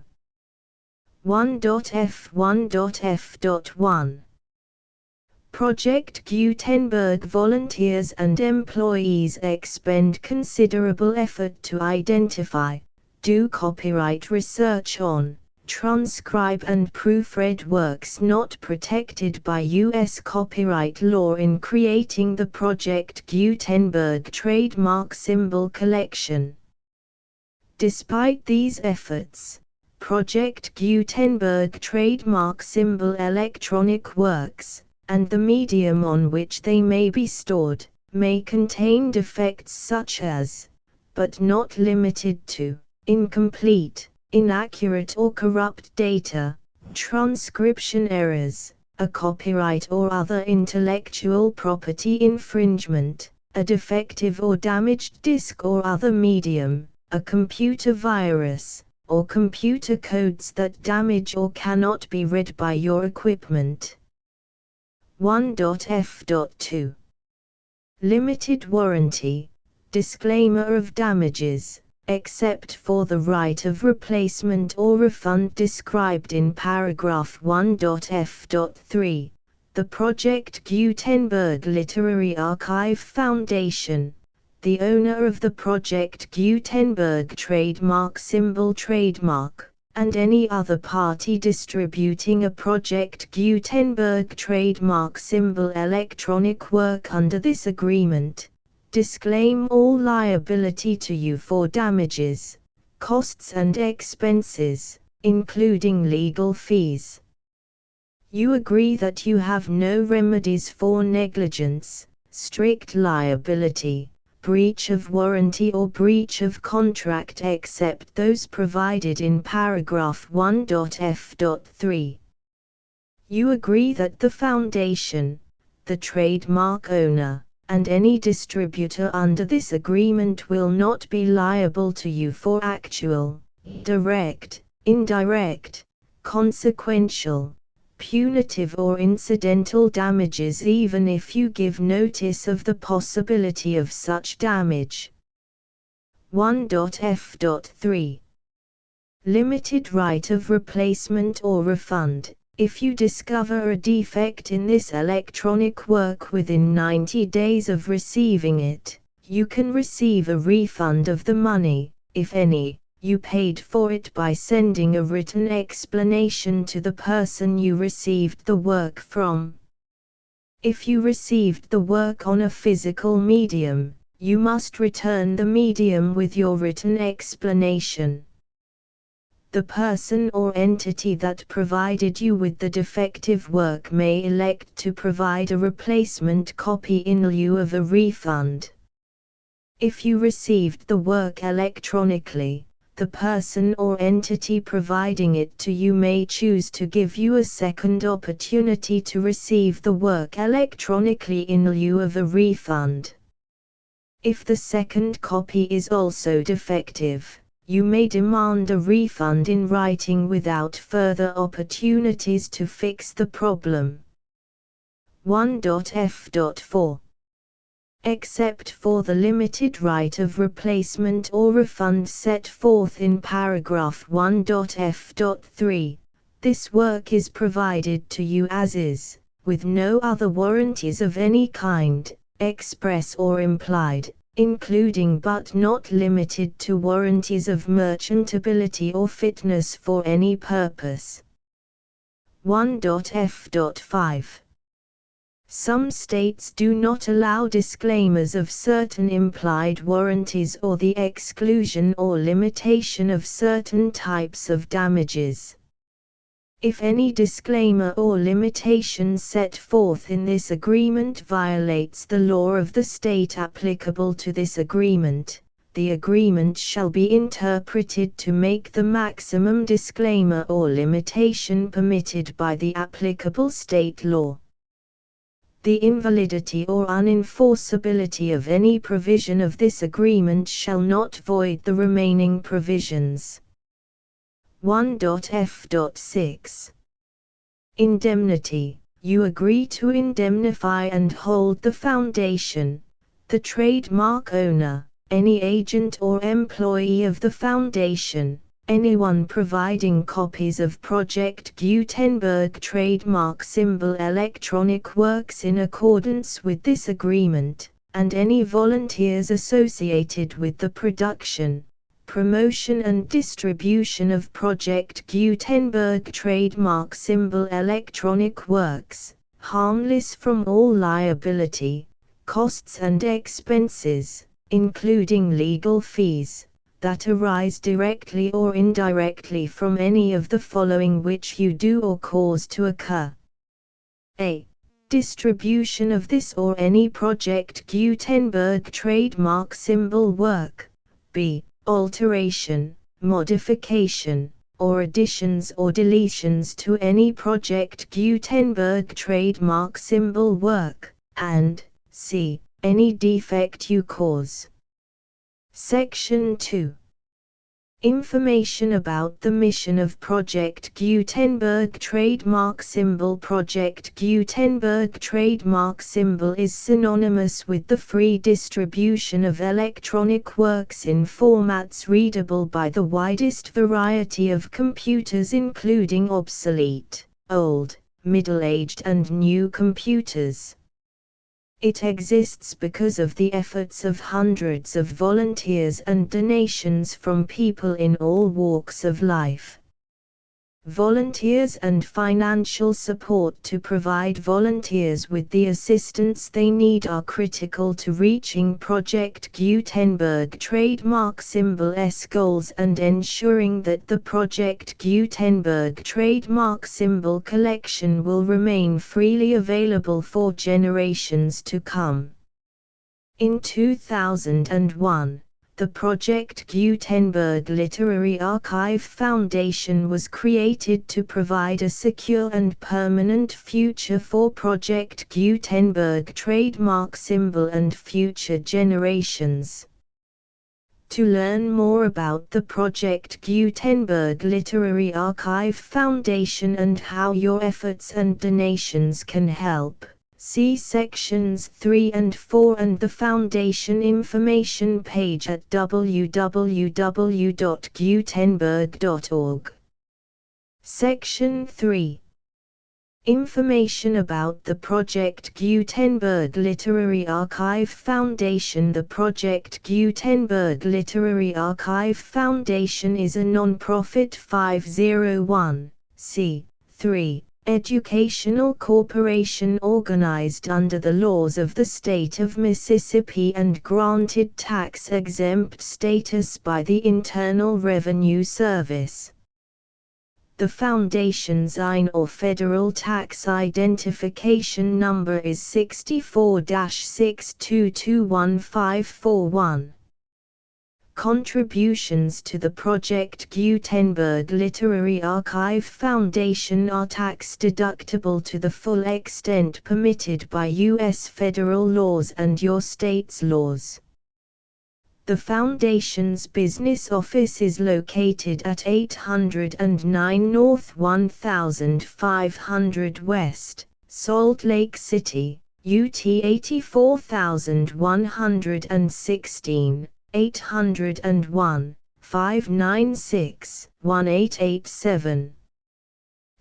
1.f1.f.1 Project Gutenberg volunteers and employees expend considerable effort to identify, do copyright research on, transcribe and proofread works not protected by U.S. copyright law in creating the Project Gutenberg trademark symbol collection. Despite these efforts, Project Gutenberg trademark symbol electronic works, and the medium on which they may be stored, may contain defects such as, but not limited to, incomplete, inaccurate or corrupt data, transcription errors, a copyright or other intellectual property infringement, a defective or damaged disk or other medium, a computer virus, or computer codes that damage or cannot be read by your equipment. 1.f.2 Limited warranty, disclaimer of damages, except for the right of replacement or refund described in paragraph 1.f.3, the Project Gutenberg Literary Archive Foundation, the owner of the Project Gutenberg trademark symbol trademark, and any other party distributing a Project Gutenberg trademark symbol electronic work under this agreement, disclaim all liability to you for damages, costs and expenses, including legal fees. You agree that you have no remedies for negligence, strict liability, breach of warranty or breach of contract except those provided in paragraph 1.f.3. You agree that the Foundation, the trademark owner, and any distributor under this agreement will not be liable to you for actual, direct, indirect, consequential, punitive or incidental damages even if you give notice of the possibility of such damage. 1.f.3 Limited right of replacement or refund. If you discover a defect in this electronic work within 90 days of receiving it, you can receive a refund of the money, if any, you paid for it by sending a written explanation to the person you received the work from. If you received the work on a physical medium, you must return the medium with your written explanation. The person or entity that provided you with the defective work may elect to provide a replacement copy in lieu of a refund. If you received the work electronically, the person or entity providing it to you may choose to give you a second opportunity to receive the work electronically in lieu of a refund. If the second copy is also defective, you may demand a refund in writing without further opportunities to fix the problem. 1.f.4. Except for the limited right of replacement or refund set forth in paragraph 1.f.3, this work is provided to you as is, with no other warranties of any kind, express or implied, including but not limited to warranties of merchantability or fitness for any purpose. 1.f.5. Some states do not allow disclaimers of certain implied warranties or the exclusion or limitation of certain types of damages. If any disclaimer or limitation set forth in this agreement violates the law of the state applicable to this agreement, the agreement shall be interpreted to make the maximum disclaimer or limitation permitted by the applicable state law. The invalidity or unenforceability of any provision of this agreement shall not void the remaining provisions. 1.f.6. Indemnity. You agree to indemnify and hold the foundation, the trademark owner, any agent or employee of the foundation, anyone providing copies of Project Gutenberg trademark symbol electronic works in accordance with this agreement, and any volunteers associated with the production, promotion and distribution of Project Gutenberg trademark symbol electronic works, harmless from all liability, costs and expenses, including legal fees, that arise directly or indirectly from any of the following which you do or cause to occur. A. Distribution of this or any Project Gutenberg trademark symbol work. B. Alteration, modification, or additions or deletions to any Project Gutenberg trademark symbol work, and c. Any defect you cause. Section 2. Information about the mission of Project Gutenberg trademark symbol. Project Gutenberg trademark symbol is synonymous with the free distribution of electronic works in formats readable by the widest variety of computers, including obsolete, old, middle-aged and new computers. It exists because of the efforts of hundreds of volunteers and donations from people in all walks of life. Volunteers and financial support to provide volunteers with the assistance they need are critical to reaching Project Gutenberg trademark symbol's goals and ensuring that the Project Gutenberg trademark symbol collection will remain freely available for generations to come. In 2001, the Project Gutenberg Literary Archive Foundation was created to provide a secure and permanent future for Project Gutenberg trademark symbol and future generations. To learn more about the Project Gutenberg Literary Archive Foundation and how your efforts and donations can help, see sections 3 and 4 and the Foundation information page at www.gutenberg.org. Section 3. Information about the Project Gutenberg Literary Archive Foundation. The Project Gutenberg Literary Archive Foundation is a non-profit 501(c)(3) educational corporation organized under the laws of the state of Mississippi and granted tax-exempt status by the Internal Revenue Service. The Foundation's IN or Federal Tax Identification Number is 64-6221541. Contributions to the Project Gutenberg Literary Archive Foundation are tax-deductible to the full extent permitted by U.S. federal laws and your state's laws. The Foundation's business office is located at 809 North 1500 West, Salt Lake City, UT 84116, 801-596-1887.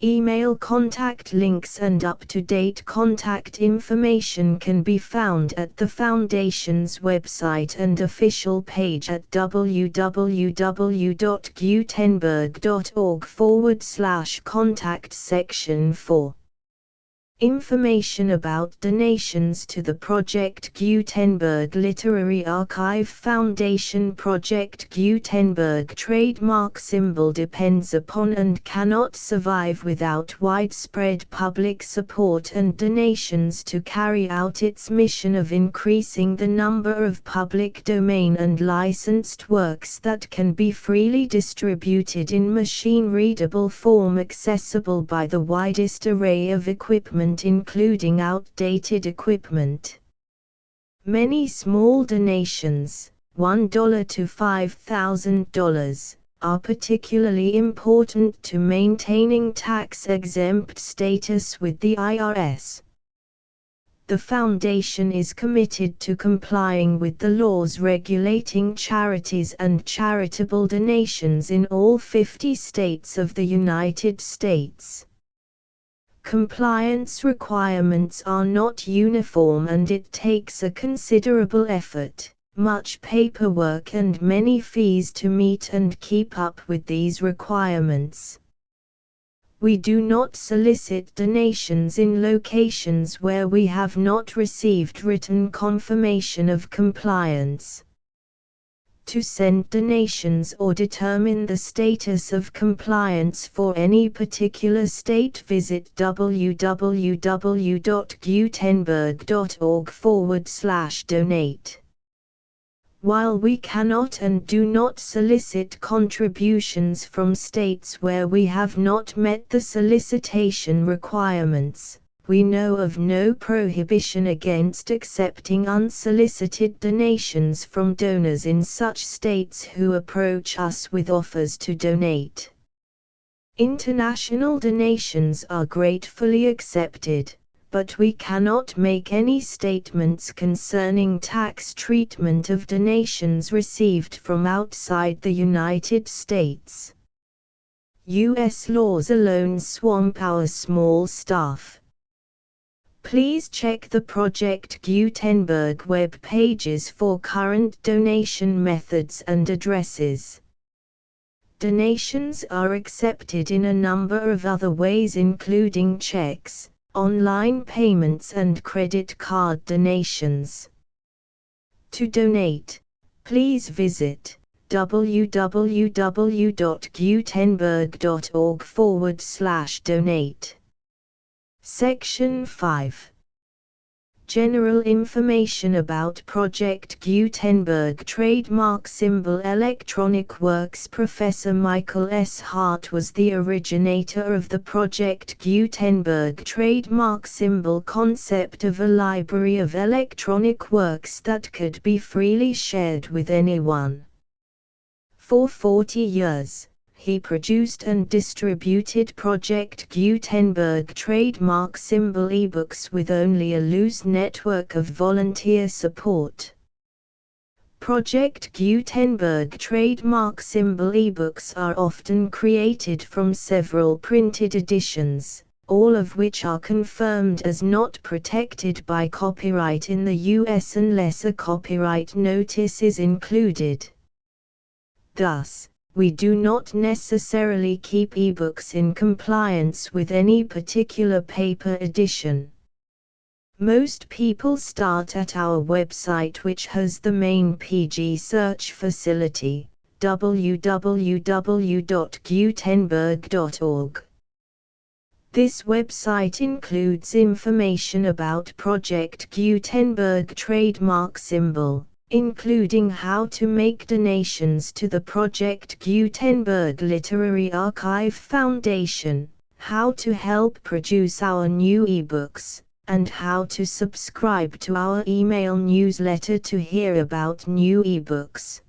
Email contact links and up-to-date contact information can be found at the Foundation's website and official page at www.gutenberg.org/contact section 4. Information about donations to the Project Gutenberg Literary Archive Foundation. Project Gutenberg trademark symbol depends upon and cannot survive without widespread public support and donations to carry out its mission of increasing the number of public domain and licensed works that can be freely distributed in machine-readable form accessible by the widest array of equipment, including outdated equipment. Many small donations, $1 to $5,000, are particularly important to maintaining tax-exempt status with the IRS. The Foundation is committed to complying with the laws regulating charities and charitable donations in all 50 states of the United States. Compliance requirements are not uniform and it takes a considerable effort, much paperwork and many fees to meet and keep up with these requirements. We do not solicit donations in locations where we have not received written confirmation of compliance. To send donations or determine the status of compliance for any particular state, visit www.gutenberg.org/donate. While we cannot and do not solicit contributions from states where we have not met the solicitation requirements, we know of no prohibition against accepting unsolicited donations from donors in such states who approach us with offers to donate. International donations are gratefully accepted, but we cannot make any statements concerning tax treatment of donations received from outside the United States. U.S. laws alone swamp our small staff. Please check the Project Gutenberg web pages for current donation methods and addresses. Donations are accepted in a number of other ways, including checks, online payments and credit card donations. To donate, please visit www.gutenberg.org/donate. Section 5. General information about Project Gutenberg trademark symbol electronic works. Professor Michael S. Hart was the originator of the Project Gutenberg trademark symbol concept of a library of electronic works that could be freely shared with anyone. For 40 years, he produced and distributed Project Gutenberg trademark symbol ebooks with only a loose network of volunteer support. Project Gutenberg trademark symbol ebooks are often created from several printed editions, all of which are confirmed as not protected by copyright in the U.S. unless a copyright notice is included. Thus, we do not necessarily keep ebooks in compliance with any particular paper edition. Most people start at our website, which has the main PG search facility, www.gutenberg.org. This website includes information about Project Gutenberg trademark symbol, including how to make donations to the Project Gutenberg Literary Archive Foundation, how to help produce our new ebooks, and how to subscribe to our email newsletter to hear about new ebooks.